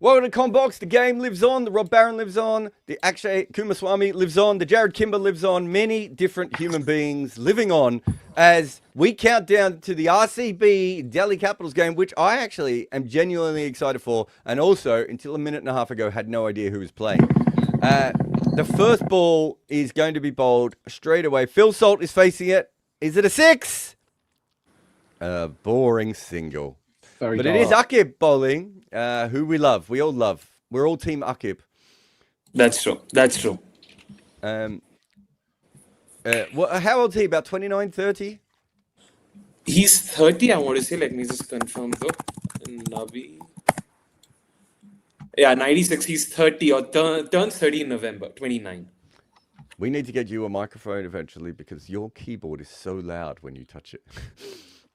Welcome to Combox. The game lives on. The Rob Barron lives on. The Akshay Kumaswamy lives on. The Jared Kimber lives on. Many different human beings living on as we count down to the RCB Delhi Capitals game, which I actually am genuinely excited for. And also, until a minute and a half ago, had no idea who was playing. The first ball is going to be bowled straight away. Phil Salt is facing it. Is it a six? A boring single. But it is Akib bowling, who we love. We all love. We're all team Akib. That's true. That's true. How old is he? About 29, 30? He's 30, I want to say. Let me just confirm though. Navi. Yeah, 96. He's 30 or turns 30 in November, 29. We need to get you a microphone eventually because your keyboard is so loud when you touch it.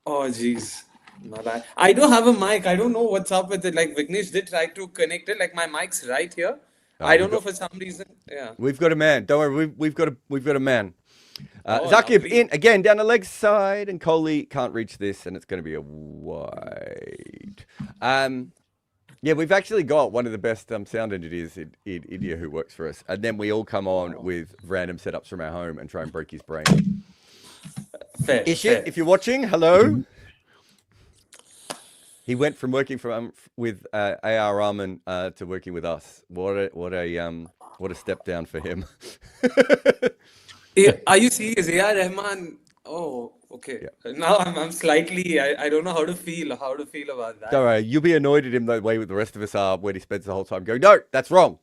Oh, jeez. My bad. I do have a mic. I don't know what's up with it. Like Vignesh did try to connect it. Like my mic's right here. I don't know for some reason. Yeah. We've got a man. Don't worry. We've got a man. Oh, Zakib lovely. in again down the leg side, and Kohli can't reach this, and it's going to be a wide. Yeah, we've actually got one of the best sound engineers in India who works for us, and then we all come on with random setups from our home and try and break his brain. Fair. If you're watching, hello. He went from working with A.R. Rahman to working with us. What a step down for him. Are you serious? A.R. Rahman. Oh, okay. Yeah. Now I'm slightly. I don't know how to feel about that. Don't worry, you'll be annoyed at him the way the rest of us are when he spends the whole time going, no, that's wrong.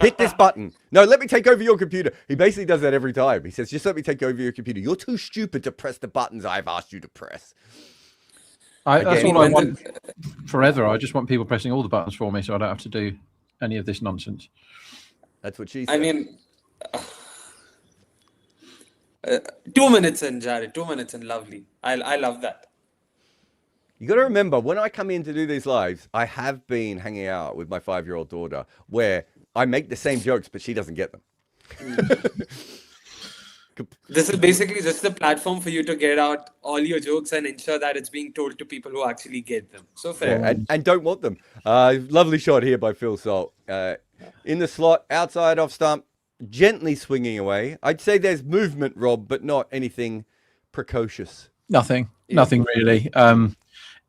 Hit this button. No, let me take over your computer. He basically does that every time. He says, just let me take over your computer. You're too stupid to press the buttons I've asked you to press. That's all I want forever. I just want people pressing all the buttons for me so I don't have to do any of this nonsense. That's what she said. I mean, 2 minutes in, Jared. 2 minutes in, lovely. I love that. You got to remember, when I come in to do these lives, I have been hanging out with my 5-year-old daughter where I make the same jokes, but she doesn't get them. This is basically just the platform for you to get out all your jokes and ensure that it's being told to people who actually get them. So fair. Yeah, and don't want them. Lovely shot here by Phil Salt. In the slot, outside off stump, gently swinging away. I'd say there's movement, Rob, but not anything precocious. Nothing really.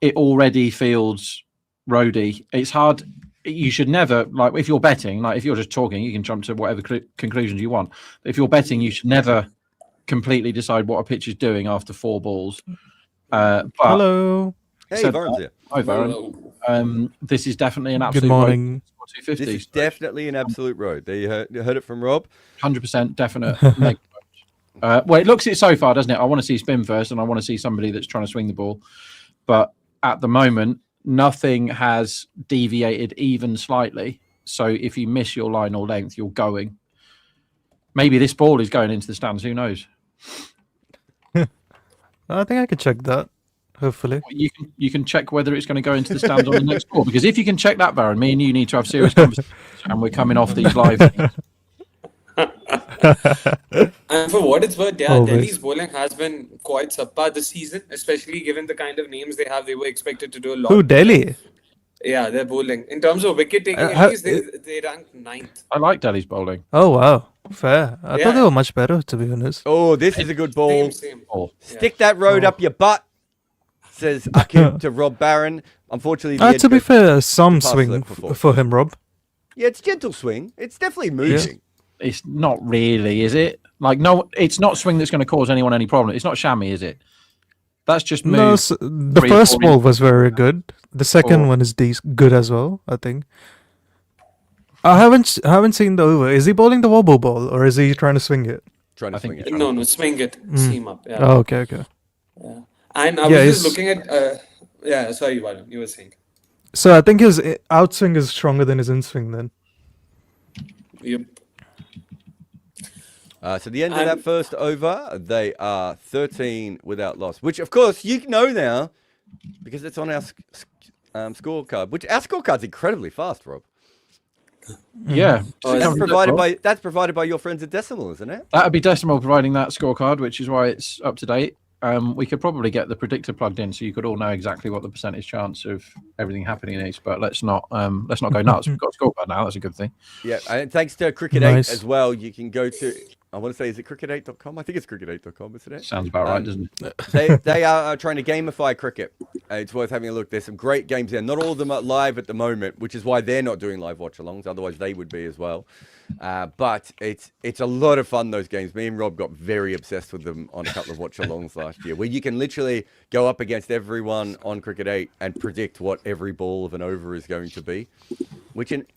It already feels roady. It's hard. You should never, like, if you're betting, like if you're just talking, you can jump to whatever conclusions you want. But if you're betting, you should never completely decide what a pitch is doing after 4 balls. Hello. Hey, Varun's here. Hi, Varun. This is definitely an absolute Good morning. road. 250. This is definitely an absolute road. You heard it from Rob. 100% definite. Well, it looks it so far, doesn't it? I want to see spin first, and I want to see somebody that's trying to swing the ball. But at the moment, nothing has deviated even slightly. So if you miss your line or length, you're going. Maybe this ball is going into the stands. Who knows? I think I could check that. Hopefully, you can check whether it's going to go into the stands on the next ball. Because if you can check that, Baron, me and you need to have serious conversations, and we're coming off these live. And for what it's worth, yeah, Always. Delhi's bowling has been quite subpar this season, especially given the kind of names they have. They were expected to do a lot. who Delhi? Yeah, they're bowling. In terms of wicket taking, at least they ranked 9th. I like Delhi's bowling. Oh wow, fair. I Yeah. thought they were much better, to be honest. Oh, this is a good ball. Same. Ball. Stick that road up your butt, says Akib to Rob Barron. Unfortunately, the edge To be goes- fair, some pass swing left before. for him, Rob. Yeah, it's gentle swing. It's definitely moving. It's not really, is it? Like, no, it's not swing that's going to cause anyone any problem. It's not chamois, is it? That's just move. No, the 3 or first 4 ball inches. was very good. The second Or- one is good as well, I think. I haven't seen the over. Is he bowling the wobble ball or is he trying to swing it? Trying to I think swing it. No, swing it. Seam up. Yeah. Oh, okay. Yeah. And I Yeah, was just it's- looking at. Yeah, sorry, Varun, you were saying. So I think his outswing is stronger than his inswing then. Yep. So the end of that first over, they are 13 without loss, which of course you know now because it's on our scorecard. Which our scorecard's incredibly fast, Rob. Yeah, Oh, That's is it? provided by your friends at Decimal, isn't it? that would be Decimal providing that scorecard, which is why it's up to date. We could probably get the predictor plugged in, so you could all know exactly what the percentage chance of everything happening is. But let's not go nuts. We've got a scorecard now. That's a good thing. Yeah, and thanks to Cricket Nice. 8 as well, you can go to. I want to say, is it cricket8.com? I think it's cricket8.com, isn't it? Sounds about right, doesn't it? They are trying to gamify cricket. It's worth having a look. There's some great games there. Not all of them are live at the moment, which is why they're not doing live watch-alongs. Otherwise, they would be as well. But it's a lot of fun, those games. Me and Rob got very obsessed with them on a couple of watch-alongs last year, where you can literally go up against everyone on Cricket 8 and predict what every ball of an over is going to be. Which, if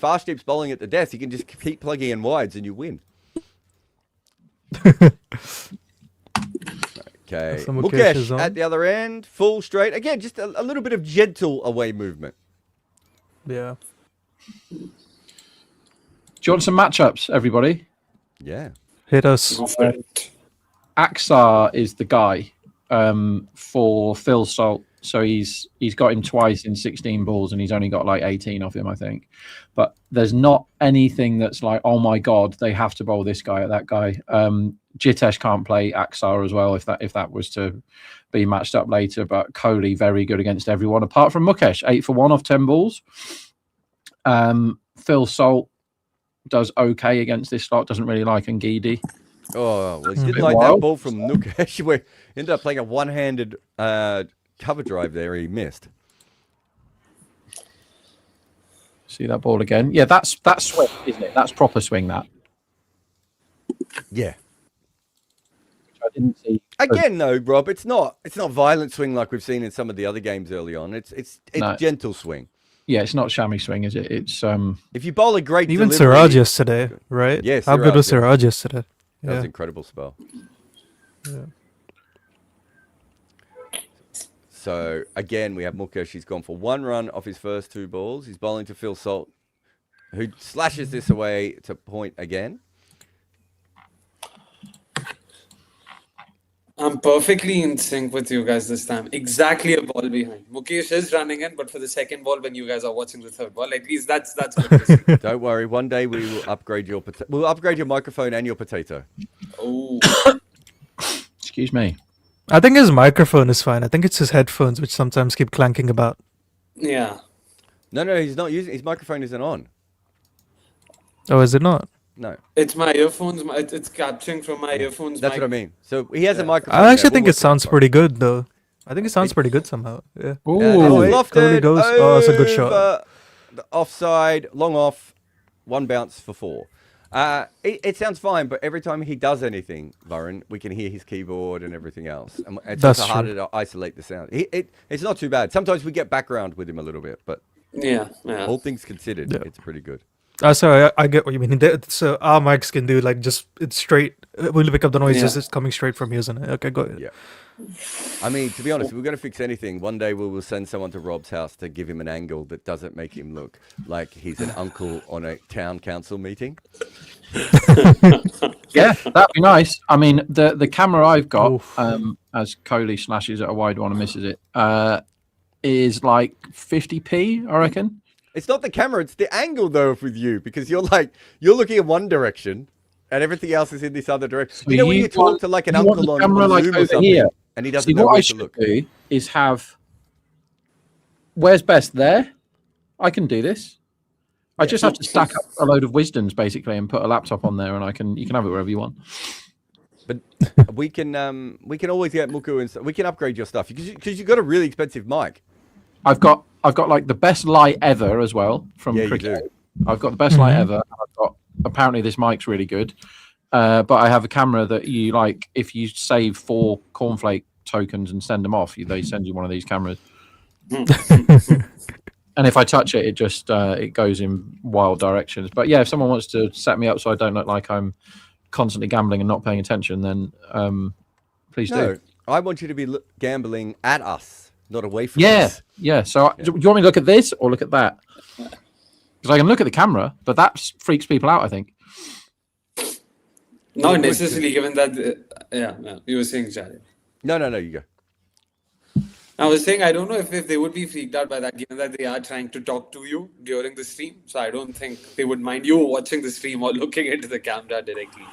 Arshdeep's bowling at the death, you can just keep plugging in wides and you win. Okay, So Mukesh is Mukesh on. at the other end, full straight. Again, just a little bit of gentle away movement. Yeah. Do you want some matchups, everybody? Yeah. Hit us. Go for it. Axar is the guy for Phil Salt. So he's got him twice in 16 balls, and he's only got like 18 off him, I think. But there's not anything that's like, oh my god, they have to bowl this guy at that guy. Jitesh can't play Axar as well if that was to be matched up later. But Kohli very good against everyone apart from Mukesh, 8 for 1 off 10 balls. Phil Salt does okay against this slot. Doesn't really like Ngidi. Oh, well, he a didn't bit like that wild. ball from Mukesh, where he ended up playing a one-handed cover drive there. He missed. See that ball again? Yeah, that's swing, isn't it? That's proper swing. That Yeah. I didn't see. Again, though, Rob, it's not violent swing like we've seen in some of the other games early on. It's No. gentle swing. Yeah, it's not chamois swing, is it? It's If you bowl a great Even delivery, Siraj yesterday, right? Yes, How good was Siraj, Siraj yesterday? that was Yeah. an incredible spell. Yeah. So again, we have Mukesh. He's gone for 1 run off his first 2 balls. He's bowling to Phil Salt, who slashes this away to point again. I'm perfectly in sync with you guys this time. Exactly a ball behind. Mukesh is running in, but for the second ball, when you guys are watching the third ball, at least that's good to see. Don't worry. One day we will upgrade your we'll upgrade your microphone and your potato. Oh, excuse me. I think his microphone is fine. I think it's his headphones which sometimes keep clanking about. yeah. No, he's not using his microphone. Isn't on. Oh, is it not? No, It's my earphones. It's capturing from my earphones. that's what I mean. So he has a Yeah. microphone. I actually there. think We'll it sounds work pretty good though. I think it sounds pretty good somehow. Yeah. Ooh, this Oh, is wait, lofted Kohli goes- oh, it's a good shot. over the offside, long off, 1 bounce for 4. It sounds fine, but every time he does anything, Varun, we can hear his keyboard and everything else. And it's That's also harder to isolate the sound. It's not too bad. Sometimes we get background with him a little bit, but Yeah. all things considered, Yeah. it's pretty good. Sorry, I get what you mean. So our mics can do like just it's straight. We'll pick up the noise as Yeah. it's coming straight from you, isn't it? Okay, go ahead. Yeah. I mean, to be honest, if we're going to fix anything, one day we will send someone to Rob's house to give him an angle that doesn't make him look like he's an uncle on a town council meeting. yeah, that'd be nice. I mean, the camera I've got, Oof. as Kohli slashes at a wide one and misses it, is like 50p, I reckon. It's not the camera, it's the angle though with you, because you're looking in one direction and everything else is in this other direction. So You know when you you talk want- to like an you want uncle the on camera, like, Zoom or over something, here. and he doesn't See, know what I where to should look. do is have. Where's best there? I can do this. I just have to stack up a load of wisdoms basically and put a laptop on there, and you can have it wherever you want. But we can always get Muku and we can upgrade your stuff because you've got a really expensive mic. I've got like the best light ever as well from Yeah, you Cricket. do. I've got the best light ever. I've got apparently this mic's really good, but I have a camera that you like. If you save 4 cornflake tokens and send them off, they send you one of these cameras. And if I touch it, it just it goes in wild directions. But yeah, if someone wants to set me up so I don't look like I'm constantly gambling and not paying attention, then please No, do. I want you to be gambling at us, not away from Yeah, us. yeah. So do you want me to look at this or look at that? Because I can look at the camera, but that freaks people out, I think. Not necessarily, given that. Yeah, you were saying, Jared. No, you go. I was saying, I don't know if they would be freaked out by that, given that they are trying to talk to you during the stream. So I don't think they would mind you watching the stream or looking into the camera directly.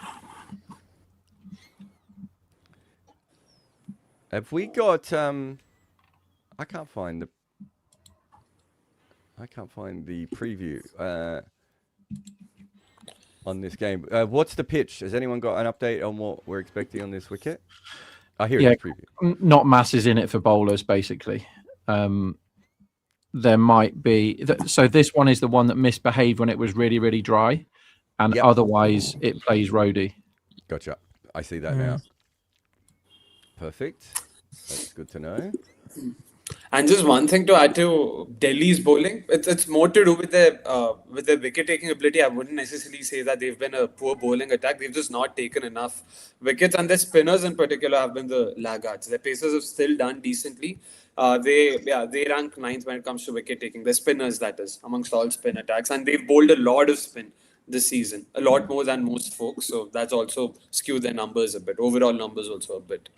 Have we got? I can't find the preview on this game. What's the pitch? Has anyone got an update on what we're expecting on this wicket? Here it is, preview. Not masses in it for bowlers, basically. There might be. So this one is the one that misbehaved when it was really, really dry, and otherwise it plays roadie. Gotcha. I see that now. Perfect. That's good to know. And just one thing to add to Delhi's bowling, it's more to do with their wicket taking ability. I wouldn't necessarily say that they've been a poor bowling attack. They've just not taken enough wickets, and their spinners in particular have been the laggards. Their pacers have still done decently. They rank ninth when it comes to wicket taking. The spinners, that is, amongst all spin attacks, and they've bowled a lot of spin this season, a lot more than most folks. So that's also skewed their numbers a bit. Overall numbers also a bit.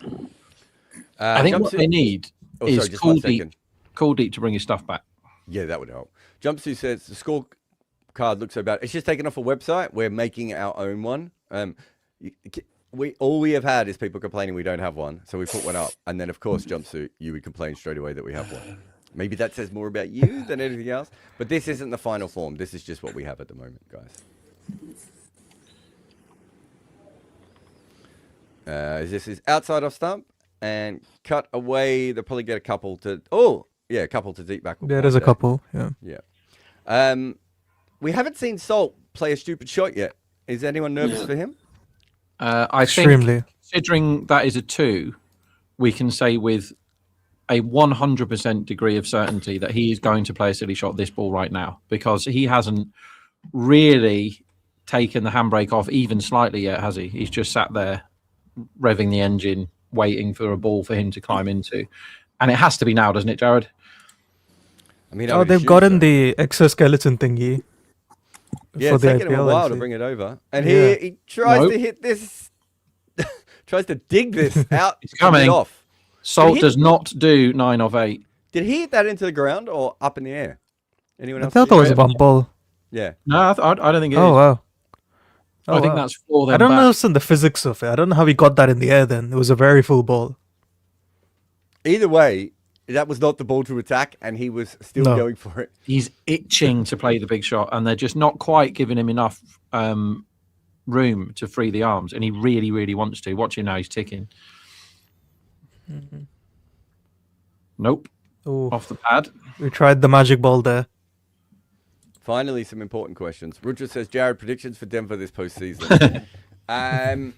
I think what they need is Kuldeep to bring his stuff back. Yeah, that would help. Jumpsuit says the scorecard looks so bad. It's just taken off a website. We're making our own one. All we have had is people complaining we don't have one, so we put one up. And then, of course, Jumpsuit, you would complain straight away that we have one. Maybe that says more about you than anything else. But this isn't the final form. This is just what we have at the moment, guys. This is outside off stump and cut away. They'll probably get a couple to. A couple to deep back. There is a couple. Yeah. Yeah. We haven't seen Salt play a stupid shot yet. Is anyone nervous for him? I Extremely. think, considering that is a 2, we can say with a 100% degree of certainty that he is going to play a silly shot this ball right now, because he hasn't really taken the handbrake off even slightly yet, has he? He's just sat there revving the engine, waiting for a ball for him to climb into. And it has to be now, doesn't it, Jared? I mean, they've gotten the exoskeleton thingy. Yeah, it's taken him a while to bring it over. And he tries to hit this, tries to dig this out. It's coming off. Salt does not do 9 of 8. Did he hit that into the ground or up in the air? Anyone else? I thought that was a bump ball. Yeah. No, I don't think it is. Oh, wow. I think that's for them. I don't back. understand the physics of it. I don't know how he got that in the air then. It was a very full ball. Either way, that was not the ball to attack, and he was still going for it. He's itching to play the big shot, and they're just not quite giving him enough room to free the arms, and he really, really wants to. Watch him now, he's ticking. Nope. Ooh. Off the pad. We tried the magic ball there. Finally, some important questions. Rudra says, Jared, predictions for Denver this postseason.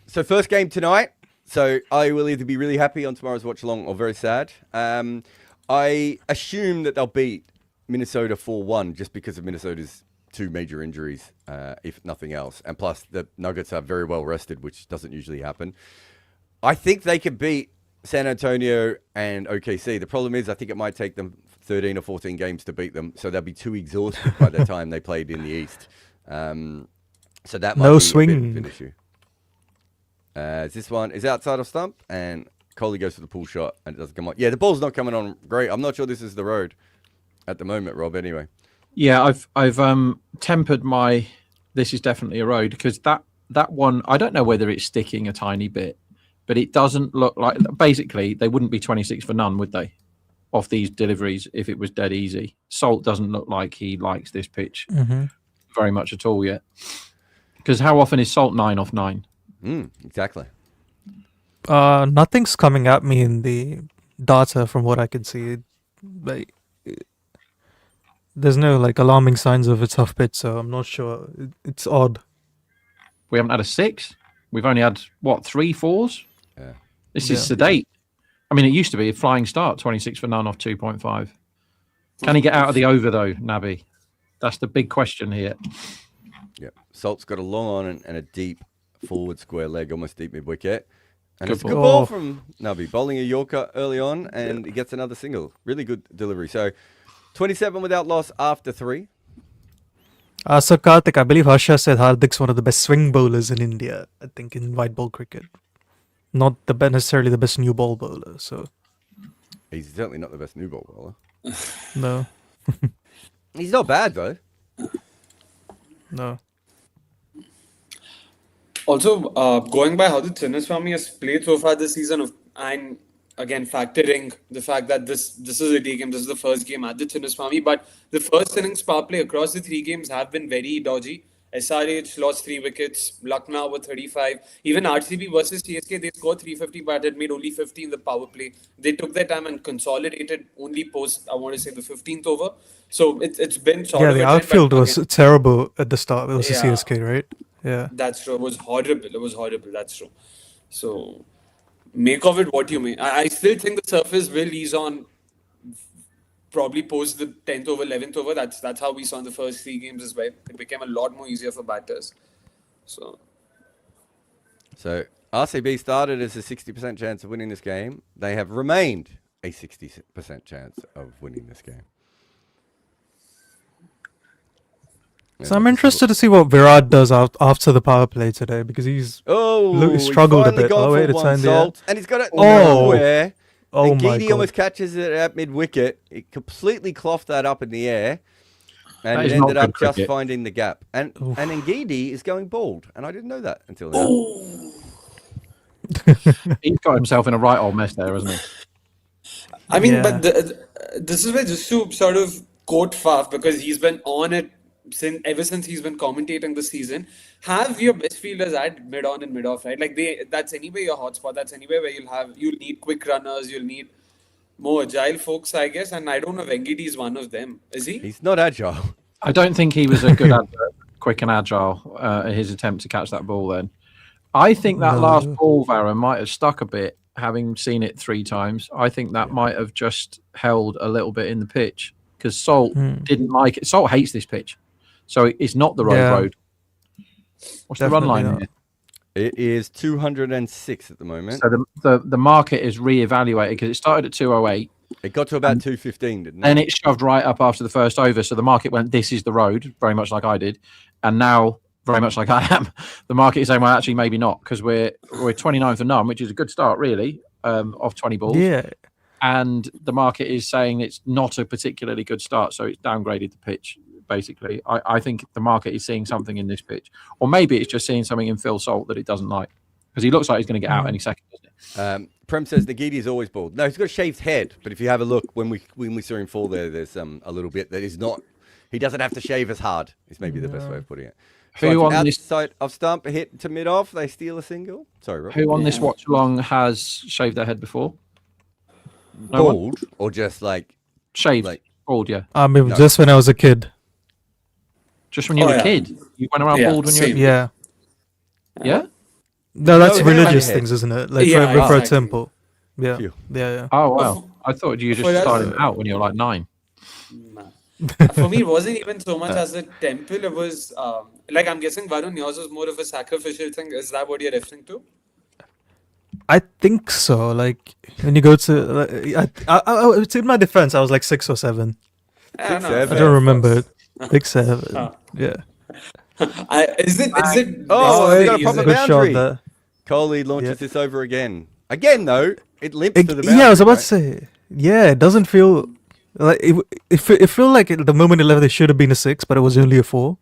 So first game tonight. So I will either be really happy on tomorrow's watch-along or very sad. I assume that they'll beat Minnesota 4-1 just because of Minnesota's 2 major injuries, if nothing else. And plus, the Nuggets are very well rested, which doesn't usually happen. I think they could beat San Antonio and OKC. The problem is I think it might take them 13 or 14 games to beat them, so they'll be too exhausted by the time they played in the East. So that might be swing. a bit of an issue. This one is outside of stump, and Coley goes for the pull shot, and it doesn't come on. Yeah, the ball's not coming on great. I'm not sure this is the road at the moment, Rob, anyway. Yeah, I've tempered my this is definitely a road, because that one, I don't know whether it's sticking a tiny bit, but it doesn't look like, basically, they wouldn't be 26 for none, would they, off these deliveries if it was dead easy. Salt doesn't look like he likes this pitch very much at all yet. Because how often is Salt 9 off 9? Exactly. Nothing's coming at me in the data from what I can see. Like, there's no alarming signs of its off pitch, so I'm not sure. It's odd. We haven't had a 6. We've only had 3 4s. Yeah. This is sedate. I mean, it used to be a flying start, 26 for none off 2.5. Can he get out of the over though, Nabi? That's the big question here. Yeah. Salt's got a long on and a deep forward square leg, almost deep mid wicket. And Good it's a good ball. ball from Nabi, bowling a Yorker early on, and he gets another single. Really good delivery. So 27 without loss after 3. So Karthik, I believe Harsha said Hardik's one of the best swing bowlers in India, I think, in white ball cricket. Not necessarily the best new ball bowler. So He's certainly not the best new ball bowler. No, He's not bad though. no. Also, going by how the Chinnaswamy has played so far this season, and again factoring the fact that this is a day game, this is the first game at the Chinnaswamy, but the first innings power play across the 3 games have been very dodgy. SRH lost 3 wickets, Lucknow with 35. Even RCB versus CSK, they scored 350, but it made only 50 in the power play. They took their time and consolidated only post, I want to say, the 15th over. So it's been sort Yeah, of the a trend, but outfield was again, terrible at the start. It was the Yeah. CSK, right? Yeah. that's true. It was horrible. It was horrible. That's true. So make of it what you may. I still think the surface will ease on probably post the 10th over, 11th over. That's how we saw in the first 3 games as well. It became a lot more easier for batters. So So RCB started as a 60% chance of winning this game. They have remained a 60% chance of winning this game. So I'm interested to see what Virat does after the power play today because he struggled a finally bit. gone Oh for wait, it's one in the air. salt, and he's got it Oh. nowhere. Oh and my Geedy god! almost catches it at mid-wicket. It completely clothed that up in the air. And That it is not ended up good just cricket. finding the gap. And Ngidi is going bald. And I didn't know that until now. He's got himself in a right old mess there, hasn't he? I mean, Yeah. but this is where just to sort of quote Faf because he's been on it ever since he's been commentating the season. Have your best fielders at mid on and mid off, right? Like that's anyway your hotspot. That's anywhere where you'll need quick runners. You'll need more agile folks, I guess. And I don't know if Ngidi is one of them. Is he? He's not agile. I don't think he was a good quick and agile in his attempt to catch that ball then. I think that No. last ball, Vara, might have stuck a bit, having seen it 3 times. I think that might have just held a little bit in the pitch because Salt didn't like it. Salt hates this pitch. So it's not the road. What's the run Definitely line not. here? It is 206 at the moment. So the market is reevaluated because it started at 208. It got to about 215, didn't it? Then it shoved right up after the first over. So the market went, this is the road, very much like I did. And now, very much like I am, the market is saying, well, actually, maybe not, because we're 29 for none, which is a good start, really, off 20 balls. Yeah. And the market is saying it's not a particularly good start, so it's downgraded the pitch, basically. I think the market is seeing something in this pitch. Or maybe it's just seeing something in Phil Salt that it doesn't like. Because he looks like he's going to get out any second, doesn't he? Prem says Ngidi is always bald. No, he's got a shaved head. But if you have a look, when we saw him fall there's a little bit that is not. He doesn't have to shave as hard. Is maybe the best way of putting it. Who So on this- outside of stump hit to mid off, they steal a single. Sorry, Rob. Who on this watch along has shaved their head before? No one? Bald or just like Shaved. Like- Bald, yeah. I mean, No. just when I was a kid. Just when you were a yeah. kid. You went around Yeah, bald when you were same. Yeah. Yeah? No, that's No, religious head. things, isn't it? Like Yeah, for a exactly. temple. Yeah. Phew. Yeah. Oh, wow. I thought you just For us- started out when you were like 9. Nah. For me, it wasn't even so much as a temple. It was like I'm guessing Varun, yours was more of a sacrificial thing. Is that what you're referring to? I think so. Like when you go to, it's in my defense. I was like 6 or 7. I seven. I don't remember it. 6, 7. Yeah. Is it? Oh, is they it got a easy? proper Good shot boundary. there. Coley launches Yeah. this over again. Again, though, it limps to the boundary. Yeah, I was about right? to say. Yeah, it doesn't feel like it felt like the moment it left, it should have been a 6, but it was only a 4.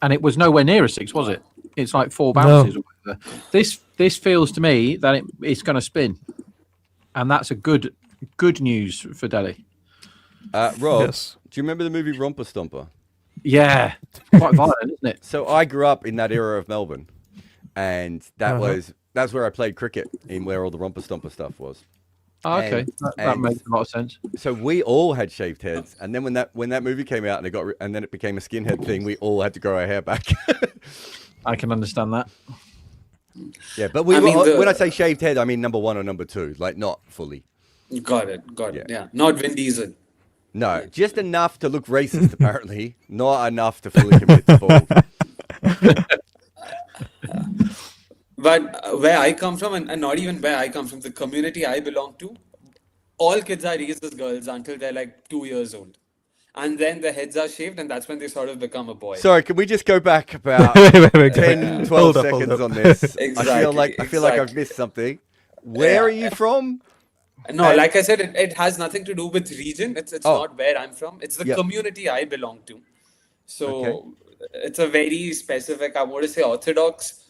And it was nowhere near a 6, was it? It's like 4 No. bounces. Or whatever. This feels to me that it's going to spin. And that's a good news for Delhi. Rob, Yes. do you remember the movie Romper Stomper? Yeah. Quite violent, isn't it? So I grew up in that era of Melbourne, and Uh-huh. that's where I played cricket, in where all the Romper Stomper stuff was. Oh, okay. And- that and- makes a lot of sense. So we all had shaved heads, and then when that movie came out and then it became a skinhead thing, we all had to grow our hair back. I can understand that. Yeah, but when I say shaved head, I mean number 1 or number 2, like not fully. Got it. Yeah, not Vin Diesel. No, just enough to look racist, apparently. Not enough to fully commit to bald. But where I come from, and not even where I come from, the community I belong to, all kids are raised as girls until they're like 2 years old. And then their heads are shaved, and that's when they sort of become a boy. Sorry, can we just go back about Wait, 10, 12 Hold up, seconds hold up. on this? I feel Exactly, like I've exactly. missed something. Where are you from? No, like I said, it has nothing to do with region. It's Oh. not where I'm from. It's the Yep. community I belong to. So Okay. it's a very specific, I want to say, orthodox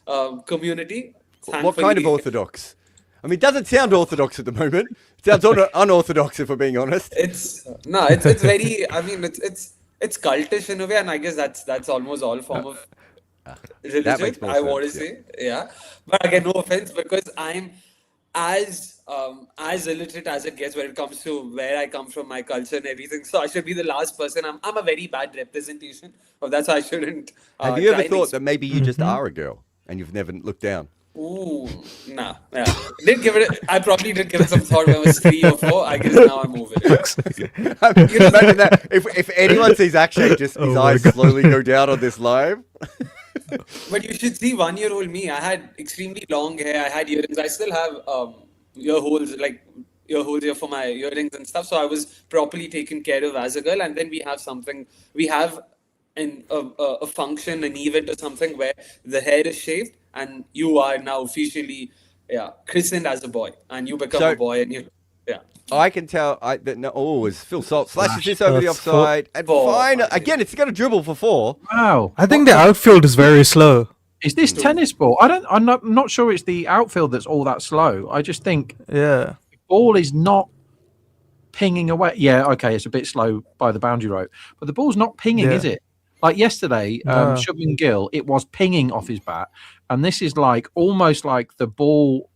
community. What kind of Thankfully, orthodox? I mean, it doesn't sound orthodox at the moment. It sounds unorthodox, if we're being honest. it's very. I mean, it's cultish in a way, and I guess that's almost all form of religion. makes more I want to sense, say, yeah. But again, no offense, because I'm as illiterate as it gets when it comes to where I come from, my culture and everything. So I should be the last person. I'm a very bad representation of that, so I shouldn't. Have you ever try and thought that maybe you just are a girl and you've never looked down? Ooh, nah. Yeah. I probably did give it some thought when I was 3 or 4. I guess now I'm over it. I mean, imagine that. If anyone sees Akshay, just his my eyes God. slowly go down on this live. But you should see 1-year-old me. I had extremely long hair. I had earrings. I still have ear holes, like ear holes here for my earrings and stuff. So I was properly taken care of as a girl. And then we have a function, an event or something where the hair is shaved and you are now officially christened as a boy, and you become a boy, and you I can tell as Phil Salt slashes this over the That's offside. And four. fine. Again, it's going to dribble for 4. Wow. I think the outfield is very slow. Is this tennis ball? I'm not sure it's the outfield that's all that slow. I just think Yeah. the ball is not pinging away. Yeah, okay, it's a bit slow by the boundary rope, but the ball's not pinging, Yeah. is it? Like yesterday, No. Shubman Gill, it was pinging off his bat, and this is like almost like the ball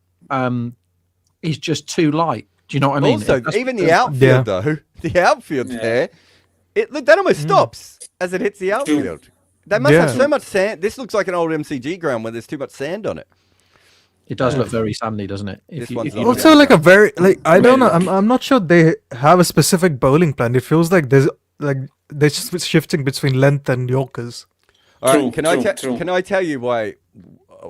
is just too light. Do you know what I mean? Also, That's- even the outfield, though, the outfield there, that almost stops as it hits the outfield. They must have Yeah. so much sand. This looks like an old MCG ground where there's too much sand on it. It does look very sandy, doesn't it? This one's you lovely. look Also, like a very I don't know. I'm not sure they have a specific bowling plan. It feels like they're just shifting between length and Yorkers. All right, True. can I tell you why?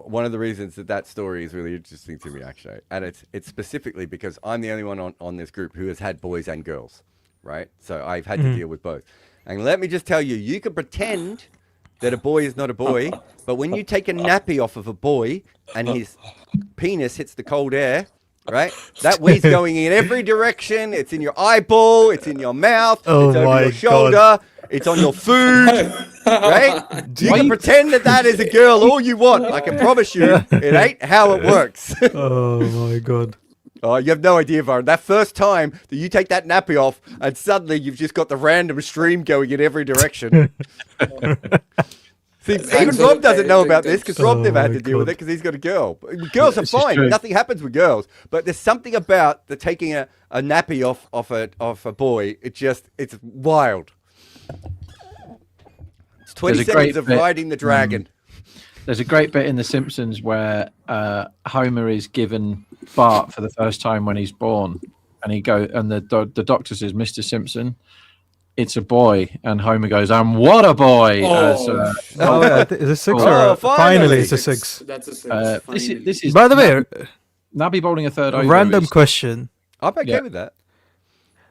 One of the reasons that story is really interesting to me, actually, and it's specifically because I'm the only one on this group who has had boys and girls, right? So I've had to deal with both. And let me just tell you, you can pretend that a boy is not a boy, but when you take a nappy off of a boy and his penis hits the cold air, right? That wee's going in every direction. It's in your eyeball. It's in your mouth. Oh it's over my your shoulder. It's on your food, right? You can pretend that is a girl all you want. I can promise you, it ain't how it works. Oh my god. Oh, you have no idea, Varun. That first time that you take that nappy off and suddenly you've just got the random stream going in every direction. See, even Rob doesn't know about this because Rob never had to deal with it because he's got a girl. But girls are This is fine. true. Nothing happens with girls. But there's something about the taking a nappy off a boy. It's wild. It's 20 There's a great seconds of bit- riding the dragon. There's a great bit in The Simpsons where Homer is given Bart for the first time when he's born, and the doctor says, "Mr. Simpson, it's a boy," and Homer goes, "And what a boy!" Oh. Oh, yeah. Is it 6 Oh, or finally. finally it's a 6? That's a 6. this is By the way, Naby bowling a third a over. random is- question. I'm okay Yeah. with that.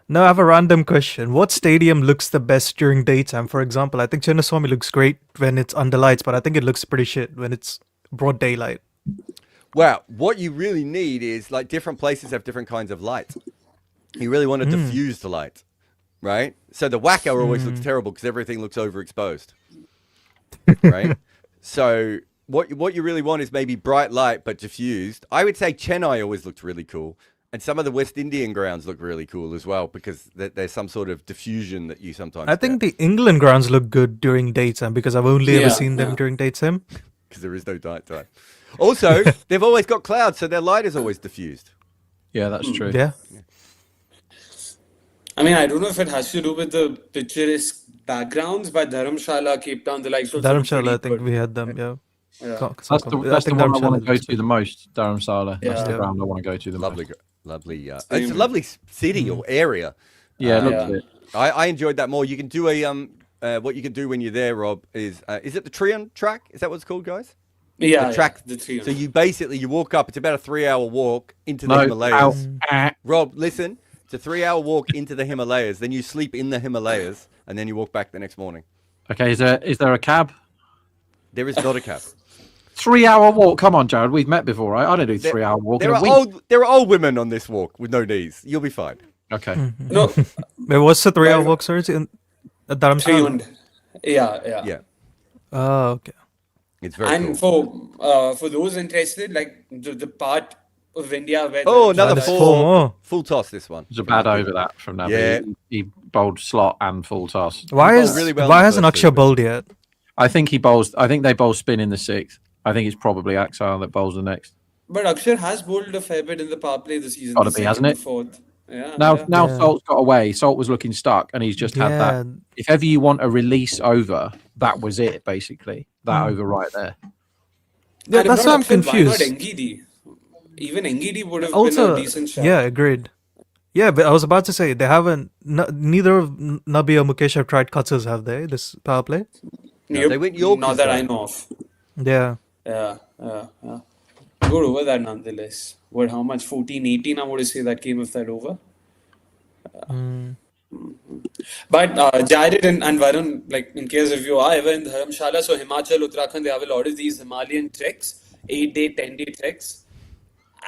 No, I have a random question. What stadium looks the best during daytime? For example, I think Chinnaswamy looks great when it's under lights, but I think it looks pretty shit when it's broad daylight. Wow, what you really need is like different places have different kinds of light. You really want to diffuse the light, right? So the wacko always looks terrible because everything looks overexposed, right? So what you really want is maybe bright light but diffused. I would say Chennai always looked really cool. And some of the West Indian grounds look really cool as well because there's some sort of diffusion that you sometimes I think the England grounds look good during daytime because I've only ever Yeah, seen them yeah. during daytime. because there is no night time. Also, they've always got clouds, so their light is always diffused. Yeah, that's true. Yeah. I mean, I don't know if it has to do with the picturesque backgrounds, but Dharamshala, Cape Town, the likes of Dharamshala, I think we had them. Yeah. Yeah. That's the one I want to go to the most. Dharamsala. That's the Yeah. ground I want to go to the Lovely, most. lovely. It's a lovely city or area. Yeah, look Yeah. at it. I enjoyed that more. You can do what you can do when you're there, Rob, is it the Trion track? Is that what it's called, guys? Yeah, The track. the 3. So you walk up. It's about a 3-hour walk into the No, Himalayas. ow. Rob, listen. It's a 3-hour walk into the Himalayas. Then you sleep in the Himalayas, and then you walk back the next morning. Okay, is there a cab? There is not a cab. 3-hour walk. Come on, Jared. We've met before, right? I don't do 3-hour walk in a week. There are old women on this walk with no knees. You'll be fine. Okay. No, Wait, what's the 3-hour Well, walk, sir? At Dharamsala? 300. Yeah. Yeah, Oh, okay. it's very And cool. for those interested, like the part of India where Oh, the- another Minus four. four more. Full toss this one. It was a bad over that from Nabi. Yeah. He bowled slot and full toss. Why bowled is really well in why the hasn't first two, Akshay but- bowled yet? I think they bowl spin in the 6th. I think it's probably Axar that bowls the next. But Akshar has bowled a fair bit in the power play this season. Gotta the be, second, hasn't it? the fourth. Yeah. Now Yeah. Salt's got away. Salt was looking stuck, and he's just had Yeah. that. If ever you want a release over, that was it basically. That over right there. Yeah, And if that's not why I'm Akshar, why not confused. Ngidi? Even Ngidi would have Also, been a decent shot. yeah, agreed. Yeah, but I was about to say they haven't. Neither of Nabi or Mukesh have tried cutters, have they? This power play. No, they went Yorkers, Not that I though. know of. Yeah. Yeah. Good over that nonetheless. What, how much? 14, 18, I would say that came with that over. But Jared and Varun, like in case if you are ever in Dharamshala, so Himachal, Uttarakhand, they have a lot of these Himalayan treks, 8-day, 10-day treks.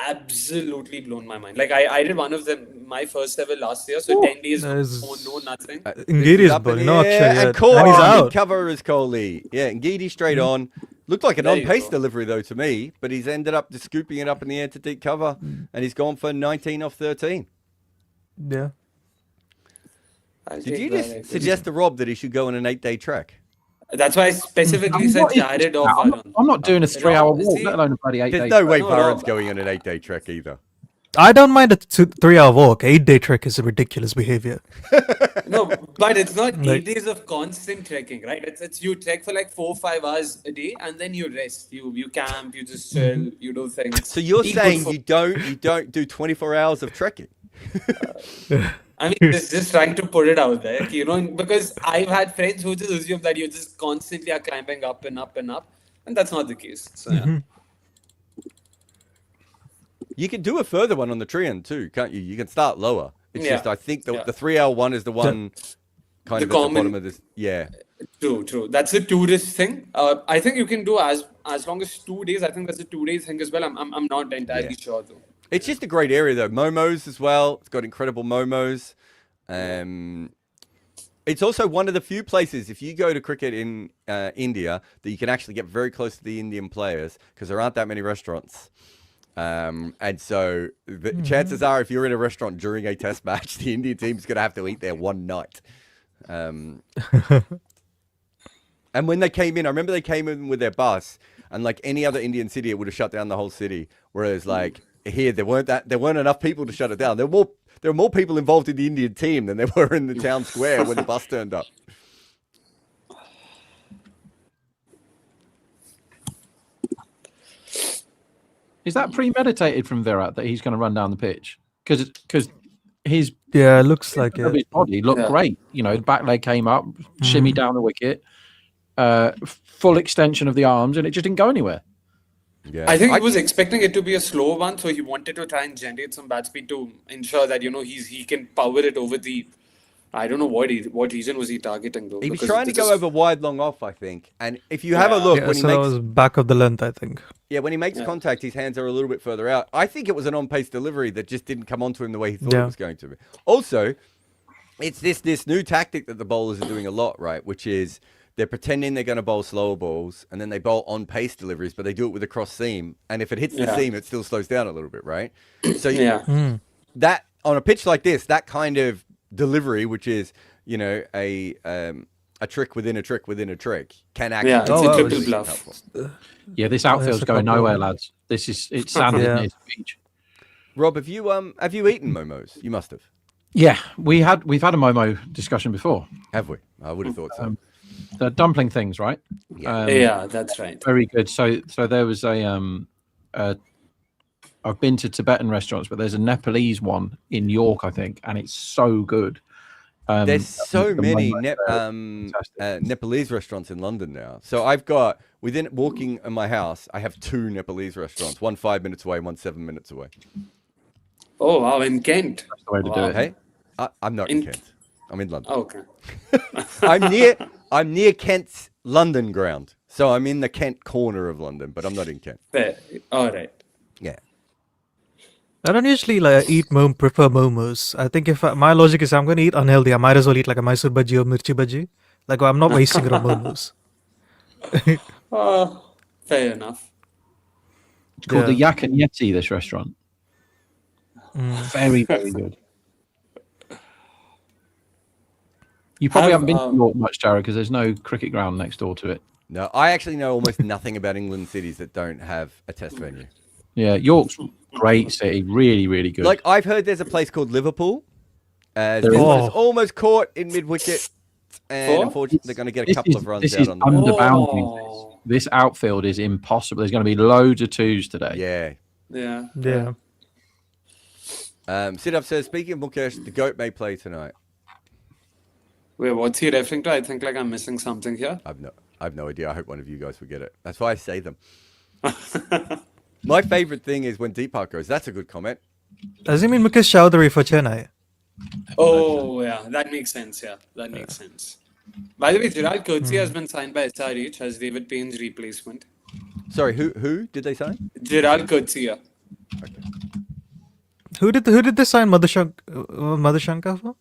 Absolutely blown my mind. Like I did one of them, my first ever last year. So 10 days, nice. no nothing. Ngidi is Up in bowling, the no air, Akshay and yet. Kohli And he's in out. cover as Kohli. Yeah, Ngidi straight on. Looked like an There you on-pace go. delivery, though, to me, but he's ended up just scooping it up in the air to deep cover, and he's gone for 19 off 13. Yeah. I'll Did take you that, just I think. suggest to Rob that he should go on an 8-day trek? That's why I specifically said Jared or Varun. I'm not doing a 3-hour No, walk, see- let alone a bloody 8 There's days. no way No, Varun's Rob. going on an 8-day trek either. I don't mind a 3-hour walk. 8-day trek is a ridiculous behavior. No, but it's not Like- 8 days of constant trekking, right? It's you trek for like 4-5 hours a day and then you rest. You camp, you just chill, you do things. So you're Eat good saying food. you don't do 24 hours of trekking? I mean, just trying to put it out there, you know, because I've had friends who just assume that you just constantly are climbing up and up and up, and that's not the case. So, yeah. You can do a further one on the Trian too, can't you? You can start lower. It's Yeah. just I think the Yeah. 3-hour one is the one kind The of at the common- bottom of this. Yeah. True. That's a tourist thing. I think you can do as long as 2 days. I think that's a 2 days thing as well. I'm not entirely sure though. It's just a great area though. Momos as well. It's got incredible momos. It's also one of the few places, if you go to cricket in India, that you can actually get very close to the Indian players because there aren't that many restaurants. And so the chances are, if you're in a restaurant during a test match, the Indian team's going to have to eat there one night. And when they came in, I remember they came in with their bus, and like any other Indian city, it would have shut down the whole city. Whereas like here, there weren't enough people to shut it down. There were more people involved in the Indian team than there were in the town square when the bus turned up. Is that premeditated from Virat that he's going to run down the pitch? Because his Yeah, it looks like of it. his body looked Yeah. great. You know, the back leg came up, shimmy down the wicket, full extension of the arms, and it just didn't go anywhere. Yeah, I think he was expecting it to be a slow one, so he wanted to try and generate some bat speed to ensure that he can power it over the. I don't know what region was he targeting though. He was because trying to this go is- over wide, long off, I think. And if you have a look Yeah, when he so that makes was back of the length, I think. when he makes contact, his hands are a little bit further out. I think it was an on-pace delivery that just didn't come onto him the way he thought it Yeah. was going to be. Also, it's this new tactic that the bowlers are doing a lot, right? Which is they're pretending they're going to bowl slower balls, and then they bowl on-pace deliveries, but they do it with a cross seam. And if it hits the Yeah. seam, it still slows down a little bit, right? So Yeah. that on a pitch like this, that kind of delivery, which is a trick within a trick within a trick, can actually Yeah, it's be a really triple bluff. helpful. Yeah, this outfield's a going couple. nowhere, lads. It's sand Yeah. in his beach. Rob, have you eaten momos? You must have. Yeah, we've had a Momo discussion before. Have we? I would have thought so. The dumpling things, right? Yeah, that's right. Very good. So there was I've been to Tibetan restaurants, but there's a Nepalese one in York, I think, and it's so good. There's so the many Momo, Nepalese restaurants in London now. So I've got, within walking in my house, I have 2 Nepalese restaurants. One 5 minutes away, one 7 minutes away. Oh wow, in Kent. That's the way to do Wow. it. Hey, I'm not in In- Kent. I'm in London. Oh, okay. I'm near Kent's London ground. So I'm in the Kent corner of London, but I'm not in Kent. Fair. All right. Yeah. I don't usually prefer momos. I think if my logic is I'm going to eat unhealthy, I might as well eat like a Mysore bhaji or mirchi bhaji. Like I'm not wasting it on momos. Fair enough. It's called the Yeah. Yak and Yeti, this restaurant. Very, very good. You probably haven't been to York much, Jared, because there's no cricket ground next door to it. No, I actually know almost nothing about England cities that don't have a test venue. Yeah, York's great city, really, really good. Like I've heard there's a place called Liverpool. There This is. one is almost caught in mid-wicket, and unfortunately they're going to get a couple of runs this out is on the under Oh. boundaries. This outfield is impossible. There's going to be loads of twos today. Yeah. Yeah. Siddharth says, speaking of Mukesh, the GOAT may play tonight. Wait, what's he referring to? I think like I'm missing something here. I've no idea. I hope one of you guys will get it. That's why I say them. My favorite thing is when Deepak goes, that's a good comment. Does he mean Mukesh Chowdhury for Chennai? Oh, yeah. That makes sense. Yeah, that makes sense. By the way, Gerald Coetzee has been signed by SRH as David Payne's replacement. Sorry, who did they sign? Gerald Coetzee, yeah. Okay. Who did they sign Madhushanka for?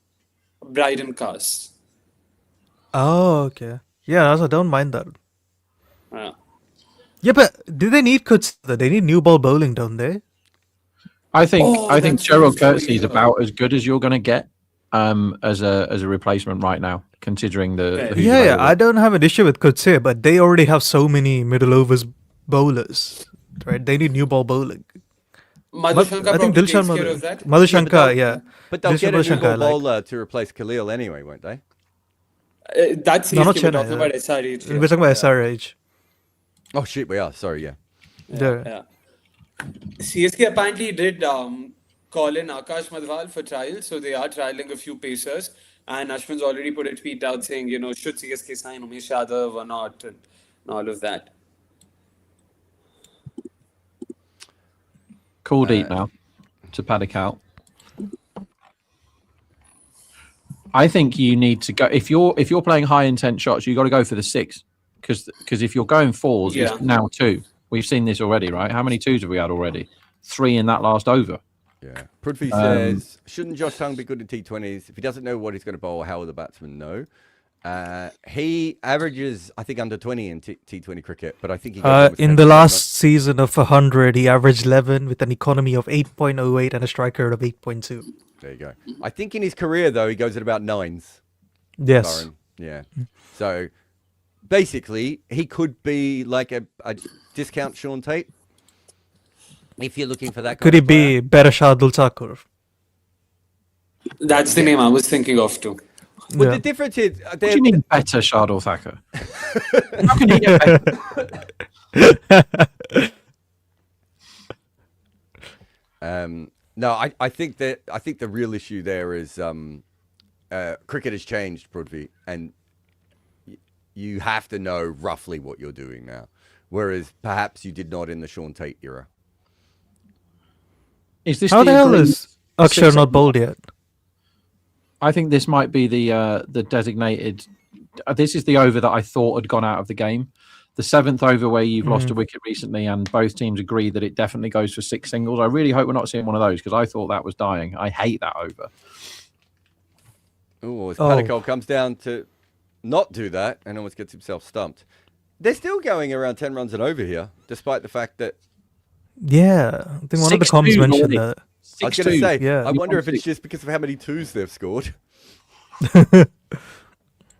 Bryden Cast. Oh, okay. Yeah, I don't mind that. Yeah. Yeah, but do they need Kuts? They need new ball bowling, don't they? I think that's Gerald so Coetzee is funny. about as good as you're going to get as a replacement right now, considering the who's Yeah, available. I don't have an issue with Kutse, but they already have so many middle overs bowlers, right? They need new ball bowling. Madhushanka I think probably takes Dilshan care of that. Madhushanka, yeah. But they'll Dilshan get a new Madhushanka, ball I like. bowler to replace Khalil anyway, won't they? That's No, not CSK, we're Chennai, talking yeah. about SRH. We're talking about SRH. Oh, shit, we are. Sorry, yeah. Yeah. CSK apparently did call in Akash Madhwal for trials, so they are trialing a few pacers. And Ashwin's already put a tweet out saying, should CSK sign Umesh Yadav or not, and all of that. Cool deep now to paddock out. I think you need to go if you're playing high intent shots, you got to go for the 6 because if you're going 4s, Yeah. it's now 2. We've seen this already, right? How many 2s have we had already? 3 in that last over. Yeah. Prithvi says, shouldn't Josh Tongue be good in T20s? If he doesn't know what he's going to bowl, how will the batsman know? He averages, I think, under 20 in T20 cricket, but I think he goes almost In 10 the percent last season of 100, he averaged 11 with an economy of 8.08 and a strike rate of 8.2. There you go. I think in his career, though, he goes at about 9s. Yes. Byron. Yeah. So basically, he could be like a discount Sean Tate. If you're looking for that kind Could he of player. be better Shardul Thakur? That's the name I was thinking of too. But Yeah. the difference is, What do you mean better, Shardul Thakur? How can he get better? no, I think the real issue there is cricket has changed, Prithvi, and you have to know roughly what you're doing now, whereas perhaps you did not in the Sean Tate era. Is this How the hell agreement- is Akshar not bowled yet? I think this might be the designated. This is the over that I thought had gone out of the game. The 7th over where you've lost a wicket recently, and both teams agree that it definitely goes for 6 singles. I really hope we're not seeing one of those because I thought that was dying. I hate that over. Oh, as Padikol comes down to not do that and almost gets himself stumped. They're still going around 10 runs and over here, despite the fact that Yeah. I think one of the 6-2 comms mentioned already. that. I was going to 6-2. say, Yeah. I wonder if it's just because of how many 2s they've scored.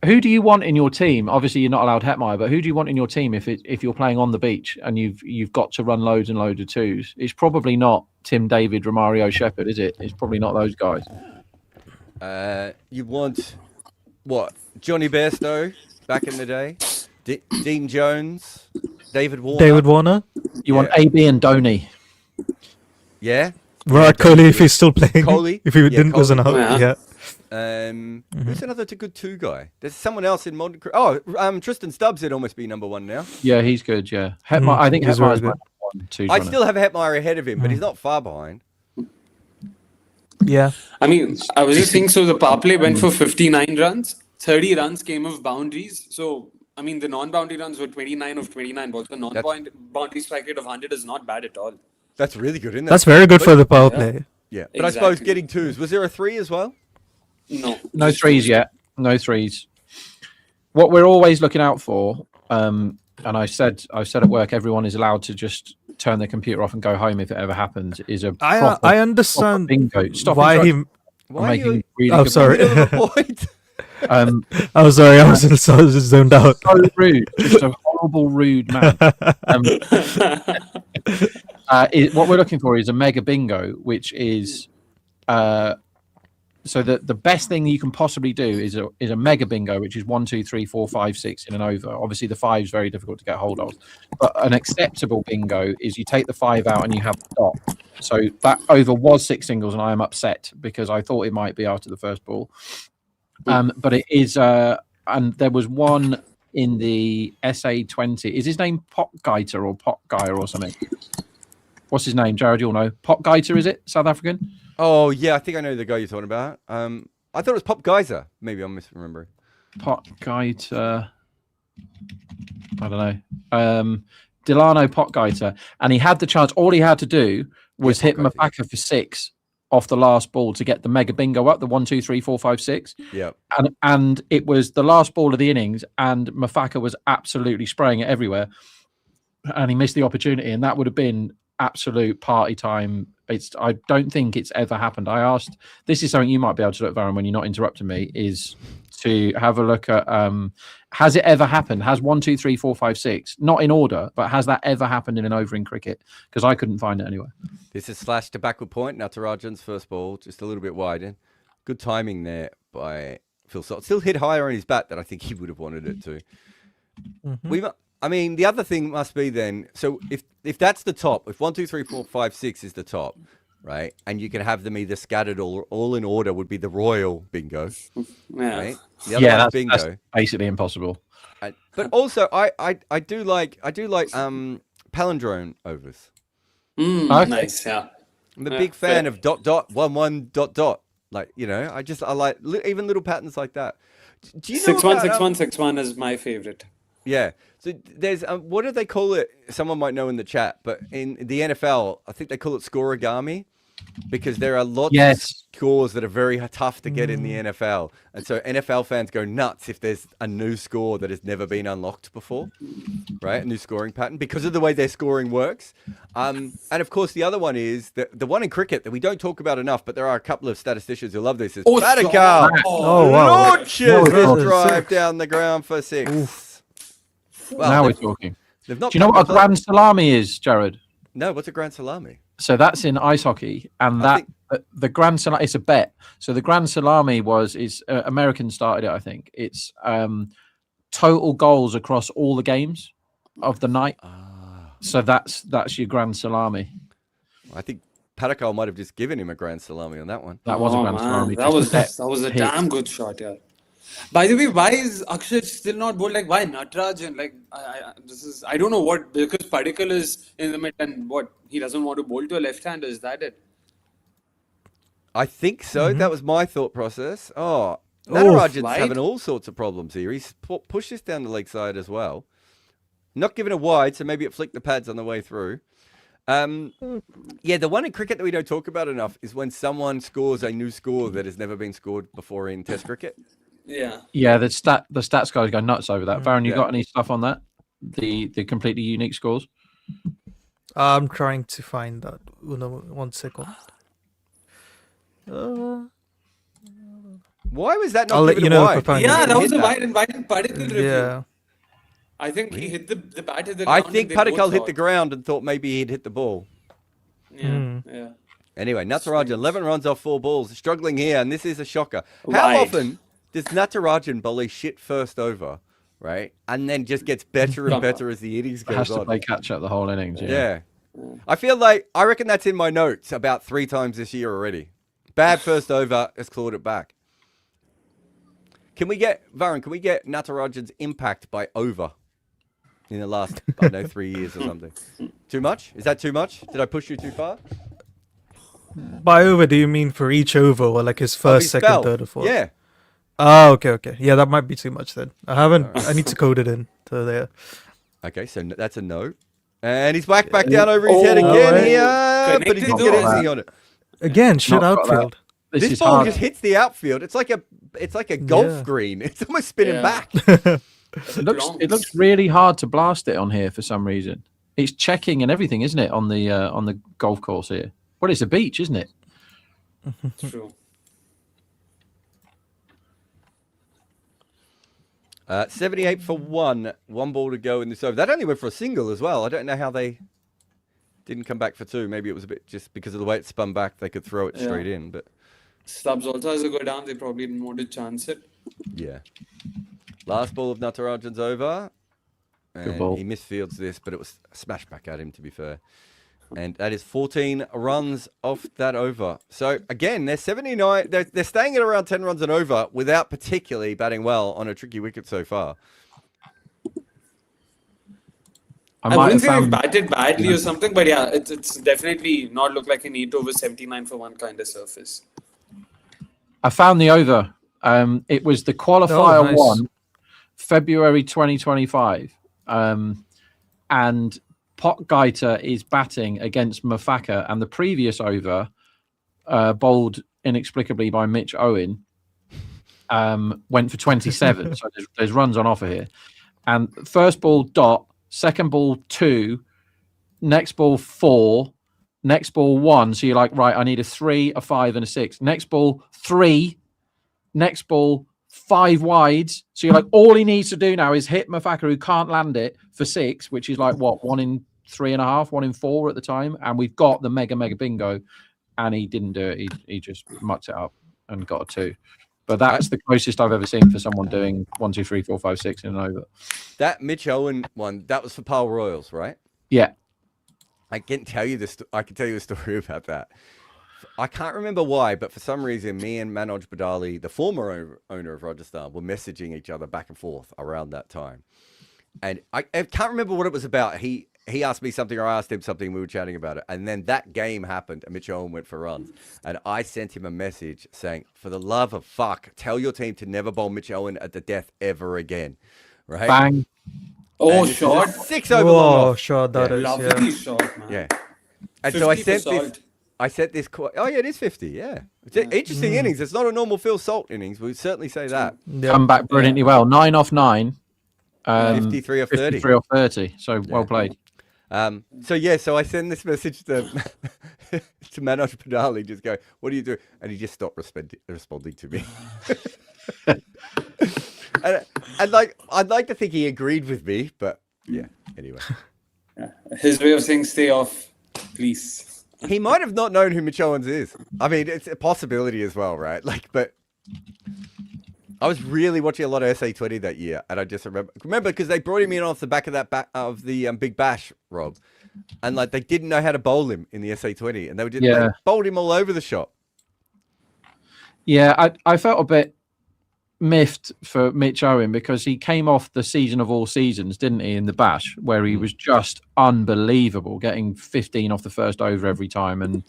Who do you want in your team? Obviously, you're not allowed Hetmeyer, but who do you want in your team if you're playing on the beach and you've got to run loads and loads of 2s? It's probably not Tim David, Romario Shepherd, is it? It's probably not those guys. You want, what, Johnny Bairstow back in the day? Dean Jones? David Warner? David Warner? You want AB and Dhoni. Yeah? Virat Kohli if he's still playing. Kohli? If he Yeah, didn't wasn't out. Kohli. Yeah. Who's another good 2 guy? There's someone else in modern... Tristan Stubbs would almost be number 1 now. Yeah, he's good. Yeah, Hetmeyer. I think he's Hetmeyer's very my good. 1-2. I still have Hetmeyer ahead of him, but he's not far behind. Yeah. I mean, I was just saying, so the power play went for 59 runs, 30 runs came of boundaries. So I mean, the non-boundary runs were 29 of 29 balls. The non-boundary strike rate of 100 is not bad at all. That's really good, isn't it? That's very good But- for the power play. Yeah, but I suppose Exactly. getting twos. Was there a 3 as well? No. No just threes two. yet. No threes. What we're always looking out for, and I said at work, everyone is allowed to just turn their computer off and go home if it ever happens. Is a I proper understand bingo. Stop why he. interrupting. Why I'm are making you? really Oh, good sorry. Middle of a point. I'm sorry. I was just zoned out. So rude, just a horrible, rude man. What we're looking for is a mega bingo, which is so the best thing you can possibly do is a mega bingo, which is 1, 2, 3, 4, 5, 6 in and over. Obviously, the 5 is very difficult to get hold of, but an acceptable bingo is you take the 5 out and you have the dot. So that over was 6 singles, and I am upset because I thought it might be after the first ball. But it is, and there was one in the SA20. Is his name Potgeiter or Potgeyer or something? What's his name, Jared? You'll know. Potgeiter, is it? South African? Oh yeah, I think I know the guy you're talking about. I thought it was Pop Geyser. Maybe I'm misremembering. Potgeiter. I don't know. Delano Potgeiter, and he had the chance. All he had to do was hit Potgeiter. Mafaka for 6 off the last ball to get the mega bingo up, the 1, 2, 3, 4, 5, 6. Yeah. And it was the last ball of the innings, and Mafaka was absolutely spraying it everywhere, and he missed the opportunity, and that would have been absolute party time. I don't think it's ever happened. I asked, this is something you might be able to look, Varun, when you're not interrupting me, is to have a look at has it ever happened? Has 1, 2, 3, 4, 5, 6, not in order, but has that ever happened in an over in cricket? Because I couldn't find it anywhere. This is slashed to backward point. Natarajan's first ball, just a little bit wide in. Good timing there by Phil Salt. Still hit higher on his bat than I think he would have wanted it to. I mean, the other thing must be then. So if that's the top, if 1, 2, 3, 4, 5, 6 is the top, right, and you can have them either scattered or all in order, would be the royal bingo, Yeah. right? The other one's That's basically impossible. But also, I do like palindrome overs. Okay. Nice, yeah. I'm a Yeah, big fan fair. of dot dot 1 1 dot dot. Like, you know, I like even little patterns like that. Do you know 6 1 about, 6 1 6 1 is my favorite. Yeah. So there's what do they call it? Someone might know in the chat, but in the NFL, I think they call it scoregami because there are lots Yes. of scores that are very tough to get in the NFL. And so NFL fans go nuts if there's a new score that has never been unlocked before, right? A new scoring pattern because of the way their scoring works. And of course, the other one is the one in cricket that we don't talk about enough, but there are a couple of statisticians who love this. Is Badakal Oh, wow. launches No, his that's drive six. down the ground for 6. Well, Now we're they've- talking. they've not Do you know what a they've not- grand salami is, Jared? No, what's a grand salami? So that's in ice hockey, and I the grand salami. It's a bet. So the grand salami is Americans started it. I think it's total goals across all the games of the night. So that's your grand salami. I think Padakal might have just given him a grand salami on that one. That was a Oh, grand man, salami. that Just was bet that was a hit. damn good shot, yeah. By the way, why is Akshay still not bowled? Like, why Natarajan? Like, I don't know what, because Padikkal is in the mid and what, he doesn't want to bowl to a left-hander, is that it? I think so. That was my thought process. Oh, Oh, Natarajan's wide? having all sorts of problems here. He's pushed this down the leg side as well. Not given a wide, so maybe it flicked the pads on the way through. Yeah, the one in cricket that we don't talk about enough is when someone scores a new score that has never been scored before in Test cricket. Yeah. Yeah, the stats guys go nuts over that. Varun, you Yeah. got any stuff on that? The completely unique scores. I'm trying to find that. 1 second. Why was that not I'll let given you a know if wide? I find Yeah, it. that was Hit a wide, and why didn't Padikkal review? Yeah. I think he hit the bat hit the I ground. think and they both Padakal hit thought- the ground and thought maybe he'd hit the ball. Yeah, yeah. Anyway, Natarajan, 11 runs off 4 balls, struggling here, and this is a shocker. How Wide. often does Natarajan bowl a shit first over, right, and then just gets better and better as the innings Has goes to on? play catch up the whole innings. Yeah. I feel like, I reckon that's in my notes about 3 times this year already. Bad first over, has clawed it back. Varun, can we get Natarajan's impact by over in the last, I don't know, 3 years or something? Too much? Is that too much? Did I push you too far? By over, do you mean for each over or like his Of first, his second, spell? third, or fourth? Yeah. Oh, okay. Yeah, that might be too much then. I haven't. I need to code it in. So there. Okay, so that's a no. And he's whacked back down over his Oh, head again alright. here, but he Connected didn't though. get anything on it. Again, shit Not got that. outfield. This is ball hard. just hits the outfield. It's like a golf Yeah. green. It's almost spinning Yeah. back. It looks really hard to blast it on here for some reason. It's checking and everything, isn't it, on the golf course here? Well, it's a beach, isn't it? True. 78 for one ball to go in this over. That only went for a single as well. I don't know how they didn't come back for two. Maybe it was a bit just because of the way it spun back. They could throw it straight in, but Slubs also has a go down. They probably didn't want to chance it. yeah. Last ball of Natarajan's over. And ball. he misfields this, but it was smashed back at him, to be fair. And that is 14 runs off that over. So, again, they're 79. They're staying at around 10 runs and over without particularly batting well on a tricky wicket so far. I wouldn't say they've batted badly or something, but yeah, it's definitely not looked like an 8 over 79 for one kind of surface. I found the over. It was the qualifier nice. 1, February 2025. And Potgieter is batting against Mafaka, and the previous over, bowled inexplicably by Mitch Owen, went for 27. So there's runs on offer here. And first ball dot, second ball 2, next ball 4, next ball 1. So you're like, right, I need a 3, a 5, and a 6. Next ball 3, next ball 5 wides. So you're like, all he needs to do now is hit Mafaka, who can't land it, for 6, which is like what, 1 in 3.5, 1 in 4 at the time. And we've got the mega bingo, and he didn't do it. He just mucked it up and got a 2. But that's the closest I've ever seen for someone doing 1, 2, 3, 4, 5, 6 in an over. That Mitch Owen one, that was for Pal Royals, right? Yeah. I can tell you this. I can tell you a story about that. I can't remember why, but for some reason, me and Manoj Badali, the former owner of Rajasthan, were messaging each other back and forth around that time. And I can't remember what it was about. He asked me something, or I asked him something. We were chatting about it, and then that game happened, and Mitch Owen went for runs. And I sent him a message saying, "For the love of fuck, tell your team to never bowl Mitch Owen at the death ever again." Right? Bang. Oh, And shot. 6 over long Whoa, off. shot that is. Lovely Yeah. shot, man. Yeah. And so I 50 for sent this. Salt. I said this. Oh yeah, it is 50. Yeah, it's an interesting innings. It's not a normal Phil Salt innings. We'd certainly say that. Yeah. Come back brilliantly well. 9 off 9. 53 off 30. 53 off 30. So well played. So I send this message to to Manoj Padali, just go, "What do you do?" And he just stopped responding to me. and like, I'd like to think he agreed with me, but yeah. Anyway, His way of saying stay off, please. he might have not known who Mitch Owens is. I mean, it's a possibility as well, right? Like, but I was really watching a lot of SA20 that year, and I just remember because they brought him in off the back of that of the Big Bash, Rob, and like they didn't know how to bowl him in the SA20, and they bowled him all over the shop. Yeah, I felt a bit miffed for Mitch Owen because he came off the season of all seasons, didn't he, in the Bash, where he was just unbelievable, getting 15 off the first over every time and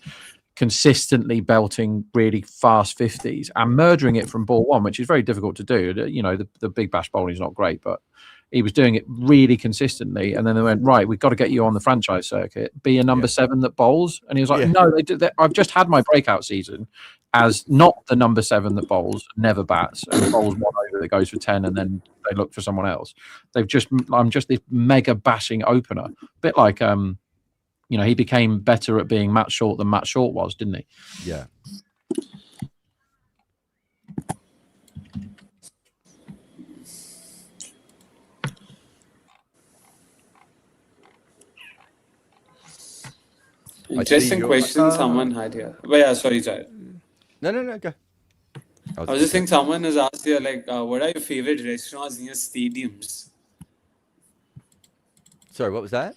consistently belting really fast 50s and murdering it from ball 1, which is very difficult to do. You know, the Big Bash bowling is not great, but he was doing it really consistently. And then they went, right, we've got to get you on the franchise circuit, be a number 7 that bowls. And he was like, no, they did that. I've just had my breakout season as not the number 7 that bowls, never bats, and bowls 1 over that goes for 10, and then they look for someone else. I'm just this mega bashing opener. A bit like, you know, he became better at being Matt Short than Matt Short was, didn't he? Yeah. Interesting question someone had here. But yeah, sorry, Jai. No, go. I was just saying someone has asked here, like, what are your favorite restaurants near stadiums? Sorry, what was that?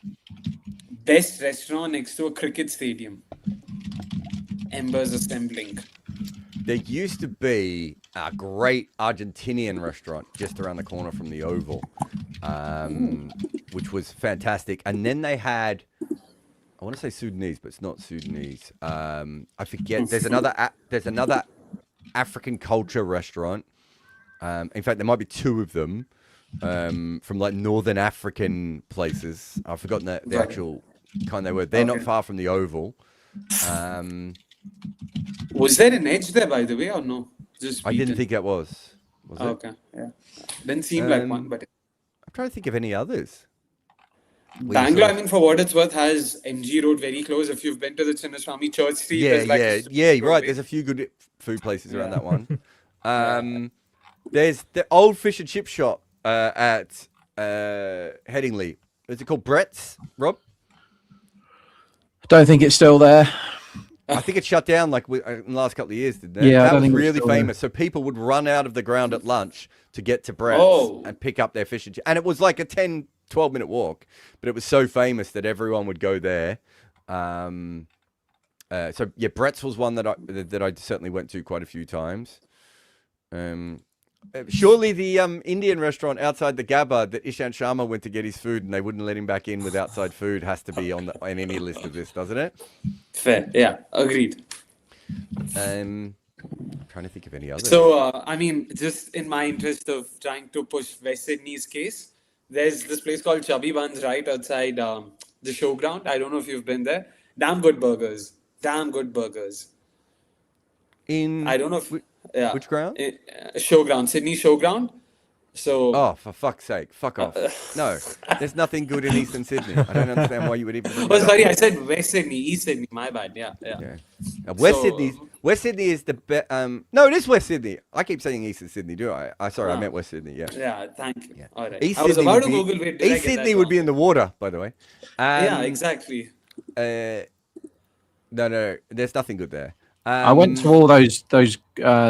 Best restaurant next to a cricket stadium. Embers assembling. There used to be a great Argentinian restaurant just around the corner from the Oval, which was fantastic. And then they had, I want to say Sudanese, but it's not Sudanese. I forget. There's another African culture restaurant In fact, there might be two of them from like northern African places. I've forgotten the actual kind they were. They're not far from the Oval. Was there an edge there, by the way, or no? Just I didn't beaten? think that was. Was it? Okay, yeah. Didn't seem like one, but I'm trying to think of any others. Bangalore, I mean, for what it's worth, has MG Road very close. If you've been to the Chinnaswamy Church Street, Yeah, there's like you're right. There's a few good food places around that one. There's the old fish and chip shop at Headingley. Is it called Brett's, Rob? Don't think it's still there. I think it shut down like in the last couple of years, didn't it? Yeah, I that don't was think it's really still famous. So people would run out of the ground at lunch to get to Brett's and pick up their fish and chips. And it was like a 10, 12-minute walk, but it was so famous that everyone would go there. So yeah, Brett's was one that I certainly went to quite a few times. Surely the Indian restaurant outside the Gabba that Ishant Sharma went to get his food and they wouldn't let him back in with outside food has to be on any list of this, doesn't it? fair. Yeah, agreed. I'm trying to think of any others. So, I mean, just in my interest of trying to push West Sydney's case, there's this place called Chubby Buns right outside the showground. I don't know if you've been there. Damn good burgers. Damn good burgers. I don't know if... Which ground? Showground. Sydney Showground. So... Oh, for fuck's sake. Fuck off. No, there's nothing good in Eastern Sydney. I don't understand why you would even... Oh, sorry, I said West Sydney. East Sydney. My bad. Yeah. West Sydney is the best... no, it is West Sydney. I keep saying Eastern Sydney, do I? Sorry, I meant West Sydney, yeah. Yeah, thank you. Yeah. All right. East I was Sydney about to would Google it. East Sydney would be in the water, by the way. Yeah, exactly. No, there's nothing good there. I went to all those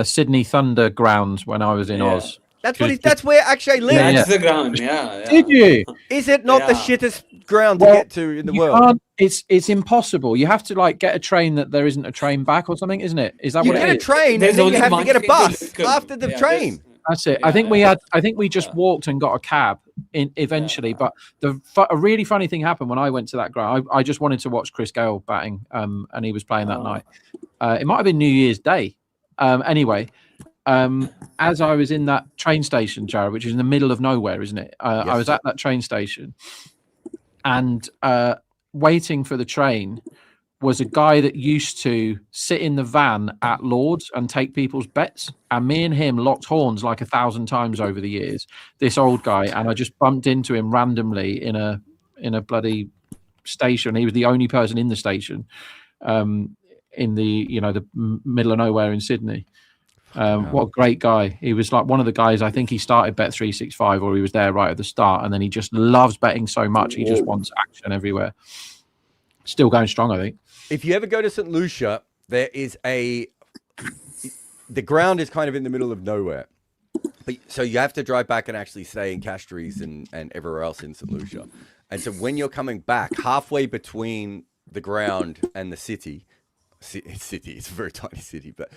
Sydney Thunder grounds when I was in Oz. That's where Akshay lives. That's the ground, yeah. Did you? Is it not the shittest ground to get to in the world? It's impossible. You have to like get a train that there isn't a train back or something, isn't it? Is that You what it get is? a train and then you have to get a bus after the train. That's it. I think we just walked and got a cab eventually. But a really funny thing happened when I went to that ground. I just wanted to watch Chris Gale batting, and he was playing that night. It might have been New Year's Day. Anyway, as I was in that train station, Jared, which is in the middle of nowhere, isn't it? Yes. I was at that train station, and waiting for the train was a guy that used to sit in the van at Lord's and take people's bets. And me and him locked horns like 1,000 times over the years. This old guy, and I just bumped into him randomly in a bloody station. He was the only person in the station, in the the middle of nowhere in Sydney. What a great guy. He was like one of the guys, I think he started Bet365 or he was there right at the start, and then he just loves betting so much. He just wants action everywhere. Still going strong, I think. If you ever go to St. Lucia, there is the ground is kind of in the middle of nowhere. So you have to drive back and actually stay in Castries and everywhere else in St. Lucia. And so when you're coming back, halfway between the ground and the city, it's a very tiny city, but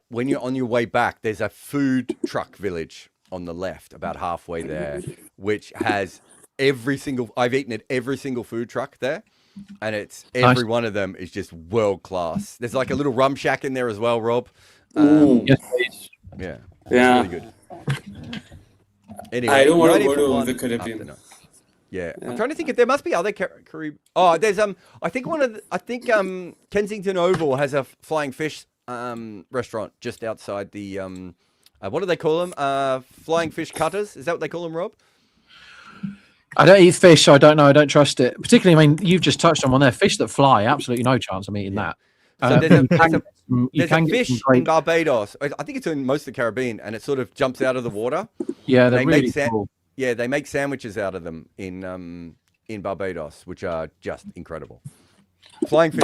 when you're on your way back, there's a food truck village on the left, about halfway there, which has I've eaten at every single food truck there. And every one of them is just world class. There's like a little rum shack in there as well, Rob. Yes, please. Yeah. Yeah. It's really good. Anyway, I don't want to go to the Caribbean. Yeah. I'm trying to think if there must be other Caribbean. Oh, there's I think Kensington Oval has a flying fish restaurant just outside the what do they call them? Flying fish cutters. Is that what they call them, Rob? I don't eat fish, so I don't know. I don't trust it. Particularly, I mean, you've just touched on one there. Fish that fly, absolutely no chance I'm eating that. So there's a fish great... in Barbados. I think it's in most of the Caribbean, and it sort of jumps out of the water. Yeah, they're really cool. Yeah, they make sandwiches out of them in Barbados, which are just incredible. Flying fish.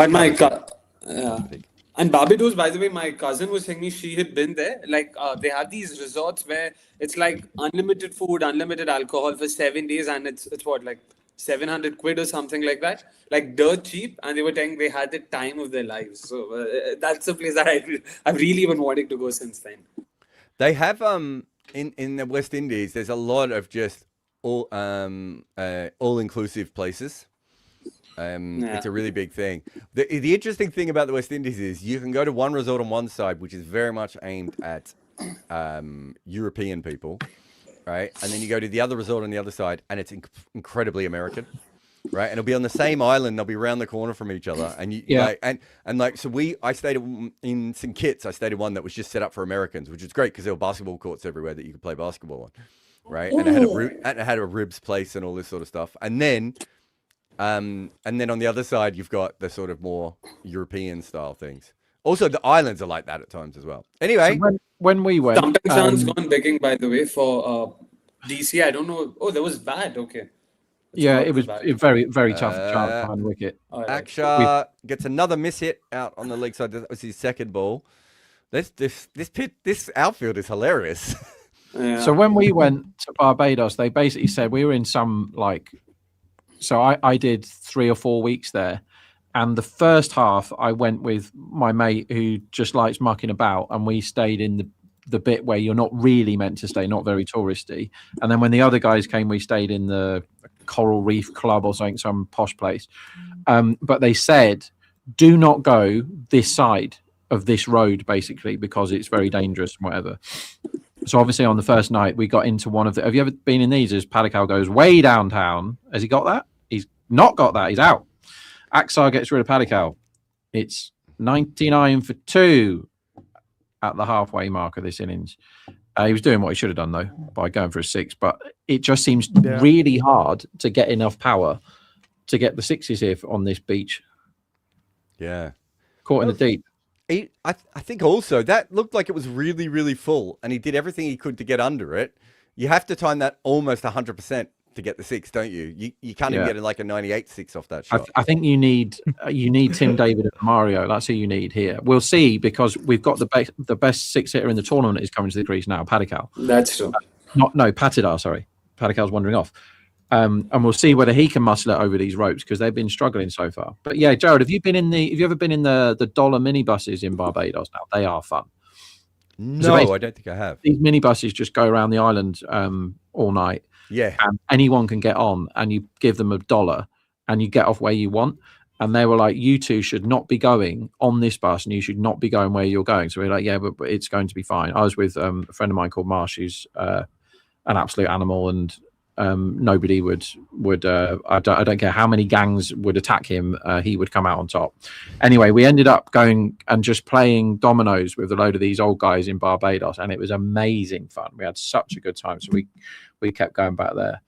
And Barbados, by the way, my cousin was saying she had been there. Like they have these resorts where it's like unlimited food, unlimited alcohol for 7 days, and it's what, like 700 quid or something like that, like dirt cheap. And they were saying they had the time of their lives. So that's a place that I've really been wanting to go since then. They have in the West Indies. There's a lot of just all inclusive places. It's a really big thing. The interesting thing about the West Indies is you can go to one resort on one side, which is very much aimed at European people, right? And then you go to the other resort on the other side, and it's incredibly American, right? And it'll be on the same island. They'll be around the corner from each other, and I stayed in St. Kitts. I stayed in one that was just set up for Americans, which is great because there were basketball courts everywhere that you could play basketball on, right? And it had a ribs place and all this sort of stuff, and then on the other side you've got the sort of more European style things. Also, the islands are like that at times as well. Anyway, So when we went, Sometimes gone begging, by the way, for DC. I don't know. Oh, that was bad. Okay. yeah, not it was bad. very, very tough chance behind the wicket. All right. Aksha gets another miss hit out on the leg side. That was his second ball. This outfield is hilarious. Yeah. So when we went to Barbados, they basically said we were in some so I did 3 or 4 weeks there. And the first half, I went with my mate who just likes mucking about, and we stayed in the bit where you're not really meant to stay, not very touristy. And then when the other guys came, we stayed in the Coral Reef Club or something, some posh place. But they said, do not go this side of this road, basically, because it's very dangerous and whatever. So obviously on the first night, we got into one of the... Have you ever been in these? As Padikal goes way downtown. Has he got that? He's not got that. He's out. Aksar gets rid of Padikal. It's 99 for 2 at the halfway mark of this innings. He was doing what he should have done, though, by going for a 6. But it just seems really hard to get enough power to get the 6s here on this beach. Yeah. Caught in the deep. I think also that looked like it was really, really full, and he did everything he could to get under it. You have to time that almost 100% to get the 6, don't you? You can't even get like a 98-6 off that shot. I think you need Tim David and Mario. That's who you need here. We'll see, because we've got the best 6 hitter in the tournament is coming to the crease now, Padikal. That's true. Patidar, sorry. Padikal's wandering off. And we'll see whether he can muscle it over these ropes, because they've been struggling so far. But yeah, Jared, have you ever been in the dollar minibuses in Barbados now? They are fun. No, I don't think I have. These minibuses just go around the island all night. Yeah. And anyone can get on, and you give them $1 and you get off where you want. And they were like, you two should not be going on this bus, and you should not be going where you're going. So we're like, yeah, but it's going to be fine. I was with a friend of mine called Marsh, who's an absolute animal, and nobody would I don't care how many gangs would attack him, he would come out on top. Anyway, we ended up going and just playing dominoes with a load of these old guys in Barbados, and it was amazing fun. We had such a good time, so we kept going back there.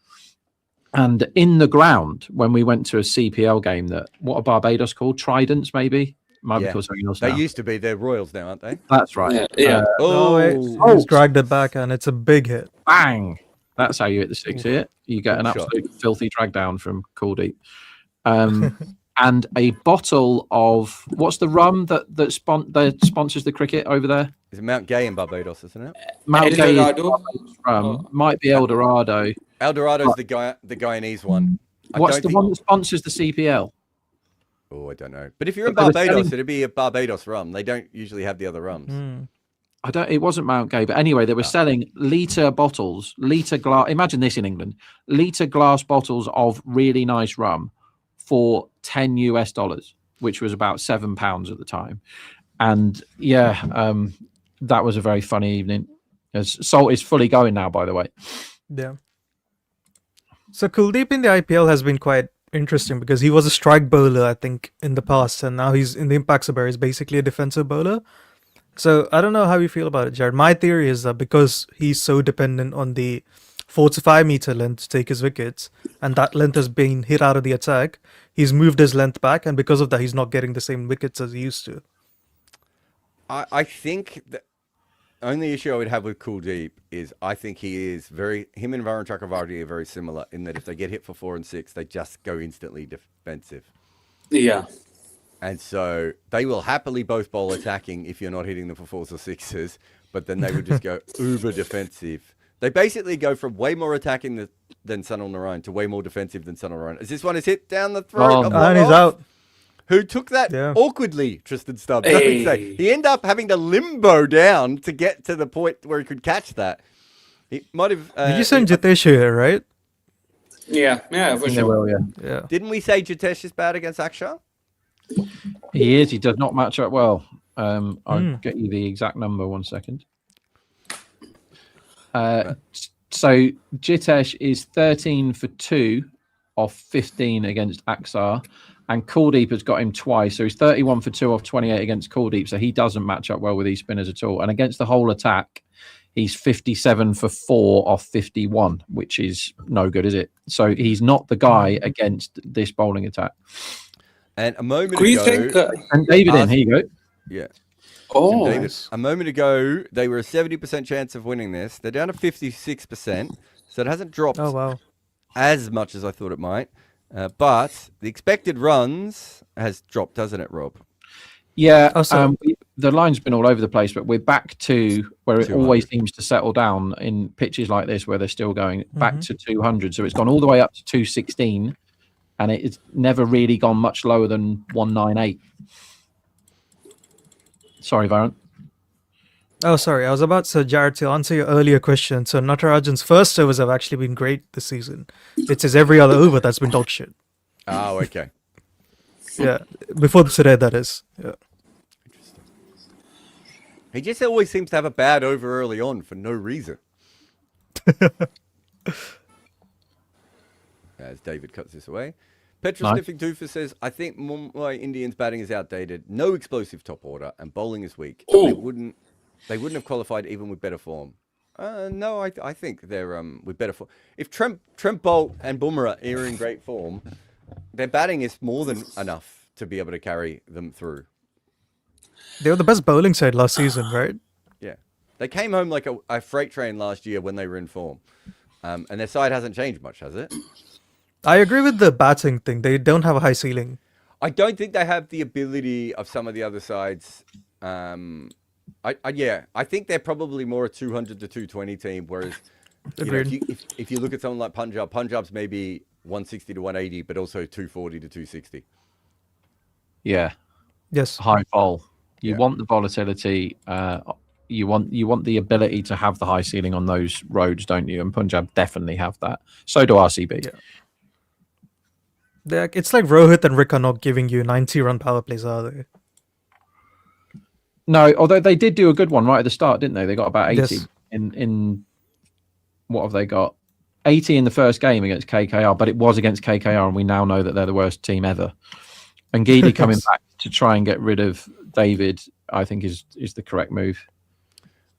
And in the ground, when we went to a CPL game, what are Barbados called? Tridents, maybe? Might be called something else They now. used to be. They're Royals now, aren't they? That's right. Yeah. He's dragged it back, and it's a big hit. Bang! That's how you hit the 6 here. You get an absolute filthy drag down from Cool and a bottle of, what's the rum that sponsors the cricket over there? Is it Mount Gay in Barbados, isn't it? Mount El Gay Dorado? rum. Might be El Dorado. El Dorado's the Guyanese one. What's the one that sponsors the CPL? Oh, I don't know. But if you're in But they're Barbados, selling- it'd be a Barbados rum. They don't usually have the other rums. It wasn't Mount Gay, but anyway, they were selling litre bottles, glass. Imagine this in England, litre glass bottles of really nice rum for $10, which was about £7 at the time. And that was a very funny evening. Salt is fully going now, by the way. Yeah. So Kuldeep in the IPL has been quite interesting, because he was a strike bowler, I think, in the past, and now he's in the Impact Super. He's basically a defensive bowler. So I don't know how you feel about it, Jared. My theory is that because he's so dependent on the 4 to 5 meter length to take his wickets, and that length has been hit out of the attack, he's moved his length back, and because of that, he's not getting the same wickets as he used to. I think the only issue I would have with Kuldeep is I think him and Varun Chakravarti are very similar in that if they get hit for 4 and 6, they just go instantly defensive. Yeah. And so they will happily both bowl attacking if you're not hitting them for 4s or 6s, but then they would just go uber defensive. They basically go from way more attacking than Sunil Narine to way more defensive than Sunil Narine. As this one is hit down the throat. And he's out. Who took that awkwardly, Tristan Stubbs. He ended up having to limbo down to get to the point where he could catch that. He might have. Did you send Jitesh here, right? Yeah, for sure. Yeah. Didn't we say Jitesh is bad against Akshar? He is. He does not match up well. I'll get you the exact number. 1 second. So Jitesh is 13 for 2 off 15 against Aksar, and Kuldeep has got him twice. So he's 31 for 2 off 28 against Kuldeep. So he doesn't match up well with these spinners at all. And against the whole attack, he's 57 for 4 off 51, which is no good, is it? So he's not the guy against this bowling attack. And a moment Could you ago, think? And David in, here you go. yeah. Oh, David, a moment ago, they were a 70% chance of winning this. They're down to 56%, so it hasn't dropped Oh wow. as much as I thought it might. But the expected runs has dropped, hasn't it, Rob? Yeah, Also- the line's been all over the place, but we're back to where it 200. always seems to settle down in pitches like this, where they're still going back to 200. So it's gone all the way up to 216, and it's never really gone much lower than 198. Sorry, Varun. Oh, sorry. I was about to, Jared, to answer your earlier question. So Natarajan's first overs have actually been great this season. It's his every other over that's been dog shit. Oh, okay. Yeah, before today, that is. Yeah. He just always seems to have a bad over early on for no reason. As David cuts this away. Petrol Nice. Sniffing Doofus says, I think Mumbai Indians batting is outdated. No explosive top order and bowling is weak. Ooh. They wouldn't have qualified even with better form. No, I think they're with better form. If Trent Bolt and Bumrah are in great form, their batting is more than enough to be able to carry them through. They were the best bowling side last season, right? Yeah. They came home like a freight train last year when they were in form. And their side hasn't changed much, has it? I agree with the batting thing. They don't have a high ceiling. I don't think they have the ability of some of the other sides. I think they're probably more a 200 to 220 team, whereas you know, Agreed. if you look at someone like Punjab's maybe 160 to 180, but also 240 to 260. Yeah, Yes. high vol. You Yeah. want the volatility. You want the ability to have the high ceiling on those roads, don't you? And Punjab definitely have that. So do RCB. Yeah. It's like Rohit and Rick are not giving you 90-run power plays, are they? No, although they did do a good one right at the start, didn't they? They got about 80 Yes. in what have they got? 80 in the first game against KKR, but it was against KKR, and we now know that they're the worst team ever. And Geedy coming back to try and get rid of David, I think is the correct move.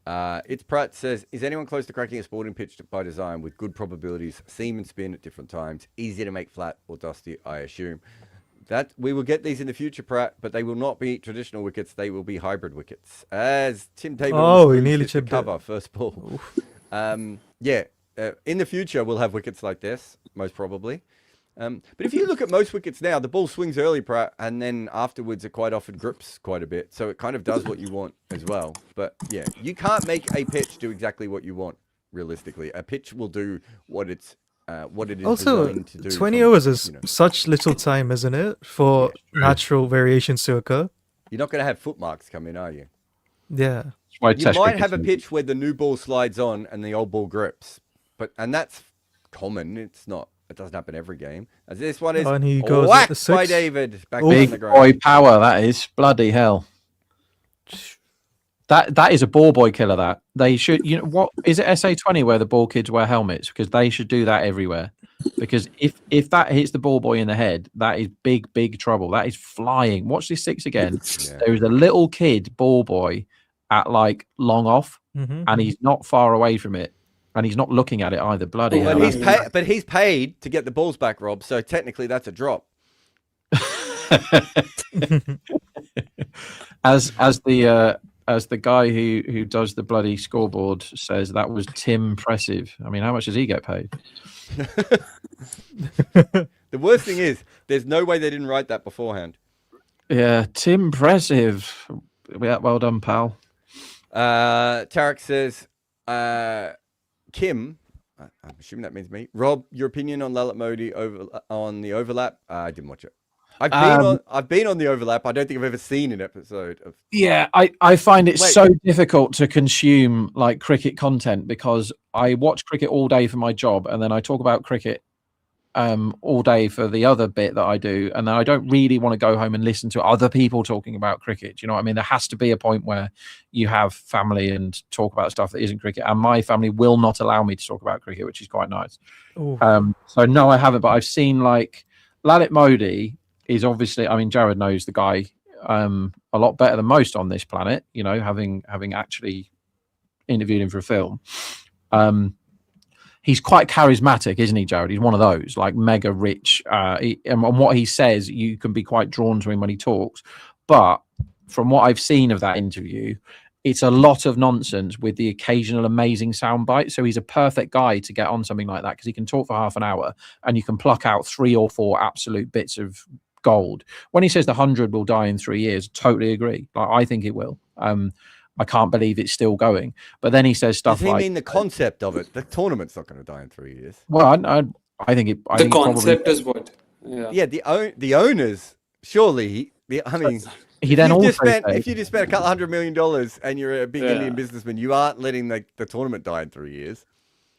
It's Pratt says, is anyone close to cracking a sporting pitch by design with good probabilities, seam and spin at different times, easy to make flat or dusty, I assume? That we will get these in the future, Pratt, but they will not be traditional wickets. They will be hybrid wickets. As Tim Tabor Oh, he nearly hits the chipped it. cover first ball. In the future we'll have wickets like this, most probably. But if you look at most wickets now, the ball swings early, Pratt, and then afterwards it quite often grips quite a bit. So it kind of does what you want as well. But yeah, you can't make a pitch do exactly what you want. Realistically, a pitch will do what it is Also, designed to do. 20 from, overs is you know. such little time, isn't it, for natural variations to occur? You're not going to have foot marks come in, are you? Yeah. That's why You Test might cricket's have a so- pitch where the new ball slides on and the old ball grips, and that's common. It's not. It doesn't happen every game. As this one is Oh, and he goes at whacked the by 6. David back Oof. on the Big ground. boy power, that is. Bloody hell. That is a ball boy killer. That they should. You know what is it? SA20 where the ball kids wear helmets, because they should do that everywhere. Because if that hits the ball boy in the head, that is big trouble. That is flying. Watch this 6 again. Yeah. There is a little kid ball boy at like long off, Mm-hmm. and he's not far away from it, and he's not looking at it either. Bloody hell. But he's paid to get the balls back, Rob. So technically, that's a drop. as the guy who does the bloody scoreboard says, that was Tim Impressive. I mean, how much does he get paid? The worst thing is, there's no way they didn't write that beforehand. Yeah, Tim Impressive. Yeah, well done, pal. Tarek says, Kim, I'm assuming that means me. Rob, your opinion on Lalit Modi on the overlap? I didn't watch it. I've been on the overlap. I don't think I've ever seen an episode of. Yeah, I find it Wait. so difficult to consume like cricket content, because I watch cricket all day for my job, and then I talk about cricket all day for the other bit that I do, and then I don't really want to go home and listen to other people talking about cricket. Do you know what I mean? There has to be a point where you have family and talk about stuff that isn't cricket, and my family will not allow me to talk about cricket, which is quite nice. So no, I haven't, but I've seen like Lalit Modi is obviously, I mean, Jared knows the guy a lot better than most on this planet, you know, having actually interviewed him for a film. He's quite charismatic, isn't he, Jared? He's one of those, like mega rich. And what he says, you can be quite drawn to him when he talks. But from what I've seen of that interview, it's a lot of nonsense with the occasional amazing soundbite. So he's a perfect guy to get on something like that because he can talk for half an hour and you can pluck out 3 or 4 absolute bits of gold. When he says the 100 will die in 3 years, totally agree. Like, I think it will. I can't believe it's still going. But then he says stuff like... Does he mean the concept of it? The tournament's not going to die in 3 years. Well, I think it... The concept is what? Yeah, the owners, surely... I mean... He then also if you just spent $200 million and you're a big Indian businessman, you aren't letting the tournament die in 3 years.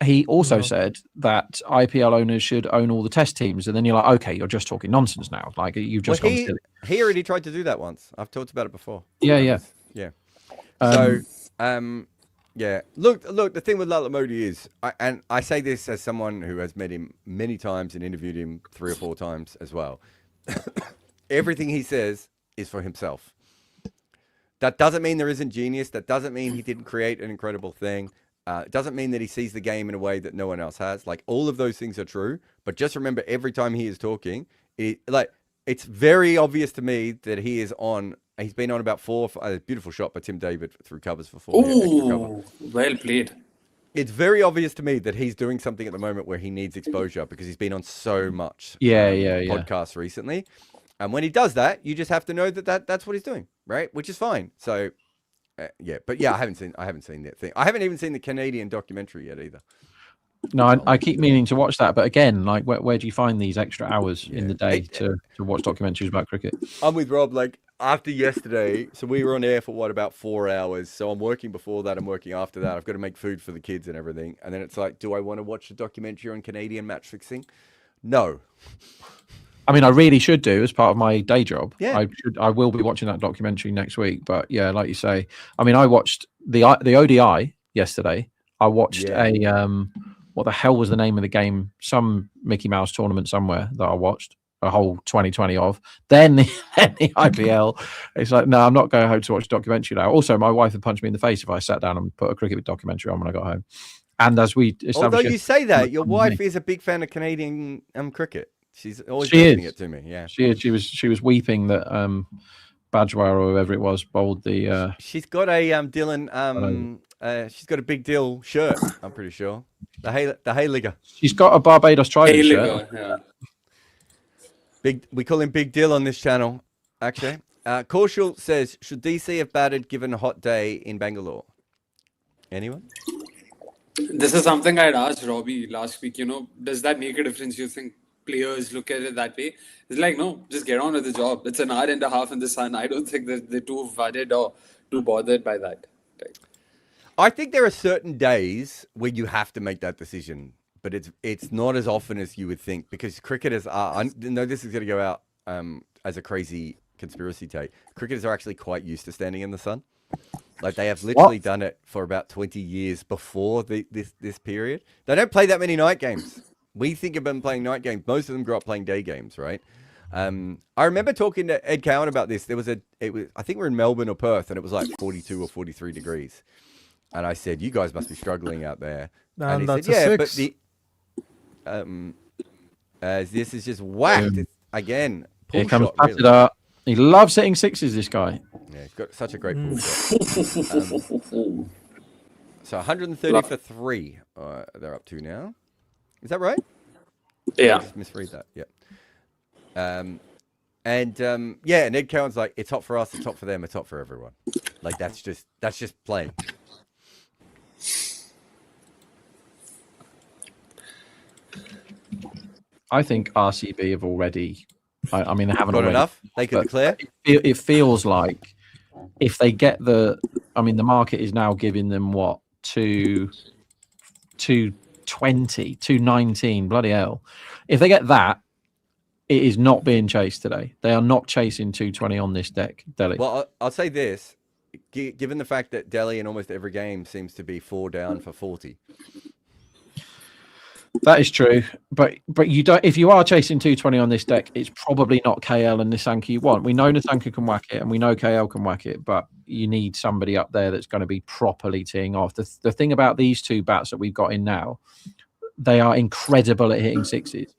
He also said that IPL owners should own all the test teams. And then you're like, okay, you're just talking nonsense now. Like, you've just gone silly. He already tried to do that once. I've talked about it before. Yeah. So, yeah. Look. The thing with Lalit Modi is, and I say this as someone who has met him many times and interviewed him 3 or 4 times as well. Everything he says is for himself. That doesn't mean there isn't genius. That doesn't mean he didn't create an incredible thing. It doesn't mean that he sees the game in a way that no one else has. Like, all of those things are true. But just remember, every time he is talking, it's very obvious to me that he is on. He's been on about 4. A beautiful shot by Tim David through covers for 4. Ooh, well played. It's very obvious to me that he's doing something at the moment where he needs exposure because he's been on so much podcasts recently. And when he does that, you just have to know that's what he's doing, right? Which is fine. So, but yeah, I haven't seen that thing. I haven't even seen the Canadian documentary yet either. No, I keep meaning to watch that, but again, like, where do you find these extra hours in the day to watch documentaries about cricket? I'm with Rob. Like, after yesterday, so we were on air for about 4 hours. So I'm working before that, I'm working after that. I've got to make food for the kids and everything. And then it's like, do I want to watch a documentary on Canadian match fixing? No. I mean, I really should do as part of my day job. Yeah. I will be watching that documentary next week. But yeah, like you say, I mean, I watched the ODI yesterday. I watched what the hell was the name of the game? Some Mickey Mouse tournament somewhere that I watched a whole 2020 of. Then the IPL. It's like, no, I'm not going home to watch a documentary now. Also, my wife would punch me in the face if I sat down and put a cricket documentary on when I got home. And as we established, although you say that, your wife is a big fan of Canadian cricket. She's always mentioning it to me. Yeah, she was weeping that Bajwa or whoever it was bowled the. She's got a Dylan. She's got a Big Dill shirt. I'm pretty sure the Hayligger. She's got a Barbados Trident shirt. Yeah. We call him Big Dill on this channel. Actually, Kaushal says, should DC have batted given a hot day in Bangalore? Anyone? This is something I'd asked Robbie last week. You know, does that make a difference? You think players look at it that way? It's like, no, just get on with the job. It's an hour and a half in the sun. I don't think that they're too worried or too bothered by that. Right. I think there are certain days where you have to make that decision, but it's not as often as you would think, because cricketers are. I know this is going to go out as a crazy conspiracy take. Cricketers are actually quite used to standing in the sun. Like, they have literally done it for about 20 years before this period. They don't play that many night games. We think of them playing night games. Most of them grew up playing day games, right? I remember talking to Ed Cowan about this. I think we're in Melbourne or Perth, and it was like 42 or 43 degrees. And I said, you guys must be struggling out there. And he that's said, a 6. but this is just whacked. Again, pull Here comes shot, really. Patidar. He loves hitting sixes, this guy. Yeah, he's got such a great pull shot. So 130 for 3 they're up to now. Is that right? Yeah. I just misread that. Yeah. And Ed Cowan's like, it's hot for us, it's hot for them, it's hot for everyone. Like, that's just playing. I think RCB have already. I mean, they haven't Got already, enough? They could declare? It feels like if they get the market is now giving them what, 220, 219, bloody hell. If they get that, it is not being chased today. They are not chasing 220 on this deck, Delhi. Well, I'll say this. Given the fact that Delhi in almost every game seems to be 4 down for 40. That is true, but you don't. If you are chasing 220 on this deck, it's probably not KL and Nisanka you want. We know Nisanka can whack it, and we know KL can whack it, but you need somebody up there that's going to be properly teeing off. The thing about these two bats that we've got in now, they are incredible at hitting sixes,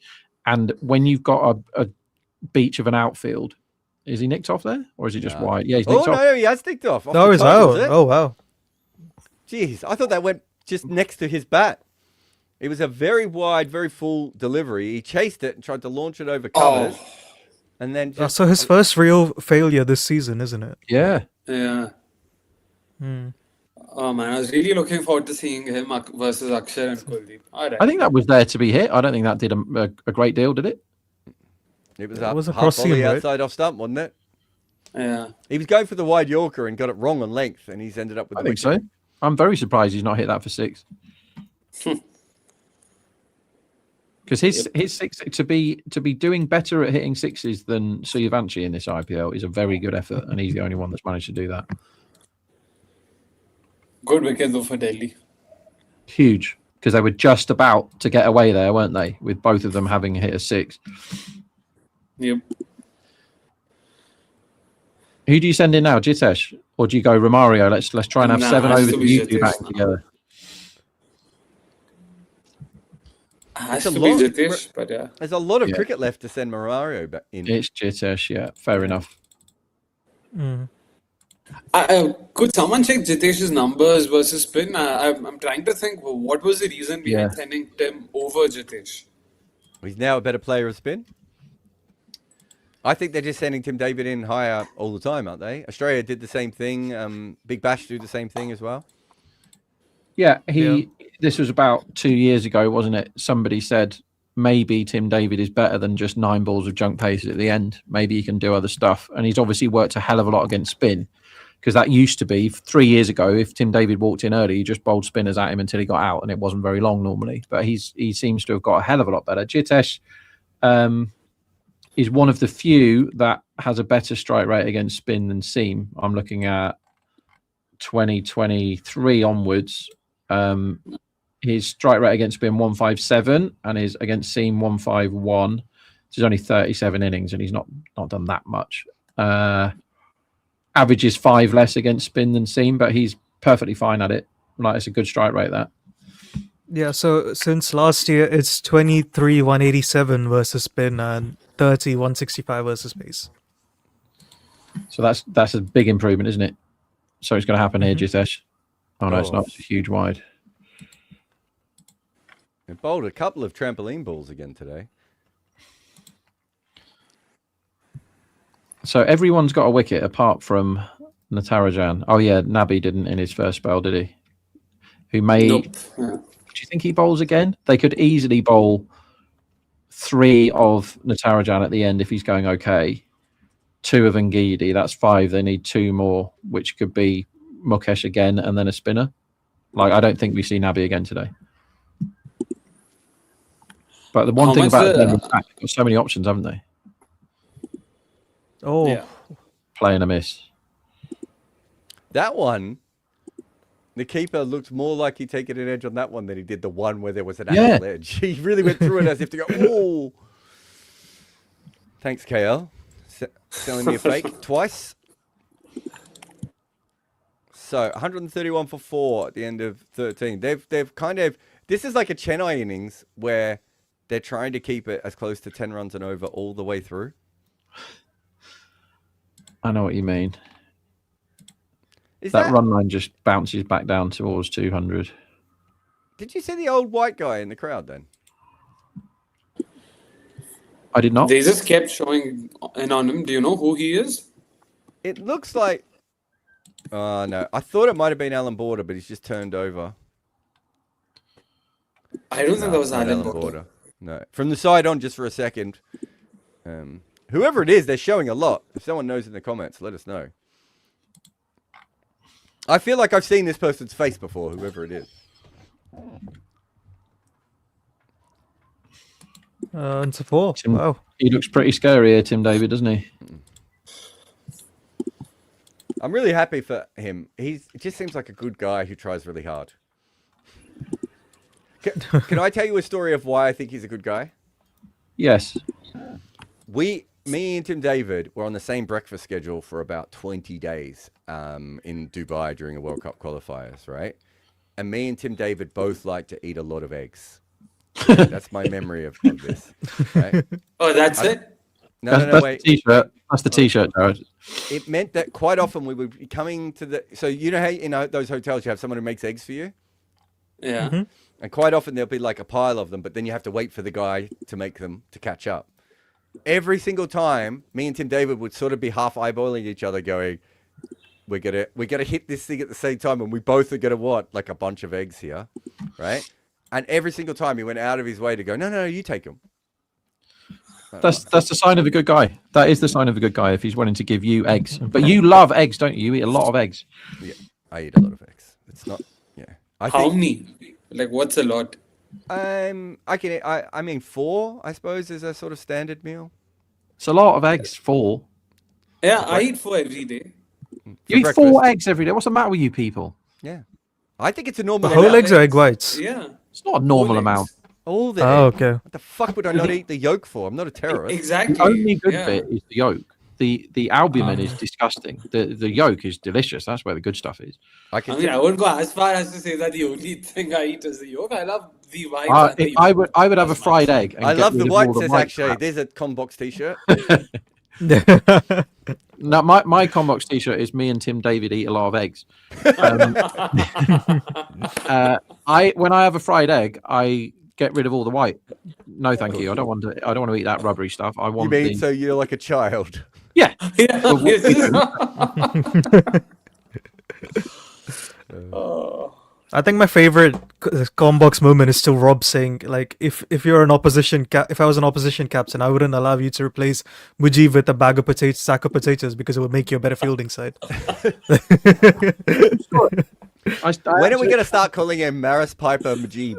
and when you've got a beach of an outfield, is he nicked off there, or is he just wide? Yeah, he's nicked off. No, he has nicked off. No, he's out. Oh, wow. Jeez, I thought that went just next to his bat. It was a very wide, very full delivery. He chased it and tried to launch it over covers. And then just... So his first real failure this season, isn't it? Yeah. Yeah. Oh man, I was really looking forward to seeing him versus Akshar and Kuldeep. All right. I think that was there to be hit. I don't think that did a great deal, did it? It was, was a half cross volley seam, right? outside off stump, wasn't it? Yeah. He was going for the wide Yorker and got it wrong on length, and he's ended up with I think so. I'm very surprised he's not hit that for 6. Because his 6 to be doing better at hitting sixes than Suyvanshi in this IPL is a very good effort, and he's the only one that's managed to do that. Good wicket though for Delhi. Huge, because they were just about to get away there, weren't they? With both of them having hit a 6. Yep. Who do you send in now, Jitesh, or do you go Romario? Let's try and have 7 has overs to with be you two Jitesh back now. together. Has It's to a be lot. Jitesh, but yeah. There's a lot of cricket left to send Mario back in. It's Jitesh, yeah, fair enough. Could someone check Jitesh's numbers versus spin? I'm trying to think what was the reason behind sending Tim over Jitesh. He's now a better player of spin. I think they're just sending Tim David in higher all the time, aren't they? Australia did the same thing. Big Bash do the same thing as well. Yeah, this was about 2 years ago, wasn't it? Somebody said maybe Tim David is better than just 9 balls of junk paces at the end. Maybe he can do other stuff. And he's obviously worked a hell of a lot against spin, because that used to be 3 years ago. If Tim David walked in early, he just bowled spinners at him until he got out, and it wasn't very long normally. But he seems to have got a hell of a lot better. Jitesh is one of the few that has a better strike rate against spin than seam. I'm looking at 2023 onwards. His strike rate against spin 157 and his against seam 151. There's only 37 innings, and he's not done that much. Average is 5 less against spin than seam, but he's perfectly fine at it. Like, it's a good strike rate, that. Yeah, so since last year, it's 23 187 versus spin and 30 165 versus pace. So that's a big improvement, isn't it? So it's going to happen here, Jitesh. Oh no, it's not. It's a huge wide. They bowled a couple of trampoline balls again today. So everyone's got a wicket apart from Natarajan. Oh yeah, Nabi didn't in his first spell, did he? Who made? Nope. Yeah. Do you think he bowls again? They could easily bowl 3 of Natarajan at the end if he's going okay. 2 of Ngidi, that's 5. They need 2 more, which could be Mukesh again and then a spinner. Like, I don't think we see Nabi again today. But the one thing about them is they've got so many options, haven't they? Oh, Yeah. Play and a miss. That one, the keeper looked more like he'd taken an edge on that one than he did the one where there was an actual edge. He really went through it as if to go, oh. Thanks, KL. Selling me a fake twice. So 131 for 4 at the end of 13. They've kind of, this is like a Chennai innings where they're trying to keep it as close to 10 runs and over all the way through. I know what you mean. Is That run line just bounces back down towards 200. Did you see the old white guy in the crowd then? I did not. They just kept showing in on him. Do you know who he is? It looks like... Oh, no. I thought it might have been Alan Border, but he's just turned over. I don't think that was Not Alan Border. No. From the side on, just for a second. Whoever it is, they're showing a lot. If someone knows in the comments, let us know. I feel like I've seen this person's face before, whoever it is. It's a 4. Tim, Wow. He looks pretty scary here, Tim David, doesn't he? I'm really happy for him. He just seems like a good guy who tries really hard. Can I tell you a story of why I think he's a good guy? Yes. Me and Tim David were on the same breakfast schedule for about 20 days in Dubai during the World Cup qualifiers, right? And me and Tim David both like to eat a lot of eggs. That's my memory of this. Right? Oh, that's it? No, That's wait. the t-shirt. That's the t-shirt, Jared. It meant that quite often we would be coming to the... So you know how in those hotels you have someone who makes eggs for you? Yeah. And quite often there'll be like a pile of them, but then you have to wait for the guy to make them to catch up. Every single time, me and Tim David would sort of be half eyeballing each other going, we're gonna hit this thing at the same time, and we both are gonna want like a bunch of eggs here, right? And every single time he went out of his way to go, no, you take them. That's the sign of a good guy. That is the sign of a good guy if he's willing to give you eggs. But you love eggs, don't you? You eat a lot of eggs. Yeah, I eat a lot of eggs. It's not, yeah. How many? Like, what's a lot? I mean, 4, I suppose, is a sort of standard meal. It's a lot of eggs. 4. Yeah, I eat 4 every day. You eat breakfast. 4 eggs every day. What's the matter with you people? Yeah. I think it's a normal The whole amount. eggs or egg whites? Yeah. It's not a normal Whole amount. eggs. All the Oh, eggs. okay. What the fuck would I not eat the yolk for? I'm not a terrorist. Exactly. The only good Yeah. bit is the yolk. The albumin is disgusting. The yolk is delicious. That's where the good stuff is. I can I mean, I wouldn't go as far as to say that the only thing I eat is the yolk. I love the white. and the yolk. I would have a fried egg. And I get love the rid of white all the says white actually. crap. There's a Combox t-shirt. No, my Combox t-shirt is me and Tim David eat a lot of eggs. When I have a fried egg, I get rid of all the white. No, thank you. I don't want to eat that rubbery stuff. I You want mean so you're like a child? yeah. Yeah. I think my favorite combox moment is still Rob saying, like, if you're an opposition if I was an opposition captain, I wouldn't allow you to replace Mujib with a bag of potatoes, sack of potatoes, because it would make you a better fielding side. When are we going to start calling him Maris Piper Mujib?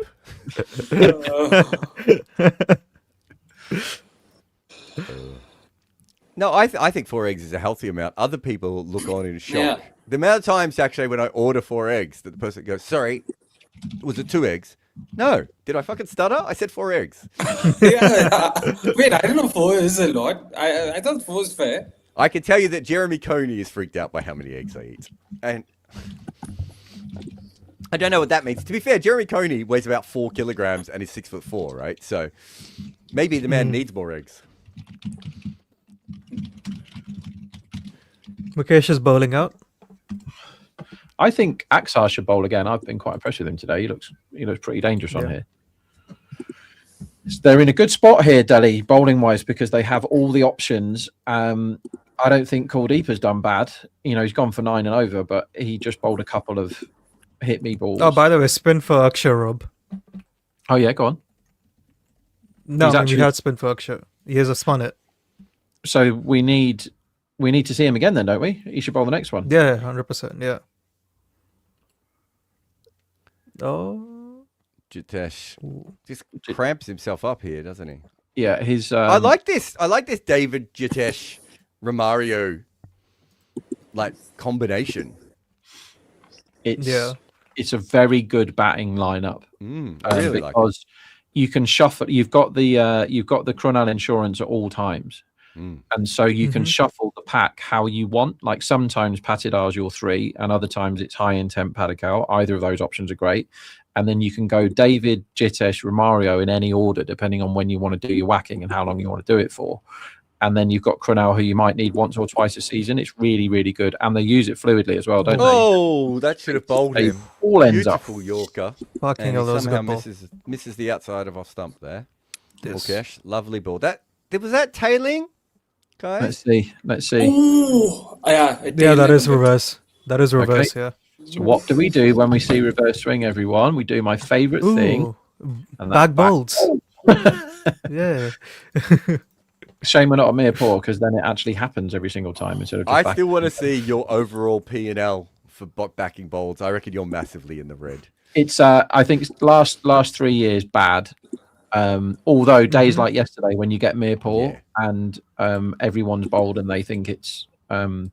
No, I think 4 eggs is a healthy amount. Other people look on in shock. Yeah. The amount of times actually when I order 4 eggs that the person goes, sorry, was it 2 eggs? No. Did I fucking stutter? I said 4 eggs. Yeah. Wait, I don't know 4 is a lot. I thought 4 is fair. I can tell you that Jeremy Coney is freaked out by how many eggs I eat. And I don't know what that means. To be fair, Jeremy Coney weighs about 4 kilograms and is 6'4", right? So maybe the man needs more eggs. Mukesh is bowling out. I think Aksar should bowl again. I've been quite impressed with him today. He looks pretty dangerous on here. They're in a good spot here, Delhi, bowling wise, because they have all the options. I don't think Kuldeep has done bad. He's gone for 9 and over, but he just bowled a couple of hit me balls. Oh, by the way, spin for Akshar, Rob. Oh yeah, go on. No, He's we actually- had spin for Akshar. He has a spun it. So we need to see him again then, don't we? He should bowl the next one. Yeah, 100%. Yeah. Oh. Jitesh just cramps himself up here, doesn't he? Yeah, his. I like this. I like this David Jitesh Romario combination. It's a very good batting lineup. I really like it. Because you can shuffle. You've got the Crunal insurance at all times. And so you can shuffle the pack how you want. Like sometimes Patidar's your 3, and other times it's high intent Padikal. Either of those options are great. And then you can go David, Jitesh, Romario in any order, depending on when you want to do your whacking and how long you want to do it for. And then you've got Crunal, who you might need once or twice a season. It's really, really good. And they use it fluidly as well, don't they? Oh, that should have bowled They him. all ends up. Beautiful Yorker. Fucking And hell, he that was a somehow good ball. misses the outside of our stump there. Yes. Mukesh, lovely ball. Was that tailing, guys? Let's see. Ooh. Yeah. Yeah, that is reverse. That is reverse, yeah. So what do we do when we see reverse swing, everyone? We do my favourite thing. Ooh, And that's back bolts. Yeah. Shame we're not a mere poor, because then it actually happens every single time instead of just I back. still want to see your overall P&L for backing bowls. I reckon you're massively in the red. It's I think last 3 years bad, Although days like yesterday, when you get Mirpur Yeah. and everyone's bowled and they think it's an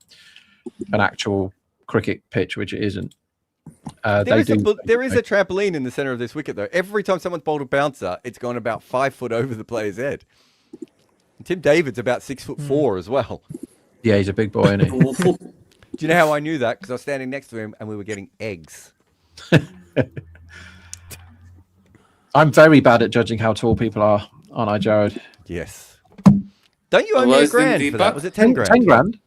actual cricket pitch, which it isn't. There is a trampoline in the center of this wicket, though. Every time someone's bowled a bouncer, it's gone about 5 foot over the player's head. And Tim David's about 6'4" as well. Yeah, he's a big boy, isn't he? Do you know how I knew that? Because I was standing next to him and we were getting eggs. I'm very bad at judging how tall people are, aren't I, Jared? Yes. Don't you owe me Was it $1,000 for that? Deepak? Was it 10 grand? 10 grand?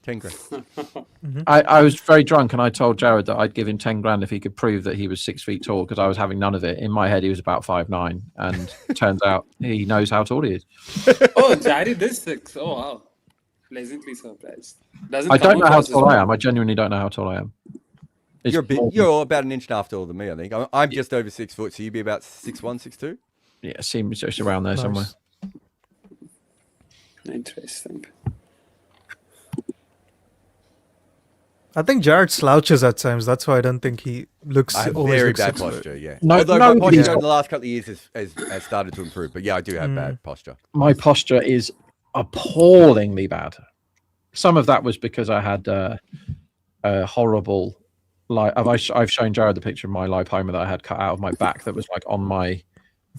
10 grand. I was very drunk and I told Jared that I'd give him 10 grand if he could prove that he was 6 feet tall because I was having none of it. In my head, he was about 5'9", and turns out he knows how tall he is. Oh, Jared is 6. Oh, wow. Pleasantly surprised. I don't know how tall I am. I genuinely don't know how tall I am. It's You're about an inch and a half taller than me, I think. I'm just over 6 foot, so you'd be about 6'1", 6'2"? Yeah, seems just around there somewhere. Interesting. I think Jared slouches at times. That's why I don't think he looks I have always very looks bad 6 foot. posture, yeah. No, Although no, my posture he's over got- the last couple of years has started to improve. But yeah, I do have bad posture. My posture is appallingly bad. Some of that was because I had a horrible I've shown Jared the picture of my lipoma that I had cut out of my back that was like on my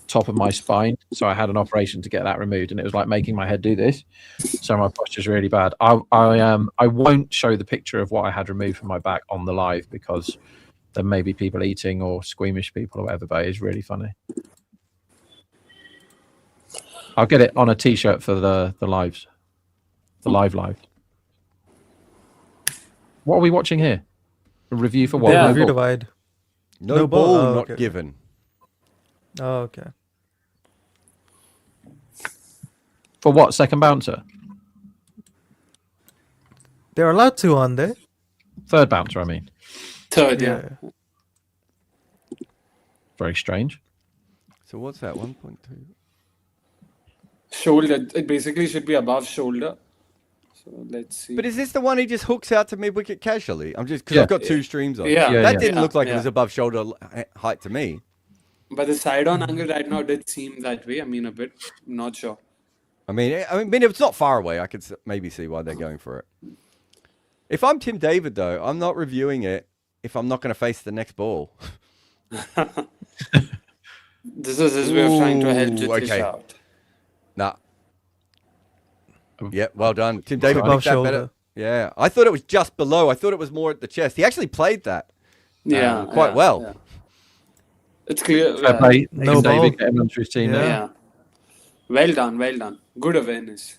top of my spine. So I had an operation to get that removed, and it was like making my head do this. So my posture's really bad. I won't show the picture of what I had removed from my back on the live because there may be people eating or squeamish people or whatever, but it's really funny. I'll get it on a t-shirt for the lives. The live. What are we watching here? A review for what? Yeah. No Review ball? divide. No, No ball, ball? Oh, not okay. given. Oh, okay. For what? Second bouncer? They're allowed to on there. Third bouncer, I mean. Third, yeah. Very strange. So what's that? 1.2. Shoulder. It basically should be above shoulder. So let's see. But is this the one he just hooks out to mid wicket casually? I'm just because Yeah. I've got 2 streams on. Yeah. That Yeah. didn't look like it Yeah. was above shoulder height to me. But the side-on angle right now did seem that way. I mean, a bit. Not sure. I mean, if it's not far away, I could maybe see why they're going for it. If I'm Tim David, though, I'm not reviewing it if I'm not going to face the next ball. This is his way of trying to help Ooh, Jitesh okay. out. Nah. Yeah, well done. Tim David Above picked that better. shoulder. Yeah, I thought it was just below. I thought it was more at the chest. He actually played that Yeah. quite well. Yeah. It's clear. Fair play. No Tim ball. David getting onto his team Yeah. there. Yeah. Well done. Well done. Good awareness.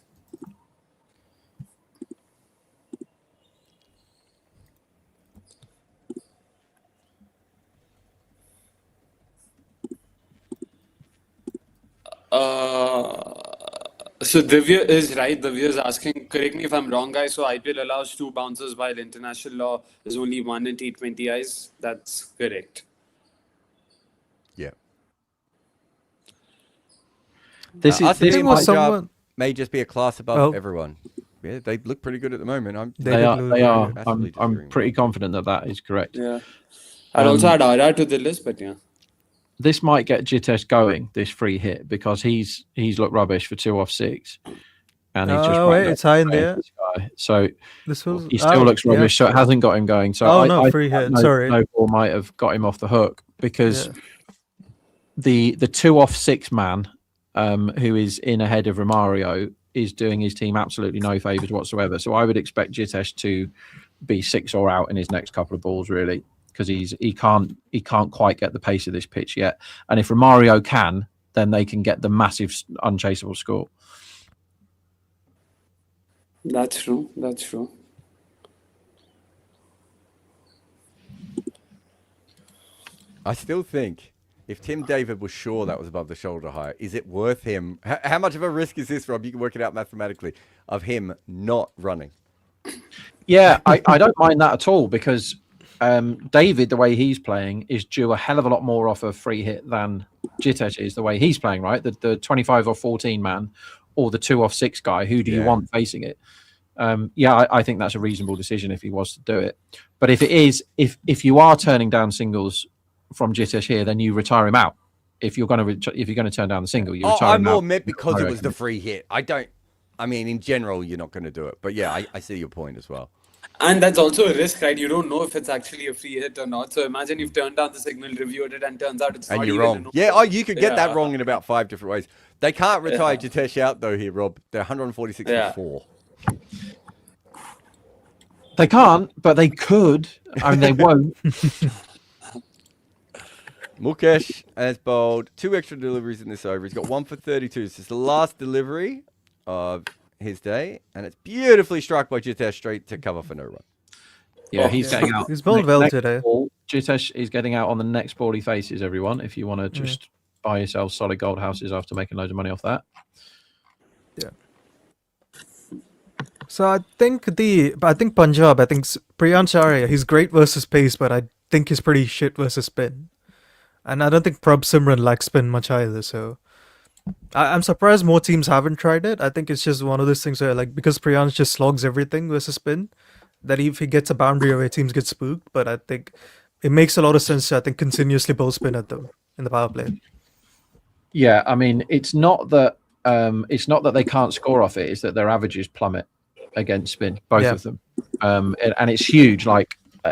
So Divya is right. Divya is asking, correct me if I'm wrong, guys. So IPL allows 2 bouncers while international law is only 1 in T20Is. That's correct. Yeah. This I is think this it was might someone- may just be a class above Oh. everyone. Yeah, they look pretty good at the moment. They they did are. lose They very are. good. Massively I'm disagreeing. pretty confident that is correct. Yeah. I'd also add RR to the list, but yeah. This might get Jitesh going, this free hit, because he's looked rubbish for 2 off 6, and he's just Oh, wait, run it's high in away there. with this guy. So This was. he still looks yeah. rubbish. So it hasn't got him going. So Oh, I no, think free hit. no, Sorry. no ball might have got him off the hook because Yeah. the 2 off 6 man who is in ahead of Romario is doing his team absolutely no favors whatsoever. So I would expect Jitesh to be 6 or out in his next couple of balls, really, because he can't quite get the pace of this pitch yet. And if Romario can, then they can get the massive unchaseable score. That's true. That's true. I still think if Tim David was sure that was above the shoulder height, is it worth him? How much of a risk is this, Rob? You can work it out mathematically of him not running. Yeah, I don't mind that at all because David, the way he's playing, is due a hell of a lot more off a free hit than Jitesh is the way he's playing, right? The 25 or 14 man or the 2 off 6 guy. Who do you Yeah. want facing it? I think that's a reasonable decision if he was to do it. But if it is, if you are turning down singles from Jitesh here, then you retire him out if you're going to turn down the single, you Oh, retire I him more out. meant because I it was reckon. the free hit. I mean, in general, you're not going to do it. But yeah, I see your point as well. And that's also a risk, right? You don't know if it's actually a free hit or not. So imagine you've turned down the signal, reviewed it, and turns out it's And not you're even wrong. a no. Yeah, oh, you could get that Yeah. wrong in about 5 different ways. They can't retire Yeah. Jitesh out, though, here, Rob. They're 146 Yeah. and 4. They can't, but they could. I mean, they won't. Mukesh has bowled 2 extra deliveries in this over. He's got 1 for 32. This is the last delivery of his day, and it's beautifully struck by Jitesh straight to cover for no run. Yeah, he's getting out. He's bowled well Next today. ball, Jitesh is getting out on the next ball he faces, everyone. If you want to just buy yourself solid gold houses after making loads of money off that. Yeah. So I think Punjab, Priyansh Arya, he's great versus pace, but I think he's pretty shit versus spin. And I don't think Prabh Simran likes spin much either, so I'm surprised more teams haven't tried it. I think it's just one of those things where, like, because Priyansh just slogs everything versus spin, that if he gets a boundary away, teams get spooked. But I think it makes a lot of sense to, continuously bowl spin at them in the power play. Yeah, I mean, it's not that they can't score off it; it's that their averages plummet against spin, both of them, and it's huge.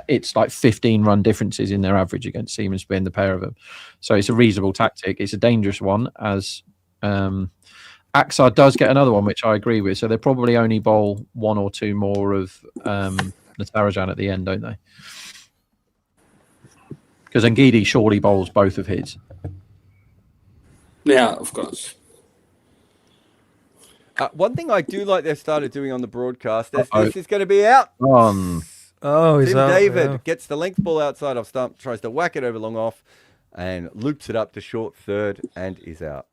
It's like 15 run differences in their average against seam and spin, the pair of them. So it's a reasonable tactic. It's a dangerous one, as Axar does get another one, which I agree with. So they probably only bowl 1 or 2 more of Natarajan at the end, don't they? Because Ngidi surely bowls both of his. Yeah, of course. One thing I do like they've started doing on the broadcast, this is going to be out. Oh, he's Tim out. David gets the length ball outside off stump, tries to whack it over long off, and loops it up to short third and is out.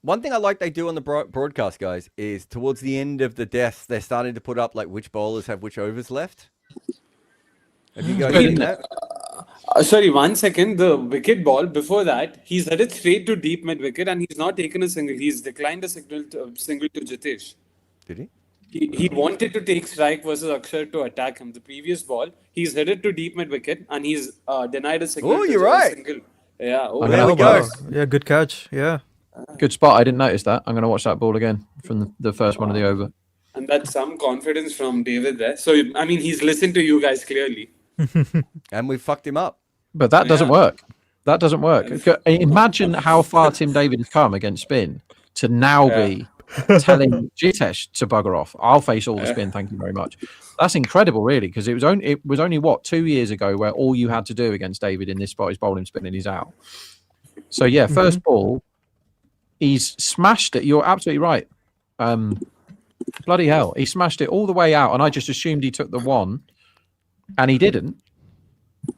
One thing I like they do on the broadcast, guys, is towards the end of the deaths, they're starting to put up like which bowlers have which overs left. Have you guys seen that? Sorry, 1 second. The wicket ball before that, he's headed straight to deep mid wicket, and he's not taken a single. He's declined a single to Jitesh. Did he? He wanted to take strike versus Akshar to attack him. The previous ball, he's headed to deep mid wicket, and he's denied a single. Oh, you're right. Yeah. Oh, There we Oh, go. wow. Yeah, good catch. Yeah. Good spot. I didn't notice that. I'm going to watch that ball again from the first one of the over. And that's some confidence from David there. So, I mean, he's listened to you guys clearly. And we fucked him up. But that doesn't Yeah. work. That doesn't work. Imagine how far Tim David has come against spin to now be telling Jitesh to bugger off. I'll face all the spin. Thank you very much. That's incredible, really, because it was only what 2 years ago where all you had to do against David in this spot is bowl him spin and he's out. So yeah, first ball, he's smashed it. You're absolutely right. Bloody hell, he smashed it all the way out, and I just assumed he took the one, and he didn't.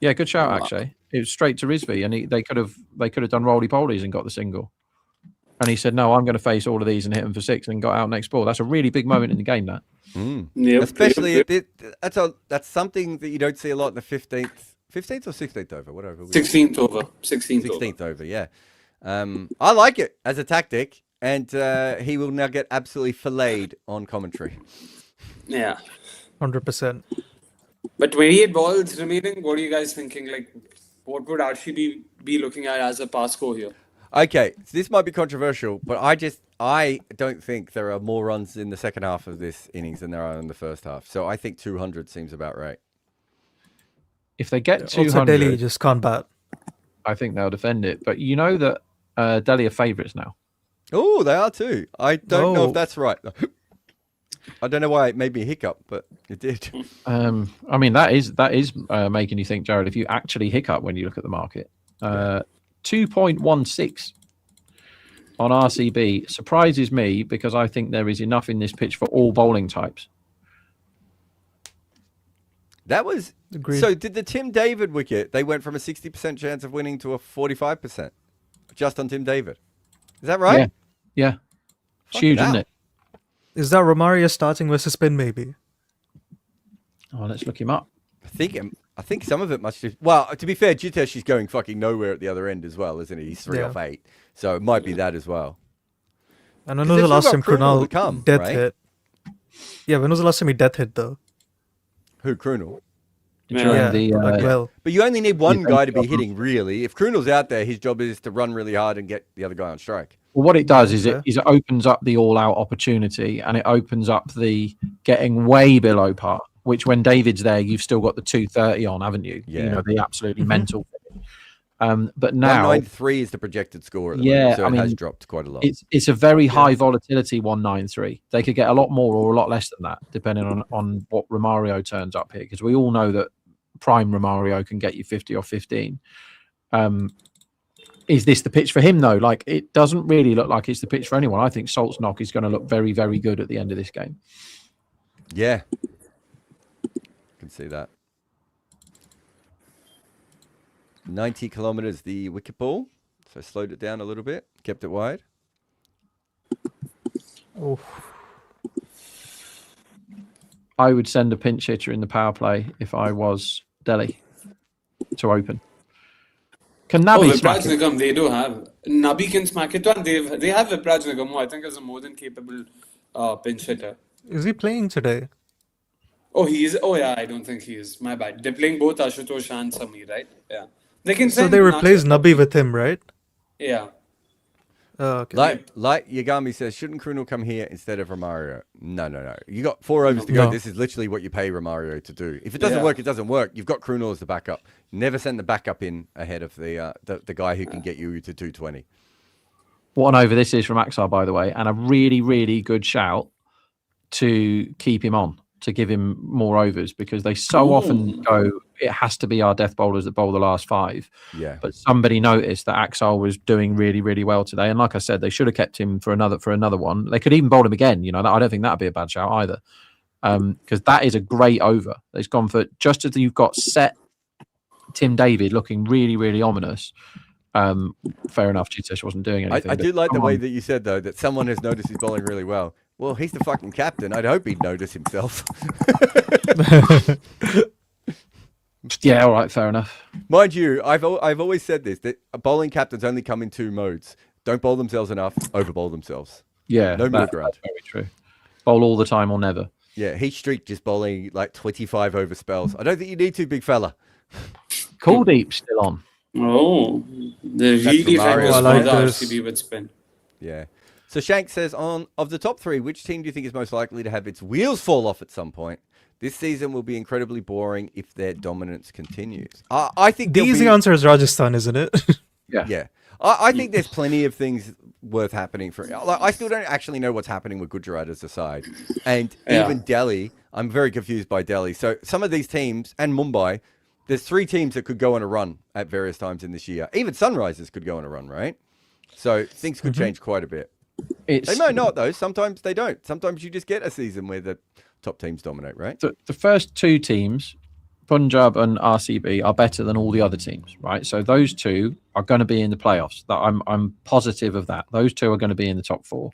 Yeah, good shout, actually. It was straight to Rizvi, and they could have done roly polies and got the single. And he said, "No, I'm going to face all of these and hit them for 6," and got out next ball. That's a really big moment in the game. That, Yep, Especially yep. that's something that you don't see a lot in the 15th or 16th over, whatever. 16th over. 16th over. 16th over, yeah. I like it as a tactic, and he will now get absolutely filleted on commentary. Yeah. 100%. But 28 balls remaining. What are you guys thinking? Like, what would RCB be looking at as a pass score here? Okay, so this might be controversial, but I don't think there are more runs in the second half of this innings than there are in the first half. So I think 200 seems about right. if they get Also, 200, Delhi just can't bat. I think they'll defend it. But you know that Delhi are favourites now. Oh, they are too. I don't know Oh. if that's right. I don't know why it made me hiccup, but it did. I mean, that is making you think, Jared, if you actually hiccup when you look at the market. 2.16 on RCB surprises me because I think there is enough in this pitch for all bowling types. That was Agreed. so. Did the Tim David wicket? They went from a 60% chance of winning to a 45% just on Tim David. Is that right? Yeah. It's Fucking huge, isn't hell. it? Is that Romaria starting versus spin, maybe? Oh, let's look him up. I think some of it must have. Well, to be fair, Jitesh is going fucking nowhere at the other end as well, isn't he? He's 3 Yeah. off 8, so it might be that as well. And I 'Cause know they've the still last got time Krunal to Krunal come, death right? hit. Yeah, when was the last time he death hit, though? Who, Krunal? during the. like well. But you only need one Yeah, guy to be yeah. hitting, really. If Krunel's out there, his job is to run really hard and get the other guy on strike. Well, what it does is Okay. it opens up the all-out opportunity, and it opens up the getting way below par. Which, when David's there, you've still got the 230 on, haven't you? Yeah. You know, the absolutely mental. But now 193 is the projected score at the Yeah, moment, so I it has mean, dropped quite a lot. it's a very high volatility 193. They could get a lot more or a lot less than that, depending on what Romario turns up here, because we all know that prime Romario can get you 50 or 15. Is this the pitch for him though? Like, it doesn't really look like it's the pitch for anyone. I think Salt's knock is going to look very, very good at the end of this game. Yeah. Can see that. 90 kilometers the wicket ball, so slowed it down a little bit, kept it wide. Oh, I would send a pinch hitter in the power play if I was Delhi to open. Can Nabi smack Vipraj it? Nigam, they do have. Nabi can smack it, and they have Vipraj Nigam, who I think is a more than capable pinch hitter. is he playing today? Oh, he is. Oh, yeah, I don't think he is. My bad. They're playing both Ashutosh and Sameer, right? Yeah. They can So send they replaced Nabi. Nabi with him, right? Yeah. Oh, okay. Like Yagami says, shouldn't Krunel come here instead of Romario? No. You got 4 overs to go. No. This is literally what you pay Romario to do. If it doesn't Yeah. work, it doesn't work. You've got Krunel as the backup. Never send the backup in ahead of the guy who can get you to 220. What an over this is from Axar, by the way, and a really, really good shout to keep him on, to give him more overs, because they so often go, it has to be our death bowlers that bowl the last 5. Yeah. But somebody noticed that Axar was doing really, really well today. And like I said, they should have kept him for another one. They could even bowl him again. You know, I don't think that'd be a bad shout either. Because that is a great over. It's gone for, just as you've got set Tim David looking really, really ominous. Fair enough, Chitesh wasn't doing anything. I but do like the come way on. that you said, though, that someone has noticed he's bowling really well. Well, he's the fucking captain. I'd hope he'd notice himself. Yeah, all right, fair enough. Mind you, I've always said this, that bowling captains only come in 2 modes. Don't bowl themselves enough, over bowl themselves. Yeah, No middle ground. that's very true. Bowl all the time or never. Yeah, Heat Streak just bowling like 25 over spells. I don't think you need to, big fella. Kuldeep still on. Oh, the really Romario. famous I like for the this. RCB with spin. Yeah. So Shank says, of the top 3, which team do you think is most likely to have its wheels fall off at some point? This season will be incredibly boring if their dominance continues. I think The there'll easy be- answer is Rajasthan, isn't it? Yeah. I think there's plenty of things worth happening for. Like, I still don't actually know what's happening with Gujarat as a side, and even Delhi. I'm very confused by Delhi. So some of these teams and Mumbai, there's 3 teams that could go on a run at various times in this year. Even Sunrisers could go on a run, right? So things could change quite a bit. They might not though. Sometimes they don't. Sometimes you just get a season where the top teams dominate, right? The first 2 teams, Punjab and RCB, are better than all the other teams, right? So those 2 are going to be in the playoffs. That I'm positive of that. Those 2 are going to be in the top 4.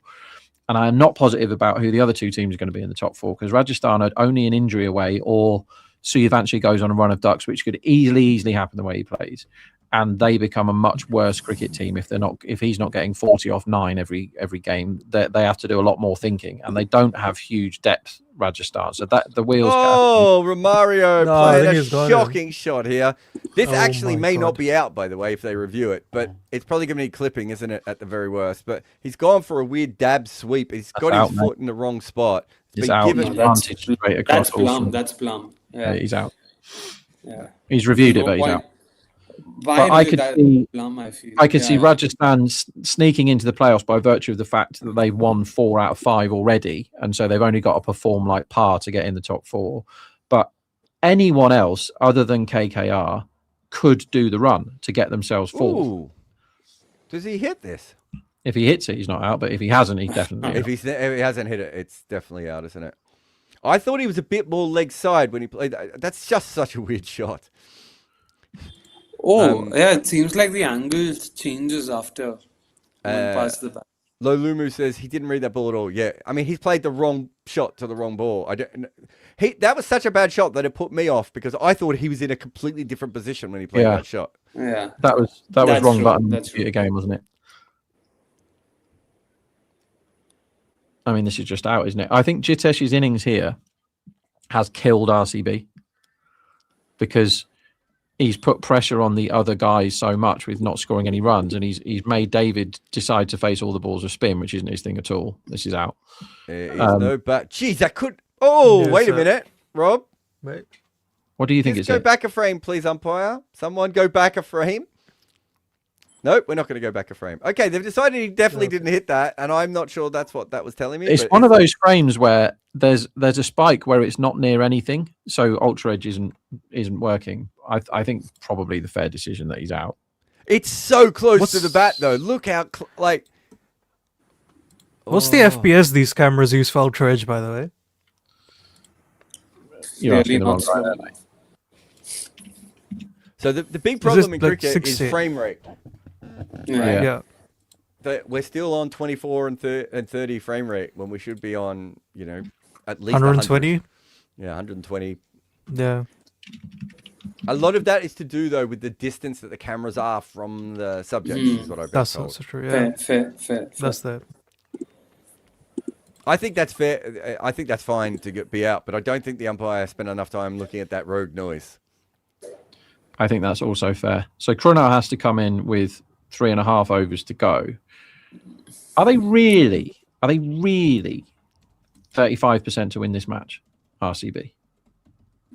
And I am not positive about who the other 2 teams are going to be in the top 4, because Rajasthan are only an injury away, or Suyavantshi goes on a run of ducks, which could easily happen the way he plays. And they become a much worse cricket team if he's not getting 40 off 9 every game. They have to do a lot more thinking, and they don't have huge depth, Rajasthan. So that the wheels. Oh, Romario No, I think played a he's got shocking shot here. This Oh actually my may not God. be out, by the way, if they review it, but it's probably going to need clipping, isn't it, at the very worst? But he's gone for a weird dab sweep. He's got out, his mate. foot in the wrong spot. It's been out. given- Advantage straight across. That's plum. Olsen. That's plum. Yeah, Yeah. he's out. Yeah. He's reviewed it, No but he's point. out. Why But I did could that see- plum, I feel. I could see Yeah. Rajasthan sneaking into the playoffs by virtue of the fact that they've won 4 out of 5 already, and so they've only got to perform like par to get in the top 4. But anyone else other than KKR could do the run to get themselves 4th. Ooh. Does he hit this? If he hits it, he's not out. But if he hasn't, he's definitely If out. he hasn't hit it, it's definitely out, isn't it? I thought he was a bit more leg side when he played. That's just such a weird shot. Oh, yeah, it seems like the angle changes after going past the back. Lolumu says he didn't read that ball at all. Yeah, I mean, he's played the wrong shot to the wrong ball. That was such a bad shot that it put me off, because I thought he was in a completely different position when he played Yeah. that shot. Yeah. That was That's wrong true, button that's to a game, wasn't it? I mean, this is just out, isn't it? I think Jitesh's innings here has killed RCB. because he's put pressure on the other guys so much with not scoring any runs, and he's made David decide to face all the balls of spin, which isn't his thing at all. This is out. There is no back. Jeez, that could. Oh, Yeah, wait a so- minute, Rob. Wait. What do you think Just it's go it? back a frame, please, umpire. Someone go back a frame. Nope, we're not going to go back a frame. Okay, they've decided he definitely didn't hit that, and I'm not sure that's what that was telling me. It's but one of those frames where there's a spike where it's not near anything, so Ultra Edge isn't working. I think probably the fair decision that he's out. It's so close to What's- the bat, though. Look how like. What's the FPS these cameras use for Ultra Edge, by the way? You're asking the wrong not guy slow. there, mate. So the big problem in like cricket 60? is frame rate. Yeah. Yeah. We're still on 24 and 30 frame rate when we should be on, at least 120? 100. Yeah, 120. Yeah. A lot of that is to do, though, with the distance that the cameras are from the subject, is what I've been That's told. also true. Yeah. Fair. That's the. I think that's fair. I think that's fine to be out, but I don't think the umpire spent enough time looking at that rogue noise. I think that's also fair. So Krunal has to come in with 3.5 overs to go. Are they really 35% to win this match, RCB?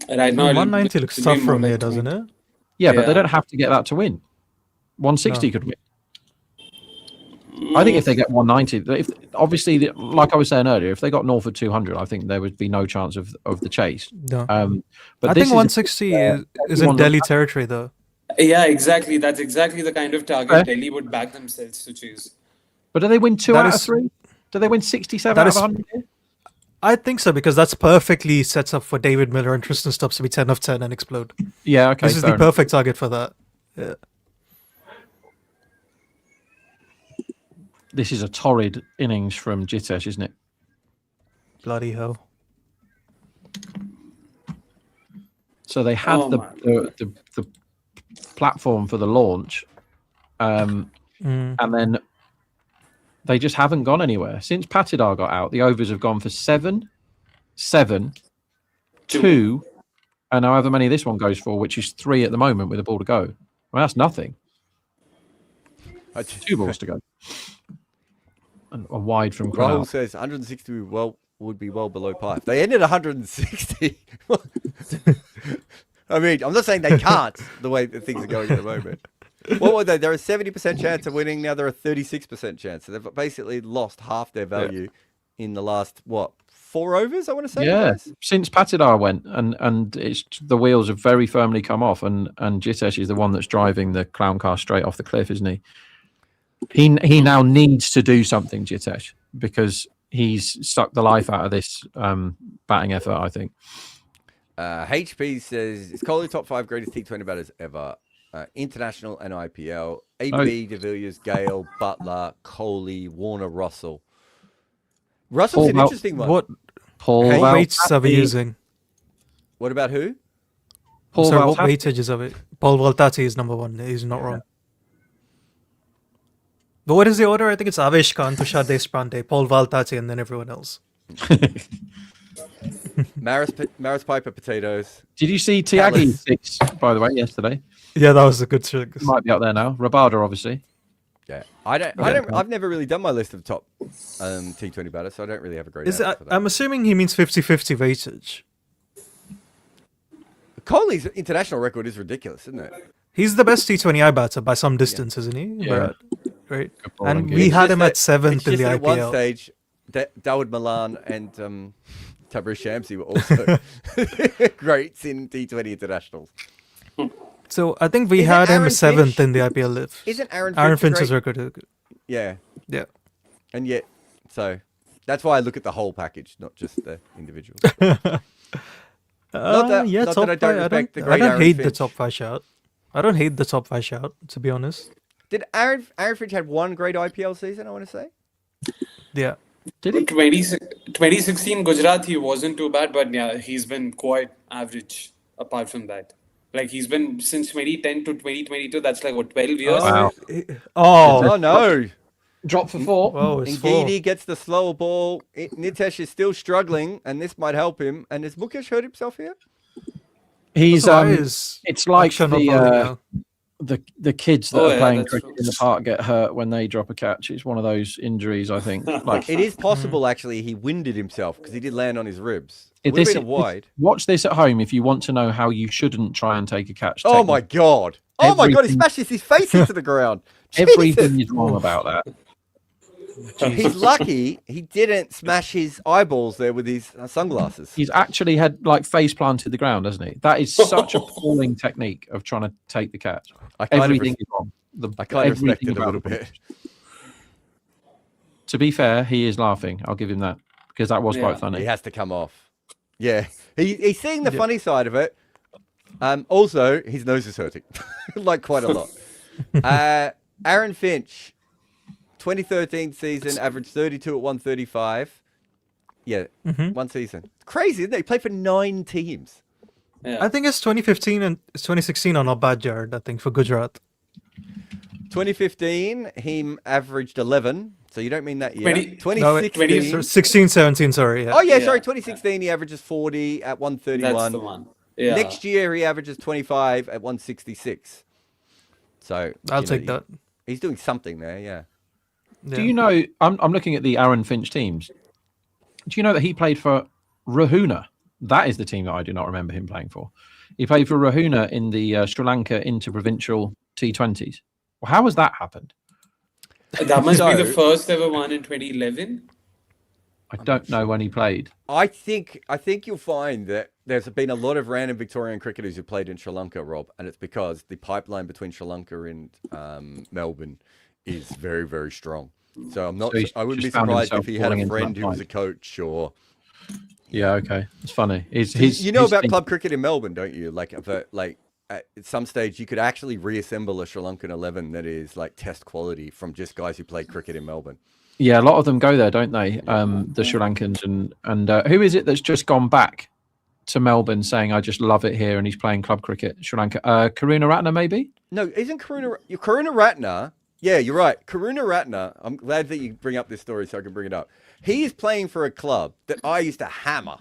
Right now, 190 looks it'll be tough more from here, like doesn't it? Yeah, but they Yeah. don't have to get that to win. 160 No. could win. I think if they get 190, obviously, like I was saying earlier, if they got north of 200, I think there would be no chance of the chase. No. But I this think is 160 is in everyone Delhi looks- territory, though. Yeah, exactly. That's exactly the kind of target Okay. Delhi would back themselves to choose. But do they win 2 That out of is- 3? Do they win 67 that out of is- 100? here? I think so, because that's perfectly sets up for David Miller and Tristan Stubbs to be 10 of 10 and explode. Yeah, okay. This is fair the enough. perfect target for that. Yeah. This is a torrid innings from Jitesh, isn't it? Bloody hell. So they had Oh the platform for the launch, and then they just haven't gone anywhere since Patidar got out. The overs have gone for 7, 7, 2, and however many this one goes for, which is 3 at the moment with a ball to go. Well, that's nothing. 2 balls to go. And a wide from Rahul Krunal. says 160 would be well below par. If they ended 160. I mean, I'm not saying they can't, the way that things are going at the moment. What were they? They're a 70% chance of winning. Now they're a 36% chance. So they've basically lost half their value in the last, 4 overs, I want to say? Yeah, guys? since Patidar went, and it's the wheels have very firmly come off, and Jitesh is the one that's driving the clown car straight off the cliff, isn't he? He now needs to do something, Jitesh, because he's sucked the life out of this batting effort, I think. HP says, is Kohli top 5 greatest T20 batters ever? International and IPL. AB, Oh. De Villiers, Gale, Butler, Kohli, Warner, Russell. Paul Russell's an Val- interesting one. What Paul Hey, weights are we Valtati- using? What about who? Paul Sorry, what Valtati- weightages of it? Paul Valtati is number 1. He's not wrong. But what is the order? I think it's Avesh Khan, Tushar Deshpande, Paul Valtati, and then everyone else. Maris Piper potatoes. Did you see Tiagi 6, by the way, yesterday? Yeah, that was a good trick. He might be up there now. Rabada, obviously. Yeah, I've never really done my list of top T20 batters, so I don't really have a great Is answer it, for that. I'm assuming he means 50-50 weightage. Kohli's international record is ridiculous, isn't it? He's the best T20I batter by some distance, isn't he? Yeah. Right. Good bowling And gig. we It's had just him that- at 7th it's in just the that at one IPL. stage, Dawud Malan and Tabriz Shamsi were also greats in T20 internationals. So I think we Isn't had him Aaron 7th Finch- in the IPL live. Isn't Aaron Aaron Finch a Finch's great- record is good. Yeah, Yeah. and yet, so that's why I look at the whole package, not just the individual. that- Yeah, not top that I don't five. respect the I great don't Aaron hate the Finch. top 5 shout. I don't hate the top 5 shout, to be honest. Did Aaron Finch had one great IPL season? I want to say. Yeah. Did he? 2016 Gujarat, he wasn't too bad, but yeah, he's been quite average apart from that. Like he's been since 2010 to 2022, that's like what, 12 years? Wow. Oh Oh, no! Drop for 4. whoa, it's Ngidi gets the slower ball. Nitesh is still struggling, and this might help him. And has Mukesh hurt himself here? He's Why is it's like Akshay not bowling now? the kids that Oh, are yeah, playing that's cricket true. in the park get hurt when they drop a catch. It's one of those injuries, I think. Like It is possible, actually, he winded himself because he did land on his ribs. It if would have this, been a wide. watch this at home if you want to know how you shouldn't try and take a catch. Oh my god! Oh my god! He Everything- smashes his face into the ground. Everything Jesus. is wrong about that. He's lucky he didn't smash his eyeballs there with his sunglasses. He's actually had like face planted the ground, hasn't he? That is such a appalling technique of trying to take the catch. I kind Everything of, is wrong. I kind of respect everything it a about little the bit. To be fair, he is laughing. I'll give him that because that was Yeah. quite funny. He has to come off. Yeah, he's seeing the funny side of it. Also, his nose is hurting, like quite a lot. Aaron Finch, 2013 season, averaged 32 at 135. Yeah, one season. Crazy, isn't it? He played for 9 teams. Yeah. I think it's 2015 and 2016 are not bad, Jared. I think for Gujarat. 2015, he averaged 11. So you don't mean that year. 20 No, wait, 2016. 16, 17. Sorry. Yeah. Oh yeah, Yeah. sorry. 2016, he averages 40 at 131. That's the one. Yeah. Next year, he averages 25 at 166. So I'll you know, take that. He's doing something there, yeah. Do you know? I'm looking at the Aaron Finch teams. Do you know that he played for Rahuna? That is the team that I do not remember him playing for. He played for Rahuna in the Sri Lanka Interprovincial T20s. Well, how has that happened? That must be the So- first ever one in 2011. I don't know when he played. I think you'll find that there's been a lot of random Victorian cricketers who played in Sri Lanka, Rob, and it's because the pipeline between Sri Lanka and Melbourne is very, very strong. So I'm not. So he's I wouldn't be just found surprised himself if he had falling a into friend that who was a pipe. coach or. Yeah, okay, it's funny. You know his about thing- club cricket in Melbourne, don't you? Like at some stage, you could actually reassemble a Sri Lankan 11 that is like test quality from just guys who played cricket in Melbourne. Yeah, a lot of them go there, don't they? The Sri Lankans and who is it that's just gone back to Melbourne saying I just love it here and he's playing club cricket? Sri Lanka, Karuna Ratna maybe? No, isn't Karuna Ratna? Yeah, you're right. Karuna Ratna. I'm glad that you bring up this story so I can bring it up. He is playing for a club that I used to hammer.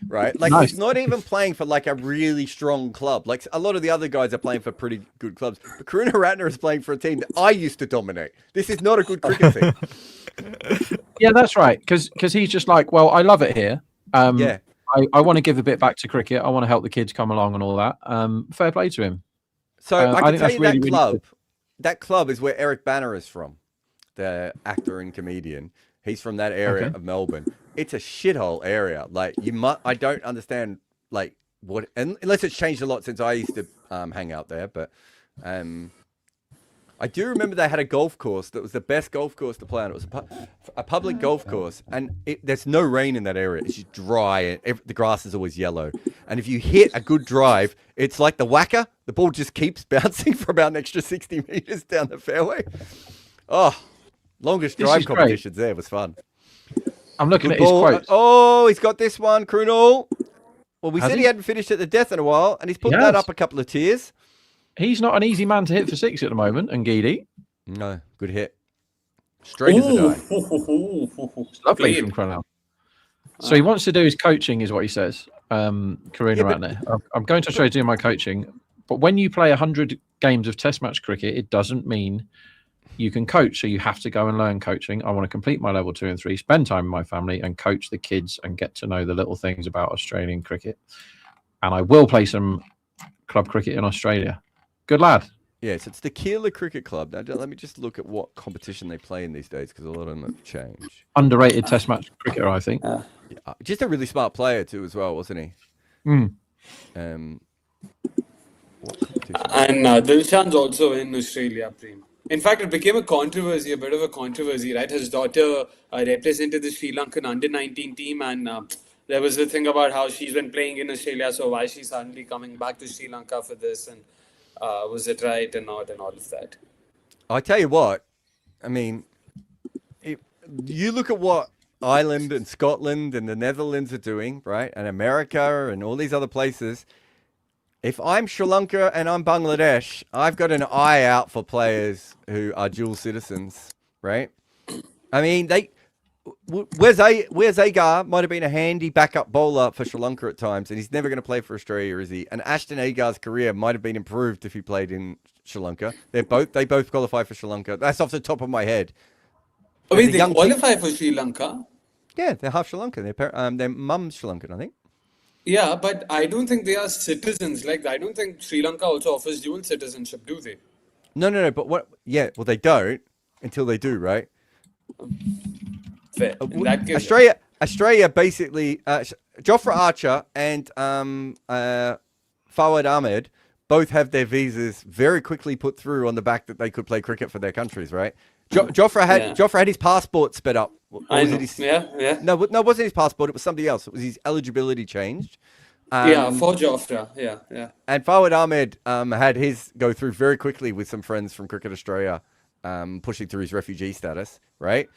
Right? Like Nice. he's not even playing for like a really strong club. Like a lot of the other guys are playing for pretty good clubs. But Karuna Ratna is playing for a team that I used to dominate. This is not a good cricket team. Yeah, that's right. Because he's just like, well, I love it here. Yeah. I want to give a bit back to cricket. I want to help the kids come along and all that. Fair play to him. So I I can think tell that's you really, that really club. good. That club is where Eric Banner is from, the actor and comedian. He's from that area Okay. of Melbourne. It's a shithole area. Like I don't understand like what, unless it's changed a lot since I used to hang out there. But I do remember they had a golf course that was the best golf course to play on. It was a public golf course, and there's no rain in that area. It's just dry, and the grass is always yellow. And if you hit a good drive, it's like the whacker. The ball just keeps bouncing for about an extra 60 meters down the fairway. Oh, longest This drive is great. competitions there was fun. I'm looking Good at his ball. quotes. Oh, he's got this one, Krunal. Well, we Has said he? he hadn't finished at the death in a while, and he's put He that has. up a couple of tiers. He's not an easy man to hit for six at the moment, and Geedy. No, good hit. Straight as a die. It's lovely Played. from Cronell. So he wants to do his coaching, is what he says. Karuna Yeah, but- Ratner. I'm going to try to do my coaching, but when you play 100 games of Test match cricket, it doesn't mean you can coach. So you have to go and learn coaching. I want to complete my level 2 and 3, spend time with my family, and coach the kids and get to know the little things about Australian cricket. And I will play some club cricket in Australia. Good lad. Yes, it's the Keeler Cricket Club. Now, let me just look at what competition they play in these days, because a lot of them have changed. Underrated Test match cricketer, I think. Yeah, just a really smart player too, as well, wasn't he? Mm. What competition? And Dilshan's also in Australia, Prem. In fact, it became a controversy, a bit of a controversy, right? His daughter represented the Sri Lankan under-19 team, and there was a thing about how she's been playing in Australia, so why she's suddenly coming back to Sri Lanka for this, and was it right and not, and all of that. I tell you what, I mean, you look at what Ireland and Scotland and the Netherlands are doing, right? And America and all these other places. If I'm Sri Lanka and I'm Bangladesh, I've got an eye out for players who are dual citizens, right? I mean, Where's Agar might have been a handy backup bowler for Sri Lanka at times, and he's never going to play for Australia, is he? And Ashton Agar's career might have been improved if he played in Sri Lanka. They both qualify for Sri Lanka. That's off the top of my head. Oh, wait, The they young qualify for Sri Lanka? Yeah, they're half Sri Lankan. Their mum's Sri Lankan, I think. Yeah, but I don't think they are citizens. Like, I don't think Sri Lanka also offers dual citizenship, do they? No. But what? Yeah, well, they don't until they do, right? Fair. In that case, Australia basically, Jofra Archer and Fawad Ahmed both have their visas very quickly put through on the back that they could play cricket for their countries, right? Jofra had his passport sped up. I know. Yeah. No, it wasn't his passport. It was something else. It was his eligibility changed. For Jofra. Yeah. And Fawad Ahmed had his go through very quickly with some friends from Cricket Australia, pushing through his refugee status, right?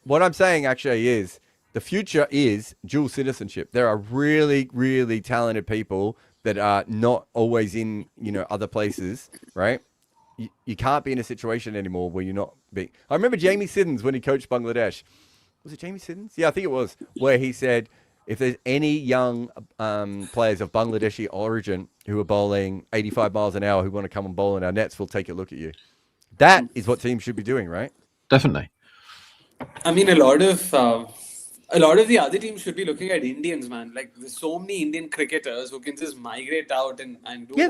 What I'm saying actually is the future is dual citizenship. There are really, really talented people that are not always in, other places, right? You can't be in a situation anymore where you're not being... I remember Jamie Siddons when he coached Bangladesh. Was it Jamie Siddons? Yeah, I think it was. Where he said, if there's any young players of Bangladeshi origin who are bowling 85 miles an hour who want to come and bowl in our nets, we'll take a look at you. That is what teams should be doing, right? Definitely. I mean, a lot of the other teams should be looking at Indians, man. Like, there's so many Indian cricketers who can just migrate out and do. Yeah,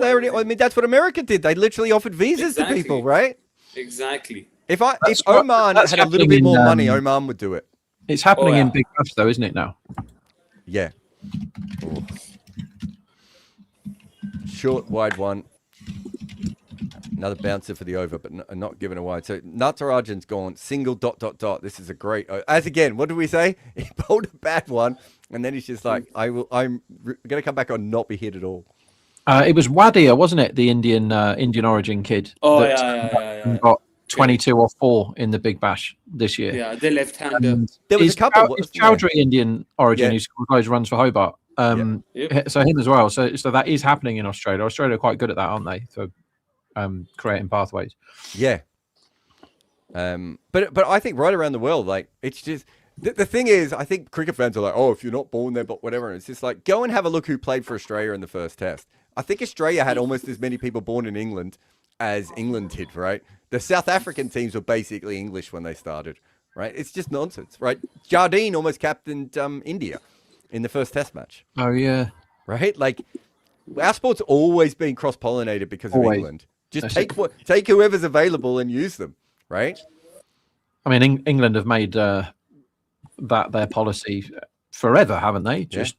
that's what America did. They literally offered visas to people, right? Exactly. If Oman had a little bit more money, Oman would do it. It's happening in Big Bash, though, isn't it now? Yeah. Oh. Short, wide one. Another bouncer for the over, but not given a wide. So Natarajan's gone single ... This is a great. As again, what did we say? He bowled a bad one, and then he's just like, I'm going to come back on not be hit at all. It was Wadia, wasn't it? The Indian origin kid. Oh yeah. Got 22 or 4 in the Big Bash this year. Yeah, the left-hander. There was a couple. Is Chowdhury Indian origin who scored those runs for Hobart? So him as well. So that is happening in Australia. Australia are quite good at that, aren't they? For creating pathways. Yeah. But I think right around the world, like, it's just the thing is, I think cricket fans are like, oh, if you're not born there, but whatever. And it's just like, go and have a look who played for Australia in the first test. I think Australia had almost as many people born in England as England did, right? The South African teams were basically English when they started, right? It's just nonsense, right? Jardine almost captained India in the first test match. Oh, yeah. Right? Like, our sport's always been cross-pollinated because of England. Just take whoever's available and use them, right? I mean, England have made that their policy forever, haven't they? Just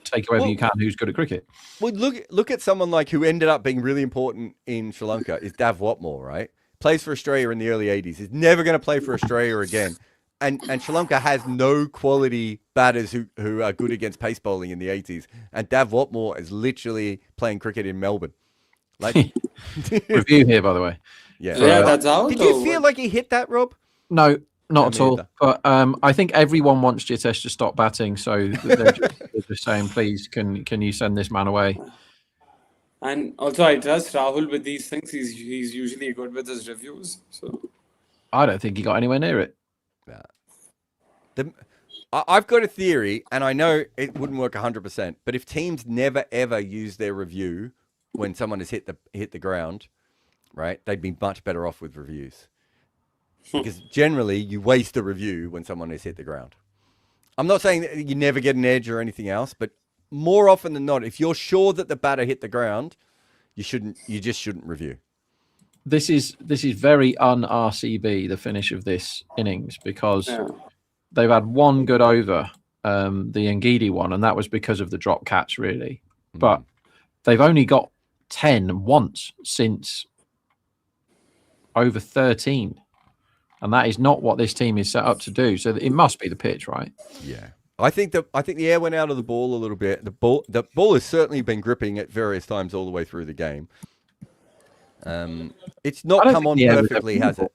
take whoever you can who's good at cricket. Well, look at someone like who ended up being really important in Sri Lanka is Dav Watmore, right? Plays for Australia in the early 80s. He's never going to play for Australia again. And Sri Lanka has no quality batters who are good against pace bowling in the 80s. And Dav Watmore is literally playing cricket in Melbourne. Like review here, by the way. Yeah, that's out. Did you feel like he hit that, Rob? No, not at all. But I think everyone wants Jitesh to stop batting, so they're just saying, please, can you send this man away? And also, I trust Rahul with these things. He's usually good with his reviews. So I don't think he got anywhere near it. Yeah. I've got a theory, and I know it wouldn't work 100%. But if teams never ever use their review when someone has hit the ground, right, they'd be much better off with reviews. Because generally, you waste a review when someone has hit the ground. I'm not saying that you never get an edge or anything else, but more often than not, if you're sure that the batter hit the ground, you just shouldn't review. This is very un-RCB, the finish of this innings, because they've had one good over, the Ngidi one, and that was because of the drop catch, really. But they've only got 10 once since over 13. And that is not what this team is set up to do. So it must be the pitch, right? Yeah. I think the air went out of the ball a little bit. The ball has certainly been gripping at various times all the way through the game. It's not come on perfectly, has it?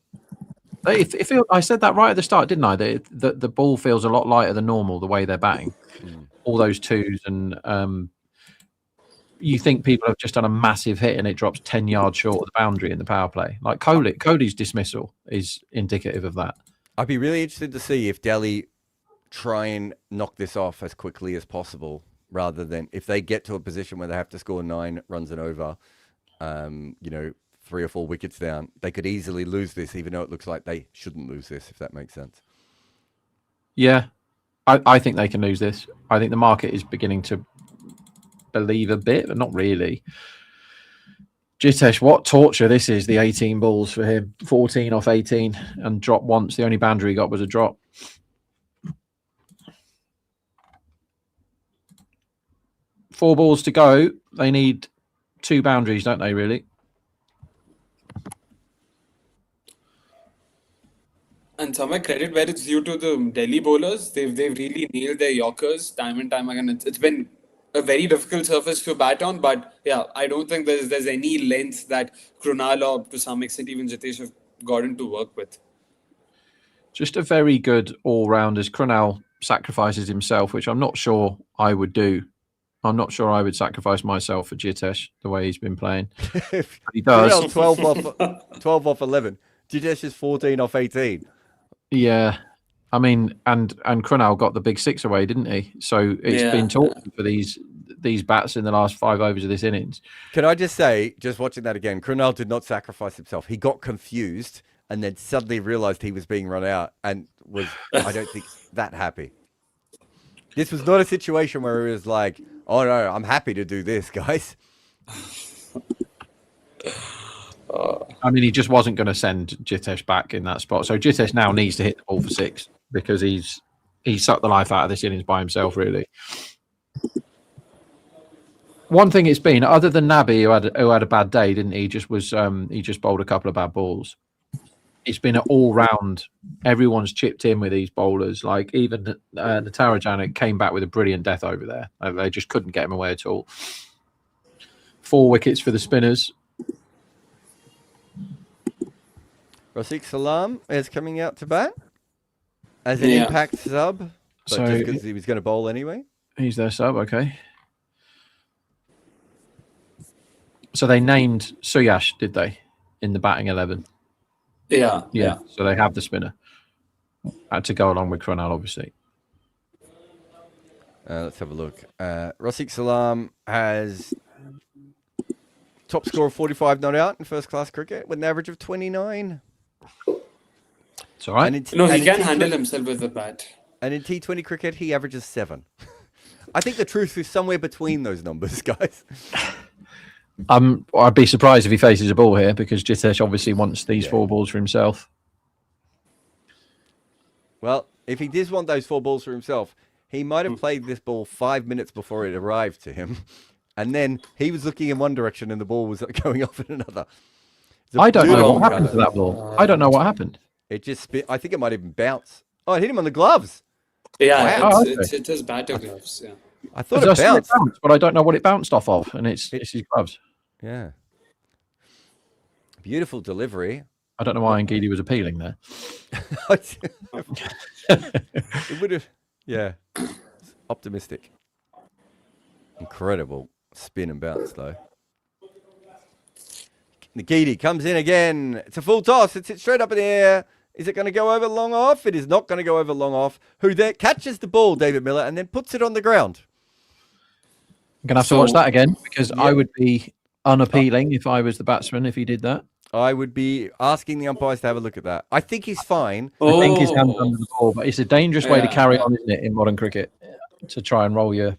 I said that right at the start, didn't I? The ball feels a lot lighter than normal the way they're batting. All those twos, and you think people have just done a massive hit and it drops 10 yards short of the boundary in the power play. Like Cody's dismissal is indicative of that. I'd be really interested to see if Delhi try and knock this off as quickly as possible, rather than if they get to a position where they have to score 9 runs and over, 3 or 4 wickets down, they could easily lose this, even though it looks like they shouldn't lose this, if that makes sense. Yeah, I think they can lose this. I think the market is beginning to believe a bit, but not really. Jitesh, what torture this is, the 18 balls for him. 14 off 18 and drop once. The only boundary he got was a drop. Four balls to go. They need 2 boundaries, don't they, really? And some credit where it's due to the Delhi bowlers. They've really nailed their Yorkers time and time again. It's been a very difficult surface to bat on, but yeah, I don't think there's any length that Krunal or to some extent even Jitesh have gotten to work with. Just a very good all-round as Krunal sacrifices himself, which I'm not sure I would do. I'm not sure I would sacrifice myself for Jitesh the way he's been playing. He does. Krunal 12 off 11. Jitesh is 14 off 18. Yeah. I mean, and Krunal got the big 6 away, didn't he? So it's been talking for these bats in the last 5 overs of this innings. Can I just say, just watching that again, Krunal did not sacrifice himself. He got confused and then suddenly realised he was being run out and was, I don't think, that happy. This was not a situation where he was like, oh no, I'm happy to do this, guys. I mean, he just wasn't going to send Jitesh back in that spot. So Jitesh now needs to hit the ball for 6 because he's sucked the life out of this innings by himself, really. One thing it's been, other than Nabi, who had a bad day, didn't he? He just bowled a couple of bad balls. It's been an all-round. Everyone's chipped in with these bowlers. Like even Natarajan came back with a brilliant death over there. They just couldn't get him away at all. 4 wickets for the spinners. Rafiq Salam is coming out to bat as an impact sub, but So just because he was going to bowl anyway. He's their sub, okay. So they named Suyash, did they, in the batting 11? Yeah. So they have the spinner. Had to go along with Krunal, obviously. Let's have a look. Rafiq Salam has top score of 45 not out in first-class cricket with an average of 29. It's all right. He can handle himself with the bat. And in T20 cricket, he averages 7. I think the truth is somewhere between those numbers, guys. I'd be surprised if he faces a ball here because Jitesh obviously wants these 4 balls for himself. Well, if he did want those 4 balls for himself, he might have played this ball 5 minutes before it arrived to him. And then he was looking in one direction and the ball was going off in another. I don't know what happened to that ball. I don't know what happened. It just spit. I think it might even bounce. Oh, it hit him on the gloves. Yeah, Wow. it's his batter gloves. Yeah. I thought it bounced. But I don't know what it bounced off of, and it's his gloves. Yeah. Beautiful delivery. I don't know why Ngidi was appealing there. It would have, yeah. Optimistic. Incredible spin and bounce, though. Ngidi comes in again. It's a full toss. It's straight up in the air. Is it going to go over long off? It is not going to go over long off. Who there catches the ball, David Miller, and then puts it on the ground. I'm going to have to watch that again because I would be unappealing if I was the batsman if he did that. I would be asking the umpires to have a look at that. I think he's fine. I think his hand's under the ball, but it's a dangerous way to carry on, isn't it, in modern cricket, to try and roll your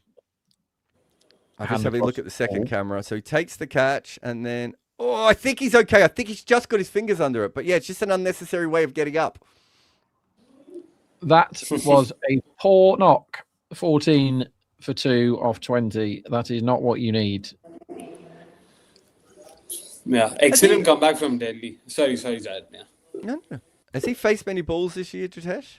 I'm just having a look at the second camera. So he takes the catch and then... Oh, I think he's okay. I think he's just got his fingers under it. But yeah, it's just an unnecessary way of getting up. That was a poor knock. 14 for 2 off 20. That is not what you need. Yeah, excellent comeback from Delhi. Sorry, Jad. Yeah. No. Has he faced many balls this year, Jitesh?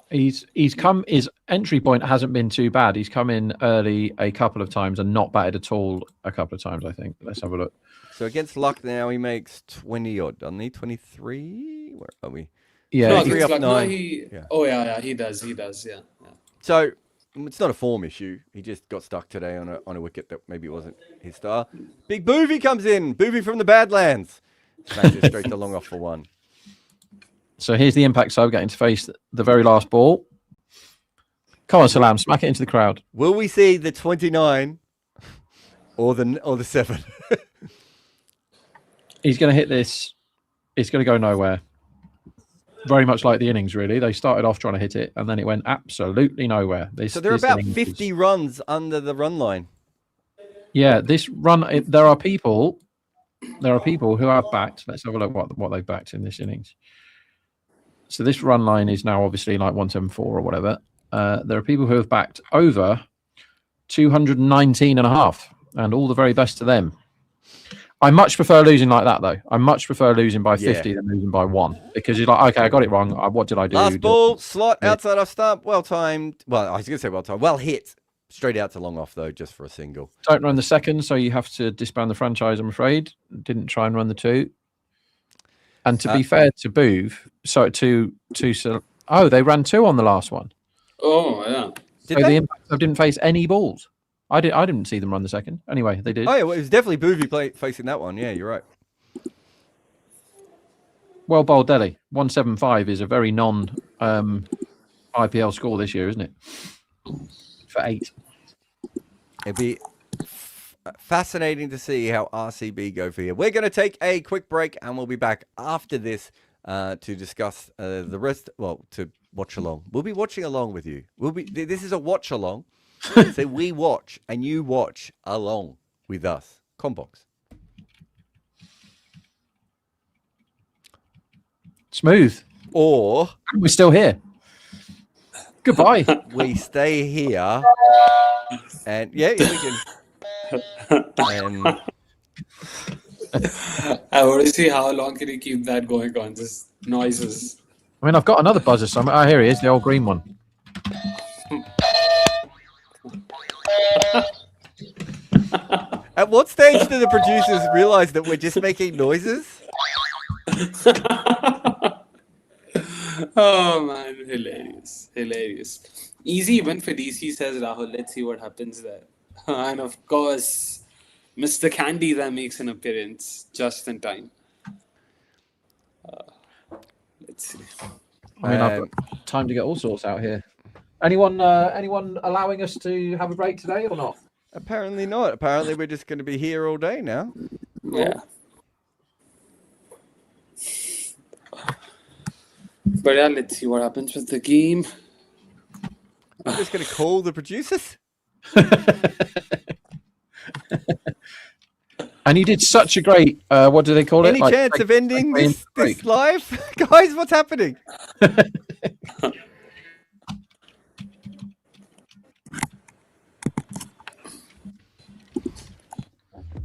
He's come. His entry point hasn't been too bad. He's come in early a couple of times and not batted at all a couple of times, I think. Let's have a look. So against Lucknow, he makes 20 odd, doesn't he? 23? Where are we? Yeah. No, 3 off Lucknow, 9. Yeah. Oh, yeah, he does, yeah. So it's not a form issue. He just got stuck today on a wicket that maybe wasn't his star. Big Boovy comes in. Boovy from the Badlands. Smashes straight to long off for 1. So here's the impact sub getting to face the very last ball. Come on, Salam, smack it into the crowd. Will we see the 29 or the 7? He's going to hit this. It's going to go nowhere. Very much like the innings, really. They started off trying to hit it, and then it went absolutely nowhere. So they're about 50 runs under the run line. Yeah, this run. There are people who have backed. Let's have a look what they've backed in this innings. So this run line is now obviously like 174 or whatever. There are people who have backed over 219 and a half, and all the very best to them. I much prefer losing like that, though. I much prefer losing by 50 than losing by 1, because you're like, okay, I got it wrong. What did I do? Last ball, slot, outside off stump, well timed. Well, I was going to say well timed. Well hit. Straight out to long off, though, just for a single. Don't run the second, so you have to disband the franchise, I'm afraid. Didn't try and run the 2. And to be fair to Boov, they ran 2 on the last one. Oh, yeah. So the impact didn't face any balls. I didn't see them run the second. Anyway, they did. Oh, yeah, well, it was definitely Boovy facing that one. Yeah, you're right. Well bowled, Delhi. 175 is a very non-IPL score this year, isn't it? For 8. It'd be fascinating to see how RCB go for here. We're going to take a quick break, and we'll be back after this to discuss the rest. Well, to watch along. We'll be watching along with you. This is a watch along. So we watch and you watch along with us. Combox. Smooth. Or we're still here. Goodbye. We stay here and we can. And I want to see how long can you keep that going on, just noises. I mean, I've got another buzzer somewhere. Oh, here he is, the old green one. At what stage do the producers realize that we're just making noises? Oh man, hilarious. Easy win for DC, says Rahul. Let's see what happens there. And of course, Mr. Candy that makes an appearance just in time. Let's see. I mean, I've got time to get all sorts out here. Anyone allowing us to have a break today or not? Apparently not. Apparently we're just going to be here all day now. Yeah. But yeah, let's see what happens with the game. I'm just going to call the producers. And you did such a great, what do they call it? Any chance of ending this live? Guys, what's happening?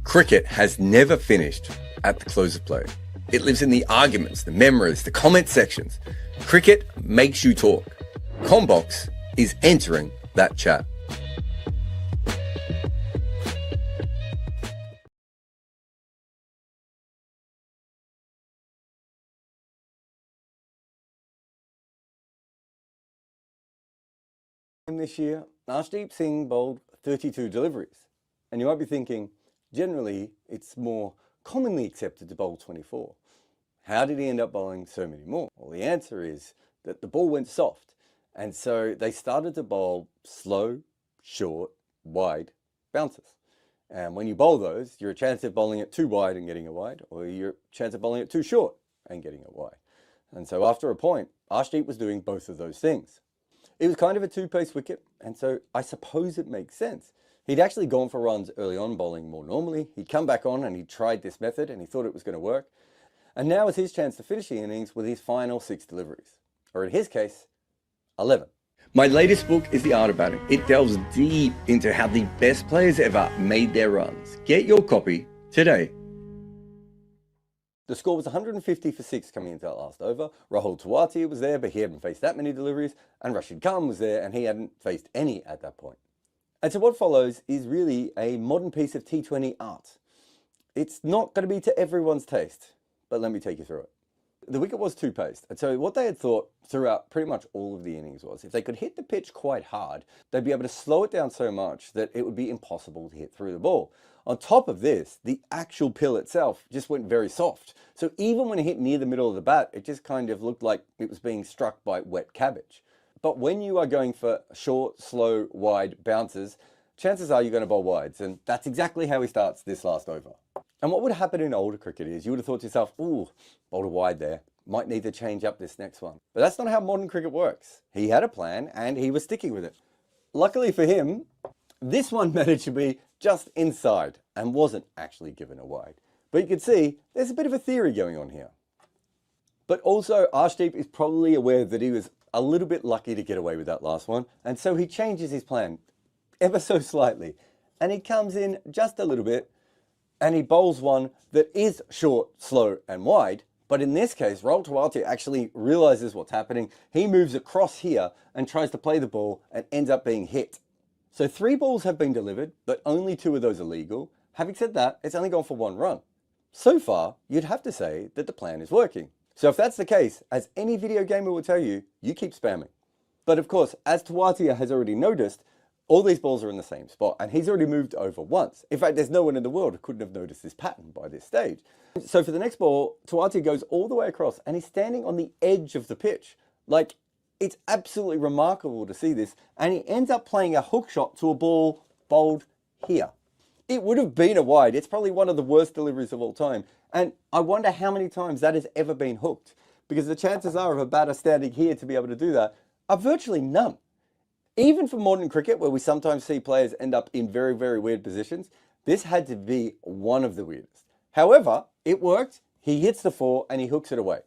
Cricket has never finished at the close of play. It lives in the arguments, the memories, the comment sections. Cricket makes you talk. Combox is entering that chat. This year, Arshdeep Singh bowled 32 deliveries. And you might be thinking, generally, it's more commonly accepted to bowl 24. How did he end up bowling so many more? Well, the answer is that the ball went soft. And so they started to bowl slow, short, wide bouncers. And when you bowl those, you're a chance of bowling it too wide and getting a wide, or you're a chance of bowling it too short and getting a wide. And so after a point, Arshdeep was doing both of those things. It was kind of a two-pace wicket, and so I suppose it makes sense. He'd actually gone for runs early on, bowling more normally. He'd come back on and he tried this method and he thought it was going to work. And now is his chance to finish the innings with his final 6 deliveries. Or in his case, 11. My latest book is The Art of Batting. It delves deep into how the best players ever made their runs. Get your copy today. The score was 150 for 6 coming into that last over. Rahul Tewati was there, but he hadn't faced that many deliveries. And Rashid Khan was there, and he hadn't faced any at that point. And so what follows is really a modern piece of T20 art. It's not going to be to everyone's taste, but let me take you through it. The wicket was two-paced, and so what they had thought throughout pretty much all of the innings was if they could hit the pitch quite hard, they'd be able to slow it down so much that it would be impossible to hit through the ball. On top of this, the actual pill itself just went very soft. So even when it hit near the middle of the bat, it just kind of looked like it was being struck by wet cabbage. But when you are going for short, slow, wide bounces, chances are you're going to bowl wides, and that's exactly how he starts this last over. And what would happen in older cricket is you would have thought to yourself, ooh, bowled a wide there. Might need to change up this next one. But that's not how modern cricket works. He had a plan and he was sticking with it. Luckily for him, this one managed to be just inside and wasn't actually given a wide. But you can see there's a bit of a theory going on here. But also Arshdeep is probably aware that he was a little bit lucky to get away with that last one. And so he changes his plan ever so slightly. And he comes in just a little bit and he bowls one that is short, slow and wide. But in this case, Rahul Tewatia actually realizes what's happening. He moves across here and tries to play the ball and ends up being hit. So 3 balls have been delivered, but only 2 of those are legal. Having said that, it's only gone for 1 run. So far, you'd have to say that the plan is working. So if that's the case, as any video gamer will tell you, you keep spamming. But of course, as Tewatia has already noticed, all these balls are in the same spot and he's already moved over once. In fact, there's no one in the world who couldn't have noticed this pattern by this stage. So for the next ball, Tewatia goes all the way across and he's standing on the edge of the pitch. Like, it's absolutely remarkable to see this. And he ends up playing a hook shot to a ball bowled here. It would have been a wide. It's probably one of the worst deliveries of all time. And I wonder how many times that has ever been hooked, because the chances are of a batter standing here to be able to do that are virtually none. Even for modern cricket, where we sometimes see players end up in very, very weird positions, this had to be one of the weirdest. However, it worked. He hits the 4 and he hooks it away.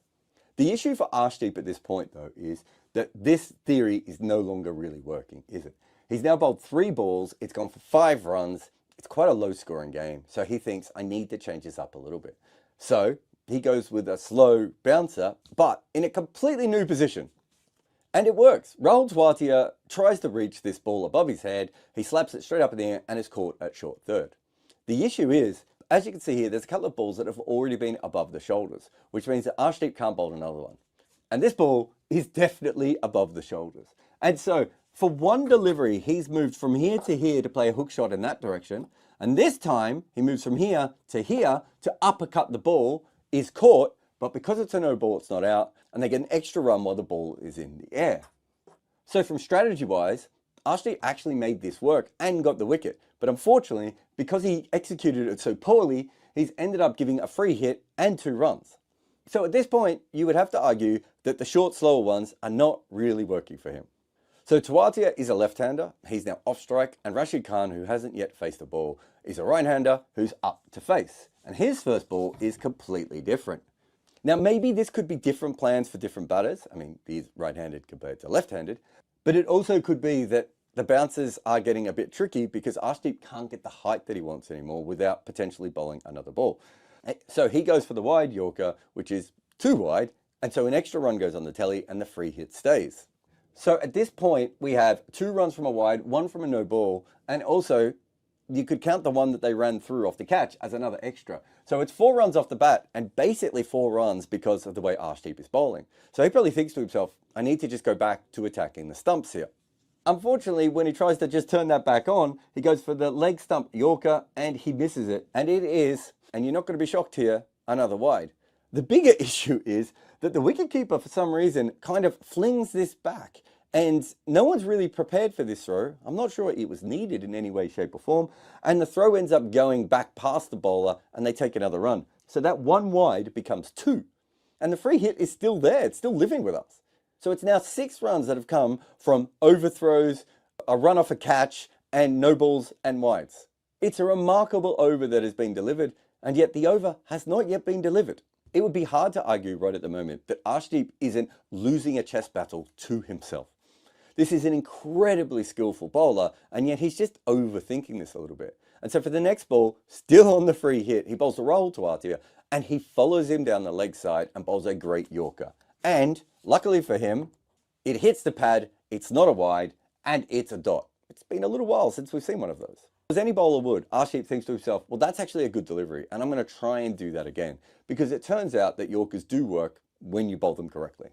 The issue for Arshdeep at this point, though, is that this theory is no longer really working, is it? He's now bowled 3 balls. It's gone for 5 runs. It's quite a low-scoring game. So he thinks, I need to change this up a little bit. So he goes with a slow bouncer, but in a completely new position. And it works. Rahul Tewatia tries to reach this ball above his head. He slaps it straight up in the air and is caught at short third. The issue is, as you can see here, there's a couple of balls that have already been above the shoulders, which means that Arshdeep can't bowl another one. And this ball is definitely above the shoulders. And so for one delivery, he's moved from here to play a hook shot in that direction. And this time he moves from here to uppercut the ball, is caught, but because it's a no ball, it's not out, and they get an extra run while the ball is in the air. So from strategy-wise, Arshdeep actually made this work and got the wicket. But unfortunately, because he executed it so poorly, he's ended up giving a free hit and 2 runs. So at this point, you would have to argue that the short, slower ones are not really working for him. So Tewatia is a left-hander. He's now off strike, and Rashid Khan, who hasn't yet faced the ball, is a right-hander who's up to face. And his first ball is completely different. Now, maybe this could be different plans for different batters. I mean, he's right-handed compared to left-handed. But it also could be that the bounces are getting a bit tricky because Arshdeep can't get the height that he wants anymore without potentially bowling another ball. So he goes for the wide Yorker, which is too wide. And so an extra run goes on the telly and the free hit stays. So at this point, we have 2 runs from a wide, 1 from a no ball, and also you could count the one that they ran through off the catch as another extra. So it's 4 runs off the bat and basically 4 runs because of the way Arshdeep is bowling. So he probably thinks to himself, I need to just go back to attacking the stumps here. Unfortunately, when he tries to just turn that back on, he goes for the leg stump Yorker and he misses it. And it is, and you're not going to be shocked here, another wide. The bigger issue is that the wicketkeeper, for some reason, kind of flings this back. And no one's really prepared for this throw. I'm not sure it was needed in any way, shape or form. And the throw ends up going back past the bowler and they take another run. So that 1 wide becomes 2. And the free hit is still there. It's still living with us. So it's now 6 runs that have come from overthrows, a run off a catch, and no balls and wides. It's a remarkable over that has been delivered, and yet the over has not yet been delivered. It would be hard to argue right at the moment that Arshdeep isn't losing a chess battle to himself. This is an incredibly skillful bowler, and yet he's just overthinking this a little bit. And so for the next ball, still on the free hit, he bowls the Rahul Tewatia, and he follows him down the leg side and bowls a great Yorker. And luckily for him, it hits the pad, it's not a wide, and it's a dot. It's been a little while since we've seen one of those. As any bowler would, Arshdeep thinks to himself, well, that's actually a good delivery, and I'm going to try and do that again. Because it turns out that Yorkers do work when you bowl them correctly.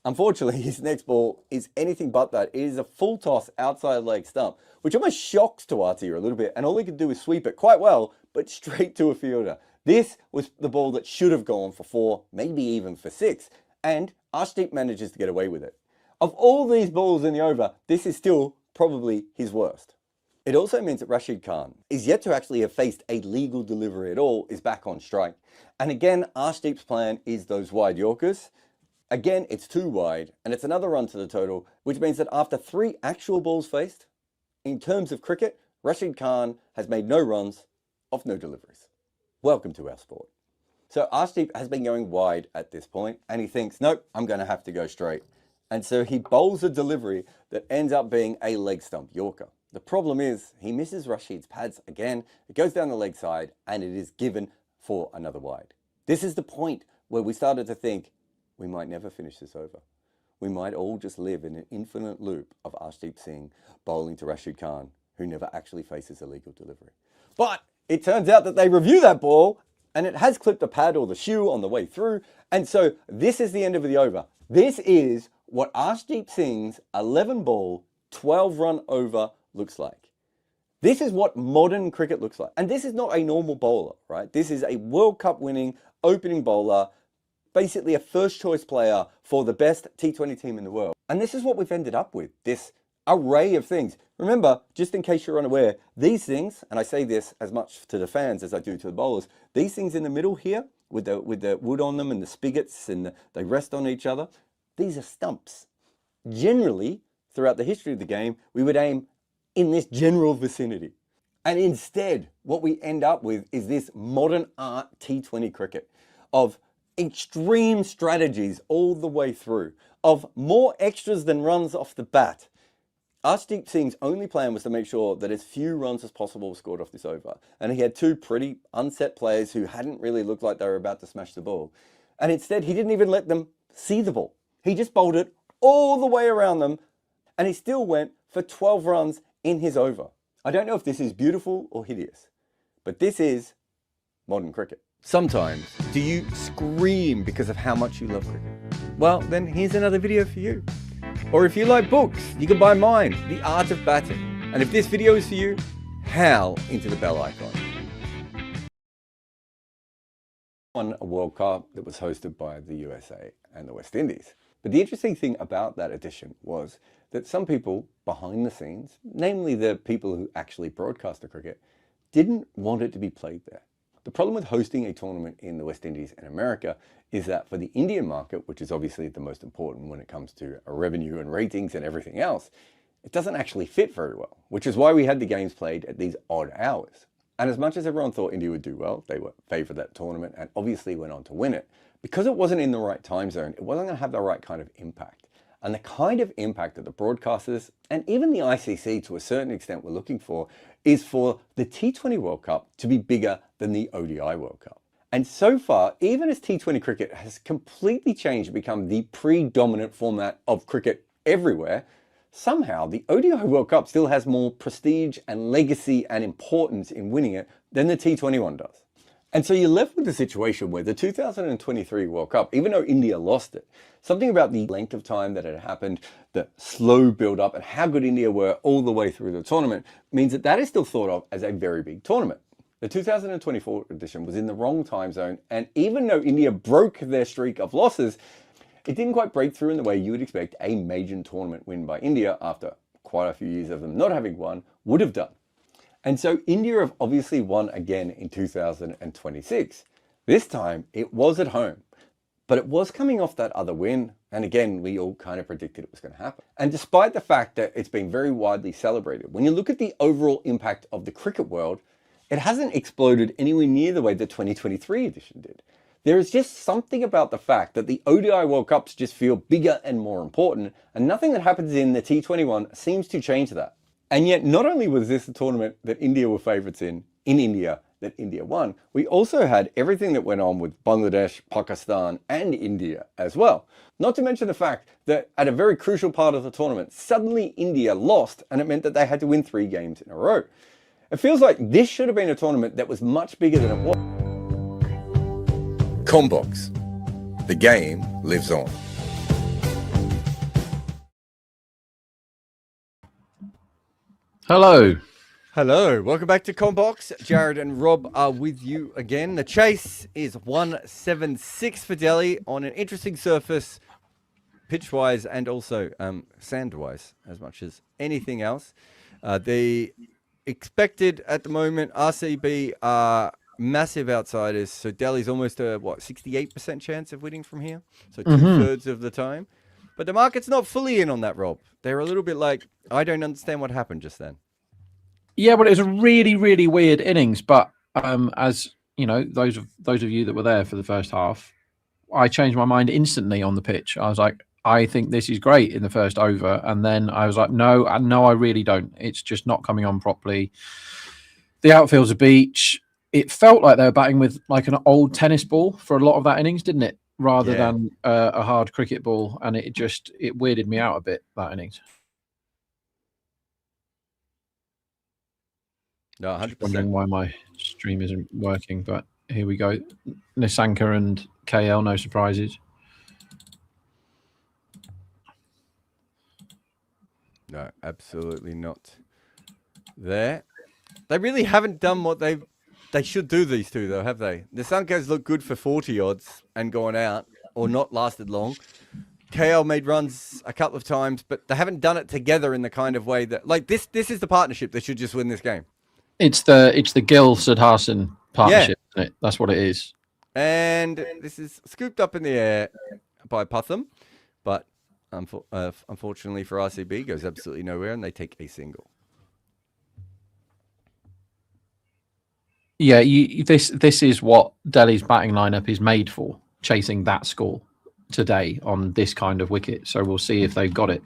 Unfortunately, his next ball is anything but that. It is a full toss outside leg stump, which almost shocks Tuati a little bit, and all he could do is sweep it quite well, but straight to a fielder. This was the ball that should have gone for 4, maybe even for 6, and Arshdeep manages to get away with it. Of all these balls in the over, this is still probably his worst. It also means that Rashid Khan is yet to actually have faced a legal delivery at all, is back on strike. And again, Arshdeep's plan is those wide Yorkers. Again, it's too wide, and it's another run to the total, which means that after 3 actual balls faced, in terms of cricket, Rashid Khan has made no runs off no deliveries. Welcome to our sport. So Arshdeep has been going wide at this point, and he thinks, nope, I'm going to have to go straight. And so he bowls a delivery that ends up being a leg stump Yorker. The problem is he misses Rashid's pads again, it goes down the leg side, and it is given for another wide. This is the point where we started to think, we might never finish this over. We might all just live in an infinite loop of Arshdeep Singh bowling to Rashid Khan, who never actually faces a legal delivery. But it turns out that they review that ball, and it has clipped the pad or the shoe on the way through, and so this is the end of the over. This is what Arshdeep Singh's 11 ball, 12 run over looks like. This is what modern cricket looks like. And this is not a normal bowler, right? This is a World Cup winning opening bowler, basically a first choice player for the best T20 team in the world. And this is what we've ended up with, this array of things. Remember, just in case you're unaware, these things, and I say this as much to the fans as I do to the bowlers, these things in the middle here with the wood on them and the spigots and they rest on each other, these are stumps. Generally, throughout the history of the game, we would aim in this general vicinity. And instead, what we end up with is this modern art T20 cricket of extreme strategies all the way through, of more extras than runs off the bat. Arshdeep Singh's only plan was to make sure that as few runs as possible were scored off this over. And he had 2 pretty unset players who hadn't really looked like they were about to smash the ball. And instead, he didn't even let them see the ball. He just bowled it all the way around them, and he still went for 12 runs in his over. I don't know if this is beautiful or hideous, but this is modern cricket. Sometimes, do you scream because of how much you love cricket? Well, then here's another video for you. Or if you like books, you can buy mine, The Art of Batting. And if this video is for you, howl into the bell icon. Won a World Cup that was hosted by the USA and the West Indies. But the interesting thing about that edition was that some people behind the scenes, namely the people who actually broadcast the cricket, didn't want it to be played there. The problem with hosting a tournament in the West Indies and America is that for the Indian market, which is obviously the most important when it comes to revenue and ratings and everything else, it doesn't actually fit very well, which is why we had the games played at these odd hours. And as much as everyone thought India would do well, they were favoured that tournament and obviously went on to win it. Because it wasn't in the right time zone, it wasn't going to have the right kind of impact. And the kind of impact that the broadcasters and even the ICC to a certain extent were looking for is for the T20 World Cup to be bigger than the ODI World Cup. And so far, even as T20 cricket has completely changed to become the predominant format of cricket everywhere, somehow the ODI World Cup still has more prestige and legacy and importance in winning it than the T20 one does. And so you're left with a situation where the 2023 World Cup, even though India lost it, something about the length of time that it happened, the slow build up and how good India were all the way through the tournament means that that is still thought of as a very big tournament. The 2024 edition was in the wrong time zone, and even though India broke their streak of losses, it didn't quite break through in the way you would expect a major tournament win by India after quite a few years of them not having won would have done. And so India have obviously won again in 2026. This time it was at home, but it was coming off that other win. And again, we all kind of predicted it was going to happen. And despite the fact that it's been very widely celebrated, when you look at the overall impact of the cricket world, it hasn't exploded anywhere near the way the 2023 edition did. There is just something about the fact that the ODI World Cups just feel bigger and more important, and nothing that happens in the T21 seems to change that. And yet, not only was this a tournament that India were favourites in India, that India won, we also had everything that went on with Bangladesh, Pakistan, and India as well. Not to mention the fact that at a very crucial part of the tournament, suddenly India lost, and it meant that they had to win 3 games in a row. It feels like this should have been a tournament that was much bigger than it was. Combox. the game lives on. Hello. Hello, welcome back to Combox. Jared and Rob are with you again. The chase is 176 for Delhi on an interesting surface, pitch-wise and also sand-wise, as much as anything else. The expected at the moment, RCB are massive outsiders. So Delhi's almost a 68% chance of winning from here. So 2/3 of the time. But the market's not fully in on that, Rob. They're a little bit like, I don't understand what happened just then. Yeah, well, it was a really, really weird innings. But as you know, those of you that were there for the first half, I changed my mind instantly on the pitch. I was like, I think this is great in the first over, and then I was like, no, I really don't. It's just not coming on properly. The outfield's a beach. It felt like they were batting with like an old tennis ball for a lot of that innings, didn't it? Rather than a hard cricket ball, and it weirded me out a bit, that innings. No, 100%. Wondering why my stream isn't working, but here we go. Nissanka and KL, no surprises. No, absolutely not. There. They really haven't done what they should do, these two, though, have they? Nissanka's looked good for 40 odds and gone out, or not lasted long. KL made runs a couple of times, but they haven't done it together in the kind of way that, like, this is the partnership that should just win this game. It's the Gill Sudhasan partnership, isn't it? That's what it is. And this is scooped up in the air by Putham, but unfortunately for RCB, goes absolutely nowhere, and they take a single. Yeah, this is what Delhi's batting lineup is made for, chasing that score today on this kind of wicket. So we'll see if they've got it.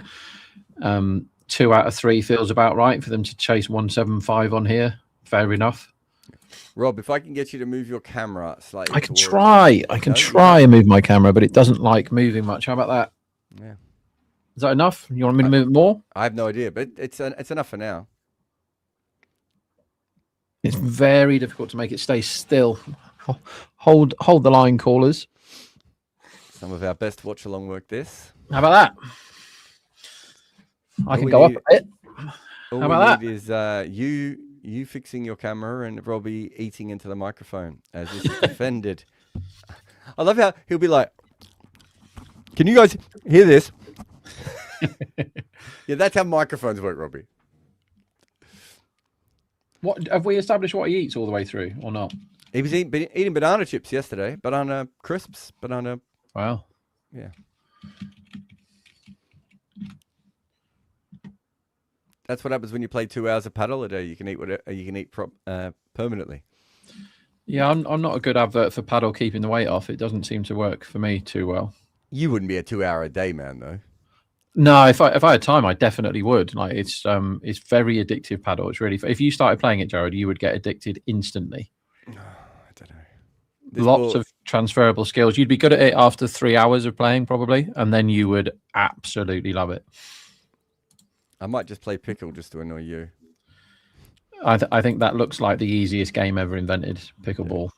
2 out of 3 feels about right for them to chase 175 on here. Fair enough. Rob, if I can get you to move your camera slightly. I can try and move my camera, but it doesn't like moving much. How about that? Yeah. Is that enough? You want me to move it more? I have no idea, but it's enough for now. It's very difficult to make it stay still. Hold the line, callers. Some of our best watch-along work this. How about that? I can go up a bit. All How about we need is you fixing your camera and Robbie eating into the microphone as this is defended. I love how he'll be like, can you guys hear this? Yeah, that's how microphones work, Robbie. What have we established what he eats all the way through or not? He was eating banana chips yesterday, banana crisps, banana. Wow. Yeah. That's what happens when you play 2 hours of paddle a day. You can eat whatever you can eat permanently. Yeah, I'm not a good advert for paddle keeping the weight off. It doesn't seem to work for me too well. You wouldn't be a 2 hour a day man, though. No, if I had time, I definitely would. Like it's very addictive paddle. It's really if you started playing it, Jared, you would get addicted instantly. I don't know. Lots of transferable skills. You'd be good at it after 3 hours of playing, probably, and then you would absolutely love it. I might just play pickle just to annoy you. I think that looks like the easiest game ever invented, pickleball.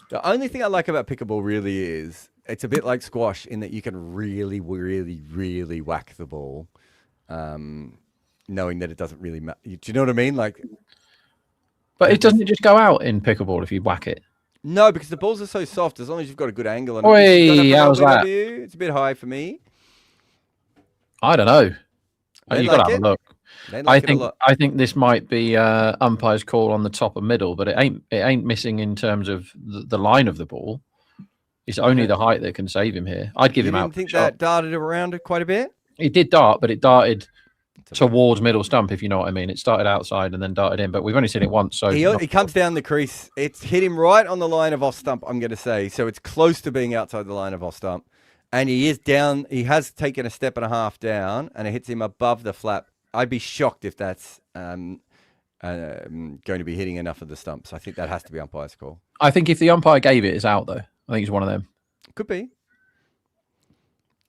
The only thing I like about pickleball really is it's a bit like squash in that you can really, really, really whack the ball, knowing that it doesn't really matter. Do you know what I mean? Like, but it doesn't just go out in pickleball if you whack it. No, because the balls are so soft. As long as you've got a good angle on it. How's that? It's a bit high for me. I don't know. You've got to have a look. I think this might be umpire's call on the top of middle, but it ain't missing in terms of the line of the ball. It's only the height that can save him here. I'd give him out. You didn't think that darted around quite a bit? It did dart, but it darted towards middle stump, if you know what I mean. It started outside and then darted in, but we've only seen it once. So he comes down the crease. It's hit him right on the line of off stump, I'm going to say. So it's close to being outside the line of off stump. And he is down. He has taken a step and a half down, and it hits him above the flap. I'd be shocked if that's going to be hitting enough of the stumps. I think that has to be umpire's call. I think if the umpire gave it, it's out, though. I think it's one of them. Could be.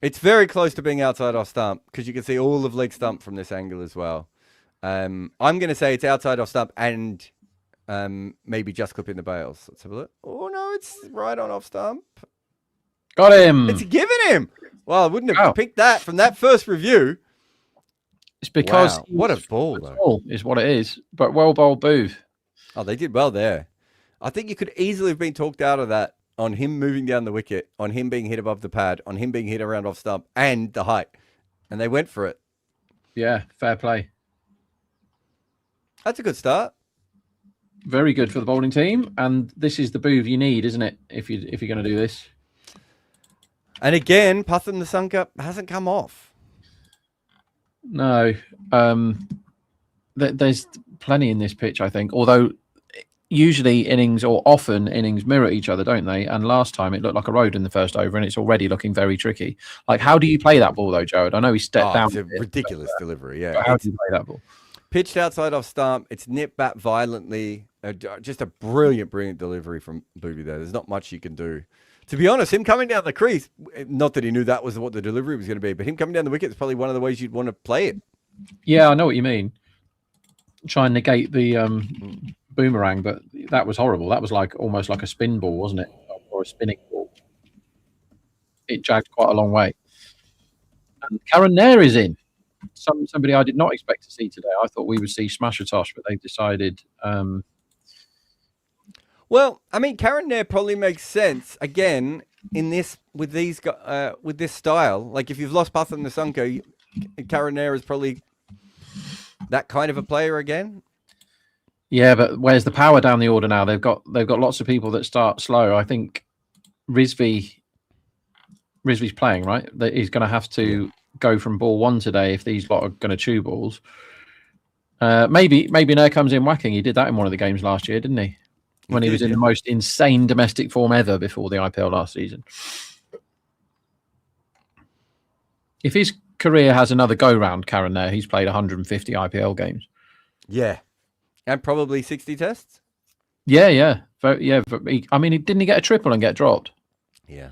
It's very close to being outside off stump because you can see all of leg stump from this angle as well. I'm going to say it's outside off stump and maybe just clipping the bails. Let's have a look. Oh, no, it's right on off stump. Got him. It's given him. Well, I wouldn't have Wow. picked that from that first review. It's because Wow, what a ball, though. ball is what it is. But well bowled, Booth. Oh, they did well there. I think you could easily have been talked out of that on him moving down the wicket, on him being hit above the pad, on him being hit around off stump, and the height. And they went for it. Yeah, fair play. That's a good start. Very good for the bowling team, and this is the Booth you need, isn't it? If you're going to do this. And again, Pathan Nasanka hasn't come off. No, there's plenty in this pitch, I think. Although usually innings or often innings mirror each other, don't they? And last time it looked like a road in the first over, and it's already looking very tricky. Like, how do you play that ball though, Jared? I know he stepped down. It's a ridiculous delivery. Yeah. But how do you play that ball? Pitched outside off stump. It's nipped back violently. Just a brilliant delivery from Booby there. There's not much you can do. To be honest, him coming down the crease, not that he knew that was what the delivery was going to be, but him coming down the wicket is probably one of the ways you'd want to play it. Yeah, I know what you mean. Try and negate the boomerang, but that was horrible. That was like almost like a spin ball, wasn't it? Or a spinning ball. It jagged quite a long way. And Karen Nair is in. Somebody I did not expect to see today. I thought we would see Smasher Tosh, but they've decided. Well, I mean, Karen Nair probably makes sense again in this with this style. Like if you've lost Pathan Nasanka, Karen Nair is probably that kind of a player again. Yeah, but where's the power down the order now? They've got lots of people that start slow. I think Rizvi's playing, right? He's going to have to go from ball one today if these lot are going to chew balls. Maybe Nair comes in whacking. He did that in one of the games last year, didn't he? When he was in the most insane domestic form ever before the IPL last season. If his career has another go round, Karen Nair, he's played 150 IPL games. Yeah. And probably 60 tests? Yeah. I mean, didn't he get a triple and get dropped? Yeah.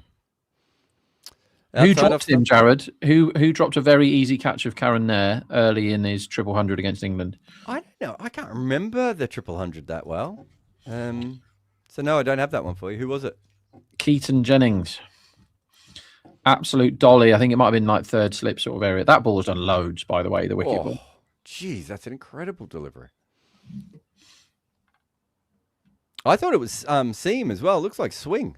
Who dropped him, Jared? Who dropped a very easy catch of Karen Nair early in his 100 against England? I don't know. I can't remember the 100 that well. So no, I don't have that one for you. Who was it? Keaton Jennings. Absolute dolly. I think it might have been like third slip sort of area. That ball was done loads, by the way, the wicket ball. Jeez, that's an incredible delivery. I thought it was seam as well. Looks like swing.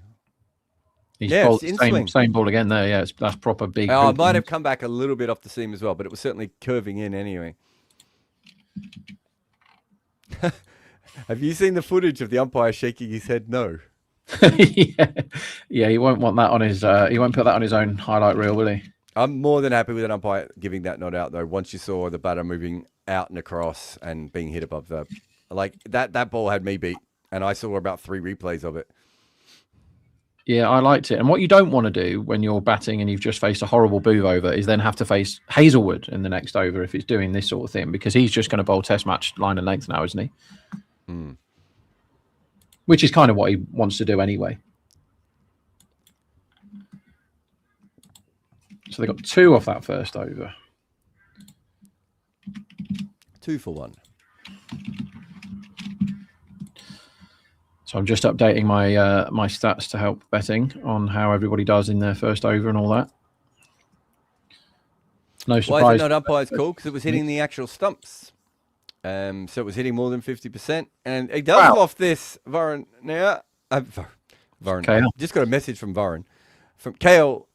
He's it's same ball again there. Yeah, that's proper big. Oh, it might have come back a little bit off the seam as well, but it was certainly curving in anyway. Have you seen the footage of the umpire shaking his head no? Yeah, he won't want that on his. He won't put that on his own highlight reel, will he? I'm more than happy with an umpire giving that not out though. Once you saw the batter moving out and across and being hit above the, like that ball had me beat, and I saw about 3 replays of it. Yeah, I liked it. And what you don't want to do when you're batting and you've just faced a horrible Booth over is then have to face Hazelwood in the next over if it's doing this sort of thing, because he's just going to bowl test match line and length now, isn't he? Which is kind of what he wants to do anyway. So they got 2 off that first over. 2 for 1. So I'm just updating my my stats to help betting on how everybody does in their first over and all that. No surprise. Why is it not umpire's call? Because it was hitting the actual stumps. So it was hitting more than 50%. And it does off this Varun now. Varun. KL. Just got a message from Varun. From KL.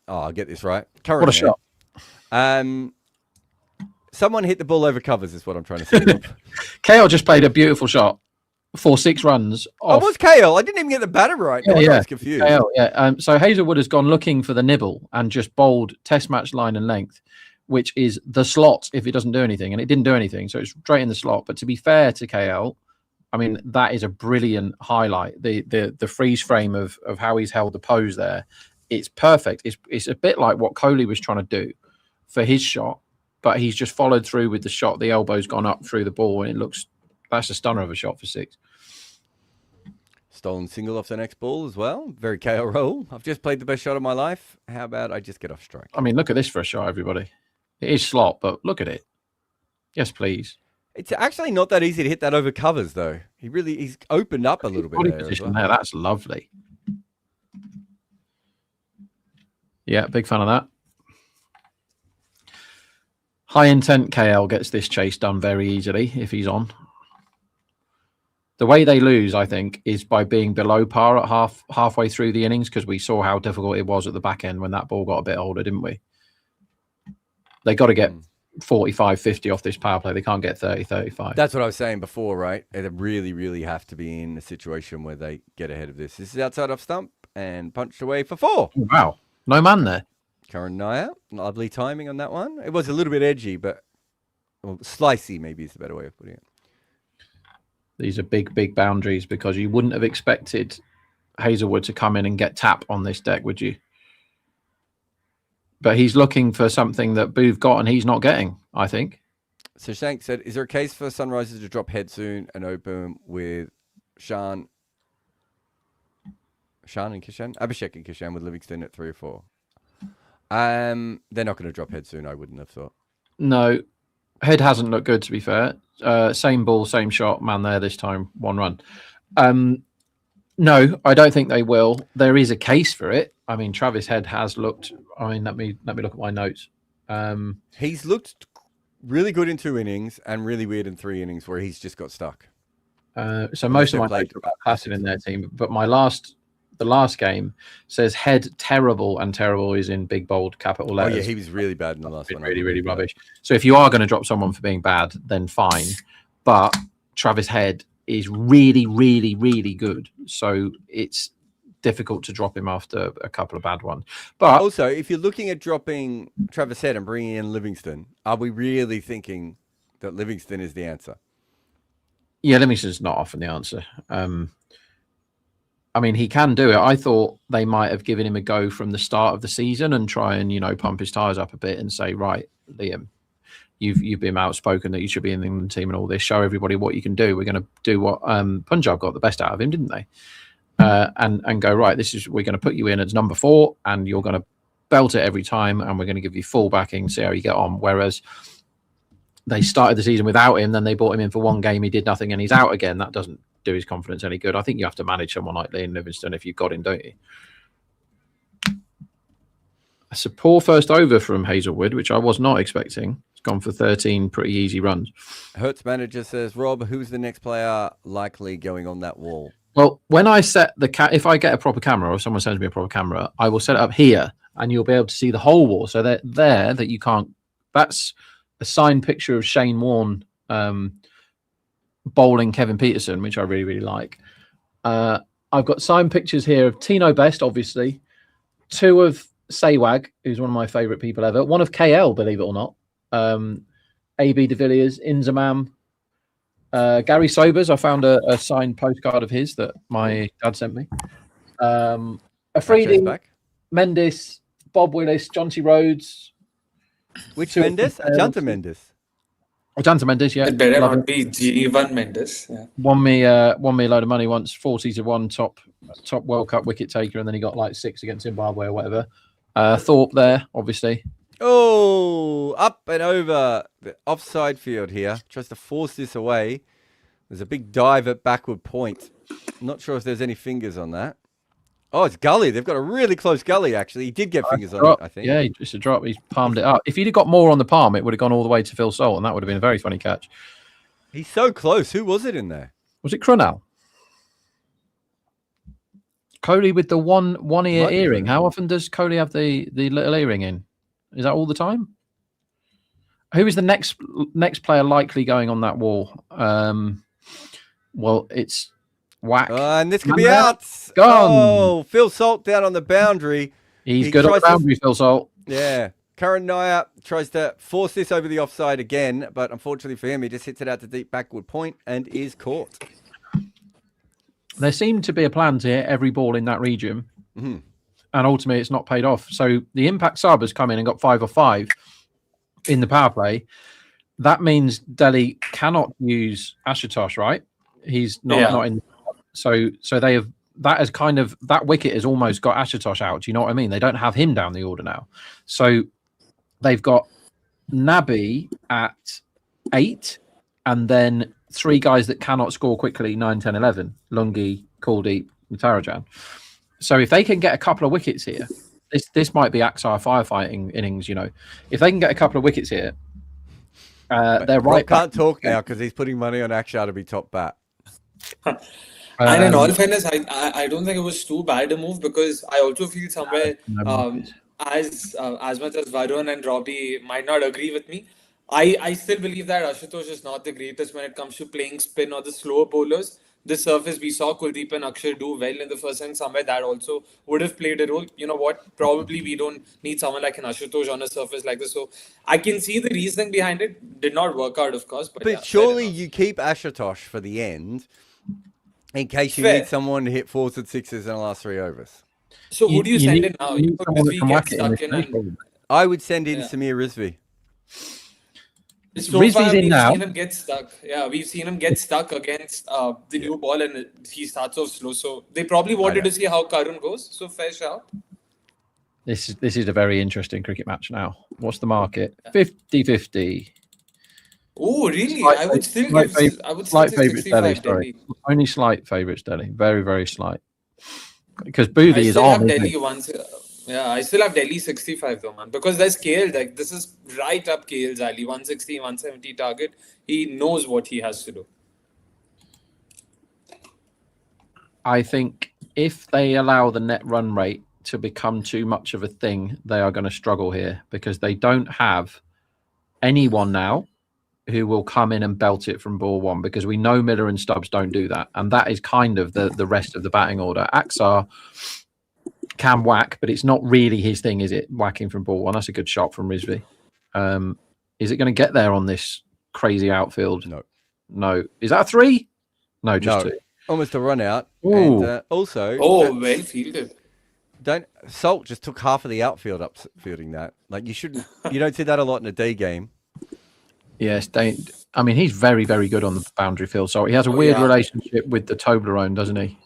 I'll get this right. What a shot. Someone hit the ball over covers is what I'm trying to say. KL just played a beautiful shot for 6 runs. Off. Oh, was KL? I didn't even get the batter right. I was confused. KL, yeah. So Hazelwood has gone looking for the nibble and just bowled test match line and length, which is the slot if it doesn't do anything. And it didn't do anything. So it's straight in the slot. But to be fair to KL, I mean, that is a brilliant highlight. The freeze frame of how he's held the pose there. It's perfect. It's a bit like what Kohli was trying to do for his shot, but he's just followed through with the shot. The elbow's gone up through the ball, and that's a stunner of a shot for 6. Stolen single off the next ball as well. Very KO roll. I've just played the best shot of my life. How about I just get off strike? I mean, look at this for a shot, everybody. It is slot, but look at it. Yes, please. It's actually not that easy to hit that over covers, though. He's opened up a little bit Body there. position as well. there. That's lovely. Yeah, big fan of that. High intent KL gets this chase done very easily if he's on. The way they lose, I think, is by being below par at halfway through the innings, because we saw how difficult it was at the back end when that ball got a bit older, didn't we? They got to get 45, 50 off this power play. They can't get 30, 35. That's what I was saying before, right? They really, really have to be in a situation where they get ahead of this. This is outside off stump and punched away for 4. Oh, wow. No man there. Karan Nair, lovely timing on that one. It was a little bit edgy, but slicey maybe is the better way of putting it. These are big, big boundaries, because you wouldn't have expected Hazelwood to come in and get tap on this deck, would you? But he's looking for something that Booth got and he's not getting, I think. So Shank said, is there a case for Sunrisers to drop head soon and open with Shan and Kishan? Abhishek and Kishan with Livingston at 3 or 4. They're not going to drop head soon, I wouldn't have thought. No, head hasn't looked good, to be fair. Same ball, same shot, man there this time, 1 run. No, I don't think they will. There is a case for it. I mean, Travis Head has looked. I mean, let me look at my notes. He's looked really good in 2 innings and really weird in 3 innings where he's just got stuck. So most of my notes are about passing in their team, but the last game says Head terrible, and terrible is in big bold capital letters. Oh yeah, he was really bad in the last one. Really, really rubbish. So if you are going to drop someone for being bad, then fine. But Travis Head is really, really, really good. So it's difficult to drop him after a couple of bad ones. But also, if you're looking at dropping Travis Head and bringing in Livingston, are we really thinking that Livingston is the answer? Yeah, Livingston's not often the answer. I mean, he can do it. I thought they might have given him a go from the start of the season and try and, pump his tyres up a bit and say, right, Liam, you've been outspoken that you should be in the England team and all this. Show everybody what you can do. We're going to do what Punjab got the best out of him, didn't they? And go, right, we're going to put you in as number 4 and you're going to belt it every time and we're going to give you full backing, see how you get on. Whereas they started the season without him, then they brought him in for 1 game, he did nothing and he's out again. That doesn't do his confidence any good. I think you have to manage someone like Liam Livingston if you've got him, don't you? It's a poor first over from Hazelwood, which I was not expecting. It's gone for 13 pretty easy runs. Hertz manager says, Rob, who's the next player likely going on that wall? Well, when I set if I get a proper camera or someone sends me a proper camera, I will set it up here and you'll be able to see the whole wall. So that you can't. That's a signed picture of Shane Warne bowling Kevin Peterson, which I really, really like. I've got signed pictures here of Tino Best, obviously, 2 of Sehwag, who's one of my favourite people ever, 1 of KL, believe it or not, AB de Villiers, Inzamam, Gary Sobers. I found a signed postcard of his that my dad sent me. Afridi, Mendes, Bob Willis, John T. Rhodes. Which Mendes? Ajanta Mendes. Ajanta Mendes, yeah. It better not be G1 Mendes. Yeah. Won me a load of money once, 40-1 top World Cup wicket taker, and then he got like 6 against Zimbabwe or whatever. Thorpe there, obviously. Oh, up and over the offside field here. Tries to force this away. There's a big dive at backward point. I'm not sure if there's any fingers on that. Oh, it's gully. They've got a really close gully, actually. He did get fingers on it, I think. Yeah, just a drop. He's palmed it up. If he'd have got more on the palm, it would have gone all the way to Phil Salt, and that would have been a very funny catch. He's so close. Who was it in there? Was it Crunell? Kohli with the one ear earring. How often does Kohli have the little earring in? Is that all the time? Who is the next player likely going on that wall? Well, it's Whack. And this could be out. Gone. Oh, Phil Salt down on the boundary. He's good on the boundary, Phil Salt. Yeah. Karan Nair tries to force this over the offside again, but unfortunately for him, he just hits it out to deep backward point and is caught. There seemed to be a plan to hit every ball in that region, and ultimately it's not paid off. So the impact sub has come in and got 5 or 5 in the power play. That means Delhi cannot use Ashutosh, right? He's not in. So they have that wicket has almost got Ashutosh out. Do you know what I mean? They don't have him down the order now. So they've got Nabi at 8 and then 3 guys that cannot score quickly, 9, 10, 11, Lungi, Kuldeep, Natarajan. So if they can get a couple of wickets here, This might be Axar firefighting innings. You know, if they can get a couple of wickets here, they're right. Rob can't talk now because he's putting money on Akshar to be top bat. And in all fairness, I don't think it was too bad a move, because I also feel somewhere, as much as Varun and Robbie might not agree with me, I still believe that Ashutosh is not the greatest when it comes to playing spin or the slower bowlers. This surface, we saw Kuldeep and Akshar do well in the first inning. Somewhere that also would have played a role. You know what? Probably we don't need someone like an Ashutosh on a surface like this. So I can see the reasoning behind it. Did not work out, of course. But yeah, surely you keep Ashutosh for the end in case you need someone to hit 4s and 6s in the last 3 overs. So who do you send in now? You put Rizvi get stuck in. I would send in Samir Rizvi. So far, we've seen him get stuck. Yeah, we've seen him get stuck against the new ball, and he starts off slow. So they probably wanted to see how Karun goes. So fair shout. This is a very interesting cricket match now. What's the market? 50-50. Oh, really? I would still slight favourites Delhi. Sorry, only slight favourites Delhi. Very, very slight. Because Boothie is on. Delhi once. Yeah, I still have Delhi 65 though, man. Because there's KL, like this is right up KL's alley. 160, 170 target. He knows what he has to do. I think if they allow the net run rate to become too much of a thing, they are going to struggle here, because they don't have anyone now who will come in and belt it from ball one, because we know Miller and Stubbs don't do that. And that is kind of the rest of the batting order. Axar can whack, but it's not really his thing, is it? Whacking from ball one. That's a good shot from Rizvi. Is it going to get there on this crazy outfield? No. Is that a 3? No, just 2. Almost a run out. And also, well fielded. Salt just took half of the outfield up fielding that. Like you don't see that a lot in a D game. Yes, I mean, he's very, very good on the boundary field. So he has a weird relationship with the Toblerone, doesn't he?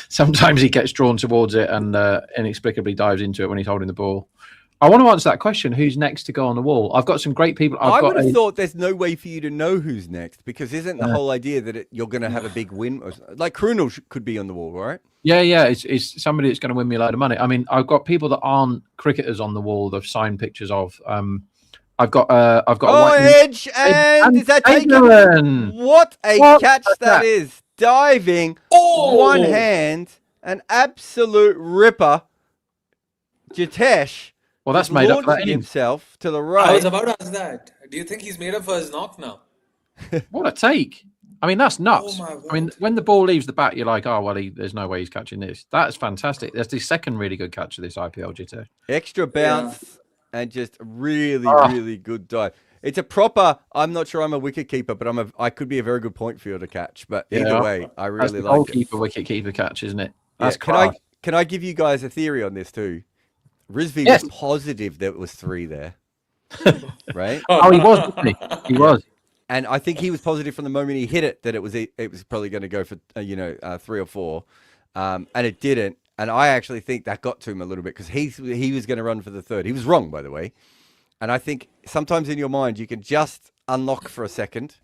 Sometimes he gets drawn towards it and inexplicably dives into it when he's holding the ball. I want to answer that question. Who's next to go on the wall? I've got some great people. I would have thought there's no way for you to know who's next, because isn't the whole idea that you're going to have a big win? Like Krunal could be on the wall, right? Yeah. It's somebody that's going to win me a load of money. I mean, I've got people that aren't cricketers on the wall. They've signed pictures of. I've got Edge and is that taken? What a catch that is! Diving, one hand, an absolute ripper. Jitesh. Well, that's made up for himself to the right. I was about to ask that. Do you think he's made up for his knock now? What a take! I mean, that's nuts. I mean, when the ball leaves the bat, you're like, oh well, there's no way he's catching this. That's fantastic. That's the second really good catch of this IPL, Jitesh. Extra bounce and just really good dive. It's a proper. I'm not sure I'm a wicket keeper, but I could be a very good point fielder catch. But either way, I really like it. Goalkeeper, wicket keeper catch, isn't it? That's Can I give you guys a theory on this too? Rizvi was positive there was 3 there, right? Oh, he was. Wasn't he was. And I think he was positive from the moment he hit it that it was probably going to go for 3 or 4, and it didn't. And I actually think that got to him a little bit, because he was going to run for the 3rd. He was wrong, by the way. And I think sometimes in your mind you can just unlock for a second,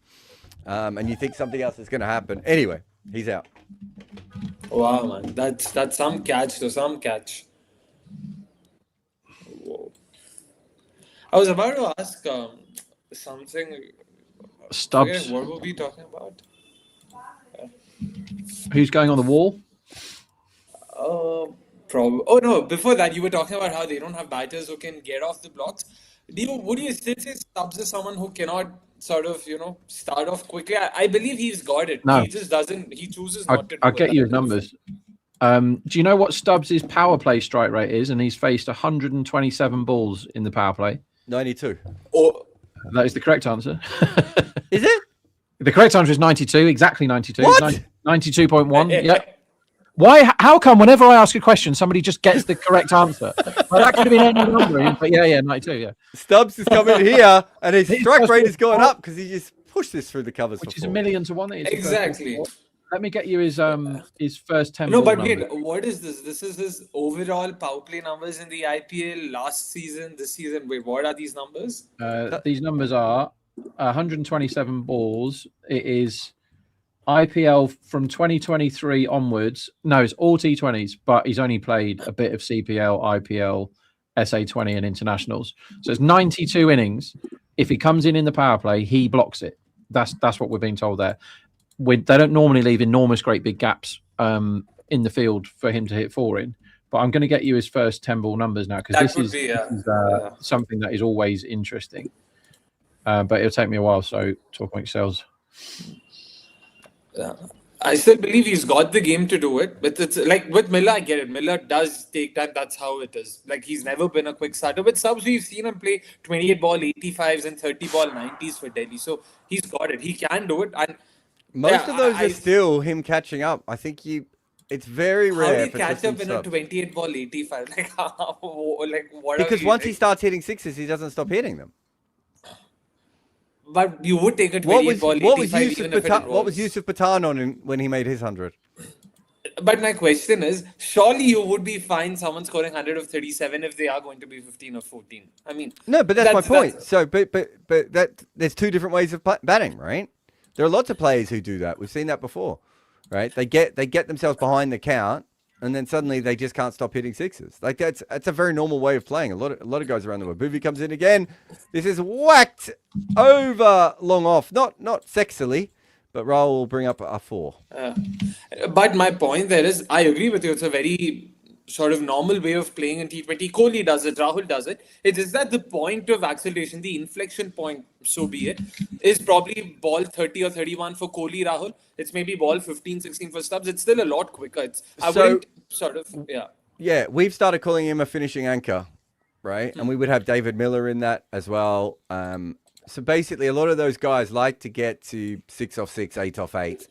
and you think something else is going to happen. Anyway, he's out. Wow, man, that's some catch to some catch. Whoa. I was about to ask something. Stubbs. What were we talking about? Who's going on the wall? Probably. Oh no! Before that, you were talking about how they don't have batters who can get off the blocks. Would you still say Stubbs is someone who cannot sort of start off quickly? I believe he's got it. No. He just doesn't. He chooses not to. I'll get you his numbers. Do you know what Stubbs' power play strike rate is? And he's faced 127 balls in the power play. 92. Oh, that is the correct answer. Is it? The correct answer is 92. Exactly 92. What? 92.1. Yeah. Why? How come whenever I ask a question, somebody just gets the correct answer? Well, that could have been any number, but yeah, 92. Yeah. Stubbs has come in here, and his strike rate has gone up because he just pushed this through the covers. Which is 1,000,000 to 1. Exactly. Let me get you his first 10. No, but wait, what is this? This is his overall power play numbers in the IPL last season, this season. Wait, what are these numbers? These numbers are 127 balls. It is IPL from 2023 onwards. No, it's all T20s, but he's only played a bit of CPL, IPL, SA20, and internationals. So it's 92 innings. If he comes in the power play, he blocks it. That's what we're being told there. They don't normally leave enormous, great big gaps in the field for him to hit 4 in. But I'm going to get you his first 10 ball numbers now because this is something that is always interesting. But it'll take me a while, so talk amongst yourselves. I still believe he's got the game to do it, but it's like with Miller, I get it. Miller does take time. That's how it is. Like he's never been a quick starter. With subs, we've seen him play 28 ball 85s and 30 ball 90s for Delhi. So he's got it. He can do it. And most of those are still him catching up. I think it's very rare. How do you catch up in a 28 ball 85? Like how? Like what? Because once he starts hitting sixes, he doesn't stop hitting them. But you would take a 28 ball 85 what was Yusuf Pathan on when he made his 100? But my question is, surely you would be fine someone scoring 100 of 37 if they are going to be 15 or 14. I mean, no, but that's my point. So, but there's two different ways of batting, right? There are lots of players who do that. We've seen that before, right? They get themselves behind the count, and then suddenly they just can't stop hitting sixes. Like that's a very normal way of playing. A lot of guys around the world. Boovy comes in again. This is whacked over long off, not sexily, but Rahul will bring up a 4. But my point there is, I agree with you. It's a very sort of normal way of playing in T20. Kohli does it, Rahul does it. It is that the point of acceleration, the inflection point, so be it, is probably ball 30 or 31 for Kohli, Rahul. It's maybe ball 15, 16 for Stubbs. It's still a lot quicker. Yeah, we've started calling him a finishing anchor, right? And we would have David Miller in that as well. So basically, a lot of those guys like to get to 6 off 6, 8 off 8.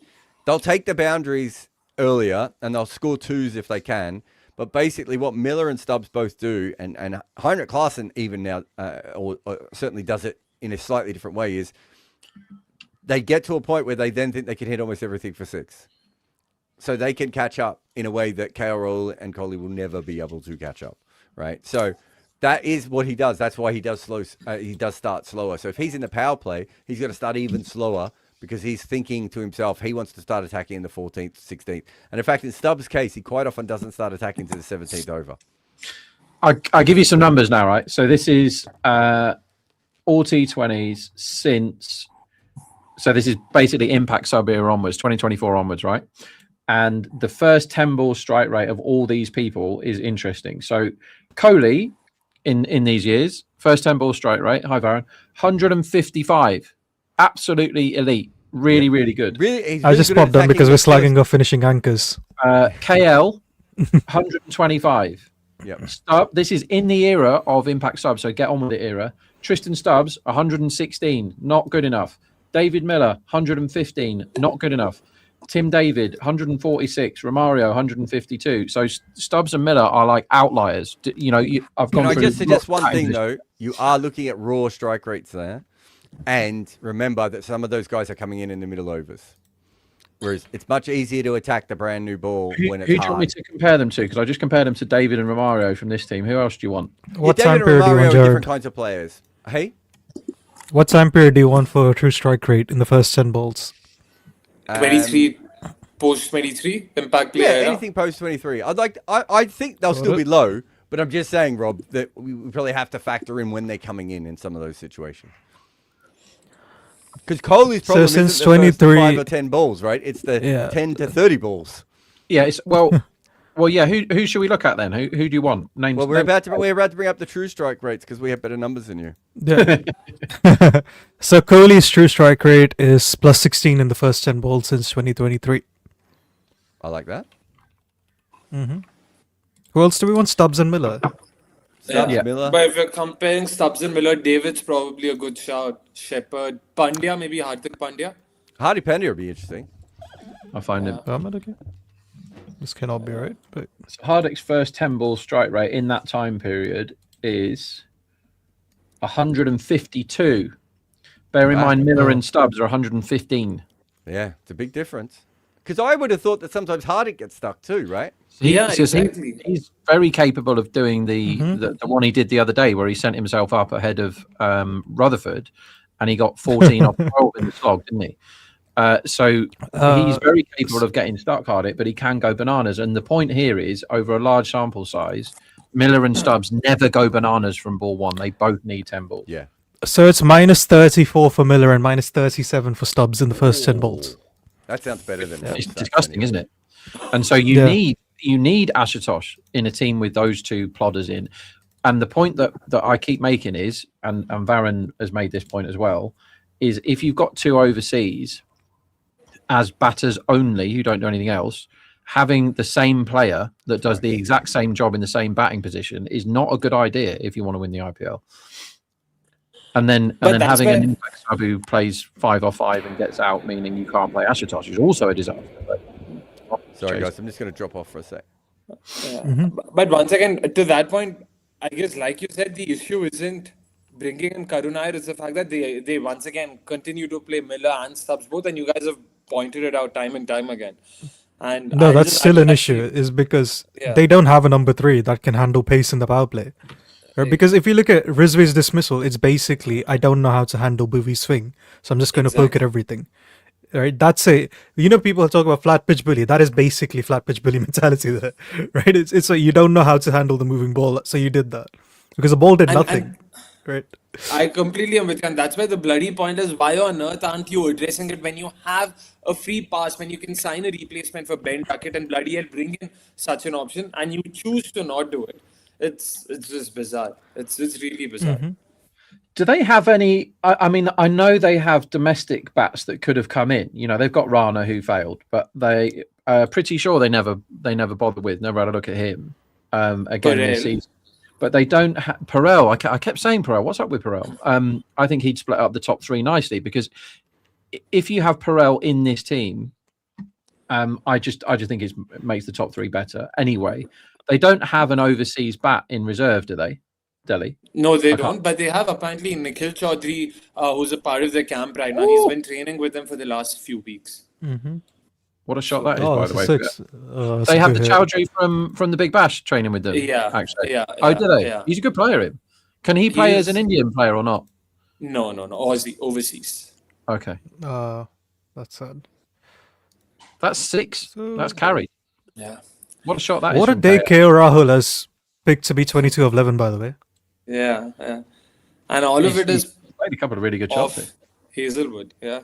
They'll take the boundaries earlier and they'll score 2s if they can. But basically, what Miller and Stubbs both do, and Heinrich Klaasen even now, or certainly does it in a slightly different way, is they get to a point where they then think they can hit almost everything for 6. So they can catch up in a way that KL Rahul and Kohli will never be able to catch up, right? So that is what he does. That's why he does start slower. So if he's in the power play, he's going to start even slower because he's thinking to himself, he wants to start attacking in the 14th, 16th. And in fact, in Stubbs' case, he quite often doesn't start attacking to the 17th over. I'll give you some numbers now, right? So this is all T20s since... So this is basically impact sub-era onwards, 2024 onwards, right? And the first 10 ball strike rate of all these people is interesting. So Kohli, in these years, first 10 ball strike rate, hi Varun, 155. Absolutely elite. Really good. Really, I just popped on because we're slagging off finishing anchors. KL, 125. Yep. This is in the era of impact subs, so get on with it era. Tristan Stubbs, 116. Not good enough. David Miller, 115. Not good enough. Tim David, 146. Romario, 152. So Stubbs and Miller are like outliers. I've gone. I just suggest one thing though. You are looking at raw strike rates there, and remember that some of those guys are coming in the middle overs. Whereas it's much easier to attack the brand new ball when it's Who do you want me to compare them to? Because I just compared them to David and Romario from this team. Who else do you want? What time period do you want, Jared? Different kinds of players. Hey? What time period do you want for a true strike rate in the first 10 balls? 23, post 23, impact player. Yeah, anything post 23. I think they'll still be low, but I'm just saying, Rob, that we probably have to factor in when they're coming in some of those situations. Because Kohli's problem since isn't the 23 5 or 10 balls, right? It's the 10 to 30 balls. Yeah, well, yeah. Who should we look at then? Who do you want? Names. Well, we're about to bring up the true strike rates because we have better numbers than you. Yeah. So Kohli's true strike rate is plus 16 in the first 10 balls since 2023. I like that. Mm-hmm. Who else do we want? Stubbs and Miller. Yeah. Miller. But if you're comparing Stubbs and Miller, David's probably a good shout. Shepherd, Pandya, maybe Hardik Pandya. Hardik Pandya would be interesting. I find him. Okay. This cannot be right, but So Hardik's first 10 ball strike rate in that time period is 152. Bear in mind, Miller and Stubbs are 115. Yeah, it's a big difference. Because I would have thought that sometimes Hardik gets stuck too, right? Exactly. He's very capable of doing the one he did the other day where he sent himself up ahead of Rutherford and he got 14 off 12 in the slog, didn't he? So he's very capable of getting start carded, but he can go bananas. And the point here is, over a large sample size, Miller and Stubbs never go bananas from ball one. They both need 10 balls. Yeah. So it's minus 34 for Miller and minus 37 for Stubbs in the first 10 balls. That sounds better than It's Stats disgusting, anyway. isn't it? And so you need Ashutosh in a team with those two plodders in. And the point that I keep making is, and Varun has made this point as well, is if you've got two overseas as batters only, who don't do anything else, having the same player that does the exact same job in the same batting position is not a good idea if you want to win the IPL. And then having an impact sub who plays 5 off 5 and gets out, meaning you can't play Ashutosh, is also a disaster. Sorry, guys, I'm just going to drop off for a sec. Yeah. But once again, to that point, I guess, like you said, the issue isn't bringing in Karunayar, it's the fact that they once again continue to play Miller and Stubbs both, and you guys have pointed it out time and time again. And No, that's still an issue, is because they don't have a number 3 that can handle pace in the power play. Right? Because if you look at Rizvi's dismissal, it's basically, I don't know how to handle Bhuvi's swing, so I'm just going to poke at everything. Right? That's people talk about flat pitch bully. That is basically flat pitch bully mentality there. Right? It's you don't know how to handle the moving ball, so you did that. Because the ball did nothing. Right? I completely am with you, and that's why the bloody point is, why on earth aren't you addressing it when you have a free pass, when you can sign a replacement for Ben Duckett and bloody hell bring in such an option, and you choose to not do it? It's just bizarre. It's really bizarre. Do they have any? I mean, I know they have domestic bats that could have come in. You know, they've got Rana who failed, but they pretty sure they never bothered with. Never had a look at him again this season. But they don't have Perel. I kept saying Perel. What's up with Perel? I think he'd split up the top 3 nicely, because if you have Perel in this team, I just think it makes the top 3 better. Anyway, they don't have an overseas bat in reserve, do they? Delhi? No, they don't. But they have apparently Nikhil Chaudhary, who's a part of their camp right now. He's been training with them for the last few weeks. What a shot that is, by the way. They They have the Chaudhary from the Big Bash training with them. Yeah, actually. yeah. Oh, do they? Yeah. He's a good player. Him. Can he play as an Indian player or not? No. Overseas. Okay. That's sad. That's 6. That's carried. Yeah. What a shot that is. What a day KO Rahul has picked to be 22 of 11, by the way. Yeah. And all of it is played a couple of really good shots. off Hazelwood. Yeah.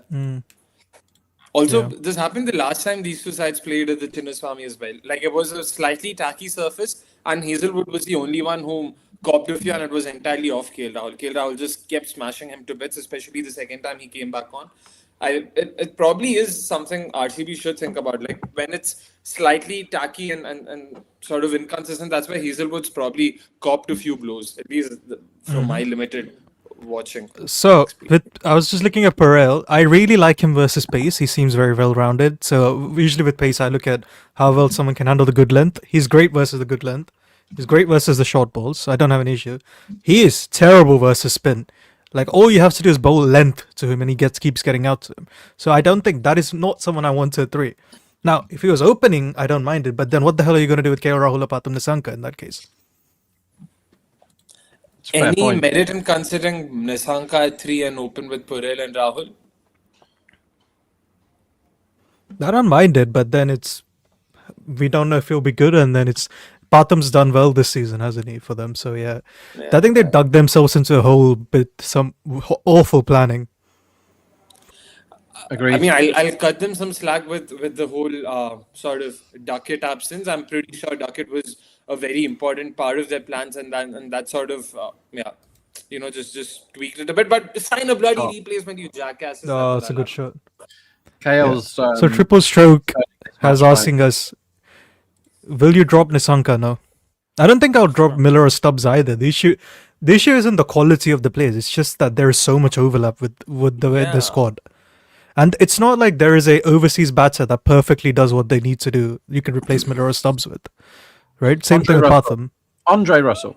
Also, this happened the last time these two sides played at the Chinnaswamy as well. Like, it was a slightly tacky surface, and Hazelwood was the only one who copped a few, and it was entirely off KL Rahul. KL Rahul just kept smashing him to bits, especially the second time he came back on. It probably is something RCB should think about. Like, when it's slightly tacky and sort of inconsistent, that's why Hazelwood's probably copped a few blows, at least from my limited watching. So, I was just looking at Perel. I really like him versus pace. He seems very well-rounded. So, usually with pace, I look at how well someone can handle the good length. He's great versus the good length. He's great versus the short balls, so I don't have an issue. He is terrible versus spin. Like, all you have to do is bowl length to him and he keeps getting out to him. So I don't think that is not someone I want to 3. Now, if he was opening, I don't mind it. But then what the hell are you going to do with KO Rahul Pathum Nissanka in that case? Any merit in considering Nissanka at 3 and open with Purel and Rahul? I don't mind it, but then we don't know if he'll be good, and then Patham's done well this season, hasn't he, for them? So yeah. I think they dug themselves into a hole with some awful planning. Agreed. I mean, I'll cut them some slack with the whole sort of Duckett absence. I'm pretty sure Duckett was a very important part of their plans, and that sort of just tweaked it a bit. But sign a bloody replacement, you jackasses. Oh, it's a good shot. KL's so Triple Stroke has asking us, will you drop Nissanka now? I don't think I'll drop Miller or Stubbs either. The issue isn't the quality of the players. It's just that there is so much overlap with the squad. And it's not like there is a overseas batter that perfectly does what they need to do. You can replace Miller or Stubbs with. Right? Same thing with Patham. Andre Russell.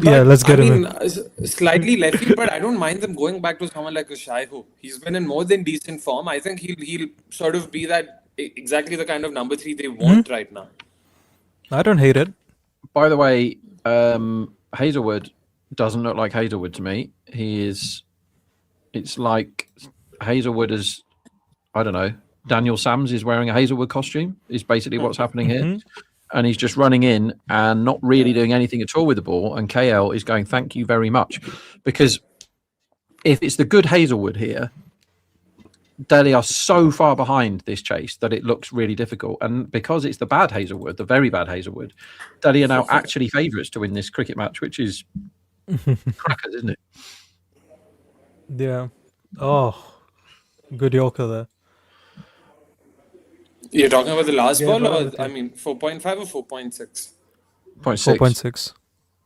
Yeah, let's get him in. Slightly left field, but I don't mind them going back to someone like a Shaihu. He's been in more than decent form. I think he'll sort of be that exactly the kind of number 3 they want right now. I don't hate it. By the way, Hazelwood doesn't look like Hazelwood to me. It's like Hazelwood has I don't know, Daniel Sams is wearing a Hazelwood costume is basically what's happening here. And he's just running in and not really doing anything at all with the ball. And KL is going, thank you very much. Because if it's the good Hazelwood here, Delhi are so far behind this chase that it looks really difficult. And because it's the bad Hazelwood, the very bad Hazelwood, Delhi are now actually favourites to win this cricket match, which is crackers, isn't it? Yeah. Oh, good Yorker there. You're talking about the last ball, but or okay. I mean, 4.5 or 4.6? 0.6. 4.6.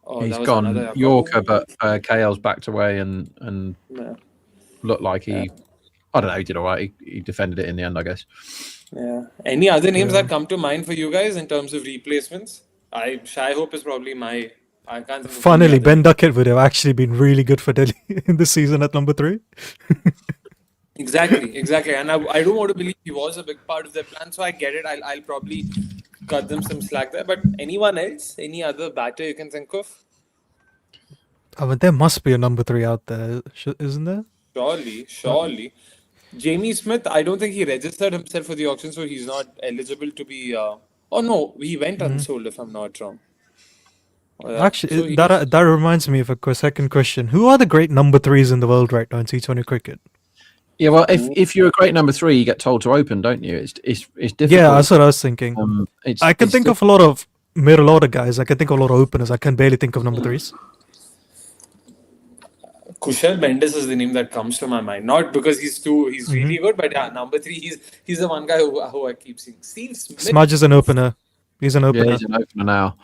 Oh, He's that was gone another Yorker, but KL's backed away and Yeah. looked like he, I don't know, he did all right. He defended it in the end, I guess. Yeah. Any other names that come to mind for you guys in terms of replacements? Shai Hope is probably my. I can't. Think of Funnily, any other. Ben Duckett would have actually been really good for Delhi in this season at number 3. Exactly. And I don't want to believe he was a big part of their plan, so I get it. I'll probably cut them some slack there. But anyone else? Any other batter you can think of? I mean, there must be a number 3 out there, isn't there? Surely. Jamie Smith, I don't think he registered himself for the auction, so he's not eligible to be. Oh no, he went unsold if I'm not wrong. Actually, that reminds me of a second question. Who are the great number 3s in the world right now in T20 cricket? Yeah, well, if you're a great number 3, you get told to open, don't you? It's difficult. Yeah, that's what I was thinking. I can think of a lot of middle order guys. I can think of a lot of openers. I can barely think of number 3s. Kushal Mendes is the name that comes to my mind. Not because he's really good, but number 3, he's the one guy who I keep seeing. Steve Smith. Smudge is an opener. He's an opener. Yeah, he's an opener now.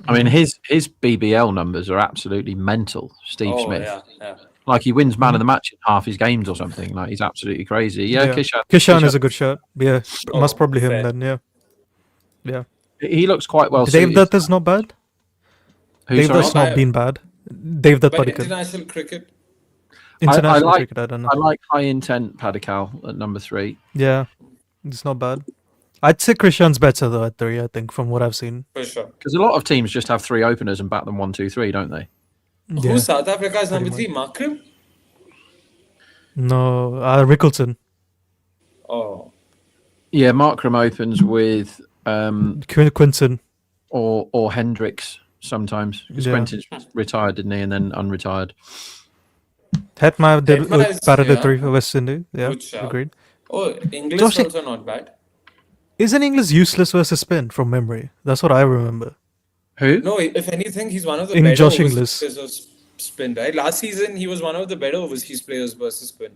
I mean, his BBL numbers are absolutely mental, Steve Smith. Yeah. Like, he wins man of the match in half his games or something. Like, he's absolutely crazy. Yeah. Kishan is a good shot. Yeah, must probably him fair. then, yeah. He looks quite well Dave suited. Dutt is not bad. Dave Dutt's not been bad. Dave Dutt But Padikkal. international cricket, International I cricket, I don't know. I like high intent Padikkal at number 3. Yeah, it's not bad. I'd say Krishan's better though at 3, I think, from what I've seen. for sure. Because a lot of teams just have 3 openers and bat them 1, 2, 3, don't they? Yeah. Who's South Africa's number 3? Makram? No, Rickleton. Oh. Yeah, Markram opens with Quinton. or Hendricks sometimes. Because Yeah. Quentin's retired, didn't he? And then unretired. Hetma did Hetma is- batted yeah. at 3 for West Indies. Yeah, Good shout. agreed. Oh, English Josh- is also not bad. Isn't English useless versus spin from memory? That's what I remember. Who? No, if anything, he's one of the In better Josh overseas Inglis. players of spin, right? Last season, he was one of the better overseas players versus spin.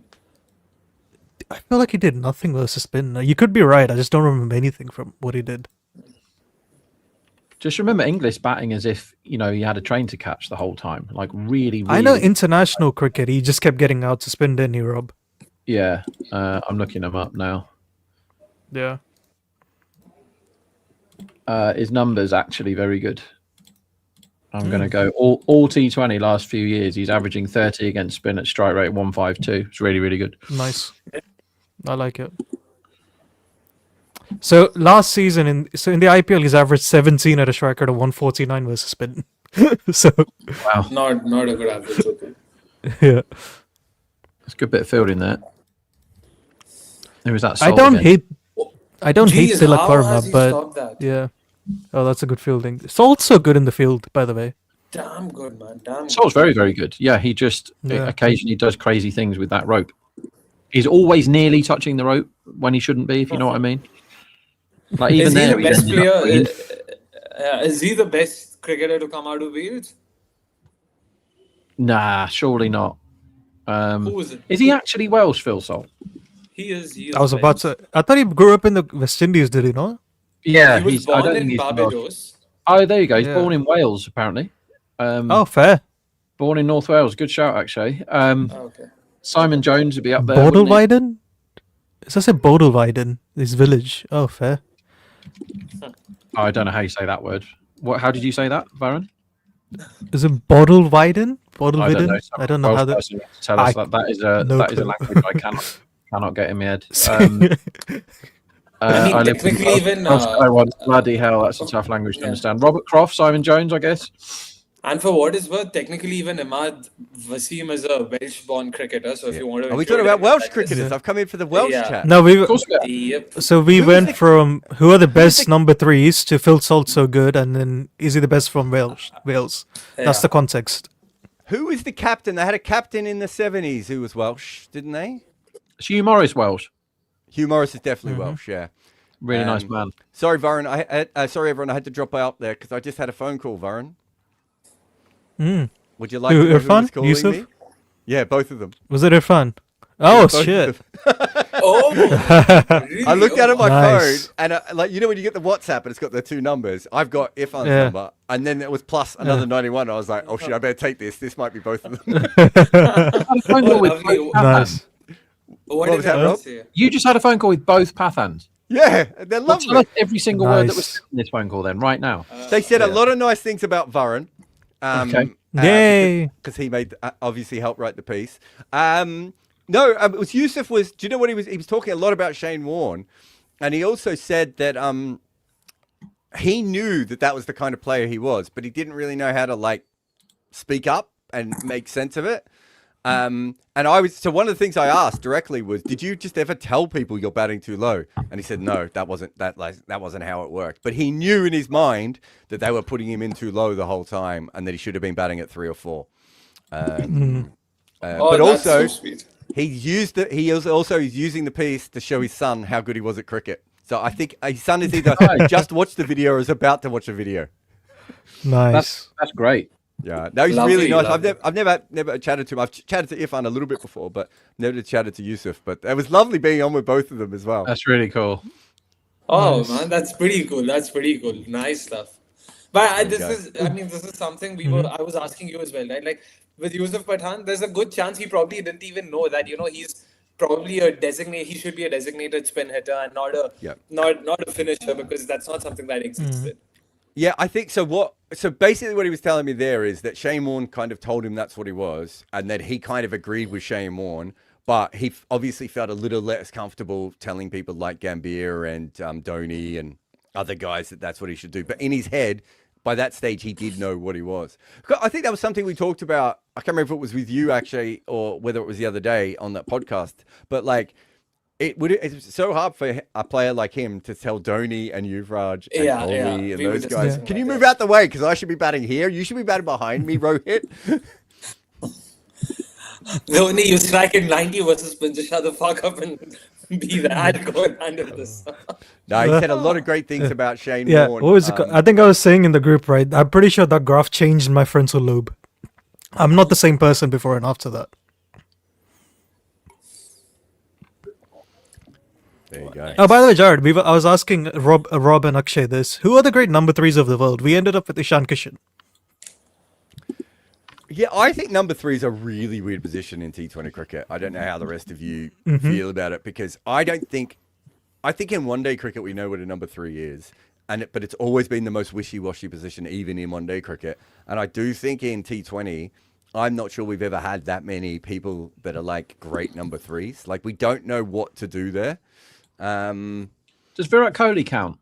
I feel like he did nothing versus spin. You could be right. I just don't remember anything from what he did. Just remember Inglis batting as if, he had a train to catch the whole time. Like, really, really. I know international cricket, he just kept getting out to spin, didn't he, Rob? Yeah. I'm looking him up now. Yeah. His numbers actually very good. I'm going to go all T20 last few years. He's averaging 30 against spin at strike rate 152. It's really, really good. Nice. I like it. So last season in the IPL he's averaged 17 at a strike rate of 149 versus spin. So Wow. Not a good average. Okay. yeah. It's a good bit of fielding there. Who was that? I Sol don't again? hate Jeez, Tilak how Verma, has he but stopped that? yeah. Oh, that's a good fielding. It's also good in the field, by the way. Damn good, man. Damn Sol's very, very good. Yeah, he just Yeah. occasionally does crazy things with that rope. He's always nearly touching the rope when he shouldn't be, if you know what I mean. Like, even Is he there, the he best ended up player? putting- Is he the best cricketer to come out of Wales? Nah, surely not. Who is it? Is he actually Welsh, Phil Sol? He is. I was about to. I thought he grew up in the West Indies, did he not? Yeah, He was I born don't think in he's Welsh. Barbados. Oh, there you go. He's Yeah. born in Wales, apparently. Oh, fair. Born in North Wales. Good shout, actually. Okay. Simon Jones would be up there. wouldn't he? Bodelweiden? It says Bodelweiden, his village. Oh, fair. Oh, I don't know how you say that word. How did you say that, Baron? Is it Bodelweiden? I don't know. Bodelweiden? I don't know how that. Welsh person has to tell us that is a no that is a clue. language I cannot get in my head. I mean, live in technically Welsh. even, Welsh guy once. Bloody hell, that's a tough language to yeah. understand. Robert Croft, Simon Jones, I guess. And for what it's worth, technically even Imad Wasim is a Welsh-born cricketer. So if you want to, Are we include talking about him in Welsh that list- cricketers? I've come in for the Welsh Yeah. chat. No, we Of course, we are. Yep. so we Who's went the- from who are the best number threes to Phil Salt so good, and then is he the best from Wales? That's Yeah. the context. Who is the captain? They had a captain in the 70s who was Welsh, didn't they? Is Hugh Morris Welsh? Hugh Morris is definitely Welsh, yeah. Really nice Um, man. Sorry, Varun. Sorry, everyone. I had to drop out there because I just had a phone call, Varun. Mm. Would you like Who, to know who Irfan? was calling Yusuf? me? Yeah, both of them. Was it Irfan? Oh Both of shit! them. Oh, really? I looked at it on my Nice. phone, and like you know when you get the WhatsApp and it's got the two numbers. I've got Irfan's Yeah. number, and then it was plus another 91. I was like, oh shit, I better take this. This might be both of them. I had a phone call with lovely. both Nice. Pathans. What was did that, I Rob? say? You just had a phone call with both Pathans. Yeah, they're Well, tell lovely. us every single word that was Nice. said in this phone call then, right now. They said a lot of nice things about Varun. Okay. Yay! Because he made obviously helped write the piece. No, it was Yusuf. Do you know what he was? He was talking a lot about Shane Warne, and he also said that he knew that was the kind of player he was, but he didn't really know how to like speak up and make sense of it. And so one of the things I asked directly was, did you just ever tell people you're batting too low? And he said, no, that wasn't how it worked. But he knew in his mind that they were putting him in too low the whole time and that he should have been batting at 3 or 4. Oh, But that's also, so sweet. he was also using the piece to show his son how good he was at cricket. So I think his son is either just watched the video or is about to watch a video. Nice. That's great. Yeah, no, he's Lovely, really nice. lovely. I've never chatted to him. I've chatted to Irfan a little bit before, but never chatted to Yusuf. But it was lovely being on with both of them as well. That's really cool. Oh Nice. man, that's pretty cool. That's pretty cool. Nice stuff. But Okay. this is something I was asking you as well, right? Like with Yusuf Pathan, there's a good chance he probably didn't even know that, he's probably he should be a designated spin hitter and not a finisher, because that's not something that existed. Yeah, I think so. So basically, what he was telling me there is that Shane Warne kind of told him that's what he was, and that he kind of agreed with Shane Warne, but he obviously felt a little less comfortable telling people like Gambier and Dhoni and other guys that that's what he should do. But in his head, by that stage, he did know what he was. I think that was something we talked about. I can't remember if it was with you actually, or whether it was the other day on that podcast. But like, it's so hard for a player like him to tell Dhoni and Yuvraj and Yeah, Kohli yeah. and We were those just guys, talking can you about move that. out the way? Because I should be batting here. You should be batting behind me, Rohit. Dhoni, you strike in 90 versus spin, just shut the fuck up and be that. Go and handle this. No, he said a lot of great things about Shane Yeah. Warne. What was it? I think I was saying in the group, right? I'm pretty sure that graph changed in my frontal lobe. I'm not the same person before and after that. There you go. Oh, by the way, Jared, I was asking Rob and Akshay this. Who are the great number threes of the world? We ended up with Ishan Kishan. Yeah, I think number 3 is a really weird position in T20 cricket. I don't know how the rest of you feel about it, because I think in one-day cricket we know what a number 3 is, but it's always been the most wishy-washy position, even in one-day cricket. And I do think in T20, I'm not sure we've ever had that many people that are like great number 3s. Like, we don't know what to do there. Does Virat Kohli count?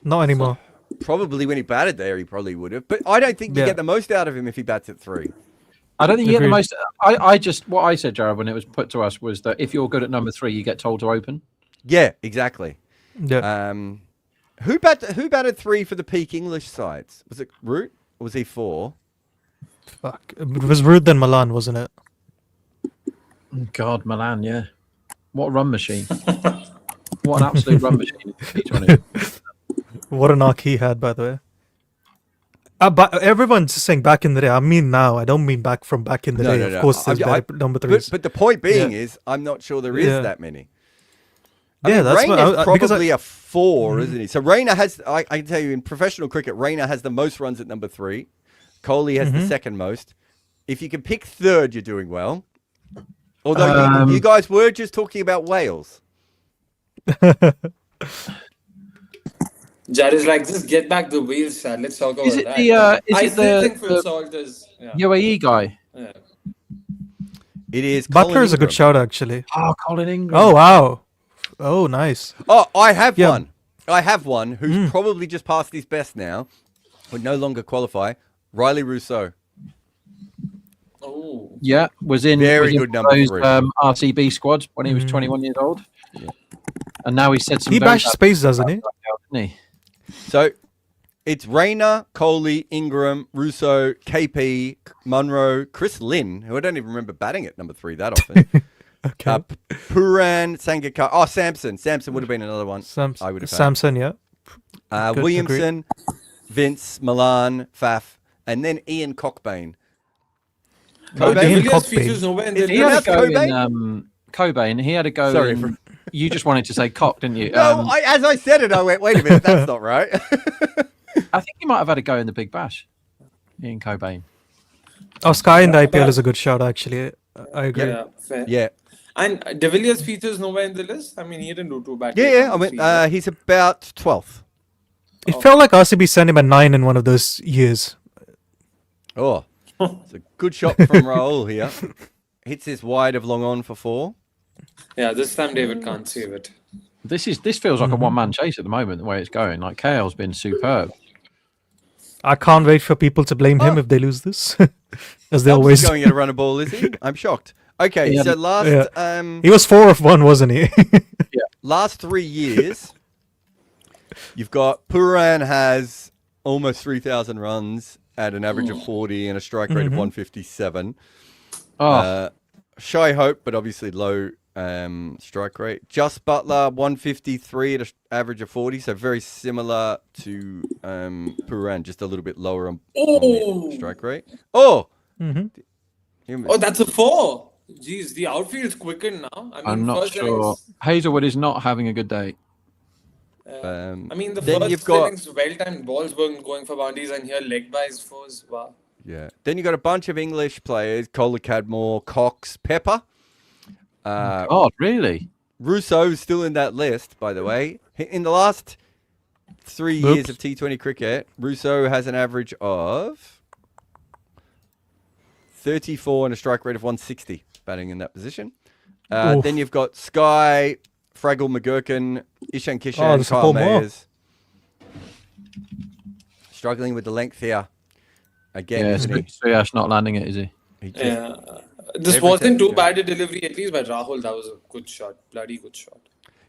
Not anymore. Probably when he batted there, he probably would have. But I don't think you Yeah. get the most out of him if he bats at 3. I don't think you get the Agreed. most. What I said, Jared, when it was put to us was that if you're good at number 3, you get told to open. Yeah, exactly. Yeah. Who batted 3 for the peak English sides? Was it Root or was he 4? Fuck. It was Ruth and Milan, wasn't it? God, Milan, yeah. What a run machine. What an absolute run machine. in T20. What an arc he had, by the way. But everyone's saying back in the day. I mean now. I don't mean back in the day. Of course, there's better number threes. But the point being Yeah. is, I'm not sure there is Yeah. that many. Yeah, that's what Rayna's because probably a 4, isn't he? So Rayna has, I can tell you, in professional cricket, Rayna has the most runs at number 3. Kohli has the second most. If you can pick third, you're doing well. Although you guys were just talking about Wales. Jared is like, just get back the wheels, Chad. Let's talk about Is it that. the? I Is it still think Phil the Salt is. Yeah. UAE guy? Yeah. It is Butler Colin is a good Ingram. shout, actually. Oh, Colin Ingram. Oh wow. Oh nice. Oh, I have Yeah. one. I have one who's probably just past his best now. would no longer qualify. Riley Rousseau. Oh. Yeah, was in Very was good in number those, 3. RCB squads when he was 21 years old. And now he said some He very bashed bad space, doesn't he? stuff right now, didn't he? So it's Rayner, Coley, Ingram, Russo, KP, Munro, Chris Lynn, who I don't even remember batting at number 3 that often. Okay. Puran, Sangakkar. Oh, Samson. Samson would have been another one. I would have had. Samson, yeah. Good, Williamson, Vince, Milan, Faf, and then Ian Cockbain. Oh, Cobain? De Ian Villiers Cockbain. features nowhere in the Is He he had a announced go in Cobain? Cobain. He had a go Sorry in. You just wanted to say cock, didn't you? No, as I said it, I went, wait a minute, that's not right. I think he might have had a go in the Big Bash. Ian Cobain. Oh, Sky in the IPL is a good shout, actually. I agree. Yeah, fair. Yeah. And De Villiers features nowhere in the list. I mean, he didn't do too bad. Yeah, I went, he's about 12th. It felt like RCB sent him a 9 in one of those years. Oh, it's a good shot from Raul here. Hits this wide of long on for 4. Yeah, this time David can't save it. This feels like a one-man chase at the moment, the way it's going. Like, KL's been superb. I can't wait for people to blame him if they lose this. As they Hobbs always is going at a run of ball, is he? I'm shocked. Okay, Yeah. so last He was 4 of 1, wasn't he? last 3 years, you've got Puran has almost 3,000 runs at an average of 40 and a strike rate of 157. Shy Hope, but obviously low strike rate. Just Butler, 153 at an average of 40, so very similar to Puran, just a little bit lower on the strike rate. Oh! Oh, that's a 4. Jeez, the outfield's quickened now. I mean, I'm not first sure. innings, Hazelwood is not having a good day. I mean, the then first you've got- innings, well-timed balls were going for boundaries, and here leg buys fours. Wow. Yeah. Then you got a bunch of English players: Kohler, Cadmore, Cox, Pepper. God, really? Russo's still in that list, by the way. In the last 3 years of T20 cricket, Russo has an average of 34 and a strike rate of 160, batting in that position. Then you've got Sky, Fraggle, McGurkin, Ishan Kishan, there's Kyle 4 more. Mayers. Struggling with the length here. Again, Yeah, isn't he? Suyash not landing it, is he? He just- Yeah. This Every wasn't too time, bad a delivery, at least by Rahul. That was a good shot. Bloody good shot.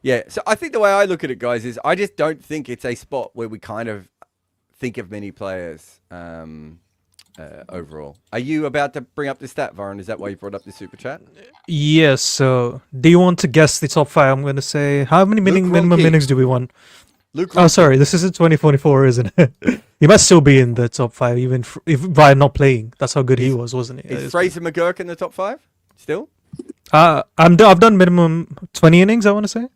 Yeah, so I think the way I look at it, guys, is I just don't think it's a spot where we kind of think of many players overall. Are you about to bring up this stat, Varun? Is that why you brought up this super chat? Yes, so do you want to guess the top 5? I'm going to say, how many minimum Ronke. innings do we want? Luke Oh, sorry, this isn't 2024, isn't it? He must still be in the top 5, even if by not playing. That's how good he was, wasn't he? Is Fraser McGurk in the top 5 still? I've done minimum 20 innings, I want to say.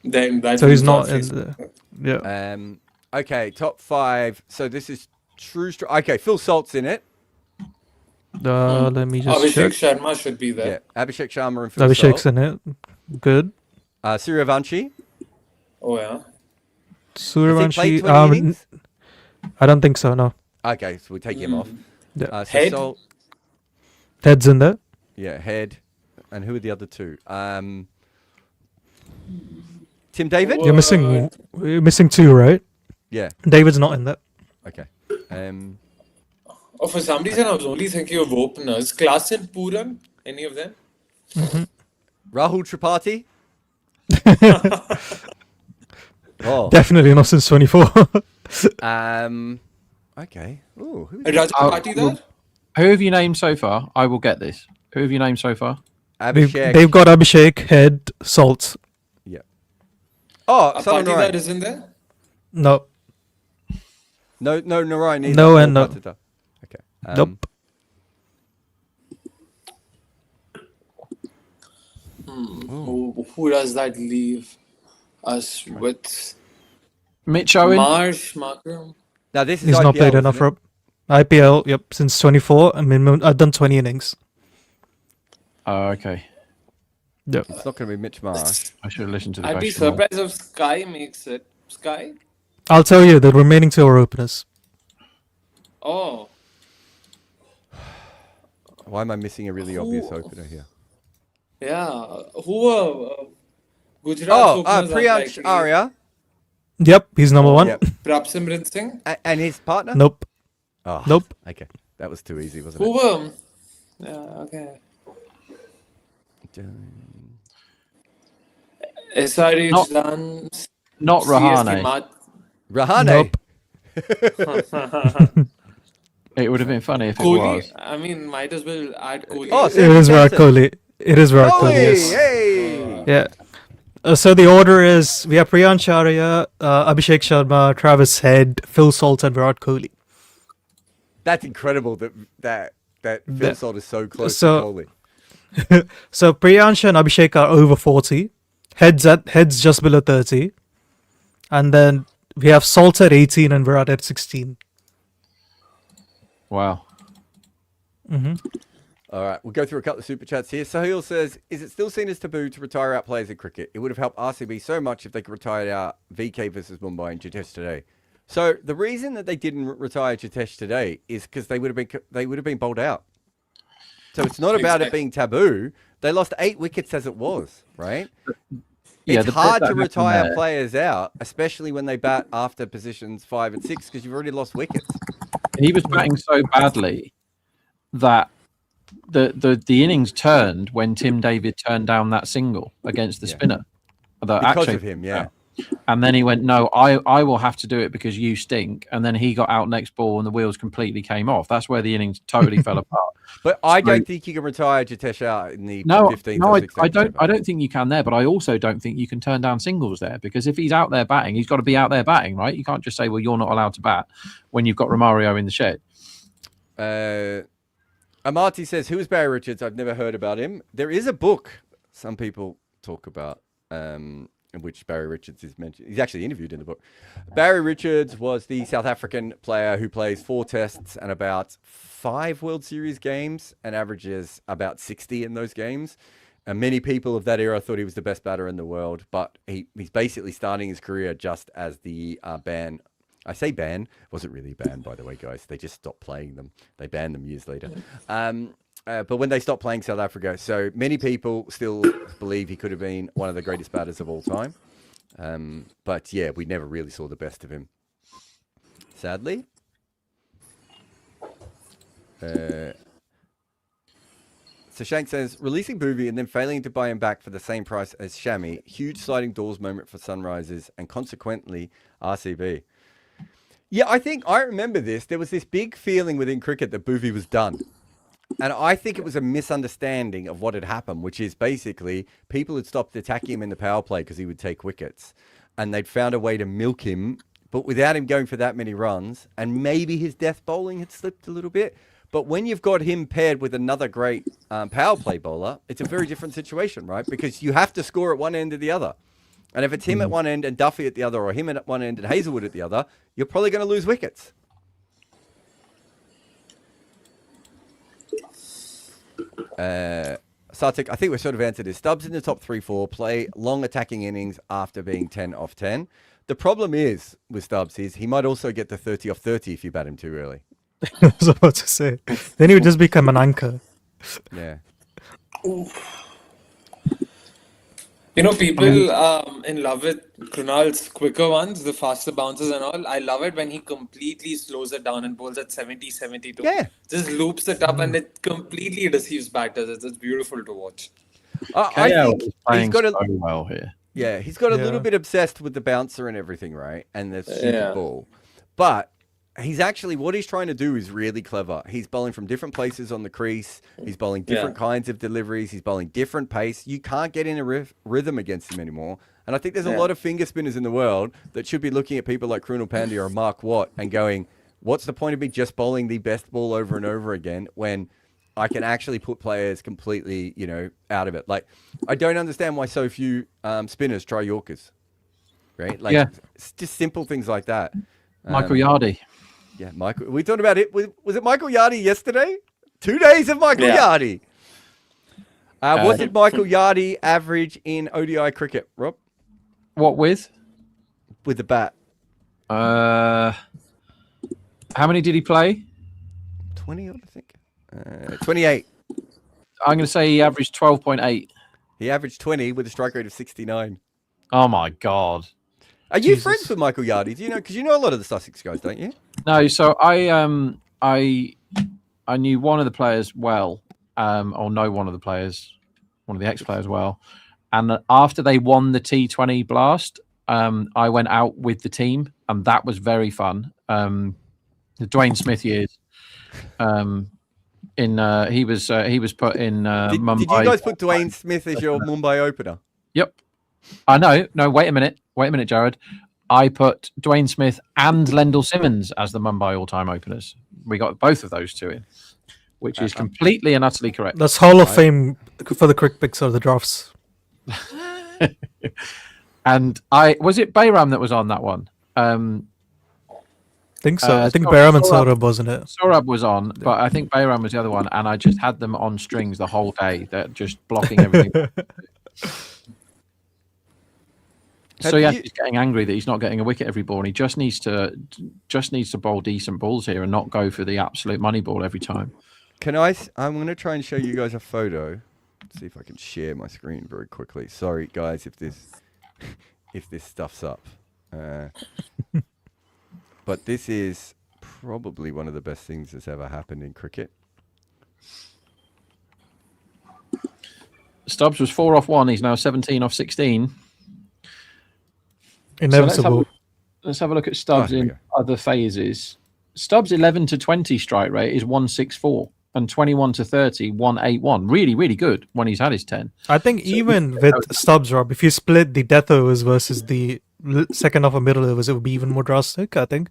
Then that So was he's not in obvious. the... Yeah. Okay, top 5. So this is true. Okay, Phil Salt's in it. Let me just Abhishek check. Sharma should be there. Yeah, Abhishek Sharma and Phil Abhishek's Salt. in it. Good. Suryavanshi. Oh, yeah. Has he played Suryavanshi. 20 innings? I don't think so, no. Okay, so we'll take him off. Yeah. So Head? Salt, Ted's in there. yeah, Head. And who are the other 2? Tim David? Whoa. You're missing 2, right? Yeah, David's not in that. okay. Oh, for some reason, I was only thinking of openers. Klassen, Puran, any of them? Rahul Tripathi? Oh, Definitely not since 24. okay. Ooh, who is Rajapati there? Who have you named so far? I will get this. Who have you named so far? Abhishek. They've got Abhishek, Head, Salt. Yeah. Oh, Salman Patidar Narayan. isn't there? No. No, Narayan either. No Or and no. Patidar. Okay. Nope. Who does that leave us with? Mitch Owen? Marsh, Markram? Now this is He's not IPL, played isn't enough it? for IPL, yep, since 24. I mean, I've done 20 innings. Oh, okay. Yep. It's not going to be Mitch Marsh. I should have listened to the I'd be question more. surprised if Sky makes it. Sky? I'll tell you, the remaining 2 are openers. Oh. Why am I missing a really obvious opener here? Yeah. Who were Gujarat's Oh, openers? Priyansh Arya. Yep, he's number one. Yep. Prabhsimran Singh. And his partner? Nope. Oh, Nope. Okay, that was too easy, wasn't Who it? were? Okay. SRH Not- done. Not CSK Rahane. Rahane. Nope. It would have been funny if it Kohli. was. I mean, might as well add Kohli. Oh, It is Virat Kohli. It is Virat Kohli. Kohli, Yes. hey! Yeah. So the order is we have Priyan Charya, Abhishek Sharma, Travis Head, Phil Salt, and Virat Kohli. That's incredible that Phil That- Salt is so close so- to Kohli. So Priyansha and Abhishek are over 40. Heads just below 30. And then we have Salt at 18 and Virat at 16. Wow. All right, we'll go through a couple of super chats here. Sahil says, is it still seen as taboo to retire out players in cricket? It would have helped RCB so much if they could retire out VK versus Mumbai and Jitesh today. So the reason that they didn't retire Jitesh today is because they would have been bowled out. So it's not about it being taboo. They lost 8 wickets as it was, right? Yeah, It's the bit hard that to happened retire there- players out, especially when they bat after positions 5 and 6, because you've already lost wickets. He was batting so badly that the innings turned when Tim David turned down that single against the spinner. Because of him, yeah. And then he went, no, I will have to do it because you stink. And then he got out next ball and the wheels completely came off. That's where the innings totally fell apart. But I So- don't think you can retire Jitesh out in the No, 15th no, or I 16th. don't. I don't think you can there, but I also don't think you can turn down singles there because if he's out there batting, he's got to be out there batting, right? You can't just say, "Well, you're not allowed to bat" when you've got Romario in the shed. Amati says, who is Barry Richards? I've never heard about him. There is a book some people talk about in which Barry Richards is mentioned. He's actually interviewed in the book. Barry Richards was the South African player who plays 4 tests and about 5 World Series games and averages about 60 in those games. And many people of that era thought he was the best batter in the world, but he's basically starting his career just as the ban. I say ban, wasn't really a ban, by the way, guys. They just stopped playing them. They banned them years later. But when they stopped playing South Africa, so many people still believe he could have been one of the greatest batters of all time. But yeah, we never really saw the best of him, sadly. So Shank says, releasing Boovie and then failing to buy him back for the same price as Shami, huge sliding doors moment for Sunrisers and consequently RCB. Yeah, I remember this. There was this big feeling within cricket that Boovie was done. And I think it was a misunderstanding of what had happened, which is basically people had stopped attacking him in the power play because he would take wickets. And they'd found a way to milk him, but without him going for that many runs. And maybe his death bowling had slipped a little bit. But when you've got him paired with another great power play bowler, it's a very different situation, right? Because you have to score at one end or the other. And if it's him at one end and Duffy at the other, or him at one end and Hazelwood at the other, you're probably going to lose wickets. Sartik, I think we've sort of answered this. Stubbs in the top 3-4, play long attacking innings after being 10 off 10. The problem is with Stubbs is he might also get the 30 off 30 if you bat him too early. I was about to say. Then he would just become an anchor. Yeah. You know, people in love with Krunal's quicker ones, the faster bounces and all. I love it when he completely slows it down and bowls at 70, 72. Yeah. Just loops it up and it completely deceives batters. It's beautiful to watch. I KL think is he's playing got a, so well here. yeah, he's got a little Yeah. bit obsessed with the bouncer and everything, right? And the stupid Yeah. ball. But he's actually, what he's trying to do is really clever. He's bowling from different places on the crease. He's bowling different kinds of deliveries. He's bowling different pace. You can't get in a rhythm against him anymore. And I think there's a lot of finger spinners in the world that should be looking at people like Krunal Pandya or Mark Watt and going, what's the point of me just bowling the best ball over and over again when I can actually put players completely, out of it? Like, I don't understand why so few spinners try Yorkers, right? Like, Yeah. it's just simple things like that. Michael Yardy. Yeah, Michael. We talked about it. Was it Michael Yardy yesterday? 2 days of Michael Yardy. What did Michael Yardy average in ODI cricket, Rob? What with? With the bat? How many did he play? 20 odd, I think. 28. I'm going to say he averaged 12.8. He averaged 20 with a strike rate of 69. Oh my god! Are you Jesus. friends with Michael Yardy? Do you know? Because you know a lot of the Sussex guys, don't you? No, so I knew one of the players well, or know one of the players, one of the ex-players well, and after they won the T20 Blast, I went out with the team, and that was very fun. The Dwayne Smith years, he was put in Mumbai. Did you guys put Dwayne Smith as your Mumbai opener? Yep. I know. No, wait a minute, Jared. I put Dwayne Smith and Lendl Simmons as the Mumbai all-time openers. We got both of those two in, which is completely and utterly correct. That's Hall of Fame for the quick picks or the drafts. And was it Bayram that was on that one? Think so. I think Sorab- Bayram and Saurabh wasn't it? Sorab was on, but I think Bayram was the other one, and I just had them on strings the whole day. They're just blocking everything. So yeah, he's getting angry that he's not getting a wicket every ball, and he just needs to bowl decent balls here and not go for the absolute money ball every time. I'm going to try and show you guys a photo. Let's see if I can share my screen very quickly. Sorry, guys, if this stuffs up. But this is probably one of the best things that's ever happened in cricket. Stubbs was 4 off 1. He's now 17 off 16. Inevitable. So let's have a look at Stubbs in other phases. Stubbs' 11 to 20 strike rate is 164, and 21 to 30, 181. Really, really good when he's had his 10. I think even with Stubbs, Rob, if you split the death overs versus the second off and middle overs, it would be even more drastic. I think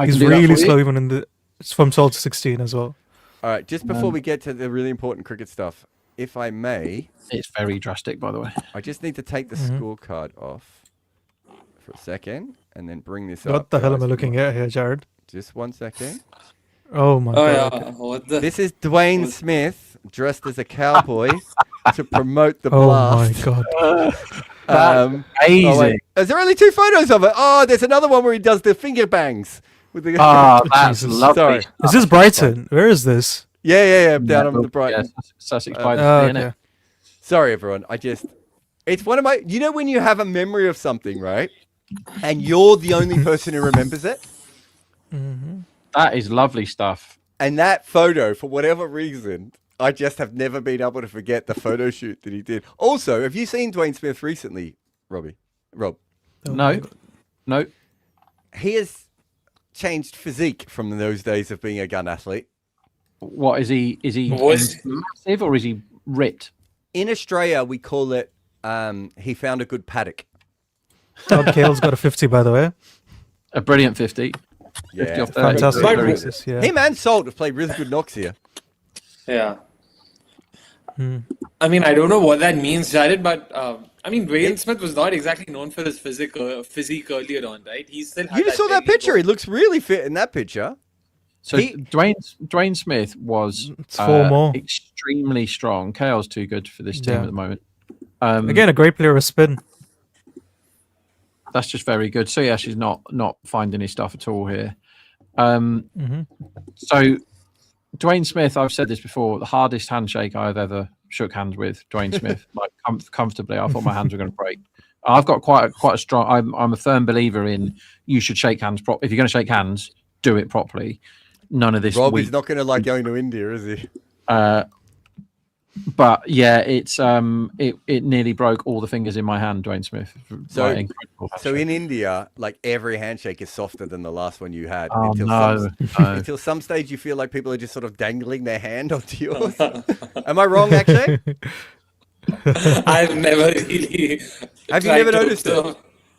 he's really slow, even in the from 12 to 16 as well. All right, just before we get to the really important cricket stuff, if I may, it's very drastic, by the way. I just need to take the scorecard off for a second and then bring this up. What the hell am I looking at here, Jared? Just 1 second. Oh my god. Yeah. What the? This is Dwayne Smith dressed as a cowboy to promote the Oh blast. my god. Amazing. Is there only 2 photos of it? Oh, there's another one where he does the finger bangs with the. That's Jesus. lovely. Sorry. Is this Brighton? Where is this? Yeah, down on the Brighton. Yeah, Sussex by the Oh, sea, innit? okay. Sorry, everyone. It's one of my. You know when you have a memory of something, right? And you're the only person who remembers it. That is lovely stuff. And that photo, for whatever reason, I just have never been able to forget the photo shoot that he did. Also, have you seen Dwayne Smith recently, Rob? Oh my No, God. no. He has changed physique from those days of being a gun athlete. What is he? Is he Was- massive or is he ripped? In Australia, we call it he found a good paddock. Todd Cale's got a 50, by the way. A brilliant 50. 50 Yeah. off 30. Fantastic Very Very good. basis, yeah. Him and Salt have played really good knocks here. Yeah. I mean, I don't know what that means, Jared, but I mean, Dwayne Smith was not exactly known for his physique earlier on, right? He still had You just saw that Delhi picture. He looks really fit in that picture. So Dwayne Smith was It's 4 more. extremely strong. KL's too good for this team Yeah. at the moment. Again, a great player of spin. That's just very good. So yeah, she's not finding his stuff at all here. So Dwayne Smith, I've said this before, the hardest handshake I've ever shook hands with. Dwayne Smith, like comfortably. I thought my hands were going to break. I've got quite a strong. I'm a firm believer in you should shake hands. If you're going to shake hands, do it properly. None of this. Rob weak is not going to like going to India, is he? But yeah, it's it nearly broke all the fingers in my hand, Dwayne Smith. So- Like, incredible So handshake. in India, like every handshake is softer than the last one you had. Oh, until no, no. until some stage you feel like people are just sort of dangling their hand onto yours. Am I wrong, actually? I've never really. Have you tried never to noticed it? observe.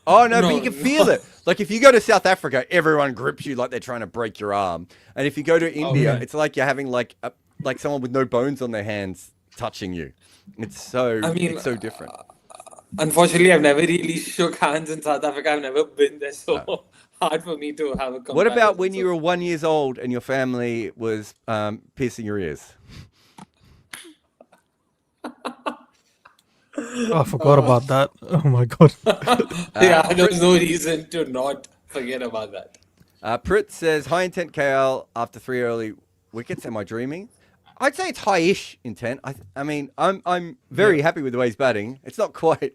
Oh no, but No, you can no. feel it. Like if you go to South Africa, everyone grips you like they're trying to break your arm. And if you go to India, Okay. it's like you're having like someone with no bones on their hands touching you. It's so it's so different. Unfortunately, I've never really shook hands in South Africa. I've never been there, so hard for me to have a comparison. What about when you were 1 year old and your family was piercing your ears? Oh, I forgot about that. Oh my god. Yeah, there's no reason to not forget about that. Prit says high intent KL after 3 early wickets. Am I dreaming? I'd say it's high-ish intent. I mean, I'm very happy with the way he's batting. It's not quite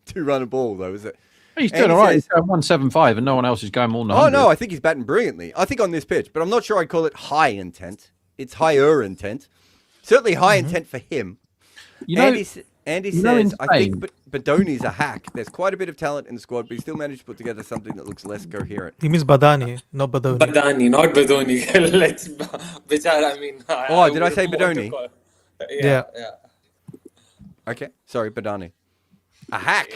2 run a ball though, is it? He's doing Andy all right. says- He's going 175, and no one else is going more than Oh 100. no, I think he's batting brilliantly. I think on this pitch, but I'm not sure I'd call it high intent. It's higher intent. Certainly high intent for him. You know, Andy you know in says, I think Spain- Badoni's a hack. There's quite a bit of talent in the squad, but he still managed to put together something that looks less coherent. He means Badani, not Badoni. Badani, not Badoni. Let's, Bichar, I mean. Oh, did I say wouldn't want to Badoni? call- Yeah. yeah. Okay, sorry, Badani. A hack.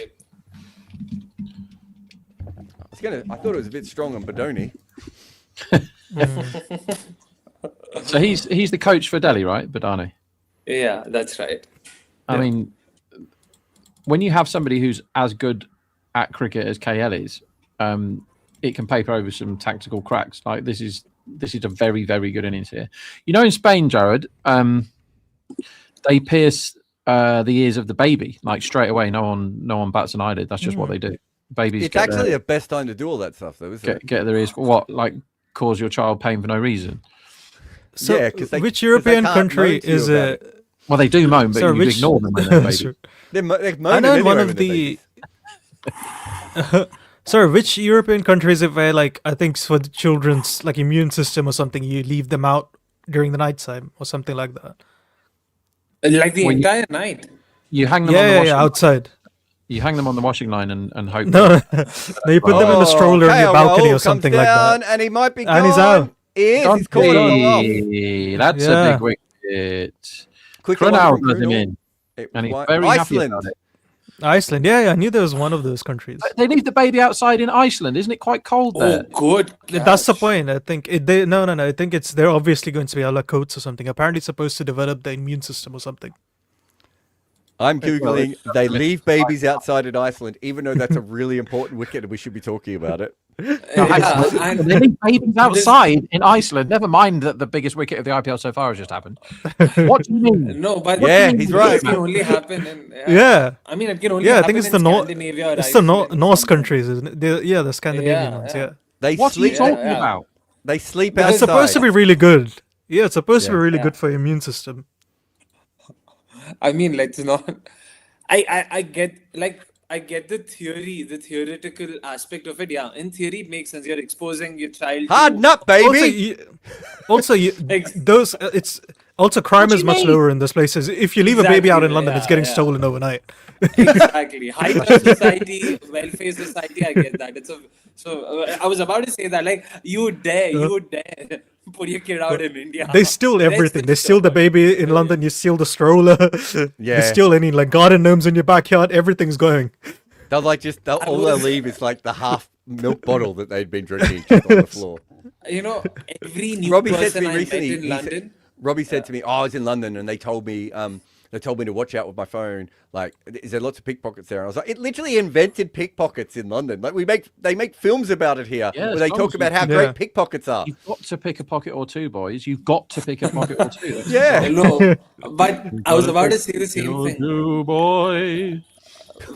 I thought it was a bit strong on Badoni. so he's the coach for Delhi, right? Badani. Yeah, that's right. I mean, when you have somebody who's as good at cricket as KL is, it can paper over some tactical cracks. Like this is a very, very good innings here. You know, in Spain, Jared, they pierce the ears of the baby like straight away. No one bats an eyelid. That's just what they do. Babies. It's actually the best time to do all that stuff, though, isn't it? get their ears for what? Like cause your child pain for no reason. So, Yeah, 'cause they- which 'cause they European can't country moan to you is about it? Well, they do moan, but Sorry, you which- ignore them when they're babies. Sure. They're I moaning know in one anyway of when they're the. babies. Sorry, which European countries is it where, like, I think for the children's like immune system or something, you leave them out during the night time or something like that? Like the When you- entire night. You hang them on the Yeah, washing. outside. You hang them on the washing line and hope. No, no, you put them in a stroller in your KL balcony Raoul or something comes like down, that. And he might be And he's gone. out. He is. He's caught it off. That's Yeah. a big wicket. Quick one Krunal from does him Krunal. in, It and he's was very happy Iceland. about it. Iceland, yeah, I knew there was one of those countries. They leave the baby outside in Iceland. Isn't it quite cold Oh, there? good. That's the catch. point. I think no. I think they're obviously going to be a la coats or something. Apparently, it's supposed to develop the immune system or something. I'm Well, Googling, it's- they leave babies outside in Iceland, even though that's a really important wicket and we should be talking about it. Yeah, and They leave babies outside in Iceland. Never mind that the biggest wicket of the IPL so far has just happened. What do you mean? no, but Yeah, he's right. It can only happen in. Yeah. I mean, it can only Yeah, I happen think it's in the Scandinavia or it's the Iceland, Norse something. countries, isn't it? The Scandinavian Yeah, ones. yeah. Yeah, They What are you sleep. talking yeah. about? They sleep But outside. it's supposed to be really good. Yeah, it's supposed to be Yeah. really Yeah. good for your immune system. I mean, let's not. I get the theoretical aspect of it. Yeah, in theory, it makes sense. You're exposing your child. Hard to- nut, Also, baby. Ex- those it's also crime What do is you much mean? lower in those places. If you leave a baby out in Exactly, London, it's yeah, getting yeah. stolen overnight. Exactly. High class society, welfare society. I get that. I was about to say that. Like, you dare put your kid out in India. They steal That's everything. the They steal the joke. baby in London. You steal the stroller. Yeah. You steal any like garden gnomes in your backyard. Everything's going. They'll all they'll leave is like the half milk bottle that they'd been drinking just on the floor. You know, every new Robbie said to person me I met recently, in London. Robbie said to me, "Oh, I was in London and they told me to watch out with my phone. Like, is there lots of pickpockets there?" And I was like, "It literally invented pickpockets in London. Like, they make films about it here Yeah, where they as long talk as about how Yeah. great pickpockets are." You've got to pick a pocket or two, boys. You've got to pick a pocket or two. Yeah. Hello, but I was about to say the same You thing. do, boy.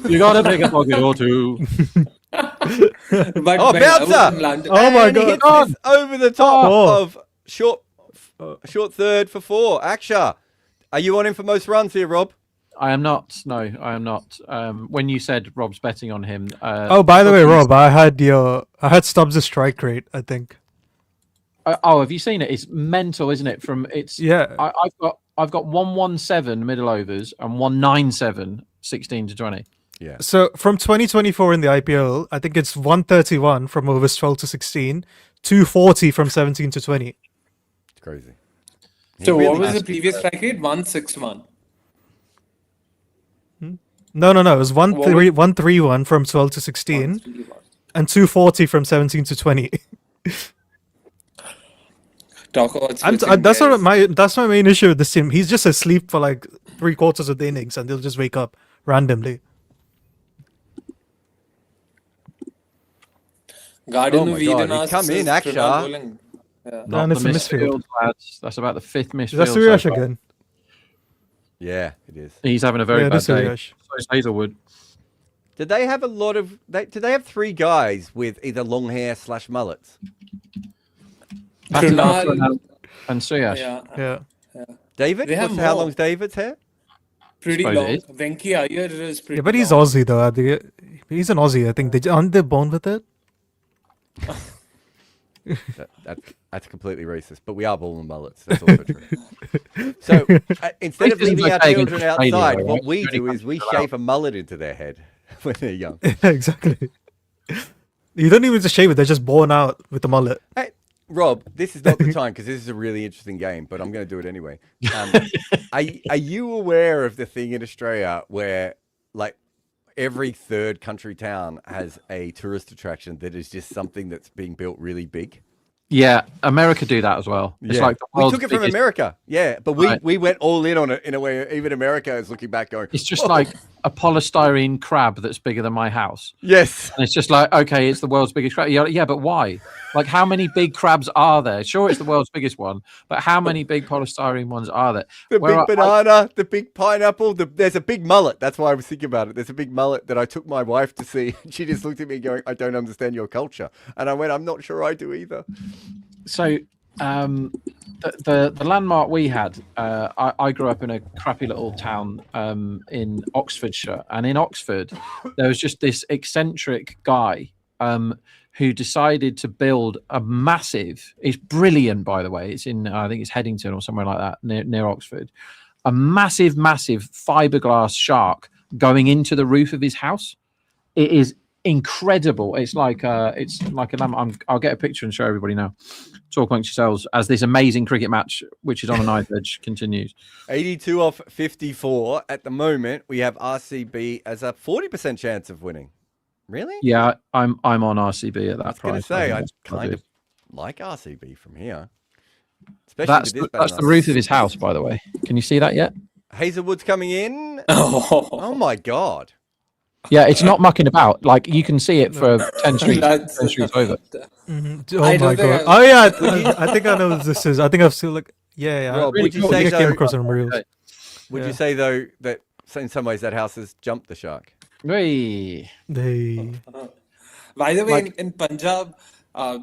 You gotta pick a pocket or two. But Oh, when I was bouncer! in London, Oh my And he God. hits this over the top Oh. of short third for 4. Aksha, are you on him for most runs here, Rob? I am not. No, I am not. When you said Rob's betting on him. Oh, by the way, Rob, I had Stubbs' strike rate. I think. Have you seen it? It's mental, isn't it? Yeah. I've got 117 middle overs and 197 16 to 20. Yeah. So from 2024 in the IPL, I think it's 131 from overs 12 to 16, 240 from 17 to 20. It's crazy. so He what really was has- the previous strike rate? 161. No, it was What was- 131 from 12 to 16 and 240 from 17 to 20. Talk about That's my main issue with this team. He's just asleep for like 3/4 of the innings and they'll just wake up randomly. Garden Oh my of God, Eden he's asks come in, is Aksha. Krunal bowling? Yeah. Not And it's the a misfield. misfield, lads. That's about the fifth misfield. Is that so Suryash far. again? Yeah, it is. He's having a very Yeah, bad that's day. Suryash. So is Hazelwood. Did they have a lot of? Did they have 3 guys with either long hair / mullets? Krunal, and Suryash. yeah, Yeah. David? They have How more. long's David's hair? pretty Suppose it long. is. Venki Iyer is pretty Yeah, but he's long. Aussie though. He's an Aussie, I think. Aren't they born with it? That's completely racist, but we are born with mullets. That's also true. So instead of Racism's leaving our okay children against Australia, outside, though, what right? we Only do is countries we allowed. shave a mullet into their head when they're young. Exactly. You don't even just shave it; they're just born out with a mullet. Hey, Rob, this is not the time because this is a really interesting game, but I'm going to do it anyway. Are you aware of the thing in Australia where, like, every third country town has a tourist attraction that is just something that's being built really big? Yeah, America do that as well. It's like the we world's took it from biggest- America, but we went all in on it in a way. Even America is looking back, going, It's just "Whoa." like a polystyrene crab that's bigger than my house. Yes. And it's just like, okay, it's the world's biggest crab. Yeah, but why? Like, how many big crabs are there? Sure, it's the world's biggest one, but how many big polystyrene ones are there? The big banana, the big pineapple, there's a big mullet. That's why I was thinking about it. There's a big mullet that I took my wife to see. She just looked at me going, I don't understand your culture. And I went, I'm not sure I do either. So the landmark we had, I grew up in a crappy little town in Oxfordshire, and in Oxford there was just this eccentric guy who decided to build a massive, it's brilliant, by the way, it's in I think it's Headington or somewhere like that, near Oxford, a massive fiberglass shark going into the roof of his house. It is incredible. It's like a I'll get a picture and show everybody now. Talk amongst yourselves as this amazing cricket match, which is on a knife edge, continues. 82 off 54. At the moment, we have RCB as a 40% chance of winning. Really? Yeah, I'm on RCB at that I was going to price. say, I think kind of like RCB from here. Especially with this that's the roof of his house, by the way. Can you see that yet? Hazelwood's coming in. Oh, Oh my God. Yeah, it's not mucking about. Like, you can see it for 10 streets, That's- 10 streets over. Oh I don't my think god! Oh yeah, I think I know what this is. I think I've seen yeah. Rob, really would you cool. say I think I came though, across some reels. Okay. would Yeah. you say though that in some ways that house has jumped the shark? Hey. They By the way, Like- in Punjab,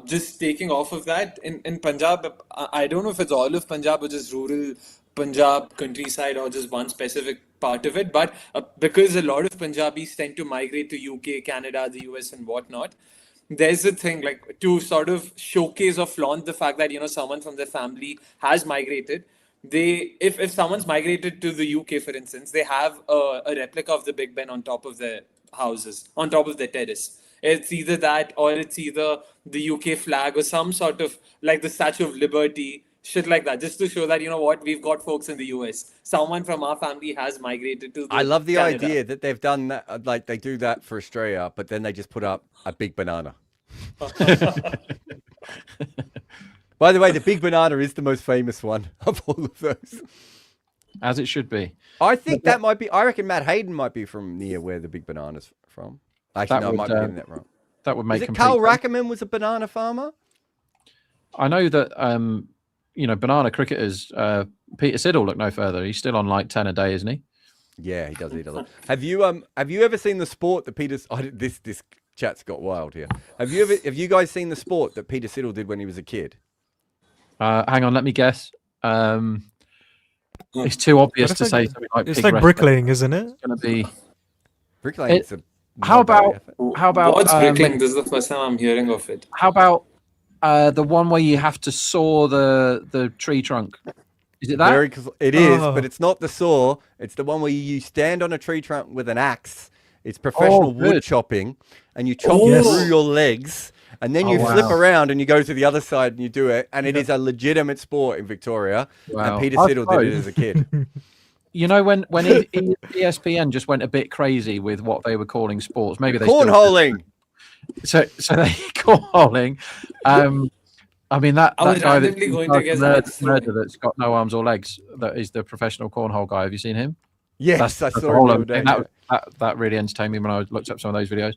just taking off of that, in Punjab, I don't know if it's all of Punjab or just rural Punjab, countryside, or just one specific part of it, but because a lot of Punjabis tend to migrate to UK, Canada, the US, and whatnot, there's a thing like to sort of showcase or flaunt the fact that someone from their family has migrated. They, if someone's migrated to the UK, for instance, they have a replica of the Big Ben on top of their houses, on top of their terrace. It's either that or it's either the UK flag or some sort of like the Statue of Liberty, shit like that, just to show that what, we've got folks in the US. Someone from our family has migrated to I love the Canada. idea that they've done that, like they do that for Australia, but then they just put up a big banana. By the way, the big banana is the most famous one of all of those. As it should be. I think that might be. I reckon Matt Hayden might be from near where the big banana's from. Actually, That no, I would, might be getting that wrong. That would make Is it complete Carl sense. Rackerman was a banana farmer? I know that banana cricketers, Peter Siddle, look no further. He's still on like 10 a day, isn't he? Yeah, he does eat a lot. Have you ever seen the sport that Peter? This chat's got wild here. Have you guys seen the sport that Peter Siddle did when he was a kid? Hang on, let me guess. It's too obvious But to it's say like- something like it's pig like wrestling. bricklaying, isn't it? It's going to be. Bricklaying. It- How about What's bricklaying? This is the first time I'm hearing of it. how about the one where you have to saw the tree trunk? Is it that? It is, Oh. but it's not the saw. It's the one where you stand on a tree trunk with an axe. It's professional wood good. chopping, and you chop Yes. through your legs, and then Oh, you flip wow. around and you go to the other side and you do it. And it is a legitimate sport in Victoria. Wow. And Peter I Siddle did it suppose. as a kid. You know, when ESPN just went a bit crazy with what they were calling sports, maybe they still do. Cornholing. So they cornholing. I mean that I was guy that's randomly going to guess that's murder that's got no arms or legs. That is the professional cornhole guy. Have you seen him? Yes, I That's saw the it whole the of other it. day. That really entertained me when I looked up some of those videos.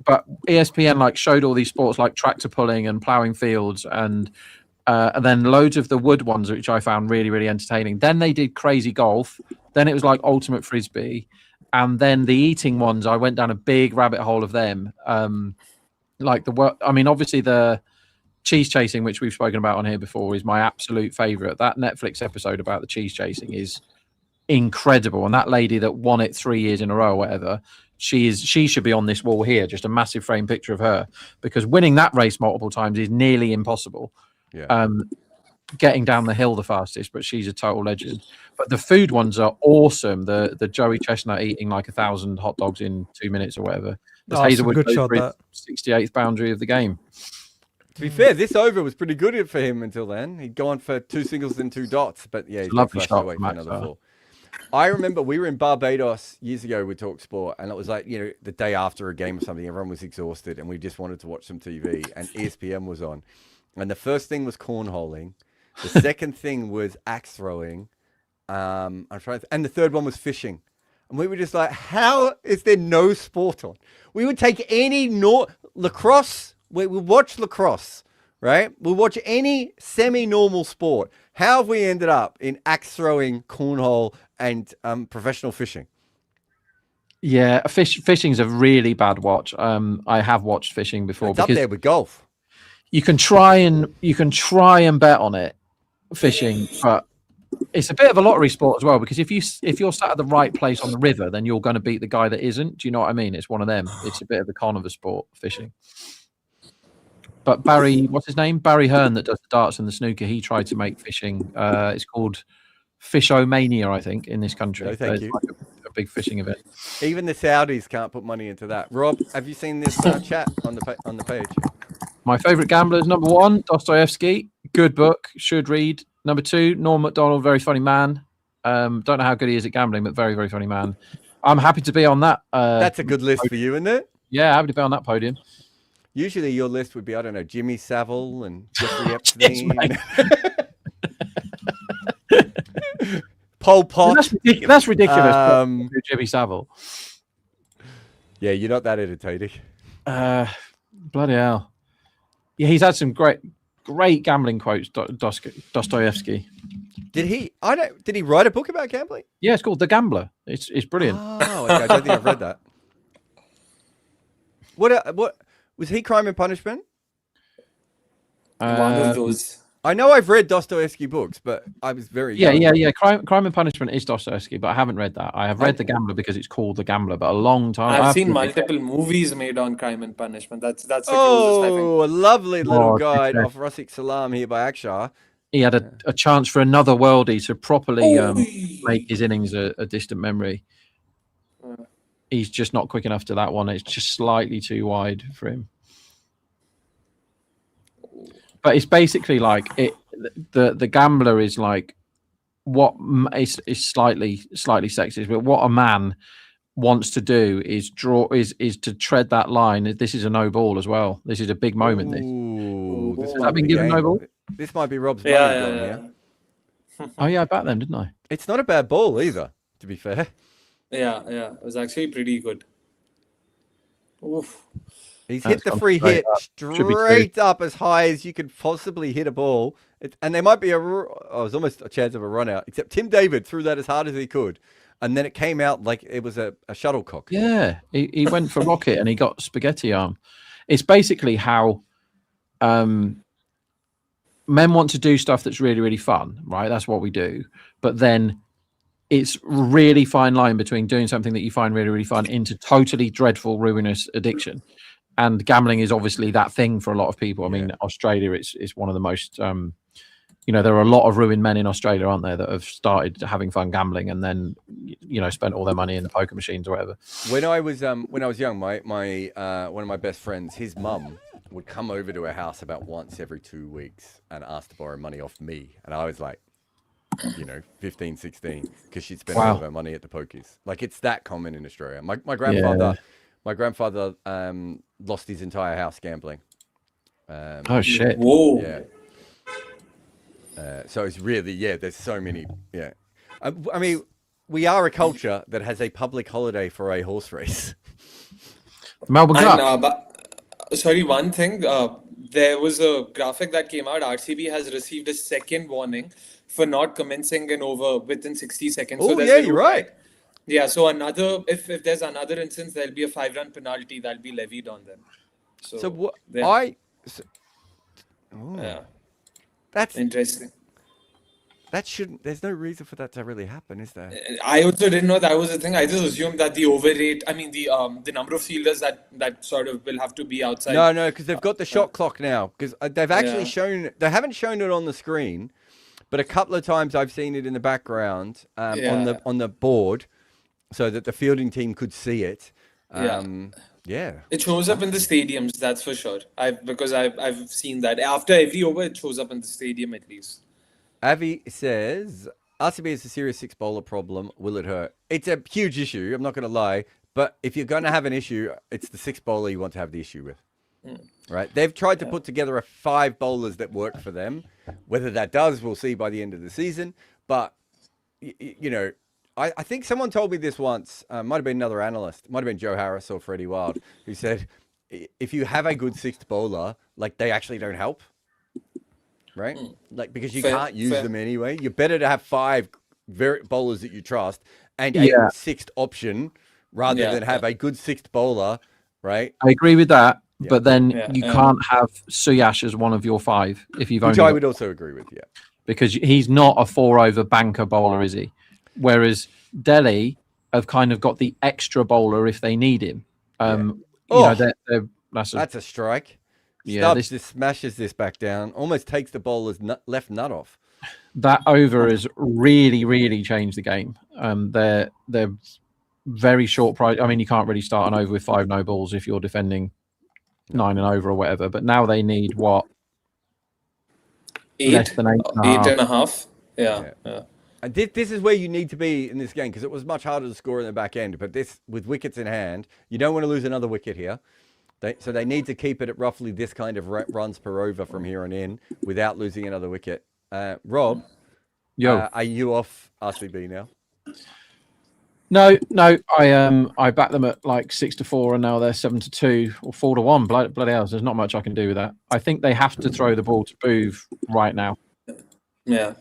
But ESPN like showed all these sports like tractor pulling and ploughing fields and then loads of the wood ones, which I found really, really entertaining. Then they did crazy golf. Then it was like ultimate frisbee. And then the eating ones, I went down a big rabbit hole of them. Obviously the cheese chasing, which we've spoken about on here before, is my absolute favorite. That Netflix episode about the cheese chasing is incredible. And that lady that won it 3 years in a row or whatever, she should be on this wall here, just a massive frame picture of her, because winning that race multiple times is nearly impossible. Yeah. Getting down the hill the fastest, but she's a total legend. But the food ones are awesome. The Joey Chestnut eating like 1,000 hot dogs in 2 minutes or whatever. As Hazelwood good goes shot, for his that. 68th boundary of the game. To be fair, this over was pretty good for him until then. He'd gone for 2 singles and 2 dots, but yeah, he's got Lovely flashed shot away from for Max another there. 4. I remember we were in Barbados years ago with Talk Sport, and it was like, the day after a game or something, everyone was exhausted, and we just wanted to watch some TV, and ESPN was on. And the first thing was cornholing. The second thing was axe throwing. And the third one was fishing. And we were just like, how is there no sport on? We would take any lacrosse. We would watch lacrosse, right? We'll watch any semi-normal sport. How have we ended up in axe throwing, cornhole, and professional fishing? Yeah, fishing's a really bad watch. I have watched fishing before. It's up there with golf. You can try and bet on it, fishing, but it's a bit of a lottery sport as well, because if you're sat at the right place on the river, then you're going to beat the guy that isn't. Do you know what I mean? It's one of them. It's a bit of a con of a sport, fishing. But what's his name? Barry Hearn, that does the darts and the snooker, he tried to make fishing. It's called Fishomania, I think, in this country. No, thank you. Like a big fishing event. Even the Saudis can't put money into that. Rob, have you seen this chat on the page? My favourite gambler is number 1, Dostoevsky. Good book, should read. Number 2, Norm Macdonald, very funny man. Don't know how good he is at gambling, but very, very funny man. I'm happy to be on that. That's a good list for you, isn't it? Yeah, happy to be on that podium. Usually your list would be, I don't know, Jimmy Savile and Jeffrey Epstein. Pol Pot. That's ridiculous. Jimmy Savile. Yeah, you're not that entertaining. Bloody hell. Yeah, he's had some great gambling quotes, Dostoevsky. Did he write a book about gambling? Yeah, it's called The Gambler. It's brilliant. Oh, okay. I don't think I've read that. What was he? Crime and Punishment? One of those. I know I've read Dostoevsky books, but I was very Yeah. young. Crime and Punishment is Dostoevsky, but I haven't read that. I have read The Gambler because it's called The Gambler, but a long time. I've seen multiple movies made on Crime and Punishment. That's the closest, I think. Oh, a lovely little guide okay. off Rusik Salam here by Akshar. He had a chance for another worldie to properly make his innings a distant memory. He's just not quick enough to that one. It's just slightly too wide for him. But it's basically like the Gambler is like what is slightly sexist, but what a man wants to do is to tread that line. This is a no ball as well. This is a big moment. Ooh, this Has that been given no ball? This might be Rob's money going here. Oh yeah, I bet them, didn't I? It's not a bad ball either, to be fair. Yeah. It was actually pretty good. Oof. He's That's hit the gone free straight hit up. Should be straight up as high as you could possibly hit a ball. And there might be it was almost a chance of a run out, except Tim David threw that as hard as he could. And then it came out like it was a shuttlecock. Yeah, he went for rocket and he got spaghetti arm. It's basically how men want to do stuff that's really, really fun, right? That's what we do. But then it's really fine line between doing something that you find really, really fun into totally dreadful, ruinous addiction. And gambling is obviously that thing for a lot of people. I mean, Australia, it's one of the most, there are a lot of ruined men in Australia, aren't there, that have started having fun gambling and then, spent all their money in the poker machines or whatever. When I was young, my one of my best friends, his mum would come over to our house about once every 2 weeks and ask to borrow money off me. And I was like, 15, 16, because she'd spent all of her money at the pokies. Like, it's that common in Australia. My grandfather lost his entire house gambling. Oh shit! Whoa! Yeah. So it's really there's so many. Yeah, I mean, we are a culture that has a public holiday for a horse race. Melbourne Cup. And, sorry, one thing. There was a graphic that came out. RCB has received a second warning for not commencing an over within 60 seconds. Oh, yeah, you're right. Yeah, so if there's another instance, there'll be a 5-run penalty that'll be levied on them. So what yeah. that's Interesting. That shouldn't. There's no reason for that to really happen, is there? I also didn't know that was a thing. I just assumed that the overrate, I mean, the number of fielders that sort of will have to be outside. No, because they've got the shot clock now. Because they've actually shown. They haven't shown it on the screen, but a couple of times I've seen it in the background on the board, so that the fielding team could see it. Yeah. It shows up in the stadiums, that's for sure. Because I've seen that after every over, it shows up in the stadium at least. Avi says, RCB is a serious 6 bowler problem. Will it hurt? It's a huge issue. I'm not going to lie. But if you're going to have an issue, it's the 6 bowler you want to have the issue with. Right? They've tried to put together 5 bowlers that work for them. Whether that does, we'll see by the end of the season. But, you know, I think someone told me this once. Might have been another analyst. Might have been Joe Harris or Freddie Wild, who said, if you have a good 6th bowler, like, they actually don't help. Right? Like, because you can't use them anyway. You're better to have 5 bowlers that you trust and a 6th option rather than have a good 6th bowler, right? I agree with that, but then you can't have Suyash as one of your 5 if you've Which only I would also agree with, because he's not a 4-over banker bowler, is he? Whereas Delhi have kind of got the extra bowler if they need him. You know, that's a strike. Yeah, Stubbs just smashes this back down, almost takes the bowler's left nut off. That over has really, really changed the game. They're very short price. I mean, you can't really start an over with 5 no balls if you're defending 9 and over or whatever. But now they need what? 8, less than 8.5. Yeah. And this is where you need to be in this game, because it was much harder to score in the back end. But this, with wickets in hand, you don't want to lose another wicket here. So they need to keep it at roughly this kind of runs per over from here on in without losing another wicket. Rob, are you off RCB now? No. I backed them at like 6-4, and now they're 7-2 or 4-1. Bloody hell! There's not much I can do with that. I think they have to throw the ball to Booth right now. Yeah.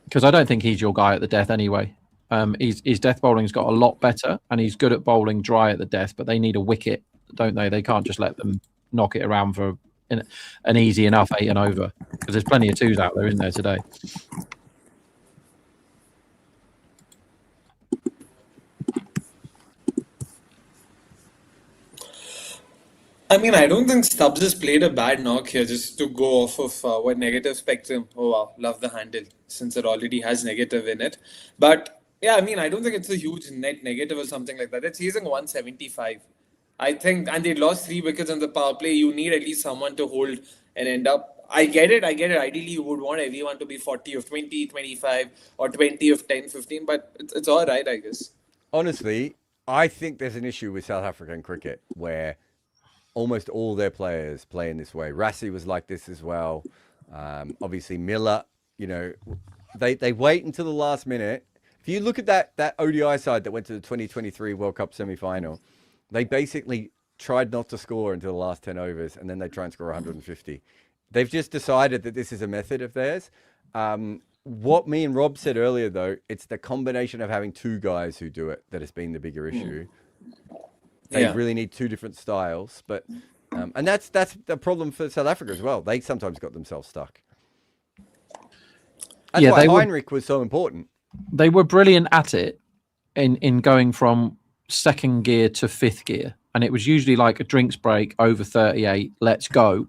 Because I don't think he's your guy at the death anyway. His death bowling's got a lot better, and he's good at bowling dry at the death, but they need a wicket, don't they? They can't just let them knock it around for an easy enough 8 and over, because there's plenty of 2s out there, isn't there, today? I mean, I don't think Stubbs has played a bad knock here, just to go off of what negative spectrum. Oh, wow, love the handle, since it already has negative in it. But yeah, I mean, I don't think it's a huge net negative or something like that. It's chasing 175. I think, and they lost 3 wickets in the power play. You need at least someone to hold and end up. I get it. Ideally, you would want everyone to be 40 of 20, 25, or 20 of 10, 15, but it's all right, I guess. Honestly, I think there's an issue with South African cricket where almost all their players play in this way. Rassie was like this as well. Obviously, Miller, you know, they wait until the last minute. If you look at that ODI side that went to the 2023 World Cup semi-final, they basically tried not to score until the last 10 overs, and then they try and score 150. They've just decided that this is a method of theirs. What me and Rob said earlier, though, it's the combination of having 2 guys who do it that has been the bigger issue. They really need 2 different styles, but and that's the problem for South Africa as well. They sometimes got themselves stuck. That's why Heinrich was so important. They were brilliant at it in going from 2nd gear to 5th gear, and it was usually like a drinks break over 38. Let's go,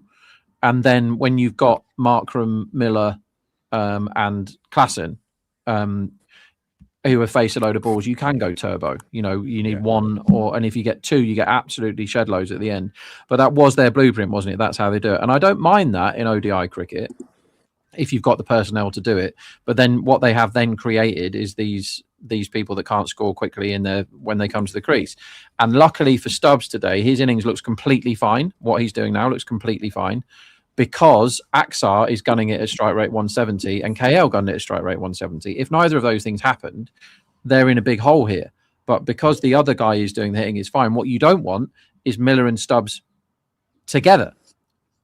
and then when you've got Markram, Miller, and Klassen, who have faced a load of balls, you can go turbo. You know, you need 1 and if you get 2, you get absolutely shed loads at the end. But that was their blueprint, wasn't it? That's how they do it. And I don't mind that in ODI cricket if you've got the personnel to do it. But then what they have then created is these people that can't score quickly when they come to the crease. And luckily for Stubbs today, his innings looks completely fine. What he's doing now looks completely fine, because Axar is gunning it at strike rate 170 and KL gunned it at strike rate 170. If neither of those things happened, they're in a big hole here. But because the other guy is doing the hitting is fine, what you don't want is Miller and Stubbs together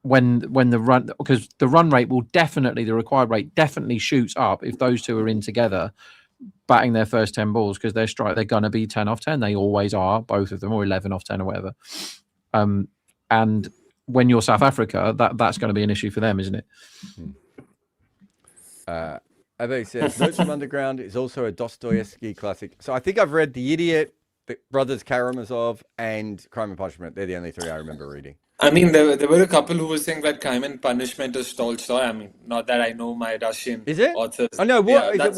when the run, because the run rate will definitely, the required rate definitely shoots up if those 2 are in together batting their first 10 balls, because they're going to be 10 off 10. They always are, both of them, or 11 off 10 or whatever. And when you're South Africa, that's going to be an issue for them, isn't it? Abe says, Notes from Underground is also a Dostoevsky classic. So I think I've read The Idiot, The Brothers Karamazov, and Crime and Punishment. They're the only three I remember reading. I mean, there were a couple who were saying that Crime and Punishment is Tolstoy. I mean, not that I know my Russian Is it? authors. Oh, no, what Yeah, is it? that's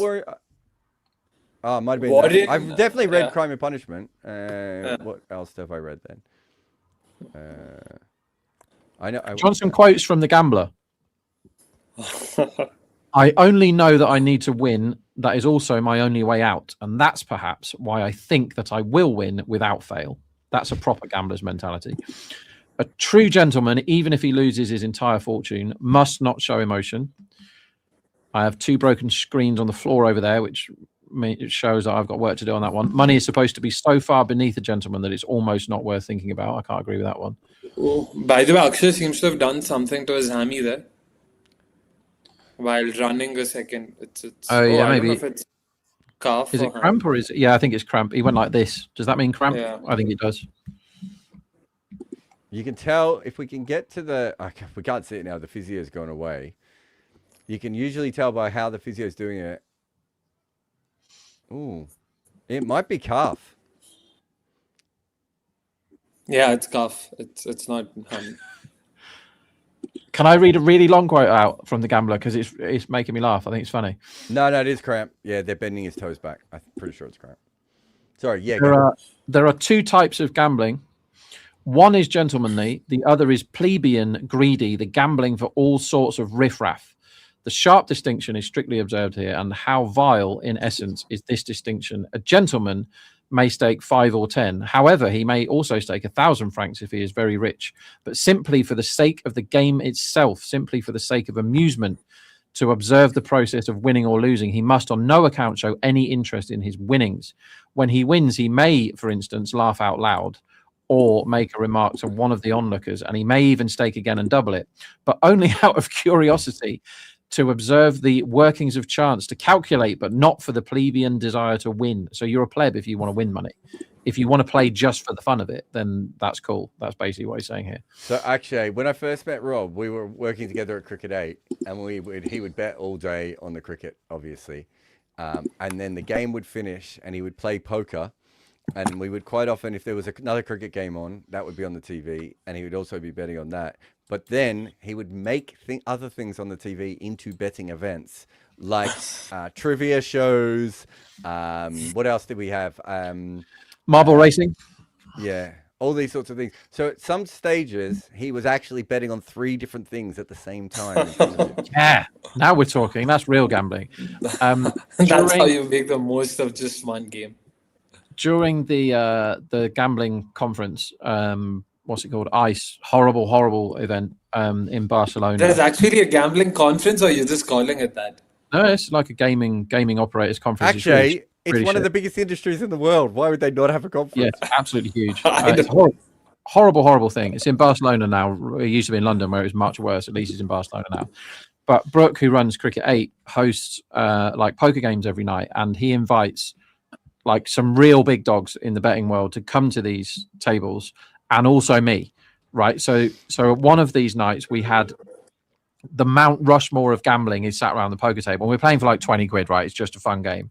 Might have been Warren. that. I've definitely read Yeah. Crime and Punishment. What else have I read then? I know. Johnson quotes from The Gambler. I only know that I need to win. That is also my only way out. And that's perhaps why I think that I will win without fail. That's a proper gambler's mentality. A true gentleman, even if he loses his entire fortune, must not show emotion. I have 2 broken screens on the floor over there, which it shows that I've got work to do on that one. Money is supposed to be so far beneath a gentleman that it's almost not worth thinking about. I can't agree with that one. Oh, by the way, Akshay seems to have done something to his hammy there while running a second. It's Oh, yeah, I maybe. don't know if it's calf Is or it cramp or is it? Yeah, I think it's cramp. He went like this. Does that mean cramp? Yeah. I think it does. You can tell if we can get to the. We can't see it now. The physio's gone away. You can usually tell by how the physio's doing it. Ooh, it might be calf. Yeah, it's calf. It's not hammy. Can I read a really long quote out from The Gambler because it's making me laugh? I think it's funny. No, it is cramp. Yeah, they're bending his toes back. I'm pretty sure it's cramp. Sorry, yeah. There are 2 types of gambling. One is gentlemanly, the other is plebeian, greedy, the gambling for all sorts of riffraff. The sharp distinction is strictly observed here, and how vile, in essence, is this distinction? A gentleman may stake 5 or 10. However, he may also stake 1,000 francs if he is very rich, but simply for the sake of the game itself, simply for the sake of amusement, to observe the process of winning or losing, he must on no account show any interest in his winnings. When he wins, he may, for instance, laugh out loud or make a remark to one of the onlookers, and he may even stake again and double it, but only out of curiosity, to observe the workings of chance, to calculate, but not for the plebeian desire to win. So you're a pleb if you want to win money. If you want to play just for the fun of it, then that's cool. That's basically what he's saying here. So actually, when I first met Rob, we were working together at Cricket 8, and he would bet all day on the cricket, obviously. And then the game would finish, and he would play poker. And we would quite often, if there was another cricket game on, that would be on the TV, and he would also be betting on that. But then he would make other things on the TV into betting events, like trivia shows. What else did we have? Marble racing. Yeah, all these sorts of things. So at some stages, he was actually betting on 3 different things at the same time. In front of him. Yeah, now we're talking. That's real gambling. That's how you make the most of just one game. During the gambling conference, what's it called? ICE, horrible event in Barcelona. There's actually a gambling conference, or you're just calling it that? No, it's like a gaming operators conference. Actually, it's really one of shit. the biggest industries in the world. Why would they not have a conference? Yeah, it's absolutely huge. I It's a horrible thing. It's in Barcelona now. It used to be in London, where it was much worse. At least it's in Barcelona now. But Brooke, who runs Cricket 8, hosts like poker games every night, and he invites like some real big dogs in the betting world to come to these tables, and also me, right? So one of these nights we had the Mount Rushmore of gambling is sat around the poker table, and we're playing for like 20 quid, right? It's just a fun game,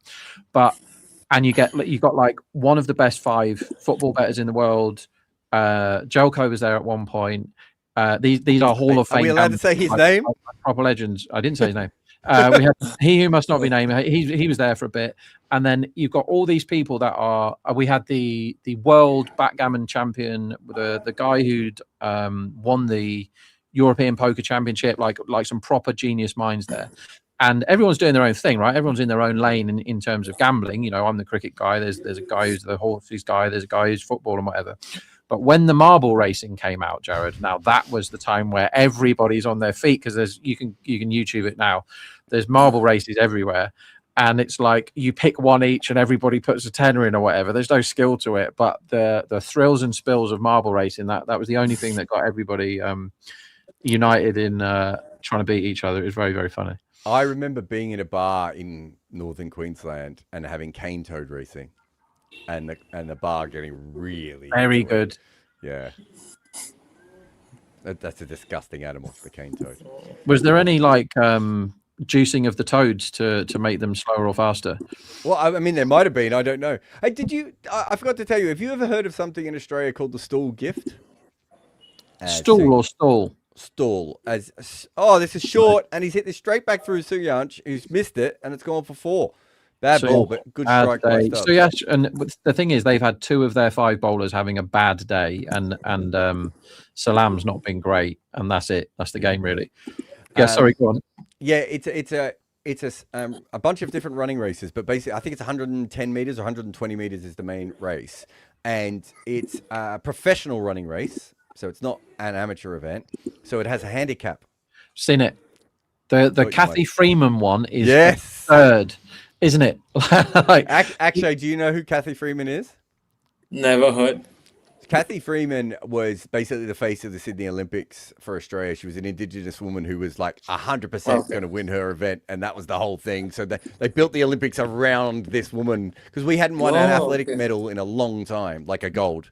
and you got like one of the best 5 football bettors in the world. Jelko was there at one point. These are Hall of Fame. Are we allowed to say his name? Proper legends. I didn't say his name. We had he who must not be named. He was there for a bit, and then you've got all these people that are. We had the world backgammon champion, the guy who'd won the European Poker Championship, like some proper genius minds there, and everyone's doing their own thing, right? Everyone's in their own lane in terms of gambling. You know, I'm the cricket guy. There's a guy who's the horses guy. There's a guy who's football and whatever. But when the marble racing came out, Jared, now that was the time where everybody's on their feet, because you can YouTube it now. There's marble races everywhere, and it's like you pick one each, and everybody puts a tenner in or whatever. There's no skill to it, but the thrills and spills of marble racing, that was the only thing that got everybody united in trying to beat each other. It was very, very funny. I remember being in a bar in northern Queensland and having cane toad racing. And the bar getting really Very good. Yeah, that's a disgusting animal, the cane toad. Was there any like juicing of the toads to make them slower or faster. Well, I mean, there might have been. I don't know. Hey, did you? I forgot to tell you. Have you ever heard of something in Australia called the stool gift? Stool or stall? Stall. This is short, and he's hit this straight back through Suyanch, who's missed it, and it's gone for 4. Bad ball, but good strike by Stubbs. So yes, and the thing is, they've had 2 of their 5 bowlers having a bad day, and Salam's not been great, and that's it. That's the game, really. Yeah, sorry, go on. Yeah, it's a bunch of different running races, but basically, I think it's 110 meters or 120 meters is the main race, and it's a professional running race, so it's not an amateur event. So it has a handicap. Seen it. The Kathy Freeman one is yes. third. Isn't it? Actually, do you know who Kathy Freeman is? Never heard. Kathy Freeman was basically the face of the Sydney Olympics for Australia. She was an Indigenous woman who was like 100% going to win her event, and that was the whole thing. So they built the Olympics around this woman because we hadn't won an athletic medal in a long time, like a gold,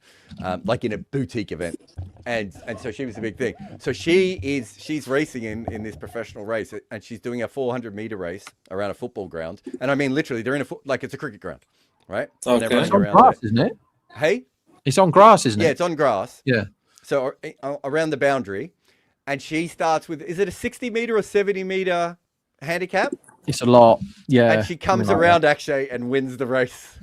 like in a boutique event. And so she was a big thing. So she's racing in this professional race, and she's doing a 400-meter race around a football ground. And I mean, literally, they're in like it's a cricket ground, right? Okay. It's on grass, isn't it? Hey? It's on grass, isn't it? Yeah, it's on grass. Yeah. So around the boundary, and she starts with, is it a 60-meter or 70-meter handicap? It's a lot. Yeah. And she comes around actually and wins the race.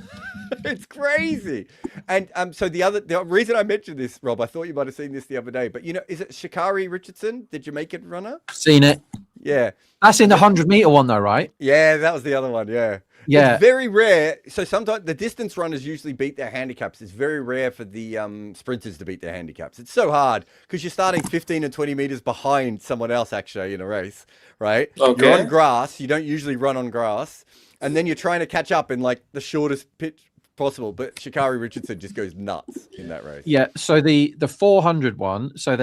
It's crazy. And so the reason I mentioned this, Rob, I thought you might have seen this the other day, but is it Shikari Richardson, the Jamaican runner? Seen it. Yeah. That's in the 100-meter one though, right? Yeah, that was the other one. Yeah. Yeah. It's very rare. So sometimes the distance runners usually beat their handicaps. It's very rare for the sprinters to beat their handicaps. It's so hard because you're starting 15 and 20 meters behind someone else actually in a race, right? Okay. You're on grass. You don't usually run on grass. And then you're trying to catch up in like the shortest pitch possible. But Shikari Richardson just goes nuts in that race. Yeah. So the 400 one, so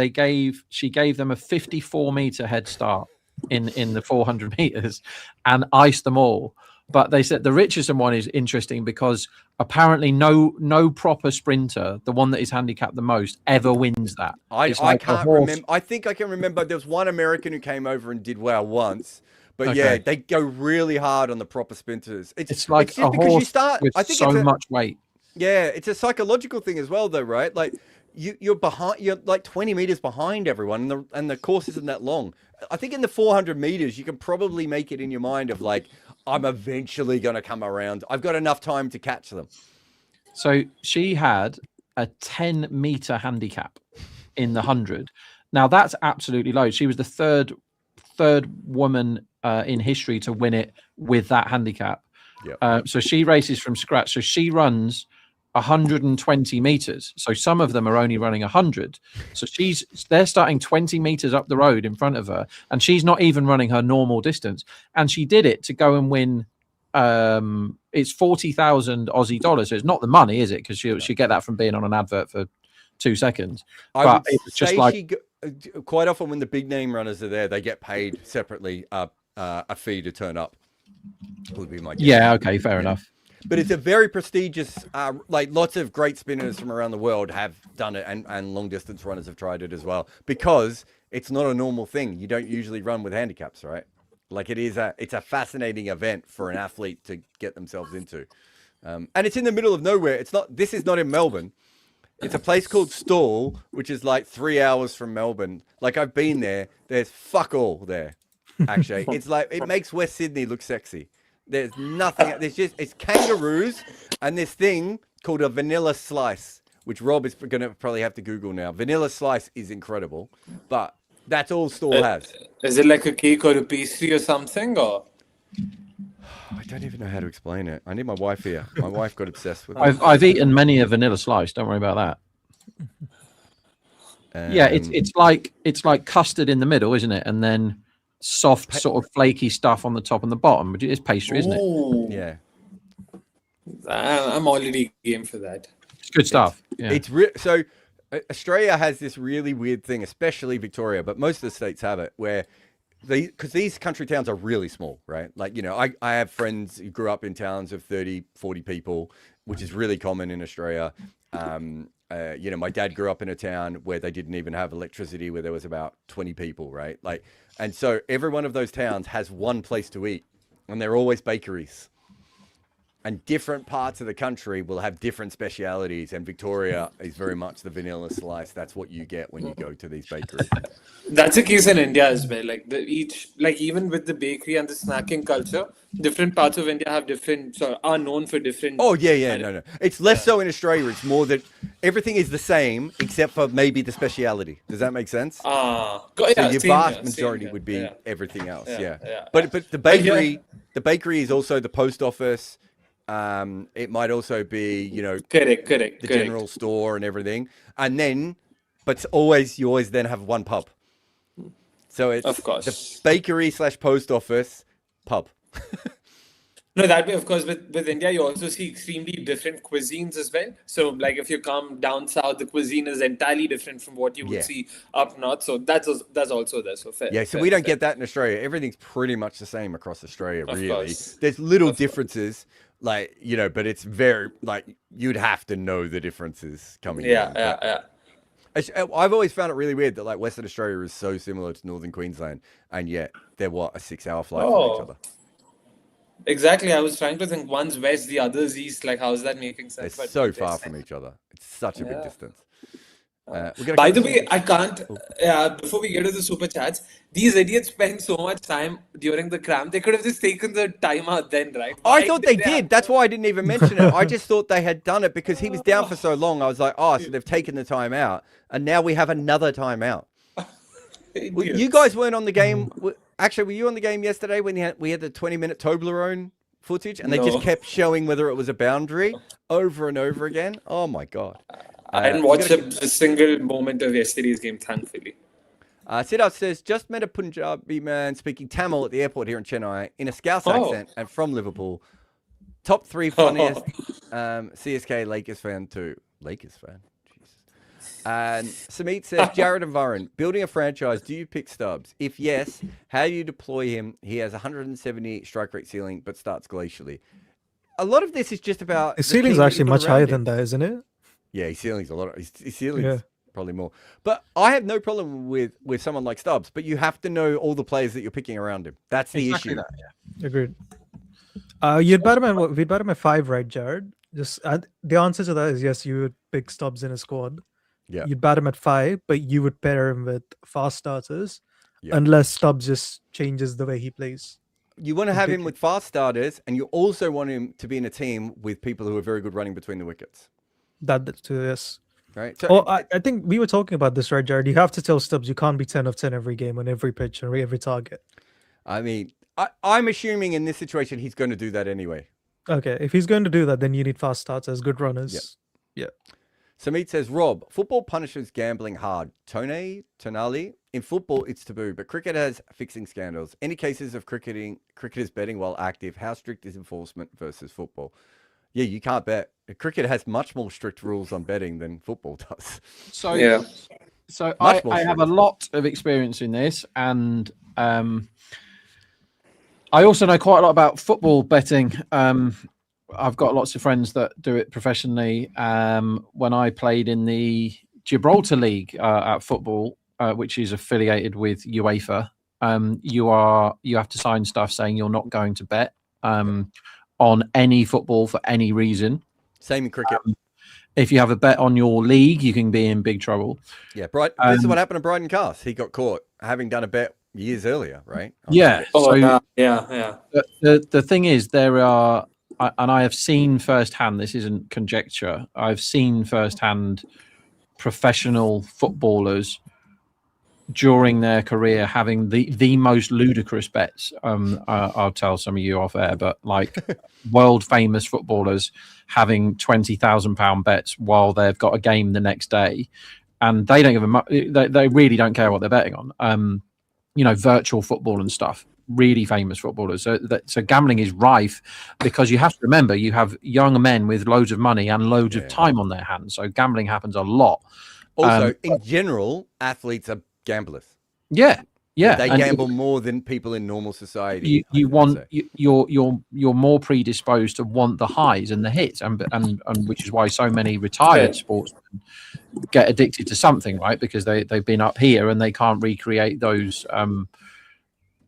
she gave them a 54-meter head start in the 400 meters and iced them all. But they said the Richardson one is interesting because apparently no proper sprinter, the one that is handicapped the most, ever wins that. I can't remember. I think I can remember there was one American who came over and did well once. But okay. Yeah, they go really hard on the proper sprinters. It's like a horse with so much weight. Yeah, it's a psychological thing as well, though, right? Like you're behind, you're like 20 meters behind everyone, and the course isn't that long. I think in the 400 meters, you can probably make it in your mind of like, I'm eventually going to come around. I've got enough time to catch them. So she had a 10-meter handicap in the 100. Now that's absolutely low. She was the third woman in history to win it with that handicap. Yep. So she races from scratch. So she runs 120 meters. So some of them are only running 100. So they're starting 20 meters up the road in front of her, and she's not even running her normal distance. And she did it to go and win. It's 40,000 Aussie dollars. So it's not the money, is it? Because she'll get that from being on an advert for 2 seguns. But it's just like quite often when the big name runners are there, they get paid separately a fee to turn up. Would be my guess. Yeah. Okay. Fair enough. But it's a very prestigious, like lots of great spinners from around the world have done it, and long distance runners have tried it as well, because it's not a normal thing. You don't usually run with handicaps, right? Like it's a fascinating event for an athlete to get themselves into. And it's in the middle of nowhere. This is not in Melbourne. It's a place called Stawell, which is like 3 hours from Melbourne. Like I've been there. There's fuck all there, actually. It's like, it makes West Sydney look sexy. There's nothing. It's kangaroos and this thing called a vanilla slice, which Rob is going to probably have to Google now. Vanilla slice is incredible, but that's all Stawell has. Is it like a cake or a pastry or something, or? I don't even know how to explain it. I need my wife here. My wife got obsessed with it. I've eaten many a vanilla slice. Don't worry about that. Yeah, it's like custard in the middle, isn't it? And then soft, sort of flaky stuff on the top and the bottom. But it's pastry, isn't it? Yeah. I'm already game for that. It's good stuff. So Australia has this really weird thing, especially Victoria, but most of the states have it, where because these country towns are really small, right? Like, I have friends who grew up in towns of 30, 40 people, which is really common in Australia. my dad grew up in a town where they didn't even have electricity, where there was about 20 people, right? Like, and so every one of those towns has one place to eat, and they're always bakeries. And different parts of the country will have different specialities, and Victoria is very much the vanilla slice. That's what you get when you go to these bakeries. That's the case in India as well. Like even with the bakery and the snacking culture, different parts of India have are known for different. Oh yeah, no. It's less so in Australia. It's more that everything is the same except for maybe the speciality. Does that make sense? Yeah, So your same vast here, majority same would be here. everything else. Yeah. But the bakery is also the post office. It might also be, Correct. the general store and everything. And then, but you always then have one pub. So it's Of course. the bakery / post office pub. No, that way, of course, with India, you also see extremely different cuisines as well. So, like, if you come down south, the cuisine is entirely different from what you would see up north. So that's also there. So fair. Yeah, so we don't get that in Australia. Everything's pretty much the same across Australia, Of really. course. There's little differences, like, but it's very, like, you'd have to know the differences coming in. Yeah. I've always found it really weird that, like, Western Australia is so similar to Northern Queensland, and yet they're, a 6-hour flight from each other. Exactly. I was trying to think, one's west, the other's east. Like, how's that making sense? They're But so far from each other. It's such a big distance. By the way, I can't. Before we get to the super chats, these idiots spend so much time during the cramp. They could have just taken the time out then, right? I thought they did. That's why I didn't even mention it. I just thought they had done it because he was down for so long. I was like, so they've taken the time out, and now we have another time out. Well, you guys weren't on the game. Actually, were you on the game yesterday when we had the 20-minute Toblerone footage, and they just kept showing whether it was a boundary over and over again? Oh my god! I didn't watch a single moment of yesterday's game, thankfully. Siddharth says, just met a Punjabi man speaking Tamil at the airport here in Chennai in a Scouse accent and from Liverpool. Top 3 funniest CSK Lakers fan too. Lakers fan. And Samit says, Jared and Varun, building a franchise, do you pick Stubbs? If yes, how do you deploy him? He has 170 strike rate ceiling, but starts glacially. A lot of this is just about... His ceiling's actually much higher than that, isn't it? Yeah, his ceiling's a lot. His ceiling's probably more. But I have no problem with someone like Stubbs, but you have to know all the players that you're picking around him. That's the issue. Agreed. We'd bet him at 5, right, Jared? Just the answer to that is yes, you would pick Stubbs in a squad. Yeah. You'd bat him at 5, but you would pair him with fast starters unless Stubbs just changes the way he plays. You want to have him with fast starters, and you also want him to be in a team with people who are very good running between the wickets. That's to yes. Right. So I think we were talking about this, right, Jared? You have to tell Stubbs you can't be 10 of 10 every game on every pitch and every target. I mean, I'm assuming in this situation he's going to do that anyway. Okay, if he's going to do that, then you need fast starters, good runners. Yeah. Samit says, Rob, football punishes gambling hard. Tonali, in football, it's taboo, but cricket has fixing scandals. Any cases of cricketers betting while active? How strict is enforcement versus football? Yeah, you can't bet. Cricket has much more strict rules on betting than football does. So I have a lot of experience in this, and I also know quite a lot about football betting. I've got lots of friends that do it professionally. When I played in the Gibraltar League at football, which is affiliated with UEFA, you have to sign stuff saying you're not going to bet on any football for any reason. Same in cricket. If you have a bet on your league, you can be in big trouble. Yeah, this is what happened to Bryden Cast. He got caught having done a bet years earlier, right? Yeah. Yeah. The thing is, there are, and I have seen firsthand, this isn't conjecture, I've seen firsthand professional footballers during their career having the most ludicrous bets. I'll tell some of you off air, but like world famous footballers having £20,000 bets while they've got a game the next day, and they don't give they really don't care what they're betting on. Virtual football and stuff. Really famous footballers. So gambling is rife because you have to remember you have young men with loads of money and loads of time on their hands. So gambling happens a lot. Also, in general, athletes are gamblers. Yeah. Yeah, They and gamble more than people in normal society. you're more predisposed to want the highs and the hits, and which is why so many retired sportsmen get addicted to something, right? Because they've been up here and they can't recreate those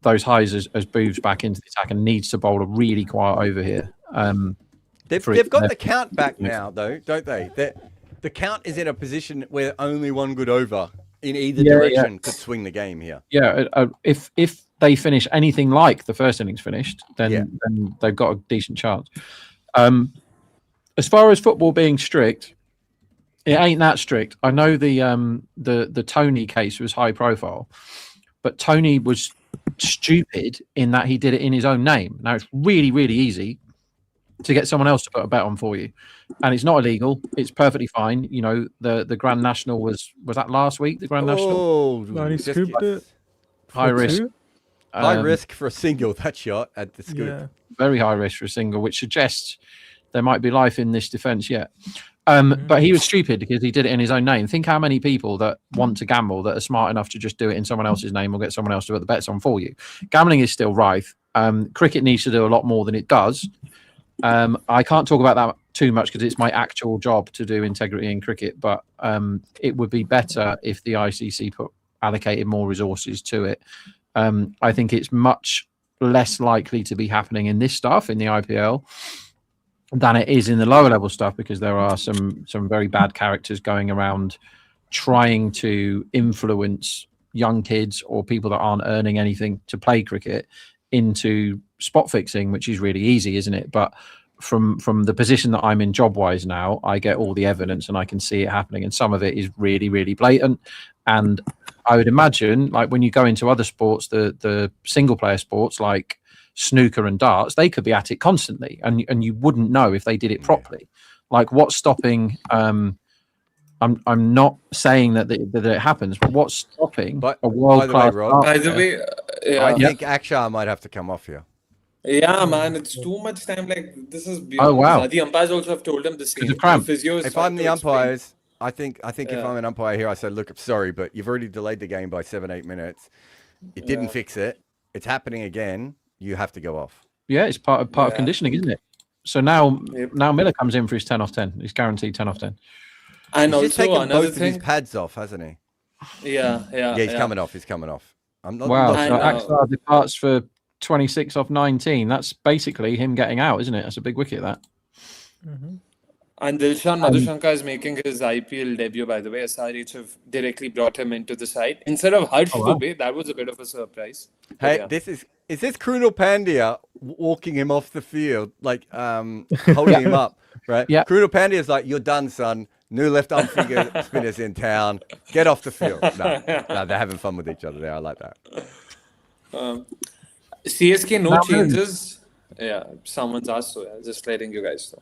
highs as Booth's back into the attack and needs to bowl a really quiet over here. They've got the count back now, though, don't they? The count is in a position where only one good over in either direction could swing the game here. Yeah, if they finish anything like the first innings finished, then they've got a decent chance. As far as football being strict, it ain't that strict. I know the Tony case was high profile, but Tony was stupid in that he did it in his own name. Now it's really, really easy to get someone else to put a bet on for you, and it's not illegal. It's perfectly fine. You know, the Grand National was that last week? The Grand National, And he scooped it. high risk, high risk for a single. That shot at the scoop. Yeah. very high risk for a single, which suggests there might be life in this defence yet. But he was stupid because he did it in his own name. Think how many people that want to gamble that are smart enough to just do it in someone else's name or get someone else to put the bets on for you. Gambling is still rife. Cricket needs to do a lot more than it does. I can't talk about that too much because it's my actual job to do integrity in cricket, but it would be better if the ICC allocated more resources to it. I think it's much less likely to be happening in this stuff in the IPL than it is in the lower level stuff, because there are some very bad characters going around trying to influence young kids or people that aren't earning anything to play cricket into spot fixing, which is really easy, isn't it? But from the position that I'm in job wise now, I get all the evidence and I can see it happening, and some of it is really, really blatant. And I would imagine, like when you go into other sports, the single player sports like snooker and darts, they could be at it constantly, and you wouldn't know if they did it properly. Like, what's stopping? I'm not saying that it happens, but what's stopping a world class? By the way, I think Akshar might have to come off here. Yeah, man, it's too much time. Like, this is beyond. Oh, wow. The umpires also have told him the same. The cramp. If I'm the umpires, I think if I'm an umpire here, I say, look, I'm sorry, but you've already delayed the game by 7-8 minutes. It didn't fix it. It's happening again. You have to go off. Yeah, it's part of conditioning, isn't it? So now Miller comes in for his 10 off 10. He's guaranteed 10 off 10. He's And also just taken another both thing. of his pads off, hasn't he? Yeah, He's coming off. He's coming off. I'm not. Wow, I so know. Axar departs for 26 off 19. That's basically him getting out, isn't it? That's a big wicket, that. And Dilshan Madhushanka is making his IPL debut, by the way. SRH have directly brought him into the side instead of Harsh Dubey. That was a bit of a surprise. Hey, Yeah. is this Krunal Pandya walking him off the field, like holding him up, right? Yeah. Krunal Pandya's like, you're done, son. New left arm finger spinners in town. Get off the field. No, they're having fun with each other there. I like that. CSK, no changes. Yeah, someone's asked, so yeah, just letting you guys know.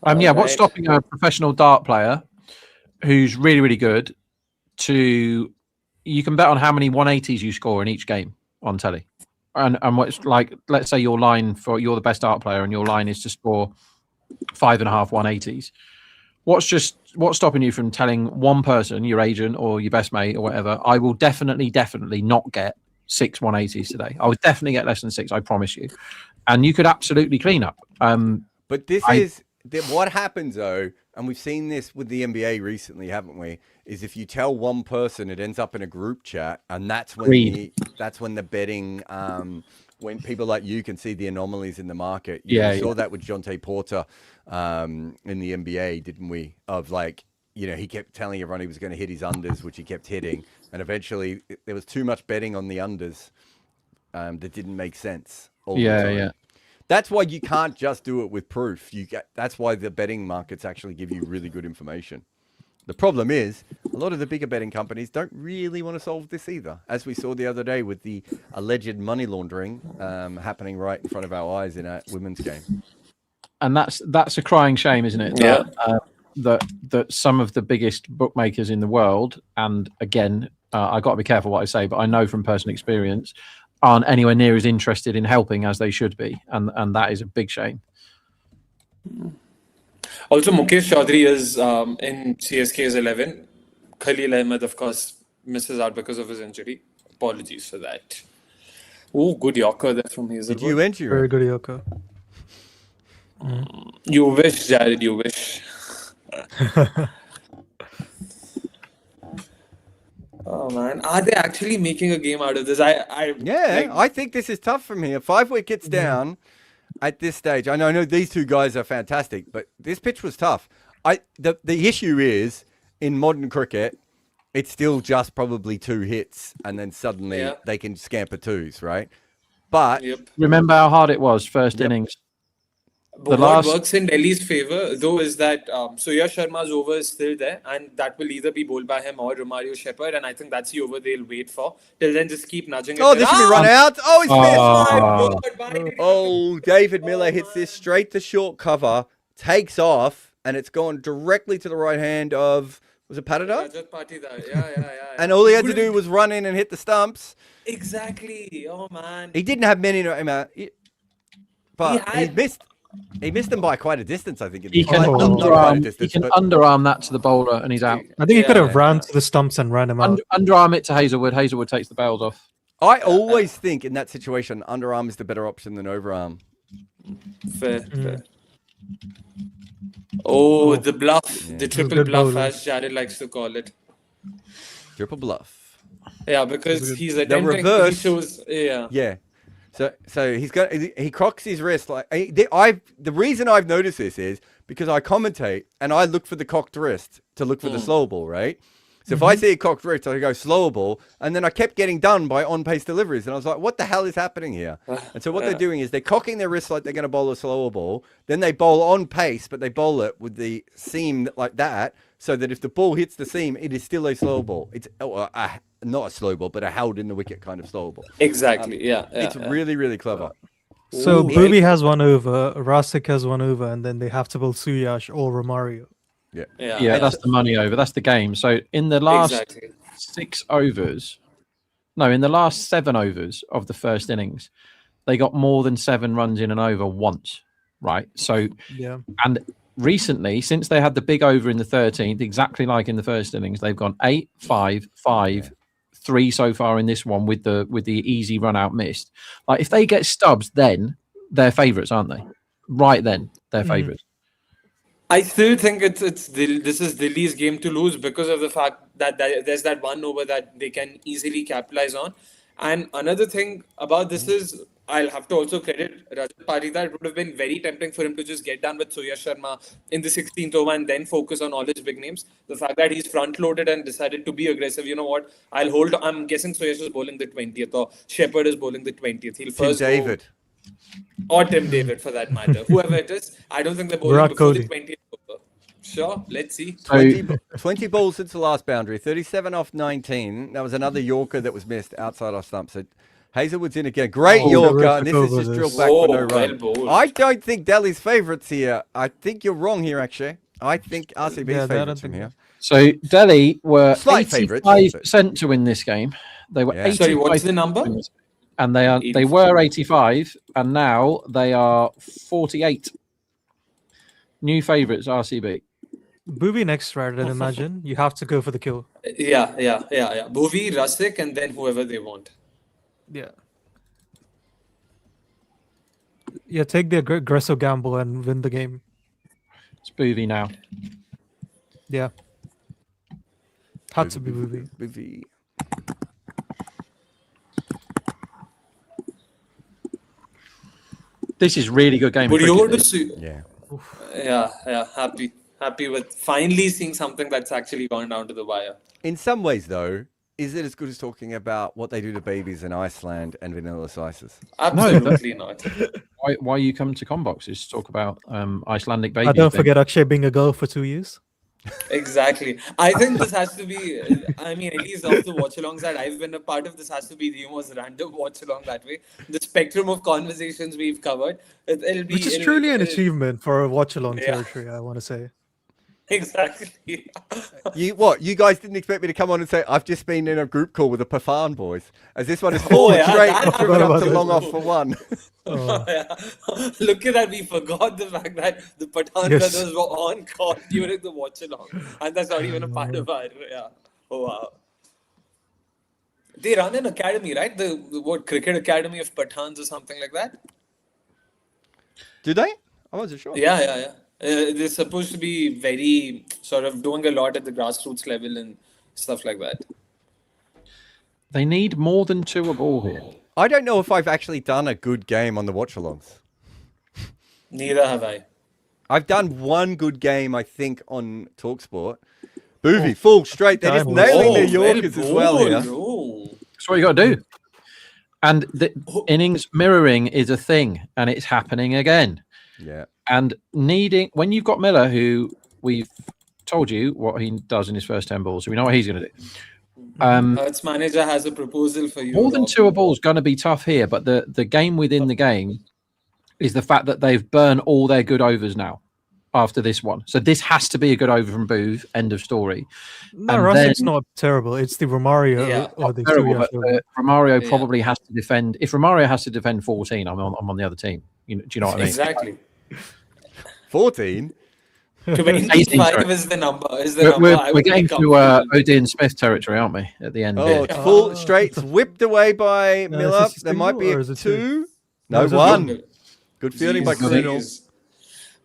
What's Alright. stopping a professional dart player who's really, really good you can bet on how many 180s you score in each game on telly. And what's like, let's say you're the best dart player and your line is to score 5.5 180s. What's stopping you from telling one person, your agent or your best mate or whatever, I will definitely not get 6 180s today. I would definitely get less than 6, I promise you. And you could absolutely clean up. But what happens though, and we've seen this with the NBA recently, haven't we? Is if you tell one person, it ends up in a group chat, and that's when the betting, when people like you can see the anomalies in the market. We saw that with Jonte Porter in the NBA, didn't we? Of like, he kept telling everyone he was going to hit his unders, which he kept hitting, and eventually there was too much betting on the unders that didn't make sense. All the time. That's why you can't just do it with proof. That's why the betting markets actually give you really good information. The problem is a lot of the bigger betting companies don't really want to solve this either, as we saw the other day with the alleged money laundering happening right in front of our eyes in a women's game. And that's a crying shame, isn't it? Yeah. That some of the biggest bookmakers in the world, and again, I've got to be careful what I say, but I know from personal experience, aren't anywhere near as interested in helping as they should be, and that is a big shame. Also, Mukesh Chaudhary is in CSK's 11. Khalil Ahmed, of course, misses out because of his injury. Apologies for that. Oh, good Yorker there from Hazelwood. Did you enter Very your good Yoko. You wish, Jared, you wish. Oh man, are they actually making a game out of this? I think this is tough from here. 5 wickets down at this stage. I know these two guys are fantastic, but this pitch was tough. The issue is in modern cricket, it's still just probably 2 hits, and then suddenly they can scamper 2s, right? But Remember how hard it was first innings. But what works in Delhi's favour, though, is that Surya Sharma's over is still there, and that will either be bowled by him or Romario Shepherd, and I think that's the over they'll wait for. Till then, just keep nudging it. oh, this should be run out. Oh, he's missed. My God, Oh, David Miller hits this straight to short cover, takes off, and it's gone directly to the right hand of, was it Patidar? Rajat Patidar. Yeah. And all he had to do was run in and hit the stumps. Exactly. Oh, man. He didn't have many, but he missed them by quite a distance, I think. He can underarm that to the bowler and he's out. I think he could have ran to the stumps and ran him out. Underarm it to Hazelwood. Hazelwood takes the bails off. I always think in that situation, underarm is the better option than overarm. Fair. Oh, the bluff. The triple bluff, as Jared likes to call it. Triple bluff. Yeah, because he's attempting. reverse. He shows, Yeah. So he crocks his wrist the reason I've noticed this is because I commentate and I look for the cocked wrist to look for the slow ball, right? So if I see a cocked wrist, I go slow ball, and then I kept getting done by on-pace deliveries, and I was like, what the hell is happening here? And so what they're doing is they're cocking their wrist like they're going to bowl a slower ball, then they bowl on pace, but they bowl it with the seam like that, so that if the ball hits the seam, it is still a slow ball. It's not a slow ball, but a held in the wicket kind of slow ball. Exactly. It's really, really clever. So Booby has 1 over, Rasik has 1 over, and then they have to bowl Suyash or Romario. Yeah, that's the money over. That's the game. So in the last 6 overs, in the last 7 overs of the first innings, they got more than 7 runs in an over once, right? So, and recently, since they had the big over in the 13th, exactly like in the first innings, they've gone 8, 5, 5, 3 so far in this one with the easy run out missed. Like if they get stubs, then they're favourites, aren't they? Right then, they're favourites. I still think this is Delhi's game to lose because of the fact that there's that 1 over that they can easily capitalize on. And another thing about this is I'll have to also credit Rajat Patidar. It would have been very tempting for him to just get done with Surya Sharma in the 16th over and then focus on all his big names. The fact that he's front-loaded and decided to be aggressive, you know what? I'll hold. I'm guessing Suyash is bowling the 20th or Shepherd is bowling the 20th. He'll first David. Or Tim David, for that matter. Whoever it is, I don't think they're bowling before the 20th over. Sure, let's see. 20 balls since the last boundary, 37 off 19. That was another Yorker that was missed outside off stump. So Hazelwood's in again. Great Yorker, and this is just drilled back for no run. I don't think Delhi's favourites here. I think you're wrong here, actually. I think RCB's favourites from here. So Delhi were Slight 85% to win this game. They were 85%. Sorry, what's the number? And they were 85, and now they are 48. New favourites, RCB. Booby next rather than Imagine. You have to go for the kill. Yeah. Bhuvi, Rasik, and then whoever they want. Yeah, take the aggressive gamble and win the game. It's Booby now. Yeah. Had to be Booby. This is really good game. Would you want to see? Yeah. Happy with finally seeing something that's actually gone down to the wire. In some ways, though, is it as good as talking about what they do to babies in Iceland and vanilla slices? Absolutely not. Why you come to Comboxes to talk about Icelandic babies? I don't forget Akshay being a girl for 2 years. Exactly. I think this has to be, I mean, at least of the watch-alongs that I've been a part of, this has to be the most random watch-along that way. The spectrum of conversations we've covered. Which is truly an achievement for a watch-along territory, I want to say. Exactly. You guys didn't expect me to come on and say, I've just been in a group call with the Pathan boys, as this one is forward straight and driven up to long off for 1. Look at that, we forgot the fact that the Pathan brothers were on call during the watch along, and that's not even a part of our Oh wow. They run an academy, right? The what cricket academy of Pathans or something like that. Do they? I wasn't sure. Yeah. They're supposed to be very sort of doing a lot at the grassroots level and stuff like that. They need more than 2 a ball here. I don't know if I've actually done a good game on the watch-alongs. Neither have I. I've done one good game, I think, on TalkSport. Boovy, full straight. They're just nailing their Yorkers as well here. That's what you got to do. And the innings mirroring is a thing, and it's happening again. Yeah. And when you've got Miller, who we've told you what he does in his first 10 balls, so we know what he's going to do. Its manager has a proposal for you. More than 2 a ball is going to be tough here, but the game within the game is the fact that they've burned all their good overs now after this one. So this has to be a good over from Booth. End of story. No, And Russell's then- not terrible. It's the Romario Yeah. or the Terrible, Suya but field. Romario probably has to defend. If Romario has to defend 14, I'm on the other team. Do you know what I mean? Exactly. 14? 25 is the number. We're getting to Odin Smith territory, aren't we? At the end. Oh, here. it's full straight. It's whipped away by No, Miller. is this There might be or is it 2. No, No, it's a 1. Good fielding by Jeez. Colonel.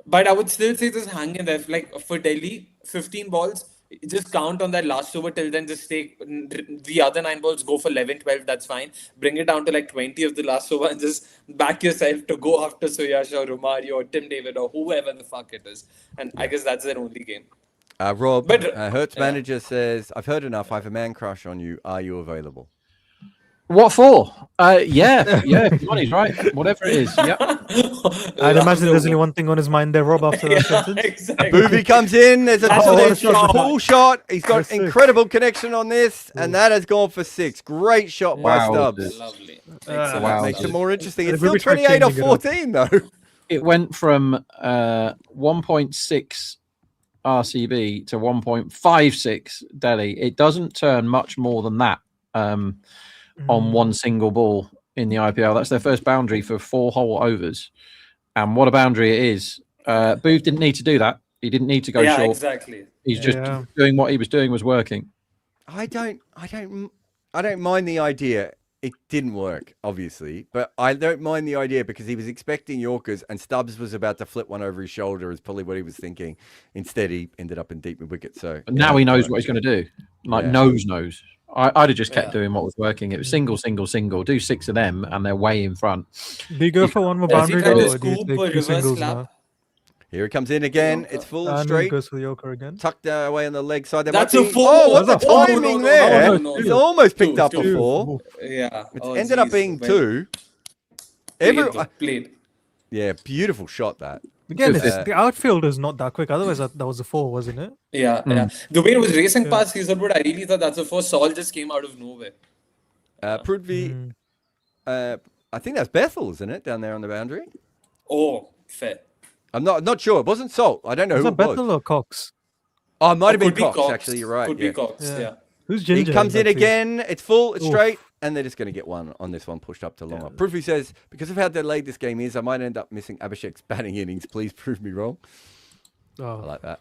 But I would still say this hang in there. Like for Delhi, 15 balls, just count on that last over till then. Just take the other 9 balls, go for 11, 12. That's fine. Bring it down to like 20 of the last over and just back yourself to go after Suyash or Romario or Tim David or whoever the fuck it is. And I guess that's their only game. Rob, But- Hertz yeah. manager says, I've heard enough. I have a man crush on you. Are you available? What for? Yeah. Money's right. Whatever it is. Yeah. I'd imagine there's only one thing on his mind there, Rob, after that sentence. Exactly. Boovy comes in. There's a That's full, what a shot. full shot. He's got That's sick. incredible connection on this, and that has gone for 6. Great shot by Wow, Stubbs. dude. Lovely. Wow. Makes it more interesting. And It's if we still try 28 or changing it up. 14, though. It went from 1.6 RCB to 1.56 Delhi. It doesn't turn much more than that on one single ball in the IPL. That's their first boundary for 4 whole overs. And what a boundary it is. Booth didn't need to do that. He didn't need to go Yeah, short. exactly. He's just Yeah. doing what he was doing was working. I don't mind the idea. It didn't work, obviously, but I don't mind the idea because he was expecting Yorkers and Stubbs was about to flip one over his shoulder is probably what he was thinking. Instead, he ended up in deep mid wicket. So But now he knows what he's going to do. Like Yeah. knows. I'd have just kept Yeah. doing what was working. It was single. Do 6 of them, and they're way in front. Do you go for one more Does he boundary try to though, or do you scoop take a 2 reverse singles slap? now? Here it comes in again. It's full And straight. goes for the Yorker again. Tucked away on the leg side. There That's might a be... 4. Oh, what's the That's a 4. timing No, there? no, It's no. almost picked Two, up a two. 4. Yeah. It's Oh, ended up geez. being Well 2. Played. Yeah, beautiful shot that. Again, Good it's, fit. the outfield is not that quick. Otherwise, that was a 4, wasn't it? Yeah. The way it was racing past Caesarwood, I really thought that's a 4. Saul just came out of nowhere. Prudvi, I think that's Bethel, isn't it? Down there on the boundary. Oh, fair. I'm not sure. It wasn't Salt. I don't know Was who that it was. Bethel or Cox? Oh, it might have been Could be Cox, actually. You're right. Could yeah. be Cox, Yeah. yeah. Who's He Ginger? comes in that team? again. It's full. It's Oof. straight. And they're just going to get one on this one, pushed up to longer. Prudvi says, because of how delayed this game is, I might end up missing Abhishek's batting innings. Please prove me wrong. I Oh, like that.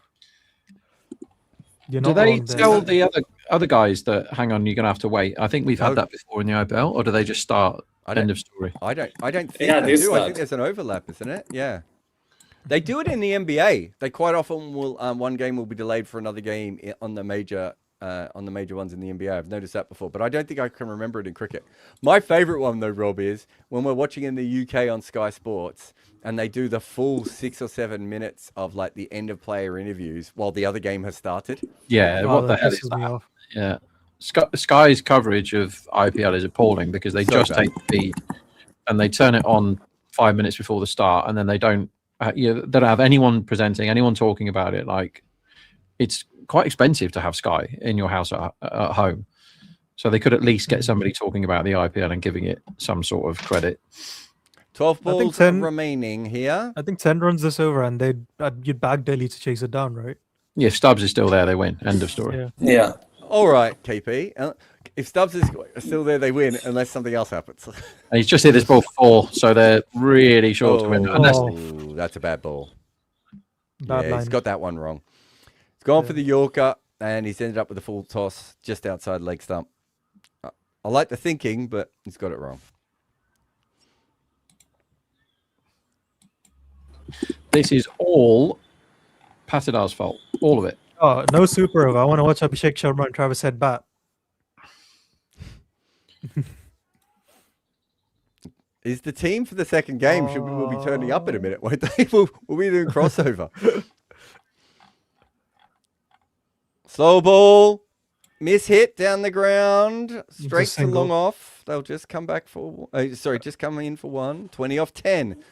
you're Do not they wrong there. tell the other guys that hang on, you're going to have to wait? I think we've No. had that before in the IPL, or do they just start? End of story. I don't think Yeah, they they do. I start. think there's an overlap, isn't it? Yeah. They do it in the NBA. They quite often will. One game will be delayed for another game on the major ones in the NBA. I've noticed that before, but I don't think I can remember it in cricket. My favourite one though, Rob, is when we're watching in the UK on Sky Sports, and they do the full 6 or 7 minutes of like the end of player interviews while the other game has started. Yeah, Oh, what the that hell is pisses me that? off. Yeah, Sky's coverage of IPL is appalling because they So just bad. take the feed and they turn it on 5 minutes before the start, and then they don't. They don't have anyone presenting, anyone talking about it. Like, it's quite expensive to have Sky in your house at home, so they could at least get somebody talking about the IPL and giving it some sort of credit. 12 I think balls 10 remaining here. I think 10 runs this over, and you'd bag Delhi to chase it down, right? Yeah, if Stubbs is still there, they win. End of story. Yeah. Yeah. All right, KP. If Stubbs is still there, they win unless something else happens. And he's just hit this ball for 4, so they're really short to win. Unless That's a bad ball. Bad Yeah, line. he's got that one wrong. He's gone for the Yorker. and he's ended up with a full toss just outside leg stump. I like the thinking, but he's got it wrong. This is all Patidar's fault. All of it. Oh, no super over. I want to watch Abhishek Sharma and Travis Head bat. Is the team for the second game? We'll be turning up in a minute, won't they? We'll be doing crossover. Slow ball. Miss hit down the ground. Straight to long off. They'll just come back for... just come in for one. 20 off 10.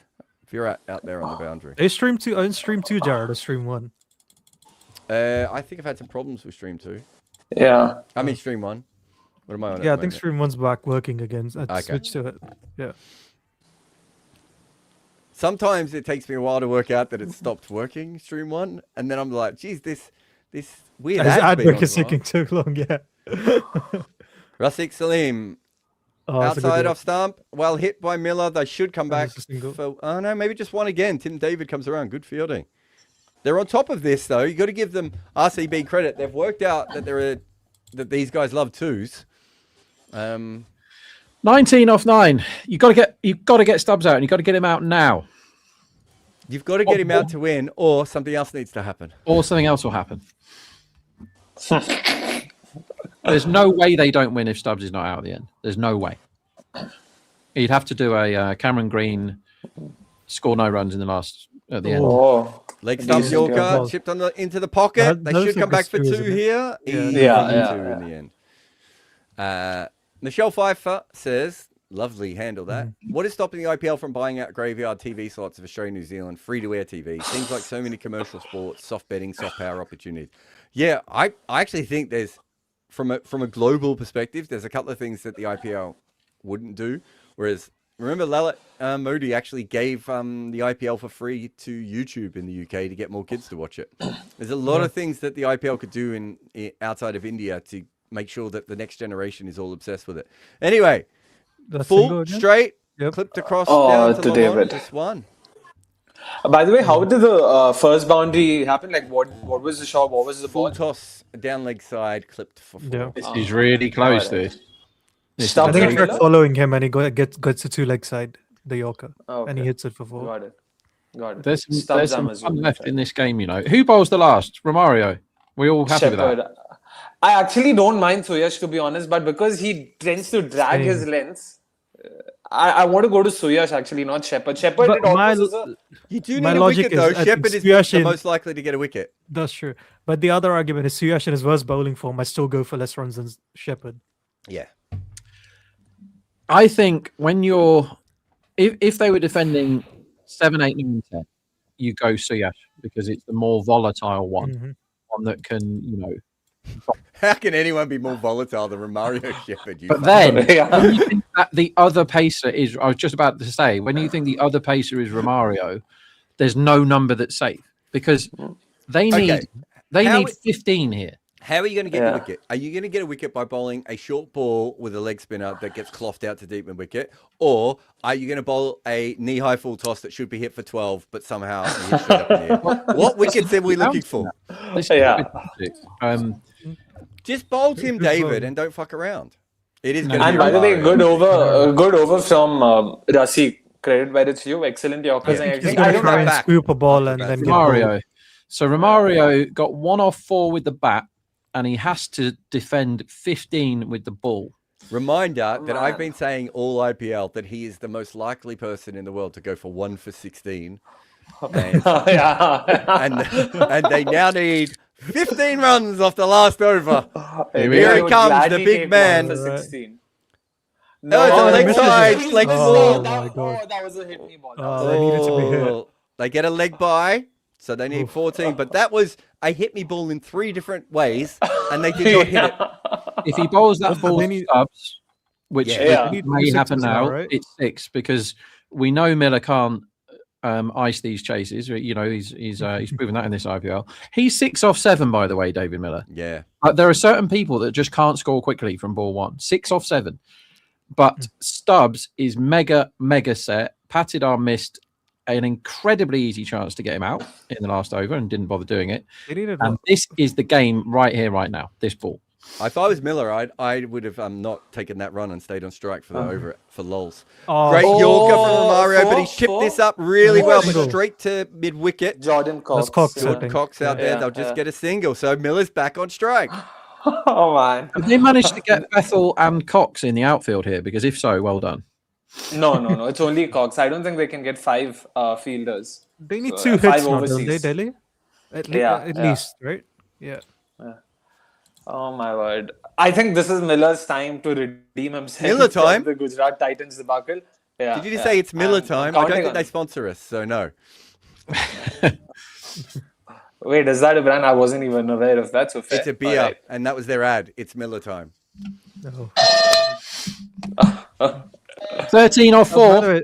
If you're out there on the boundary. They stream 2. I stream 2, Jared, or stream 1. I think I've had some problems with stream 2. Yeah. I mean stream 1. What am I on? Yeah, I think stream 1's back working again. I Okay. switched to it. Yeah. Sometimes it takes me a while to work out that it stopped working, stream 1, and then I'm like, geez, this weird His ad been break on is for a while. taking too long, yeah. Rasik Salim. Oh, that's a good Outside one. off stump. Well hit by Miller. They should come back. Just a single. For, oh, no, maybe just one again. Tim David comes around. Good fielding. They're on top of this, though. You got to give them RCB credit. They've worked out that that these guys love twos. 19 off 9. You've got to get Stubbs out, and you've got to get him out now, You've got to get him out to win, or something else needs to happen. or something else will happen. There's no way they don't win if Stubbs is not out at the end. There's no way. You'd have to do a Cameron Green score no runs in the last at the end. Oh. Leg stump Decent Yorker goal. chipped into the pocket. They Those should are come back for good two screws, isn't it? here. Easy Yeah. two in the end. Michelle Pfeiffer says, lovely handle that. What is stopping the IPL from buying out graveyard TV slots of Australia, New Zealand, free-to-air TV? Seems like so many commercial sports, soft betting, soft power opportunities. Yeah, I actually think there's, from a global perspective, there's a couple of things that the IPL wouldn't do. Whereas, remember Lalit Modi actually gave the IPL for free to YouTube in the UK to get more kids to watch it. There's a lot of things that the IPL could do in outside of India to make sure that the next generation is all obsessed with it. Anyway, That's full, single again? straight, Yep. clipped across Oh, down to to long on, David. just one. By the way, how did the first boundary happen? Like, what was the shot? What was the Full ball? toss, down leg side, clipped for four. Yeah. This is really close, alright. dude. I Stubbs think and I tried Miller? following him and he gets a 2-leg side, the Yorker. Oh, And he okay. hits it for 4. Got it. There's Stubbs, some I'm fun assuming, left right? in this game, you know. Who bowls the last? Romario. We all happy with Shepherd. that? I actually don't mind Suyash, to be honest, but because he tends to drag Same. his lengths, I want to go to Suyash actually, not Shepherd. Shepherd But it almost is a... You do My need a logic wicket, though. is, I think Shepherd is Suyashin- the most likely to get a wicket. That's true. But the other argument is Suyash in his worst bowling form, I still go for less runs than Shepherd. Yeah. I think when you're, if they were defending 7, 8, 9, 10, you go Suyash because it's the more volatile one, one that can, you know. How can anyone be more volatile than Romario Shepherd? You But fuck? then, when you think that the other pacer is, I was just about to say, when you think the other pacer is Romario, there's no number that's safe because they need Okay. they How need it- 15 here. How are you going to get Yeah. the wicket? Are you going to get a wicket by bowling a short ball with a leg spinner that gets clothed out to deep mid wicket? Or are you going to bowl a knee-high full toss that should be hit for 12, but somehow you hit straight up in the air? What wickets are we looking for? This Yeah. Just bowl Tim Good David bowling. and don't fuck around. It is No. going to be And by the way, Romario. good over from Rasi. Credit where it's you. Excellent Yorkers. Yeah. And He's He's everything. gotta I going to don't try try have and back. scoop a ball and then get bowled. Romario. So Romario got 1 off 4 with the bat, and he has to defend 15 with the ball. Reminder that I've Man. been saying all IPL that he is the most likely person in the world to go for 1 for 16. And, yeah. and they now need 15 runs off the last over. Here we Here go. he would comes, gladly the big take man. one for Right. 16. No, it's a Oh, leg misses side, it. leg Oh, small. my God. that was a hit me ball. Oh, that needed to be hit. Oh, they get a leg by, so they need 14. But that was a hit me ball in 3 different ways, and they did not hit it. If he bowls that ball They to need- Stubbs, which Yeah. which Need may 6 happen now, now, right? it's 6 because we know Miller can't ice these chases. You know, he's proven that in this IPL. He's 6 off 7, by the way, David Miller. Yeah. There are certain people that just can't score quickly from ball 1. 6 off 7. But Stubbs is mega set. Patidar missed an incredibly easy chance to get him out in the last over and didn't bother doing it. They needed And this is the game right here, right now. This ball. If I was Miller, I would have not taken that run and stayed on strike for the over for lols. Oh, Great Yorker from Romario, but he four, chipped this four. up really well, but Single. straight to mid wicket. Jordan Cox. That's Cox, yeah. I Jordan think. Cox out there, Yeah, they'll just yeah. get a single. So Miller's back on strike. Oh man. Have they managed to get Bethel and Cox in the outfield here? Because if so, well done. No. It's only Cox. I don't think they can get 5 fielders. They need So, 2 5 hits now, don't they, overseas. Delhi? At Yeah. least, right? Yeah. Oh my word! I think this is Miller's time to redeem himself. Miller from time? The Gujarat Titans debacle. Yeah. Did you just say it's Miller I'm time? I don't counting think on they it. sponsor us, so no. Wait, is that a brand? I wasn't even aware of that. So fair. It's a beer, Alright. and that was their ad. It's Miller time. No. 13 or By the 4. way,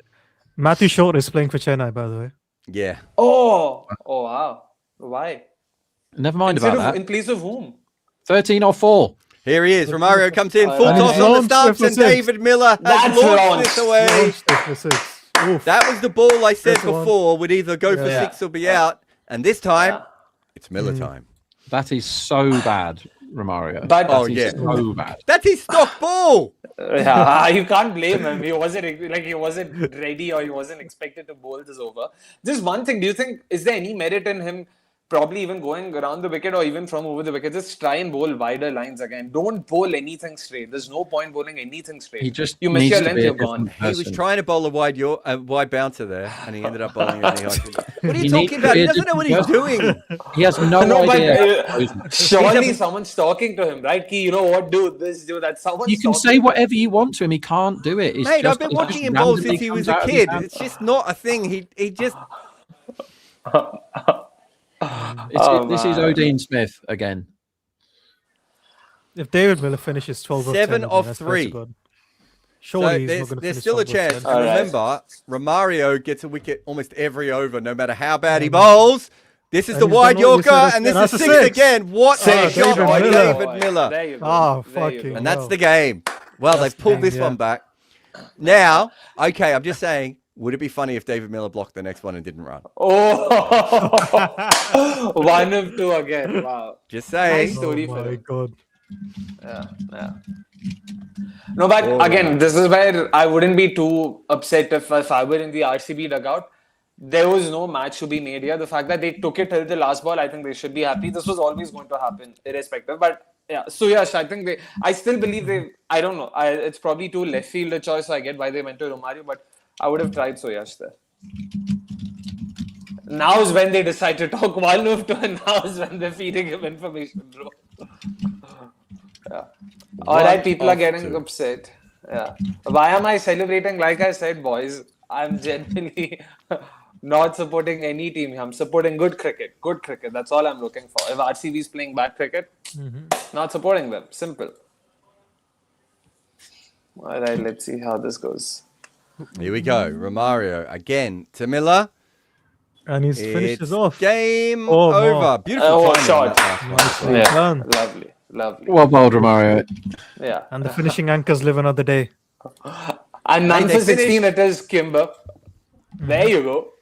Matthew Short is playing for Chennai, by the way. Yeah. Oh wow! Why? Never mind Instead about of, that. in place of whom? 13 or 4. Here he is. Romario comes in, full And toss he's on the launched stumps, for and 6. David Miller has That's launched this launched. away. Launched it for 6. Oof. That was the ball I said That's the one. before would either go for Yeah. 6 or be out, and this time Yeah. it's Miller time. That is so bad, Romario. But- That Oh, is yeah. so bad. That's his stock ball. Yeah, you can't blame him. He wasn't ready or he wasn't expected to bowl this over. Just one thing. Do you think is there any merit in him probably even going around the wicket or even from over the wicket? Just try and bowl wider lines again. Don't bowl anything straight. There's no point bowling anything straight. He just you miss needs your to length, be a you're gone. different He was person. trying to bowl a wide bouncer there, and he ended up bowling a knee high. What are you He needs talking to about? be He a doesn't know what he's different doing. He has no, No, but idea. surely someone's talking to him, right? Ki, you know what, do this, do that. Someone's You can talking say to him. whatever you want to him. He can't do it. It's Mate, just, I've been it watching just him bowl randomly since he was comes a out of his kid. mouth. It's just not a thing. He just This is Odin Smith again. If David Miller finishes 12 of 10, 7 again, off I swear to 3. God. So Surely he's not going to there's finish still a 12 of chance. 10. And Alright. remember, Romario gets a wicket almost every over, no matter how bad he bowls. This is And the he's wide done what you Yorker, said, and this that's is a 6 6. again. What a David shot by Miller. David Miller. There you go. Oh, There you fucking go. And that's Wow. the game. Well, they've pulled this yeah. one back. Now, okay, I'm just saying, would it be funny if David Miller blocked the next one and didn't run? Oh, 1 of 2 again. Wow. Just saying. Nice story Oh for my him. God. Yeah. No, but again, this is where I wouldn't be too upset if I were in the RCB dugout. There was no match to be made here. The fact that they took it till the last ball, I think they should be happy. This was always going to happen, irrespective. But yeah, so yes, I think I still believe I don't know. It's probably too left field a choice, so I get why they went to Romario, but I would have tried Soyash there. Now is when they decide to talk 1 of 2, and now is when they're feeding him information, bro. Yeah. All right, people are getting upset. Yeah. Why am I celebrating? Like I said, boys, I'm genuinely not supporting any team. I'm supporting good cricket. Good cricket. That's all I'm looking for. If RCB is playing bad cricket, not supporting them. Simple. All right, let's see how this goes. Here we go. Romario again to Miller. And he's finished It's us off. game Oh, over. wow. Beautiful what timing on shot. that last one. Nicely Yeah. done. Lovely. Well bowled, Romario. Yeah. And the finishing anchors live another day. And 9 they for 16, finished. it is Kimber. There you go.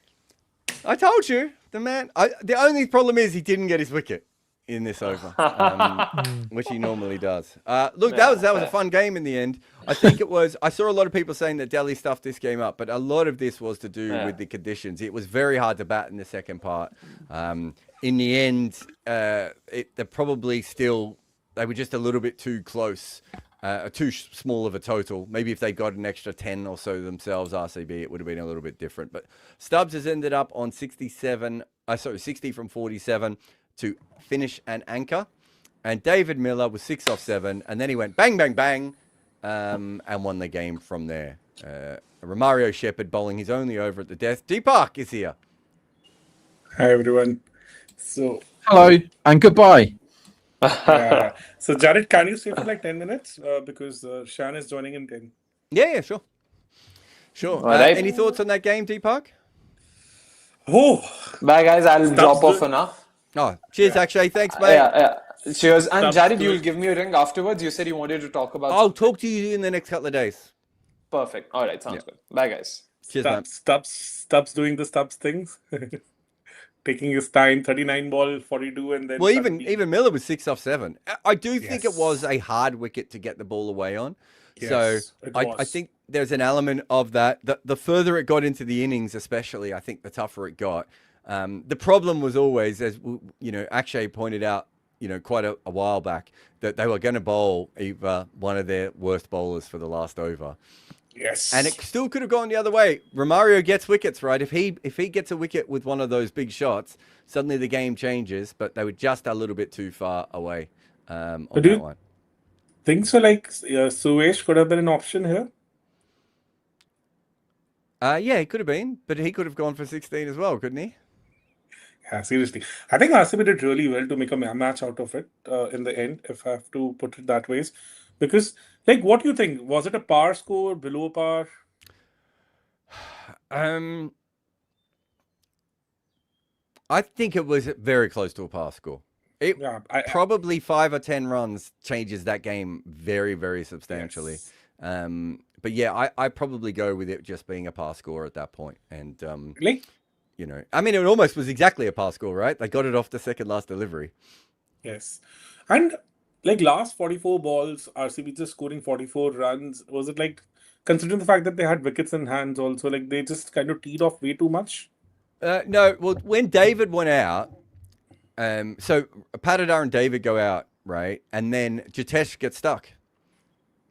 I told you, the man. The only problem is he didn't get his wicket in this over, which he normally does. Look, that was a fun game in the end. I think it was. I saw a lot of people saying that Delhi stuffed this game up, but a lot of this was to do with the conditions. It was very hard to bat in the second part. In the end, they were just a little bit too close. Too small of a total. Maybe if they got an extra 10 or so themselves, RCB, it would have been a little bit different. But Stubbs has ended up on 60 from 47 to finish and anchor. And David Miller was 6 off 7. And then he went bang, bang, bang, and won the game from there. Romario Shepherd bowling his only over at the death. Deepak is here. Hi everyone. So Hello and goodbye. so Jared, can you stay for like 10 minutes? Because Shan is joining in 10. Yeah, sure. Sure. All right. Any thoughts on that game, Deepak? Oh, Bye, guys. I'll drop off good. for now. Oh, cheers, Akshay. Thanks, mate. Yeah. Cheers. And Sounds Jared, good. you'll give me a ring afterwards. You said you wanted to talk about. I'll talk to you in the next couple of days. Perfect. All right. Sounds good. Bye, guys. Cheers, man. Stubbs doing the Stubbs things, taking his time. 39 ball, 42, and then Well, suddenly- even Miller was 6 off 7. I do think it was Yes. a hard wicket to get the ball away on. Yes, So it I was. think there's an element of that. The further it got into the innings, especially, I think the tougher it got. The problem was always, as you know, Akshay pointed out, you know, quite a while back, that they were going to bowl either one of their worst bowlers for the last over. Yes. And it still could have gone the other way. Romario gets wickets, right? If he gets a wicket with one of those big shots, suddenly the game changes. But they were just a little bit too far away on do that you- one. think so. Like Suresh could have been an option here. Yeah, he could have been, but he could have gone for 16 as well, couldn't he? Yeah, seriously. I think RCB did really well to make a match out of it in the end, if I have to put it that way. Because, like, what do you think? Was it a par score, below par? I think it was very close to a par score. It Yeah, probably 5 or 10 runs changes that game very, very substantially. Yes. But yeah, I probably go with it just being a par score at that point. And, Like, you know, I mean, it almost was exactly a par score, right? They got it off the second last delivery. yes. And, like, last 44 balls, RCB just scoring 44 runs. Was it like, considering the fact that they had wickets in hands also, like, they just kind of teed off way too much? No, well, when David went out, so Patidar and David go out, right? And then Jitesh gets stuck.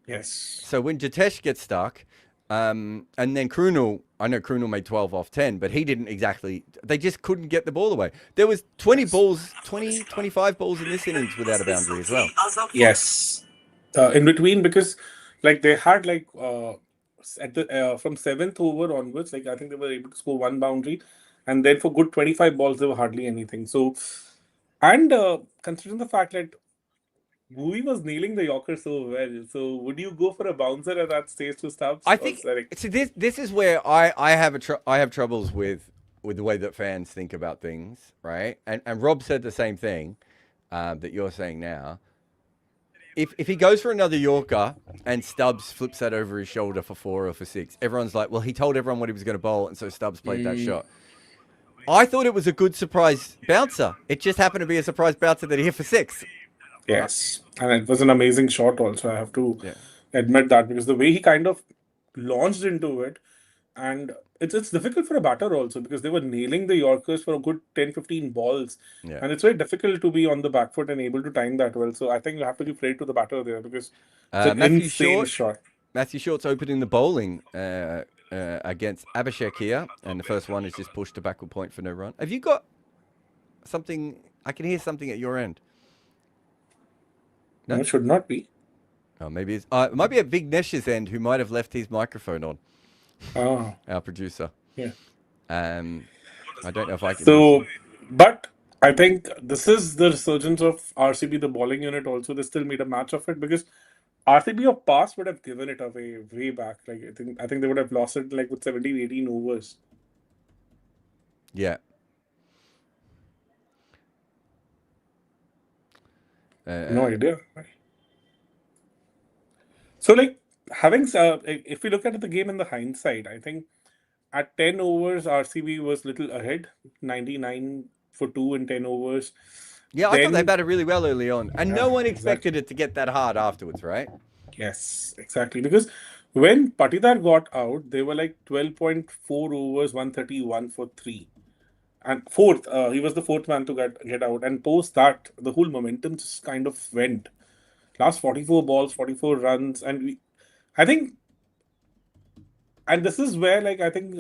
Yes. So when Jitesh gets stuck, and then Krunal, I know Krunal made 12 off 10, but he didn't exactly, they just couldn't get the ball away. There was 25 balls in this innings without a boundary as well. Yes. In between, because, like, they had, like, at the from 7th over onwards, like, I think they were able to score one boundary. And then for good 25 balls, there were hardly anything. So, and considering the fact that Bhuvi was nailing the Yorker so well, so would you go for a bouncer at that stage to Stubbs? I Or think Sarek? so. This is where I have troubles with the way that fans think about things, right? And Rob said the same thing that you're saying now. If he goes for another Yorker and Stubbs flips that over his shoulder for 4 or for 6, everyone's like, well, he told everyone what he was going to bowl, and so Stubbs played that shot. I thought it was a good surprise bouncer. It just happened to be a surprise bouncer that he hit for 6. Yes. And it was an amazing shot also, I have to Yeah. admit that, because the way he kind of launched into it, and it's difficult for a batter also, because they were nailing the Yorkers for a good 10-15 balls. Yeah. And it's very difficult to be on the back foot and able to time that well. So I think you have to give credit to the batter there, because it's an Matthew insane Short. shot. Matthew Short's opening the bowling against Abhishek here, and the first one is just pushed to backward point for no run. Have you got something? I can hear something at your end. No, it should not be. Oh, maybe it might be at Vignesh's end, who might have left his microphone on. Ah, Our producer. yeah. I don't know if I can. So, but I think this is the resurgence of RCB, the bowling unit also. They still made a match of it, because RCB of past would have given it away way back. Like, I think they would have lost it like with 17, 18 overs. Yeah. No idea. So, like, if we look at the game in the hindsight, I think at 10 overs, RCB was little ahead, 99 for 2 in 10 overs. Yeah, I thought they Then- batted really well early on, and no Yeah, one expected it to get that hard afterwards, right? Yes, exactly. Because when Patidar got out, they were like 12.4 overs, 131 for 3. And fourth, he was the fourth man to get out. And post that, the whole momentum just kind of went. Last 44 balls, 44 runs. And I think, and this is where, like, I think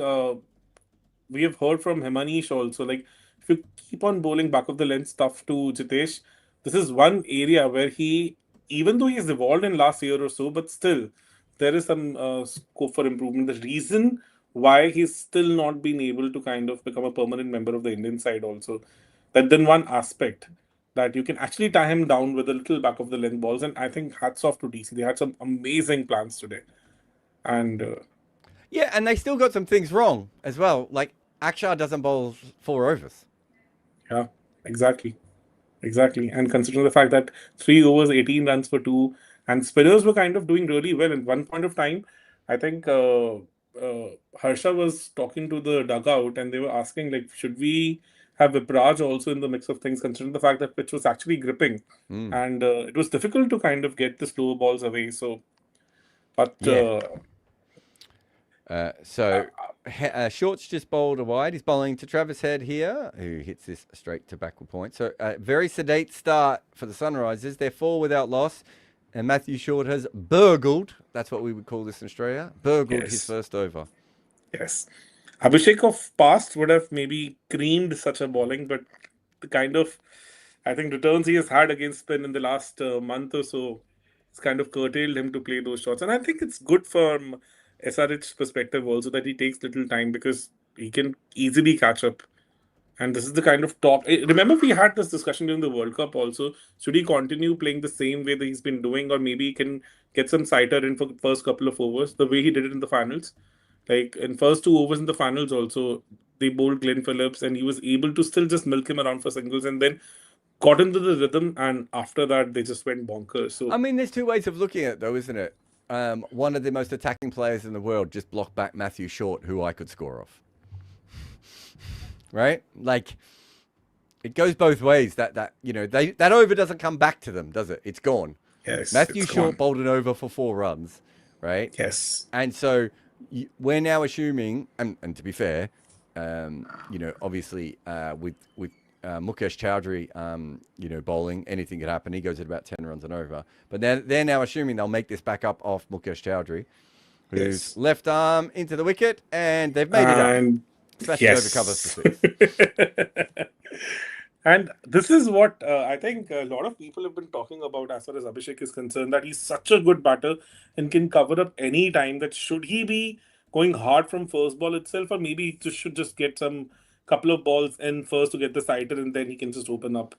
we have heard from Hemanish also, like, if you keep on bowling back of the length stuff to Jitesh, this is one area where he, even though he has evolved in last year or so, but still there is some scope for improvement. The reason why he's still not been able to kind of become a permanent member of the Indian side also, that then one aspect that you can actually tie him down with a little back of the length balls. And I think hats off to DC. They had some amazing plans today. And Yeah, and they still got some things wrong as well. Like Akshar doesn't bowl 4 overs. yeah, exactly. Exactly. And considering the fact that 3 overs, 18 runs for 2, and spinners were kind of doing really well. At one point of time, I think Harsha was talking to the dugout and they were asking, like, should we have Vipraj also in the mix of things, considering the fact that pitch was actually gripping and it was difficult to kind of get the slower balls away. So, but Yeah. Short's just bowled a wide. He's bowling to Travis Head here, who hits this straight to backward point. So very sedate start for the Sunrisers. They're 4 without loss. And Matthew Short has burgled, that's what we would call this in Australia, burgled his first over. yes, Abhishek of past would have maybe creamed such a bowling, but the kind of, I think, returns he has had against spin in the last month or so, it's kind of curtailed him to play those shots. And I think it's good from SRH's perspective also that he takes little time because he can easily catch up. And this is the kind of top. Remember, we had this discussion during the World Cup also. Should he continue playing the same way that he's been doing, or maybe he can get some sighter in for the first couple of overs, the way he did it in the finals? Like in first 2 overs in the finals, also they bowled Glenn Phillips, and he was able to still just milk him around for singles, and then got into the rhythm. And after that, they just went bonkers. So I mean, there's 2 ways of looking at it, though, isn't it? One of the most attacking players in the world just blocked back Matthew Short, who I could score off. Right? Like, it goes both ways. That over doesn't come back to them, does it? It's gone. yes, Matthew it's Short gone. bowled an over for 4 runs, right? Yes, And so we're now assuming, and to be fair, obviously with Mukesh Chowdhury, bowling, anything could happen. He goes at about 10 runs and over. But they're now assuming they'll make this back up off Mukesh Chowdhury, whose left arm into the wicket, and they've made it up. Smashed it over covers for 6. And this is what I think a lot of people have been talking about as far as Abhishek is concerned, that he's such a good batter and can cover up any time. That should he be going hard from first ball itself, or maybe he should just get some couple of balls in first to get the sighter, and then he can just open up.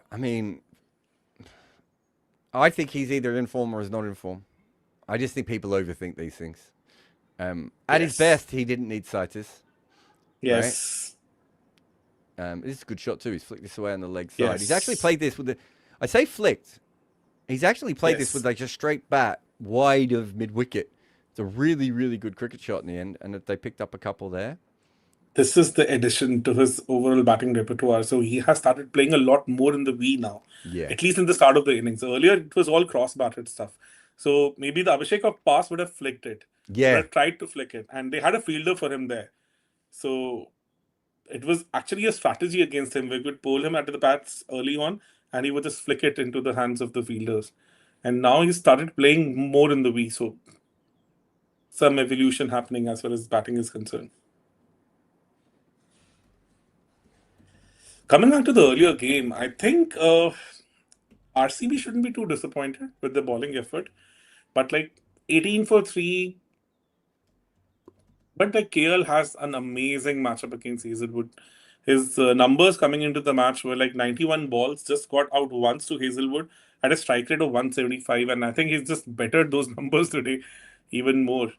I mean, I think he's either in form or is not in form. I just think people overthink these things. At his best, he didn't need sighters. Yes. This is a good shot too. He's flicked this away on the leg side. Yes. He's actually played this with the. I say flicked. He's actually played this Yes. with like a straight bat wide of mid wicket. It's a really, really good cricket shot in the end, and they picked up a couple there. This is the addition to his overall batting repertoire. So he has started playing a lot more in the V now. Yeah. At least in the start of the innings. Earlier, it was all cross-batted stuff. So maybe the Abhishek of past would have flicked it. Yeah. Would have tried to flick it. And they had a fielder for him there. So it was actually a strategy against him. We could pull him at the bats early on, and he would just flick it into the hands of the fielders. And now he started playing more in the V. So some evolution happening as far as batting is concerned. Coming on to the earlier game, I think RCB shouldn't be too disappointed with the bowling effort. But like 18 for 3. But like KL has an amazing matchup against Hazelwood. His numbers coming into the match were like 91 balls, just got out once to Hazelwood at a strike rate of 175. And I think he's just bettered those numbers today even more.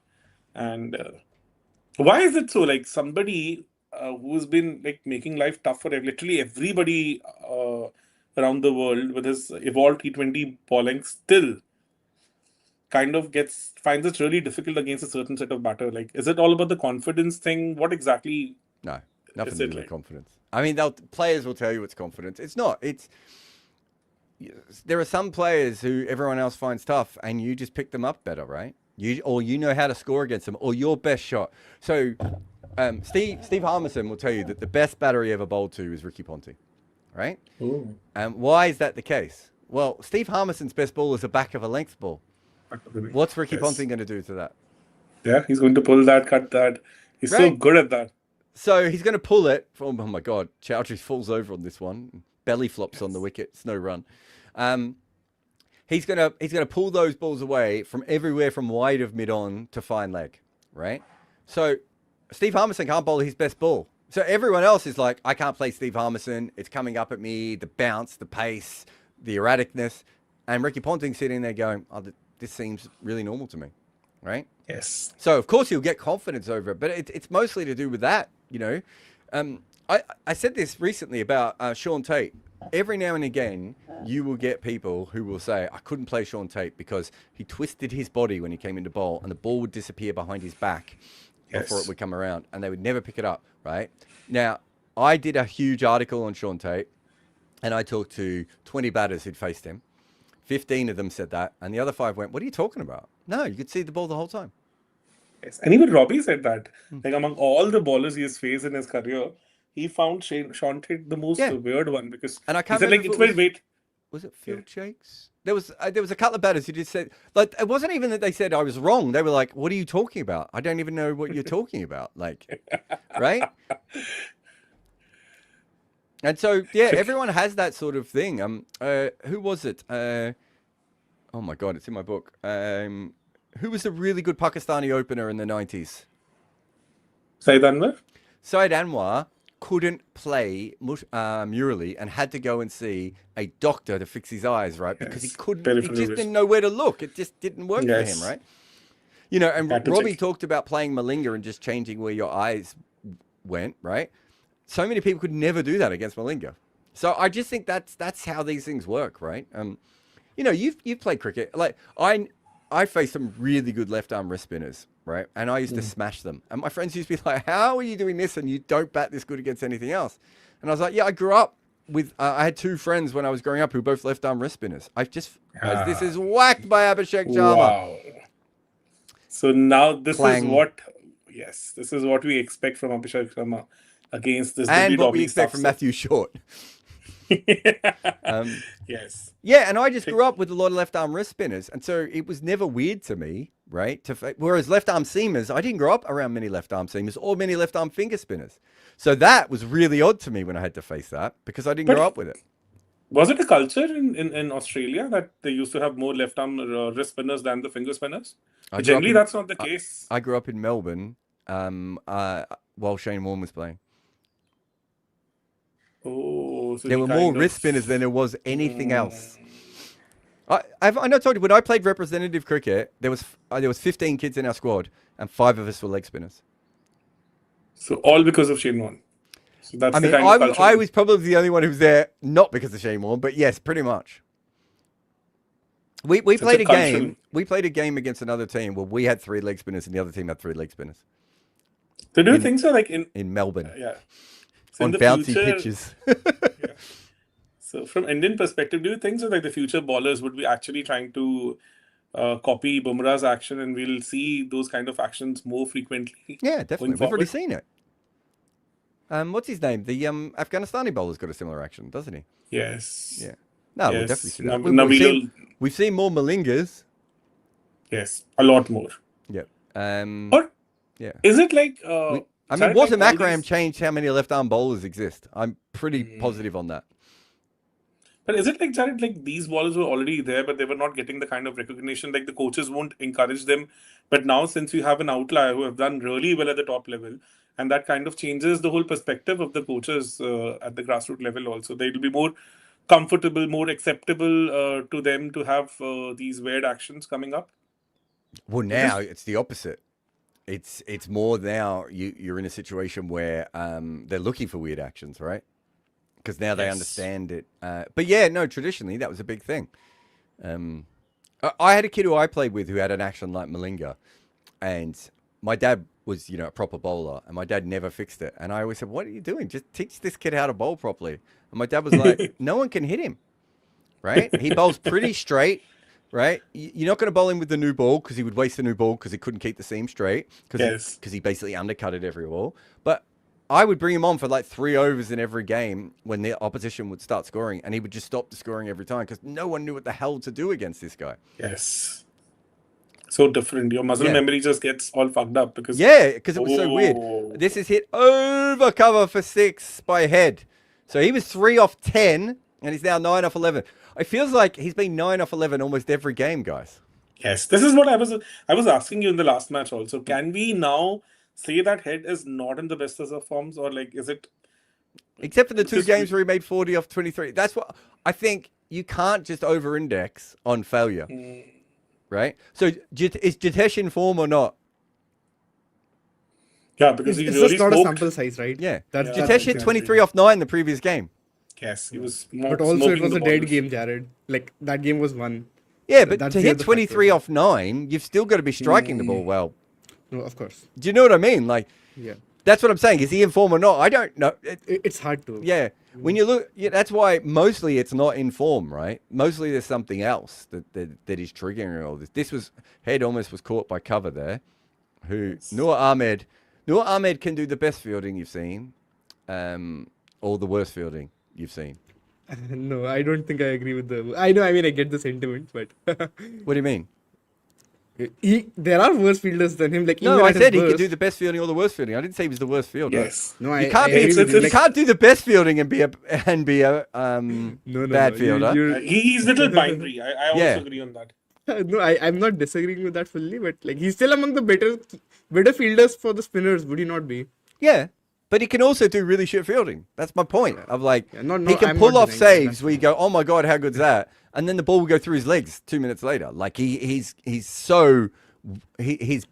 And why is it so? Like somebody who's been like making life tough for literally everybody around the world with his evolved T20 bowling still kind of finds it really difficult against a certain set of batter. Like, is it all about the confidence thing? What exactly? No, nothing Is to it do with like- confidence. I mean, players will tell you it's confidence. It's not. There are some players who everyone else finds tough, and you just pick them up better, right? You know how to score against them, or your best shot. So, Steve Harmison will tell you that the best batter he ever bowled to is Ricky Ponting, right? Oh, Why is that the case? Well, Steve Harmison's best ball is a back of a length ball. What's Ricky Yes. Ponting going to do to that? Yeah, he's going to pull that, cut that. He's so Right. good at that. So he's going to pull it from, oh my God, Chowdhury falls over on this one. Belly flops on the wicket. It's no run. He's going to pull those balls away from everywhere from wide of mid-on to fine leg, right? So Steve Harmison can't bowl his best ball. So everyone else is like, I can't play Steve Harmison. It's coming up at me, the bounce, the pace, the erraticness. And Ricky Ponting sitting there going, oh, this seems really normal to me, right? Yes. So, of course, he'll get confidence over it, but it's mostly to do with that, you know. I said this recently about Sean Tate. Every now and again, you will get people who will say, I couldn't play Sean Tate because he twisted his body when he came into bowl and the ball would disappear behind his back before it would come around and they would never pick it up, right? Now, I did a huge article on Sean Tate and I talked to 20 batters who'd faced him. 15 of them said that and the other 5 went, what are you talking about? No, you could see the ball the whole time. Yes. And even Robbie said that. Like among all the bowlers he has faced in his career, he found Sean Tate the most weird one because and I can't he said, like, it's very wait. Was it Phil Jakes? There was a couple of batters who just said, like, it wasn't even that they said I was wrong. They were like, what are you talking about? I don't even know what you're talking about. Like, right? And so, yeah, everyone has that sort of thing. Who was it? Oh my God, it's in my book. Who was a really good Pakistani opener in the 90s? Syed Anwar? Syed Anwar couldn't play Murali and had to go and see a doctor to fix his eyes, right? Because he couldn't, he just didn't know where to look. It just didn't work for him, right? You know, and Robbie talked about playing Malinga and just changing where your eyes went, right? So many people could never do that against Malinga. So I just think that's how these things work, right? You know, you've played cricket. Like I faced some really good left arm wrist spinners, right? And I used to smash them. And my friends used to be like, how are you doing this and you don't bat this good against anything else? And I was like, yeah, I grew up with, I had 2 friends when I was growing up who were both left arm wrist spinners. This is whacked by Abhishek Sharma. Wow. So now this is what we expect from Abhishek Sharma against this. And what we expect from Matthew Short. Yes. Yeah, and I just grew up with a lot of left arm wrist spinners, and so it was never weird to me, right? Whereas left arm seamers, I didn't grow up around many left arm seamers or many left arm finger spinners, so that was really odd to me when I had to face that because I didn't grow up with it. Was it a culture in Australia that they used to have more left arm wrist spinners than the finger spinners? Generally, that's not the case. I grew up in Melbourne while Shane Warne was playing. Oh, so there were more wrist spinners than there was anything else. I know, told you when I played representative cricket, there was 15 kids in our squad, and 5 of us were leg spinners. So all because of Shane Warne. So that's I mean, I was probably the only one who was there not because of Shane Warne, but yes, pretty much. We played a game. We played a game against another team where we had 3 leg spinners and the other team had 3 leg spinners. So do you think so? Like in Melbourne, yeah. So on bouncy pitches. So from Indian perspective, do you think so? Like the future bowlers would be actually trying to copy Bumrah's action, and we'll see those kind of actions more frequently? Yeah, definitely. We've already seen it. What's his name? The Afghanistani bowler's got a similar action, doesn't he? Yes. Yeah. No, we'll definitely see that. We've seen more Malingas. Yes, a lot more. Yep. Yeah. Is it like? I mean, Wasim Akram changed how many left-arm bowlers exist. I'm pretty positive on that. But is it like, Jared, like these bowlers were already there, but they were not getting the kind of recognition, like the coaches won't encourage them. But now, since you have an outlier who have done really well at the top level, and that kind of changes the whole perspective of the coaches at the grassroots level also. They will be more comfortable, more acceptable to them to have these weird actions coming up. Well, now it's the opposite. It's more now you're in a situation where they're looking for weird actions, right? Because now they understand it. But yeah, no, traditionally that was a big thing. I had a kid who I played with who had an action like Malinga, and my dad was, a proper bowler, and my dad never fixed it. And I always said, "What are you doing? Just teach this kid how to bowl properly." And my dad was like, "No one can hit him, right? He bowls pretty straight." Right, you're not going to bowl him with the new ball because he would waste the new ball because he couldn't keep the seam straight because he basically undercut it every ball. But I would bring him on for like 3 overs in every game when the opposition would start scoring, and he would just stop the scoring every time because no one knew what the hell to do against this guy. Yes, so different. Your muscle memory just gets all fucked up because it was so weird. This is hit over cover for 6 by Head, so he was 3 off 10, and he's now 9 off 11. It feels like he's been 9 off 11 almost every game, guys. Yes, this is what I was asking you in the last match also. Can we now say that Head is not in the best of forms, or like is it? Except for the 2 games where he made 40 off 23. That's what I think. You can't just over-index on failure, right? So is Jitesh in form or not? Yeah, because it's just not a sample size, right? Yeah. Jitesh hit 23 off 9 the previous game. Yes, he was But also, it smoking was the a dead balls. game, Jared. Like, that game was won. Yeah, but That's to the hit other 23 factor. off 9, you've still got to be striking the ball well. No, of course. Do you know what I mean? Like, Yeah. that's what I'm saying. Is he in form or not? I don't know. It's hard to. Yeah. When you look, that's why mostly it's not in form, right? Mostly there's something else that is triggering all this. This was, Head almost was caught by cover there. Noor Ahmed can do the best fielding you've seen, or the worst fielding you've seen. No, I don't think I agree with the. I know, I mean, I get the sentiment, but. What do you mean? There are worse fielders than him. Like, No, even I at his said he could worst- do the best fielding or the worst fielding. I didn't say he was the worst fielder. Yes. No, You can't be. agree with you. You can't do the best fielding and be a bad fielder. He's little binary. I also Yeah. agree on that. No, I'm not disagreeing with that fully, but like he's still among the better fielders for the spinners. Would he not be? Yeah, but he can also do really shit fielding. That's my point. Of like, Yeah, no, he can I'm pull not off denying that. saves where you go, "Oh my god, how good's that?" And then the ball will go through his legs 2 minutes later. Like his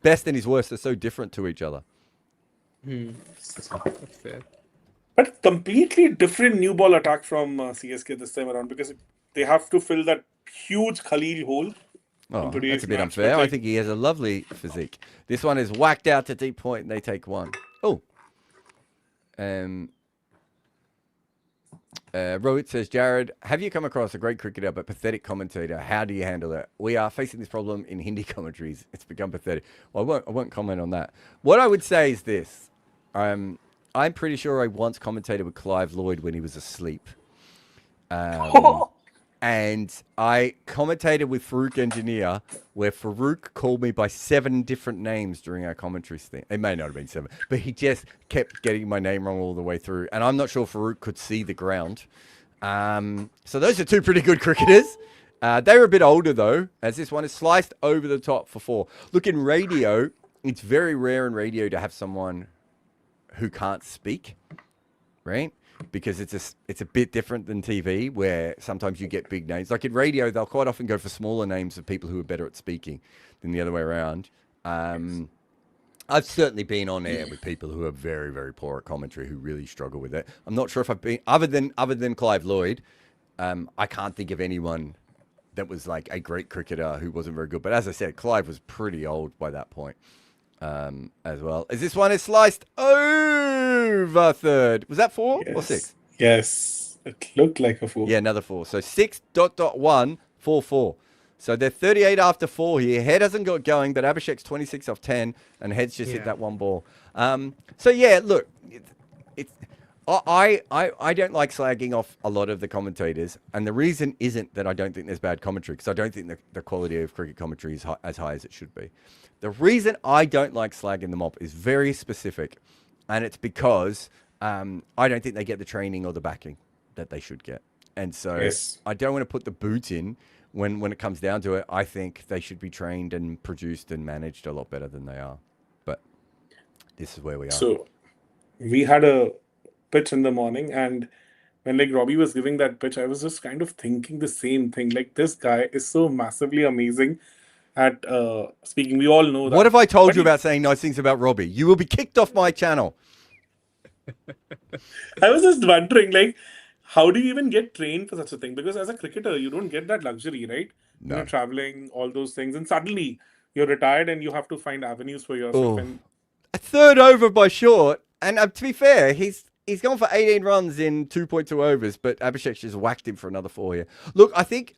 best and his worst are so different to each other. That's fair. But completely different new ball attack from CSK this time around because they have to fill that huge Khalil hole. Oh, today's that's a bit match, unfair. but, I like- think he has a lovely physique. This one is whacked out to deep point and they take one. Oh. Rohit says, Jared, have you come across a great cricketer but pathetic commentator? How do you handle it? We are facing this problem in Hindi commentaries. It's become pathetic. Well, I won't comment on that. What I would say is this. I'm pretty sure I once commentated with Clive Lloyd when he was asleep. And I commentated with Farouk Engineer, where Farouk called me by 7 different names during our commentary thing. It may not have been 7, but he just kept getting my name wrong all the way through. And I'm not sure Farouk could see the ground. So those are 2 pretty good cricketers. They were a bit older, though, as this one is sliced over the top for 4. Look, in radio, it's very rare in radio to have someone who can't speak, right? Because it's a bit different than TV, where sometimes you get big names. Like in radio, they'll quite often go for smaller names of people who are better at speaking than the other way around. I've certainly been on air with people who are very, very poor at commentary, who really struggle with it. I'm not sure if I've been other than Clive Lloyd. I can't think of anyone that was like a great cricketer who wasn't very good. But as I said, Clive was pretty old by that point. As well as this one is sliced over third. Was that 4 or 6? Yes, it looked like a 4. Yeah, another 4. So 6.1 4. So they're 38 after 4 here. Head hasn't got going, but Abhishek's 26 off 10, and Head's just hit that one ball. So yeah, look, I don't like slagging off a lot of the commentators, and the reason isn't that I don't think there's bad commentary, because I don't think the quality of cricket commentary is as high as it should be. The reason I don't like slagging them off is very specific, and it's because I don't think they get the training or the backing that they should get. And so I don't want to put the boot in when it comes down to it. I think they should be trained and produced and managed a lot better than they are. But this is where we are. So we had a pitch in the morning, and when like Robbie was giving that pitch, I was just kind of thinking the same thing. Like, this guy is so massively amazing at speaking. We all know that. What have I told But you about saying nice things about Robbie? You will be kicked off my channel. I was just wondering, like, how do you even get trained for such a thing? Because as a cricketer, you don't get that luxury, right? No. You're traveling, all those things, and suddenly you're retired and you have to find avenues for yourself. Oh. And A third over by short, and to be fair, he's gone for 18 runs in 2.2 overs, but Abhishek's just whacked him for another 4 here. Look, I think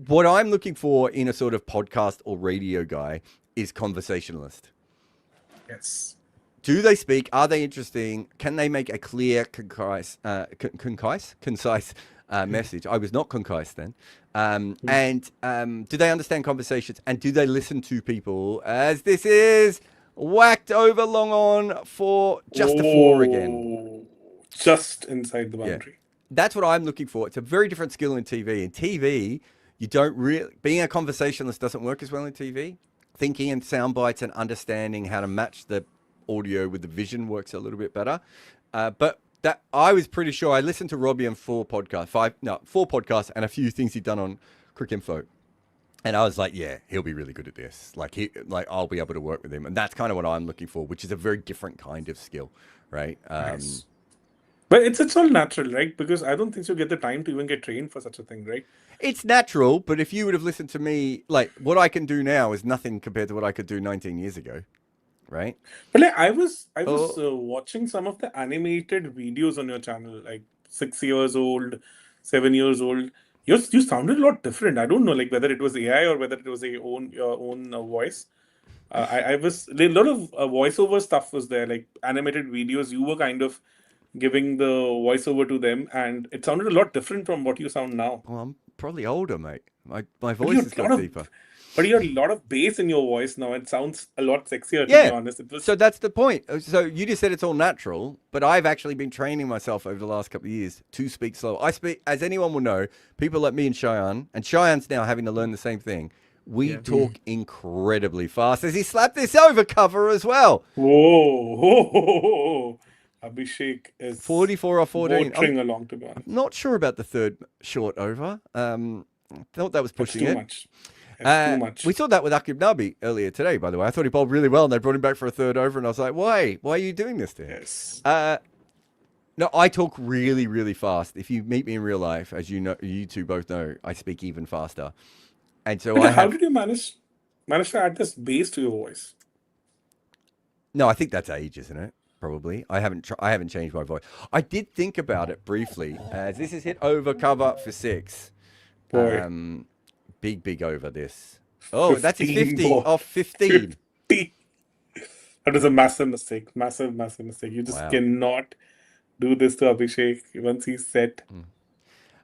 what I'm looking for in a sort of podcast or radio guy is conversationalist. yes. Do they speak? Are they interesting? Can they make a clear, concise message? I was not concise then. And do they understand conversations? And do they listen to people? As this is whacked over long on for just a 4 again. Just inside the boundary. That's what I'm looking for. It's a very different skill in TV. In TV, you don't really... Being a conversationalist doesn't work as well in TV. Thinking in sound bites and understanding how to match the audio with the vision works a little bit better. But that I was pretty sure. I listened to Robbie on 4 podcasts and a few things he'd done on Cricinfo. And I was like, yeah, he'll be really good at this. Like I'll be able to work with him. And that's kind of what I'm looking for, which is a very different kind of skill, right? Nice. But it's all natural, right? Because I don't think you get the time to even get trained for such a thing, right? It's natural, but if you would have listened to me, like what I can do now is nothing compared to what I could do 19 years ago, right? But like I was Oh. watching some of the animated videos on your channel, like 6 years old, 7 years old. You sounded a lot different. I don't know, like whether it was AI or whether it was your own voice. I was a lot of voiceover stuff was there, like animated videos. You were kind of giving the voiceover to them, and it sounded a lot different from what you sound now. Well, I'm probably older, mate. My But you voice has had a lot got of, deeper. but you had a lot of bass in your voice now. It sounds a lot sexier, to be Yeah. honest. It was So that's the point. So you just said it's all natural, but I've actually been training myself over the last couple of years to speak slow. I speak, as anyone will know, people like me and Cheyenne's now having to learn the same thing. We Yeah. talk incredibly fast. As he slapped this over cover as well. whoa. Abhishek is 44 or 14. watering along, to be honest. Not sure about the third short over. Thought that was That's pushing too it. much. That's too much. We saw that with Akib Nabi earlier today, by the way. I thought he bowled really well, and they brought him back for a third over, and I was like, why? Why are you doing this to him? Yes. No, I talk really, really fast. If you meet me in real life, as you know, you two both know, I speak even faster. And so But I how have... did you manage to add this bass to your voice? No, I think that's age, isn't it? Probably. I haven't changed my voice. I did think about it briefly, as this is hit over cover for 6. Boy. Big over this. Oh, that's his 15 50 ball. off 15. 50. That was a massive mistake. Massive mistake. You just Wow. cannot do this to Abhishek once he's set.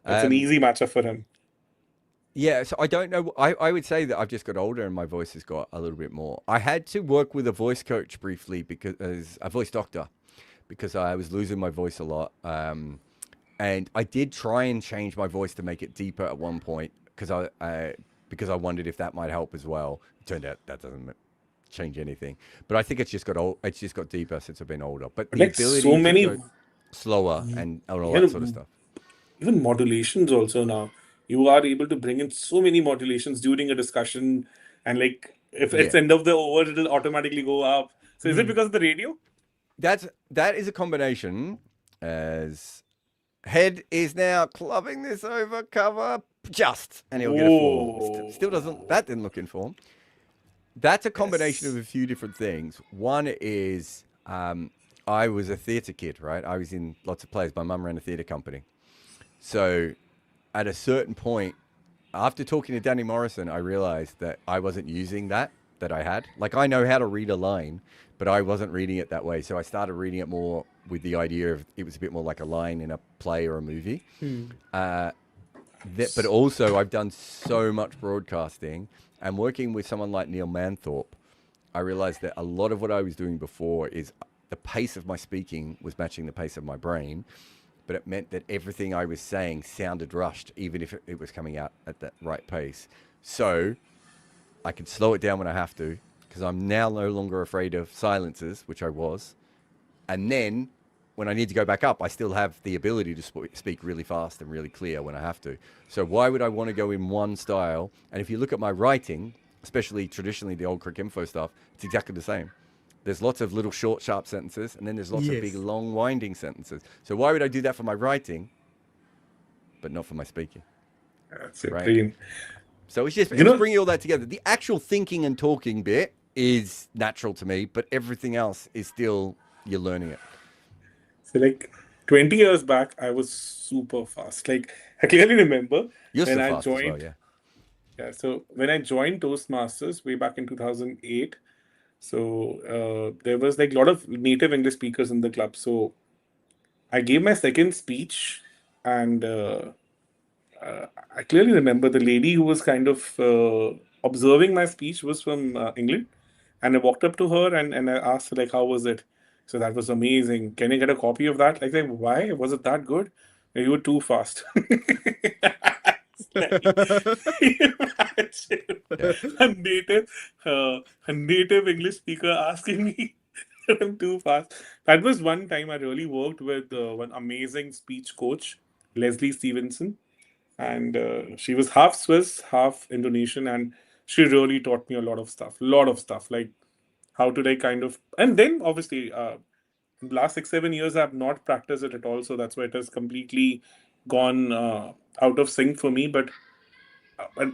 That's an easy matchup for him. Yeah, so I don't know. I would say that I've just got older and my voice has got a little bit more. I had to work with a voice coach briefly, because as a voice doctor, because I was losing my voice a lot. And I did try and change my voice to make it deeper at one point, because I wondered if that might help as well. It turned out that doesn't change anything. But I think it's just got deeper since I've been older. But the Like ability so to many, go slower and all Yeah, that sort of stuff. even modulations also now. You are able to bring in so many modulations during a discussion, and like if it's Yeah. end of the over, it'll automatically go up. So is it because of the radio? That is a combination, as Head is now clubbing this over cover just, and he'll get a 4. Whoa. Still doesn't, that didn't look in form. That's a combination of a few different things. One is I was a theatre kid, right? I was in lots of plays. My mum ran a theatre company. So at a certain point, after talking to Danny Morrison, I realized that I wasn't using that I had. Like, I know how to read a line, but I wasn't reading it that way. So I started reading it more with the idea of it was a bit more like a line in a play or a movie. But also, I've done so much broadcasting, and working with someone like Neil Manthorpe, I realized that a lot of what I was doing before is the pace of my speaking was matching the pace of my brain, but it meant that everything I was saying sounded rushed, even if it was coming out at the right pace. So I can slow it down when I have to, because I'm now no longer afraid of silences, which I was. And then when I need to go back up, I still have the ability to speak really fast and really clear when I have to. So why would I want to go in one style? And if you look at my writing, especially traditionally the old Crick Info stuff, it's exactly the same. There's lots of little short, sharp sentences, and then there's lots of big, long, winding sentences. So why would I do that for my writing, but not for my speaking? That's it. Right. Brilliant. So it's just bringing all that together. The actual thinking and talking bit is natural to me, but everything else is still, you're learning it. So like 20 years back, I was super fast. Like I clearly remember You're when so I fast joined. as well, yeah. Yeah, so when I joined Toastmasters way back in 2008, so there was like a lot of native English speakers in the club. So I gave my second speech, and I clearly remember the lady who was kind of observing my speech was from England, and I walked up to her and I asked her like, "How was it?" So that was amazing. Can I get a copy of that? Like, why was it that good? You were too fast. Imagine a native English speaker asking me if I'm too fast. That was one time I really worked with one amazing speech coach, Leslie Stevenson, and she was half Swiss, half Indonesian, and she really taught me a lot of stuff. Like how to like kind of, and then obviously in the last 6-7 years, I've not practiced it at all. So that's why it has completely gone out of sync for me. But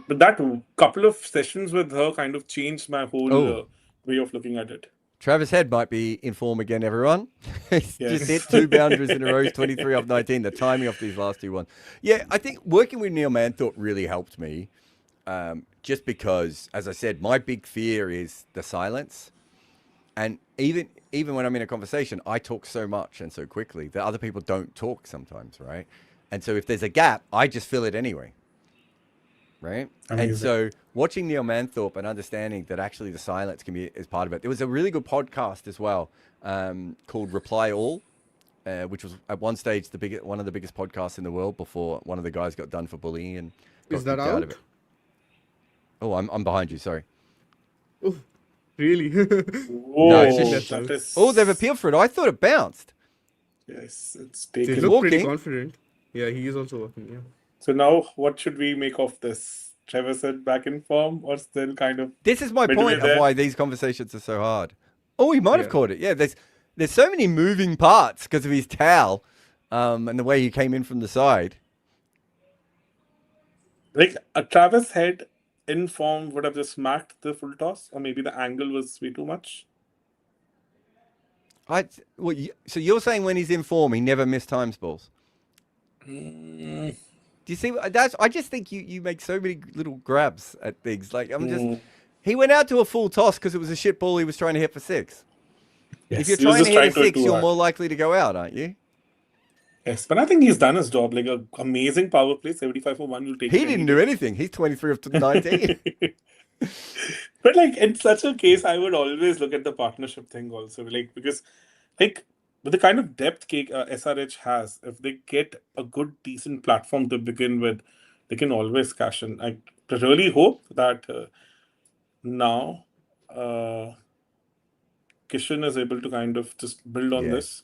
that couple of sessions with her kind of changed my whole Oh. way of looking at it. Travis Head might be in form again, everyone. He's Yes. just hit 2 boundaries in a row, 23 off 19. The timing of these last 2 ones. Yeah, I think working with Neil Manthorpe really helped me. Just because, as I said, my big fear is the silence. And even when I'm in a conversation, I talk so much and so quickly that other people don't talk sometimes, right? And so if there's a gap, I just fill it anyway. Right. Amazing. And so watching Neil Manthorpe and understanding that actually the silence can be is part of it. There was a really good podcast as well called Reply All, which was at one stage one of the biggest podcasts in the world before one of the guys got done for bullying and got Is that kicked out? of it. Oh, I'm behind you. Sorry. Oh, really? Whoa, No, it's just- that is... Oh, they've appealed for it. I thought it bounced. Yes, it's They taken. look pretty walking. confident. Yeah, he is also working. Yeah. So now, what should we make of this? Travis Head back in form, or still kind of? This is my Midway point of there. why these conversations are so hard. Oh, he might have Yeah. caught it. Yeah, there's so many moving parts because of his towel and the way he came in from the side. Like a Travis Head in form would have just smacked the full toss, or maybe the angle was way too much. So you're saying when he's in form, he never mistimes balls? Mm, Do you see? I just think you make so many little grabs at things. Like Mm. he went out to a full toss because it was a shit ball he was trying to hit for 6. yes, If you're he was trying to just hit a too 6, you're hard. more likely to go out, aren't you? Yes, but I think he's done his job. Like a amazing power play, 75 for 1. You'll take. He it any didn't day. do anything. He's 23 of 19. But like in such a case, I would always look at the partnership thing also, like because like with the kind of depth SRH has, if they get a good decent platform to begin with, they can always cash in. I really hope that now Kishan is able to kind of just build on Yeah. this.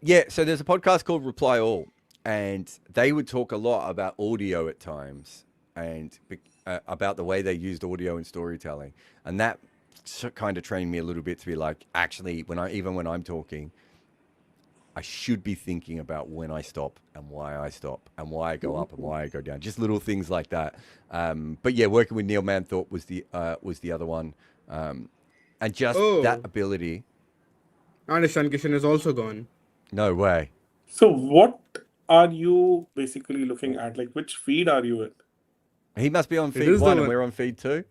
Yeah, so there's a podcast called Reply All, and they would talk a lot about audio at times and about the way they used audio in storytelling, and that kind of trained me a little bit to be like, actually, even when I'm talking, I should be thinking about when I stop and why I stop and why I go up and why I go down, just little things like that. But yeah, working with Neil Manthorpe was the other one, and just that Oh. ability. And Ishan Kishan is also gone. No way. So what are you basically looking at? Like which feed are you in? He must be on feed is the 1 and one. we're on feed 2.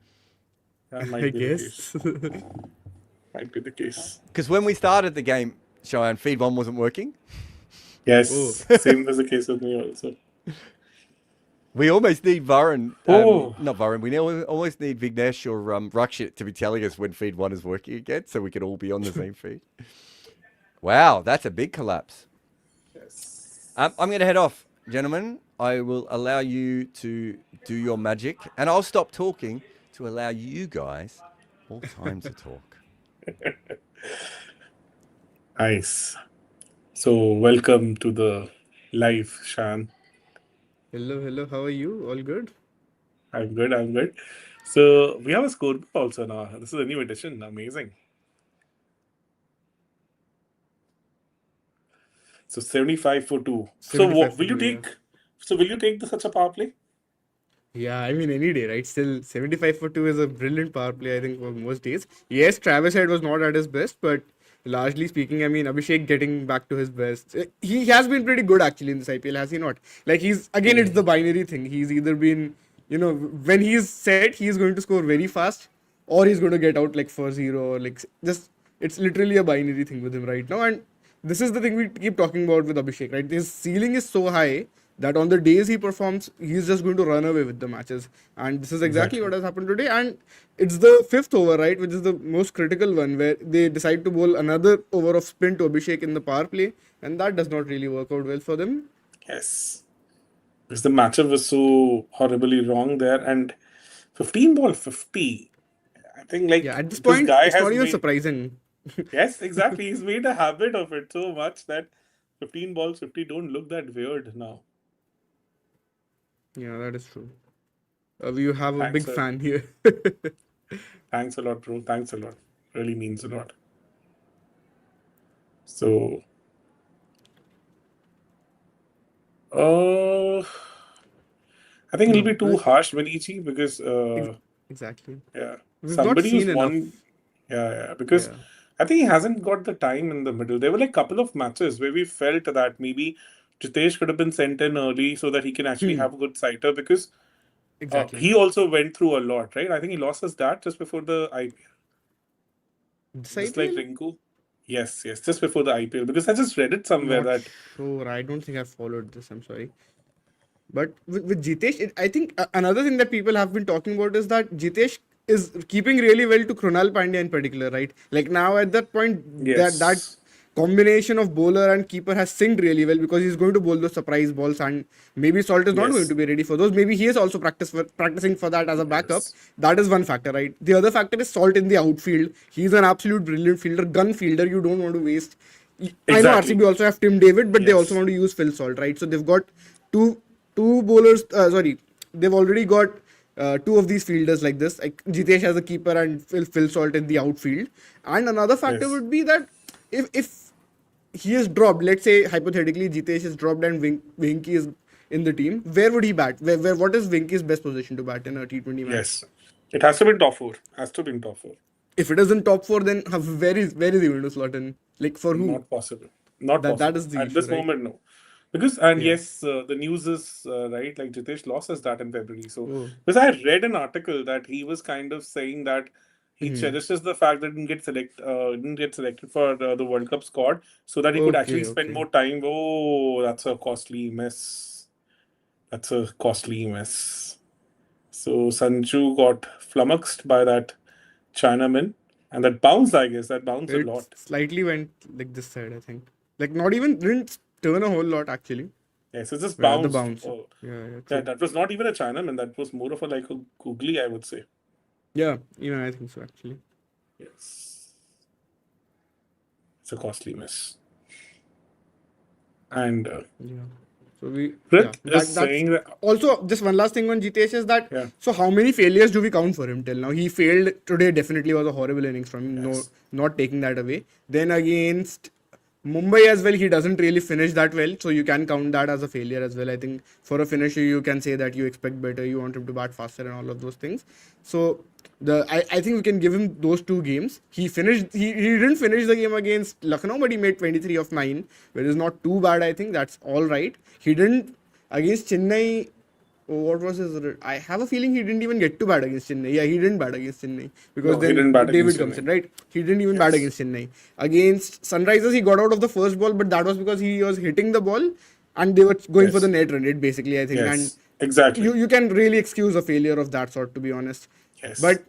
That I might be the guess. case. Might be the case. Because when we started the game, Cheyenne, feed 1 wasn't working. Yes, Oh. same was the case with me also. We almost need Varun. Oh. Not Varun. We almost need Vignesh or Rakshit to be telling us when feed 1 is working again so we can all be on the same feed. Wow, that's a big collapse. Yes. I'm going to head off, gentlemen. I will allow you to do your magic, and I'll stop talking to allow you guys all time to talk. Nice. So welcome to the live, Shan. Hello. How are you? All good? I'm good. So we have a scoreboard also now. This is a new edition. Amazing. So 75 for 2. So 75 will for you 2, yeah. take? So will you take such a power play? Yeah, I mean, any day, right? Still, 75 for 2 is a brilliant power play, I think, for most days. Yes, Travis Head was not at his best, but largely speaking, I mean, Abhishek getting back to his best. He has been pretty good, actually, in this IPL, has he not? Like, again, it's the binary thing. He's either been, when he's set, he's going to score very fast, or he's going to get out, like, 4-0, or, like, just, it's literally a binary thing with him right now. And this is the thing we keep talking about with Abhishek, right? His ceiling is so high that on the days he performs, he's just going to run away with the matches. And this is exactly what has happened today. And it's the 5th over, right, which is the most critical one, where they decide to bowl another over of spin to Abhishek in the power play. And that does not really work out well for them. Yes. Because the matchup was so horribly wrong there. And 15 ball 50. I think like Yeah, at this point, guy it's has not even made- surprising. Yes, exactly. He's made a habit of it so much that 15 balls 50 don't look that weird now. Yeah, that is true. You have a Thanks, big sir. fan here. Thanks a lot, bro. Thanks a lot. Really means a lot. So, uh, I think it'll No, be too harsh, Manichi, because exactly. yeah, We've not somebody who's seen enough. won. Yeah, because Yeah. I think he hasn't got the time in the middle. There were like a couple of matches where we felt that maybe Jitesh could have been sent in early so that he can actually have a good sighter because Exactly. he also went through a lot, right? I think he lost his dad just before the IPL, This just like IPL? Rinku. Yes, just before the IPL because I just read it somewhere Not that sure. I don't think I've followed this. I'm sorry. But with Jitesh, I think another thing that people have been talking about is that Jitesh is keeping really well to Krunal Pandya in particular, right? Like now at that point, that yes, combination of bowler and keeper has synced really well because he's going to bowl those surprise balls and maybe Salt is not going yes, to be ready for those. Maybe he is also practicing for that as a backup. yes, That is one factor, right? The other factor is Salt in the outfield. He's an absolute brilliant fielder, gun fielder. You don't want to waste. I know exactly. RCB also have Tim David, but they also Yes, want to use Phil Salt, right? So they've got two bowlers. Sorry, they've already got two of these fielders like this. Like Jitesh as a keeper and Phil Salt in the outfield. And another factor yes. would be that if he is dropped, let's say hypothetically Jitesh is dropped and Vinky is in the team, where would he bat? Where what is Vinky's best position to bat in a T20 match? Yes. It has to be in top four. Has to be in top four. If it is in top four, then where is he going to slot in? Like for who? Not possible. Not That possible. is the At issue, this right? moment, no. Because, and Yeah. yes, the news is right, like Jitesh lost his dad in February. So, Oh. because I read an article that he was kind of saying that he cherishes the fact that he didn't get selected for the World Cup squad so that he could actually Okay, spend okay. more time. Oh, that's a costly mess. That's a costly mess. So Sanju got flummoxed by that Chinaman, and that bounced. I guess that bounced a It lot. slightly went like this side, I think. Like not even didn't turn a whole lot actually. Yes, it just Yeah, the bounced. bounce. Oh, Yeah, yeah, true. that was not even a Chinaman. That was more of a like a googly, I would say. Yeah, even I think so actually. Yes, it's a costly mess. And Yeah. So we Prit is that's saying that also just one last thing on Jitesh is that yeah, so how many failures do we count for him till now? He failed today, definitely was a horrible innings from him. No, yes, not taking that away. Then against Mumbai as well, he doesn't really finish that well, so you can count that as a failure as well. I think for a finisher, you can say that you expect better, you want him to bat faster, and all of those things. So I think we can give him those two games. He finished. He didn't finish the game against Lucknow, but he made 23 of 9, which is not too bad. I think that's all right. He didn't against Chennai. Oh, what was his? I have a feeling he didn't even get to bat against Chennai. Yeah, he didn't bat against Chennai because no, he didn't then bat David against comes Chennai. in, right? He didn't even bat Yes, against Chennai. Against Sunrisers, he got out of the first ball, but that was because he was hitting the ball and they were going for the yes, net run rate basically. I think, and yes, exactly. you can really excuse a failure of that sort, to be honest. Yes, But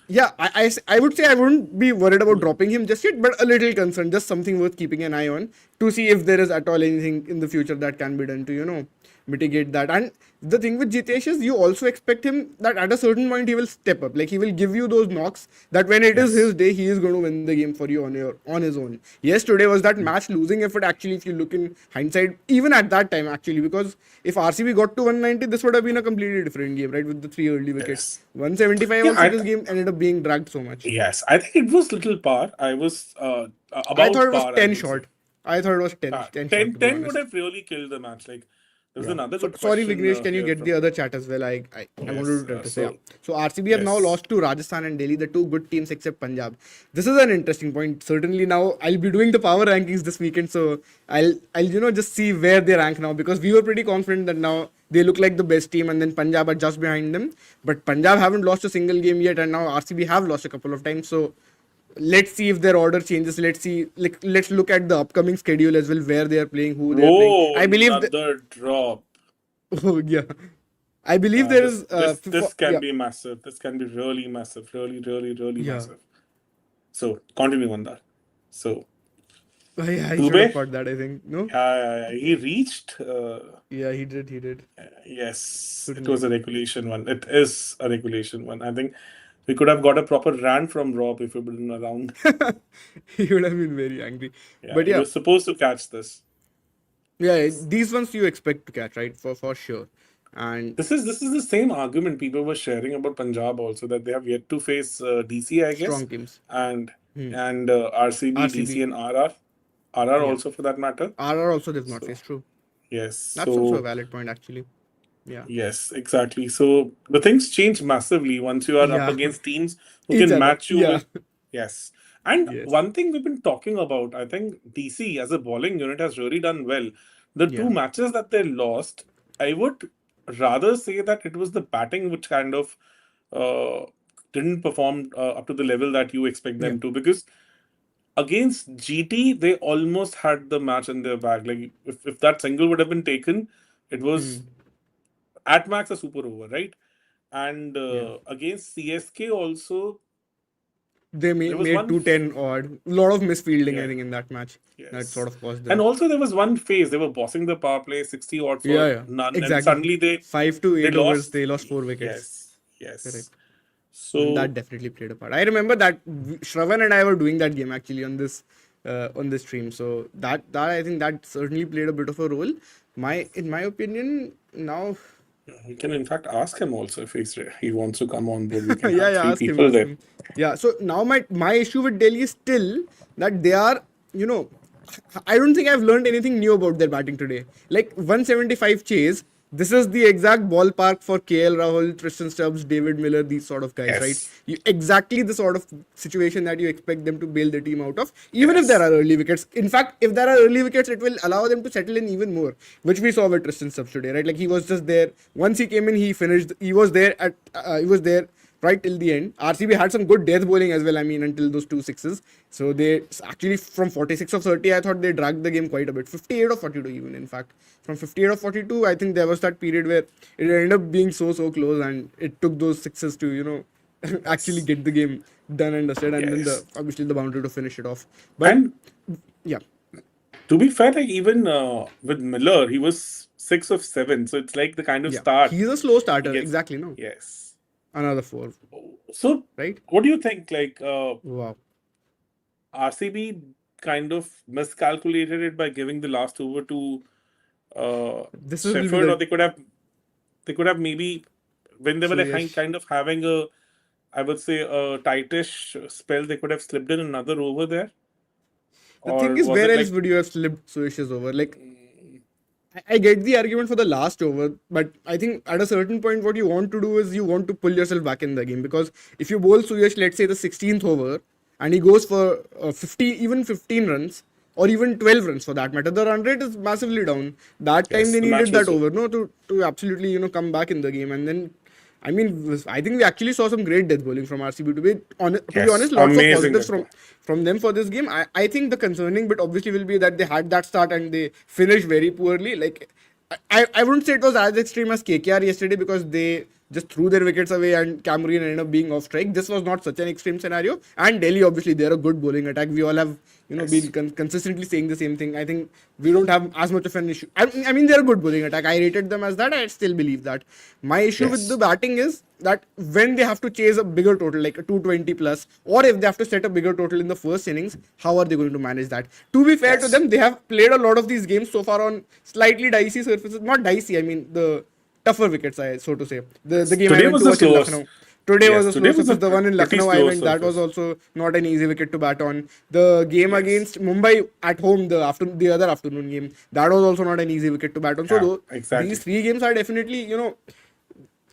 yeah, I would say I wouldn't be worried about dropping him just yet, but a little concerned, just something worth keeping an eye on to see if there is at all anything in the future that can be done to, mitigate that. And the thing with Jitesh is you also expect him that at a certain point he will step up. Like he will give you those knocks that when it is yes, his day, he is going to win the game for you on his own. Yes, today was that match losing effort actually, if you look in hindsight, even at that time actually, because if RCB got to 190, this would have been a completely different game, right? With the 3 early wickets. yes. 175 Yeah, also, this game ended up being dragged so much. yes. I think it was little par. I was I thought about it was par, I 10 would say. short. I thought it was 10 short, 10, to be 10 would honest. have really killed the match. Like, there was Yeah. another good Sorry, question Vignesh, can you here get from. the other chat as well? I Yes, wanted to say, yeah. so, So RCB have now yes. lost to Rajasthan and Delhi, the two good teams except Punjab. This is an interesting point. Certainly now I'll be doing the power rankings this weekend, so I'll just see where they rank now, because we were pretty confident that now they look like the best team and then Punjab are just behind them. But Punjab haven't lost a single game yet, and now RCB have lost a couple of times. So let's see if their order changes. Let's see, like, let's look at the upcoming schedule as well, where they are playing, who they are playing. Oh, I believe another drop. oh yeah, I believe there This is this this can yeah, be massive. This can be really massive. Really, really, really yeah. massive. So, continue on that. So, I should have Dubey, caught that. I think no. he reached. Yeah, he did. He did. Yes, it Certainly, was a regulation one. It is a regulation one. I think we could have got a proper rant from Rob if we'd been around. he would have been very angry. Yeah, But he yeah, was supposed to catch this. yeah, these ones you expect to catch, right? For sure. And This is the same argument people were sharing about Punjab also, that they have yet to face DC, I guess, strong teams. and Hmm. RCB, DC, RCB. and RR. RR also for that matter. RR also they've not faced, true. Yes. That's also a valid point, actually. Yeah. Yes, exactly. So the things change massively once you are up Yeah. against teams who Each can other. match you Yeah. with. Yes. And Yes. one thing we've been talking about, I think DC as a bowling unit has really done well. The Yeah. two matches that they lost, I would rather say that it was the batting which kind of uh, didn't perform up to the level that you expect them to, because against GT, they almost had the match in their bag. Like if that single would have been taken, it was at max a super over, right? And against CSK also, They there was made one 210 odd. A lot of misfielding, yeah, I think, in that match. That yes. sort of caused them. And also there was one phase they were bossing the power play 60 odd for none, Exactly. and suddenly they 5 to 8 overs, lost. they lost 4 wickets. Yes. Correct. So That definitely played a part. I remember that Shravan and I were doing that game actually on this stream. So that I think that certainly played a bit of a role. In my opinion, now you can in fact ask him also if he wants to come on board. We can yeah, have three ask him, people ask there. him. Yeah, so now my issue with Delhi is still that they are, I don't think I've learned anything new about their batting today. Like 175 chase, this is the exact ballpark for KL Rahul, Tristan Stubbs, David Miller, these sort of guys, Yes. right? Exactly the sort of situation that you expect them to bail the team out of, even if there are early wickets. In fact, if there are early wickets, it will allow them to settle in even more, which we saw with Tristan Stubbs today, right? Like he was just there. Once he came in, he finished. He was there right till the end. RCB had some good death bowling as well, I mean, until those 2 sixes. So they actually, from 46 of 30, I thought they dragged the game quite a bit. 58 of 42 even, in fact. From 58 of 42, I think there was that period where it ended up being so close, and it took those sixes to, actually get the game done and dusted, and then obviously the boundary to finish it off. But And yeah. to be fair, like even with Miller, he was 6 of 7. So it's like the kind of start. He's a slow starter, he gets- exactly, no? Yes. Another 4, So right? what do you think? Like Wow. RCB kind of miscalculated it by giving the last over to This will be Shefford, the- or they could have maybe when they were like Suyash. kind of having I would say a tightish spell, they could have slipped in another over there. The Or thing is, was where it else would you have slipped Suish's over? Like, I get the argument for the last over, but I think at a certain point, what you want to do is you want to pull yourself back in the game, because if you bowl Suyash, let's say the 16th over, and he goes for 15 runs, or even 12 runs for that matter, the run rate is massively down. That time Yes, they the match needed that was- over, to absolutely come back in the game, and then. I mean, I think we actually saw some great death bowling from RCB. To be honest, lots amazing of positives death from them for this game. I think the concerning bit obviously will be that they had that start and they finished very poorly. Like, I wouldn't say it was as extreme as KKR yesterday, because they just threw their wickets away and Cameroon ended up being off strike. This was not such an extreme scenario. And Delhi, obviously, they're a good bowling attack. We all have been consistently saying the same thing. I think we don't have as much of an issue. I mean, they're a good bowling attack. I rated them as that. I still believe that. My issue with the batting is that when they have to chase a bigger total, like a 220 plus, or if they have to set a bigger total in the first innings, how are they going to manage that? To be fair to them, they have played a lot of these games so far on slightly dicey surfaces. Not dicey, I mean the tougher wickets, so to say. The game Today I went was to the watch in slowest. Lucknow. Today Yes, was the today slow was surface. a The one in pretty Lucknow I slow went, that was surface. also not an easy wicket to bat on. The game against Mumbai at home, the other afternoon game, that was also not an easy wicket to bat on. So Yeah, exactly. these 3 games are definitely,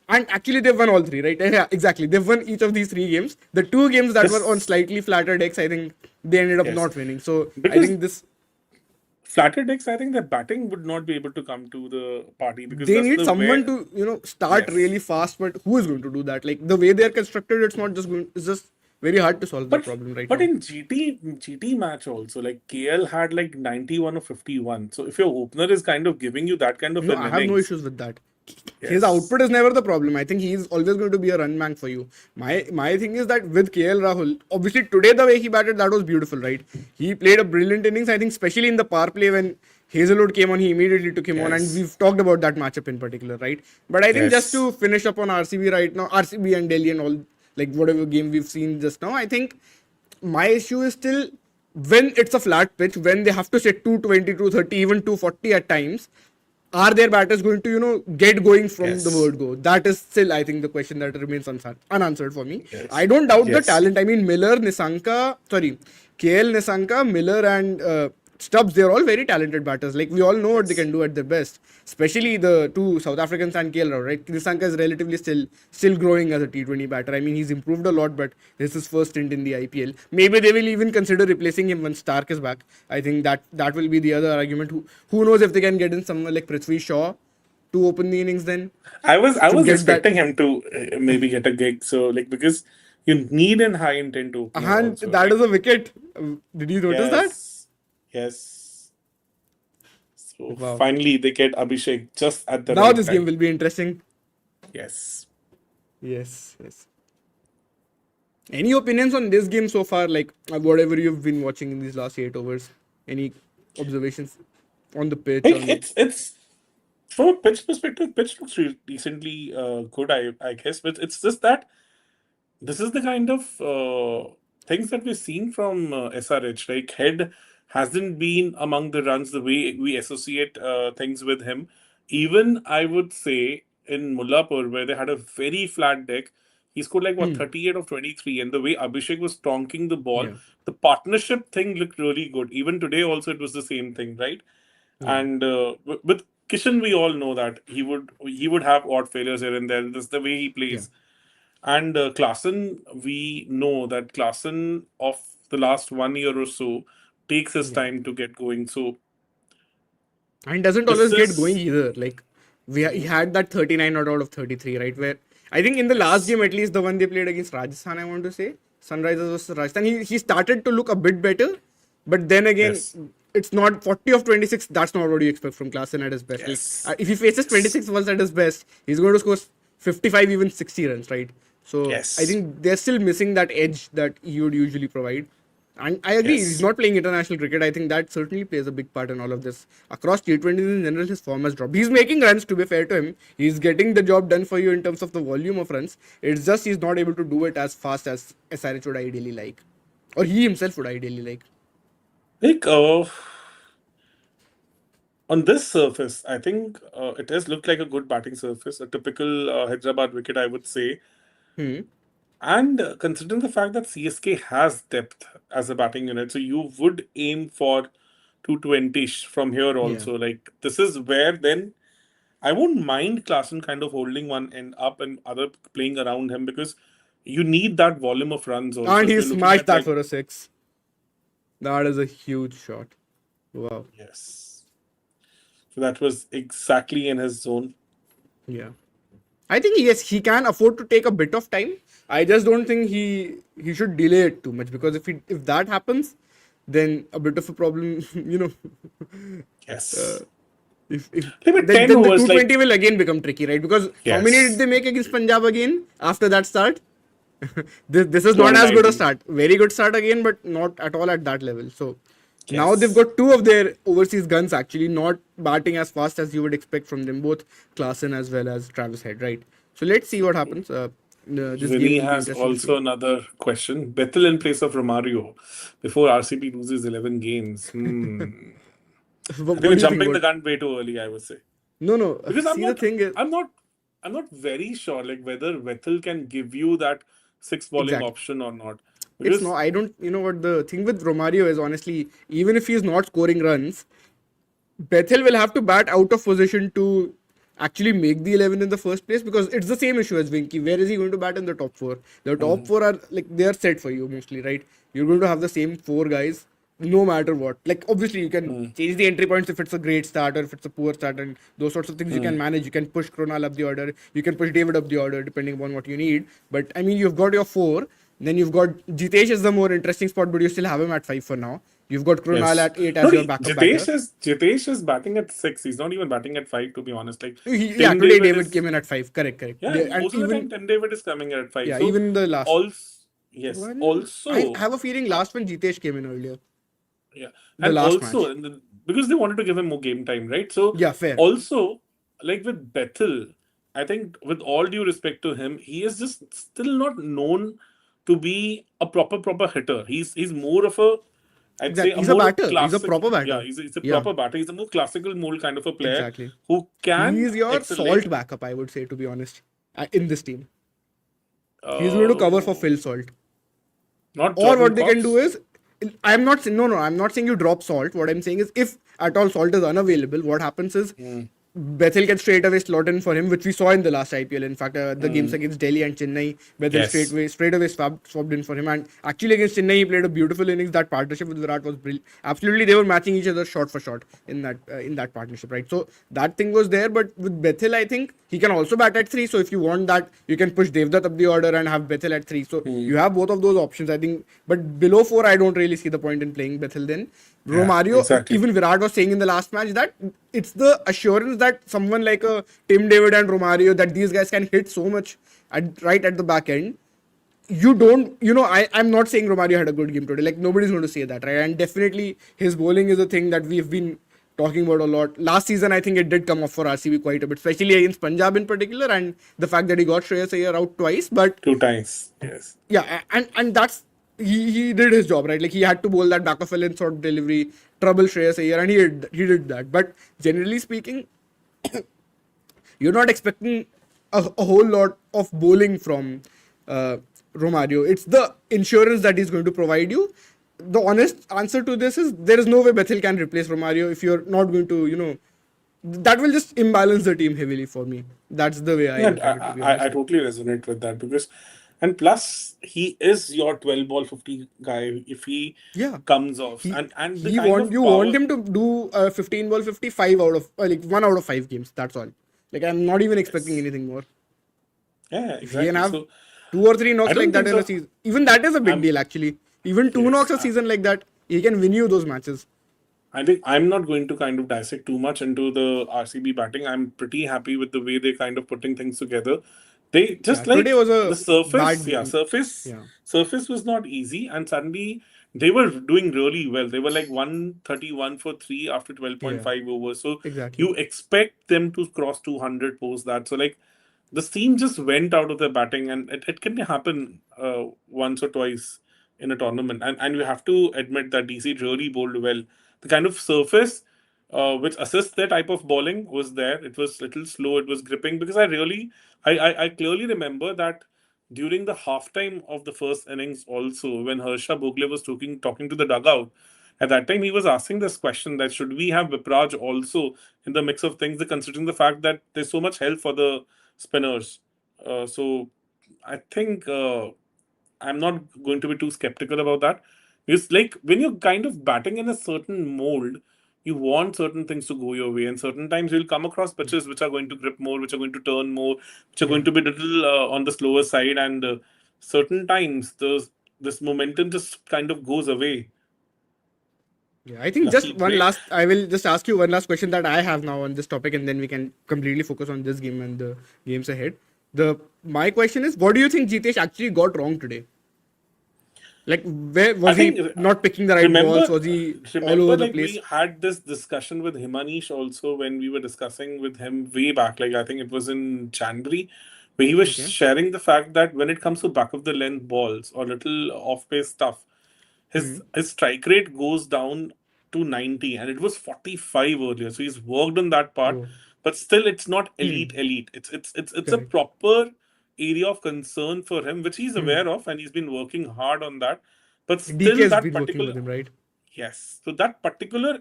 and actually they've won all 3, right? Yeah, exactly. They've won each of these 3 games. The 2 games that were on slightly flatter decks, I think they ended up not winning. So I Because think this flatter decks, I think the batting would not be able to come to the party, because they that's need the someone way- to start Yes. really fast, but who is going to do that? Like the way they're constructed, it's just very hard to solve that problem right but now. in GT match also, like KL had like 91 or 51. So if your opener is kind of giving you that kind of No, an I have no innings, issues with that. His Yes. output is never the problem. I think he's always going to be a run bank for you. My thing is that with KL Rahul, obviously today the way he batted, that was beautiful, right? He played a brilliant innings. I think especially in the power play when Hazelwood came on, he immediately took him on, and Yes. we've talked about that matchup in particular, right? But I think Yes. just to finish up on RCB right now, RCB and Delhi and all, like whatever game we've seen just now, I think my issue is still when it's a flat pitch, when they have to set 220, 230, even 240 at times, are their batters going to, get going from Yes. the word go? That is still, I think, the question that remains unanswered for me. Yes. I don't doubt the Yes. talent. I mean, KL, Nisanka, Miller and Stubbs, they're all very talented batters. Like, we all know what they can do at their best. Especially the two South Africans and KL Rahul, right? Krisanka is relatively still growing as a T20 batter. I mean, he's improved a lot, but this is his first stint in the IPL. Maybe they will even consider replacing him when Stark is back. I think that will be the other argument. Who knows if they can get in someone like Prithvi Shaw to open the innings then? I was get expecting him to maybe get a gig. So like because you need an high intent opener. And also, that right? is a wicket. Did you notice that? Yes. So Wow. finally they get Abhishek just at the Now right this time. game will be interesting. Yes. Yes. Any opinions on this game so far? Like whatever you've been watching in these last 8 overs. Any observations on the pitch? Like it's from a pitch perspective, pitch looks decently good, I guess, but it's just that this is the kind of things that we've seen from SRH. Like head hasn't been among the runs the way we associate things with him. Even I would say in Mullapur, where they had a very flat deck, he scored like what 38 of 23, and the way Abhishek was tonking the ball, Yeah. the partnership thing looked really good. Even today, also it was the same thing, right? And with Kishan, we all know that he would have odd failures here and there. That's the way he plays. And Klaassen, we know that Klaassen of the last 1 year or so takes his time to get going. So And doesn't This always get is- going either. Like he had that 39 not out of 33, right? Where I think in the last game, at least the one they played against Rajasthan, I want to say Sunrisers versus Rajasthan, he started to look a bit better, but then again, Yes. it's not 40 of 26. That's not what you expect from Klaassen at his best. Yes. Like, if he faces 26 once at his best, he's going to score 55, even 60 runs, right? So Yes. I think they're still missing that edge that he would usually provide. And I agree, Yes. he's not playing international cricket. I think that certainly plays a big part in all of this. Across T20s in general, his form has dropped. He's making runs, to be fair to him. He's getting the job done for you in terms of the volume of runs. It's just he's not able to do it as fast as SRH would ideally like. Or he himself would ideally like. Like on this surface, I think it has looked like a good batting surface, a typical Hyderabad wicket, I would say. And considering the fact that CSK has depth as a batting unit, so you would aim for 220 from here also. Like this is where then I won't mind Klaassen kind of holding one end up and other playing around him because you need that volume of runs also. And If he you're looking smashed at, that like- for a 6. That is a huge shot. Wow. Yes. So that was exactly in his zone. Yeah. I think yes, he can afford to take a bit of time. I just don't think he should delay it too much, because if that happens, then a bit of a problem, Yes. If but then 10 the overs, 220 will again become tricky, right? Because how many Yes. did they make against Punjab again after that start? this is not as good a 290. start. Very good start again, but not at all at that level. So now Yes. they've got 2 of their overseas guns actually not batting as fast as you would expect from them, both Klaassen as well as Travis Head, right? So let's see what happens. This game Vinny will be has interesting to also see. another question. Bethel in place of Romario before RCB loses 11 games. What They do were you think jumping the about- gun way too early, I would say. No. Because See, the thing is, I'm not very sure like whether Bethel can give you that 6 bowling Exactly. option or not. it's Because not. I don't. You know what the thing with Romario is, honestly, even if he's not scoring runs, Bethel will have to bat out of position to actually make the 11 in the first place, because it's the same issue as Winky. Where is he going to bat in the top 4? The top 4 are like, they are set for you mostly, right? You're going to have the same 4 guys no matter what. Like obviously you can change the entry points if it's a great start or if it's a poor start, and those sorts of things you can manage. You can push Kronal up the order, you can push David up the order depending upon what you need. But I mean, you've got your 4. Then you've got Jitesh is the more interesting spot, but you still have him at 5 for now. You've got Kronal at 8 as your backup batter. Jitesh is batting at 6. He's not even batting at 5, to be honest. Like Yeah, Tim today David is- came in at 5. Correct. Yeah, And most of the even time Tim David is coming at 5. yeah, So even the last yes. one. Also, I have a feeling last one Jitesh came in earlier. yeah, the and last also because they wanted to give him more game time, right? So Yeah, fair. Also, like with Bethel, I think with all due respect to him, he is just still not known to be a proper hitter. He's more of a, I'd say, He's a more batter. He's a classic- proper batter. Yeah, he's a Yeah. proper batter. He's a more classical mold kind of a player Exactly. who can. He's your excellate- Salt backup, I would say, to be honest, in this team. He's going to cover for Phil Salt. Not Or Jordan what they can Cox. do is I'm not saying I'm not saying you drop Salt. What I'm saying is, if at all Salt is unavailable, what happens is Bethel can straight away slot in for him, which we saw in the last IPL. In fact, the games against Delhi and Chennai, Bethel Yes. straight away swapped in for him. And actually against Chennai, he played a beautiful innings. That partnership with Virat was brilliant. Absolutely, they were matching each other shot for shot in that partnership, right? So that thing was there. But with Bethel, I think he can also bat at 3. So if you want that, you can push Devdutt up the order and have Bethel at 3. So you have both of those options, I think. But below 4, I don't really see the point in playing Bethel then. Romario, exactly. even Virat was saying in the last match that it's the assurance that someone like a Tim David and Romario, that these guys can hit so much right at the back end. You don't, I'm not saying Romario had a good game today. Like, nobody's going to say that, right? And definitely his bowling is a thing that we've been talking about a lot. Last season, I think it did come off for RCB quite a bit, especially against Punjab in particular, and the fact that he got Shreyas Iyer out twice. But 2 times. Yes. yeah, and that's he did his job, right? Like, he had to bowl that back of a length sort of delivery, trouble Shreyas Iyer, and he did that. But generally speaking, you're not expecting a whole lot of bowling from Romario. It's the insurance that he's going to provide you. The honest answer to this is there is no way Bethel can replace Romario if you're not going to, that will just imbalance the team heavily for me. That's the way I look at it, to be honest. I totally resonate with that because, and plus he is your 12 ball 50 guy if he comes off. And the kind of you power- want him to do 15 ball 55 out of like 1 out of 5 games. That's all. Like, I'm not even expecting anything more. Yeah, He exactly. can have So 2 or 3 knocks I don't like that think in a so. season. Even that is a big deal, actually. Even 2 Yes, knocks a season like that, he can win you those matches. I think I'm not going to kind of dissect too much into the RCB batting. I'm pretty happy with the way they kind of putting things together. They just Yeah, like today was a the surface, bad- surface was not easy, and suddenly they were doing really well. They were like 131 for 3 after 12.5 overs. So Exactly. you expect them to cross 200 post that. So like the team just went out of their batting, and it can happen once or twice in a tournament. And you have to admit that DC really bowled well. The kind of surface which assists their type of bowling was there. It was little slow, it was gripping because I clearly remember that during the halftime of the first innings also when Harsha Bhogle was talking to the dugout. At that time, he was asking this question that should we have Vipraj also in the mix of things, considering the fact that there's so much help for the spinners. So I think I'm not going to be too skeptical about that. Because like when you're kind of batting in a certain mold, you want certain things to go your way, and certain times you'll come across pitches which are going to grip more, which are going to turn more, which are going to be a little on the slower side, and certain times this momentum just kind of goes away. Yeah, I think Lucky just one break. last. I will just ask you one last question that I have now on this topic, and then we can completely focus on this game and the games ahead. My question is, what do you think Jitesh actually got wrong today? Like, where was he think- not picking the right balls? Was he all over the like place? we had this discussion with Himanish also when we were discussing with him way back. Like I think it was in January, where he was sharing the fact that when it comes to back of the length balls or little off pace stuff, his strike rate goes down to 90, and it was 45 earlier. So he's worked on that part, but still it's not elite. It's a proper area of concern for him, which he's aware of, and he's been working hard on that. But DK still, has that been working particular with him, right? yes, so that particular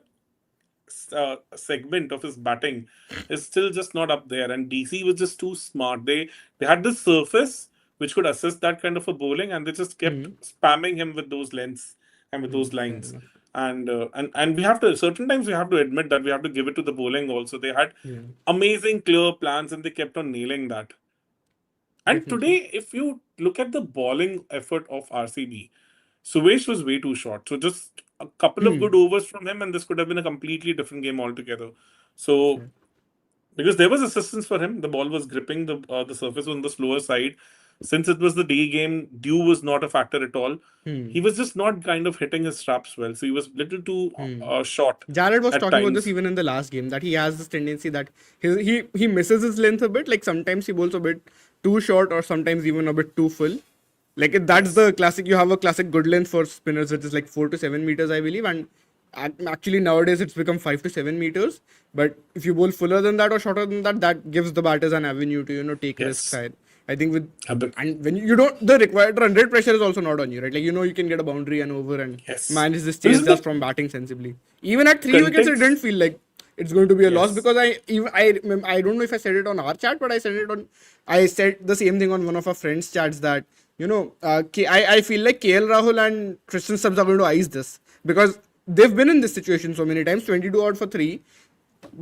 segment of his batting is still just not up there, and DC was just too smart. They had the surface which could assist that kind of a bowling, and they just kept spamming him with those lengths and with those lines. And we have to certain times we have to admit that we have to give it to the bowling also. They had amazing clear plans, and they kept on nailing that. And today, if you look at the bowling effort of RCB, Suvesh was way too short. So just a couple of good overs from him, and this could have been a completely different game altogether. So because there was assistance for him, the ball was gripping, the surface was on the slower side. Since it was the day game, dew was not a factor at all. He was just not kind of hitting his straps well, so he was little too short. Jared was at talking about times. this even in the last game, that he has this tendency that he misses his length a bit. Like, sometimes he bowls a bit too short, or sometimes even a bit too full. Like, that's the classic. You have a classic good length for spinners, which is like 4 to 7 meters, I believe, and actually nowadays it's become 5 to 7 meters. But if you bowl fuller than that or shorter than that, that gives the batters an avenue to take risks. I think with But- and when you don't the required run rate pressure is also not on you, right? Like you can get a boundary and over and Yes. manage this This chase is just the from batting sensibly. Even at 3 wickets, it context. didn't feel like it's going to be a loss Yes. because I don't know if I said it on our chat, but I said the same thing on one of our friends' chats that I feel like KL Rahul and Tristan Stubbs are going to ice this because they've been in this situation so many times. 22 out for 3.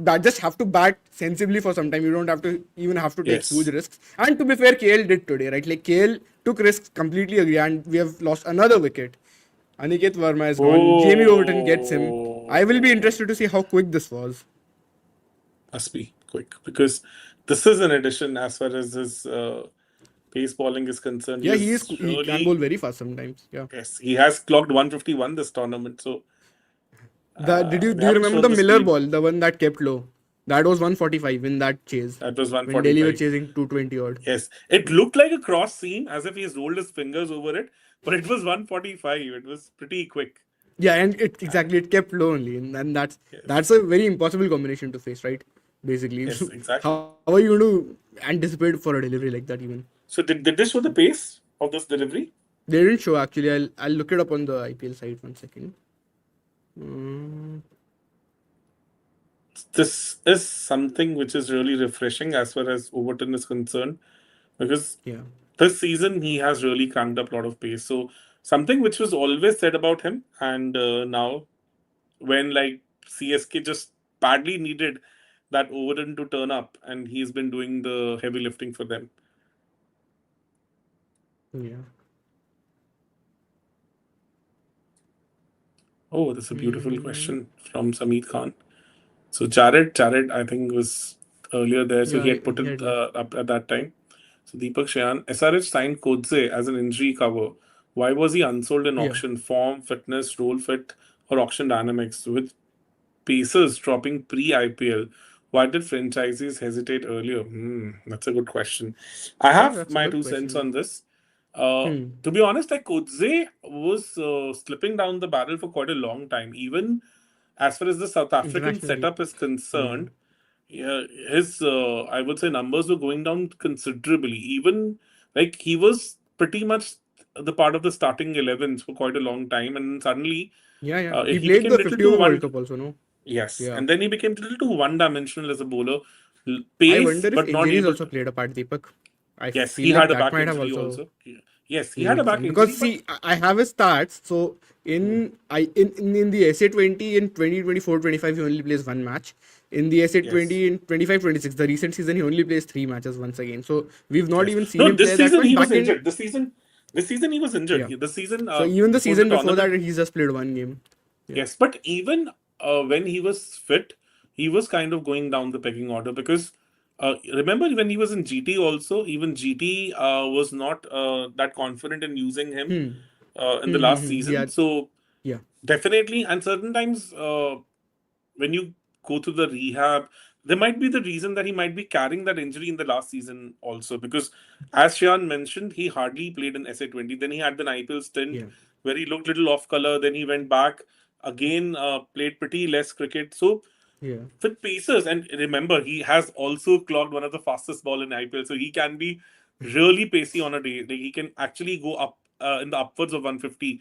That just have to bat sensibly for some time. You don't have to take Yes. huge risks. And to be fair, KL did today, right? Like KL took risks, completely agree, and we have lost another wicket. Aniket Verma is gone. Jamie Overton gets him. I will be interested to see how quick this was. Must be quick because this is an addition as far as his pace bowling is concerned. Yeah, He's he can bowl very fast sometimes. Yeah. Yes, he has clocked 151 this tournament. So Do you they haven't remember shown the the Miller speed. ball, the one that kept low? That was 145 in that chase. That was When Delhi were 145. chasing 220 odd. Yes, it looked like a cross seam as if he's rolled his fingers over it, but it was 145. It was pretty quick. Yeah, and it kept low only, and that's a very impossible combination to face, right? Basically, Yes, exactly. How are you going to anticipate for a delivery like that even? So did they show the pace of this delivery? They didn't show actually. I'll look it up on the IPL site 1 second. This is something which is really refreshing as far as Overton is concerned, because Yeah. this season he has really cranked up a lot of pace. So something which was always said about him, and now when like CSK just badly needed that Overton to turn up, and he's been doing the heavy lifting for them. Yeah. Oh, that's a beautiful question from Samit Khan. So Jared, I think was earlier there, so he Yeah, had put he it had- up at that time. So Deepak Shayan, SRH signed Kodze as an injury cover. Why was he unsold in Yeah. auction? Form, fitness, role fit, or auction dynamics? With Pacers dropping pre-IPL, why did franchises hesitate earlier? That's a good question. I have that's a my good 2 cents question. on this. To be honest, like Kodze was slipping down the barrel for quite a long time. Even as far as the South African Internationally. setup is concerned, yeah, his I would say numbers were going down considerably. Even like he was pretty much the part of the starting 11s for quite a long time, and suddenly Yeah. He he played became the little 50 too over one. World Cup also, no? Yes, Yeah. and then he became a little too one-dimensional as a bowler. I Pace, wonder if but not injuries able also to. played a part, Deepak. I Yes, feel he like had a that back might have injury also also. Yes, he had played a back some injury. because see, I have his stats. So in the SA20 in 2024-25 he only plays one match. In the SA20 in 25-26 the recent season he only plays 3 matches once again. So we've not even seen No, him this play that season much he was back in. injured. This season he was injured. Yeah. This season, So even the before season before that tournament, he's just played one game. yes, but even when he was fit, he was kind of going down the pecking order because remember when he was in GT also, even GT was not that confident in using him in the last season. Yeah. So Yeah. definitely, and certain times when you go through the rehab, there might be the reason that he might be carrying that injury in the last season also because, as Shan mentioned, he hardly played in SA20. Then he had the IPL stint Yeah. where he looked little off color. Then he went back again, played pretty less cricket. So Yeah. with Pacers, and remember, he has also clocked one of the fastest ball in IPL, so he can be really pacey on a day. Like he can actually go up in the upwards of 150.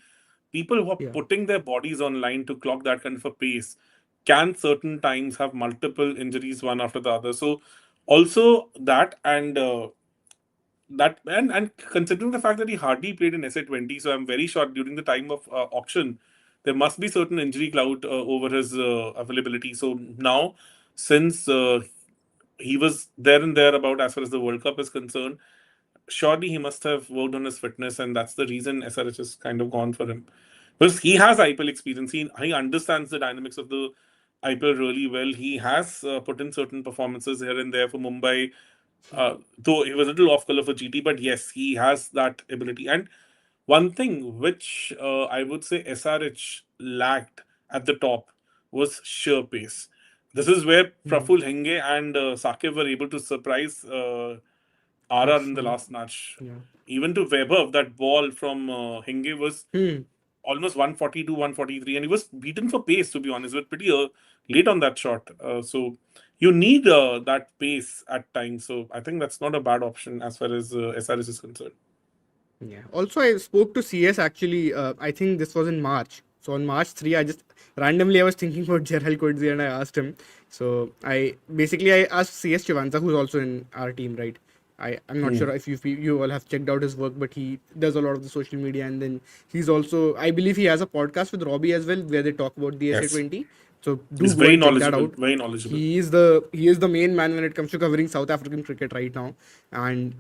People who are Yeah. putting their bodies on line to clock that kind of a pace can certain times have multiple injuries one after the other. So also that and considering the fact that he hardly played in SA20, so I'm very sure during the time of auction there must be certain injury cloud over his availability. So now, since he was there and there about as far as the World Cup is concerned, surely he must have worked on his fitness, and that's the reason SRH has kind of gone for him. Because he has IPL experience, he understands the dynamics of the IPL really well. He has put in certain performances here and there for Mumbai, though he was a little off color for GT, but yes, he has that ability. And one thing which I would say SRH lacked at the top was sheer pace. This is where Praful Henge and Sakib were able to surprise RR in the last match. Yeah. Even to Weber, that ball from Henge was almost 142, 143, and he was beaten for pace, to be honest, but pretty late on that shot. So you need that pace at times. So I think that's not a bad option as far as SRS is concerned. Yeah. Also, I spoke to CS actually. I think this was in March. So on March 3, I was thinking about Gerald Coetzee and I asked him. So I asked CS Chivanza, who's also in our team, right? I'm not sure if you all have checked out his work, but he does a lot of the social media, and then he's also, I believe he has a podcast with Robbie as well where they talk about the SA20. So He's go very and check that knowledgeable. out. Very knowledgeable. He is the main man when it comes to covering South African cricket right now, and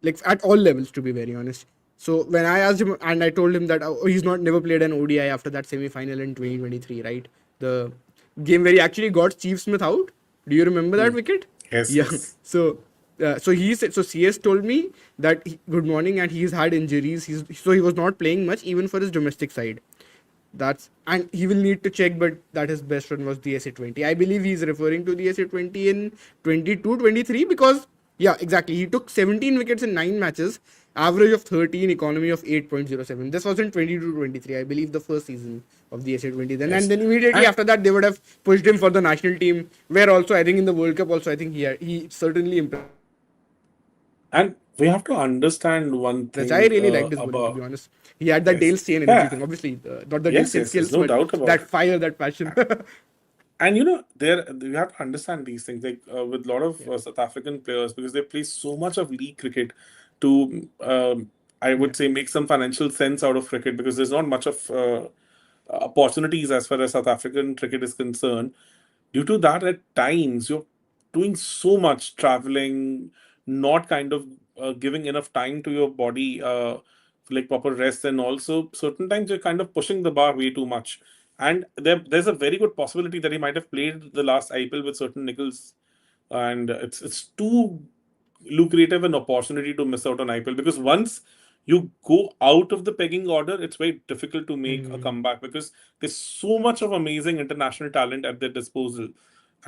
like at all levels, to be very honest. So when I asked him, and I told him that he's never played an ODI after that semi-final in 2023, right? The game where he actually got Steve Smith out. Do you remember that wicket? Yes. Yeah. Yes. So he said. So CS told me that good morning, and he's had injuries. So he was not playing much even for his domestic side. And he will need to check, but that his best run was the SA20. I believe he's referring to the SA20 in 22-23 because, yeah, exactly. He took 17 wickets in 9 matches, average of 13, economy of 8.07. This was in 22-23, I believe, the first season of the SA20. Then Yes. and then immediately after that, they would have pushed him for the national team, where also I think in the World Cup also I think he certainly impressed. And we have to understand one thing. I really liked his bowling, to be honest. He had that Yes. Dale Steyn and Yeah. everything. Obviously, not the Dale Yes, Steyn yes, skills, there's no but doubt about that it. fire, that passion. And you have to understand these things, like with a lot of South African players, because they play so much of league cricket to, I would say, make some financial sense out of cricket, because there's not much of opportunities as far as South African cricket is concerned. Due to that, at times you're doing so much traveling, not kind of giving enough time to your body, like proper rest, and also certain times you're kind of pushing the bar way too much. And there's a very good possibility that he might have played the last IPL with certain nickels, and it's too lucrative an opportunity to miss out on IPL, because once you go out of the pegging order, it's very difficult to make a comeback, because there's so much of amazing international talent at their disposal,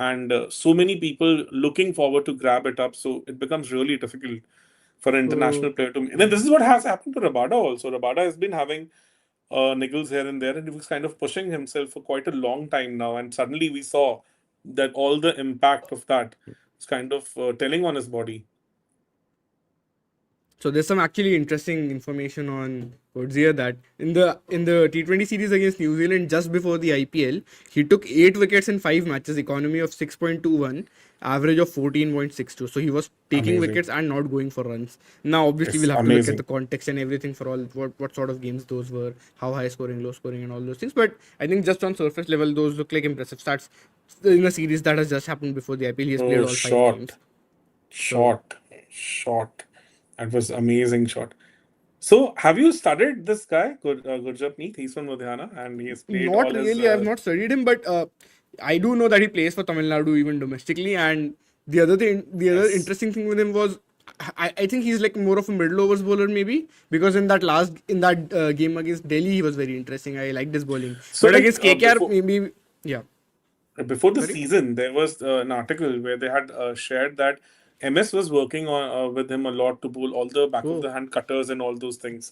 and so many people looking forward to grab it up. So it becomes really difficult for an international player to. And then this is what has happened to Rabada also. Rabada has been having niggles here and there, and he was kind of pushing himself for quite a long time now. And suddenly we saw that all the impact of that is kind of telling on his body. So there's some actually interesting information on Coetzee that in the T20 series against New Zealand just before the IPL, he took 8 wickets in 5 matches, economy of 6.21, average of 14.62. So he was taking Amazing. wickets and not going for runs. Now obviously It's we'll have to look amazing. at the context and everything for all what sort of games those were, how high scoring, low scoring, and all those things. But I think just on surface level, those look like impressive stats in a series that has just happened before the IPL. He has played all 5 games. Shot. That was amazing shot. So, have you studied this guy, Gurjapneet? He's from Ludhiana, and he has played Not all his. really. I have not studied him, but I do know that he plays for Tamil Nadu even domestically. And the other Yes. interesting thing with him was, I think he's like more of a middle overs bowler maybe, because in that game against Delhi he was very interesting. I liked his bowling. So, But like, against KKR before- maybe, yeah. Before the season, there was an article where they had shared that MS was working on with him a lot to bowl all the back of the hand cutters and all those things.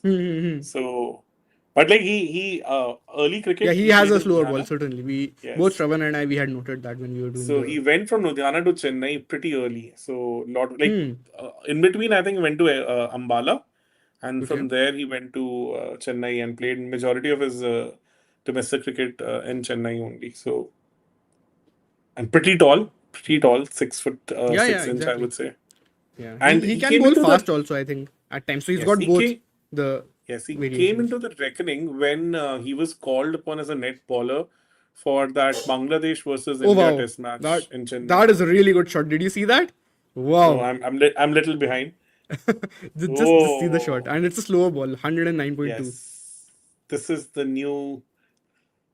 So, but like he early cricket. Yeah, he has played a in slower Ludhiana. ball certainly. Yes. Both Shravan and I we had noted that when we were doing. So he went from Ludhiana to Chennai pretty early. So in between, I think he went to Ambala, and from there he went to Chennai and played majority of his domestic cricket in Chennai only. So, and pretty tall, 6 foot 6 inch, I exactly. would say. Yeah, And he he can came bowl into fast the- also. I think at times. So he's Yes, got he both came- the. Yes, he variations. came into the reckoning when he was called upon as a net bowler for that Bangladesh versus Oh India wow, test match that in Chennai. that is a really good shot. Did you see that? Wow. So I'm little behind. Just see the shot, Oh. and it's a slower ball, 109.2. Yes, this is the new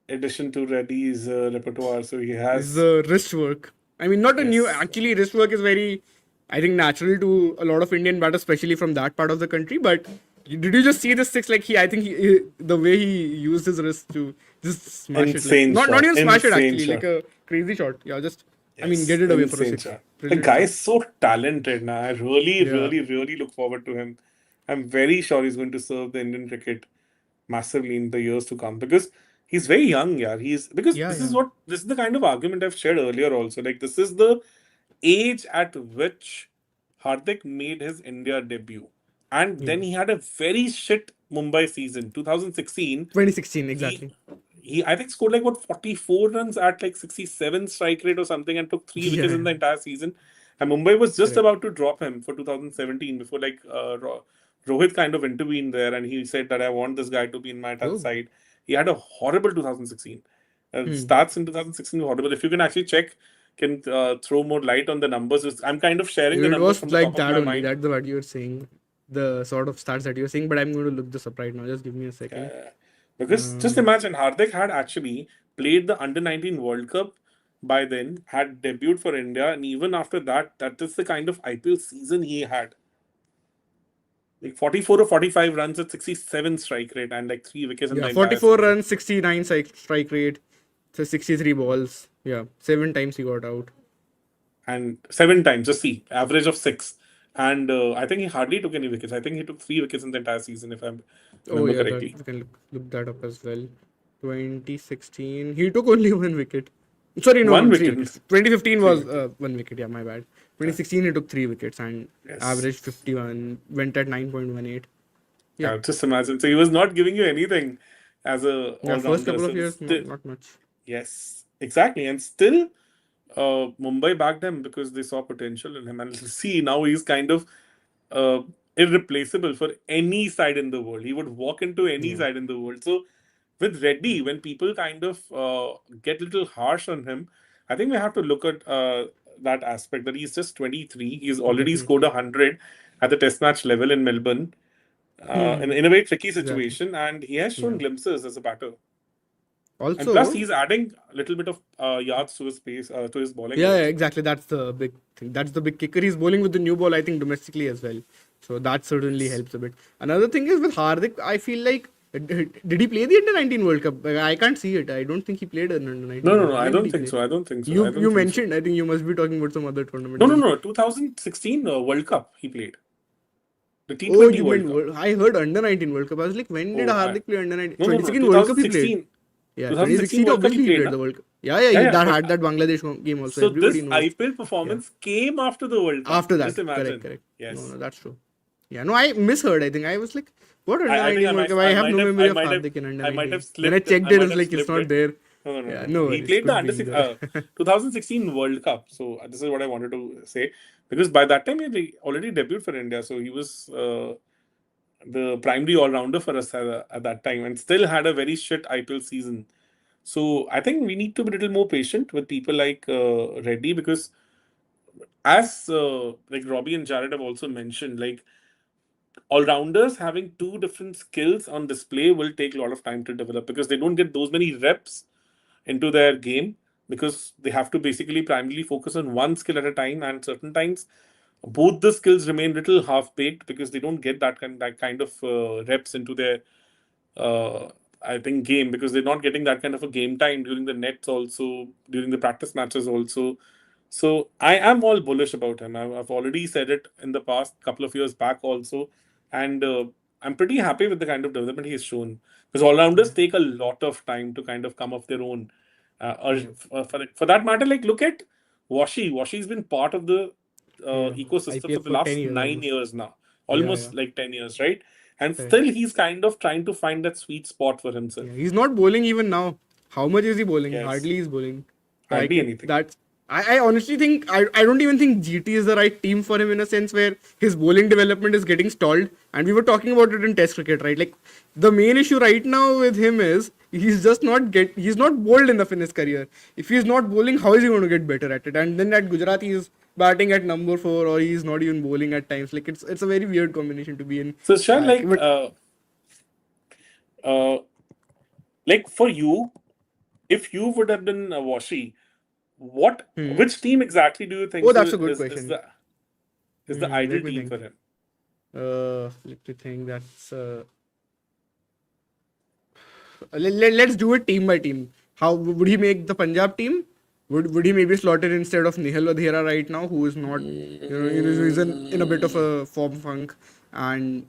addition to Reddy's repertoire. So he It's has. the wrist work. I mean, not a new. Yes. Actually, wrist work is very, I think, natural to a lot of Indian batters, especially from that part of the country. But did you just see the six? Like the way he used his wrist to just smash Insane it. Like, not shot. even smash it Insane actually, shot. like a crazy shot. Yeah, just I mean, Yes, get it away for a insane six. shot. The Brilliant guy shot. is so talented now. I really, Yeah. really, really look forward to him. I'm very sure he's going to serve the Indian cricket massively in the years to come because he's very young. Yeah, this is the kind of argument I've shared earlier also. Like this is the age at which Hardik made his India debut, and then he had a very shit Mumbai season, 2016. 2016, exactly. He I think scored like what 44 runs at like 67 strike rate or something and took 3 wickets in the entire season. And Mumbai was just about to drop him for 2017 before like Rohit kind of intervened there and he said that I want this guy to be in my side. He had a horrible 2016. Stats in 2016 were horrible. If you can actually check, can throw more light on the numbers. I'm kind of sharing the It numbers was from like the top that of my only. mind. That's what you were saying. The sort of stats that you were saying, but I'm going to look this up right now. Just give me a second. Because just imagine, Hardik had actually played the Under-19 World Cup by then, had debuted for India, and even after that, that is the kind of IPL season he had. Like 44 or 45 runs at 67 strike rate and like 3 wickets in the Yeah, entire 44 season. runs, 69 strike rate, so 63 balls. Yeah, 7 times he got out. And 7 times, just see, average of 6. And I think he hardly took any wickets. I think he took 3 wickets in the entire season, if I remember correctly. You can look that up as well. 2016, he took only 1 wicket. Sorry, no, 1 3 wicket. wickets. 2015 was 1 wicket. Yeah, my bad. 2016 he took 3 wickets and averaged 51. Went at 9.18. Yeah, just imagine. So he was not giving you anything as a First couple all-rounder. of years, not much. Yes, exactly. And still, Mumbai backed him because they saw potential in him. And see, now he's kind of irreplaceable for any side in the world. He would walk into any side in the world. So with Reddy, when people kind of get a little harsh on him, I think we have to look at that aspect that he's just 23. He's already scored 100 at the test match level in Melbourne. In a very tricky situation, and he has shown glimpses as a batter. Also, and plus, he's adding a little bit of yards to his pace, to his bowling. Yeah, exactly. That's the big thing. That's the big kicker. He's bowling with the new ball, I think, domestically as well. So that certainly helps a bit. Another thing is with Hardik, I feel like, did he play the Under-19 World Cup? I can't see it. I don't think he played an Under-19. No, I don't think so. I don't think so. You mentioned, I think you must be talking about some other tournament. No. 2016 World Cup he played. The T20 World Cup. I heard Under-19 World Cup. I was like, when did Hardik play Under-19? No, 2016 World Cup he played. Yeah, 2016 obviously he played the World Cup. Yeah, that had that Bangladesh game also. So Everybody this knows. IPL performance came after the World Cup. After that, just imagine. correct. Yes. No, that's true. Yeah, no, I misheard. I think I was like, what I World Cup? I have no memory of Hardik in Under-19. I might have slipped. When I checked it, I was like, it's not there. No. Yeah, no, he played the 2016 World Cup. So this is what I wanted to say. Because by that time, he already debuted for India. So he was the primary all-rounder for us at that time and still had a very shit IPL season. So I think we need to be a little more patient with people like Reddy because as like Robbie and Jared have also mentioned, like all-rounders having 2 different skills on display will take a lot of time to develop because they don't get those many reps into their game because they have to basically primarily focus on one skill at a time, and certain times both the skills remain little half-baked because they don't get that kind of reps into their I think game because they're not getting that kind of a game time during the nets also, during the practice matches also. So I am all bullish about him. I've already said it in the past couple of years back also, and I'm pretty happy with the kind of development he's shown because all-rounders take a lot of time to kind of come off their own. For that matter, like look at Washi. Washi's been part of the ecosystem IPL for the last 10 years 9 almost. years now, almost like 10 years, right? And still he's kind of trying to find that sweet spot for himself. Yeah, he's not bowling even now. How much is he bowling? Yes. Hardly is bowling. Hardly anything. I honestly think I don't even think GT is the right team for him in a sense where his bowling development is getting stalled. And we were talking about it in Test cricket, right? Like the main issue right now with him is he's not bowled enough in his career. If he's not bowling, how is he going to get better at it? And then at Gujarat he is batting at number 4 or he's not even bowling at times. Like it's a very weird combination to be in. So Shan, like for you, if you would have been a Washi, which team exactly do you think? Oh, that's a good question. Is the ideal let me team think. for him? Let me think. That's let's do it team by team. How would he make the Punjab team? Would he maybe slot it instead of Nihal Vadhera right now, who is not, he's in a bit of a form funk, and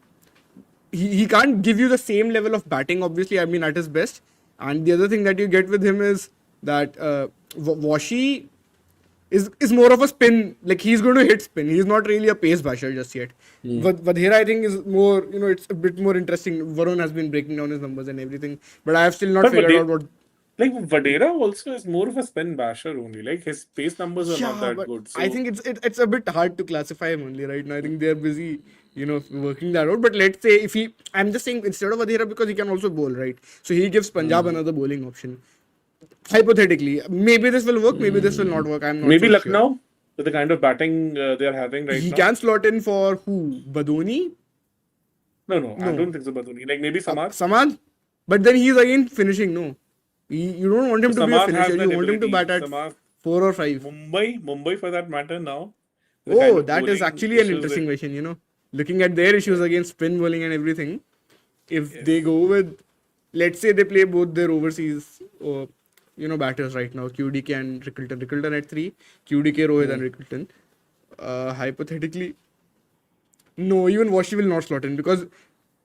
he can't give you the same level of batting, obviously, I mean, at his best. And the other thing that you get with him is that Washi is more of a spin, like he's going to hit spin. He's not really a pace basher just yet. But here I think is more, it's a bit more interesting. Varun has been breaking down his numbers and everything, but I have still not But figured out what. like Vadera also is more of a spin basher only. Like his pace numbers are not that but good. So I think it's a bit hard to classify him only right now. I think they're busy, working that out. But let's say I'm just saying instead of Adhira because he can also bowl, right? So he gives Punjab another bowling option. Hypothetically, maybe this will work, maybe this will not work. I'm not maybe so Lucknow sure. with the kind of batting they're having right He now. can slot in for who? Badoni? No, I don't think so. Baduni. Like maybe Samad. Samad? But then he's again finishing, no. You don't want him to be a Samad has finisher. that You want him to ability. bat at Samad, 4 or 5. Mumbai for that matter now. the Oh, kind of that is bowling actually an issues interesting that- question, Looking at their issues against spin bowling and everything, if they go with, let's say they play both their overseas, batters right now, QDK and Rickleton. Rickleton at 3, QDK, Rohit and Rickleton. Hypothetically, no, even Washi will not slot in because,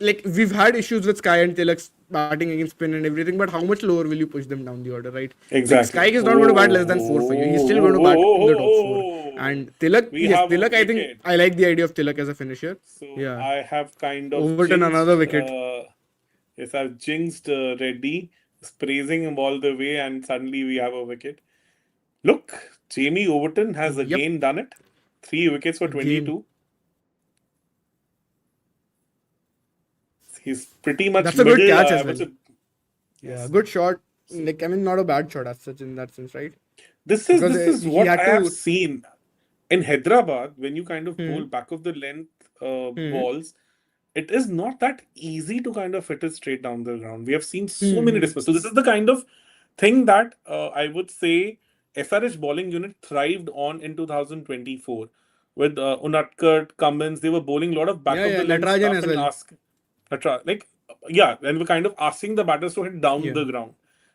like, we've had issues with Sky and Tilak batting against spin and everything, but how much lower will you push them down the order, right? Exactly. Like, Sky is not going to bat less than 4 for you. He's still going to bat in the top 4. And Tilak, We have a Tilak, I think wicket. I like the idea of Tilak as a finisher. So Yeah. I have kind of Overton jinxed, another wicket. Yes, I've jinxed Reddy, praising him all the way, and suddenly we have a wicket. Look, Jamie Overton has Yep. again done it. 3 wickets for 22. He's pretty much That's a good middle, catch as what's well. it- Yeah, good shot. Like, I mean, not a bad shot as such in that sense, right? This is Because, this is he what had I have to- seen in Hyderabad when you kind of bowl back of the length balls. It is not that easy to kind of hit it straight down the ground. We have seen so many dismissals. This is the kind of thing that I would say SRH bowling unit thrived on in 2024 with Unadkat, Cummins. They were bowling a lot of back Yeah, of yeah, the length Natarajan stuff as well. and we're kind of asking the batters to hit down the ground.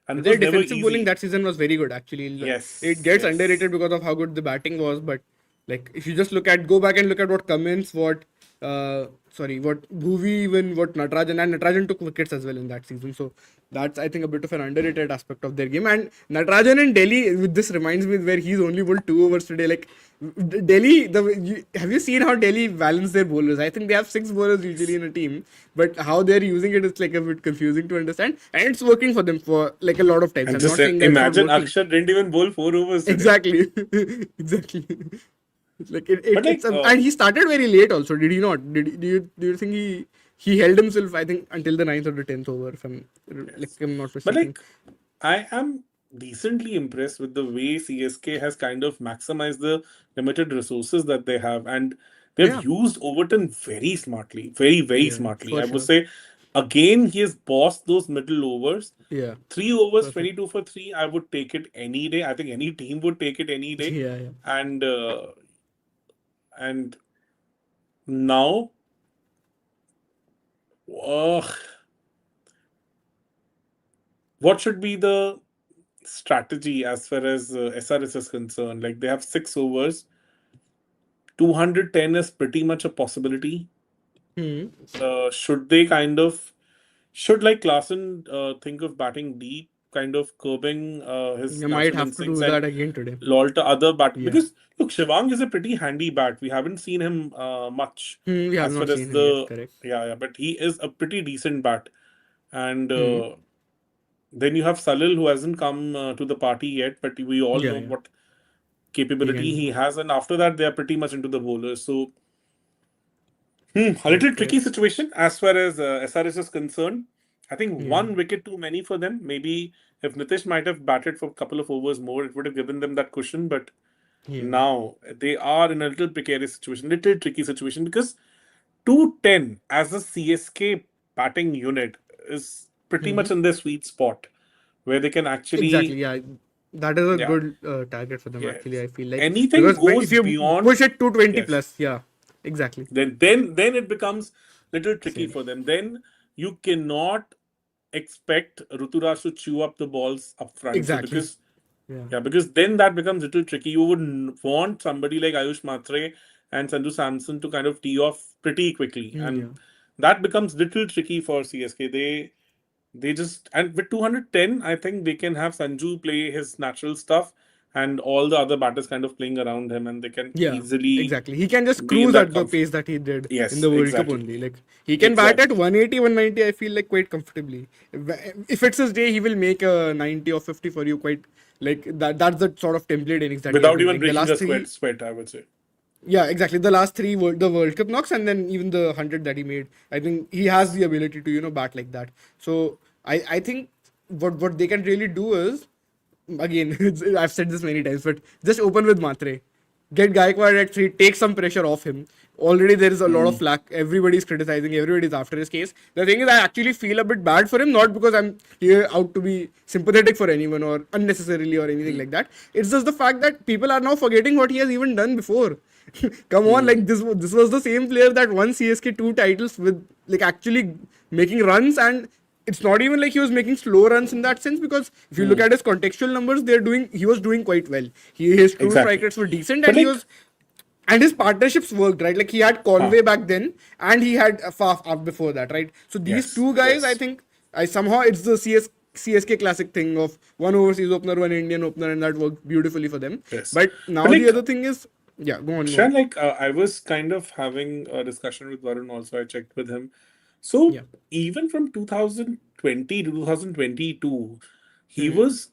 And it Their was never defensive bowling easy. that season was very good, actually. Yes, It gets yes. underrated because of how good the batting was, but like if you just go back and look at what Cummins, what Bhuvi, even what Natarajan took wickets as well in that season. So that's, I think, a bit of an underrated aspect of their game. And Natarajan in Delhi, this reminds me where he's only bowled 2 overs today. Like Delhi, have you seen how Delhi balance their bowlers? I think they have 6 bowlers usually in a team, but how they're using it is like a bit confusing to understand. And it's working for them for like a lot of times. And I'm just not saying that it's not imagine working. Akshar didn't even bowl 4 overs. Today. Exactly. Exactly. Like and he started very late also, did he not? Do you think he held himself, I think, until the 9th or the 10th over, if I'm not But mistaken. like, I am decently impressed with the way CSK has kind of maximized the limited resources that they have, and they've used Overton very smartly, very, very smartly. for I would sure. say, again, he has bossed those middle overs. Yeah. 3 overs, 22 for 3. I would take it any day. I think any team would take it any day. Yeah. And now, what should be the strategy as far as SRS is concerned? Like, they have 6 overs. 210 is pretty much a possibility. Should they should like Klaasen think of batting deep, kind of curbing his You might natural have to do instincts that and again today. lol to other bat? Because look, Shivang is a pretty handy bat. We haven't seen him much We have as not far as seen him the yet, correct. yeah, but he is a pretty decent bat. And then you have Salil, who hasn't come to the party yet, but we all know what capability he has. And after that, they are pretty much into the bowlers. So, a little tricky situation as far as SRS is concerned. I think 1 wicket too many for them. Maybe if Nitish might have batted for a couple of overs more, it would have given them that cushion. But now they are in a little precarious situation, little tricky situation, because 210 as a CSK batting unit is pretty much in their sweet spot where they can actually Exactly, yeah. That is a good target for them, Yes. actually, I feel like. Anything Because goes if you beyond- push it to 20 Yes. plus, yeah. Exactly. then it becomes little tricky for them. Then you cannot expect Ruturaj to chew up the balls up front. Exactly. So because then that becomes little tricky. You would want somebody like Ayush Matre and Sanju Samson to kind of tee off pretty quickly. And that becomes little tricky for CSK. They just, and with 210, I think they can have Sanju play his natural stuff and all the other batters kind of playing around him, and they can Yeah, easily exactly. He can just be in cruise that at the pace that he did in Yes, the World Cup exactly. only. Like he can bat at Exactly. 180, 190. I feel like quite comfortably. If it's his day, he will make a 90 or 50 for you. Quite like that. That's the sort of template innings that he has Without been even playing. The breaking last a three, sweat, I would say. yeah, exactly. The last three, the World Cup knocks, and then even the 100 that he made. I think he has the ability to bat like that. So I think what they can really do is, again, I've said this many times, but just open with Matre. Get Gaikwad at 3, take some pressure off him. Already there is a lot of flack. Everybody's criticizing, everybody's after his case. The thing is, I actually feel a bit bad for him, not because I'm here out to be sympathetic for anyone or unnecessarily or anything like that. It's just the fact that people are now forgetting what he has even done before. Come on, like this was the same player that won CSK 2 titles with like actually making runs, and it's not even like he was making slow runs in that sense, because if you look at his contextual numbers, he was doing quite well. His true Exactly. strike rates were decent, But and he like- was, and his partnerships worked, right? Like he had Conway back then, and he had Faf up before that, right? So these Yes, two guys, yes. I think, somehow it's the CSK classic thing of one overseas opener, one Indian opener, and that worked beautifully for them. Yes. But now But like- the other thing is, yeah, go on. Shan, like I was kind of having a discussion with Varun also. I checked with him. So Yeah. even from 2020 to 2022, he was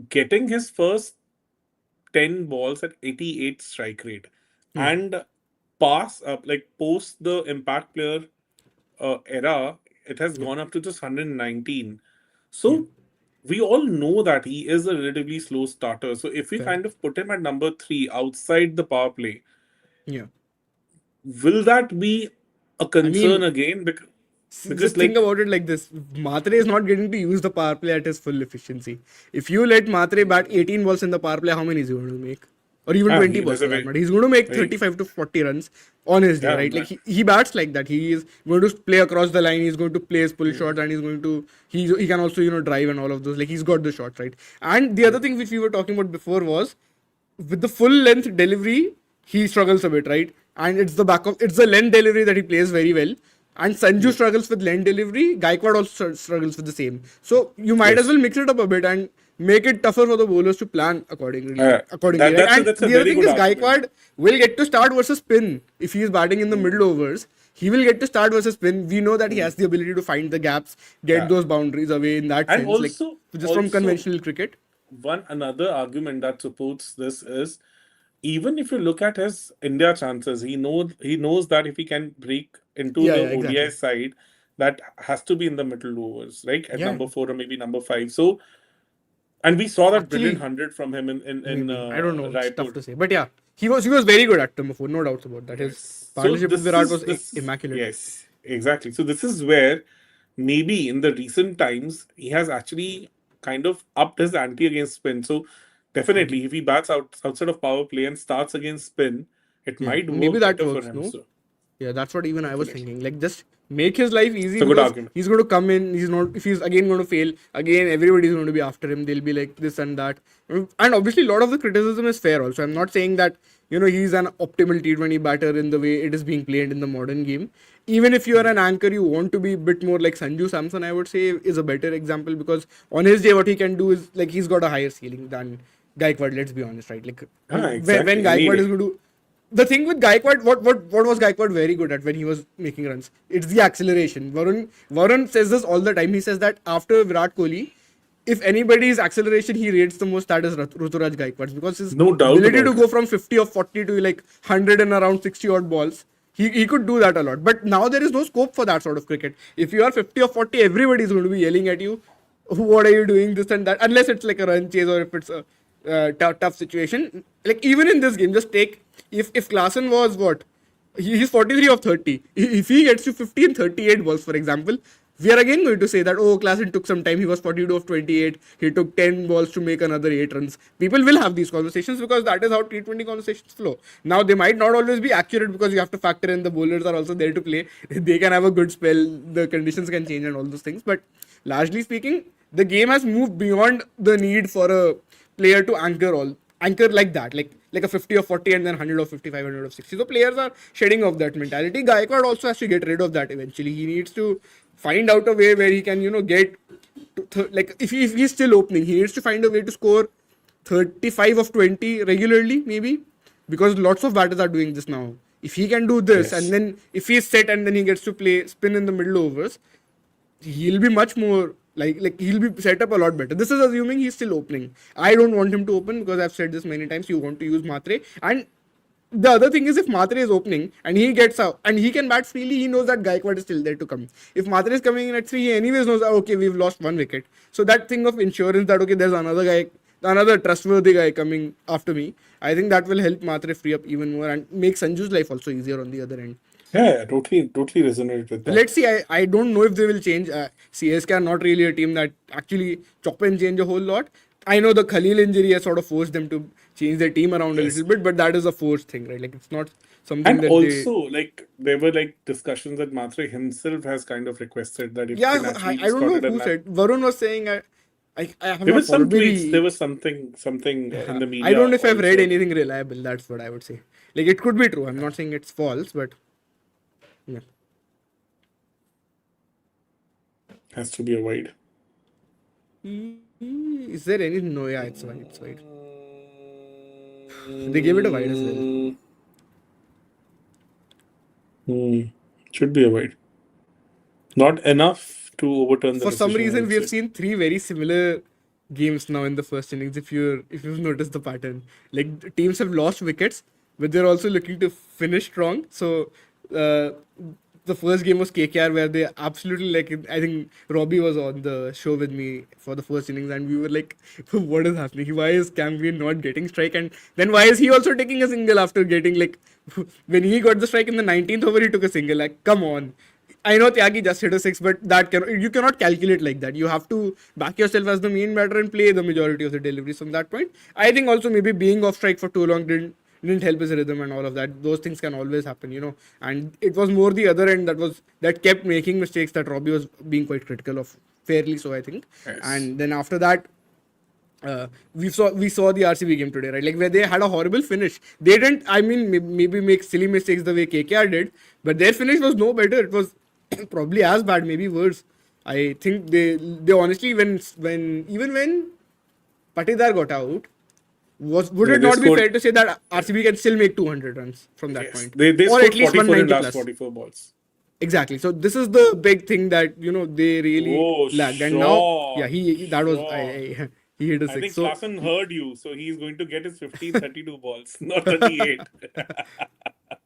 getting his first 10 balls at 88 strike rate, and post the impact player era, it has gone up to just 119. So we all know that he is a relatively slow starter. So if we Fair. kind of put him at number 3 outside the power play, Yeah. will that be a concern again? Because Just think about it like this. Matre is not getting to use the power play at his full efficiency. If you let Matre bat 18 balls in the power play, how many is he going to make? Or even 20 balls for that matter. He's going to make 35 to 40 runs on his day, right? Like he bats like that. He is going to play across the line. He's going to play his pull shots, and he's going to he can also drive and all of those. Like he's got the shots, right? And the other thing which we were talking about before was, with the full length delivery, he struggles a bit, right? And it's the length delivery that he plays very well. And Sanju struggles with length delivery. Gaikwad also struggles with the same. So you might as well mix it up a bit and make it tougher for the bowlers to plan accordingly. Right? that's a And the other very thing good is, argument. Gaikwad will get to start versus spin if he is batting in the middle overs. He will get to start versus spin. We know that he has the ability to find the gaps, get those boundaries away in that And sense, also- just from also- conventional cricket. Another argument that supports this is, even if you look at his India chances, he knows that if he can break into Yeah, the yeah, exactly. ODI side, that has to be in the middle overs, right? At Yeah. number 4 or maybe number 5. So, and we saw that brilliant Actually, 100 from him in Maybe. I don't know. It's tough Raipur. to say. But yeah, he was very good at number 4, no doubts about that. His partnership with Virat was immaculate. Yes, exactly. So this is where maybe in the recent times he has actually kind of upped his ante against spin. So definitely, if he bats outside of power play and starts against spin, it might work Maybe that better works, for him. no? So, Yeah, that's what even I was thinking. Like, just make his life easy, It's a good because argument. he's going to come in. He's not. If he's again going to fail, again everybody's going to be after him. They'll be like this and that. And obviously, a lot of the criticism is fair. Also, I'm not saying that he's an optimal T20 batter in the way it is being played in the modern game. Even if you are an anchor, you want to be a bit more like Sanju Samson, I would say, is a better example, because on his day, what he can do is, like, he's got a higher ceiling than Gaikwad. Let's be honest, right? Like exactly. when Gaikwad is going to. The thing with Gaikwad, what was Gaikwad very good at when he was making runs? It's the acceleration. Varun says this all the time. He says that after Virat Kohli, if anybody's acceleration he rates the most, that is Ruturaj Gaikwad's, because his No doubt ability about to go from 50 or 40 to like 100 and around 60 odd balls, he could do that a lot. But now there is no scope for that sort of cricket. If you are 50 or 40, everybody is going to be yelling at you, what are you doing, this and that, unless it's like a run chase or if it's a tough situation. Like even in this game, just take, if Klaasen was he's 43 of 30. If he gets to 50 and 38 balls, for example, we are again going to say that, oh, Klaasen took some time. He was 42 of 28. He took 10 balls to make another 8 runs. People will have these conversations because that is how T20 conversations flow. Now, they might not always be accurate because you have to factor in the bowlers are also there to play. They can have a good spell. The conditions can change and all those things. But largely speaking, the game has moved beyond the need for a player to anchor like that, like a 50 of 40 and then 100 of 55, 100 of 60. So players are shedding off that mentality. Gaikwad also has to get rid of that eventually. He needs to find out a way where he can, get to like if he's still opening, he needs to find a way to score 35 of 20 regularly, maybe, because lots of batters are doing this now. If he can do this, Yes. and then if he's set and then he gets to play spin in the middle overs, he'll be much more like he'll be set up a lot better. This is assuming he's still opening. I don't want him to open because I've said this many times. You want to use Matre, and the other thing is if Matre is opening and he gets out and he can bat freely, he knows that Gaikwad is still there to come. If Matre is coming in at 3, he anyways knows, okay, we've lost 1 wicket. So that thing of insurance that, okay, there's another guy, another trustworthy guy coming after me, I think that will help Matre free up even more and make Sanju's life also easier on the other end. Yeah, totally resonate with that. Let's see. I don't know if they will change. CSK are not really a team that actually chop and change a whole lot. I know the Khalil injury has sort of forced them to change their team around a little bit, but that is a forced thing, right? Like it's not something And that also, like, there were like discussions that Matre himself has kind of requested that if Yeah, can actually I don't know started a who match. said. Varun was saying. I have There not was some followed. Maybe- tweets. There was something in the media. I don't know if I've read also. anything reliable. That's what I would say. Like it could be true. I'm not saying it's false, but yeah. Has to be a wide. Is there any? No, yeah, it's wide. It's wide. They gave it a wide as well. Should be a wide. Not enough to overturn the For some decision, I reason, would we have say. seen 3 very similar games now in the first innings. If you've noticed the pattern, like the teams have lost wickets, but they're also looking to finish strong. So the first game was KKR where they absolutely I think Robbie was on the show with me for the first innings and we were like, what is happening? Why is Cam Green not getting strike? And then why is he also taking a single after getting when he got the strike in the 19th over, he took a single. Like, come on. I know Tyagi just hit a 6, but you cannot calculate like that. You have to back yourself as the main batter and play the majority of the deliveries from that point. I think also maybe being off strike for too long didn't help his rhythm and all of that. Those things can always happen. And it was more the other end that kept making mistakes that Robbie was being quite critical of, fairly so, I think. Yes. And then after that, we saw the RCB game today, right? Like where they had a horrible finish. They didn't, I mean, maybe make silly mistakes the way KKR did, but their finish was no better. It was probably as bad, maybe worse. I think they honestly even when Patidar got out, would Yeah, it they not be scored- fair to say that RCB can still make 200 runs from that Yes. point, They or scored at least 44 in 190 last plus? 44 balls. Exactly. So this is the big thing that they really Oh, lagged, and sure, now that was sure. he hit a I 6. think So Klaasen heard you, so he's going to get his 32 balls, not 38.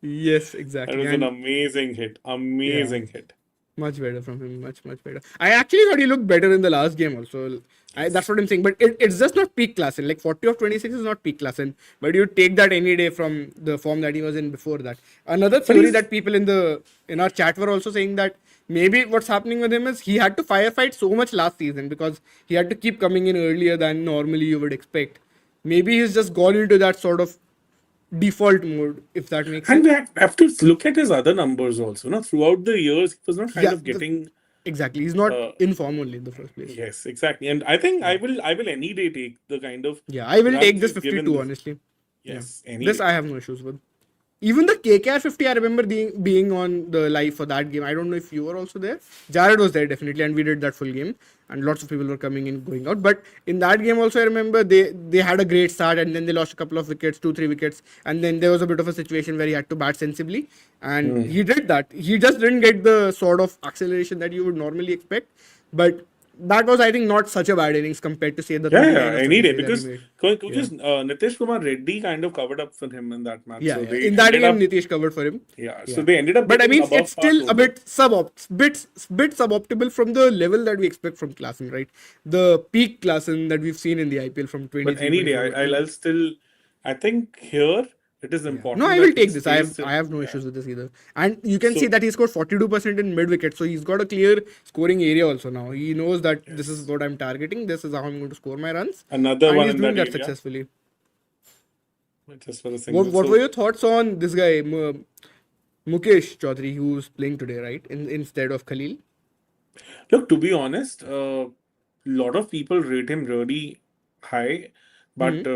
yes, That exactly. was And an amazing hit. Amazing hit. much better from him, much better. I actually thought he looked better in the last game also. That's what I'm saying. But it's just not peak class. Like 40 of 26 is not peak class. But you take that any day from the form that he was in before that. Another theory he's- that people in our chat were also saying that maybe what's happening with him is he had to firefight so much last season because he had to keep coming in earlier than normally you would expect. Maybe he's just gone into that sort of default mode, if that makes And sense. we have to look at his other numbers also. No, throughout the years, he was not kind Yeah, of getting. Exactly. He's not in form only in the first place. Yes, exactly. And I think I will any day take the kind of. Yeah, I will runs take this he's given 52, this. honestly. Yes, any This day. I have no issues with. Even the KKR 50, I remember being on the live for that game. I don't know if you were also there. Jared was there definitely, and we did that full game. And lots of people were coming in, going out. But in that game also, I remember they had a great start, and then they lost a couple of wickets, 2-3 wickets, and then there was a bit of a situation where he had to bat sensibly, and he did that. He just didn't get the sort of acceleration that you would normally expect, but that was, I think, not such a bad innings compared to, say, the Yeah, 39 or any day 33 that he because made. because Nitish Kumar Reddy kind of covered up for him in that match. Yeah, So yeah. they In that ended game, up- Nitish covered for him. So they ended up. But I getting mean, above it's still par a bit bit suboptimal from the level that we expect from Klaasen, right? The peak Klaasen that we've seen in the IPL from 20. But any day, I'll still. I think here it is important. No, I that will he take this. I stays have no yeah. issues with this either. And you can So- see that he scored 42% in mid wicket, so he's got a clear scoring area also now. He knows that this is what I'm targeting. This is how I'm going to score my runs. Another And one he's in doing that that area. successfully. Just for the single. What So- were your thoughts on this guy, Mukesh Chaudhary, who's playing today, right? Instead of Khalil? Look, to be honest, a lot of people rate him really high, but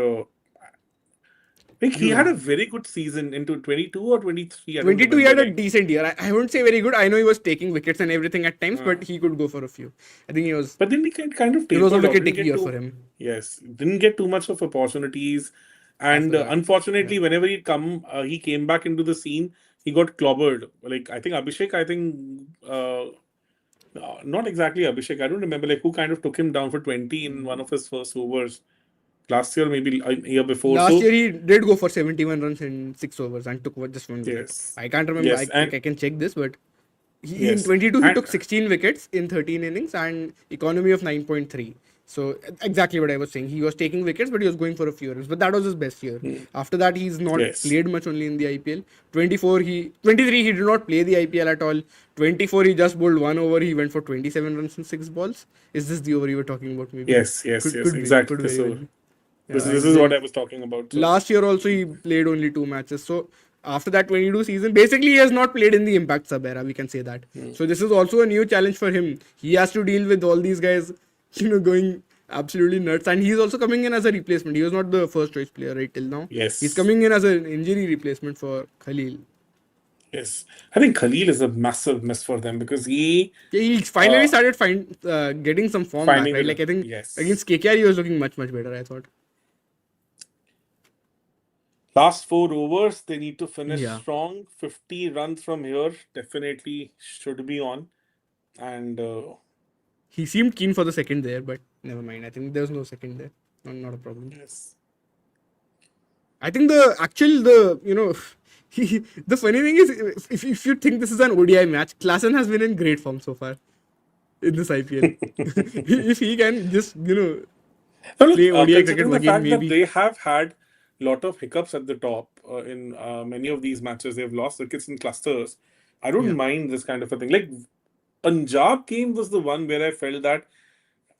Like he had a very good season into 22 or 23. I don't 22, he had a remember, like- decent year. I wouldn't say very good. I know he was taking wickets and everything at times, but he could go for a few. I think he was. But then he kind of It was a tapered off, wicket didn't taking get year too- for him. Yes, didn't get too much of opportunities, and After that, unfortunately, whenever he came back into the scene, he got clobbered. Like I think Abhishek, not exactly Abhishek. I don't remember like who kind of took him down for 20 in one of his first overs last year, maybe a year before. Last So, year he did go for 71 runs in 6 overs and took just one wicket. Yes. I can't remember. Yes, I can check this, but in Yes. 22 he And- took 16 wickets in 13 innings and economy of 9.3. So exactly what I was saying. He was taking wickets, but he was going for a few runs. But that was his best year. After that, he's not Yes. played much only in the IPL. 23 he did not play the IPL at all. 24 he just bowled one over. He went for 27 runs in 6 balls. Is this the over you were talking about? Maybe. yes, Could be, exactly. could very So, well be. this is what I was talking about. So, Last year also he played only 2 matches. So after that 22 season, basically he has not played in the Impact sub era. We can say that. So this is also a new challenge for him. He has to deal with all these guys, going absolutely nuts. And he's also coming in as a replacement. He was not the first choice player right till now. Yes. He's coming in as an injury replacement for Khalil. yes, I think Khalil is a massive miss for them because Yeah, he finally started getting some form back, finding right? the- Like I think yes. against KKR he was looking much better. I thought. last 4 overs they need to finish Yeah. strong. 50 runs from here definitely should be on, and He seemed keen for the second there, but never mind. I think there was no second there. Not a problem. yes. I think the funny thing is, if you think this is an ODI match, Klaasen has been in great form so far in this IPL. If he can just, No, look, play ODI cricket considering the again, fact maybe. that they have had a lot of hiccups at the top in many of these matches, they've lost wickets in clusters. I don't mind this kind of a thing. Like Punjab game was the one where I felt that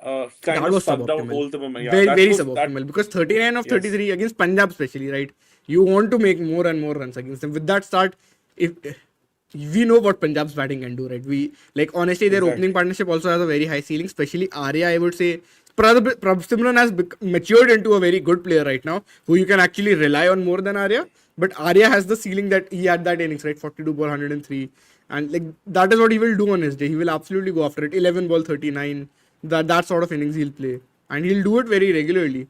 kind that of was sucked out suboptimal. all the momentum. Very, that very was- suboptimal. Because 39 of 33 against Punjab especially, right? You want to make more and more runs against them. With that start, if we know what Punjab's batting can do, right? Honestly, their Exactly. opening partnership also has a very high ceiling, especially Arya, I would say. Simran has matured into a very good player right now, who you can actually rely on more than Arya. But Arya has the ceiling that he had that innings, right? 42 ball, 103. And that is what he will do on his day. He will absolutely go after it. 11 ball, 39. That sort of innings he'll play. And he'll do it very regularly.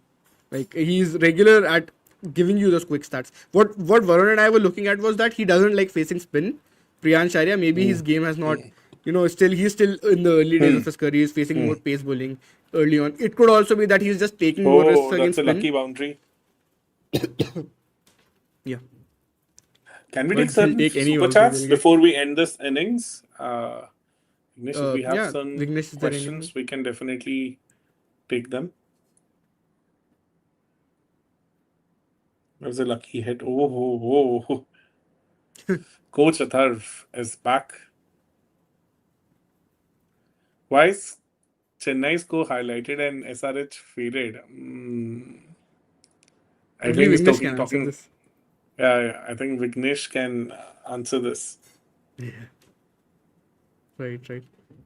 He's regular at giving you those quick stats. What Varun and I were looking at was that he doesn't like facing spin. Priyansh Arya, maybe his game has not, he's still in the early days of his career. He's facing more pace bowling early on. It could also be that he's just taking more risks Oh, against that's a spin. lucky boundary. Yeah. Can we Well, take certain he'll take any super boundary chats we'll get. before we end this innings? Vignesh, if we have yeah, some Vignesh, is there any- questions, we can definitely take them. There's a lucky hit. Oh. Coach Atharv is back. Why is Chennai score highlighted and SRH faded? I Maybe think he's Vignesh can answer talking. this. Yeah, I think Vignesh can answer this. Right.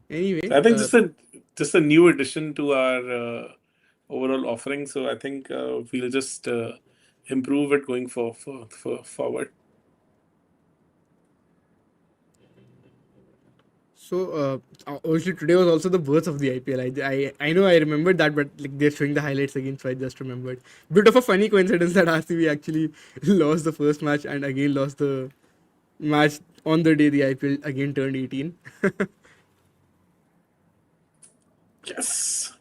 Anyway, I think just a new addition to our overall offering. So I think we'll just improve it going forward. So obviously today was also the birth of the IPL. I know I remembered that, but they're showing the highlights again, so I just remembered. Bit of a funny coincidence that RCB actually lost the first match and again lost the match on the day the IPL again turned 18. Yes.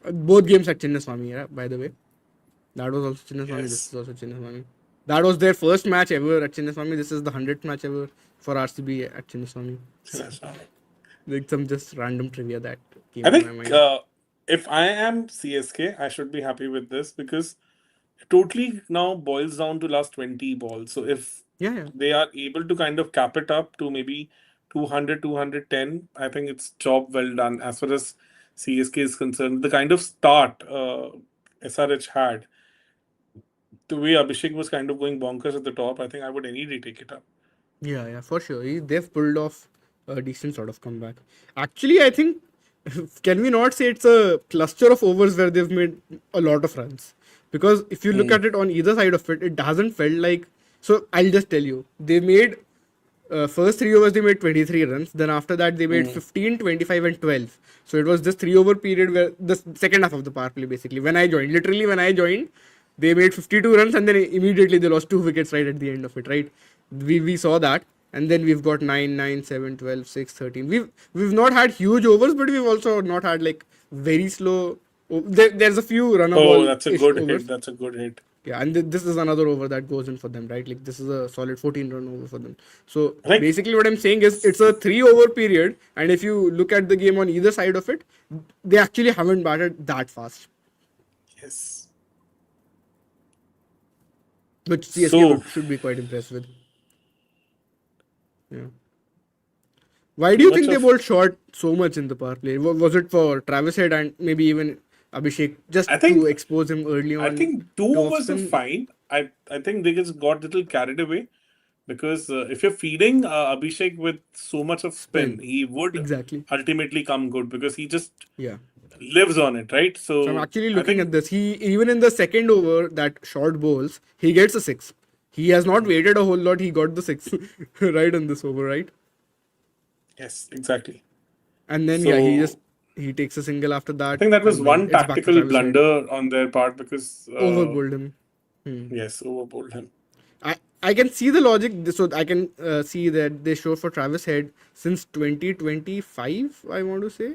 Both games at Chinnaswamy, by the way. That was also Chinnaswamy. Yes. This is also Chinnaswamy. That was their first match ever at Chinnaswamy. This is the 100th match ever for RCB at Chinnaswamy. Some just random trivia that came I to my think mind. if I am CSK, I should be happy with this because it totally now boils down to last 20 balls. So if Yeah. they are able to kind of cap it up to maybe 200, 210, I think it's job well done as far as CSK is concerned. The kind of start SRH had, the way Abhishek was kind of going bonkers at the top, I think I would any day take it up. Yeah, for sure. They've pulled off a decent sort of comeback. Actually, I think, can we not say it's a cluster of overs where they've made a lot of runs? Because if you look at it on either side of it, it hasn't felt like. So I'll just tell you, they made first 3 overs they made 23 runs. Then after that they made 15, 25, and 12. So it was this 3 over period where the second half of the power play basically. When I joined, they made 52 runs and then immediately they lost 2 wickets right at the end of it. Right, we saw that. And then we've got 9, 9, 7, 12, 6, 13. We've not had huge overs, but we've also not had like very slow. There's a few runner ball. Oh, that's a good overs. hit. That's a good hit. Yeah, and this is another over that goes in for them, right? Like this is a solid 14-run over for them. So Like- basically, what I'm saying is it's a 3 over period, and if you look at the game on either side of it, they actually haven't batted that fast, Yes. which CSK So- should be quite impressed with. Yeah. Why do you Much think they of- bowled short so much in the power play? Was it for Travis Head and maybe even Abhishek just I think- to expose him early on? I think 2 to overs are off-spin? fine. I think they just got a little carried away because if you're feeding Abhishek with so much of spin, he would Exactly. ultimately come good because he just Yeah. lives on it, right? So, So I'm actually I looking think- at this. He even in the second over that short bowls, he gets a 6. He has not waited a whole lot. He got the 6 right on this over, right? Yes, exactly. And then So- he takes a single after that. I think that was and one then it's back to tactical Travis Head. blunder on their part because Over bowled him. Yes, overbowled him. I can see the logic. So I can see that they show for Travis Head since 2025. I want to say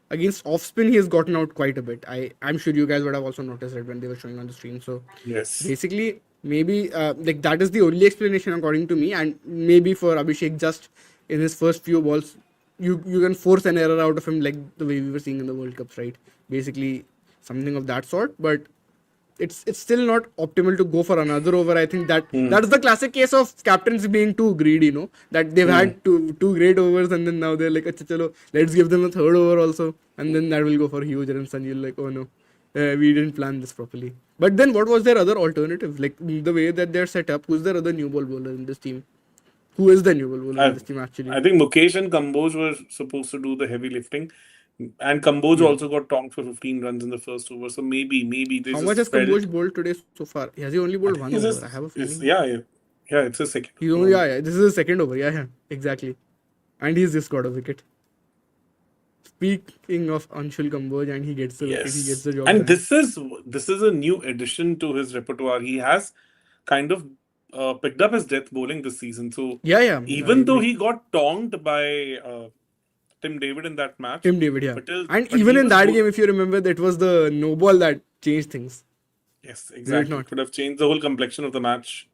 against off spin he has gotten out quite a bit. I'm sure you guys would have also noticed it when they were showing on the stream. So Yes. basically maybe like that is the only explanation according to me, and maybe for Abhishek just in his first few balls you can force an error out of him like the way we were seeing in the World Cups, right? Basically something of that sort, but it's still not optimal to go for another over. I think that that's the classic case of captains being too greedy, that they've had two great overs and then now they're like, "Acha, chalo, let's give them a third over also," and then that will go for huge runs and you're like, "Oh no, we didn't plan this properly." But then what was their other alternative? Like the way that they're set up, who's their other new ball bowler in this team? Who is the new ball bowler in this team actually? I think Mukesh and Kamboj were supposed to do the heavy lifting. And Kamboj also got tonked for 15 runs in the first over. So maybe they How just much has felt- Kamboj bowled today so far? Has he only bowled one It's over? just- I have a it's- feeling. yeah, it's a second. He's only this is the second over. Yeah, exactly. And he's just got a wicket. Speaking of Anshul Kamboj, and he gets the wicket, he gets the job And done. this is a new addition to his repertoire. He has kind of picked up his death bowling this season. So Yeah. even I though agree. he got tonked by Tim David in that match, Tim David, yeah. but And but even he in was that good. game, if you remember, that was the no ball that changed things. Yes, exactly. not? Could have changed the whole complexion of the match.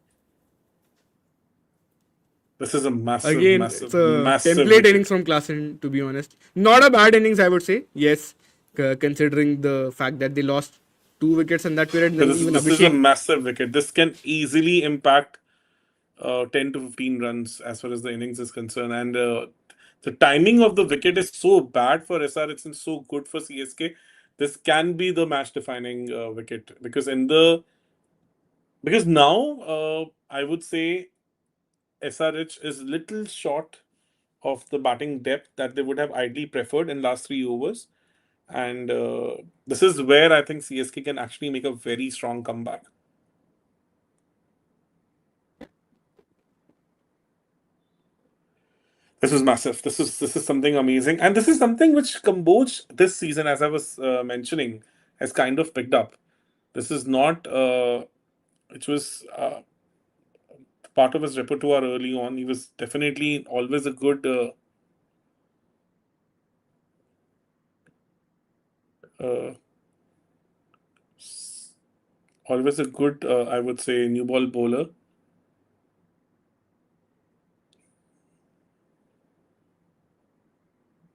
This is a massive, Again, massive, it's a massive template wicket. innings from Klassen, to be honest. Not a bad innings, I would say. Yes, considering the fact that they lost 2 wickets in that period. But Then even this is a Abhishek. massive wicket. This can easily impact 10 to 15 runs as far as the innings is concerned. And the timing of the wicket is so bad for SRH and so good for CSK. This can be the match-defining wicket because now I would say SRH is little short of the batting depth that they would have ideally preferred in last 3 overs. And this is where I think CSK can actually make a very strong comeback. This is massive. This is something amazing, and this is something which Kamboj this season, as I was mentioning, has kind of picked up. This is not, which was part of his repertoire early on. He was definitely always a good. Always a good, I would say, new ball bowler.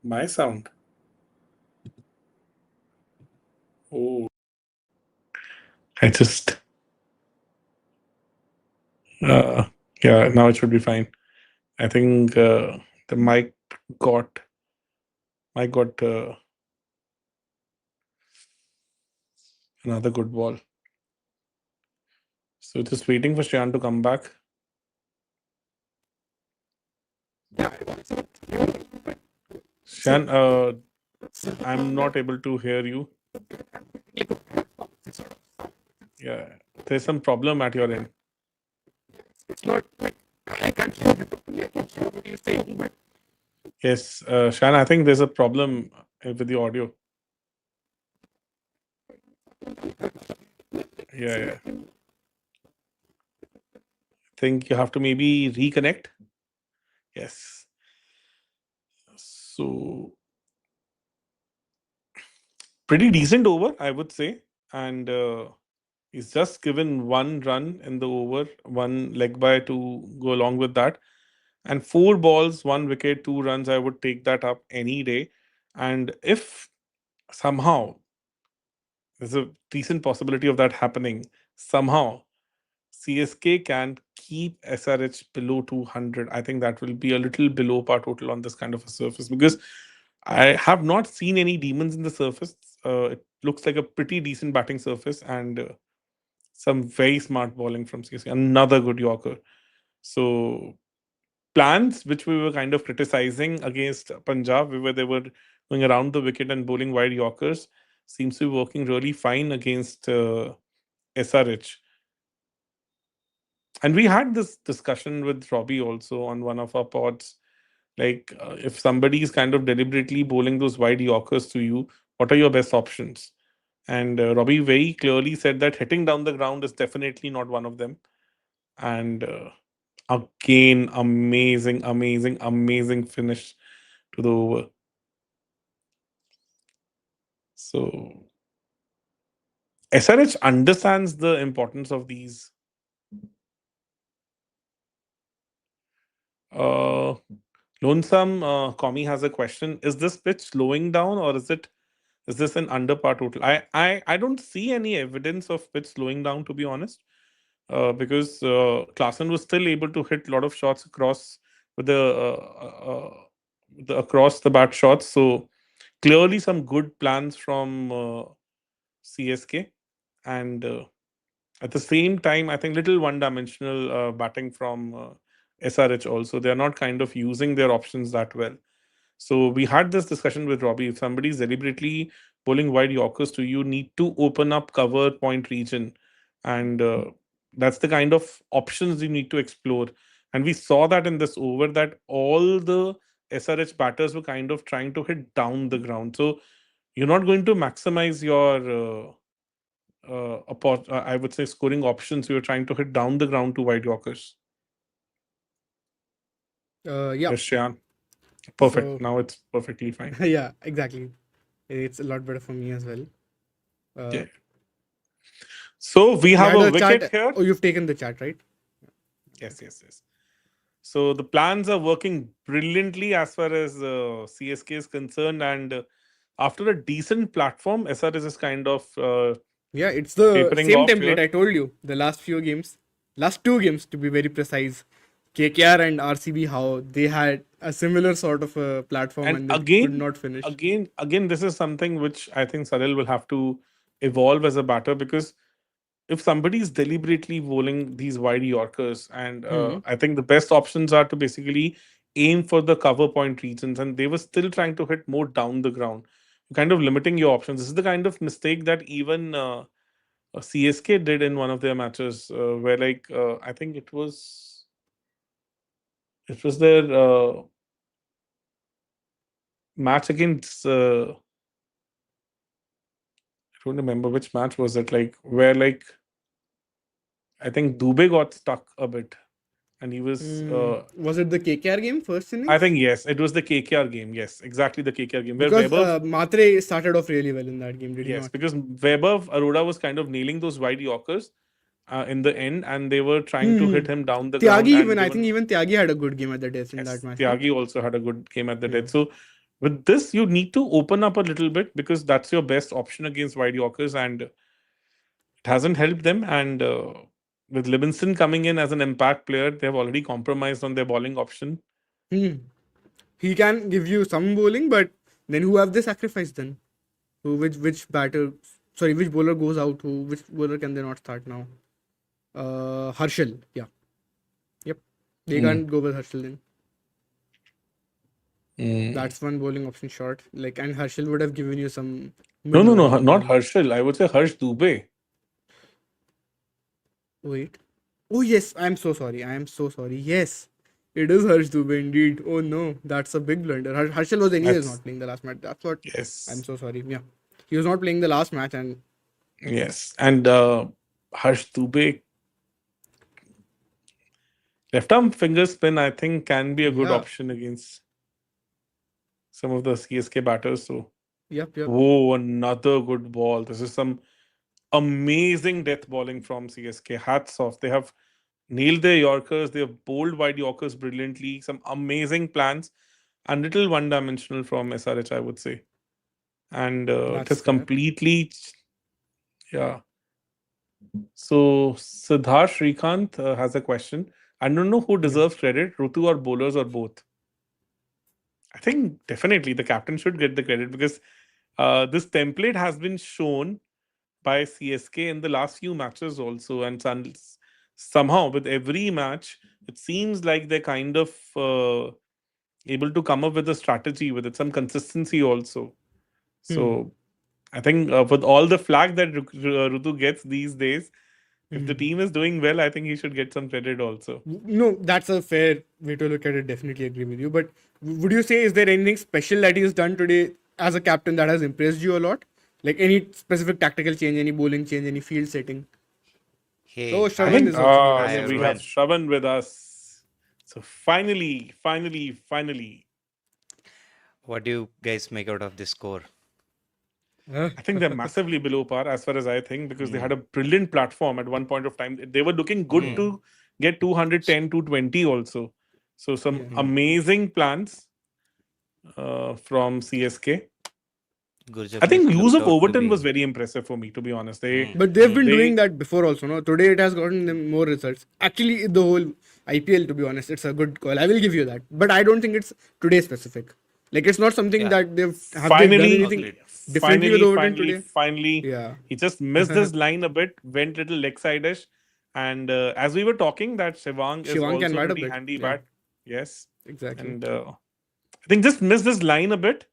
My sound. Oh, I just. Yeah, now it should be fine. I think the mic got another good ball. So just waiting for Shan to come back. Shan, I'm not able to hear you. Yeah, there's some problem at your end. It's not like I can't hear you properly. I can hear what you're saying, but Yes, Shan, I think there's a problem with the audio. Yeah. I think you have to maybe reconnect. Yes. So, pretty decent over, I would say. And he's just given 1 run in the over, 1 leg by to go along with that. And 4 balls, 1 wicket, 2 runs, I would take that up any day. And if somehow there's a decent possibility of that happening, somehow CSK can keep SRH below 200. I think that will be a little below par total on this kind of a surface because I have not seen any demons in the surface. It looks like a pretty decent batting surface and some very smart bowling from CSK. Another good Yorker. So plans which we were kind of criticizing against Punjab, where they were going around the wicket and bowling wide Yorkers, seems to be working really fine against SRH. And we had this discussion with Robbie also on one of our pods. Like, if somebody is kind of deliberately bowling those wide Yorkers to you, what are your best options? And Robbie very clearly said that hitting down the ground is definitely not one of them. And again, amazing finish to the over. So SRH understands the importance of these. Lonesome Commie has a question. Is this pitch slowing down or is this an under par total? I don't see any evidence of pitch slowing down, to be honest. Because Klaasen was still able to hit a lot of shots across with the across the bat shots. So clearly some good plans from CSK, and at the same time, I think little one-dimensional batting from SRH also. They are not kind of using their options that well. So we had this discussion with Robbie. If somebody is deliberately bowling wide Yorkers to you, need to open up cover point region, and that's the kind of options you need to explore. And we saw that in this over that all the SRH batters were kind of trying to hit down the ground. So you're not going to maximize your I would say scoring options. You're trying to hit down the ground to wide Yorkers. yeah. Yes, Shyan. Perfect. So Now it's perfectly fine. yeah, exactly. It's a lot better for me as well. Yeah. So we You have had a a wicket chat. here. Oh, you've taken the chat, right? Yes. So the plans are working brilliantly as far as CSK is concerned, and after a decent platform, SRS is kind of Yeah, it's the tapering same off template here. I told you. The last few games, last 2 games to be very precise, KKR and RCB, how they had a similar sort of a platform And and they could not finish. again, this is something which I think Salil will have to evolve as a batter because if somebody is deliberately bowling these wide Yorkers, and I think the best options are to basically aim for the cover point regions, and they were still trying to hit more down the ground, kind of limiting your options. This is the kind of mistake that even CSK did in one of their matches, where like I think it was their match against. I don't remember which match was it, like where like I think Dubey got stuck a bit, and he was. Was it the KKR game, first I innings? think yes, it was the KKR game. Yes, exactly the KKR game where Because Weber. Matre started off really well in that game, did he Yes, not? because Weber Arora was kind of nailing those wide Yorkers in the end, and they were trying to hit him down the ground. Tyagi, And I think even Tyagi had a good game at the test in that yes, match. Tyagi also had a good game at the death. So with this, you need to open up a little bit because that's your best option against wide Yorkers, and it hasn't helped them. And with Livingston coming in as an impact player, they have already compromised on their bowling option. He can give you some bowling, but then who have they sacrificed then? Which batter? Sorry, which bowler goes out? Which bowler can they not start now? Harshal. Yeah. Yep. They can't go with Harshal then. That's one bowling option short. Like, and Harshal would have given you some. No, mid-order not bowling. Harshal. I would say Harsh Dubey. Wait. Oh yes, I am so sorry. Yes, it is Harsh Dubey indeed. Oh no, that's a big blunder. Harshal was anyways That's- not playing the last match. That's what. Yes. I'm so sorry. Yeah, he was not playing the last match, and Yes. And Harsh Dubey, left arm finger spin, I think, can be a good Yeah. option against some of the CSK batters. So, yep. whoa, another good ball. This is some amazing death bowling from CSK. Hats off. They have nailed their Yorkers. They have bowled wide Yorkers brilliantly. Some amazing plans and little one dimensional from SRH, I would say. And it That's has fair. completely, yeah. So Siddharth Srikanth has a question. I don't know who deserves credit, Rutu or bowlers or both. I think definitely the captain should get the credit because this template has been shown by CSK in the last few matches also, and somehow with every match, it seems like they're kind of able to come up with a strategy with it, some consistency also. So I think with all the flag that Rutu gets these days, if the team is doing well, I think he should get some credit also. No, that's a fair way to look at it. Definitely agree with you. But would you say is there anything special that he has done today as a captain that has impressed you a lot? Like any specific tactical change, any bowling change, any field setting? Hey, Oh, I Shravan think is also Hi, we have everyone. Shravan with us. So finally, What do you guys make out of this score? I think they're massively below par as far as I think because they had a brilliant platform at one point of time. They were looking good to get 210, 220 also. So some amazing plans from CSK. Gurjapneet I think use looked of out to Overton be- was very impressive for me, to be honest. But they've been They- doing that before also, no? Today it has gotten them more results. Actually, the whole IPL, to be honest, it's a good call. I will give you that. But I don't think it's today specific. Like, it's not something Yeah. that they've... Have they Finally- done anything Agreed. differently with Overton today? Finally, Yeah. he just missed his line a bit, went little leg side-ish. And as we were talking, that Shivang is Shivang can also bat a pretty bit, handy yeah. bat. Yes. Exactly. And I think just missed his line a bit.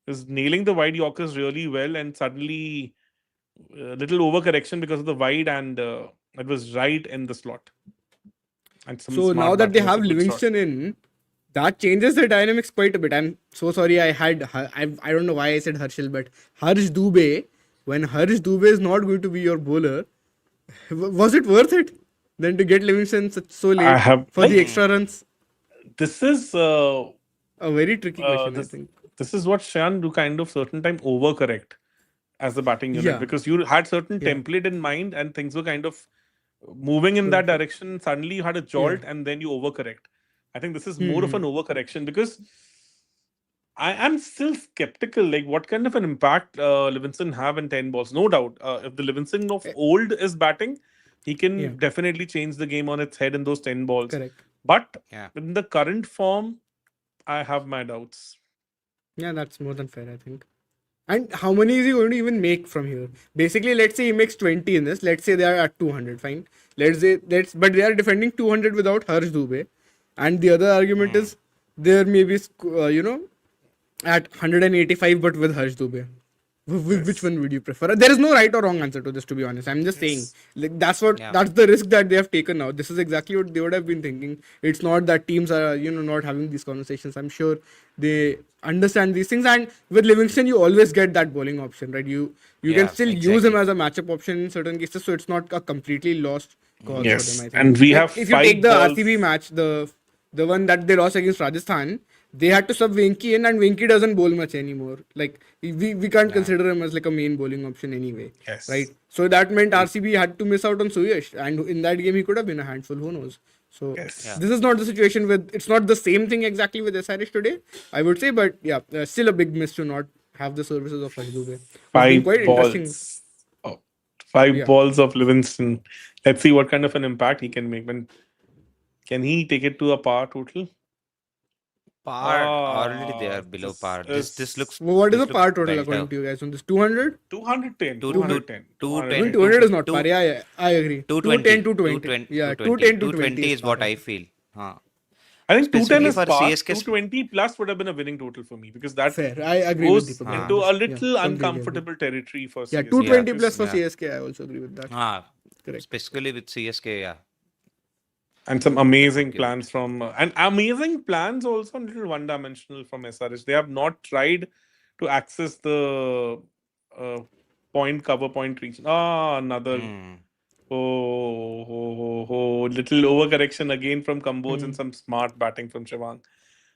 Is nailing the wide Yorkers really well, and suddenly a little overcorrection because of the wide, and it was right in the slot. And some So smart now that they batting was a have good shot. Livingston in, that changes the dynamics quite a bit. I'm so sorry I don't know why I said Harshal, but Harsh Dubey, when Harsh Dubey is not going to be your bowler, was it worth it then to get Livingston so late I have for the extra runs? This is A very tricky question, I this, think. this is what Shan do kind of certain time overcorrect as the batting unit Yeah. because you had certain Yeah. template in mind and things were kind of moving in that direction. Suddenly you had a jolt and then you overcorrect. I think this is more of an overcorrection because I am still skeptical. Like, what kind of an impact Livingston have in 10 balls? No doubt. If the Livingston of old is batting, he can definitely change the game on its head in those 10 balls. Correct. But Yeah. in the current form, I have my doubts. Yeah, that's more than fair, I think. And how many is he going to even make from here? Basically, let's say he makes 20 in this. Let's say they are at 200, fine. But they are defending 200 without Harsh Dubey. And the other argument is there may be, at 185 but with Harsh Dubey. Which one would you prefer? There is no right or wrong answer to this, to be honest. I'm just saying, like that's the risk that they have taken now. This is exactly what they would have been thinking. It's not that teams are not having these conversations. I'm sure they understand these things. And with Livingston, you always get that bowling option, right? You can still use him as a matchup option in certain cases, so it's not a completely lost cause for them. I think. And we have if you 5 take the balls. RCB match, the one that they lost against Rajasthan, they had to sub Venki in, and Venki doesn't bowl much anymore. Like we can't consider him as like a main bowling option anyway. Yes. Right. So that meant RCB had to miss out on Suyash, and in that game he could have been a handful. Who knows? So this is not the situation with. It's not the same thing exactly with SRH today, I would say. But yeah, still a big miss to not have the services of Harsh Dubey. It's been 5 quite interesting. balls. 5 balls of Livingston. Let's see what kind of an impact he can make. Can he take it to a par total? Par already they are below par. This looks. Well, what is this the par looks total better. according to you guys on this? 200? 210. 210. 200 is not par. Yeah, I agree. 220. 220. Yeah, 210, 220 is what par. I feel. I think 210 is Specifically for par. CSK 220 plus would have been a winning total for me because that Fair. I agree with goes Deepak. into a little completely agree. uncomfortable territory for Yeah, CSK. 220 plus for Yeah. CSK. I also agree with that. Correct. Specifically with CSK, yeah. And some amazing Give it. plans and amazing plans also a little one-dimensional from SRH. They have not tried to access the uh, point cover point region. Another Mm. little overcorrection again from Kamboj and some smart batting from Shivang.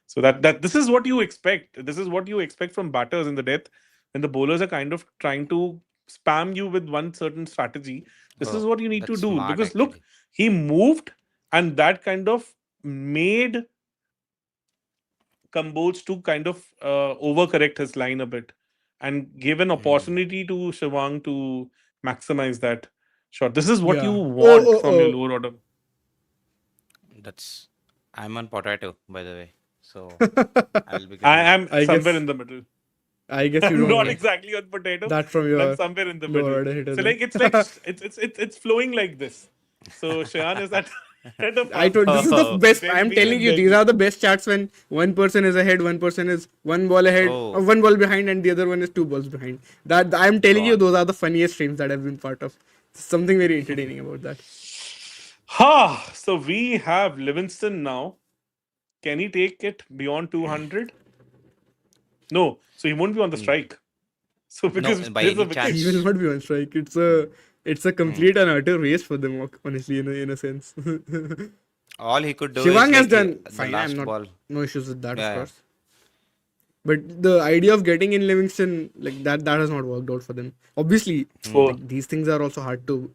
So that this is what you expect. This is what you expect from batters in the death when the bowlers are kind of trying to spam you with one certain strategy. This is Oh, what you need to that's do smart because look, actually. he moved and that kind of made Kamboj to kind of overcorrect his line a bit and give an Mm. opportunity to Shivang to maximize that shot. This is what you Yeah. want Oh, from your lower order. That's I'm on potato, by the way. So oh. I'll be I getting that. am I somewhere guess in the middle. I guess you I'm don't not want exactly on potato, that from but I'm your somewhere in the lower middle. order hitter So then. it's flowing like this. So Shayan is at a I told this is the Oh, best. then I'm me telling and you, then these you. are the best chats when one person is ahead, one person is one ball ahead, or oh, one ball behind, and the other one is two balls behind. That I'm telling go you, on. those are the funniest streams that I've been part of. Something very entertaining about that. So we have Livingston now. Can he take it beyond 200? No. So he won't be on the Mm. strike. So No, because by there's a any wicket. He will chance. not be on strike. It's a Mm. complete and utter race for them, honestly, in a sense. All he could do is Shivang has like done the fine. I'm last not ball. no issues with that, of Yeah, course. But the idea of getting in Livingston like that has not worked out for them. Obviously, yeah. Mm. For like these things are also hard to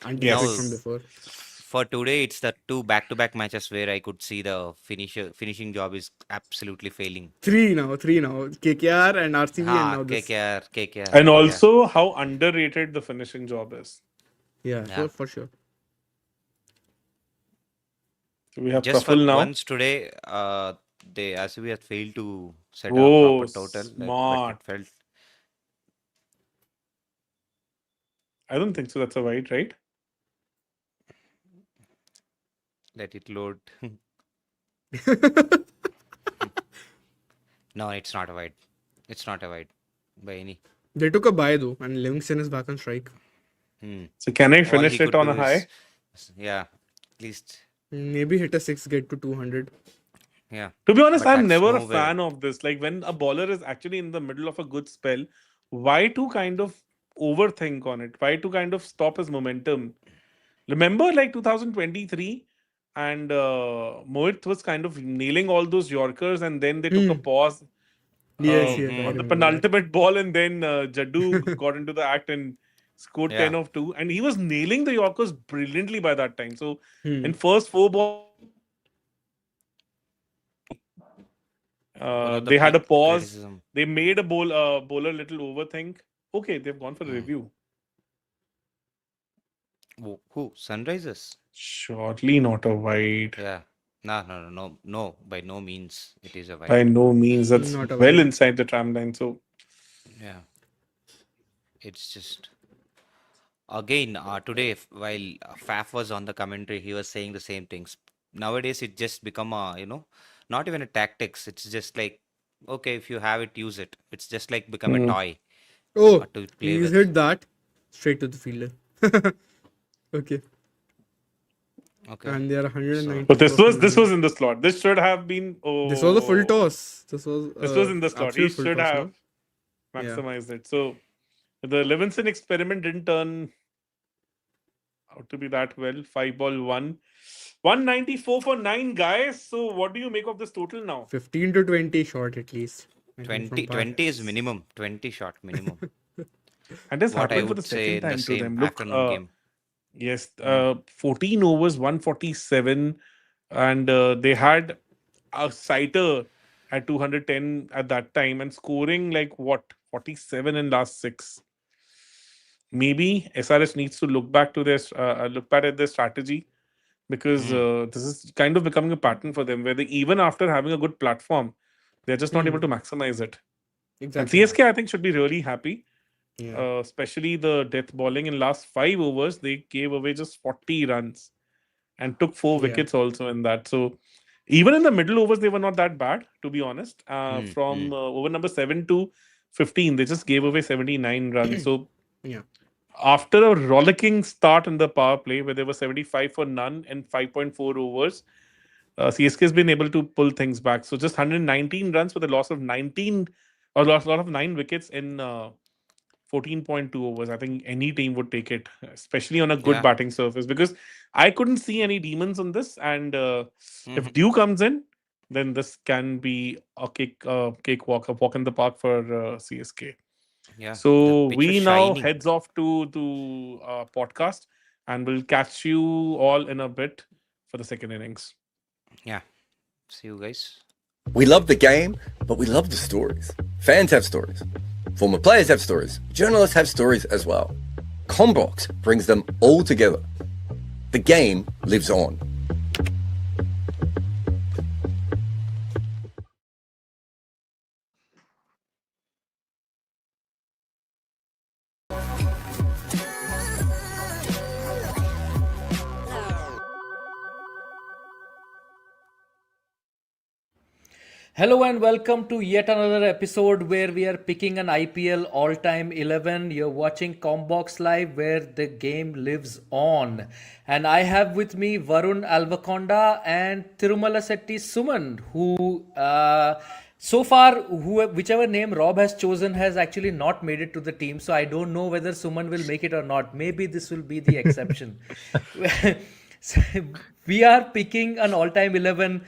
anticipate No, from yes. before. for today, it's the two back-to-back matches where I could see the finishing job is absolutely failing. Three now. KKR and RCB and now this. KKR, And yeah, also how underrated the finishing job is. Yeah, yeah. for sure. So we have Just for Praful now. once today, they RCB had failed to set a Oh, proper total, but smart. it felt I don't think so. That's a wide, right? let it load. No, it's not a wide. It's not a wide by any. They took a bye though, and Livingston is back on strike. Hmm. So can I All finish he it could on do a high? yeah, at least, Maybe hit a six, get to 200. yeah. To be honest, But I'm that's never a nowhere. fan of this. Like when a bowler is actually in the middle of a good spell, why to kind of overthink on it? Why to kind of stop his momentum? Remember, like 2023, and Mohit was kind of nailing all those Yorkers, and then they took a Hmm. pause Yes, Hmm. yes, I on the remember that. penultimate ball, and then Jaddu got into the act and scored 10 Yeah. of 2, and he was nailing the Yorkers brilliantly by that time. So in Hmm. first four balls, One of the they had a big pause. criticism. They made a bowler little overthink. Okay, they've gone for a Hmm. review. Who? Sunrisers? Surely not a wide. Yeah. No. By no means it is a wide. By no means. That's Not a well wide. inside the tram line. So Yeah. It's just again today while Faf was on the commentary, he was saying the same things. Nowadays, it just become not even a tactics. It's just like okay, if you have it, use it. It's just like become a mm. toy Oh, to play he's with. hit that straight to the fielder. Okay. Okay. And they are So 194 But this for was 9. in the slot. This should have been. This was a full Oh, toss. This was this was in the slot. He absolute full should toss, have no? Yeah. maximized it. So the Livingston experiment didn't turn out to be that well. 5-ball 1. 194 for 9 guys. So what do you make of this total now? 15 to 20 short at least. I think 20, from par. 20 is minimum. 20 shot minimum. And this What I happened for the would say second in the time to same them. Look, afternoon game. yes, Mm. 14 overs, 147, and they had a sighter at 210 at that time and scoring like what 47 in last 6. Maybe SRS needs to look back to this, look back at their strategy because Mm. this is kind of becoming a pattern for them where they even after having a good platform, they're just not able to maximize it. And Exactly. CSK, I think, should be really happy. Yeah. Especially the death bowling in last 5 overs, they gave away just 40 runs and took 4 Yeah. wickets also in that. So even in the middle overs, they were not that bad, to be honest. From over number 7 to 15, they just gave away 79 runs. So Yeah. after a rollicking start in the power play where they were 75 for none and 5.4 overs, CSK has been able to pull things back. So just 119 runs with a loss of 19 or loss lot of 9 wickets in 14.2 overs. I think any team would take it, especially on a good Yeah. batting surface, because I couldn't see any demons on this. And Mhm. if Dew comes in, then this can be a cakewalk, a walk in the park for CSK. Yeah. The So pitch was we now shining. heads off to podcast, and we'll catch you all in a bit for the second innings. Yeah. See you guys. We love the game, but we love the stories. Fans have stories. Former players have stories. Journalists have stories as well. Combox brings them all together. The game lives on. Hello and welcome to yet another episode where we are picking an IPL all-time 11. You're watching Combox Live where the game lives on. And I have with me Varun Alvaconda and Tirumala Setti Suman, who so far whichever name Rob has chosen has actually not made it to the team. So I don't know whether Suman will make it or not. Maybe this will be the exception. So we are picking an all-time 11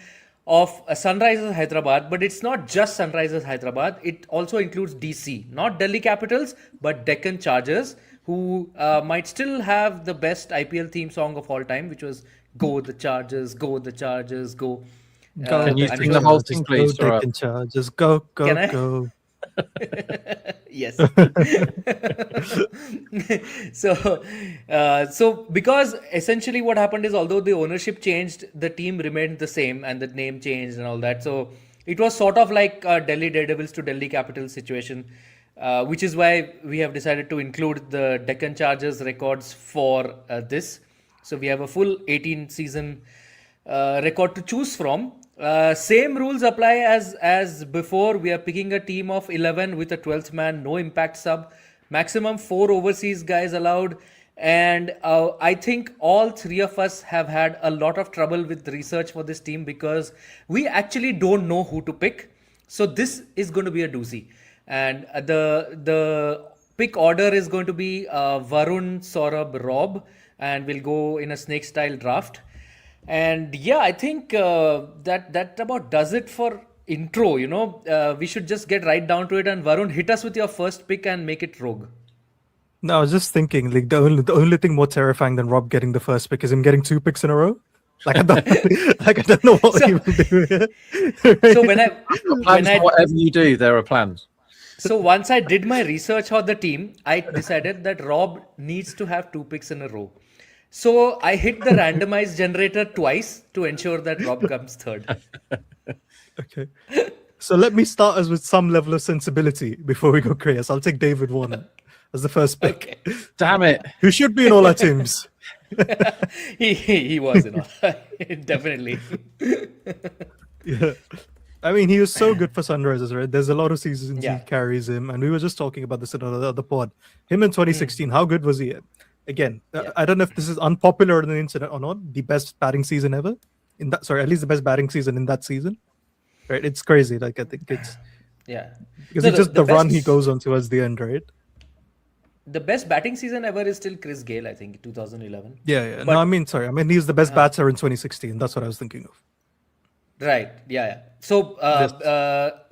of Sunrisers Hyderabad, but it's not just Sunrisers Hyderabad. It also includes DC, not Delhi Capitals, but Deccan Chargers, who might still have the best IPL theme song of all time, which was "Go the Chargers, Go the Chargers, Go." Can you I'm sing sure- the whole Just thing, go, please? All right. Deccan Chargers, go, go, Can I? go. Yes. So because essentially what happened is, although the ownership changed, the team remained the same and the name changed and all that. So it was sort of like a Delhi Daredevils to Delhi Capitals situation, which is why we have decided to include the Deccan Chargers records for this. So we have a full 18 season record to choose from. Same rules apply as before. We are picking a team of 11 with a 12th man, no impact sub, maximum 4 overseas guys allowed. And I think all three of us have had a lot of trouble with research for this team because we actually don't know who to pick. So this is going to be a doozy. And the pick order is going to be Varun, Saurabh, Rob, and we'll go in a snake style draft. And yeah, I think that about does it for intro. We should just get right down to it. And Varun, hit us with your first pick and make it rogue. No, I was just thinking, like the only thing more terrifying than Rob getting the first pick is him getting 2 picks in a row. Like I don't know what he will do here. So Plans for whatever you do, there are plans. So once I did my research on the team, I decided that Rob needs to have 2 picks in a row. So I hit the randomized generator twice to ensure that Rob comes third. Okay. So let me start us with some level of sensibility before we go crazy. I'll take David Warner as the first pick. Okay. Damn it. Who should be in all our teams. He was, definitely. Yeah. I mean, he was so good for Sunrisers, right? There's a lot of seasons Yeah. he carries him, and we were just talking about this in another other pod. Him in 2016, how good was he? Again, Yeah. I don't know if this is unpopular in the internet or not. The best batting season ever at least the best batting season in that season. Right? It's crazy. Like I think it's Yeah. because No, it's just the run he best- goes on towards the end, right? The best batting season ever is still Chris Gale, I think, 2011. Yeah. But- No, I mean, sorry. I mean, he's the best batter in 2016. That's what I was thinking of. Right. Yeah. So,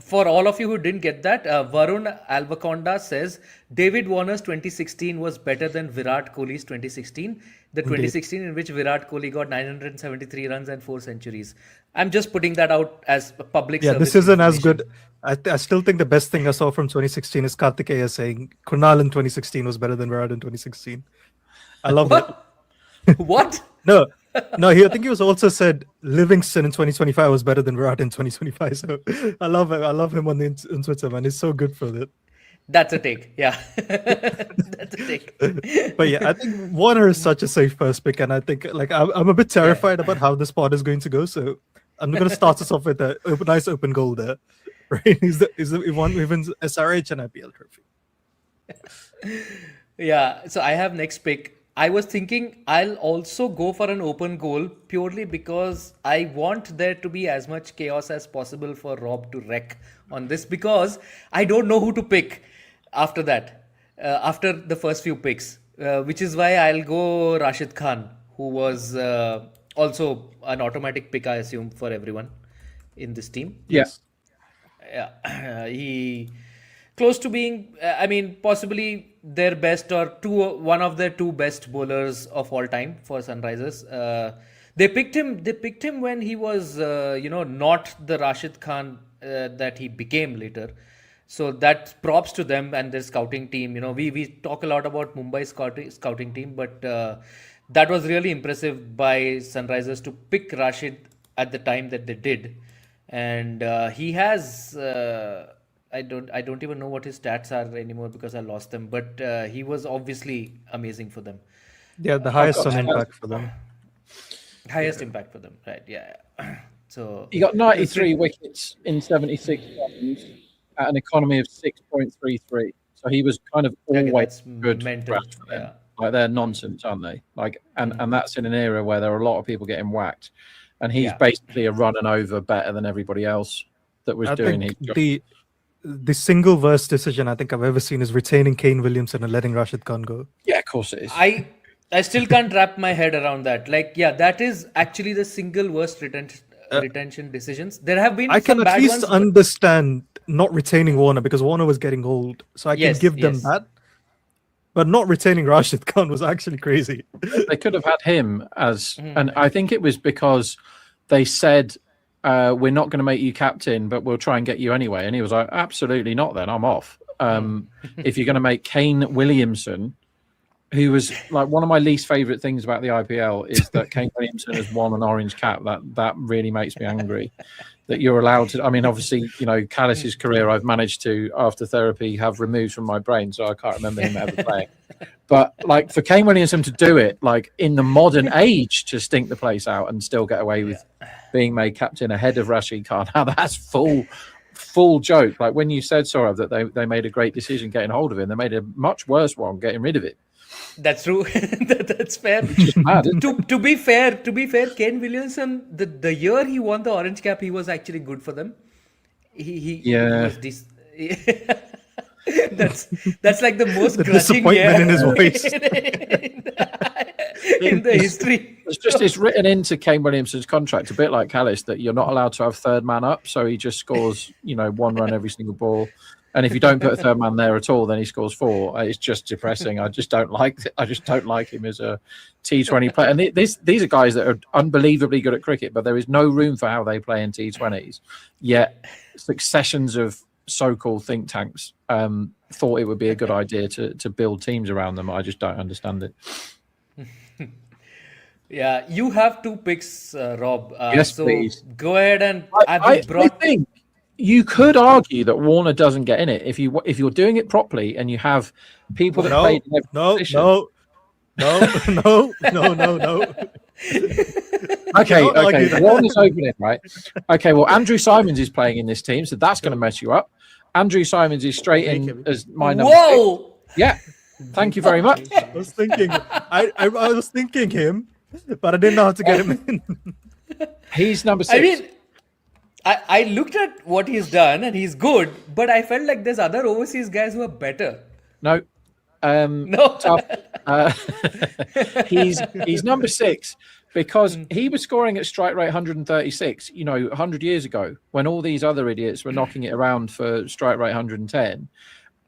for all of you who didn't get that, Varun Alvaconda says David Warner's 2016 was better than Virat Kohli's 2016. The 2016 in which Virat Kohli got 973 runs and 4 centuries. I'm just putting that out as a public Yeah, service this isn't as information. good. I still think the best thing I saw from 2016 is Kartikeya saying Kunal in 2016 was better than Virat in 2016. I love it. What? No, I think he was also said Livingston in 2025 was better than Virat in 2025. So I love him. I love him on Twitter, man. He's so good for it. That's a take. Yeah. That's a take. But yeah, I think Warner is such a safe first pick, and I think like I'm a bit terrified about how this pod is going to go. So I'm going to start us off with a nice open goal there. Right? He wins SRH and IPL trophy. Yeah, so I have next pick. I was thinking I'll also go for an open goal purely because I want there to be as much chaos as possible for Rob to wreck on this because I don't know who to pick after that, after the first few picks, which is why I'll go Rashid Khan, who was also an automatic pick, I assume, for everyone in this team. Yes. Yeah, he close to being, I mean, possibly their best or one of their two best bowlers of all time for Sunrisers. They picked him when he was, not the Rashid Khan that he became later. So that props to them and their scouting team. We talk a lot about Mumbai scouting team, but that was really impressive by Sunrisers to pick Rashid at the time that they did. And he has I don't even know what his stats are anymore because I lost them, but he was obviously amazing for them. Yeah, the highest on impact for them. Highest impact for them, right? Yeah. So He got 93 wickets in 76 runs at an economy of 6.33. So he was kind of always that's good. mental. for them. Yeah. Like they're nonsense, aren't they? Like, and that's in an era where there are a lot of people getting whacked, and he's basically a run and over better than everybody else that was doing his job. The single worst decision I think I've ever seen is retaining Kane Williamson and letting Rashid Khan go. Yeah, of course it is. I still can't wrap my head around that. Like, yeah, that is actually the single worst retention decisions. There have been I some can bad at least ones, but- understand not retaining Warner because Warner was getting old, so I can give them that. But not retaining Rashid Khan was actually crazy. They could have had him as, and I think it was because they said, we're not going to make you captain, but we'll try and get you anyway. And he was like, absolutely not then, I'm off. If you're going to make Kane Williamson, who was like one of my least favourite things about the IPL is that Kane Williamson has won an orange cap. That really makes me angry. That you're allowed to. I mean, obviously, Callis's career I've managed to, after therapy, have removed from my brain, so I can't remember him ever playing. But like for Kane Williamson to do it, like in the modern age, to stink the place out and still get away with being made captain ahead of Rashid Khan, now that's full joke. Like when you said, Saurabh, that they made a great decision getting hold of him, they made a much worse one getting rid of it. That's true. That's fair. Mad, to be fair, Kane Williamson, the year he won the orange cap, he was actually good for them. He was that's like the most The grudging disappointment year in his voice. in the history. It's written into Kane Williamson's contract, a bit like Callis, that you're not allowed to have third man up, so he just scores, 1 run every single ball. And if you don't put a third man there at all, then he scores 4. It's just depressing. I just don't like him as a T20 player. And these are guys that are unbelievably good at cricket, but there is no room for how they play in T20s. Yet successions of so-called think tanks thought it would be a good idea to build teams around them. I just don't understand it. Yeah, you have 2 picks, Rob. Yes, so please. Go ahead and I think you could argue that Warner doesn't get in it if you're doing it properly and you have people that played in every position. No. Okay. Warner's opening, right? Okay, well, Andrew Simons is playing in this team, so that's going to mess you up. Andrew Simons is straight in as my number 6. Yeah. Thank you very much. I was thinking him, but I didn't know how to get him in. He's number 6. I mean, I looked at what he's done and he's good, but I felt like there's other overseas guys who are better. No. No. He's number 6 because he was scoring at strike rate 136, 100 years ago when all these other idiots were knocking it around for strike rate 110.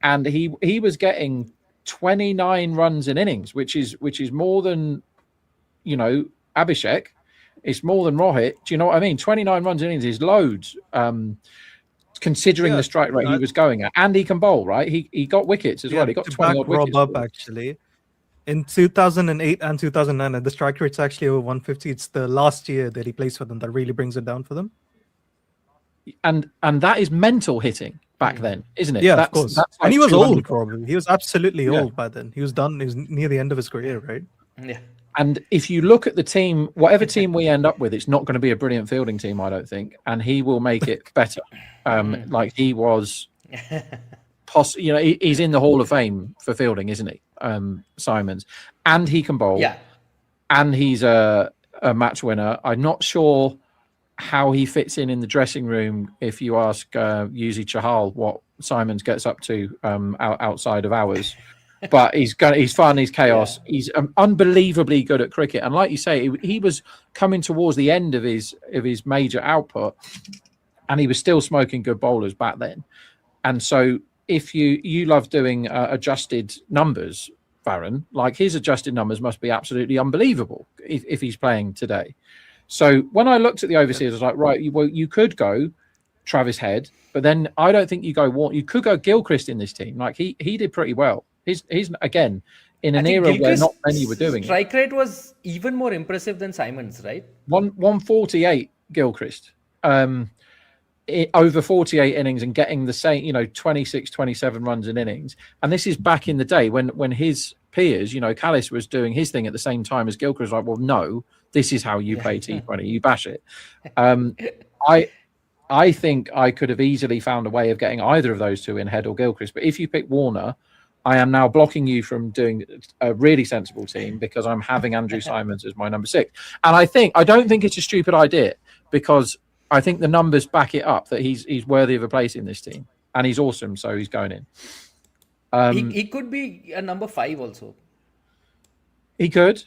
And he was getting 29 runs in innings, which is more than, Abhishek. It's more than Rohit. Do you know what I mean? 29 runs in innings is loads, considering the strike rate he was going at. And he can bowl, right? He got wickets as well. He got 20 odd wickets. Rob up, actually. In 2008 and 2009, the strike rate's actually over 150. It's the last year that he plays for them that really brings it down for them. And that is mental hitting back then, isn't it? Yeah, of course. That's like and he was 200. old, probably. He was absolutely old by then. He was done. He was near the end of his career, right? Yeah. And if you look at the team, whatever team we end up with, it's not going to be a brilliant fielding team, I don't think. And he will make it better. Like he was, he's in the Hall of Fame for fielding, isn't he? Simons, and he can bowl, Yeah. and he's a match winner. I'm not sure how he fits in the dressing room. If you ask Yuzi Chahal what Simons gets up to outside of hours, but he's fun, he's chaos, he's unbelievably good at cricket, and like you say, he was coming towards the end of his major output, and he was still smoking good bowlers back then. And so if you love doing adjusted numbers, Varun, like his adjusted numbers must be absolutely unbelievable if he's playing today. So when I looked at the overseas, I was like, right, you could go Travis Head, but then I don't think you go you could go Gilchrist in this team. Like he did pretty well. He's again in an era where not many were doing it. Strike rate was even more impressive than Simons, right? 148 Gilchrist. Over 48 innings and getting the same, 26, 27 runs in innings. And this is back in the day when his peers, Callis was doing his thing at the same time as Gilchrist. Like, well, no, this is how you play T20. You bash it. I think I could have easily found a way of getting either of those two in Head or Gilchrist. But if you pick Warner, I am now blocking you from doing a really sensible team because I'm having Andrew Simons as my number 6. And I don't think it's a stupid idea because I think the numbers back it up that he's worthy of a place in this team, and he's awesome, so he's going in. He could be a number 5 also. He could.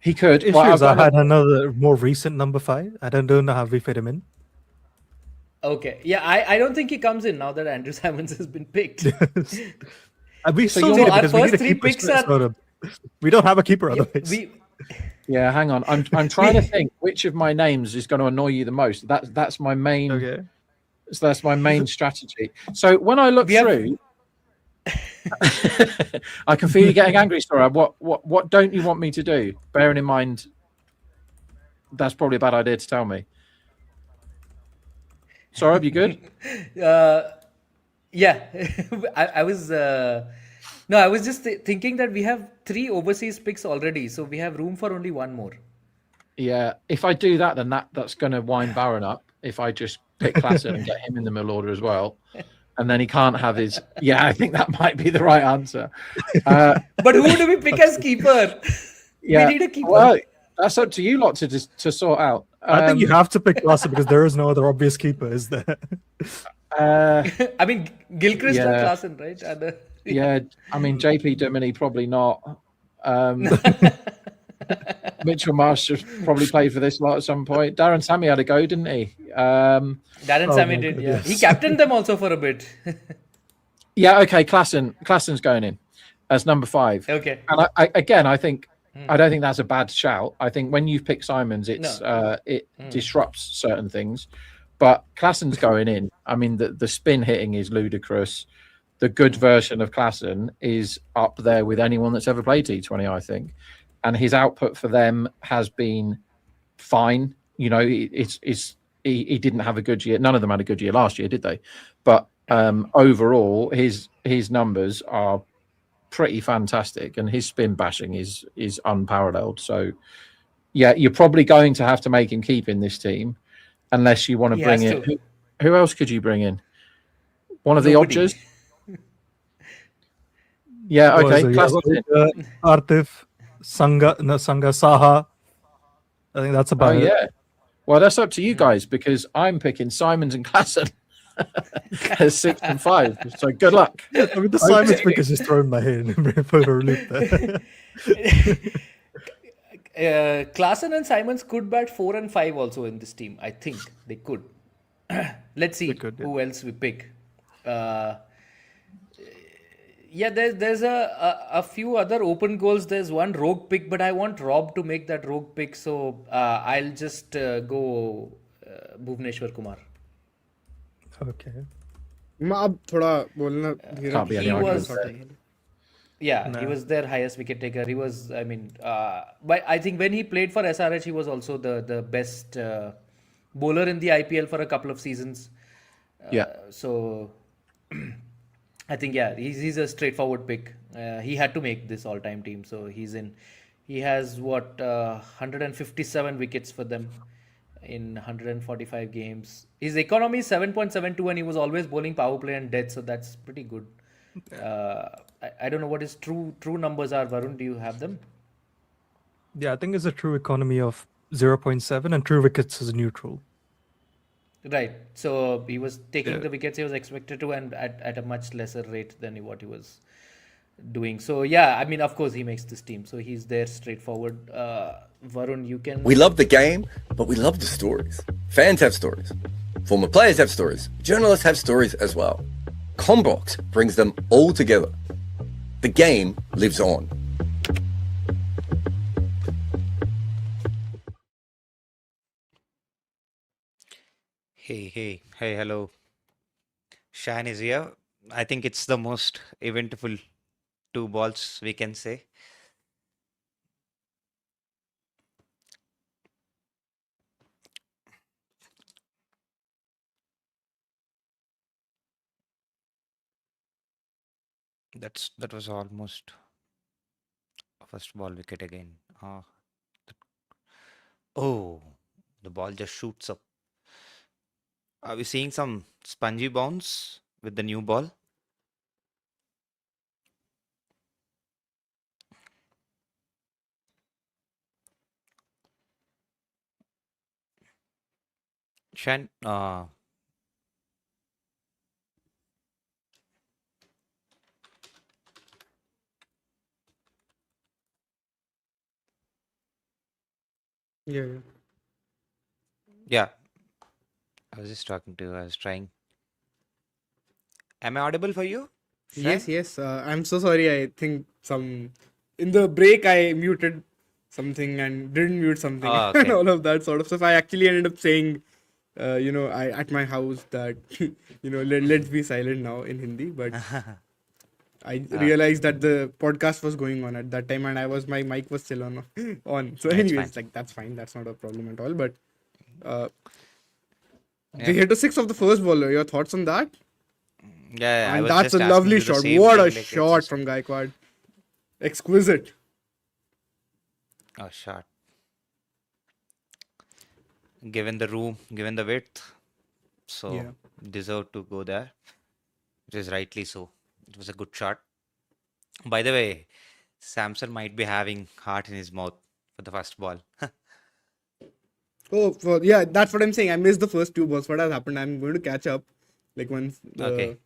He could. Issues. I had another more recent number 5. I don't know how we fit him in. Okay. Yeah, I don't think he comes in now that Andrew Simons has been picked. We still need our because we need first a 3 keeper. picks are... We don't have a keeper otherwise. Yeah, hang on. I'm trying to think which of my names is going to annoy you the most. That's my main. Okay. So that's my main strategy. So when I look through, I can feel you getting angry, Sora. What don't you want me to do? Bearing in mind, that's probably a bad idea to tell me. Sora, you good? Yeah, I was. No, I was just thinking that we have 3 overseas picks already, so we have room for only 1 more. Yeah, if I do that, then that's going to wind Barron up. If I just pick Klassen and get him in the middle order as well, and then he can't have his. Yeah, I think that might be the right answer. But who do we pick as keeper? Yeah, we need a keeper. Well, that's up to you lot to sort out. I think you have to pick Klassen because there is no other obvious keeper, is there? I mean, Gilchrist or yeah. Klassen, right? Yeah, I mean, JP Duminy probably not. Mitchell Marsh should probably played for this lot at some point. Darren Sammy had a go, didn't he? Darren Sammy did, yeah. He captained them also for a bit. Yeah, okay, Klassen's going in as number 5. Okay. And I think I don't think that's a bad shout. I think when you pick Simons, it disrupts certain things. But Klassen's going in. I mean, the spin hitting is ludicrous. The good version of Klassen is up there with anyone that's ever played T20, I think. And his output for them has been fine. He didn't have a good year. None of them had a good year last year, did they? But overall, his numbers are pretty fantastic, and his spin bashing is unparalleled. So, yeah, you're probably going to have to make him keep in this team, unless you want to bring in. Who else could you bring in? One of the Odgers? Yeah, okay. Artif, Sangha, Saha. I think that's about it. Yeah. Well, that's up to you guys because I'm picking Simons and Klassen as 6 and 5. So good luck. I mean, the Simons pick has just thrown my head in for a loop there. Klassen and Simons could bat 4 and 5 also in this team. I think they could. Let's see who else we pick. Yeah, there's a few other open goals. There's one rogue pick, but I want Rob to make that rogue pick, so I'll just go Bhuvneshwar Kumar. Okay. अब थोड़ा बोलना Can't be any argument. He was their highest wicket taker. He was, but I think when he played for SRH, he was also the best bowler in the IPL for a couple of seasons. So I think he's a straightforward pick. He had to make this all-time team, so he's in. He has 157 wickets for them in 145 games. His economy is 7.72, and he was always bowling power play and death, so that's pretty good. I don't know what his true numbers are. Varun, do you have them? Yeah, I think it's a true economy of 0.7 and true wickets is neutral. Right. So he was taking Yeah. the wickets he was expected to, and at a much lesser rate than what he was doing. So yeah, I mean, of course, he makes this team. So he's there straightforward. Varun, you can. We love the game, but we love the stories. Fans have stories. Former players have stories. Journalists have stories as well. Combox brings them all together. The game lives on. Hey, hello. Shan is here. I think it's the most eventful 2 balls we can say. That was almost a first ball wicket again. Oh, the ball just shoots up. Are we seeing some spongy bounce with the new ball? Shan, Yeah, yeah. yeah, I was just talking to you. I was trying. Am I audible for you? Yes, Shan? yes. I'm so sorry. I think some in the break I muted something and didn't mute something Oh, and okay. all of that sort of stuff. I actually ended up saying, I at my house that let's be silent now in Hindi, but I realized that the podcast was going on at that time and my mic was still on on. So It's anyways, fine. like that's fine. That's not a problem at all. But uh, Yeah. they hit a six of the first bowler. Your thoughts on that? Yeah, I And was that's a just asking lovely you the shot. same What a thing. Like it's shot just from Gaikwad. Exquisite. a shot. Given the room, given the width, so Yeah. deserved to go there. It is rightly so. It was a good shot. By the way, Samson might be having heart in his mouth for the first ball. Oh, yeah, that's what I'm saying. I missed the first 2 balls. What has happened? I'm going to catch up. Like Okay.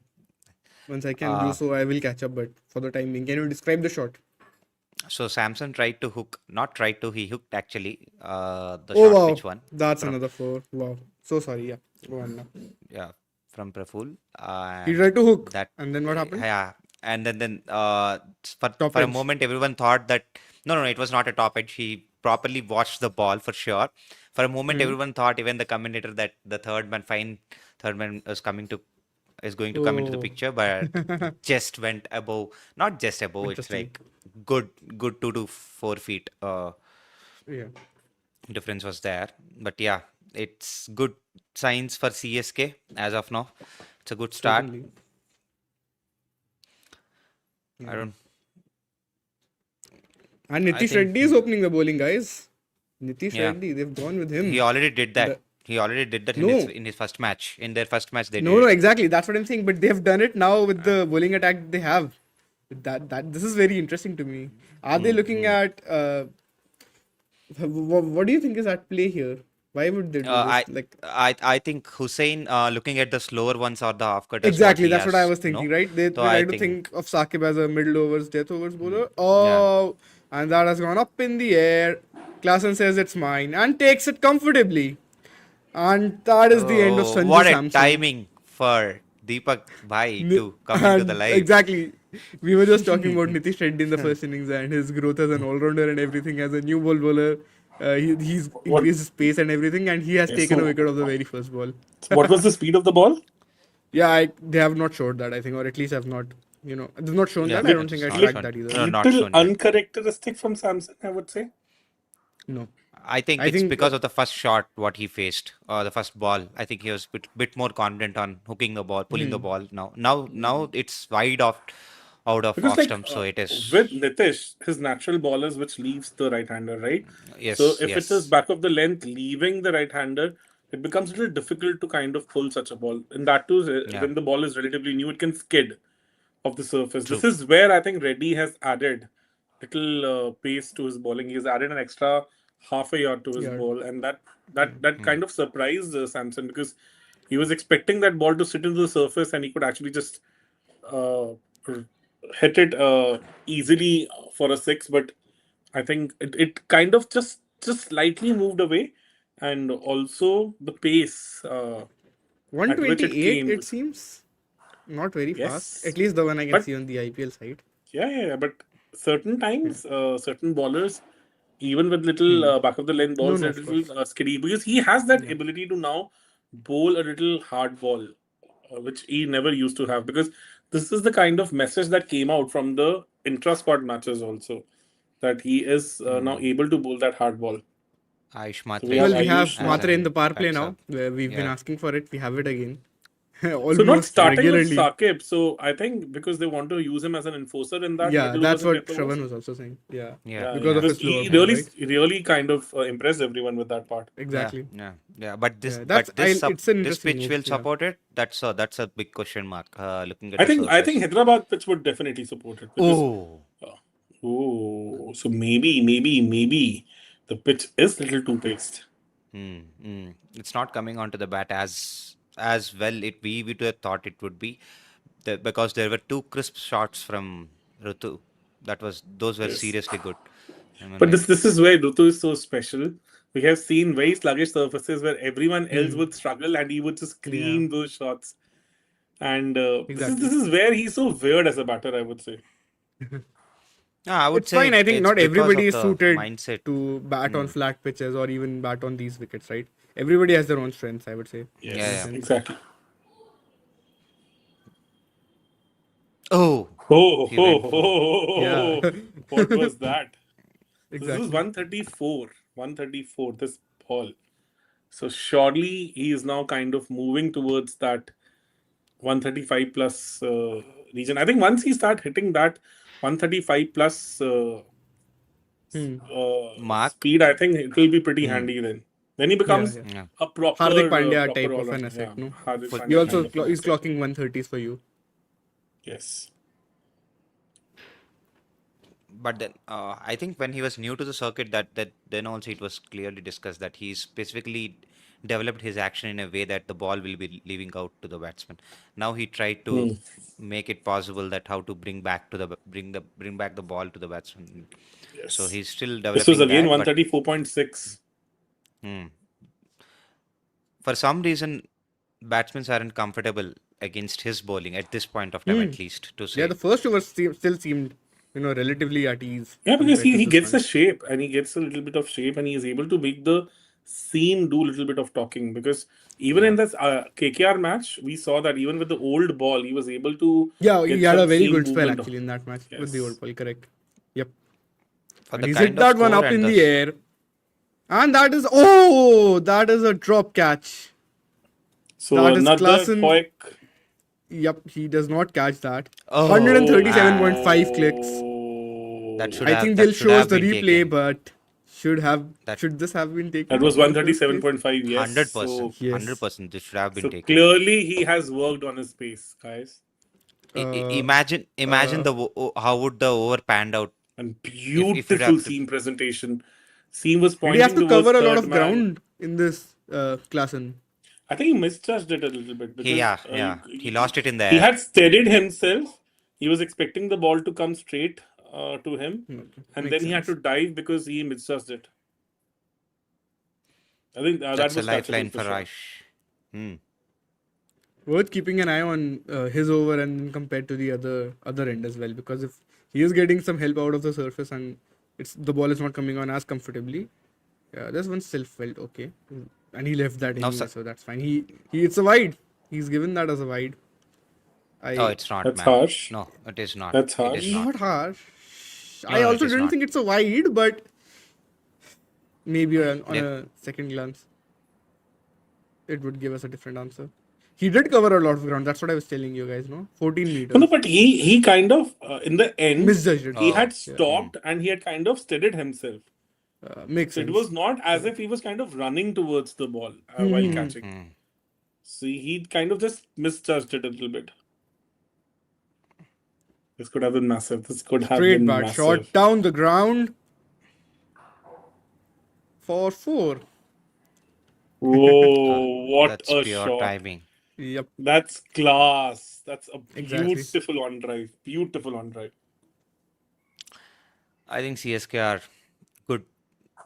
once I can do Uh, so, I will catch up. But for the time being, can you describe the shot? so Samson tried to hook, not tried to, he hooked actually the Oh short wow, pitch one that's from another four. Wow, so sorry. Yeah, go on now. yeah from Praful He and tried to hook, that and then what happened? yeah and then Top for a edge. moment everyone thought that no it was not a top edge. He properly watched the ball for sure. For a moment Hmm. everyone thought, even the commentator, that the third man is going to come into the Oh, picture, but it just went above, not just above, it's interesting. like good 2 to 4 feet Yeah, difference was there. But yeah, it's good signs for CSK as of now. It's a good start. certainly. I Yeah. don't. And I Nitish think Reddy is opening the bowling, guys. Nitish yeah, Reddy, they've gone with he him. already did that. The, He already did that no, in his first match. In their first match, they no, did no, it. exactly. That's what I'm saying. But they've done it now with the bowling attack they have. That this is very interesting to me. Are they looking at what do you think is at play here? Why would they do this? I Like I think Hussein, looking at the slower ones or the half cutters, what exactly, he that's what I has was to thinking, know. right? They So try I to think think of Saqib as a middle overs, death overs bowler. yeah. Oh, and that has gone up in the air. Klassen says it's mine and takes it comfortably. And that is the end of Oh, Sanju what a Samson. timing for Deepak Bhai to come into the And live. exactly, we were just talking about Nitish Reddy in the first innings and his growth as an all-rounder and everything as a new ball bowler. He's What? increased his pace and everything, and he has Okay, taken a so wicket of the very first ball. what was the speed of the ball? Yeah, they have not showed that, I think, or at least have not, they've not shown Yeah, that. I Lit- don't it think is I not tracked shown. that either. No, not Little shown yet. uncharacteristic from Samson, I would say. No, I think I it's think because of the first shot what he faced, the first ball. I think he was bit more confident on hooking the ball, pulling the ball. Now it's wide Because off like stump, so it with is. Nitish, his natural ball is which leaves the right hander, right? So Yes, if it is yes. back of the length leaving the right hander, it becomes a little difficult to kind of pull such a ball. And that too, Yeah. when the ball is relatively new, it can skid. of the surface. True. This is where I think Reddy has added little pace to his bowling. He's added an extra half a yard to his ball, and that kind of surprised Samson, because he was expecting that ball to sit into the surface and he could actually just uh, hit it easily for a six. But I think it kind of just slightly moved away, and also the pace at which it 128, came. it seems not very fast. Yes. At least the one I can But- see on the IPL side. Yeah. But certain times, certain bowlers, even with little back of the lane balls, No, are of a little skiddy, because he has that ability to now bowl a little hard ball, which he never used to have. Because this is the kind of message that came out from the intra-squad matches also, that he is now able to bowl that hard ball. Ayush we Matre. have Well, we have Ayush Matre in the power play backs now. up. Where we've been Yeah. asking for it. We have it again. So not Almost starting regularly. with Saqib. So I think because they want to use him as an enforcer in that. Yeah, middle that's overs and what death overs. Shravan was also saying. Yeah. Yeah. Because of his he slower ball, really kind of impressed everyone with that part. Exactly. Yeah. But this, Yeah, that's- but this, it's an this interesting pitch move, will yeah. support it. That's a big question mark. Looking at I the think surface. Hyderabad pitch would definitely support it. Because, so maybe the pitch is a little too paced. It's not coming onto the bat as well. We would have thought it would be, because there were two crisp shots from Rutu. Those were seriously good. I mean, But this is where Rutu is so special. We have seen very sluggish surfaces where everyone else would struggle and he would just scream those shots. And Exactly. this is where he's so weird as a batter, I would say. I would It's say fine. I think it's not because everybody of is the suited mindset. to bat on flat pitches or even bat on these wickets, right? Everybody has their own strengths, I would say. Yeah. Exactly. Oh, he went for- Yeah. What was that? This Exactly. is 134. 134, this ball. So surely he is now kind of moving towards that 135 plus region. I think once he start hitting that 135 plus Mark. speed, I think it will be pretty handy then. Then he becomes Yeah. a proper Hardik Pandya proper type of all-rounder. an asset, no? Hardik Full- Pandya He also kind of an he's asset. clocking 130s for you. Yes. But then I think when he was new to the circuit, that then also it was clearly discussed that he specifically developed his action in a way that the ball will be leaving out to the batsman. Now he tried to make it possible that how to bring back the ball to the batsman. Yes. So he's still This developing was again that, but 134.6. for some reason batsmen aren't comfortable against his bowling at this point of time, at least, to say. Yeah, the first over still seemed, relatively at ease. Yeah, because compared to he this gets one. the shape and he gets a little bit of shape and he is able to make the seam do a little bit of talking. Because even in this KKR match, we saw that even with the old ball, he was able to. Yeah, get he had a some very seam good spell movement. actually in that match with the Yes. old ball, correct. Yep. For And the he's kind hit of that one score up and in the air. And that is a drop catch. So That is another Klaassen. Hoek. Yep, he does not catch that. Oh, 137.5 clicks. That should I have, think that they'll should show us have the been replay, taken. but That- should this have been taken? That was in the first place? 137.5, yes. 100%. So, Yes. 100%. This should have been so taken. clearly he has worked on his pace, guys. Imagine how would the over panned out. And if you'd beautiful have to- seam presentation. Seam was Did pointing he have to towards cover a lot third of man. ground in this Klaassen? I think he misjudged it a little bit. Because, He lost it in the He air. had steadied himself. He was expecting the ball to come straight to him. And then he had to dive because he misjudged it. I think that That's was a lifeline for sure. Aish. Worth keeping an eye on his over and compared to the other end as well, because if he is getting some help out of the surface and the ball is not coming on as comfortably, this one still felt okay, and he left that No, anyway, sir. so that's fine. It's a wide. He's given that as a wide. Oh, it's not, That's man. harsh. No, it is not. That's It harsh. is not. Not harsh. No, I no, also it is didn't not. think it's a wide, but maybe on Yeah. a second glance, it would give us a different answer. He did cover a lot of ground. That's what I was telling you guys. No, 14 meters. No, but he kind of, in the end, Misjudged it. he Oh, had stopped and he had kind of steadied himself. Makes So sense. it was not as if he was kind of running towards the ball while catching. So he kind of just misjudged it a little bit. This could have been massive. This could have Straight been bat shot massive. down the ground for 4. Whoa, what That's a pure shot. timing. Yep, That's class. That's a Exactly. beautiful on drive. Beautiful on drive. I think CSK are good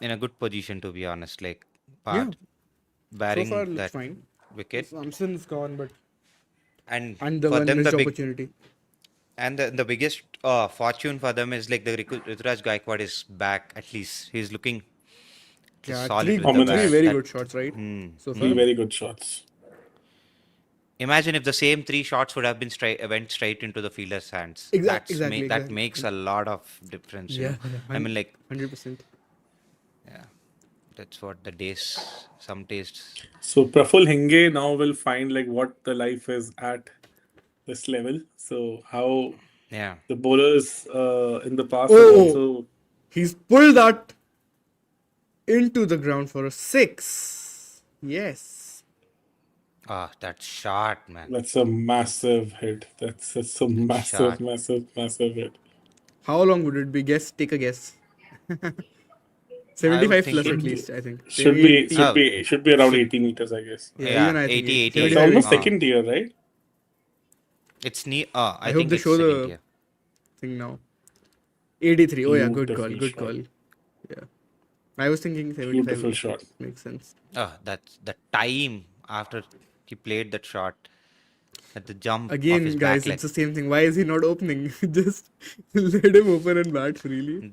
in a good position, to be honest. Like, Yeah. but So barring far looks that fine. wicket, Samson's gone, but and and the for one them missed the big opportunity. and the biggest fortune for them is like the Rituraj Gaikwad is back. At least he's looking just Yeah, solid three with the Ominous. bat. very That good shots, right? hmm, So Three far. very good shots. imagine if the same 3 shots would have been went straight into the fielder's hands. Exactly. That makes a lot of difference. You know, I mean, like, 100%. yeah, that's what the days, some tastes. So Praful Henge now will find like what the life is at this level. So how Yeah. the bowlers in the past have Oh, also he's pulled that into the ground for a 6. Yes. Ah, that shot, man. that's a massive hit. That's a massive, Shot. massive hit. How long would it be? Take a guess. I would 75 think plus it at least, I think. Should be 80. should be around should 80 meters, I guess. Yeah, even I think 80, 80. 88. It's 75, almost 80. second tier, right? It's near. I I hope think they it's show second the tier. thing now. 83. Oh yeah, good call. Beautiful Good shot. call. Yeah. I was thinking 75. Beautiful shot. Makes sense. That's the time after he played that shot at the jump of Again, his guys, back leg. it's the same thing. Why is he not opening? Just let him open and bat freely.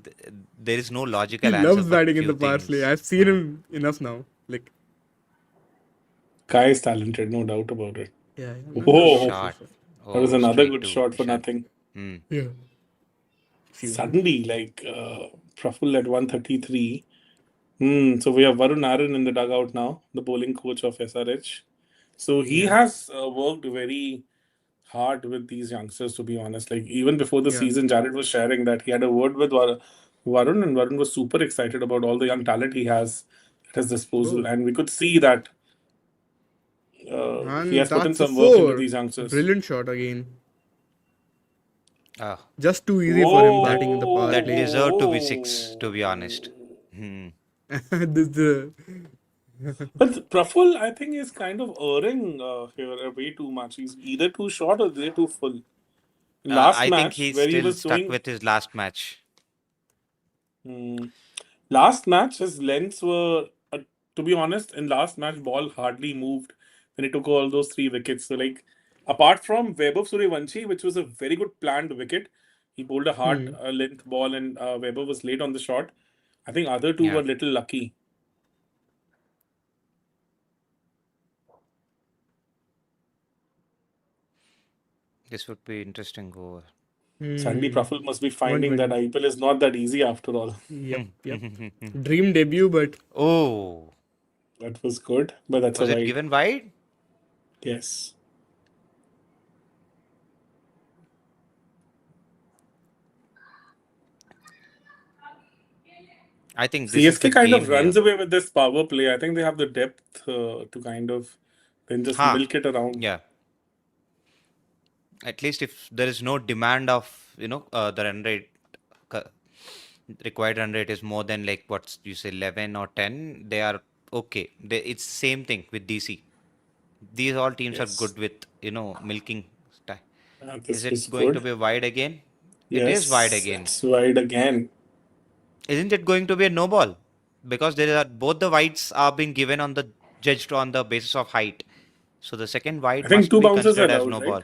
There is no He logical answer loves for batting in few the power things. play. I've seen him enough now. Like, Kai is talented, no doubt about it. yeah. Whoa, Shot. that was Oh, another straight good to shot for Ishan. nothing. Hmm. Yeah. Suddenly, like Praful at 133. So we have Varun Aaron in the dugout now, the bowling coach of SRH. So he Yeah. has worked very hard with these youngsters, to be honest. Like even before the Yeah. season, Jared was sharing that he had a word with Varun, and Varun was super excited about all the young talent he has at his disposal, Oh. and we could see that he And has put in that's a some work into 4. these youngsters. Brilliant shot again. Ah, Just too easy for him Whoa. batting in the power that play. deserved to be 6, to be honest. Hmm. the But Praful, I think, is kind of erring here way too much. He's either too short or way too full. Last I think match, he's where he still was stuck doing with his last match. last match, his lengths were, to be honest, in last match, ball hardly moved when he took all those 3 wickets. So, like, apart from Vaibhav Suryavanshi, which was a very good planned wicket, he bowled a hard length ball and Vaibhav was late on the shot. I think other two Yeah. were little lucky. This would be interesting over. Suddenly, Praful must be finding that 120. IPL is not that easy after all. Yep. Dream debut, but Oh, That was good, but that's was a it wide. given wide? Yes. I think this is the CSK kind game of here. runs away with this power play. I think they have the depth to kind of then just Huh. milk it around. Yeah. At least if there is no demand of, the run rate, required run rate is more than like what you say 11 or 10, they are okay. It's same thing with DC. These all teams are Yes. good with, milking style. This Is was it going to good. be wide again? It is Yes, wide again. it's wide again. Isn't it going to be a no ball? Because there are both the wides are being given on the judged on the basis of height. So the second wide I think must 2 be bounces are considered as allowed, no right? ball.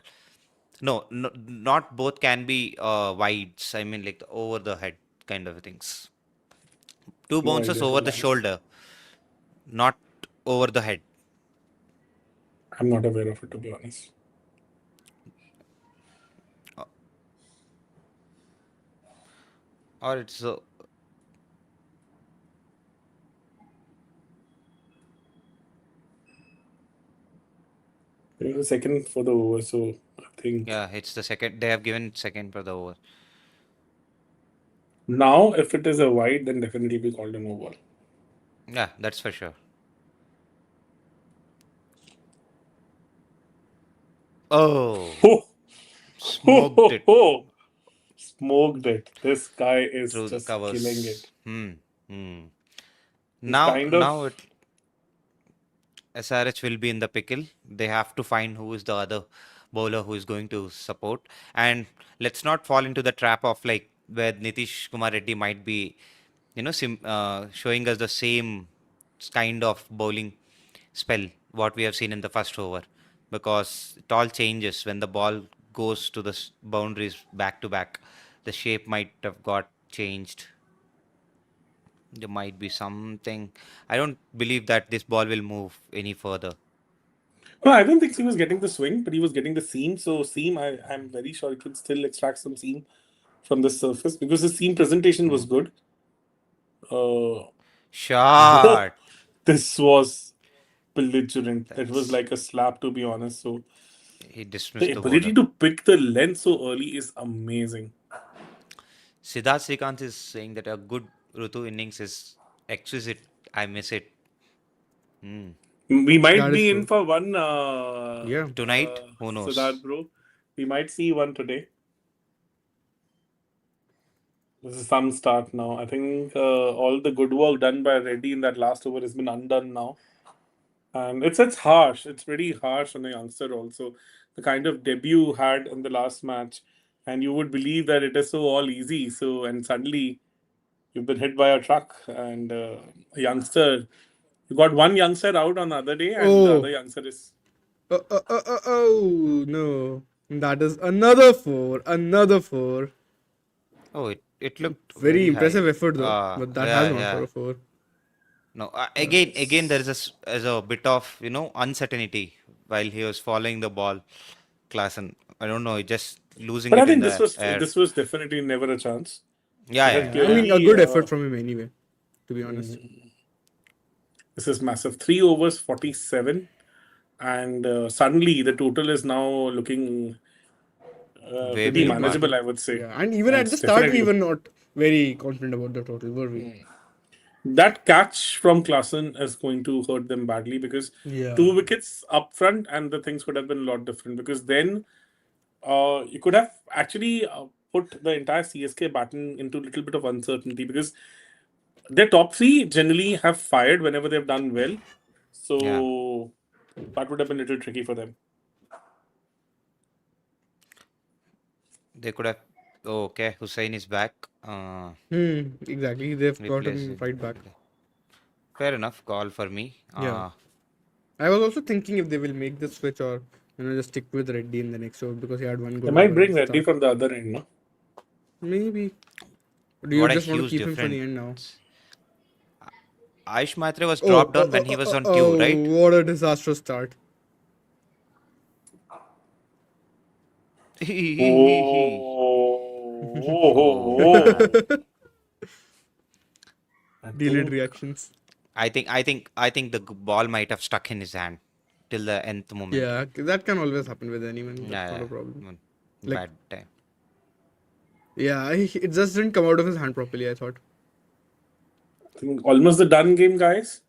No, not both can be wides. I mean, like over the head kind of things. 2 No bounces idea, to over be the honest. shoulder, not over the head. I'm not aware of it, to be honest. Or it's It was the second for the over, so I think yeah, it's the second. They have given second for the over. now if it is a wide, then definitely be called a no ball. Yeah, that's for sure. Oh, Oh, smoked it. oh. smoked it. This guy is through the just killing covers. it. He's Now, kind now of. SRH will be in the pickle. They have to find who is the other bowler who is going to support. And let's not fall into the trap of like where Nitish Kumar Reddy might be, showing us the same kind of bowling spell what we have seen in the first over, because it all changes when the ball goes to the boundaries back to back. The shape might have got changed. There might be something. I don't believe that this ball will move any further. No, I don't think he was getting the swing, but he was getting the seam. So seam, I'm very sure he could still extract some seam from the surface because the seam presentation was good. Whoa, Shot. this was belligerent. It was That's like a slap, to be honest. So he the dismissed the ability bowler. to pick the length so early is amazing. Siddharth Srikanth is saying that a good Rutu innings is exquisite. I miss it. We might That is be in true. for one, Yeah. Tonight, who Siddharth knows? bro. We might see one today. This is some start now. I think all the good work done by Reddy in that last over has been undone now. And it's harsh. It's pretty harsh on a youngster also. The kind of debut had in the last match, and you would believe that it is so all easy. So and suddenly you've been hit by a truck and a youngster. You got one youngster out on the other day, and the Oh. other youngster is. Oh, no. That is another four. Another four. Oh, it looked Very very impressive high. effort though, but that has Yeah, gone for yeah. a four. No, again, there is as a bit of uncertainty while he was following the ball, Klassen. I don't know, just losing But I it in think the air. this was definitely never a chance. Yeah, He yeah, had yeah, I yeah. mean, a clearly. good effort from him anyway, to be honest. This is massive. 3 overs, 47, and suddenly the total is now looking Way pretty below par. manageable, I would say. Yeah, and even at It's the start, we definitely were not very confident about the total, were we? that catch from Klassen is going to hurt them badly because Yeah. 2 wickets up front and the things would have been a lot different because then you could have actually put the entire CSK batting into a little bit of uncertainty because their top three generally have fired whenever they've done well. Yeah, So that would have been a little tricky for them. they could have. Oh, okay, Hussein is back. Exactly. They've got him Replacing. right back. Fair enough call for me. Yeah. I was also thinking if they will make the switch or just stick with Reddy in the next over because he had one They good might over at bring the Reddy start. from the other end, no? Maybe. Do you What a just want to huge keep him for difference. the end now? Aish Matre was Oh, dropped on when he was on cue, oh, right? what a disastrous start. Oh. I Delayed think reactions. I think the ball might have stuck in his hand till the nth moment. Yeah, that can always happen with anyone. That's Yeah, not yeah. a problem. Mm, Like- Bad time. Yeah, it just didn't come out of his hand properly, I thought. almost the done game, guys.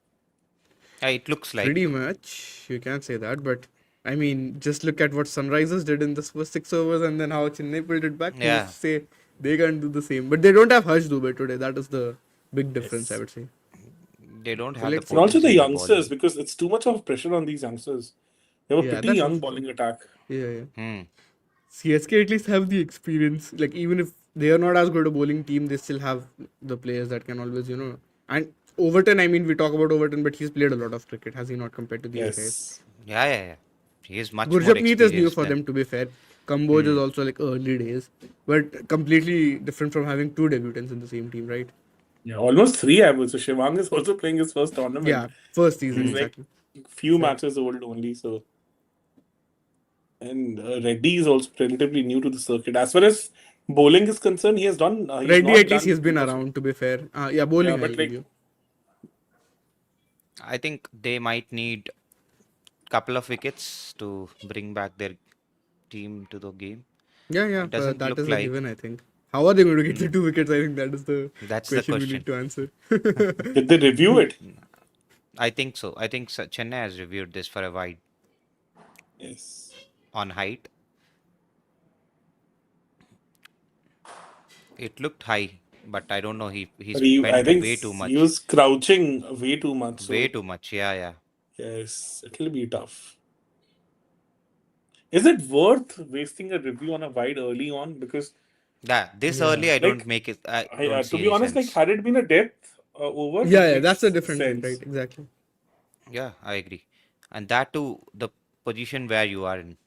Yeah, it looks like. Pretty much. You can say that, but I mean, just look at what Sunrisers did in the first 6 overs and then how Chennai pulled it back. Yeah. To say they can do the same. But they don't have Harsh Dubey today. That is the big difference, Yes. I would say. They don't So have the let's see. And also the potency in the youngsters, bowling. because it's too much of pressure on these youngsters. They have a Yeah, pretty that's young also bowling attack. Yeah. Hmm. CSK at least have the experience. Like, even if they are not as good a bowling team, they still have the players that can always, And Overton, I mean, we talk about Overton, but he's played a lot of cricket, has he not, compared to these guys? Yes. Yeah. He is much more Gurjapneet is new experienced for than. them, to be fair. Kamboj is also like early days, but completely different from having two debutants in the same team, right? Yeah, almost 3, I would say. Shivang is also playing his first tournament. Yeah, first season, He's like exactly. few matches old only, so. And Reddy is also relatively new to the circuit. As far as bowling is concerned, he has done. He's Reddy, not at least, done he's been much. around, to be fair. Yeah, bowling, Yeah, but I'll give like you. I think they might need couple of wickets to bring back their team to the game. Yeah, It doesn't that look is a like. given, I think. How are they going to get the 2 wickets? I think that is the That's the question we question. need to answer. did they review it? I think so. I think Chennai has reviewed this for a wide Yes. on height. It looked high, but I don't know. He But I spent think way too he much. was crouching way too much. Way So too much. Yeah, yeah. yes, it'll be tough. Is it worth wasting a review on a wide early on? Because Yeah, this Yeah. early I don't like, make it. I don't to see be any honest, like sense. had it been a depth over, Yeah, it yeah, that's makes a different thing, sense. right? Exactly. Yeah, I agree. And that too, the position where you are in,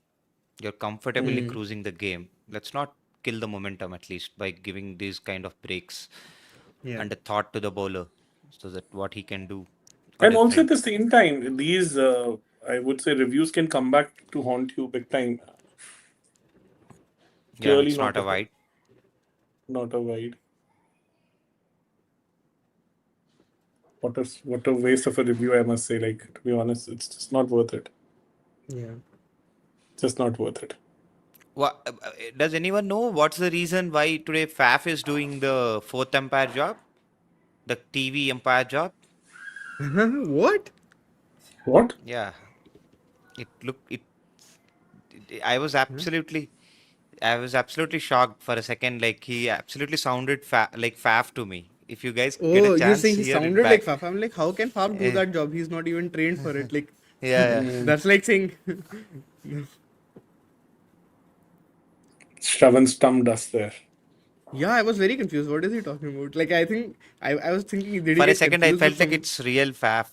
you're comfortably Hmm. cruising the game. Let's not kill the momentum at least by giving these kind of breaks Yeah. and a thought to the bowler so that what he can do are And also at different. the same time, these I would say reviews can come back to haunt you big time. Yeah, Clearly it's not a wide. not a wide. What a waste of a review, I must say. Like, to be honest, it's just not worth it. Yeah. Just not worth it. Does anyone know what's the reason why today Faf is doing the fourth umpire job, the TV umpire job? What? What? Yeah, it looked it. I was absolutely shocked for a second. Like he absolutely sounded like Faf to me. If you guys get a Oh, you're chance, saying he hear it sounded like back. Faf. I'm like, how can Faf do Eh, that job? He's not even trained for it. Like, yeah, yeah. that's like saying, Shravan stumped us there. yeah, I was very confused. What is he talking about? Like, I think I was thinking, did he For a get second, I confused with felt like some? it's real Faf.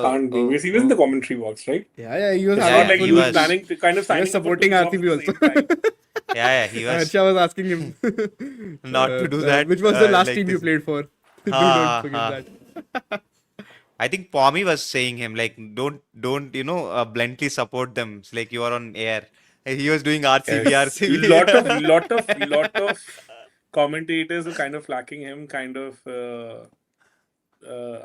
Can't be. Because he was in the commentary box, right? Yeah, he was It's Yeah, not yeah, like he he was was. planning to kind of He signing was up for supporting two jobs RCB at the also. same time. Yeah, he was Harsha was asking him not to do that. which was the last like team you this. played for. Don't Ha, forget ha. that. I think Pommy was saying him like, don't bluntly support them. It's like you are on air. He was doing RCB, Yes, RCB. lot of commentators were kind of lacking him, kind of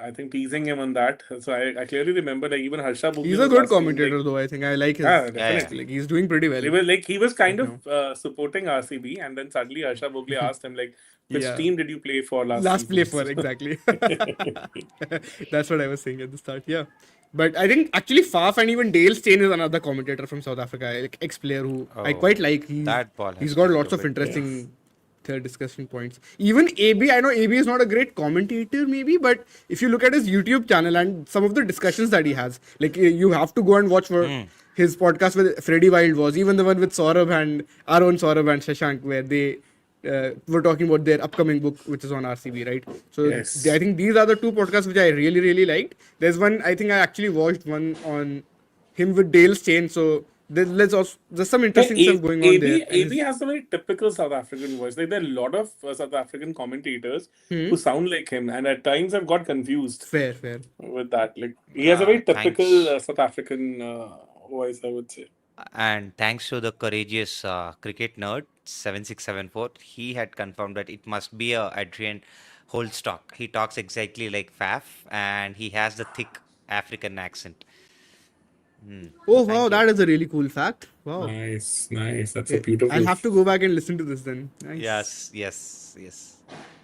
I think teasing him on that. So I clearly remember like even Harsha Bhogli He's a was good asking him commentator, like, though. I think I like his. yeah, Yeah, yeah. definitely. Like, he's doing pretty well They were like he was kind right of now. supporting RCB, and then suddenly Harsha Bhogli asked him like, which Yeah. team did you play for last Last play season? for, exactly. That's what I was saying at the start. Yeah. But I think actually Faf and even Dale Steyn is another commentator from South Africa, like ex-player who I Oh, quite like. that ball He's has got kicked lots a of bit. interesting discussion points. Even AB, I know AB is not a great commentator maybe, but if you look at his YouTube channel and some of the discussions that he has, like you have to go and watch for his podcast with Freddie Wild was, even the one with Saurabh and our own Saurabh and Shashank, where they were talking about their upcoming book, which is on RCB, right? So Yes. I think these are the two podcasts which I really, really liked. There's one, I think I actually watched one on him with Dale Steyn. So there's some interesting stuff going on there. And AB has a very typical South African voice. Like there are a lot of South African commentators who sound like him, and at times I've got confused fair. with that. Like he has a very typical Thanks. South African voice, I would say. And thanks to the courageous cricket nerd 7674, he had confirmed that it must be a Adrian Holstock. He talks exactly like Faf, and he has the thick African accent. Oh Thank wow, you. that is a really cool fact. Wow. Nice. That's a Okay, beautiful. I'll have to go back and listen to this then. Nice. Yes.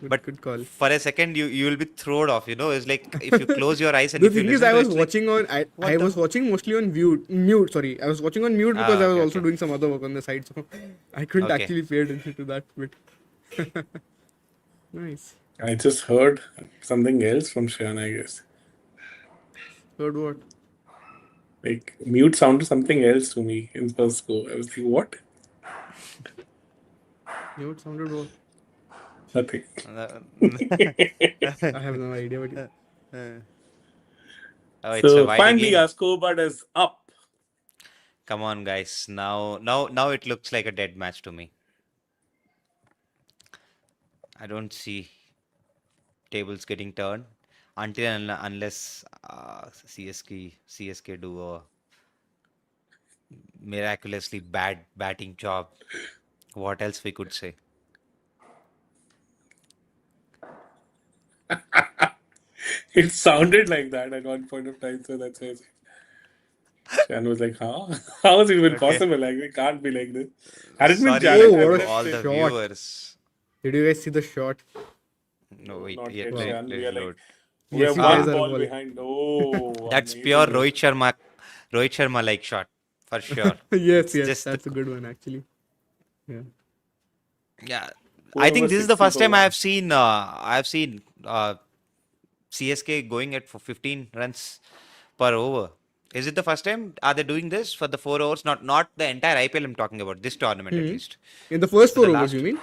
Good, But good call. for a second, you will be thrown off. It's like if you close your eyes and The if you thing is, listen I to was it's like, watching on I what was watching mostly on mute. Sorry, I was watching on mute because I was okay, also okay. doing some other work on the side, so I couldn't Okay. actually pay attention to that bit. Nice. I just heard something else from Shan, I guess. Heard what? Like mute sounded something else to me in first go. I was like, what? Mute sounded what? Nothing. I have no idea what you. Oh, it's a So wide finally, again. our scoreboard is up. Come on, guys. Now it looks like a dead match to me. I don't see tables getting turned unless CSK do a miraculously bad batting job. What else we could say? It sounded like that at one point of time, so that's why Shan was like, huh? How is it even possible? Like, it can't be like this. Had it been Sorry Janet, I what would to a have all said, the shot. viewers. Did you guys see the shot? No, wait, not yet, yet, let Shan. let We it are like, load. we Yes, are you one guys are ball balling. behind. Oh, That's amazing. pure Rohit Sharma like shot for sure. Yes, It's just that's a good one actually. Yeah. yeah. I think over this is the 60 first for time one. I have seen CSK going at for 15 runs per over. Is it the first time? Are they doing this for the 4 overs? Not the entire IPL. I'm talking about this tournament at least. In the first For the 4 overs, you last, mean?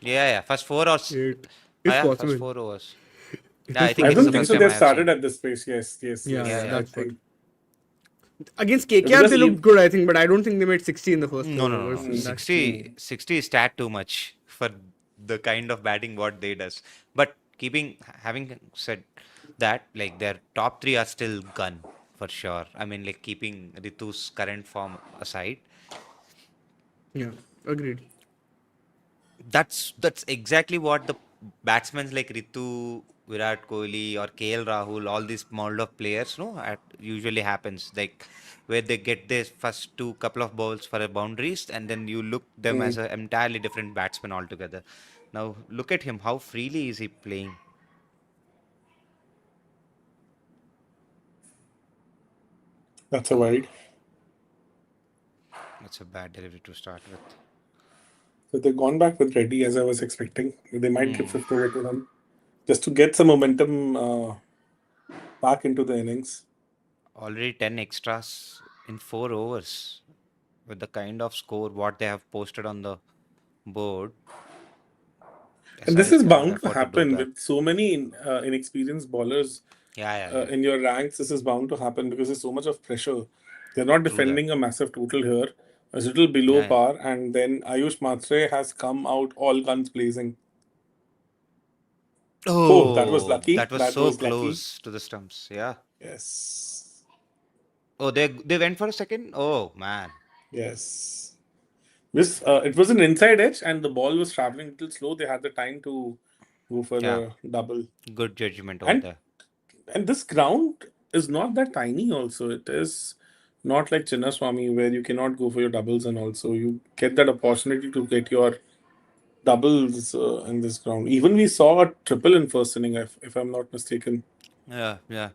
yeah, first 4 hours. It is Yeah, first possible. 4 overs. It Yeah, is I think I it is don't the possible. think first so. time I They've have started seen. at this pace. Yes, yes, Yeah, yes. Yeah, yeah, yeah. I that's what. think Against KKR, because they looked good, I think, but I don't think they made 60 in the first No, four no, no, overs. no. In that. 60 is tad too much for the kind of batting what they does. But having said that, like their top three are still gun for sure. I mean, like keeping Ritu's current form aside, Yeah, agreed. that's exactly what the batsmen like Ritu, Virat Kohli, or KL Rahul, all these mold of players, no, usually happens. Like where they get their first two couple of balls for a boundaries, and then you look them as an entirely different batsman altogether. Now look at him. How freely is he playing? that's a wide. That's a bad delivery to start with. So they've gone back with Reddy as I was expecting. They might give 50 over to him just to get some momentum back into the innings. Already 10 extras in 4 overs with the kind of score what they have posted on the board. And this SRH is cannot bound to afford to do happen that. with so many inexperienced bowlers Yeah. in your ranks. This is bound to happen because there's so much of pressure. They're not True that. defending a massive total here. A little below Yeah. par, and then Ayush Matre has come out all guns blazing. Oh, that was Oh, lucky. that was That so was lucky. close to the stumps. Yeah. Yes. Oh, they went for a second. Oh man, Yes. It was an inside edge, and the ball was traveling a little slow. They had the time to go for yeah, a double. good judgment over And there. and this ground is not that tiny. Also, it is not like Chinnaswamy where you cannot go for your doubles, and also you get that opportunity to get your doubles in this ground. Even we saw a triple in first inning, if I'm not mistaken. Yeah.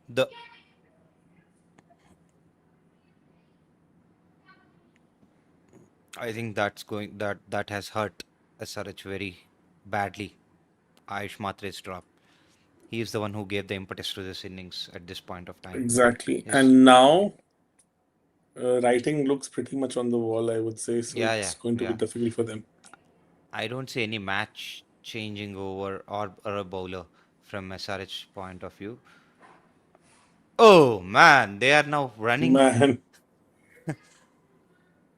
The I think that has hurt SRH very badly. Ayush Matre's drop. He is the one who gave the impetus to this innings at this point of time. Exactly. Yes. And now writing looks pretty much on the wall, I would say. So it's going to be Yeah. difficult for them. I don't see any match changing over or a bowler from SRH point of view. Oh man, they are now running, Man,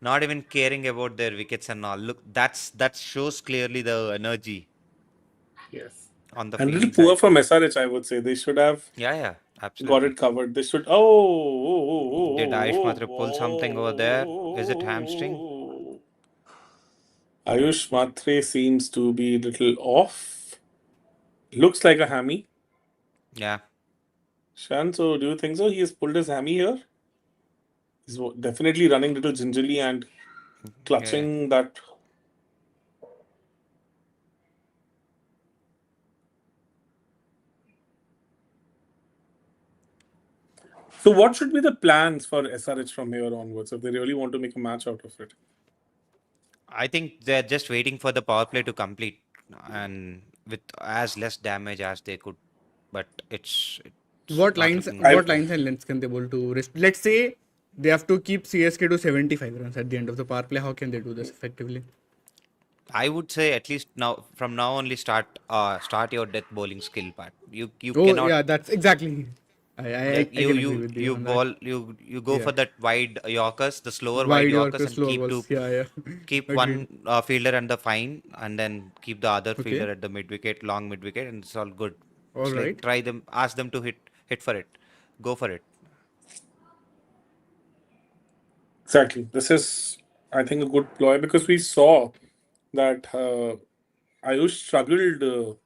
not even caring about their wickets and all. Look, that shows clearly the energy yes. on the And a little fielding poor side. from SRH, I would say. They should have Yeah, got absolutely. it covered. They should. Oh, Did Ayush oh, Matre pull something over there? Is it hamstring? oh. Ayush Matre seems to be a little off. Looks like a hammy. Yeah. Shan, so do you think so? He has pulled his hammy here. He's definitely running a little gingerly and clutching that. So, what should be the plans for SRH from here onwards if they really want to make a match out of it? I think they're just waiting for the power play to complete and with as less damage as they could. But it's What not lines? looking What good. lines and lengths can they bowl to? Let's say they have to keep CSK to 75 runs at the end of the power play. How can they do this effectively? I would say at least now from now only start your death bowling skill part. You Oh cannot yeah, that's exactly. I like can agree with you you on that. ball you go for Yeah. that wide Yorkers, the slower wide Wide Yorkers, Yorker, and slower balls. Yeah. keep Agreed. one fielder and the fine, and then keep the other Okay. fielder at the mid wicket, long mid wicket, and it's all good. All It's right. like ask them to hit for it, go for it. Exactly. This is, I think, a good ploy because we saw that Ayush struggled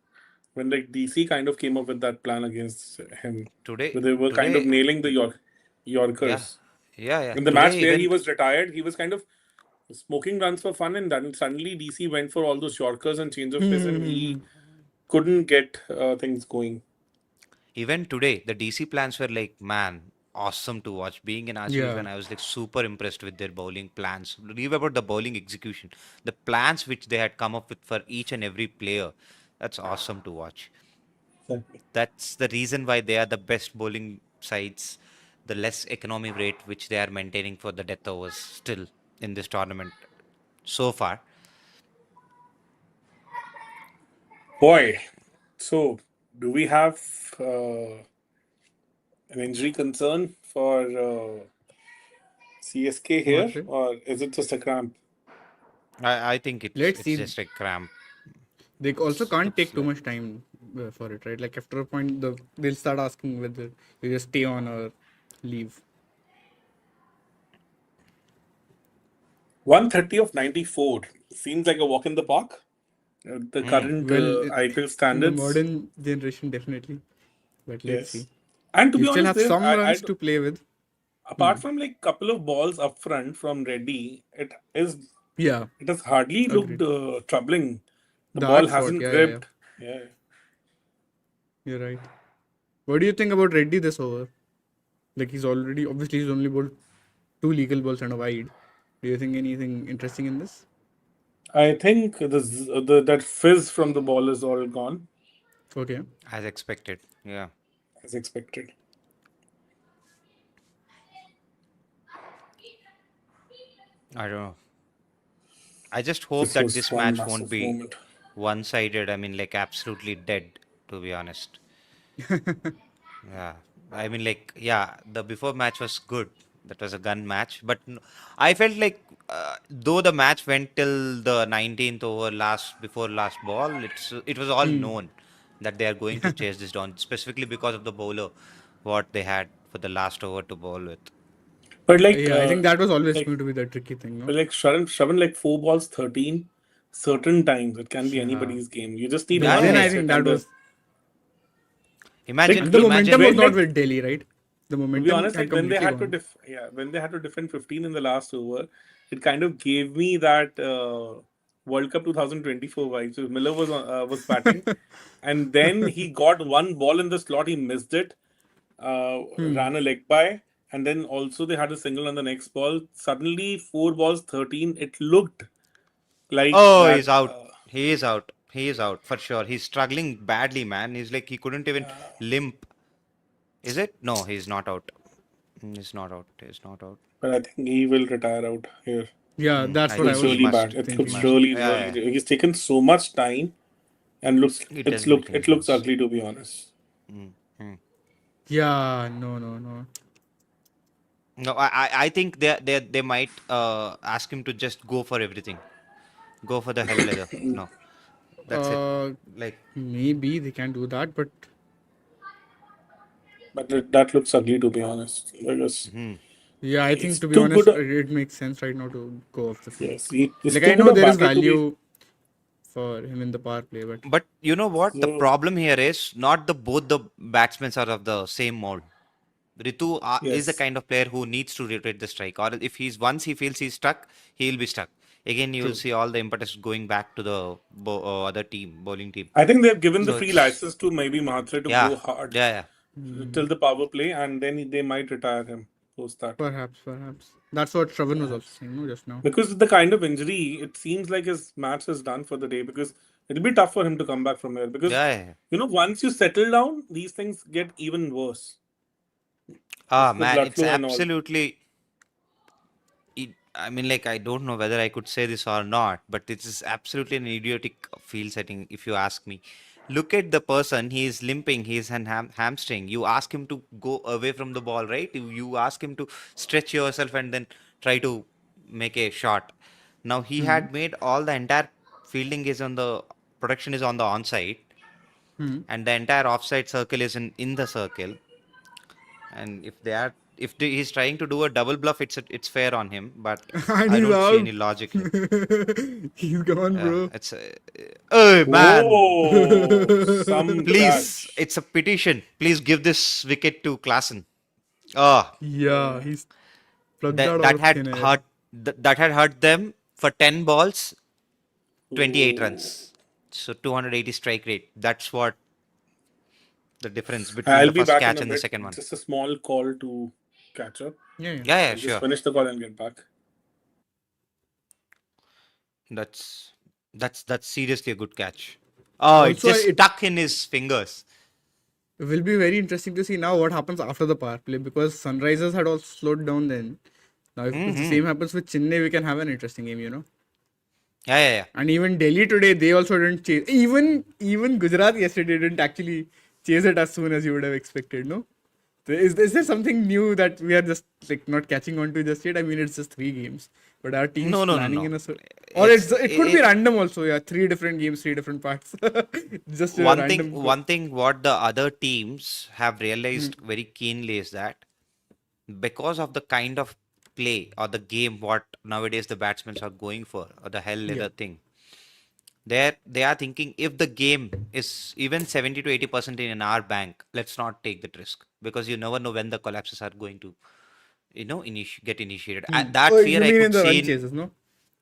when like DC kind of came up with that plan against him, where they were kind of Today, nailing the yeah, Yorkers. yeah. In the match Today where he even was retired, he was kind of smoking runs for fun, and then suddenly DC went for all those Yorkers and change of pace, and he couldn't get things going. Even today, the DC plans were like, man, awesome to watch. Being an RCB Yeah. fan, I was like super impressed with their bowling plans. Leave about the bowling execution, the plans which they had come up with for each and every player. That's awesome to watch. That's the reason why they are the best bowling sides, the less economy rate which they are maintaining for the death overs still in this tournament so far. Boy, so do we have an injury concern for CSK here, What? or is it just a cramp? I think Let's it's see. just a cramp. They also can't Looks take too like. much time for it, right? Like after a point, they'll start asking whether you just stay on or leave. 130 of 94 seems like a walk in the park. The current Well, IPL in the standards. modern generation, definitely. But let's see. Yes. And to You be still honest, have some runs to play with. apart from like couple of balls up front from Reddy, it Yeah, has hardly agreed. looked troubling. The The ball hard shot, hasn't yeah. gripped. Yeah. You're right. What do you think about Reddy this over? Like he's only bowled 2 legal balls and a wide. Do you think anything interesting in this? I think that fizz from the ball is all gone Okay. As expected. Yeah. as expected. I don't know. I just hope This that was this one match won't massive be moment. one-sided. I mean, like absolutely dead, to be honest. Yeah. I mean, like, yeah, the before match was good. That was a gun match. But I felt like, though the match went till the 19th over before last ball, it was all known that they are going to chase this down, specifically because of the bowler, what they had for the last over to bowl with. But like, Yeah, I think that was always like, going to be the tricky thing, no? but like Shravan like 4 balls 13. Certain times it can be Yeah. anybody's game. You just need Yeah, one Then I miss think hit that and was. Imagine, And the momentum was when, not like, with Delhi, right? The to be momentum honest, had like when they completely had to gone. when they had to defend 15 in the last over, it kind of gave me that World Cup 2024 vibes. So Miller was batting, and then he got one ball in the slot, he missed it, ran a leg by, and then also they had a single on the next ball. Suddenly, 4 balls 13. It looked like oh, that. he's out. He is out. He is out for sure. He's struggling badly, man. He's like he couldn't even limp. Is it? No, he's not out. He's not out. He's not out. But I think he will retire out here. Yeah, that's I what I Looks think was he really must. bad. It He looks thinking. must. really, Yeah, really. yeah. He's taken so much time, and It doesn't make any it looks sense. ugly, to be honest. Yeah, no. No, I think they might ask him to just go for everything. Go for the hell leather. No, that's it. Like Maybe they can do that, but But that looks ugly, to be honest. Because yeah, I think he's to be too honest, good. it makes sense right now to go off the field. Yes, he's Like too I good know a there is batter to be. value for him in the power play, but But you know what? The So, problem here is not both the batsmen are of the same mold. Ritu is the yes. kind of player who needs to rotate the strike, or if he's once he feels he's stuck, he'll be stuck. Again, you will true. see all the impetus going back to the other team, bowling team. I think they've given the So free it's license to maybe Mahatre to yeah, go hard yeah. till the power play, and then they might retire him post that. Perhaps. That's what Shravan was also Perhaps. saying, no, just now. Because with the kind of injury, it seems like his match is done for the day. Because it'll be tough for him to come back from here. Because Yeah. once you settle down, these things get even worse. Ah, The man, blood it's flow and all. absolutely. I mean, like, I don't know whether I could say this or not, but this is absolutely an idiotic field setting, if you ask me. Look at the person, he is limping, he is an hamstring. You ask him to go away from the ball, right? You ask him to stretch yourself and then try to make a shot. Now, he had made all the entire fielding is on the protection is on the onside, and the entire offside circle is in the circle. And if he's trying to do a double bluff, it's fair on him, but And I he's don't see out. any logic here. He's gone, Yeah, bro. it's oh man, Oh, some please, catch. it's a petition. Please give this wicket to Klassen. Oh, Yeah, he's plugged out that of had thin air. hurt that had hurt them for 10 balls, 28 runs. So 280 strike rate. That's what the difference between I'll the be first back in catch a and the bit. second one. Just a small call to catcher. Yeah. Yeah, Just sure. finish the call and get back. That's seriously a good catch. Oh, it Also, just stuck in his fingers. It will be very interesting to see now what happens after the power play, because Sunrisers had all slowed down then. Now, if the same happens with Chennai, we can have an interesting game, Yeah. And even Delhi today, they also didn't chase. Even Gujarat yesterday didn't actually chase it as soon as you would have expected, no? So is there something new that we are just like not catching on to just yet? I mean, it's just 3 games, but our team's No. planning in a or it could be random also. Yeah, 3 different games, 3 different parts. Just a random. One thing what the other teams have realized very keenly is that because of the kind of play or the game what nowadays the batsmen are going for, or the hell leather thing, they are thinking if the game is even 70 to 80% in our bank, let's not take that risk, because you never know when the collapses are going to get initiated. That Oh, fear you I mean could in the see run chases, no?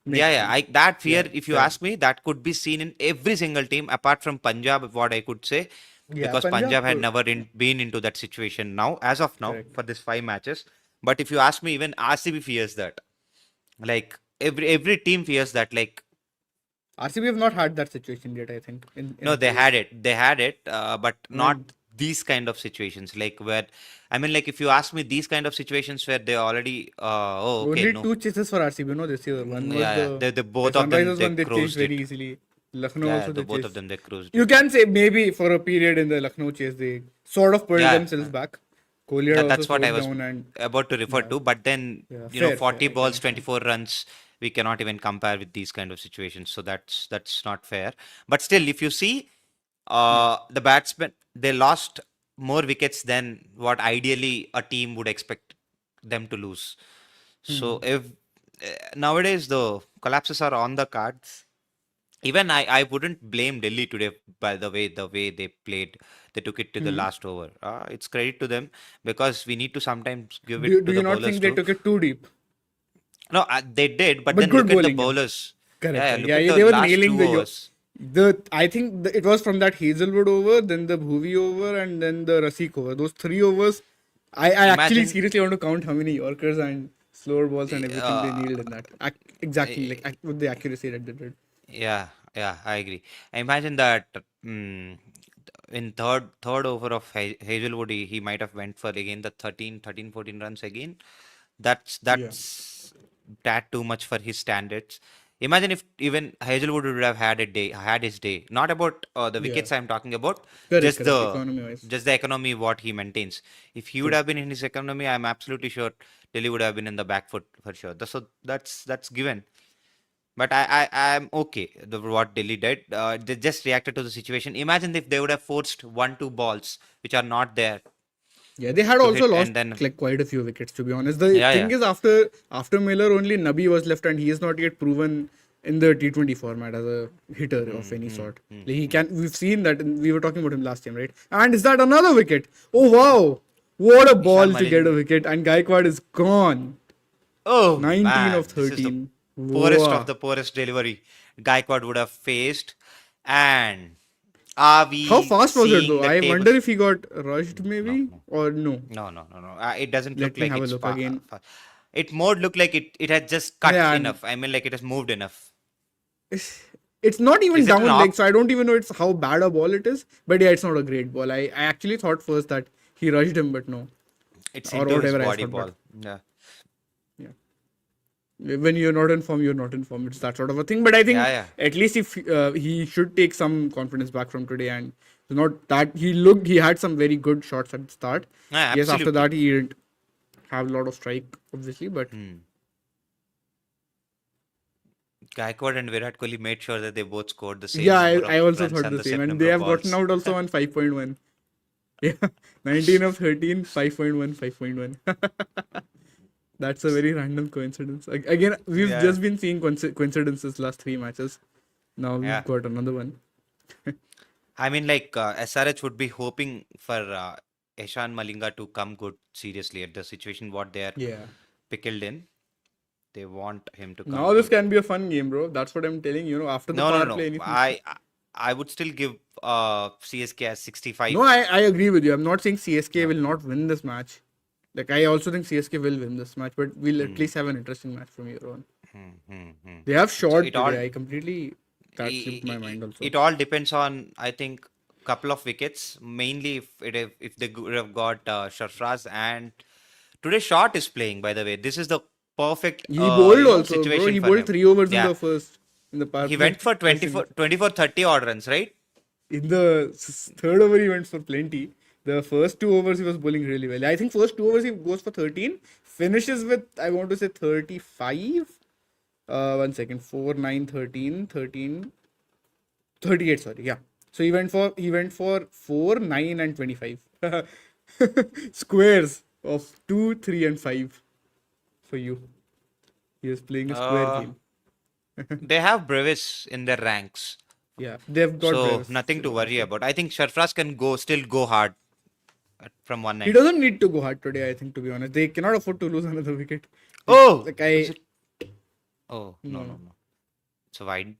that fear, if you ask me, that could be seen in every single team apart from Punjab, what I could say, because Punjab had never been into that situation as of now for this 5 matches. But if you ask me, even RCB fears that. Like every team fears that. Like RCB have not had that situation yet, I think. no, they had it, but not these kind of situations. Like where, I mean, like if you ask me, these kind of situations where they already, Only 2 chases for RCB, no, this year. One was the both of them, Sunrisers they one they chased cruised very it. easily. Lucknow Yeah, also they both chased. of them they cruised You it. can say maybe for a period in the Lucknow chase they sort of pulled themselves back. Kohli had That's also what I slowed was down and about to refer to. But then, fair, 40 fair, I balls, can 24 runs, we cannot even compare with these kind of situations. So that's not fair. But still, if you see, the batsmen, they lost more wickets than what ideally a team would expect them to lose. So if nowadays the collapses are on the cards, even I wouldn't blame Delhi today by the way they played. They took it to the last over. It's credit to them, because we need to sometimes give it Do to you the not bowlers think they too. took it too deep? No, they did, but But then good look at the bowling, yeah. bowlers. Correct. Look Yeah, at the they were last nailing 2 overs. I think it was from that Hazelwood over, then the Bhuvi over, and then the Rasik over. Those 3 overs, I actually Imagine- seriously want to count how many Yorkers and slower balls and everything they nailed in that. Exactly, like with the accuracy that they did. Yeah, I agree. I imagine that in third over of Hazelwood, he might have went for again the 13, 14 runs again. That's that too much for his standards. Imagine if even Hazelwood would have had his day. Not about the wickets I'm talking about, Correct, economy-wise. just the economy what he maintains. If he would have been in his economy, I'm absolutely sure Delhi would have been in the back foot for sure. So that's given. But I'm okay what Delhi did. They just reacted to the situation. Imagine if they would have forced 1-2 balls which are not there. Yeah, they had to also hit, lost and then like quite a few wickets, to be honest. The Yeah, thing yeah. is, after Miller, only Nabi was left, and he is not yet proven in the T20 format as a hitter of any sort. Like, he can. We've seen that. We were talking about him last time, right? And is that another wicket? Oh wow! What a ball to get a wicket, and Gaikwad is gone. Oh 19 man, of this is the 13. poorest Wow. of the poorest delivery Gaikwad would have faced. And are we How fast was it seeing though? the I tables? wonder if he got rushed, maybe, or no. No. It doesn't Let look me like have a it's look again. It more looked like it had just cut Yeah, and- enough. I mean, like it has moved enough. It's not even Is it an down leg, off- so I don't even know it's how bad a ball it is. But yeah, it's not a great ball. I actually thought first that he rushed him, but no. It's Or into his whatever I body thought, ball. but- Yeah. When you're not in form, you're not in form. It's that sort of a thing. But I think Yeah. at least if he should take some confidence back from today, and not that he had some very good shots at the start. Yeah, Yes, after absolutely. that he didn't have a lot of strike, obviously, but Gaikwad and Virat Kohli made sure that they both scored the same yeah, number I of also runs thought and the the same, and number they of have gotten balls. out also on 5.1. Yeah, 19 of 13, 5.1, 5.1. That's a very random coincidence. Again, we've Yeah. just been seeing coincidences last 3 matches. Now we've Yeah. got another one. I mean, like SRH would be hoping for Eshan Malinga to come good seriously at the situation what they are Yeah. pickled in. They want him to come Now this good. can be a fun game, bro. That's what I'm telling you. After the power play, anything. I would still give CSK as 65. No, I agree with you. I'm not saying CSK will not win this match. Like I also think CSK will win this match, but we'll at least have an interesting match from here on. They have shot it all today. I completely that slipped my mind also. it all depends on, I think, couple of wickets. Mainly if they would have got Sarfraz, and today Short is playing. By the way, this is the perfect He bowled also, bro. situation He for bowled him. 3 overs in Yeah, the power he play. went for 24, 30 odd runs, right? In the third over, he went for plenty. The first 2 overs, he was bowling really well. I think first 2 overs, he goes for 13. Finishes with, I want to say 35. 1 second. 4, 9, 13, 13, 38, sorry. Yeah. So he went for 4, 9, and 25. Squares of 2, 3, and 5 for you. He was playing a square Uh, game. they have Brevis in their ranks, Yeah. They've got so Brevis nothing to still worry also. about. I think Sarfraz can still go hard from one He end. doesn't need to go hard today, I think, to be honest. They cannot afford to lose another wicket. Oh, Like is I it? Oh, no. no. It's a wide.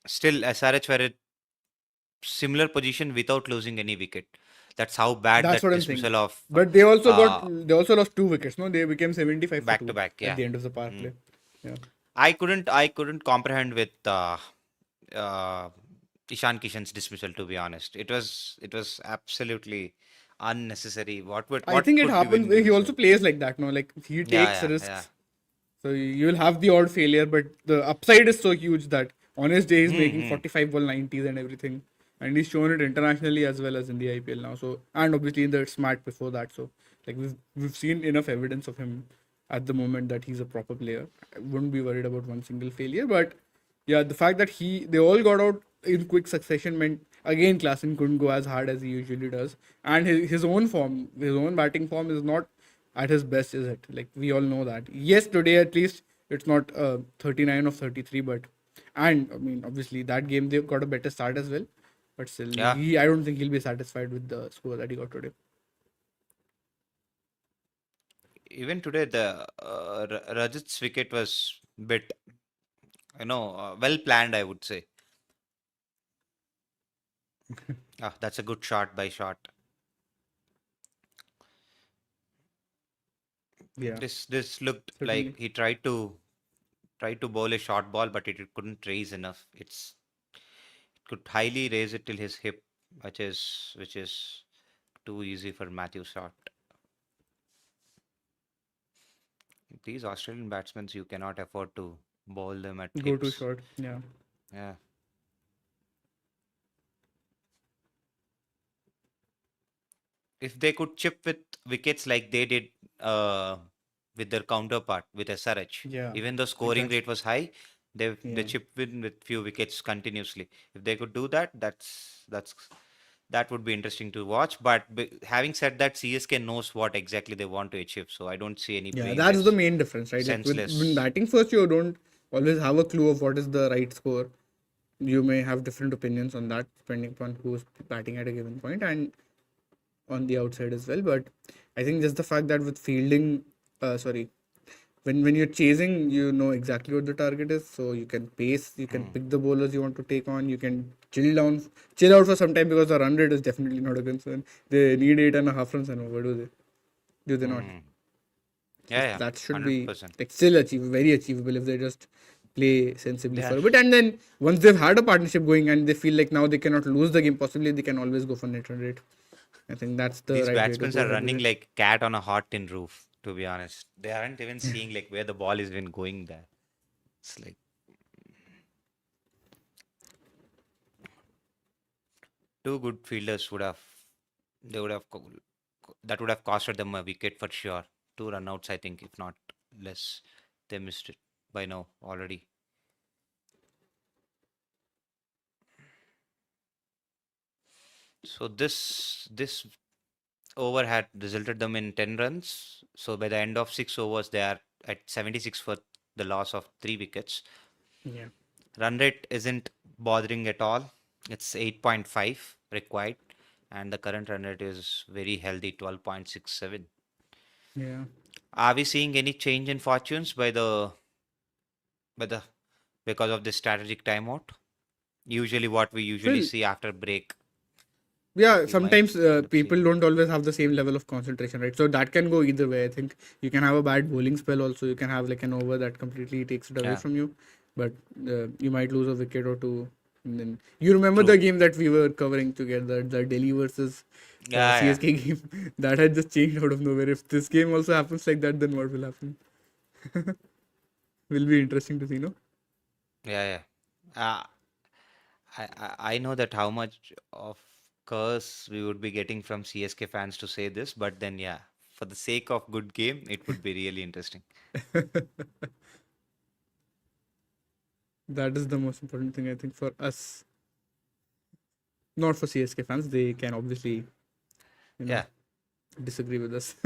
Still, SRH were a similar position without losing any wicket. That's how bad That's that what I'm saying. dismissal of But they also lost 2 wickets. No, they became 75 for back 2 to back. at Yeah. the end of the power play. Yeah. I couldn't comprehend with uh, Ishan Kishan's dismissal. To be honest, it was absolutely unnecessary. I What think it could be happens. winning He this also one? plays like that. No, like he takes Yeah. risks. So you will have the odd failure, but the upside is so huge that on his day he's making 45 ball 90s and everything. And he's shown it internationally as well as in the IPL now. So and obviously in the smart before that. So like we've seen enough evidence of him at the moment that he's a proper player. I wouldn't be worried about one single failure. But yeah, the fact that they all got out in quick succession meant again Klassen couldn't go as hard as he usually does. And his own form, his own batting form is not at his best, is it? Like we all know that. Yes, today at least it's not 39 of 33, but and I mean obviously that game they got a better start as well. But still, Yeah. I don't think he'll be satisfied with the score that he got today. Even today, the Rajat's wicket was bit, well planned, I would say. That's a good shot by Shot. Yeah, This looked certainly. like he tried to bowl a short ball, but it couldn't raise enough. It could highly raise it till his hip, which is too easy for Matthew Shot. These Australian batsmen, you cannot afford to bowl them at Go too hips. short. Yeah. Yeah. If they could chip with wickets like they did with their counterpart with SRH, Yeah. even though scoring Exactly. rate was high, they Yeah. chipped in with few wickets continuously. If they could do that, that would be interesting to watch. But having said that, CSK knows what exactly they want to achieve, so I don't see any Yeah, playing that's the this main difference, right? Like when senseless. batting first, you don't always have a clue of what is the right score. You may have different opinions on that depending upon who's batting at a given point and on the outside as well. But I think just the fact that with fielding, sorry, when you're chasing, you know exactly what the target is, so you can pace, you can pick the bowlers you want to take on, you can chill out for some time because the run rate is definitely not a concern. They need 8.5 runs and over, do they? Do they not? Yeah, That should be 100%. like still very achievable if they just play sensibly They for are a bit. And then once they've had a partnership going and they feel like now they cannot lose the game, possibly they can always go for net run rate. I think that's the These right way to batsmen go are ahead with running it. like cat on a hot tin roof, to be honest. They aren't even seeing like where the ball is even going there. It's like two good fielders that would have costed them a wicket for sure. 2 run outs, I think, if not less. They missed it by now already. So this over had resulted them in 10 runs. So by the end of 6 overs, they are at 76 for the loss of 3 wickets. Yeah. Run rate isn't bothering at all. It's 8.5 required, and the current run rate is very healthy, 12.67. Yeah. Are we seeing any change in fortunes by the because of this strategic timeout? Usually, what we usually Well, see after break, yeah, we might sometimes end up people seeing. don't always have the same level of concentration, right? So that can go either way. I think you can have a bad bowling spell also. You can have like an over that completely takes it away Yeah, from you, but you might lose a wicket or two. And then you remember the true. game that we were covering together, the Delhi versus Yeah, yeah, CSK game that had just changed out of nowhere. If this game also happens like that, then what will happen? Will be interesting to see, no? yeah, yeah. I know that how much of curse we would be getting from CSK fans to say this, but then yeah, for the sake of good game, it would be really interesting. That is the most important thing I think for us, not for CSK fans. They can obviously, you know, Yeah, disagree with us.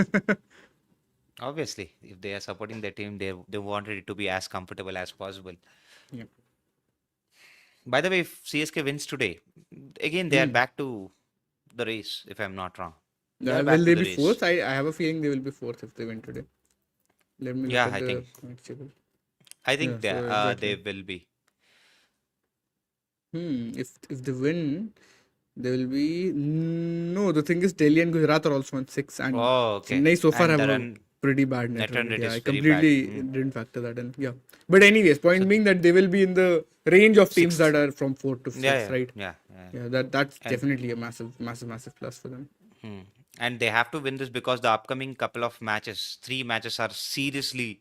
obviously, if they are supporting their team, they wanted it to be as comfortable as possible. Yeah. By the way, if CSK wins today, again they are Hmm. back to the race. If I'm not wrong, they are Will back to they the be race. fourth? I have a feeling they will be fourth if they win today. Let me look Yeah, at I the think point table. I Yeah, think so they exactly. will be. If they win, they will be no. The thing is, Delhi and Gujarat are also on 6, and Oh, okay. Chennai so far And have the a run pretty bad net net run run rate. rate Yeah, is I very bad. completely didn't factor that in. Yeah, but anyways, So point being that they will be in the range of teams sixth. that are from 4 to Yeah, 6, yeah, right? yeah, yeah. Yeah, that's And definitely a massive plus for them. hmm. And they have to win this because the upcoming couple of matches, 3 matches are seriously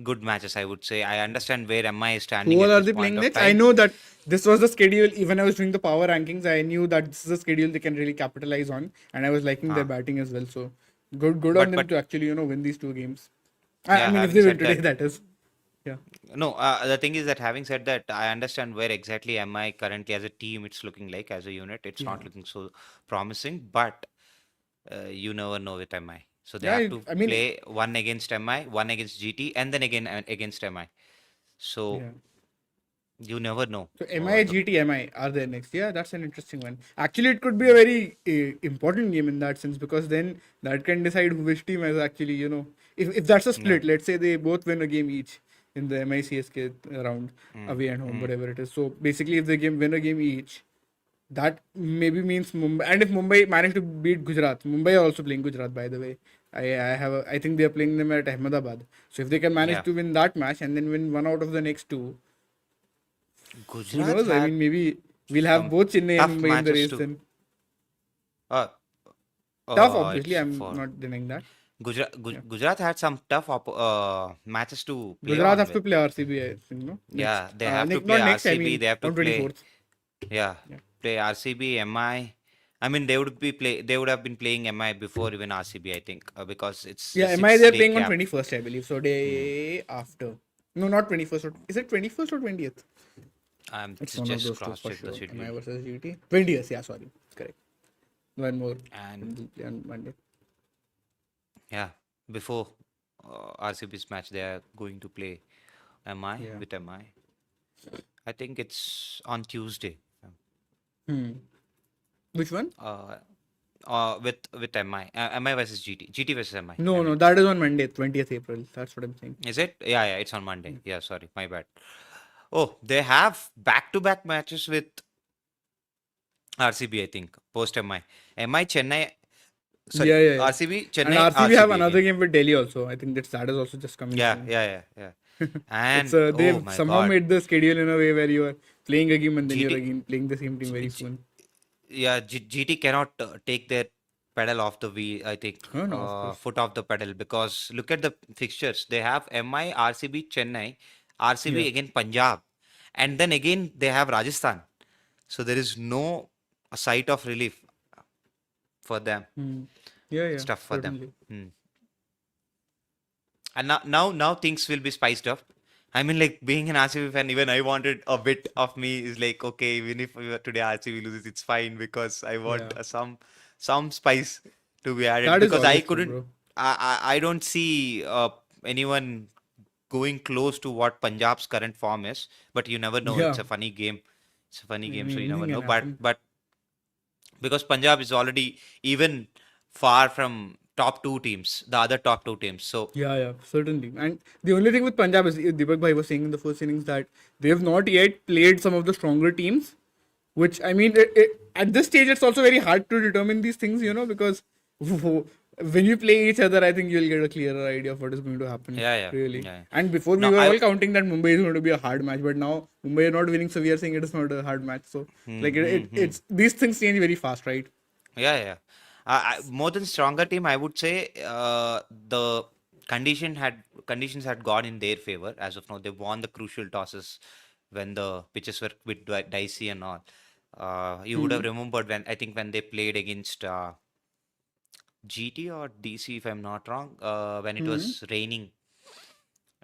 good matches, I would say. I understand where MI is Who standing all at are this they point playing of next? I time. know that this was the schedule. Even I was doing the power rankings, I knew that this is a schedule they can really capitalize on, and I was liking their Huh. batting as well. So good on them But to actually win these 2 games. I yeah, mean, if having they win said today, that, that is. Yeah. no, the thing is that having said that, I understand where exactly MI currently as a team it's looking like as a unit. It's Yeah. not looking so promising, but you never know with MI. So they Yeah. have to I mean, play one against MI, one against GT, and then again against MI. So yeah. you never know. So MI, The GT, MI are there next. Yeah, that's an interesting one. Actually, it could be a very important game in that sense because then that can decide which team has actually, if that's a yeah. split, let's say they both win a game each in the MI CSK round, Mm, away and home, mm. whatever it is. So basically, if they win a game each, that maybe means Mumbai. And if Mumbai manage to beat Gujarat, Mumbai are also playing Gujarat, by the way. I think they are playing them at Ahmedabad. So if they can manage Yeah. to win that match and then win one out of the next two, who Gujarat knows? I had mean, maybe we'll have some both Chennai and tough Mumbai in the matches race too. then. Uh, Tough, obviously. it's I'm for not denying that. Yeah. Gujarat had some tough matches to play Gujarat on have with. to play RCB, I think, no? Yeah, Next. they have to play Not next, I RCB. mean, They have to on play. 24th. Yeah, Yeah. play RCB, MI. I mean, they would be play. They would have been playing MI before even RCB, I think, because it's a Yeah, MI 6 they're day playing on cap. 21st, I believe. So Hmm. day after. No, not 21st. Is it 21st or 20th? It's one of Just those two cross for check the sure. schedule. MI versus GT. 20th, yeah, sorry. Correct. One more And on Monday. yeah, before RCB's match, they are going to play MI Yeah. with MI. I think it's on Tuesday. Which one? With MI. MI versus GT. GT versus MI. I No, mean, that is on Monday, 20th April. That's what I'm saying. is it? Yeah, yeah. It's on Monday. Yeah, sorry, my bad. Oh, they have back-to-back matches with RCB. I think post MI. MI Chennai. Sorry, Yeah. RCB And Chennai. RCB have RCB another again. game with Delhi also. I think that is also just coming Yeah, soon. yeah. It's And oh they've my somehow God, made the schedule in a way where you are playing a game and then you're GT. again playing the same team G- very G- soon. yeah, GT cannot take their pedal off the wheel. I think Oh no, of course. foot off the pedal because look at the fixtures. They have MI, RCB, Chennai, RCB Yeah. again Punjab, and then again they have Rajasthan. So there is no sight of relief for them. It's Yeah, tough for them. certainly. And now things will be spiced up. I mean, like being an RCB fan, even I wanted a bit of me is like, okay, even if today RCB loses, it's fine because I want Yeah. some spice to be added That is because I always true, couldn't, bro. I don't see anyone going close to what Punjab's current form is. But you never know. It's Yeah. a funny game. It's a funny game, so you never Anything know. can happen. But because Punjab is already even far from top two teams, the other top two teams. So Yeah, certainly. And the only thing with Punjab is Deepak Bhai was saying in the first innings that they have not yet played some of the stronger teams, which I mean, at this stage, it's also very hard to determine these things, because when you play each other, I think you'll get a clearer idea of what is going to happen. yeah. Really. Yeah. And before we No, were all counting that Mumbai is going to be a hard match, but now Mumbai are not winning, so we are saying it is not a hard match. So it's these things change very fast, right? Yeah. More than stronger team, I would say the conditions had gone in their favor. As of now, they won the crucial tosses when the pitches were a bit dicey and all. You would have remembered when they played against GT or DC, if I'm not wrong, when it was raining.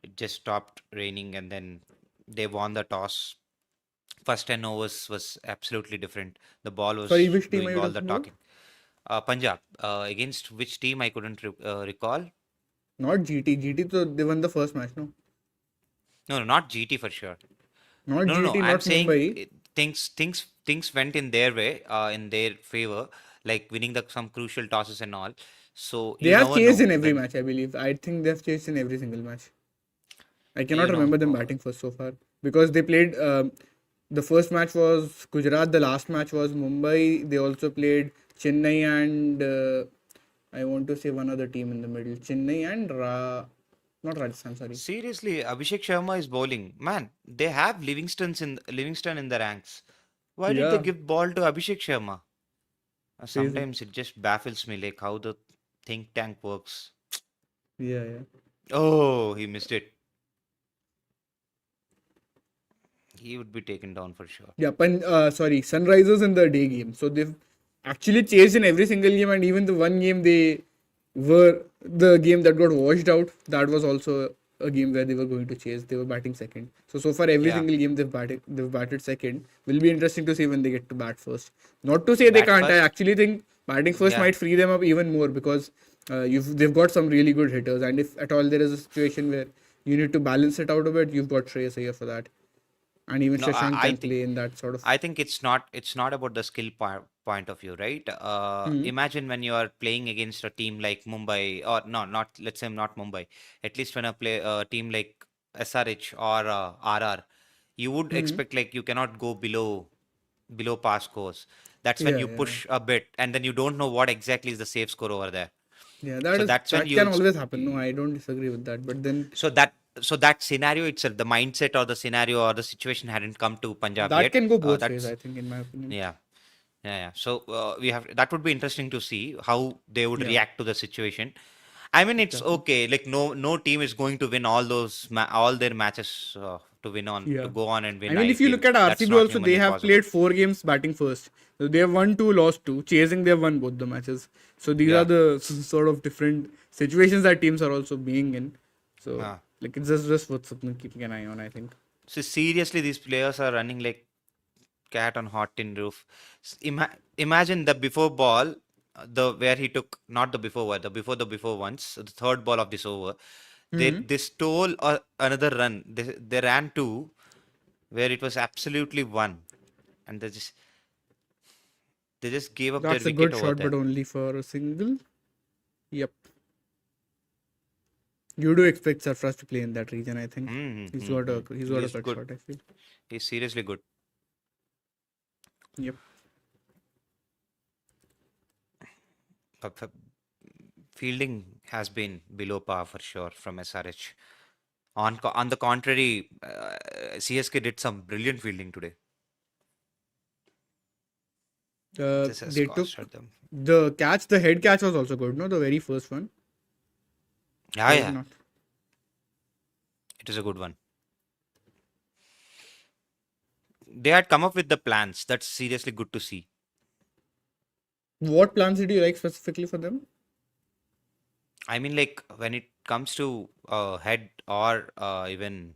It just stopped raining, and then they won the toss. First 10 overs was absolutely different. The ball was Sorry, which team are doing you all the talking about? talking. Punjab. Against which team I couldn't recall. Not GT. GT, so they won the first match, no? No, not GT for sure. Not No, GT, I'm not saying Mumbai. things went in their way, in their favor, like winning some crucial tosses and all. So They you have never chased know in every when match, I believe. I think they have chased in every single match. I you cannot know. remember them batting first so far because they played. The first match was Gujarat. The last match was Mumbai. They also played Chennai and I want to say one other team in the middle. Chennai and not Rajasthan. Sorry. Seriously, Abhishek Sharma is bowling. Man, they have Livingston in the ranks. Why did they Yeah, give ball to Abhishek Sharma? crazy. Sometimes it just baffles me, like how the think tank works. Yeah. Oh, he missed it. He would be taken down for sure. Yeah, sorry, Sunrisers in the day game. So they've actually chased in every single game, and even the one game they were the game that got washed out. That was also a game where they were going to chase. They were batting second. So far every Yeah. single game they've batted second. Will be interesting to see when they get to bat first. Not to say they Bat can't. I first? actually think batting first Yeah. might free them up even more because they've got some really good hitters, and if at all there is a situation where you need to balance it out a bit, you've got Shreyas Iyer for that. And even No, Shashank I can think play in that sort of. I think it's not about the skill point of view, right? Imagine when you are playing against a team like Mumbai, or no, not let's say not Mumbai. At least when I play a team like SRH or RR, you would expect like you cannot go below par scores. That's when Yeah, you yeah, push a bit, and then you don't know what exactly is the safe score over there. yeah. So that's when That you can will. always happen. No, I don't disagree with that. But then So that scenario itself, the mindset or the scenario or the situation hadn't come to Punjab that yet. can go both ways, That's I think, in my opinion. yeah. So that would be interesting to see how they would Yeah. react to the situation. I mean, it's okay. Like no team is going to win all their matches to Yeah. go on and win. I mean, if you feel look at that's RCB not also, they humanly have possible. played 4 games batting first. So they have won 2, lost 2. Chasing, they have won both the matches. So these Yeah. are the sort of different situations that teams are also being in. So Ah. like it's just worth something keeping an eye on, I think. So seriously, these players are running like cat on hot tin roof. Imagine the before ball, where he took not the before one, the before ones, the third ball of this over. They stole another run. They ran two, where it was absolutely one, and they just gave up their That's a wicket good over shot, there. but only for a single. Yep. You do expect Sarfraz to play in that region, I think. He's got a He's cut good. shot, I feel. He's seriously good. Yep. But fielding has been below par for sure from SRH. On the contrary, CSK did some brilliant fielding today. This has They cost took them. the catch, the head catch was also good, no? The very first one. Yeah, Was it yeah, not? it is a good one. They had come up with the plans. That's seriously good to see. What plans did you like specifically for them? I mean, like when it comes to head or even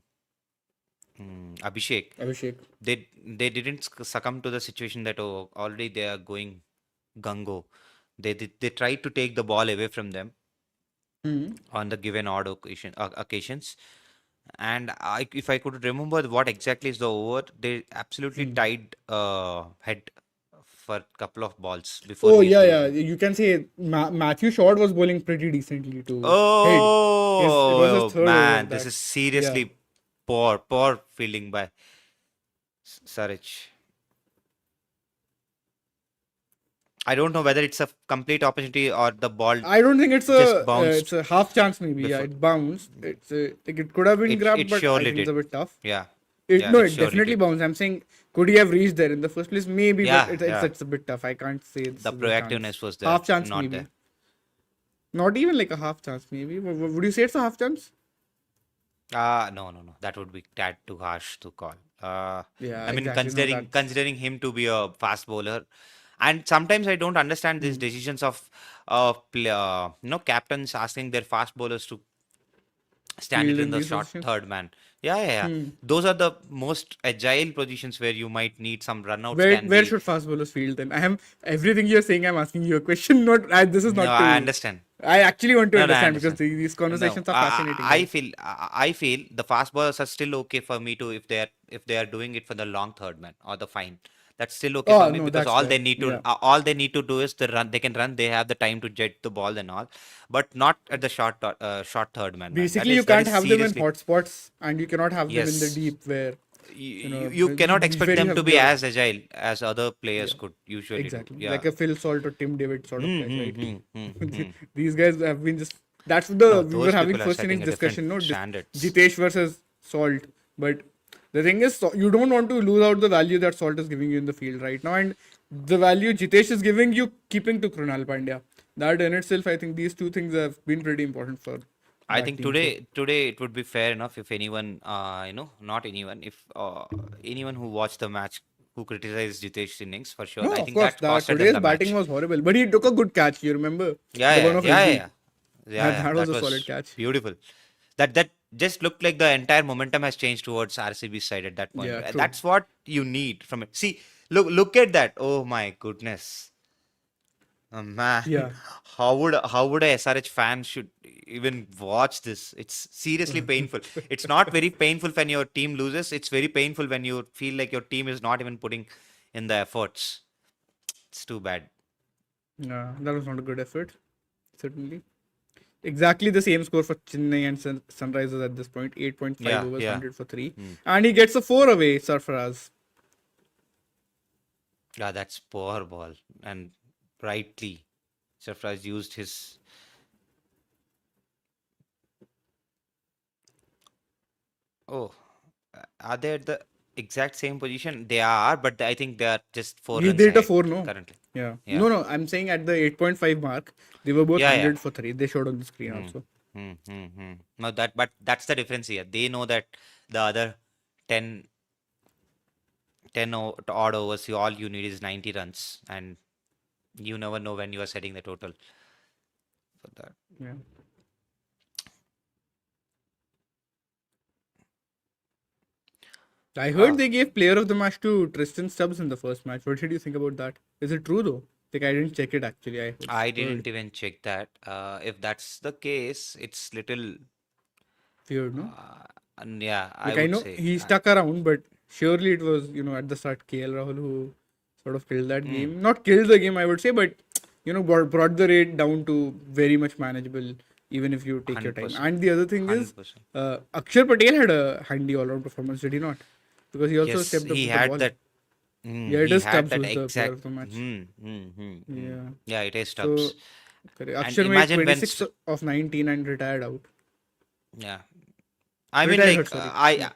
Abhishek, Abhishek. they didn't succumb to the situation that already they are going gung-ho. They tried to take the ball away from them on the given odd occasions. And if I could remember what exactly is the over, they absolutely tied head for a couple of balls before Oh we used yeah, to yeah. lose. You can say Matthew Short was bowling pretty decently too. Head. It was his Oh third over man, this that. is Yeah. seriously poor fielding by Sarich. I don't know whether it's a complete opportunity or the ball I don't think it's just bounced a half chance maybe. Yeah, before. it bounced. It's like it could have been grabbed, It but I surely think it's did. a bit tough. Yeah, No, it it surely definitely did. bounced. I'm saying, could he have reached there in the first place? Maybe, but Yeah. it's a bit tough. I can't say it's The a chance. proactiveness was there, Half chance not maybe. there. Not even like a half chance maybe. Would you say it's a half chance? No. That would be tad too harsh to call. Yeah, I mean, exactly. No, that's considering him to be a fast bowler, and sometimes I don't understand these decisions of captains asking their fast bowlers to stand field it in in the these short positions. third man. Yeah. Those are the most agile positions where you might need some runouts. Where should fast bowlers field then? I am everything you're saying. I'm asking you a question. Not this is No, not I to. understand. I actually want to No, I understand because understand. these No, conversations are I, fascinating. I I feel I feel the fast bowlers are still okay for me to if they are doing it for the long third man or the fine. That's still okay for Oh me no, because that's all they fair. need to Yeah. all they need to do is the run. They can run. They have the time to jet the ball and all, but not at the short third man. Basically, you That can't is have them in seriously hot spots, and you cannot have them in the yes. deep where You cannot expect very them to be yeah, as agile as other players could usually do. exactly Yeah. like a Phil Salt or Tim David sort of Hmm, catch, hmm, right? hmm, hmm, hmm. These guys have been just that's No, we were those having people are first innings setting a different discussion, no, standards. Jitesh versus Salt, but the thing is, you don't want to lose out the value that Salt is giving you in the field right now, and the value Jitesh is giving you keeping to Krunal Pandya. That in itself, I think these two things have been pretty important for I that think team. So today it would be fair enough if anyone, not anyone, if anyone who watched the match who criticized Jitesh's innings for sure. no, I of think course, that that costed them today's the batting match. was horrible, but he took a good catch. You remember Yeah, the one yeah, of yeah, yeah, SB? yeah, yeah, yeah. That was That a solid was catch. beautiful. That just looked like the entire momentum has changed towards RCB's side at that point. Yeah, true. That's what you need from it. See, look at that. Oh my goodness. Man, Yeah. how would a SRH fan should even watch this? It's seriously painful. It's not very painful when your team loses. It's very painful when you feel like your team is not even putting in the efforts. It's too bad. Yeah, that was not a good effort, certainly. Exactly the same score for Chennai and Sunrisers at this point, 8.5 Yeah, overs, yeah. 100 for 3. And he gets a 4 away, Sarfaraz. Yeah, that's poor ball. And rightly, Sarfraz used his. Oh, are they at the exact same position? They are, but I think they are just 4 He runs did a ahead 4, no? currently. Yeah. Yeah. No, I'm saying at the 8.5 mark, they were both Yeah, 100 yeah. for 3. They showed on the screen also. No, but that's the difference here. They know that the other 10, 10 odd overs, all you need is 90 runs, and you never know when you are setting the total for that. Yeah. I heard they gave player of the match to Tristan Stubbs in the first match. What did you think about that? Is it true though? Like I didn't check it actually. I didn't even check that. If that's the case, it's little. Weird, no? And yeah, Like I I would know say. he stuck around, but surely it was at the start KL Rahul who sort of killed that game. Not killed the game, I would say, but brought the rate down to very much manageable, even if you take your time. 100%. And the other thing is, 100%. Akshar Patel had a handy all-round performance, did he not? Because he also Yes, stepped up he with the had ball. that. Yeah, it He is had Stubbs that who's the player exact. of the match. Yeah. Yeah, it is So, Stubbs. correct. And Akshar made imagine when 26 of 19 and retired out. Yeah. I mean, Retired like, hurt, sorry.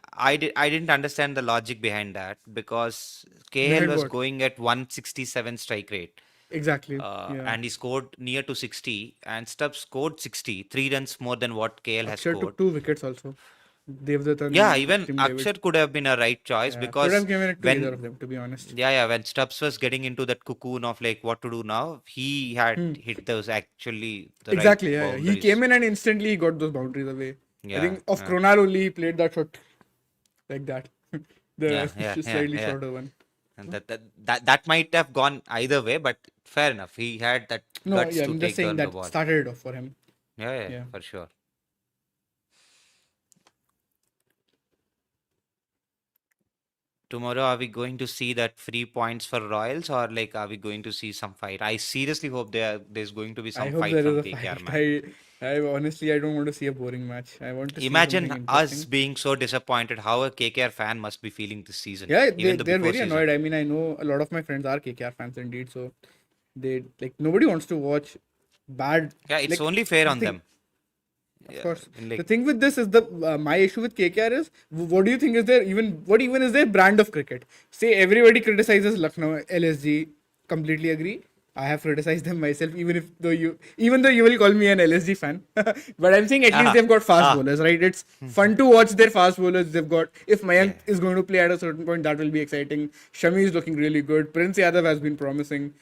I didn't understand the logic behind that because KL Behind was what? going at 167 strike rate, Exactly. Yeah. and he scored near to 60, and Stubbs scored 60, 3 runs more than what KL has Akshar scored. took 2 wickets also. Devdutt and Yeah, even Tim David. Akshar could have been a right choice Yeah, could because have given it to either of when them, to be honest. when Stubbs was getting into that cocoon of like what to do now, he had hit those actually the right Exactly, yeah. He boundaries. came in and instantly got those boundaries away. I Yeah, think of yeah. Kronal only he played that shot like that. The Yeah, slightly yeah. shorter one. And that might have gone either way, but fair enough. He had that No, guts yeah, to I'm take just saying on the that ball. started it off for him. Yeah, Yeah. for sure. tomorrow are we going to see that free points for Royals, or like are we going to see some fight? I seriously hope there's going to be I some hope fight there is from a KKR, fight. man. I honestly, I don't want to see a boring match. I want to see something Imagine us interesting. being so disappointed. How a KKR fan must be feeling this season, Yeah, even the they're before very season. annoyed. I mean, I know a lot of my friends are KKR fans indeed, so they like nobody wants to watch bad. Yeah, it's Like only fair the on thing, them. of Yeah, course. and The like thing with this is the my issue with KKR is what do you think is their even is their brand of cricket? Say everybody criticizes Lucknow LSG. Completely agree. I have criticized them myself, even though you will call me an LSG fan, but I'm saying at least they've got fast bowlers, right? It's fun to watch their fast bowlers. They've got if Mayank yeah. is going to play at a certain point, that will be exciting. Shami is looking really good. Prince Yadav has been promising.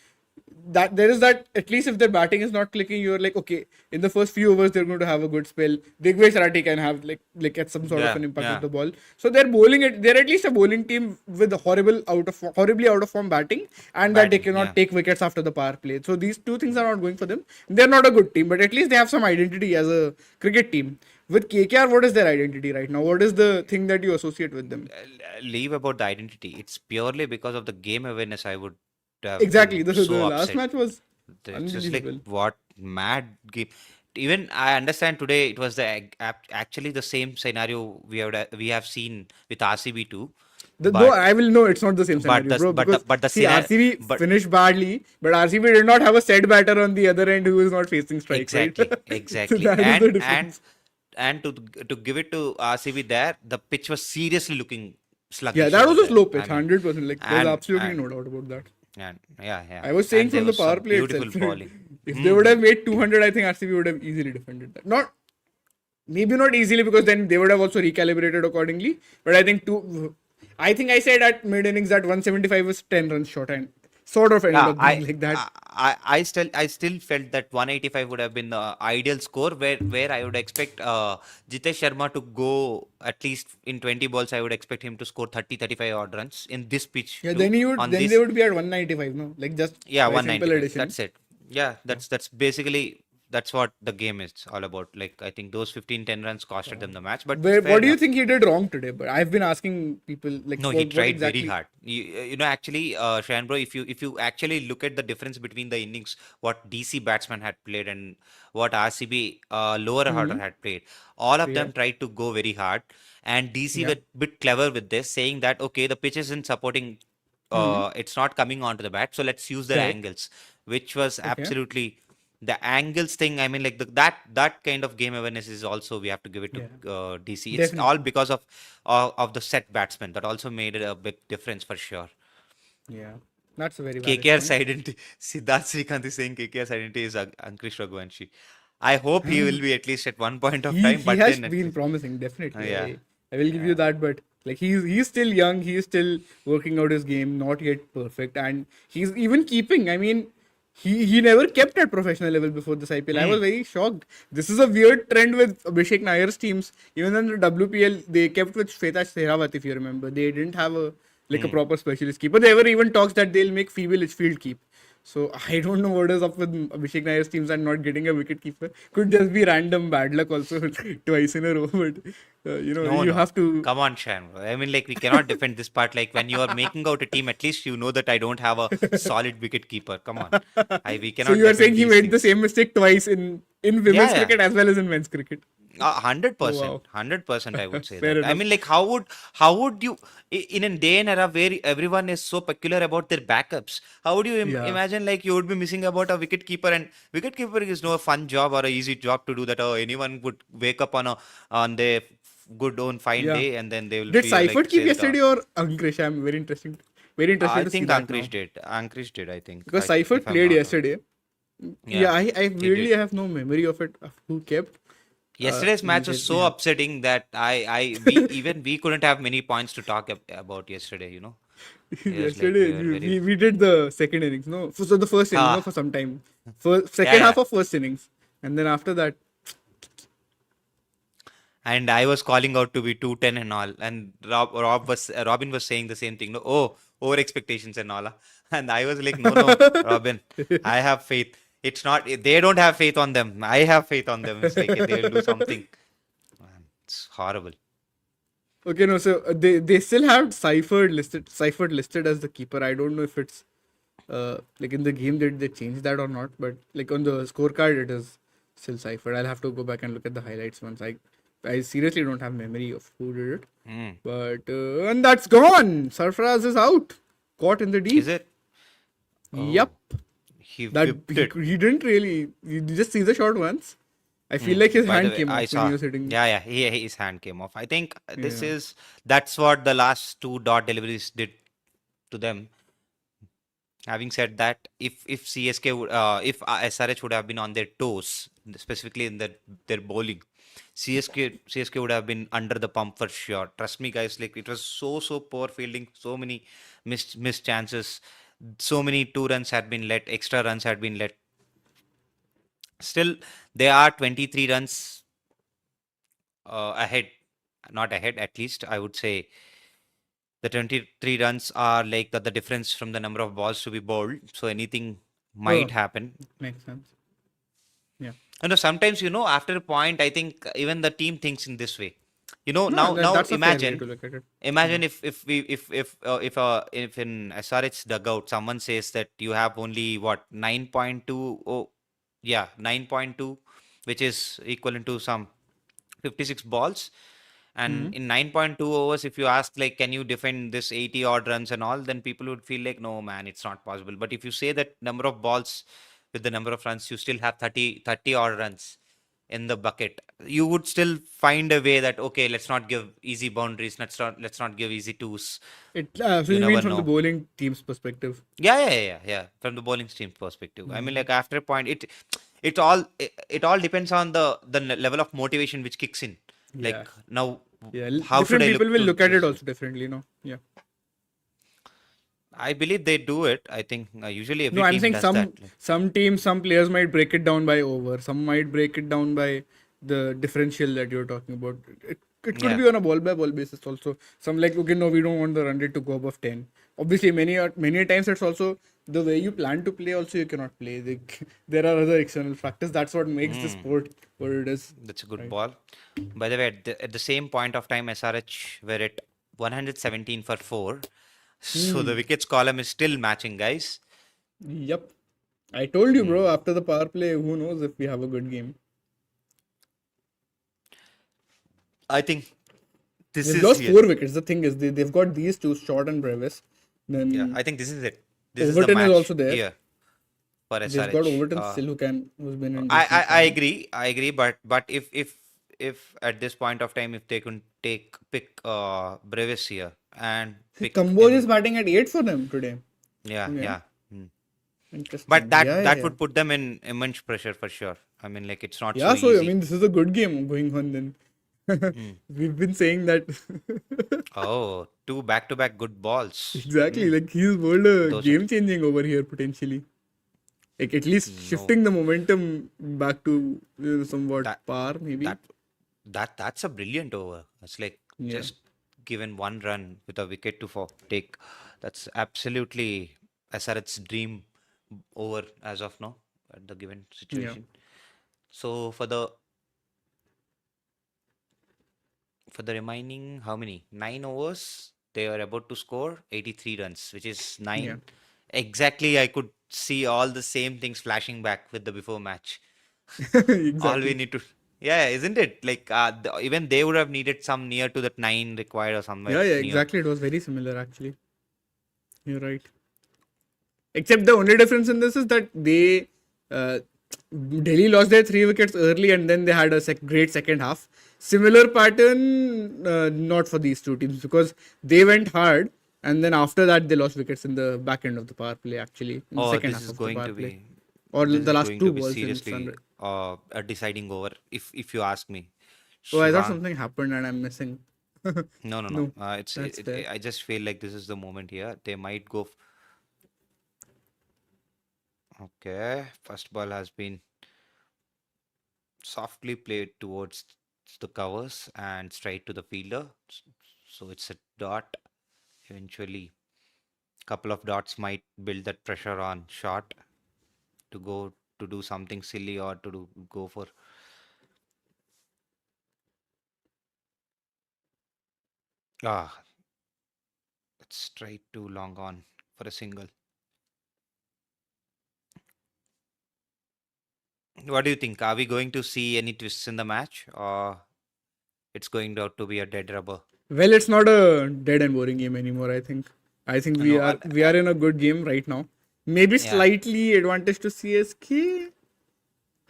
That there is that at least if their batting is not clicking, you're like okay. In the first few overs, they're going to have a good spell. Digvesh Rathi can have like get some sort of Yeah, an impact with yeah. the ball. So they're bowling it. They're at least a bowling team with horribly out of form batting, and that they Batting, cannot yeah. take wickets after the power play. So these two things are not going for them. They're not a good team, but at least they have some identity as a cricket team. With KKR, what is their identity right now? What is the thing that you associate with them? Leave about the identity. It's purely because of the game awareness. I would have Exactly. been The so last upset. match was It's just like unbelievable. what mad game. Even I understand today it was actually the same scenario we have seen with RCB too, Though but I will know it's not the same but scenario, the bro, but the because but the see, scenario RCB but finished badly, but RCB did not have a set batter on the other end who is not facing strikes, right? exactly So that is the difference. and to give it to RCB there, the pitch was seriously looking Yeah, sluggish that over was a there. slow I pitch, mean, 100%. Like, there's absolutely and no doubt about that. and yeah, I was saying and there from the was power some play beautiful itself, bowling. if they would have made 200, I think RCB would have easily defended that. Maybe not easily because then they would have also recalibrated accordingly. But I think I said at mid innings that 175 was 10 runs short and sort of ended Yeah, up being like that. I still felt that 185 would have been the ideal score where I would expect Jitesh Sharma to go at least in 20 balls. I would expect him to score 30-35 odd runs in this pitch Yeah, too. then On they this, would be at 195, no? Like just yeah, by simple 195. addition. That's it. Yeah, that's basically that's what the game is all about. Like I think those 15-10 runs costed them the match, but fair What do you enough. think he did wrong today? But I've been asking people like No, he what tried very exactly. hard. Actually, Shayan bro, if you actually look at the difference between the innings, what DC batsman had played and what RCB lower order had played, all of Yeah. them tried to go very hard, and DC Yeah. were bit clever with this, saying that okay, the pitch isn't supporting, it's not coming onto the bat, so let's use the Correct. angles, which was Okay. absolutely the angles thing. I mean, like that kind of game awareness is also we have to give it to Yeah. DC. It's all Definitely. because of the set batsman that also made it a big difference for sure. Yeah. That's a very valid KKR's point. identity, Siddharth Srikanth is saying KKR's identity is Ankush Raghuvanshi. I hope he will be at least at one point of time, He but has then been promising, definitely. yeah, I will give you that, but like he's still young, he's still working out his game, not yet perfect, and he's even keeping. I mean, he never kept at professional level before this IPL. I was very shocked. This is a weird trend with Abhishek Nair's teams. Even in the WPL, they kept with Shweta Sehrawat, if you remember. They didn't have a proper specialist keeper. There were even talks that they'll make Feeble Litchfield keep. So I don't know what is up with Abhishek Nair's teams and not getting a wicket keeper. Could just be random bad luck also twice in a row. But no, you no. have to. Come on, Shan. I mean, like we cannot defend this part. Like when you are making out a team, at least you know that I don't have a solid wicket keeper. Come on, we So cannot you are defend saying he these made the things. same mistake twice in women's Yeah, yeah. cricket as well as in men's cricket. 100%, Wow. 100%. I would say Fair that. I enough. mean, like, how would you in a day and era where everyone is so peculiar about their backups? How would you Yeah. imagine like you would be missing about a wicket keeper, and wicket keeper is no fun job or a easy job to do that. Or anyone would wake up on their good own fine Yeah. day and then they will Did be Seifert like keep say that. yesterday or Ankrish? I'm very interested I to see think that now. Ankrich did. Ankrich did. I think Because if Seifert I'm played not wrong. yesterday. Yeah, I he really did. have no memory of it, of who kept. Yesterday's match was so upsetting that we couldn't have many points to talk about yesterday. It was like Yesterday, we were very we did the second innings, no? So the first innings, no, ah for some time. Second yeah. half of first innings. And then after that, And I was calling out to be 210 and all, and Robin was saying the same thing. No, over expectations and all. And I was like, no, Robin, I have faith. It's not they don't have faith on them. I have faith on them. It's like they'll do something. Man, it's horrible. Okay, no, so they still have Seifert listed as the keeper. I don't know if it's like in the game did they change that or not, but like on the scorecard it is still Seifert. I'll have to go back and look at the highlights once. I seriously don't have memory of who did it, but and that's gone. Sarfaraz is out, caught in the deep. Is it? Yep. He That whipped it. he didn't really. You just see the shot once. I feel like his By the hand way, came I off saw. when he was hitting. Yeah, his hand came off. I think Yeah. that's what the last two dot deliveries did to them. Having said that, if CSK would, if SRH would have been on their toes, specifically in their bowling, CSK would have been under the pump for sure. Trust me, guys. Like it was so poor fielding, so many missed chances, so many 2 runs had been let, extra runs had been let. Still, they are 23 runs ahead, not ahead. At least I would say the 23 runs are like the difference from the number of balls to be bowled. So anything might Oh, happen. makes sense. Yeah. And sometimes, after a point, I think even the team thinks in this way. No, Now that's a fair way to imagine, look at it. imagine if in SRH dugout someone says that you have only what 9.2, oh yeah, 9.2, which is equivalent to some 56 balls. And in 9.2 overs, if you ask, like, can you defend this 80 odd runs and all, then people would feel like, no, man, it's not possible. But if you say that number of balls with the number of runs, you still have 30 odd runs in the bucket, you would still find a way that, okay, let's not give easy boundaries. Let's not give easy twos. So You you mean never from the know. bowling team's perspective? Yeah. From the bowling team's perspective, I mean, like after a point, it all depends on the level of motivation which kicks in. Yeah. Like now, Yeah. how should Different I people look will to look at it this? also differently, no? Yeah. I believe they do it. I think usually No, every I'm team saying does that. some teams, some players might break it down by over. Some might break it down by the differential that you're talking about. It could Yeah. be on a ball by ball basis also. Some like, okay, no, we don't want the run rate to go above 10. Obviously, many times it's also the way you plan to play. Also, you cannot play. There are other external factors. That's what makes the sport what it is. That's a good Right. ball. By the way, at the same point of time, SRH were at 117 for 4. So the wickets column is still matching, guys. Yep. I told you, bro. After the power play, who knows if we have a good game. I think this They've is lost here. 4 wickets. The thing is, they've got these two, Short and Brevis. Then Yeah, I think this is it. This is the Overton is match also there. here for They've got SRH. Overton still who's been in I decent I form. agree, but if at this point of time, if they can pick Brevis here and See, pick Kamboj in, is batting at 8 for them today. yeah. Yeah. Hmm. Interesting. But that Yeah, that yeah. would put them in immense pressure for sure. I mean, like it's not so Yeah, so I easy. mean, this is a good game going on then. We've been saying that. Oh, two back-to-back good balls. Exactly. Like he's bowled a Those are game changing over here potentially. Like at least shifting the momentum back to somewhat that par maybe. that's a brilliant over. It's like Yeah. just given 1 run with a wicket to take. That's absolutely SRH's dream over as of now at the given situation. So for the remaining how many 9 overs they are about to score 83 runs, which is 9. Yeah. Exactly, I could see all the same things flashing back with the before match. All we Exactly. need to, yeah, isn't it? Like even they would have needed some near to that 9 required or somewhere Yeah, near. exactly. It was very similar actually. You're right. Except the only difference in this is that they Delhi lost their 3 wickets early and then they had a great second half. Similar pattern, not for these two teams because they went hard and then after that they lost wickets in the back end of the power play actually in the Oh, second this half is of the going power to play. be Or this the is last going two to be balls in seriously Sunrise. a deciding over if you ask me. Oh, I thought Shivang. something happened and I'm missing. No. No, It's that's fair. I just feel like this is the moment here. They might go. Okay, first ball has been softly played towards the covers and straight to the fielder. So it's a dot. Eventually, couple of dots might build that pressure on shot to go to do something silly or go for. Ah, it's straight too long on for a single. What do you think? Are we going to see any twists in the match, or it's going to be a dead rubber? Well, it's not a dead and boring game anymore. I think we No, are in a good game right now. Maybe yeah, slightly advantage to CSK.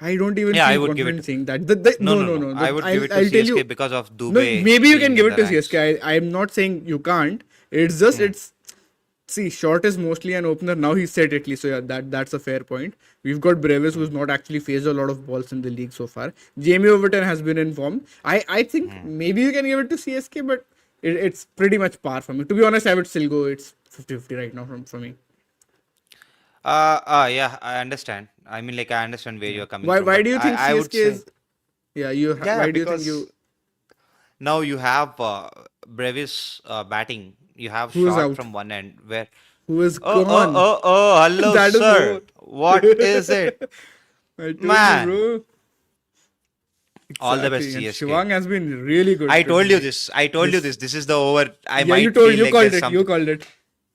I don't even yeah. I feel would give confident it. saying that. No, No, no, no, no. no. I would give it to I'll tell CSK you. because of No, Dubé maybe you can being give in it the to ranks. CSK. I'm not saying you can't. It's just Hmm. it's see, Short is mostly an opener. Now he's set at least, so yeah, that's a fair point. We've got Brevis, who's not actually faced a lot of balls in the league so far. Jamie Overton has been informed. I think maybe you can give it to CSK, but it's pretty much par for me. To be honest, I would still go. It's 50-50 right now from me. Yeah, I understand. I mean, like, I understand where you're coming Why from, why but do you think I would CSK say, is? Yeah, you. yeah, Why do you think you? because now you have Brevis batting. You have Who is shot out? from one end where, Who is oh, oh, gone? oh, oh, hello, That is sir. over. What is it? I told you, Man, bro. all the best, Exactly. And CSK. Shivang has been really good I told you today. this. I told you this. This is the over. I Yeah, you might told feel you like called there's it. You something. called it.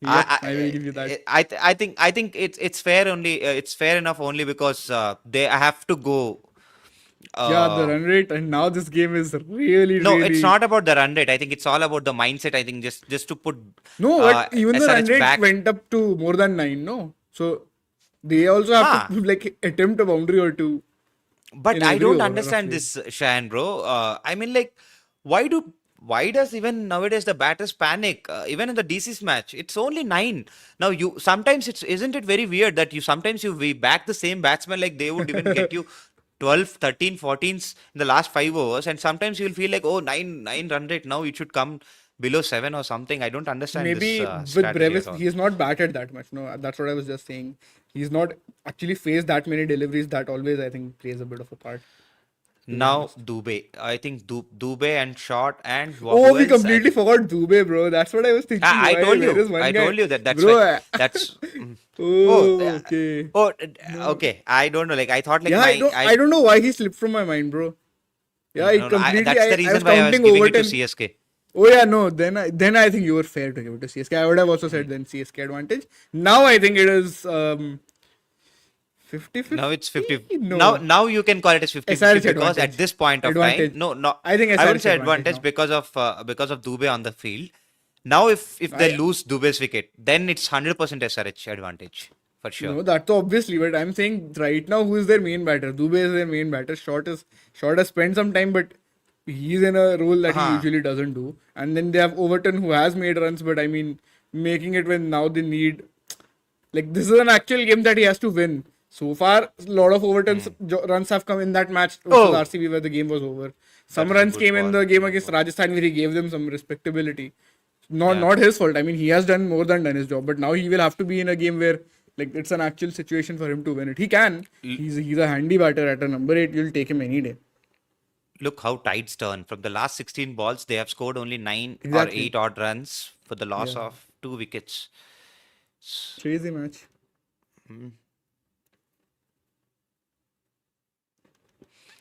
Yep, I will I give you that. I think it's fair only. It's fair enough only because they have to go. Yeah, the Uh, run rate, and now this game is really, no, it's really. not about the run rate. I think it's all about the mindset. I think just to put No, but even the run SRH rate back. went up to more than 9, no? So they also have Huh. to like attempt a boundary or two But in I every don't over, understand roughly. this, Shan, bro. I mean, like, why does even nowadays the batters panic? Even in the DC's match, it's only 9. Now you sometimes it's isn't it very weird that you sometimes we back the same batsman, like they would even get you 12, 13, 14s in the last 5 overs, and sometimes you'll feel like, oh, 9 run rate, now it should come below 7 or something. I don't understand this Maybe with strategy at Brevis, all. he's not batted that much. No, that's what I was just saying. He's not actually faced that many deliveries. That always, I think, plays a bit of a part, to be Now honest. Dubé, I think Dubé and Short and Oh, who we else? completely forgot Dubé, bro. That's what I was thinking. I told Where you. is one I guy? told you that. That's Bro, why. That's. Oh, oh, okay. No. okay. I don't know. Like I thought, like Yeah, I don't know why he slipped from my mind, bro. Yeah, it no, no. completely. That's the I was reason why I was counting giving it to Overton. CSK. Oh yeah, no. Then I think you were fair to give it to CSK. I would have also said then CSK advantage. Now I think it is 50-50. Now it's 50. No, Now you can call it as 50-50 SRH because at advantage. this point of time, Advantage. no. I think I wouldn't SRH say advantage advantage now. because of Dubé on the field. Now if they I lose Dubé's wicket, then it's 100% SRH advantage for sure. No, that's obviously, but I'm saying right now who is their main batter? Dubé is their main batter. Short has spent some time, but he's in a role that he Huh. usually doesn't do. And then they have Overton who has made runs, but I mean making it when now they need like this is an actual game that he has to win. So far, a lot of Overton's runs have come in that match versus Oh, RCB where the game was over. Some that is a runs good came in ball. the game Good against ball. Rajasthan where he gave them some respectability. Not Yeah. not his fault. I mean, he has done more than done his job, but now he will have to be in a game where like it's an actual situation for him to win it. He can. He's a handy batter at a number 8. You'll take him any day. Look how tides turn. From the last 16 balls, they have scored only 9 or Exactly. 8 odd runs for the loss Yeah. of 2 wickets. Crazy match. Mm.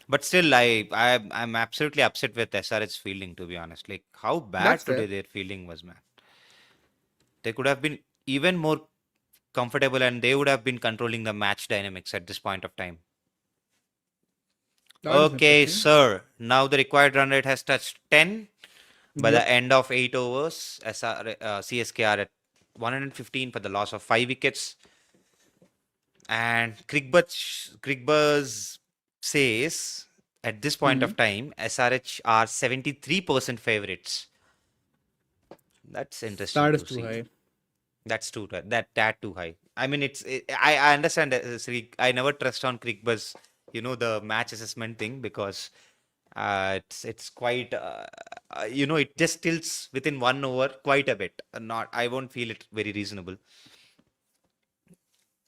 But still, I'm absolutely upset with SRH fielding, to be honest. Like how bad That's today fair. their fielding was, man. They could have been even more comfortable and they would have been controlling the match dynamics at this point of time. That is Okay, interesting. sir. Now the required run rate has touched 10 by Yep. the end of 8 overs. CSK are at 115 for the loss of 5 wickets. And Krigbuzz says at this point of time, SRH are 73% favorites. That's interesting That is to too see. high. That's that too high. I mean, I understand that I never trust on Krigbuzz, the match assessment thing because it's quite it just tilts within 1 over quite a bit. Not I won't feel it very reasonable.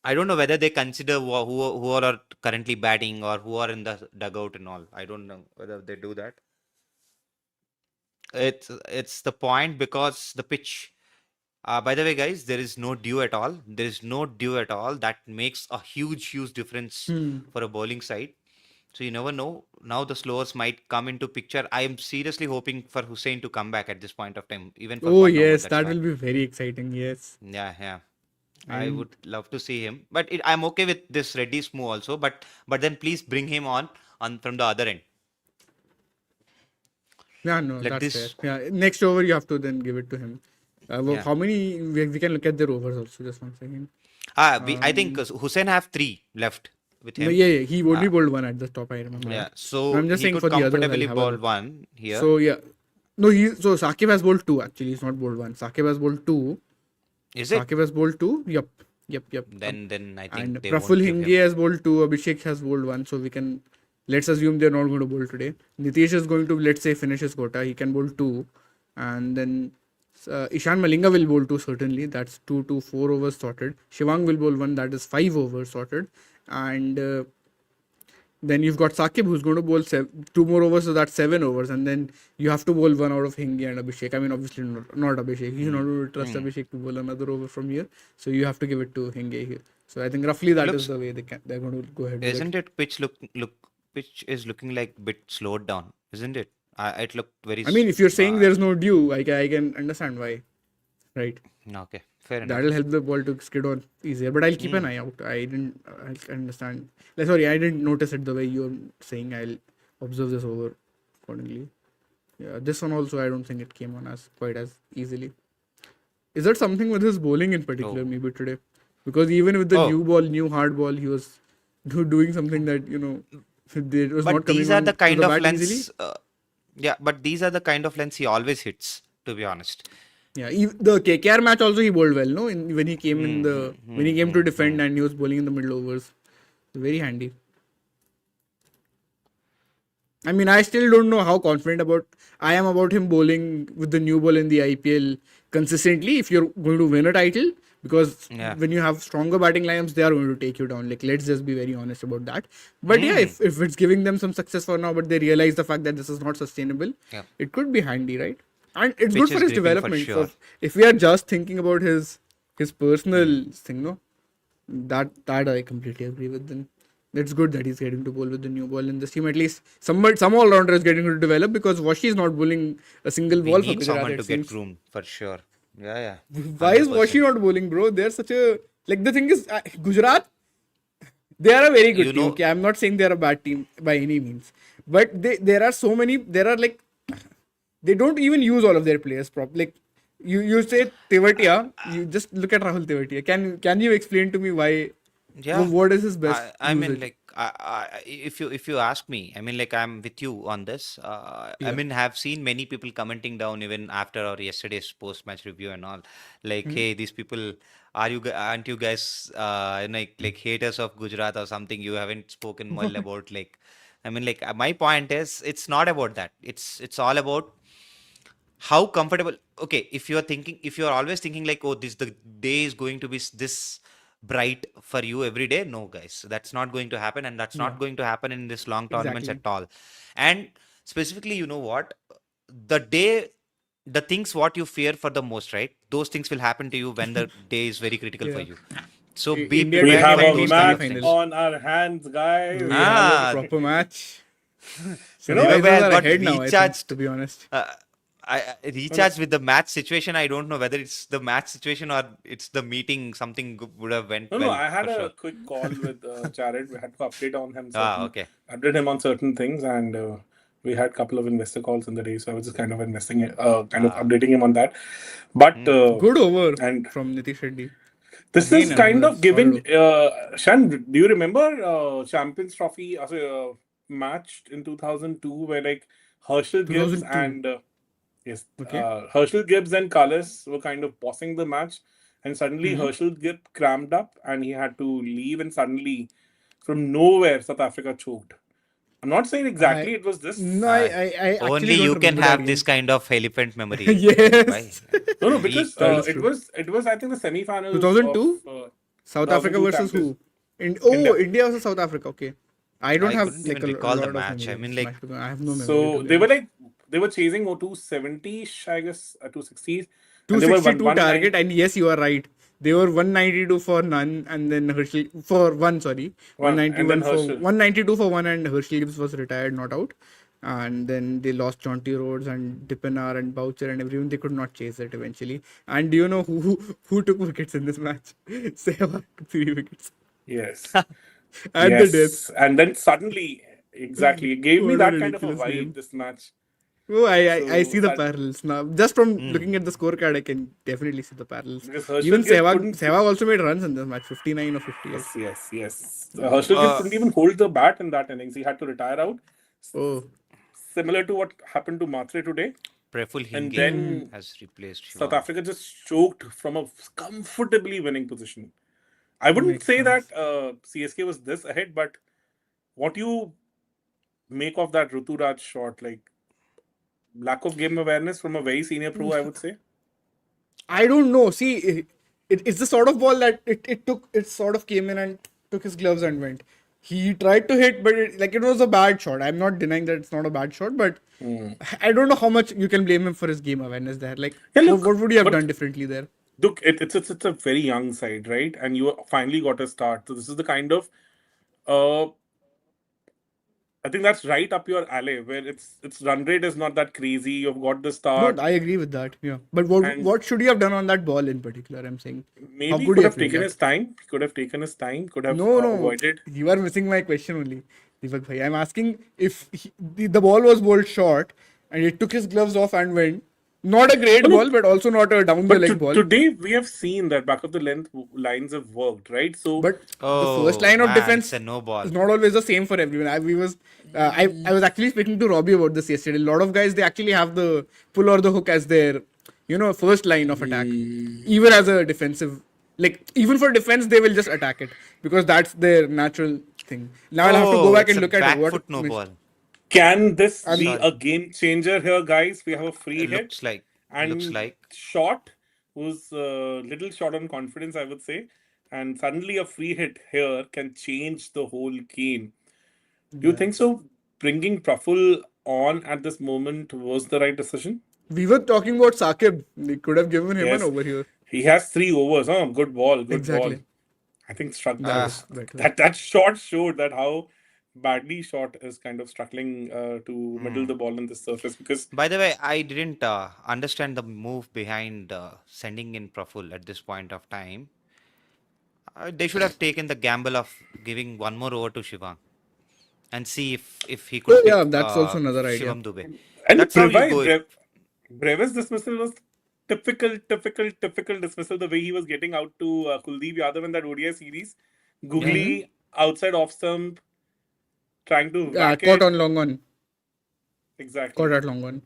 I don't know whether they consider who are currently batting or who are in the dugout and all. I don't know whether they do that. It's the point because the pitch. By the way, guys, there is no dew at all. There is no dew at all. That makes a huge difference for a bowling side. So you never know. Now the slowers might come into picture. I am seriously hoping for Hussein to come back at this point of time, even for Oh 1 over. yes, That's that fine. will be very exciting. Yes. Yeah, yeah. I And would love to see him, but I'm okay with this Reddy's move also. But then please bring him on from the other end. yeah, no, Let that's fair. this. Yeah, next over you have to then give it to him. Yeah. How many? We can look at their overs also. Just 1 second. I think Hussein have 3 left with No, him. yeah, he only bowled one at the top. I remember. Yeah, that. so I'm just he saying could for the others, I'll comfortably have a bowl look. 1 here. So yeah, no, so Saqib has bowled 2 actually. He's not bowled 1. Saqib has bowled 2. Is it? Saqib has bowled 2. Yep. Then I think And they Praful won't give Hinge him. has bowled 2. Abhishek has bowled 1. So we can let's assume they're not going to bowl today. Nitish is going to, let's say, finish his quota. He can bowl 2, and then Ishan Malinga will bowl 2 certainly. That's 2 to 4 overs sorted. Shivang will bowl 1. That is 5 overs sorted. And then you've got Saqib who's going to bowl 2 more overs, so that's 7 overs. And then you have to bowl 1 out of Hingi and Abhishek. I mean, obviously not Abhishek. He's not going to trust Abhishek to bowl another over from here. So you have to give it to Hingi here. So I think roughly that is the way they're going to go ahead with it. Isn't it pitch is looking like bit slowed down, isn't it? It looked very. I mean, if you're saying there's no dew, I can understand why. Right. Okay, fair enough. That'll help the ball to skid on easier. But I'll keep an eye out. I understand. Sorry, I didn't notice it the way you're saying. I'll observe this over accordingly. Yeah, this one also, I don't think it came on as quite as easily. Is that something with his bowling in particular, maybe today? Because even with the new ball, new hard ball, he was doing something that, it was But not coming these are on the to kind the of bat lengths. easily. Yeah, but these are the kind of lengths he always hits. To be honest. Yeah, the KKR match also he bowled well, no? When he came when he came to defend and he was bowling in the middle overs, very handy. I mean, I still don't know how confident I am about him bowling with the new ball in the IPL consistently. If you're going to win a title, because when you have stronger batting lineups, they are going to take you down. Like, let's just be very honest about that. But yeah, if it's giving them some success for now, but they realize the fact that this is not sustainable, it could be handy, right? And it's good for his development. Sure. So if we are just thinking about his personal thing, no, that I completely agree with. Then it's good that he's getting to bowl with the new ball in this team. At least some all-rounder is getting to develop, because Washi is not bowling a single ball We for need Gujarat. someone it to get seems. groomed for sure. Yeah. Why is Washi not bowling, bro? They're such a the thing is Gujarat. They are a very good team. Okay, I'm not saying they're a bad team by any means, but there are so many. There are they don't even use all of their players properly. Like you say Tewatia, you just look at Rahul Tewatia. Can you explain to me why? Yeah. What is his best? I mean, usage? if you ask me, I mean, I'm with you on this. I mean, have seen many people commenting down even after our yesterday's post-match review and all. Hey, these people, aren't you guys like haters of Gujarat or something? You haven't spoken well about I mean, my point is, it's not about that. It's all about how comfortable. Okay, if you're always thinking the day is going to be this bright for you every day, no guys, that's not going to happen, and that's not going to happen in this long tournaments at all. And specifically, you know what, the things what you fear for the most, right, those things will happen to you when the day is very critical for you. So be India We prepared have for a those kind of match things. on our hands, guys. We have a proper match. So Whoever you guys has are got ahead now, I think, recharged, to be honest. I recharged with the match situation. I don't know whether it's the match situation or it's the meeting. Something would have went No, well. I had for a sure. quick call with Jared. We had to update on him. Okay. Update him on certain things, and we had a couple of investor calls in the day. So I was just kind of updating him on that. But Good over and from Nitish Reddy. this Again, is kind another of giving. solid Shan, do you remember Champions Trophy match in 2002 where Herschel Gibbs 2002. and yes, Okay. Herschel Gibbs and Cullis were kind of bossing the match, and suddenly Herschel Gibbs cramped up and he had to leave, and suddenly from nowhere South Africa choked. I'm not saying exactly it was this. No, I actually Only don't you can remember that have this game. kind of elephant memory. Yes. Right? No, because That is it true. was I think the semi-finals 2002? of South Africa 2002 versus champions. who? India. India versus South Africa. Okay. I don't I have couldn't even recall the match. I mean, I have no memory. So they were chasing 270, I guess, 260. And they were 262 119. target, and yes, you are right. They were 192 for none, and then Herschel for one. Sorry, One, and then 191 for Herschel. 192 for one, and Herschel Gibbs was retired, not out. And then they lost Jonty Rhodes and Dippenar and Boucher and everyone. They could not chase it eventually. And do you know who took wickets in this match? Sehwag took 3 wickets. Yes. At the death. And then suddenly, exactly, it gave me What a that kind of a ridiculous vibe, game. this match. Oh, I So see the that- parallels now. Just from looking at the scorecard, I can definitely see the parallels. Because Herschel Even Gibbs Sehwag, couldn't- Sehwag also made runs in this match, 59 or 58. Yes. Herschel Gibbs couldn't even hold the bat in that innings. He had to retire out. Oh, Similar to what happened to Matre today. Preful And Hingate then has replaced Shivam. South Africa just choked from a comfortably winning position. I wouldn't Makes say sense. that CSK was this ahead, but what you make of that Ruturaj shot, like lack of game awareness from a very senior pro, I would say. I don't know. See, it's the sort of ball that it sort of came in and took his gloves and went. He tried to hit, but it was a bad shot. I'm not denying that it's not a bad shot, but I don't know how much you can blame him for his game awareness there. Like, Yeah, look, what would you have but- done differently there? Look, it's a very young side, right? And you finally got a start. So this is the kind of I think that's right up your alley, where its run rate is not that crazy. You've got the start. No, I agree with that. Yeah, but And- what should you have done on that ball in particular? I'm saying. Maybe How he could could he have have played taken that? his time. He could have taken his time. Could have No, avoided. you are missing my question only, Deepak bhai. I'm asking if the ball was bowled short and he took his gloves off and went. Not a great No, ball, but also not a down the But leg ball. today we have seen that back of the length lines have worked, right? So But the Oh, first line of man, defense it's a no ball. is not always the same for everyone. I was actually speaking to Robbie about this yesterday. A lot of guys, they actually have the pull or the hook as their first line of attack, even as a defensive. Like even for defense, they will just attack it because that's their natural thing. Now I'll have to go back it's and a look at back what foot no ball. can this I'm be sorry. a game changer here, guys? We have a free It hit. looks like. And Looks like. shot was a little short on confidence, I would say. And suddenly a free hit here can change the whole game. Do you think so? Bringing Praful on at this moment was the right decision? we were talking about Sakib. They could have given him Yes. an over here. He has 3 overs. Oh, good ball. Good Exactly. ball. I think struck That was better. that shot showed that how badly shot is kind of struggling to middle the ball on the surface because By the way, I didn't understand the move behind sending in Praful at this point of time. They should have taken the gamble of giving one more over to Shivang and see if he could. Oh, yeah, pick, that's also another idea. Shivam Dube. and That's how you go. Brevis dismissal was typical dismissal. The way he was getting out to Kuldeep Yadav in that ODI series, googly outside off stump, trying to whack Caught it. on long on. Exactly. Caught at long on.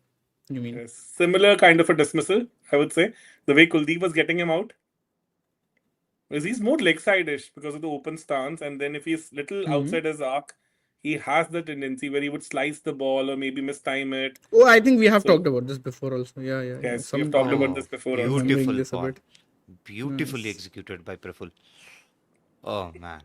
You mean? Yes. Similar kind of a dismissal, I would say. The way Kuldeep was getting him out. Because he's more leg side-ish because of the open stance, and then if he's little outside his arc, he has the tendency where he would slice the ball or maybe mistime it. Oh, I think we have So- talked about this before also. Yeah. Yes, Some- we've talked Oh, about this before. also. remembering Beautiful this a ball. bit. Beautifully executed by Praful. Oh man,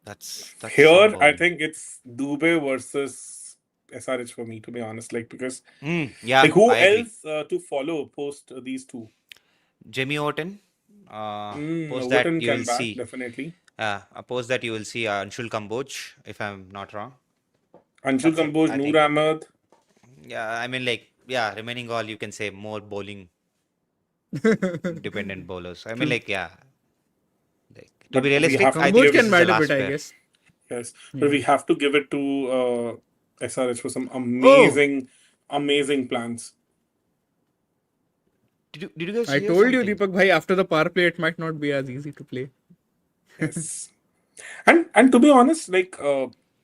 that's Here, some I bowling. think it's Dube versus SRH for me, to be honest. Like because Yeah, like who I agree. else to follow post these two? Jimmy Orton. Post that Overton you can will back see. definitely. Post that you will see Anshul Kamboj, if I'm not wrong. Anshul That's it, Kamboj, I Noor think. Ahmed. Yeah, I mean remaining all you can say more bowling dependent bowlers. I mean to But be we realistic, have I to think Kamboj this can is the bat a last bit, I pair. guess. Yes, but we have to give it to SRH for some amazing plans. Did you guys I hear told you, something? Deepak bhai, after the power play, it might not be as easy to play. Yes. And to be honest, like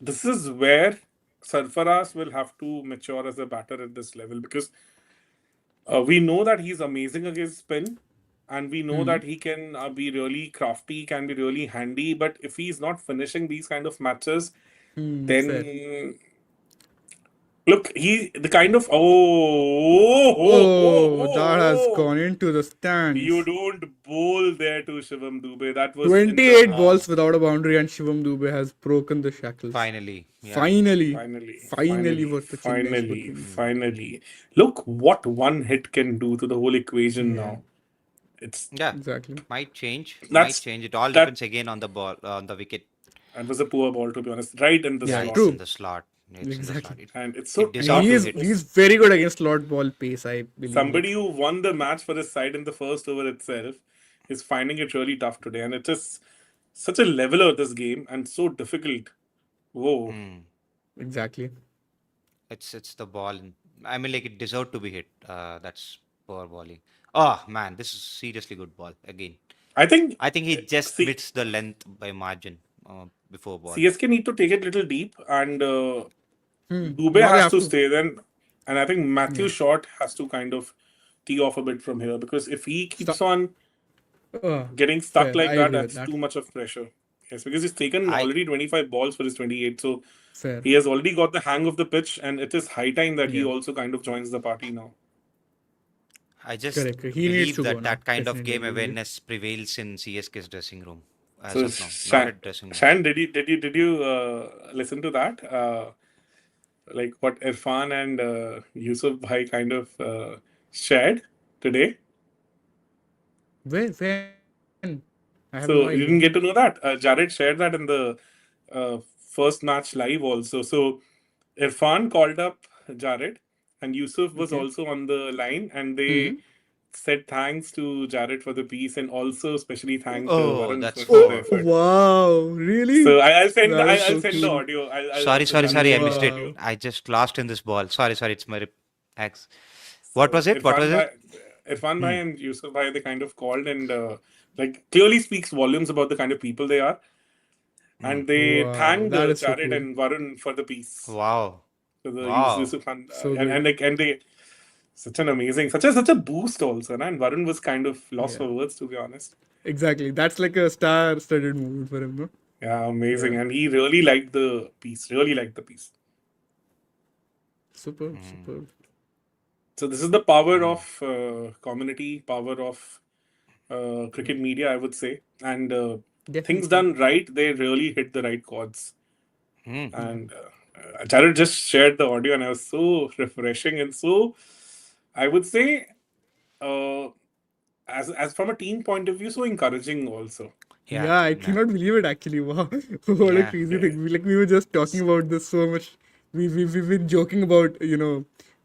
this is where Sarfaraz will have to mature as a batter at this level because we know that he's amazing against spin, and we know that he can be really crafty, can be really handy. But if he's not finishing these kind of matches, then Fair. look, the kind of Oh, that has gone into the stands. You don't bowl there to Shivam Dube. That was in the 28 balls without a boundary, and Shivam Dube has broken the shackles. Finally. Yeah. Finally Finally, was the Chennai Super Kings. finally. Look what one hit can do to the whole equation now. It's Yeah, Exactly. might change. Might that's change. It all that depends again on the ball, on the wicket. that was a poor ball, to be honest, right in the Yeah, Yeah, slot, it's in true. the slot. It's in the Exactly. slot. and it's so It And deserved tough. to he's hit. he's very good against slot ball pace, I believe. Somebody who won the match for his side in the first over itself is finding it really tough today, and it's just such a leveler this game and so difficult. Whoa. Mm. Exactly. It's the ball. I mean, like it deserved to be hit. That's poor bowling. Oh man, this is seriously good ball again. I think I think he just see, missed the length by margin before ball. CSK need to take it a little deep, and Dubé Now they has have to to. stay then, and I think Matthew Yeah. Short has to kind of tee off a bit from here, because if he keeps Stop. on Oh, getting stuck fair. like I that, agree with that's that. too much of pressure. Yes, because he's taken I already 25 balls for his 28, so Fair. he has already got the hang of the pitch, and it is high time that he Yeah. also kind of joins the party now. I just Correct. He needs believe to go that now. that kind of Definitely game agree with you. awareness prevails in CSK's dressing room as So of now. Not at dressing room. Shan, did you listen to that? Like what Irfan and Yusuf Bhai kind of shared today. When? I have no So you didn't idea. get to know that. Jared shared that in the first match live also. So Irfan called up Jared, and Yusuf was Okay. also on the line, and Hmm. they said thanks to Jared for the piece, and also especially thanked Oh, Varun that's for the Oh, poor. effort. wow. Really? So I'll send That is I'll so send the cool. audio. I'll Sorry, send sorry, I'll sorry. I send the missed it. audio. Wow. I just lost in this ball. Sorry, sorry. It's my ex. What So was it? What was it? Irfan Bhai Hmm. and Yusuf Bhai, they kind of called, and like clearly speaks volumes about the kind of people they are. Hmm. And they Wow. thanked That is so Jared cool. and Varun for the piece. Wow. So the Wow. Yusuf and So and good. like and they such an amazing such a boost also, and Varun was kind of lost Yeah. for words, to be honest. Exactly. That's like a star-studded moment for him, no? Yeah, amazing, Yeah. and he really liked the piece. Really liked the piece. Superb. Hmm. Superb. So this is the power Hmm. of community, power of cricket media, I would say, and things Definitely. done right, they really hit the right chords. Hmm. And Jared just shared the audio, and it was so refreshing and so, I would say, uh, as from a team point of view, so encouraging also. Yeah. Yeah, I Yeah. cannot believe it actually. Wow. What a Yeah. crazy Yeah. thing. We were just talking about this so much. We've been joking about,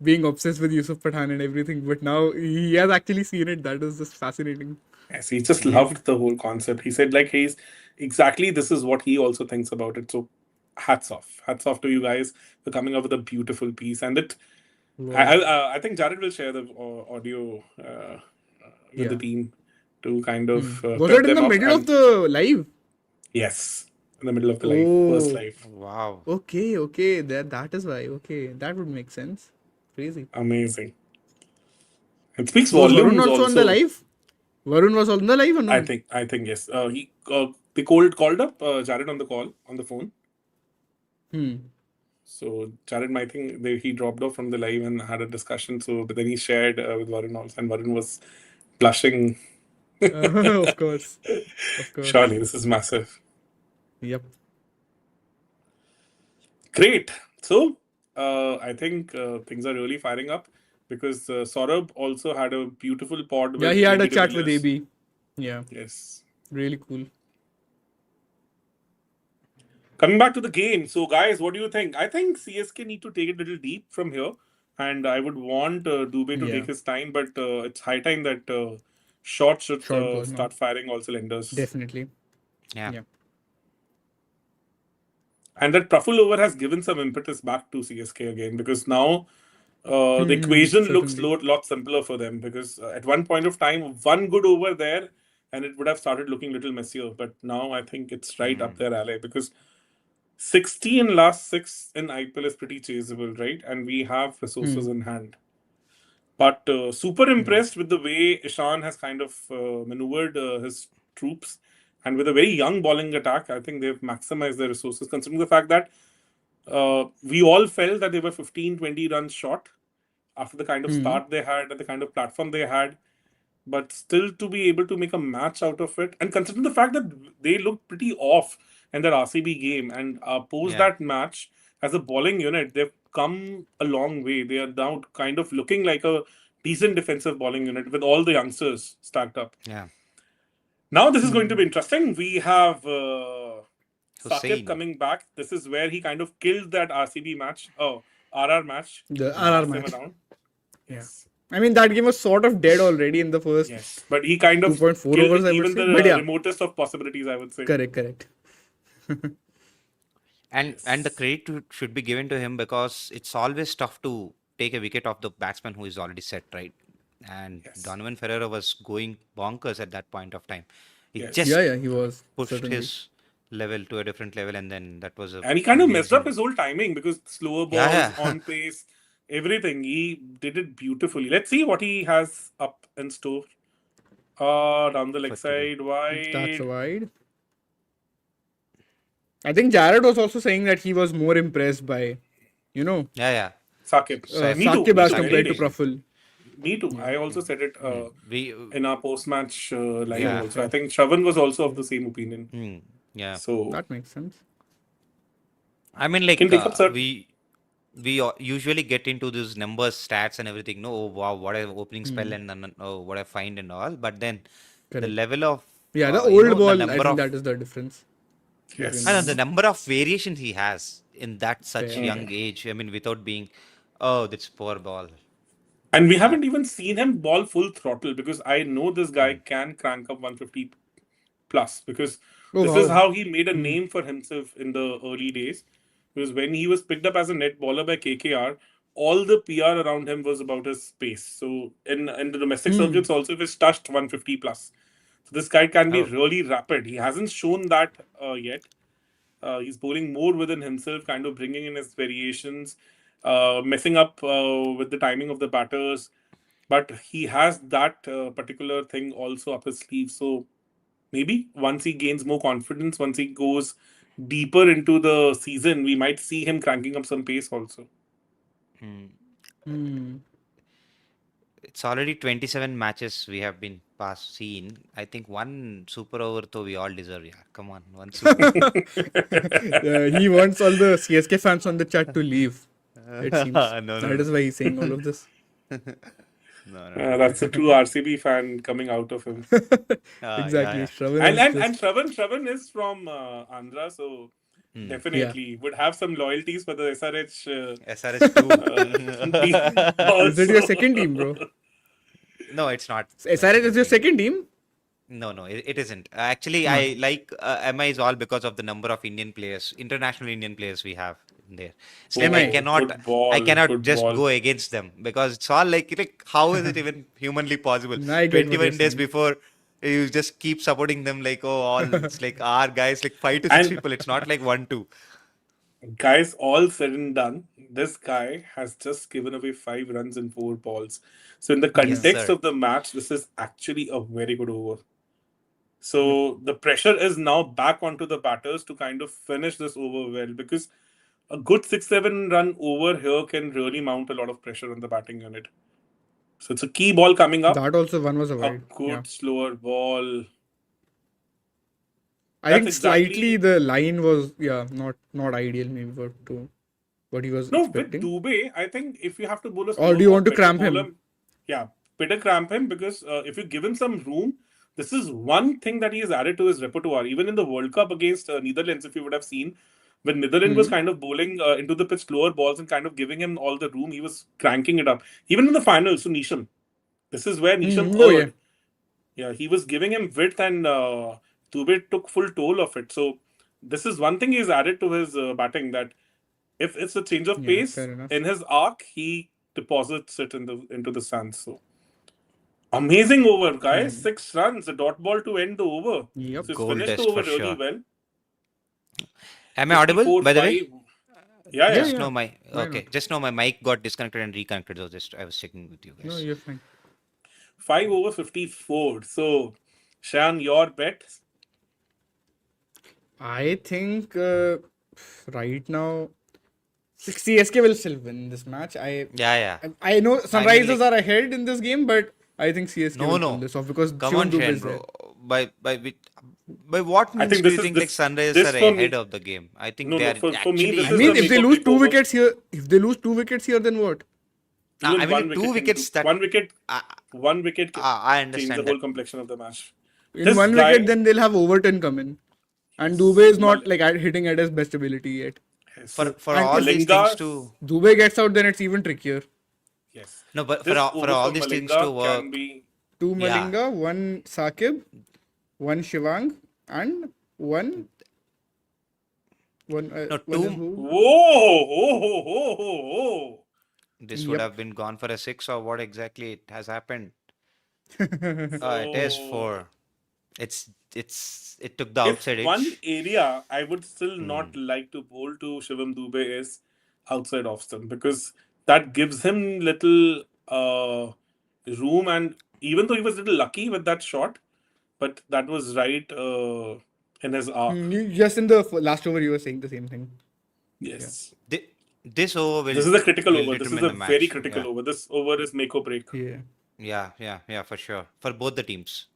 being obsessed with Yusuf Pathan and everything, but now he has actually seen it. That is just fascinating. Yes, he just Hmm. loved the whole concept. He said like he's exactly this is what he also thinks about it. So hats off to you guys for coming up with a beautiful piece. And it, Wow. I think Jared will share the audio with the Yeah. team to kind of Was pep it in them the up. middle of And the live? yes, in the middle of the live, first Oh, live, Wow. okay. That is why. Okay, that would make sense. Crazy. amazing. It speaks Was Varun volumes also on the also. live? Varun was on the live or no? I think yes. They called up Jared on the phone. Hmm. So Jared, I think he dropped off from the live and had a discussion. So, but then he shared with Varun also, and Varun was blushing. Of course. Of course. Surely, this is massive. Yep. Great. So, I think things are really firing up, because Saurabh also had a beautiful pod Yeah, with he had a Lady de chat with Villiers. AB. Yeah, Yes. really cool. Coming back to the game, so guys, what do you think? I think CSK need to take it a little deep from here, and I would want Dubé to take Yeah, his time, but it's high time that Short should short ball now. start firing all cylinders. Definitely. Yeah. Yeah. And that Praful over has given some impetus back to CSK again, because now the equation looks Certainly. lot simpler for them, because at one point of time, one good over there and it would have started looking a little messier. But now I think it's right up Hmm. their alley, because 60 in last 6 in IPL is pretty chaseable, right? And we have resources in hand. But super impressed with the way Ishan has kind of maneuvered his troops. And with a very young bowling attack, I think they've maximized their resources, considering the fact that we all felt that they were 15, 20 runs short after the kind of start they had and the kind of platform they had. But still to be able to make a match out of it, and considering the fact that they looked pretty off in that RCB game, and post Yeah. that match as a bowling unit, they've come a long way. They are now kind of looking like a decent defensive bowling unit with all the youngsters stacked up. Yeah. Now this is going to be interesting. We have Hussain. Saqib coming back. This is where he kind of killed that RCB match. Oh, RR match. The Passed RR him match. around. Yes. I mean, that game was sort of dead already in the first. Yes. But he kind of 2.4 killed overs, I would even say. the But yeah. remotest of possibilities, I would say. Correct. And the credit should be given to him because it's always tough to take a wicket off the batsman who is already set, right? And Yes. Donovan Ferreira was going bonkers at that point of time. He Yes. just Yeah, he was. pushed Certainly. his level to a different level, and then that was a And he kind of messed up amazing- his whole timing because slower balls, Yeah. on pace, everything. He did it beautifully. Let's see what he has up in store. Down the leg For today. side, wide. That's wide. I think Jared was also saying that he was more impressed by, Yeah. Saqib. Me too. Saqib as Me too. compared to Any day. Praful. Me too. I also said it We in our post-match live Yeah. also. I think Shravan was also of the same opinion. yeah. So That makes sense. I mean, like Can take up, sir. we usually get into these numbers, stats, and everything. No, oh, wow, what a opening spell and oh, what a find and all. But then the Correct. level of Yeah, the you old know, ball, the I number think of that is the difference. yes. I know the number of variations he has in that such Fair. young age. I mean, without being, oh, that's poor ball. And we haven't even seen him ball full throttle because I know this guy can crank up 150 plus because Oh, this is wow. how he made a name for himself in the early days. Because when he was picked up as a net bowler by KKR, all the PR around him was about his pace. So in the domestic circuits also, he's touched 150 plus. So this guy can be Oh. really rapid. He hasn't shown that yet. He's bowling more within himself, kind of bringing in his variations, messing up with the timing of the batters. But he has that particular thing also up his sleeve. So maybe once he gains more confidence, once he goes deeper into the season, we might see him cranking up some pace also. It's already 27 matches we have been past seen. I think one super over though we all deserve. Yeah, come on, one super. He wants all the CSK fans on the chat to leave. It seems. No. That is why he's saying all of this. No. That's a true RCB fan coming out of him. Exactly. Yeah. Shravan And is and just- Shravan is from Andhra, so definitely would have some loyalties for the SRH. SRH two. Is it your second team, bro? No, it's not. SRH is your second team? No, it isn't. Actually, I like MI is all because of the number of Indian players, international Indian players we have in there. It's like I Oh, cannot, good ball, I cannot good just ball. go against them because it's all like how is it even humanly possible? No, I get what 21 you're days saying. before, you just keep supporting them like it's like our guys, like 5 to 6 And- people. It's not like 1, 2. Guys, all said and done, this guy has just given away 5 runs in 4 balls. So in the context sir. of the match, this is actually a very good over. So the pressure is now back onto the batters to kind of finish this over well because a good 6-7 run over here can really mount a lot of pressure on the batting unit. So it's a key ball coming up. That also one was a A wide. good Yeah. slower ball. I think That's slightly exactly- the line was not ideal maybe for to what he was No, expecting. with Dubey, I think if you have to bowl a Or slow do you ball, want to better cramp bowl him? Yeah, better cramp him because if you give him some room, this is one thing that he has added to his repertoire. Even in the World Cup against Netherlands, if you would have seen, when Netherlands was kind of bowling into the pitch slower balls and kind of giving him all the room, he was cranking it up. Even in the finals, so Nisham. This is where Nisham Oh, erred. Yeah, he was giving him width and Dubey took full toll of it. So this is one thing he's added to his batting that if it's a change of Yeah, pace fair enough. in his arc, he deposits it into the sands. So amazing over, guys! 6 runs, a dot ball to end the over. Yep. So he's Goal finished the test over for really sure. well. Am I audible? 54, By the way, 5. Yeah. just know my Why okay. not? Just know my mic got disconnected and reconnected. So just I was checking with you guys. No, you're fine. 5 over 54. So, Shan, your bet? I think right now CSK will still win this match. Yeah. I know Sunrisers like- are ahead in this game, but I think CSK will No. pull this off because Come Shivam on, Dubey Shane, is there. bro. By what means think do this you is- think this- like Sunrisers this are for me- ahead of the game? I think No, they no, are for me, actually. this I is mean, the if they make or lose break 2 over. wickets here, if they lose 2 wickets here, then what? Even I mean, one two wicket wickets that one wicket can I change the understand whole that. complexion of the match. In This one guy- wicket, then they'll have Overton come in. And Dubey is not like hitting at his best ability yet. For And all if these things to Dubey gets out, then it's even trickier. Yes. no, but This for over all from these things Malinga to work, can be. 2 Yeah. Malinga, 1 Sakib, 1 Shivang, and 1. No, One is two. who? Whoa! This would Yep. have been gone for a 6, or what exactly it has happened? It is So- 4. It took the If outside edge. one area I would still not like to bowl to Shivam Dubey is outside off stump, because that gives him little room, and even though he was a little lucky with that shot, but that was right in his arc. Just in the last over, you were saying the same thing. Yes. This over will. This is a critical will over. This is determine a the match. very critical Yeah. over. This over is make or break. Yeah. For sure. For both the teams,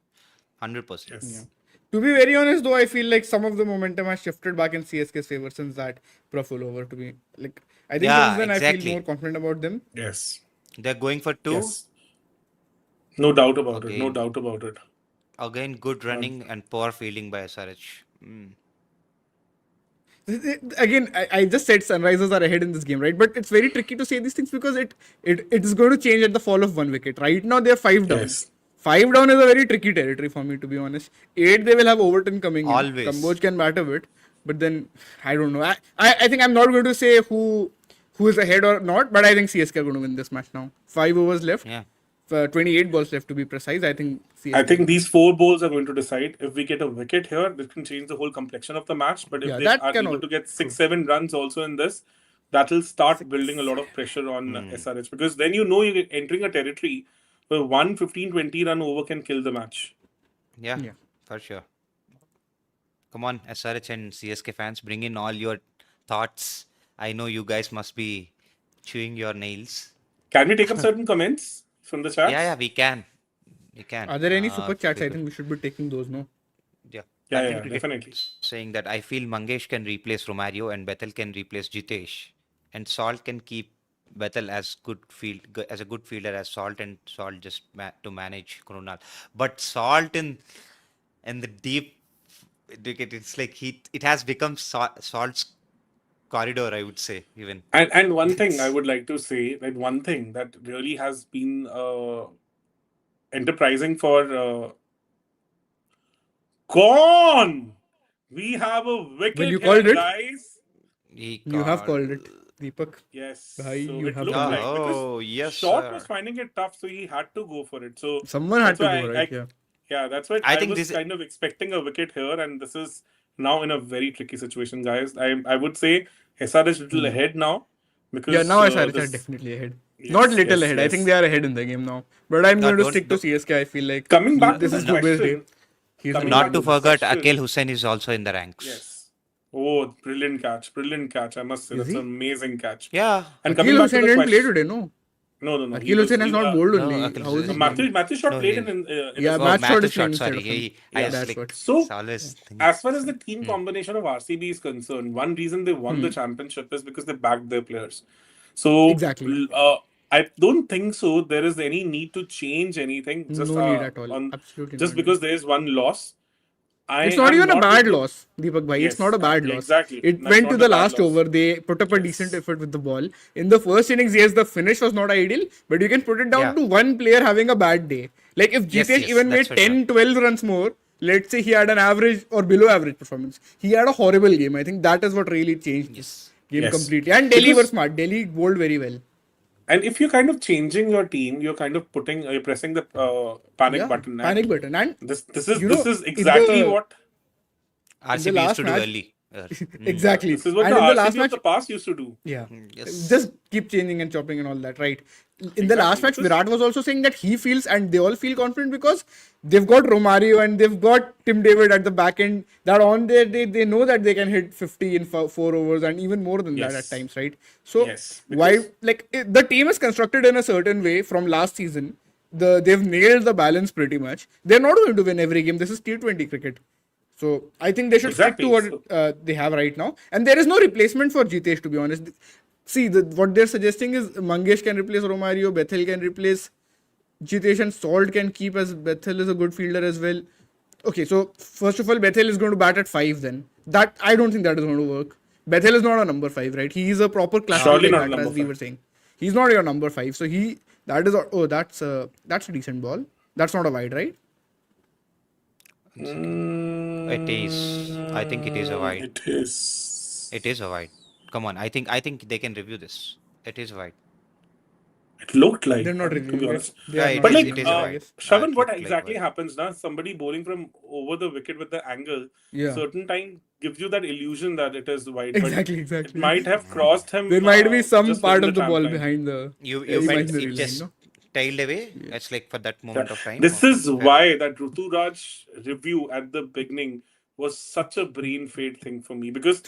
100%. Yes. To be very honest, though, I feel like some of the momentum has shifted back in CSK's favor since that Praful over. To be like, I think Yeah, since then I exactly. feel more confident about them. Yes. They're going for 2. Yes. No doubt about it. No Again. doubt about it. Again, good running and poor fielding by SRH. Again, I just said Sunrisers are ahead in this game, right? But it's very tricky to say these things because it is going to change at the fall of 1 wicket. Right now they are 5 down. Yes. 5 down is a very tricky territory for me, to be honest. 8 they will have Overton coming Always. in. Kamboj can bat a bit, but then I don't know. I think I'm not going to say who is ahead or not, but I think CSK are going to win this match now. 5 overs left. Yeah. 28 balls left to be precise. I think CSK. I think these 4 bowls are going to decide. If we get a wicket here, this can change the whole complexion of the match. But if Yeah, they that are can able al- to get 6-7 runs also in this, that will start building a lot of pressure on SRH. Because then you know you're entering a territory where 1 15-20 run over can kill the match. Yeah, Yeah. for sure. Come on, SRH and CSK fans, bring in all your thoughts. I know you guys must be chewing your nails. Can we take up certain comments from the chat? Yeah, we can. We can. Are there any super chats? I because- think we should be taking those, no? Yeah. Yeah, Content yeah, Cricket definitely. saying that I feel Mangesh can replace Romario and Bethel can replace Jitesh, and Salt can keep Bethel as as a good fielder as Salt, and Salt just to manage Krunal. But Salt in the deep wicket, it's like it has become Salt's corridor, I would say, even. And one thing I would like to say, that one thing that really has been enterprising for gone. We have a wicket Well, you here, called it. guys. You have called it, Deepak. Yes. Bhai, so you it have looked done like it. Oh, because yes, Short sir. was finding it tough, so he had to go for it. So Someone had that's to why go, right? Yeah. yeah, that's why I I think was this- kind of expecting a wicket here, and this is now in a very tricky situation, guys. I would say SR is little ahead now because Yeah, now SRH are this- definitely ahead. Yes, Not little yes, ahead. I yes. think they are ahead in the game now. But I'm No, going to don't- stick to don't- CSK. I feel like Coming back this to is the Dubey's day. question, He's coming the Not back to to the forget, question. Akil Hussain is also in the ranks. Yes. Oh, brilliant catch! Brilliant catch! I must say Is that's he? an amazing catch. Yeah. And Akil coming back to Hussain the didn't play question, today, no. no. He Akil was- Hussain has he- not bowled no, only. Akil How is Hussain- he? Matthew Shot No, played he- in Yeah, his Matt Oh, Shot Matthew is playing Shot, sorry. instead of him. I Yeah, was that's like, what. So, it's always thinking- as far as the team combination of RCB is concerned, one reason they won the championship is because they backed their players. So, Exactly. I don't think so. There is any need to change anything. Just, No need at all. Absolutely just no because there is one loss. It's not even a bad going to- loss, Deepak bhai. Yes, It's not a bad loss. exactly. It That's went not to a the bad last loss. over. They put up a decent effort with the ball. In the first innings, yes, the finish was not ideal, but you can put it down Yeah. to one player having a bad day. Like if Yes, Jitesh yes, even made that's for 10, 12 runs more, let's say he had an average or below average performance. He had a horrible game. I think that is what really changed this game Yes. completely. And Delhi Because- were smart. Delhi bowled very well. And if you're kind of changing your team, you're kind of you're pressing the panic Yeah, button. And panic button. And This is You know, this is in exactly the- what RCB last used to do match- early. exactly. this is what And the in the RCB last match, of the past used to do. yeah. Yes. Just keep changing and chopping and all that, right? In the last match, Virat was also saying that he feels and they all feel confident because they've got Romario and they've got Tim David at the back end. That on there, they know that they can hit 50 in 4 overs and even more than that at Yes. times, right? So Yes, why because- the team is constructed in a certain way from last season. They've nailed the balance pretty much. They're not going to win every game. This is T20 cricket. So I think they should stick to Exactly. what they have right now. And there is no replacement for Jitesh, to be honest. See, what they're suggesting is Mangesh can replace Romario, Bethel can replace Jitesh, and Salt can keep, as Bethel is a good fielder as well. Okay, so first of all, Bethel is going to bat at 5 then. That I don't think that is going to work. Bethel is not a number 5, right? He is a proper classical Surely not batter, number as we 5. were saying. He's not your number 5. So that's a decent ball. That's not a wide, right? It is. I think it is a wide. It is. It is a wide. Come on. I think they can review this. It is a wide. It looked like, They're not to reviewing be it. honest. They are Yeah, not But like, reviewing it is it, a I wide. guess. Shravan, It what looked like exactly wide. happens now? Somebody bowling from over the wicket with the angle, Yeah. certain time gives you that illusion that it is wide. Exactly. But it might have crossed him. There might be some just part within of the tramp ball line. behind the You meant imaginary it line, just no? tailed away. It's like for that moment of time. This Okay, is fair why enough. that Ruturaj review at the beginning was such a brain fade thing for me, because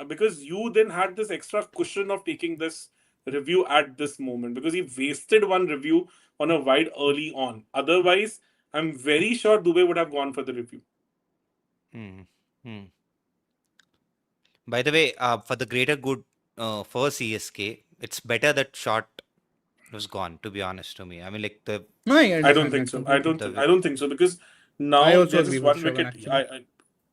because you then had this extra cushion of taking this review at this moment, because he wasted one review on a wide early on. Otherwise, I'm very sure Dubey would have gone for the review. Hmm. Hmm. By the way, for the greater good for CSK, it's better that shot was gone. To be honest, to me, I mean, like No, I I don't understand think that so. I completely. don't. the I don't think so, because I now also they're agree just with one Shravan, wicket. actually.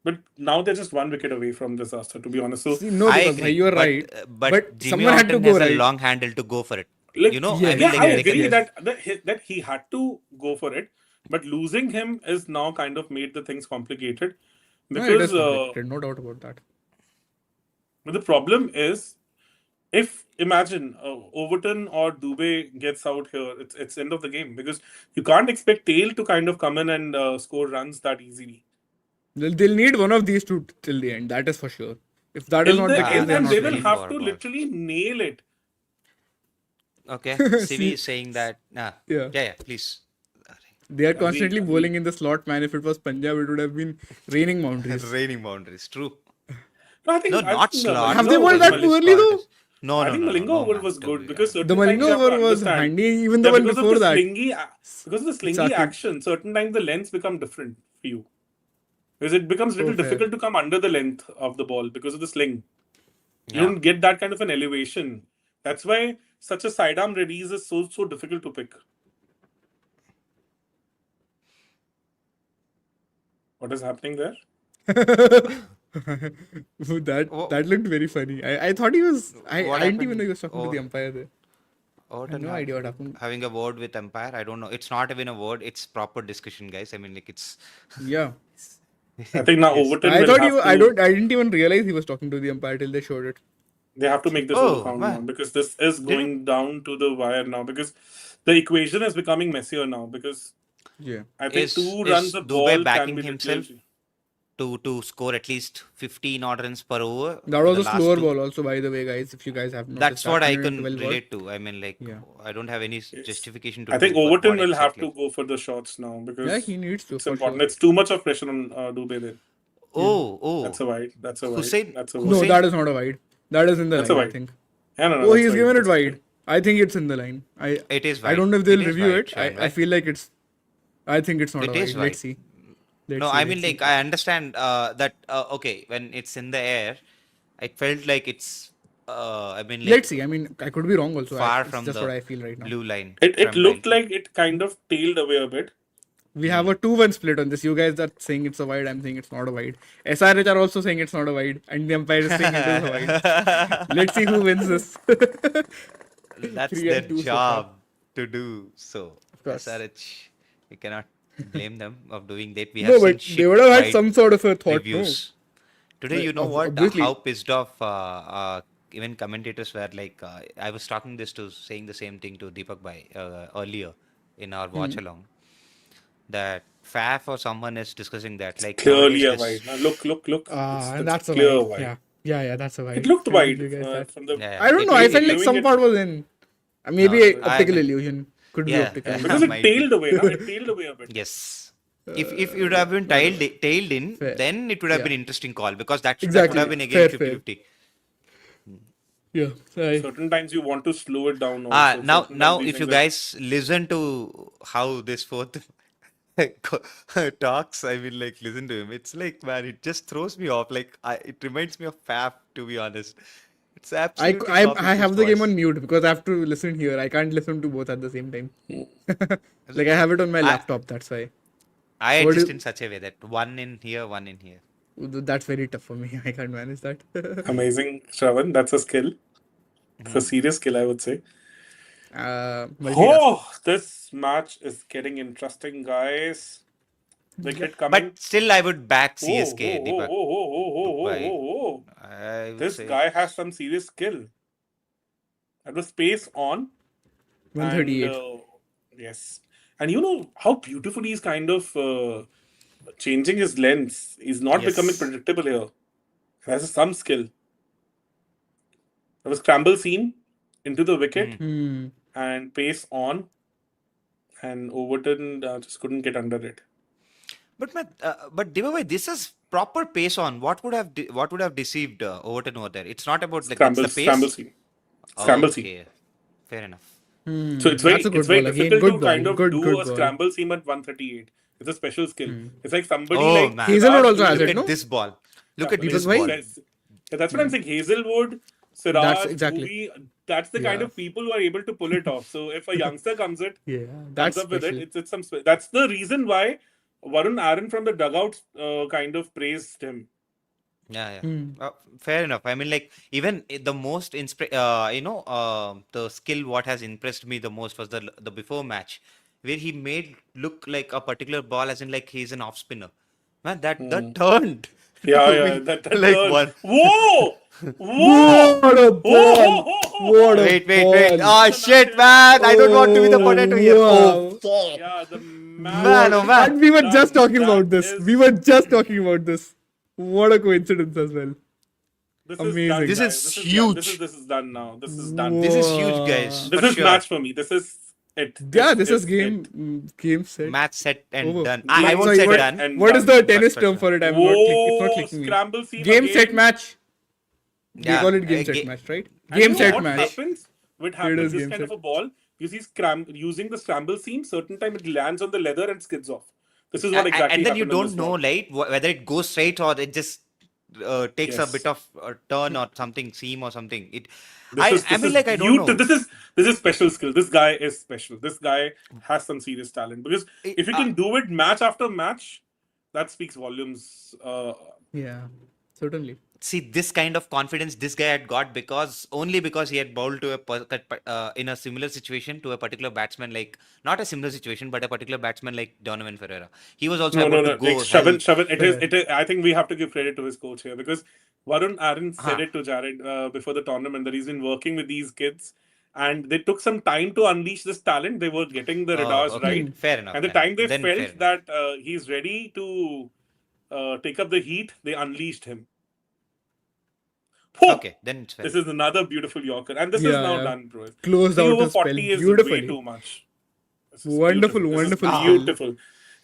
But now they're just one wicket away from disaster, to be honest. So See, no, I because agree, you are but right. But Jimmy someone had to Orton go has a right. long handle to go for it. like, You know, I Yes, mean, yeah, like I yes, they can. agree yes. that he had to go for it, but losing him is now kind of made the things complicated, No, it is because complicated. No doubt about that. but the problem is, if imagine Overton or Dubey gets out here, it's end of the game, because you can't expect Tail to kind of come in and score runs that easily. They'll need one of these two till the end. That is for sure. If that is Till not the the case, end, they are and not they will winning. have for to ball. literally nail it. Okay, CV See, is saying that. yeah. Yeah, please. They are Agreed, constantly agreed. bowling in the slot, man. If it was Punjab, it would have been raining boundaries. Raining boundaries. True. No, No, not slot. Have they Malinga bowled over that poorly though? No, I no, think no, no, Malinga no, over man. was To good, be because The certain times you Malinga have to over was understand. handy. Even the Yeah, one because of before the that. slingy Sakib. action, certain times the lengths become different for you. Because it becomes a little Oh, fair. difficult to come under the length of the ball because of the sling. You Yeah. don't get that kind of an elevation. That's why such a sidearm release is so difficult to pick. What is happening there? That looked very funny. I thought he was. I What didn't even know he happened? was talking to the umpire there. I had Overton no idea what happened. having a word with umpire. I don't know. It's not even a word. It's proper discussion, guys. I mean, like it's. Yeah. I think now Yes. Overton I will thought have I to. didn't even realize he was talking to the umpire till they showed it. They have to make this Oh overcount now, man, because this is didn't going down to the wire now, because the equation is becoming messier now, because Yeah. I think is 2 runs a Dubey ball can backing be himself declared. to score at least 15 odd runs per over That for was the a last slower two? ball also, by the way, guys. If you guys have noticed That's that, what I can 112 relate to. I mean, like Yeah. I don't have any Yes. justification to I think do, but Overton what will have exactly? to go for the shots now, Yeah, because he needs to it's for important. sure. It's too much of pressure on Dubey there. That's a Oh, wide. That's a wide. Hussein, That's a No, wide. Hussein. that is not a wide. That is in the That's a line, I wide. think. Yeah, no, Oh, that's he's wide. given it That's wide. I think it's in the line. It is I wide. don't know if It they'll is review wide, it. Sharon, I right? feel like it's. I think it's not a It is wide. wide. Let's see. No, I mean, like I understand that. Okay, when it's in the air, it felt like it's. I mean, like Let's see. I mean, I could be wrong also. far It's from just the what I feel right now. blue line. It From while looked like it kind of tailed away a bit. We have a 2-1 split on this. You guys are saying it's a wide. I'm saying it's not a wide. SRH are also saying it's not a wide. And the umpire is saying it is a wide. Let's see who wins this. that's 3 their and 2 so far. job to do. So Of course. SRH, we cannot blame them of doing that. We No, have seen but they shit would have had wide some sort of a thought, no? reviews. Today, Like, you know what? obviously. How pissed off even commentators were. Like I was talking this to saying the same thing to Deepak Bhai earlier in our watch along. That Faf or someone is discussing that. Like Clearly nowadays, a wide. Now look. And It's that's a clear wide. wide. Yeah, that's a wide. It looked I agree wide with you guys that. from the. Yeah, I don't it know. I really felt like Viewing some it- part was in. Maybe No, a I optical mean- illusion. Could be Yeah, optical. Because it might be. tailed away. Now it tailed away a bit. Yes. If it would have been tailed in, Fair. then it would have Yeah. been interesting call because that would Exactly. have been again Fair, fair. 50-50. Yeah. Certain times you want to slow it down. Also. Now Certain now times you if you think that- guys listen to how this fourth talks, I mean like listen to him. It's like man, it just throws me off. Like it reminds me of Faf, to be honest. It's absolutely perfect I have pitch the game voice. on mute because I have to listen here. I can't listen to both at the same time. Like I have it on my laptop. That's why. I What adjust do- in such a way that one in here, one in here. That's very tough for me. I can't manage that. Amazing, Shravan. That's a skill. It's a serious skill, I would say. Multitask. Oh, this match is getting interesting, guys. Big hit coming. But still, I would back Oh, CSK, oh, Deepak. oh, oh, oh, oh, By, oh, oh. I would This say. guy has some serious skill. That was space on. 138. And, yes. And you know how beautifully he's kind of changing his lens. He's not becoming Yes. predictable here. He has some skill. There was scramble seam into the wicket and pace on. And Overton just couldn't get under it. But Deepak, this is proper pace on. What would have deceived Overton over there? It's not about like it's the pace. Scramble seam. Scramble seam. Okay, fair enough. So it's very, That's a good it's very ball again. difficult Good to ball. kind of Good do ball. a scramble seam at 138. It's a special skill. It's like somebody Oh like man, Hazelwood also has look it, at no? this ball. Look Yeah, at but this Deepak ball. bhai? That's what I'm saying. Hazelwood, Siraj, That's exactly. Bhuvi, that's the kind Yeah. of people who are able to pull it off. So if a youngster comes Yeah, comes that's up with special. it, it's some. That's the reason why Varun Aaron from the dugout kind of praised him. Yeah. Fair enough. I mean, like even the most the skill what has impressed me the most was the before match where he made look like a particular ball as in like he's an off spinner. Man, that turned. Yeah, to yeah. be That like turn. one. Whoa! Whoa! What a ball! What a Wait. ball! Oh shit, man! I don't want to be the potato here. Oh, wow. Yeah, the man, oh man. And we were just talking That about this. is- We were just talking about this. What a coincidence as well. This Amazing. is done, This guys. is done. huge. This is done now. This is done. This is huge, guys. This for is sure. match for me. This is it. Yeah, this is it. game set. Match set and Over. done. Wait, I won't sorry, say what- done. and What is done. the tennis for term sure. for it? It's Whoa! not clicking me. Scramble seam Game again. set match. They Yeah, call it game uh, set ga- match, right? And Game you know set what match. happens? What is happens? This game kind set. of a ball, you see using the scramble seam, certain time it lands on the leather and skids off. This is what exactly and then you happened on don't this know, ball. like whether it goes straight or it just takes a Yes. bit of turn or something, seam or something. This I is mean, like I don't know. This is special skill. This guy is special. This guy has some serious talent because if you can do it match after match, that speaks volumes. Yeah, certainly. See, this kind of confidence this guy had got only because he had bowled to in a similar situation to a particular batsman, like not a similar situation, but a particular batsman like Donovan Ferreira. He was also able to Like go. Shavan, it is. I think we have to give credit to his coach here because Varun Aaron said it to Jared before the tournament that he's been working with these kids, and they took some time to unleash this talent. They were getting the radars okay. right, Fair enough. and the fair time they enough. Then fair felt enough. that he's ready to take up the heat, they unleashed him. Whew! Okay, then it's fair. This is another beautiful Yorker, and this is Yeah, now yeah. done, bro. Closed 3 out over his spell 40 is beautifully. way too much. This is Wonderful, beautiful. wonderful This is skill. beautiful.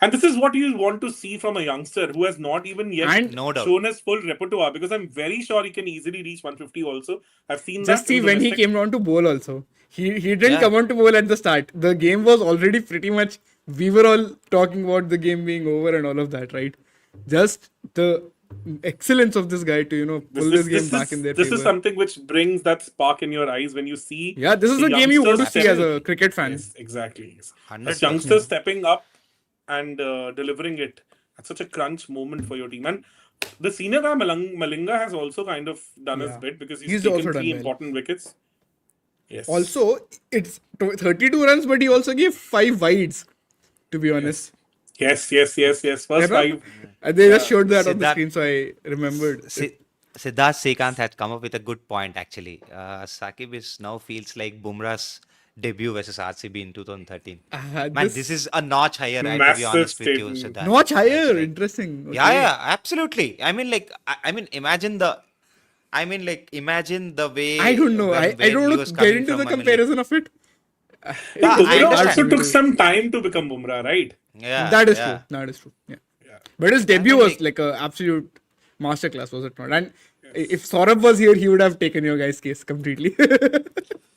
And this is what you want to see from a youngster who has not even yet And No doubt. shown his full repertoire, because I'm very sure he can easily reach 150 also. I've seen Just that see in when he domestic- came round to bowl also. He didn't Yeah. come on to bowl at the start. The game was already pretty much. We were all talking about the game being over and all of that, right? Just the excellence of this guy to pull this game back in their This favor. is something which brings that spark in your eyes when you see. Yeah, this is the a game you want to youngsters see as stepping- a cricket fan. Yes, exactly. Yes. 100%. As youngsters stepping up and delivering it at such a crunch moment for your team. And the senior guy Malinga has also kind of done his Yeah. bit because he's He's taken also done 3 well. important wickets. Yes. Also, it's 32 runs, but he also gave 5 wides, to be honest. Yes. First Yeah, 5. And they just showed that See, on the that- screen, so I remembered. Siddharth Srikanth had come up with a good point actually. Sakib now feels like Bumrah's debut versus RCB in 2013. Man, this is a notch higher, right, to be Massive honest with you, statement. Siddharth. Notch higher. It's like- Interesting. Okay. Yeah, absolutely. I mean, like, imagine the way. I don't know. where I he don't was know. Get coming into from. the I mean, like, comparison of it. I Bumrah also understand. took some time to become Bumrah, right? yeah, That is yeah. true. That is true. Yeah. But his debut mean, was like an absolute masterclass, was it not? And if Saurabh was here, he would have taken your guys' case completely.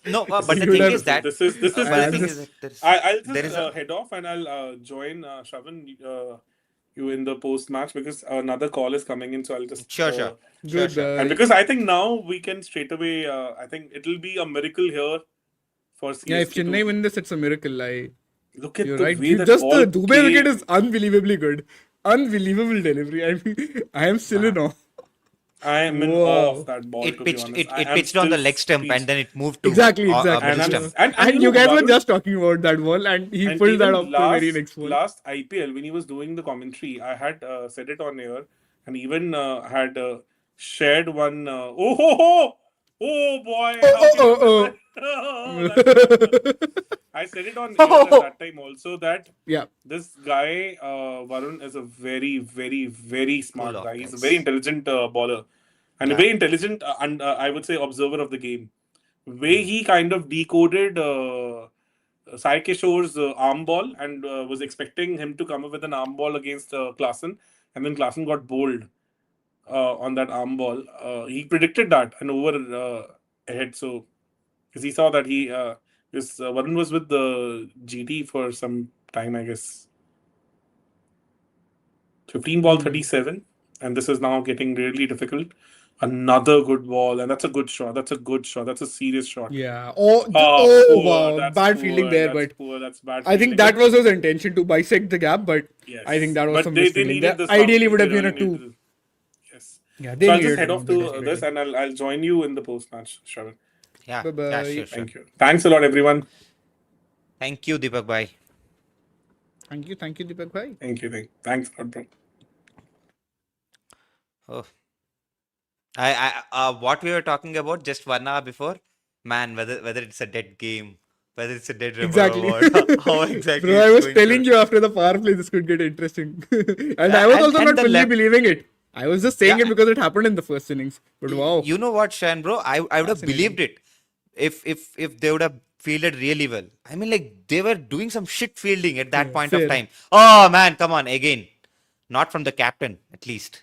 No, but You the would thing have- is that. This is but the thing this- is that I'll there just is a- head off and I'll join Shravan. you in the post match because another call is coming in. So I'll just Sure, sure. Goodbye. and because I think now we can straight away. I think it'll be a miracle here for CSK. Yeah, if Chennai to win this, it's a miracle. look at You're the right. way that Just ball the Dubey wicket came. is unbelievably good. Unbelievable delivery. I mean, I am still in awe. I am in Wow. awe of that ball. It to pitched. be honest, It pitched on the leg stump and then it moved to Exactly. middle And stump. And you you know, guys were Varun- just talking about that ball, and he and pulled that even off to the very next ball. last IPL when he was doing the commentary, I had said it on air and even had shared one. Oh boy! I said it on air at that time also that Yeah. this guy Varun is a very, very, very smart Full guy. He's a offense. very intelligent bowler and a Yeah. very intelligent and I would say observer of the game. Way he kind of decoded Sai Kishore's arm ball and was expecting him to come up with an arm ball against Klaasen, and then Klaasen got bowled on that arm ball. He predicted that and over ahead. So because he saw that Varun was with the GT for some time, I guess. 15 ball 37, and this is now getting really difficult. Another good ball, and that's a good shot. That's a good shot. That's a serious shot. Yeah. Poor, Wow. that's Bad poor, fielding there, that's but poor, that's bad I think fielding. that But was his intention to bisect the gap, but yes. I think that was But some they misfielding. needed That this ideally round. would have They been a really 2. needed- Yes. Yeah, they So I'll needed just head to off win to that this, desperately. and I'll join you in the post match, Shravan. Yeah. Bye-bye. Yeah. Sure. Sure. Thank you. Thanks a lot, everyone. Thank you, Deepak bhai. Thank you, Deepak bhai. Thanks a lot, bro. Oh. What we were talking about just 1 hour before, man, whether it's a dead game, whether it's a dead rubber Exactly. or what, how exactly. Bro, I it's was going telling to- you after the power play this could get interesting. And I was also and not the fully left- believing it. I was just saying Yeah. it because it happened in the first innings. But wow. You know what, Shan, bro? I would have Fascinating. believed it if they would have fielded really well. I mean, like they were doing some shit fielding at that point fair. of time. Oh man, come on again. Not from the captain, at least.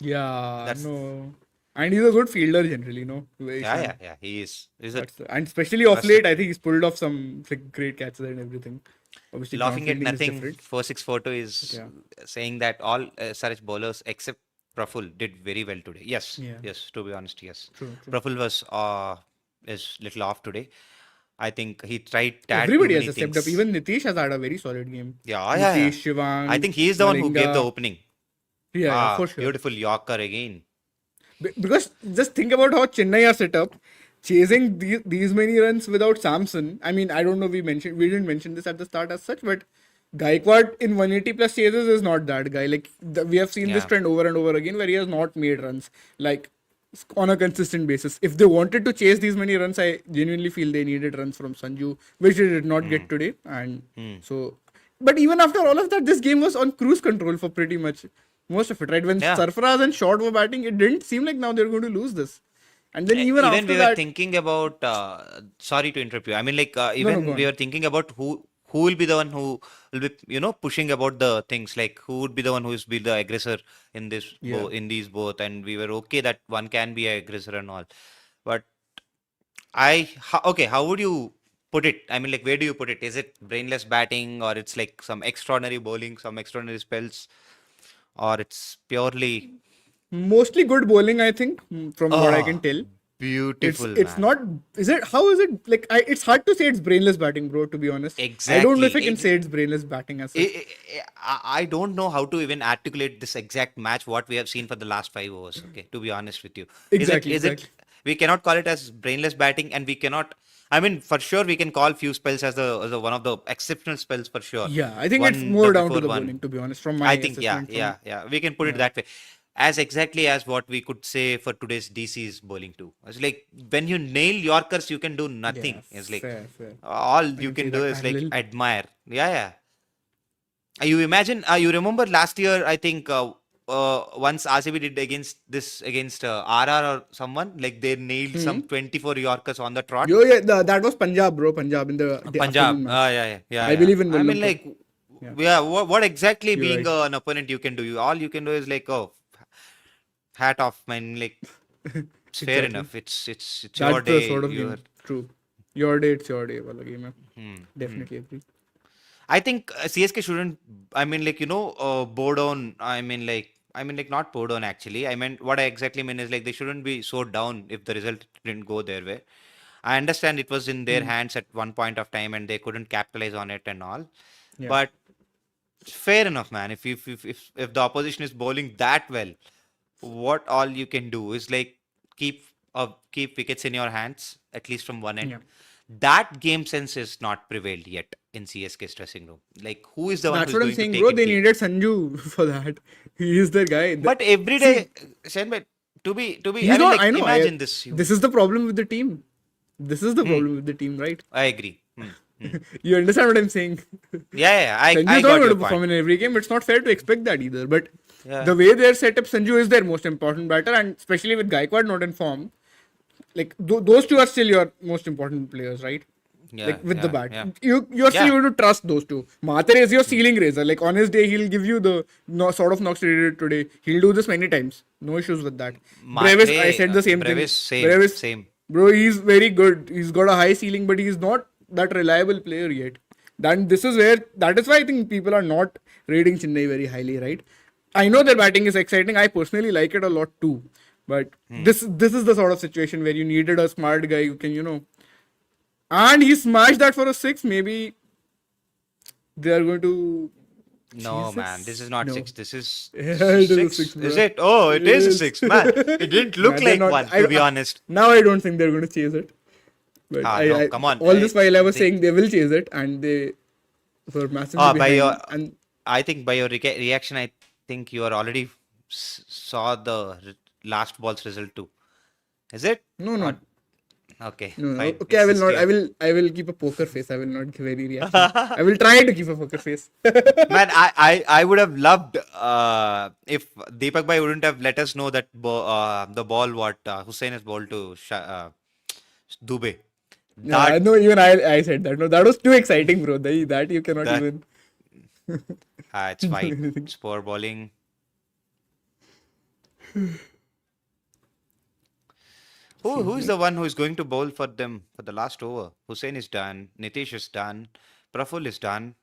Yeah, That's- no. And he's a good fielder generally, no? Yeah. He is. And especially off late, I think he's pulled off some like great catches and everything. Obviously, ground Laughing at fielding is nothing. different. 4642 is Yeah. saying that all Saraj bowlers except Praful did very well today. Yes. Yeah. Yes. To be honest, yes. True. Praful was is little off today. I think he tried tad Everybody too has many stepped up. things. Even Nitish has had a very solid game. Yeah. Nitish, Shivang. I think he is the one who gave the Malinga. opening. Yeah, for sure. Beautiful Yorker again. Because just think about how Chennai are set up, chasing these many runs without Samson. I mean, I don't know. We didn't mention this at the start as such, but Gaikwad in 180 plus chases is not that guy. Like we have seen this Yeah. trend over and over again, where he has not made runs like on a consistent basis. If they wanted to chase these many runs, I genuinely feel they needed runs from Sanju, which they did not get today. And so, but even after all of that, this game was on cruise control for pretty much most of it, right? When Yeah. Sarfaraz and Short were batting, it didn't seem like now they're going to lose this. And then even after we were that, thinking about. Sorry to interrupt you. I mean, like go even on. we were thinking about who will be the one who will be pushing about the things, like who would be the one who is be the aggressor in this in these both, and we were okay that one can be an aggressor and all, but how would you put it? I mean, like where do you put it? Is it brainless batting, or it's like some extraordinary bowling, some extraordinary spells, or it's purely mostly good bowling, I think, from what I can tell. beautiful? It's man. not. Is it? How is it? Like, it's hard to say it's brainless batting, bro. To be honest, I don't know if I can Exactly. say it's brainless batting as such. I don't know how to even articulate this exact match what we have seen for the last 5 overs. Okay, to be honest with you, Exactly, Is it? We cannot call it as brainless batting, and we cannot. I mean, for sure, we can call few spells as the one of the exceptional spells for sure. Yeah, I think One it's more down to before the one. bowling. To be honest, from my I think assessment. yeah. We can put it that way. As exactly as what we could say for today's DC's bowling too. It's like when you nail Yorkers, you can do nothing. It's like fair. all you can see do that is like parallel. admire. Yeah. You imagine, you remember last year, I think once RCB did against RR or someone, like they nailed some 24 Yorkers on the trot. That was Punjab, bro. Punjab in the Punjab. afternoon match. Yeah. I believe in I mean, Vallabh. like, what exactly You're being right. an opponent you can do? All you can do is like, hat off, man. Like, it's fair enough. It's your That's the day. sort of you're- game. True. Your day, it's your day. Wala game. Definitely agree. I think CSK shouldn't. I mean, like bow down. Not bow down actually. I meant what I exactly mean is like they shouldn't be so down if the result didn't go their way. I understand it was in their hands at one point of time and they couldn't capitalize on it and all. Yeah. But fair enough, man. If the opposition is bowling that well, what all you can do is like keep wickets in your hands at least from one end. Yeah. That game sense is not prevailed yet in CSK's dressing room. Like who is the one That's who's what I'm going to saying, take bro. it They deep? needed Sanju for that. He is the guy. But every day, Shen, but to be, He's I mean, not. like, I know. imagine this. This is the problem with the team. This is the problem with the team, right? I agree. You understand what I'm saying? Yeah, I Sanju's got not your going to point. perform in every game. It's not fair to expect that either. But Yeah. the way they're set up, Sanju is their most important batter, and especially with Gaikwad not in form, like those two are still your most important players, right? Yeah, Like with the bat, yeah. you're still Yeah. going to trust those two. Mathur is your ceiling raiser. Like on his day, he'll give you the sort of knocks he did today. He'll do this many times. No issues with that. Brevis, I said the same Brevis, thing. same, Brevis, same. bro, he's very good. He's got a high ceiling, but he's not that reliable player yet. Then that is why I think people are not rating Chennai very highly, right? I know their batting is exciting. I personally like it a lot too. But this is the sort of situation where you needed a smart guy who can, and he smashed that for a six. Maybe they are going to. No, Jesus. man, this is not No. six. This is Yeah, it is a six. six, bro. Is it? Oh, it is a Yes. six, man. It didn't look Nah, they're like not- one, I- to be honest. Now I don't think they're going to chase it. But No, come on. All this while I was They- saying they will chase it, and they were massively by behind. your, And I think by your reaction, I think you are already saw the last ball's result too. Is it? no. Or- okay. No, fine. okay, I will It's not. just I will keep a poker face. I will not give any reaction. I will try to keep a poker face. Man, I would have loved if Deepak Bhai wouldn't have let us know that the ball what Hussein has bowled to Dubey. Yeah, no, even I said that. No, that was too exciting, bro. That you cannot That- even. It's fine. It's poor bowling. Who is the one who is going to bowl for them for the last over? Hussein is done. Nitish is done. Praful is done.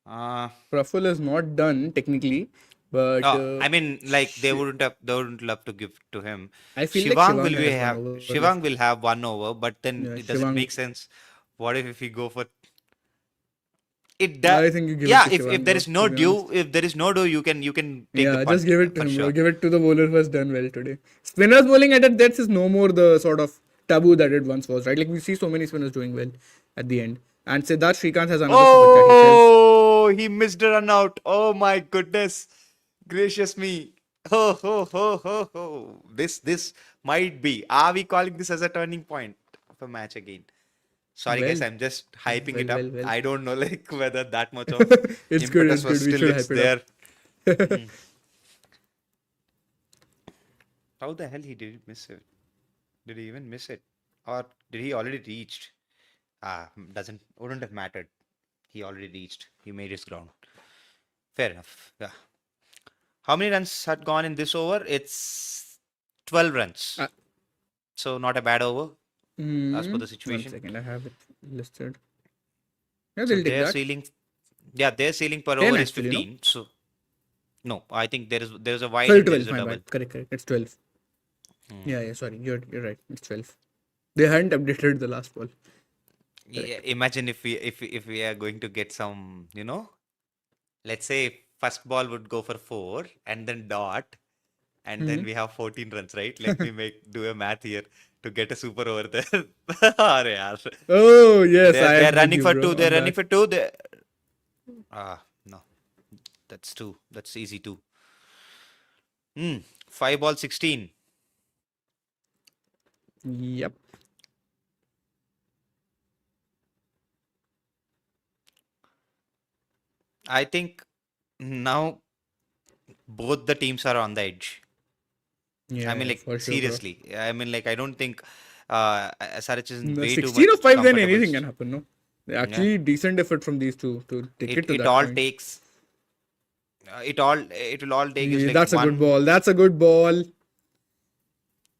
Praful is not done technically, but I mean, like they wouldn't love to give to him. I feel like Shivang Shivang will has have one over Shivang will have one over, but then Yeah, it doesn't Shivang- make sense. What if we go for it? I think you give it Yeah, to if Shivang, there bro, is no to be due, if there is no due, you can take yeah, the just punt give it to for him. Bro. sure. Give it to the bowler who has done well today. Spinners bowling at depths is no more the sort of taboo that it once was, right? Like we see so many spinners doing well at the end. And Siddharth Srikanth has another super chat. He says, Oh, he missed a run out. Oh my goodness. Gracious me. Oh. This might be. Are we calling this as a turning point of a match again? Sorry, guys, Well, I'm just hyping it up. well. I don't know like whether that much of It's good, impetus it's was good. We still should it's hype it there. up. How the hell he did miss it? Did he even miss it? Or did he already reached? Wouldn't have mattered. He already reached. He made his ground. Fair enough. Yeah. How many runs had gone in this over? It's 12 runs. So not a bad over as per the 1 situation. second, I have it listed. Yeah, So they'll take their that. ceiling, their ceiling per 10 over is actually, no? 15. So no, I think there's a wide 12, and there's 12. a My double. bad. Correct. It's 12. Yeah, sorry. You're right. It's 12. They hadn't updated the last ball. Yeah, imagine if we are going to get some, let's say first ball would go for 4 and then dot and then we have 14 runs, right? Let me do a math here to get a super over there. Arey yaar. Oh, yes. They're am running with for you, 2. bro, They're on running that. for 2. No. That's 2. That's easy 2. 5 ball 16. Yep. I think now both the teams are on the edge. Yeah, I mean, like, for sure, bro. seriously. I mean, like, I don't think SRH is in way too 16 much of 5, then comfortable. anything can happen, no? Actually, decent effort from these two to take it to It that all point. takes. It will all take is Yeah, like that's a one. good ball. That's a good ball.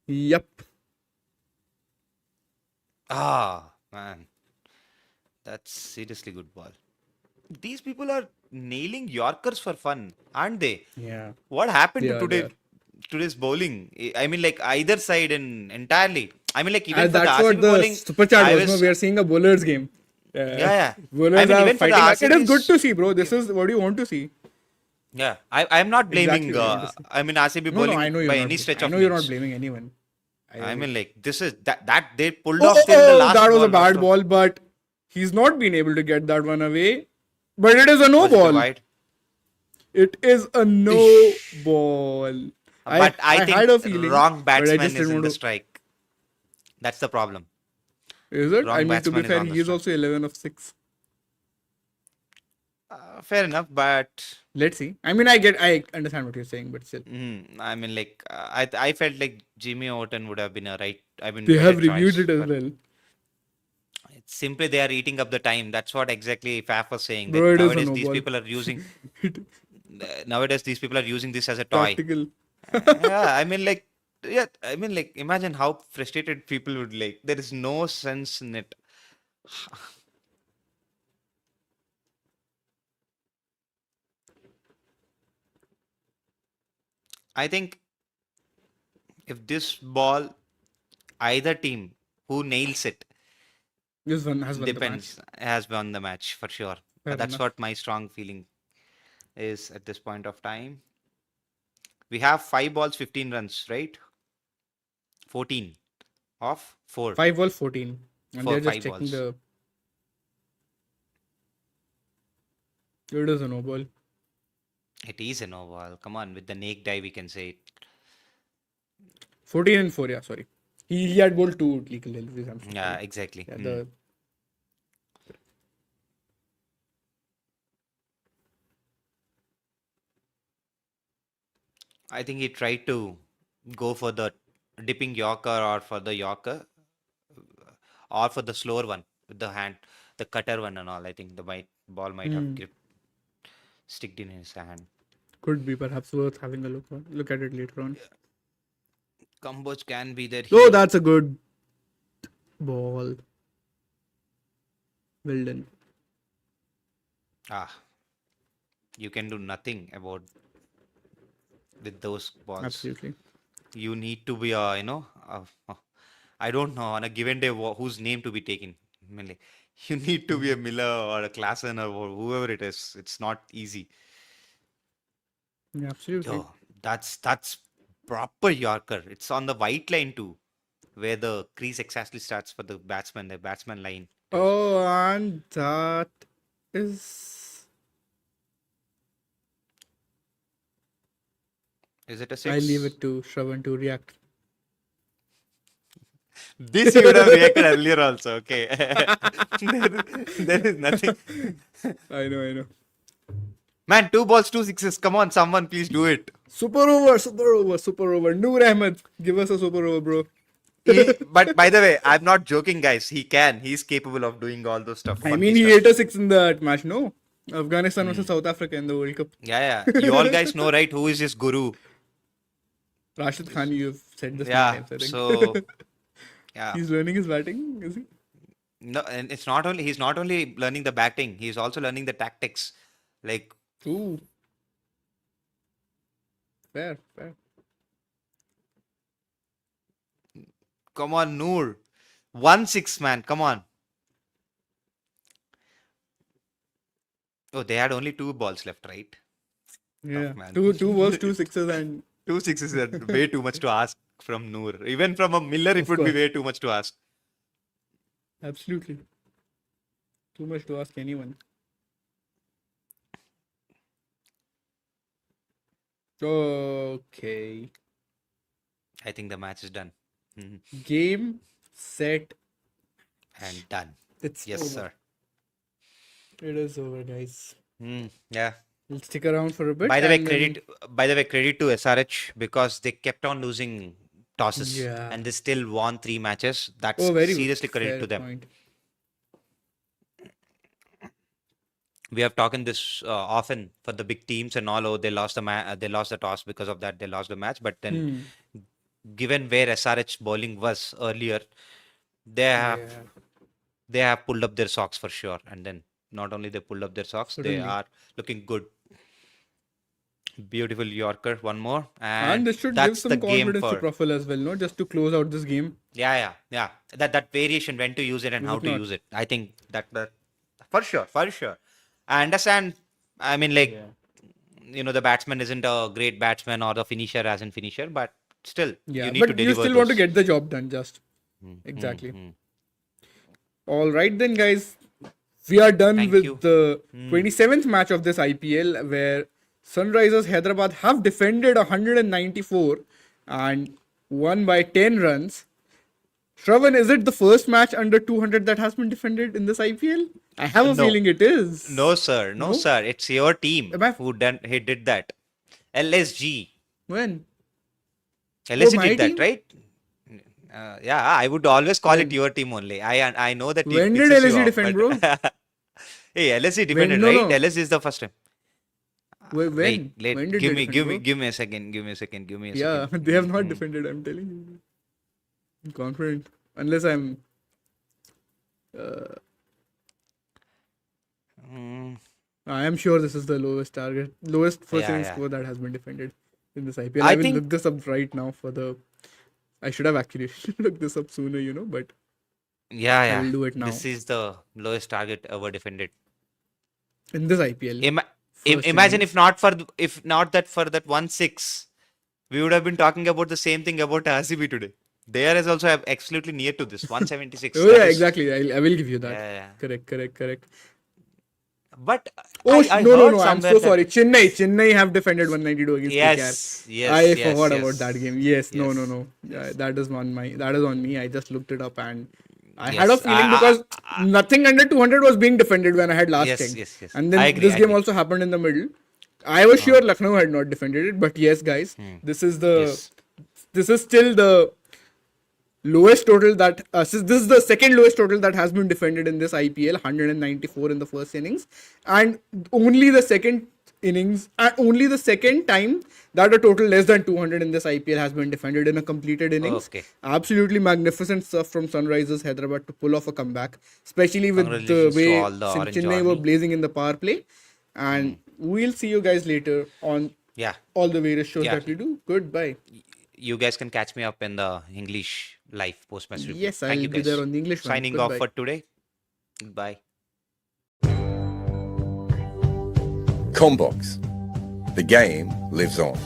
Yep. Ah, man, that's seriously good ball. these people are nailing Yorkers for fun, aren't they? Yeah. What happened They to are, they are. today's bowling? I mean, like either side and entirely. I mean, like even And for the that's RCB what the bowling, super chat I was. No, was we are seeing a bowler's game. yeah. I Bowlers mean, are even for the fighting back. It is good RCBs, to see, bro. This is what you want to see. yeah. I'm not Exactly blaming. what you want to see. I mean, RCB No, bowling I know you're by not. any stretch I of know you're not means. blaming anyone. I mean, like this is that they pulled Oh, off oh, till the oh, last that was ball. a bad most of- ball, but he's not been able to get that one away. But it is a no Was it a ball. wide? It is a no ball. But I think had a feeling, wrong but I batsman just is didn't in want the to. strike. That's the problem. Is it? Wrong I mean, to be batsman is fair, on the he is strike. also 11 of 6. Fair enough, but Let's see. I mean, I understand what you're saying, but still. I mean, like I felt like Jimmy Orton would have been a right. I mean, They better have reviewed choice, it as but well. it's simply they are eating up the time. That's what exactly Faf was saying. Bro, That it is a nowadays no these ball. people are using It- nowadays these people are using this as a toy. Tactical. Yeah, I mean, like yeah, I mean, like imagine how frustrated people would like. There is no sense in it. I think if this ball, either team who nails it This one has won the match. depends has won the match for sure. Fair That's enough. what my strong feeling is at this point of time. We have 5 balls, 15 runs, right? 14 off 4. 5 balls, 14. And For they're just 5 checking balls. the. It is a no ball. It is a no ball. Come on, with the naked eye, we can say it. 14 and 4, yeah, sorry. He had bowled 2 legal deliveries. I'm so Yeah, sorry. exactly. Yeah, Mm. the I think he tried to go for the dipping Yorker or for the Yorker or for the slower one with the hand, the cutter one and all. I think the ball might have sticked in his hand. could be perhaps worth having a look at it later on. Kamboj can be there. Oh, that's a good ball. Well done. You can do nothing about with those balls. Absolutely. You need to be I don't know on a given day whose name to be taken. I mean, like, you need to be a Miller or a Klassen or whoever it is. It's not easy. Yeah, absolutely. Yo, that's proper Yorker. It's on the white line too, where the crease exactly starts for the batsman line. Oh, and that is. Is it a 6? I leave it to Shravan to react. This you would have reacted earlier also. Okay. there is nothing. I know. Man, 2 balls, 2 sixes. Come on, someone please do it. Super over. Noor Ahmed, give us a super over, bro. But by the way, I'm not joking, guys. He's capable of doing all those stuff. I funky mean, he stuff. hit a 6 in that match, no? Afghanistan versus South Africa in the World Cup. Yeah. You all guys know, right? Who is his guru? Rashid Khan, you've said this many Yeah. times, I think. So, yeah. He's learning his batting, is he? No, and he's not only learning the batting, he's also learning the tactics. Like, Ooh. Fair. come on, Noor. 1-6, man. Come on. Oh, they had only 2 balls left, right? Yeah. man. Two balls, 2 sixes, and 2 sixes are way too much to ask from Noor. Even from a Miller, it Of would be course. way too much to ask. absolutely. Too much to ask anyone. Okay. I think the match is done. Mhm. Game, set. And done. It's Yes, over. sir. It is over, guys. Yeah. We'll stick around for a bit. By the way, and then- credit to SRH because they kept on losing tosses Yeah. and they still won 3 matches. That's Oh, very seriously credit fair to them. point. We have talked this often for the big teams and all. Oh, they lost the toss because of that. They lost the match. But then, given where SRH bowling was earlier, they have Yeah. they have pulled up their socks for sure. And then not only they pulled up their socks, they Certainly. are looking good. Beautiful Yorker, one more, And this should give that's some the game confidence to for. Profil as well, no? Just to close out this game. Yeah. That variation, when to use it and Is how it to not? use it. I think that for sure. I understand. I mean, like, the batsman isn't a great batsman or the finisher as in finisher, but still, Yeah, you need to but you deliver still want to those. get the job done, just. Exactly. All right, then, guys. We are done Thank with you. the 27th match of this IPL, where Sunrisers Hyderabad have defended 194 and won by 10 runs. Shravan, is it the first match under 200 that has been defended in this IPL? I have a No. feeling it is. No, sir. No, sir. It's your team Am I- who did that. LSG. When? LSG my did that, team? right? Yeah, I would always call it your team only. I know that. When it did pisses you LSG off, defend, bro? but- Hey, LSG defended, no, right? no. LSG is the first time. When? Wait. When did Give they me, defend, give bro? me, give me a second. Give me a second. Yeah, they have not defended, I'm telling you. I'm confident. Unless I'm... I am sure this is the lowest first inning Yeah. score that has been defended in this IPL. I I will think- look this up right now for the... I should have actually looked this up sooner, but Yeah. I will do it now. This is the lowest target ever defended. In this IPL. Imagine if not that for that 1-6, we would have been talking about the same thing about RCB today. There is also absolutely near to this 176. Oh That yeah, is- exactly. I will give you that. Yeah. Correct. But Oh I no! heard I'm somewhere so that- sorry. Chennai have defended 192 against Yes, KKR. yes, I yes, forgot yes. about that game. Yes, Yes. no. Yeah, that is on me. I just looked it up and I had a Yes, feeling because nothing under 200 was being defended when I had last Yes, checked. yes. And then I agree, this I game agree. also happened in the middle. I was sure Lucknow had not defended it, but yes, guys, this is Yes. still the lowest total that this is the second lowest total that has been defended in this IPL, 194 in the first innings, and only the second time that a total less than 200 in this IPL has been defended in a completed innings. Okay. Absolutely magnificent stuff from Sunrisers Hyderabad to pull off a comeback, especially with the Congratulations to way all the Orange Chennai were Army. blazing in the power play. And we'll see you guys later on Yeah. all the various shows Yeah. that we do. Goodbye. You guys can catch me up in the English live post-match review. Yes, Thank I'll you be guys. there on the English one. Signing off Goodbye. for today. Goodbye. Combox. The game lives on.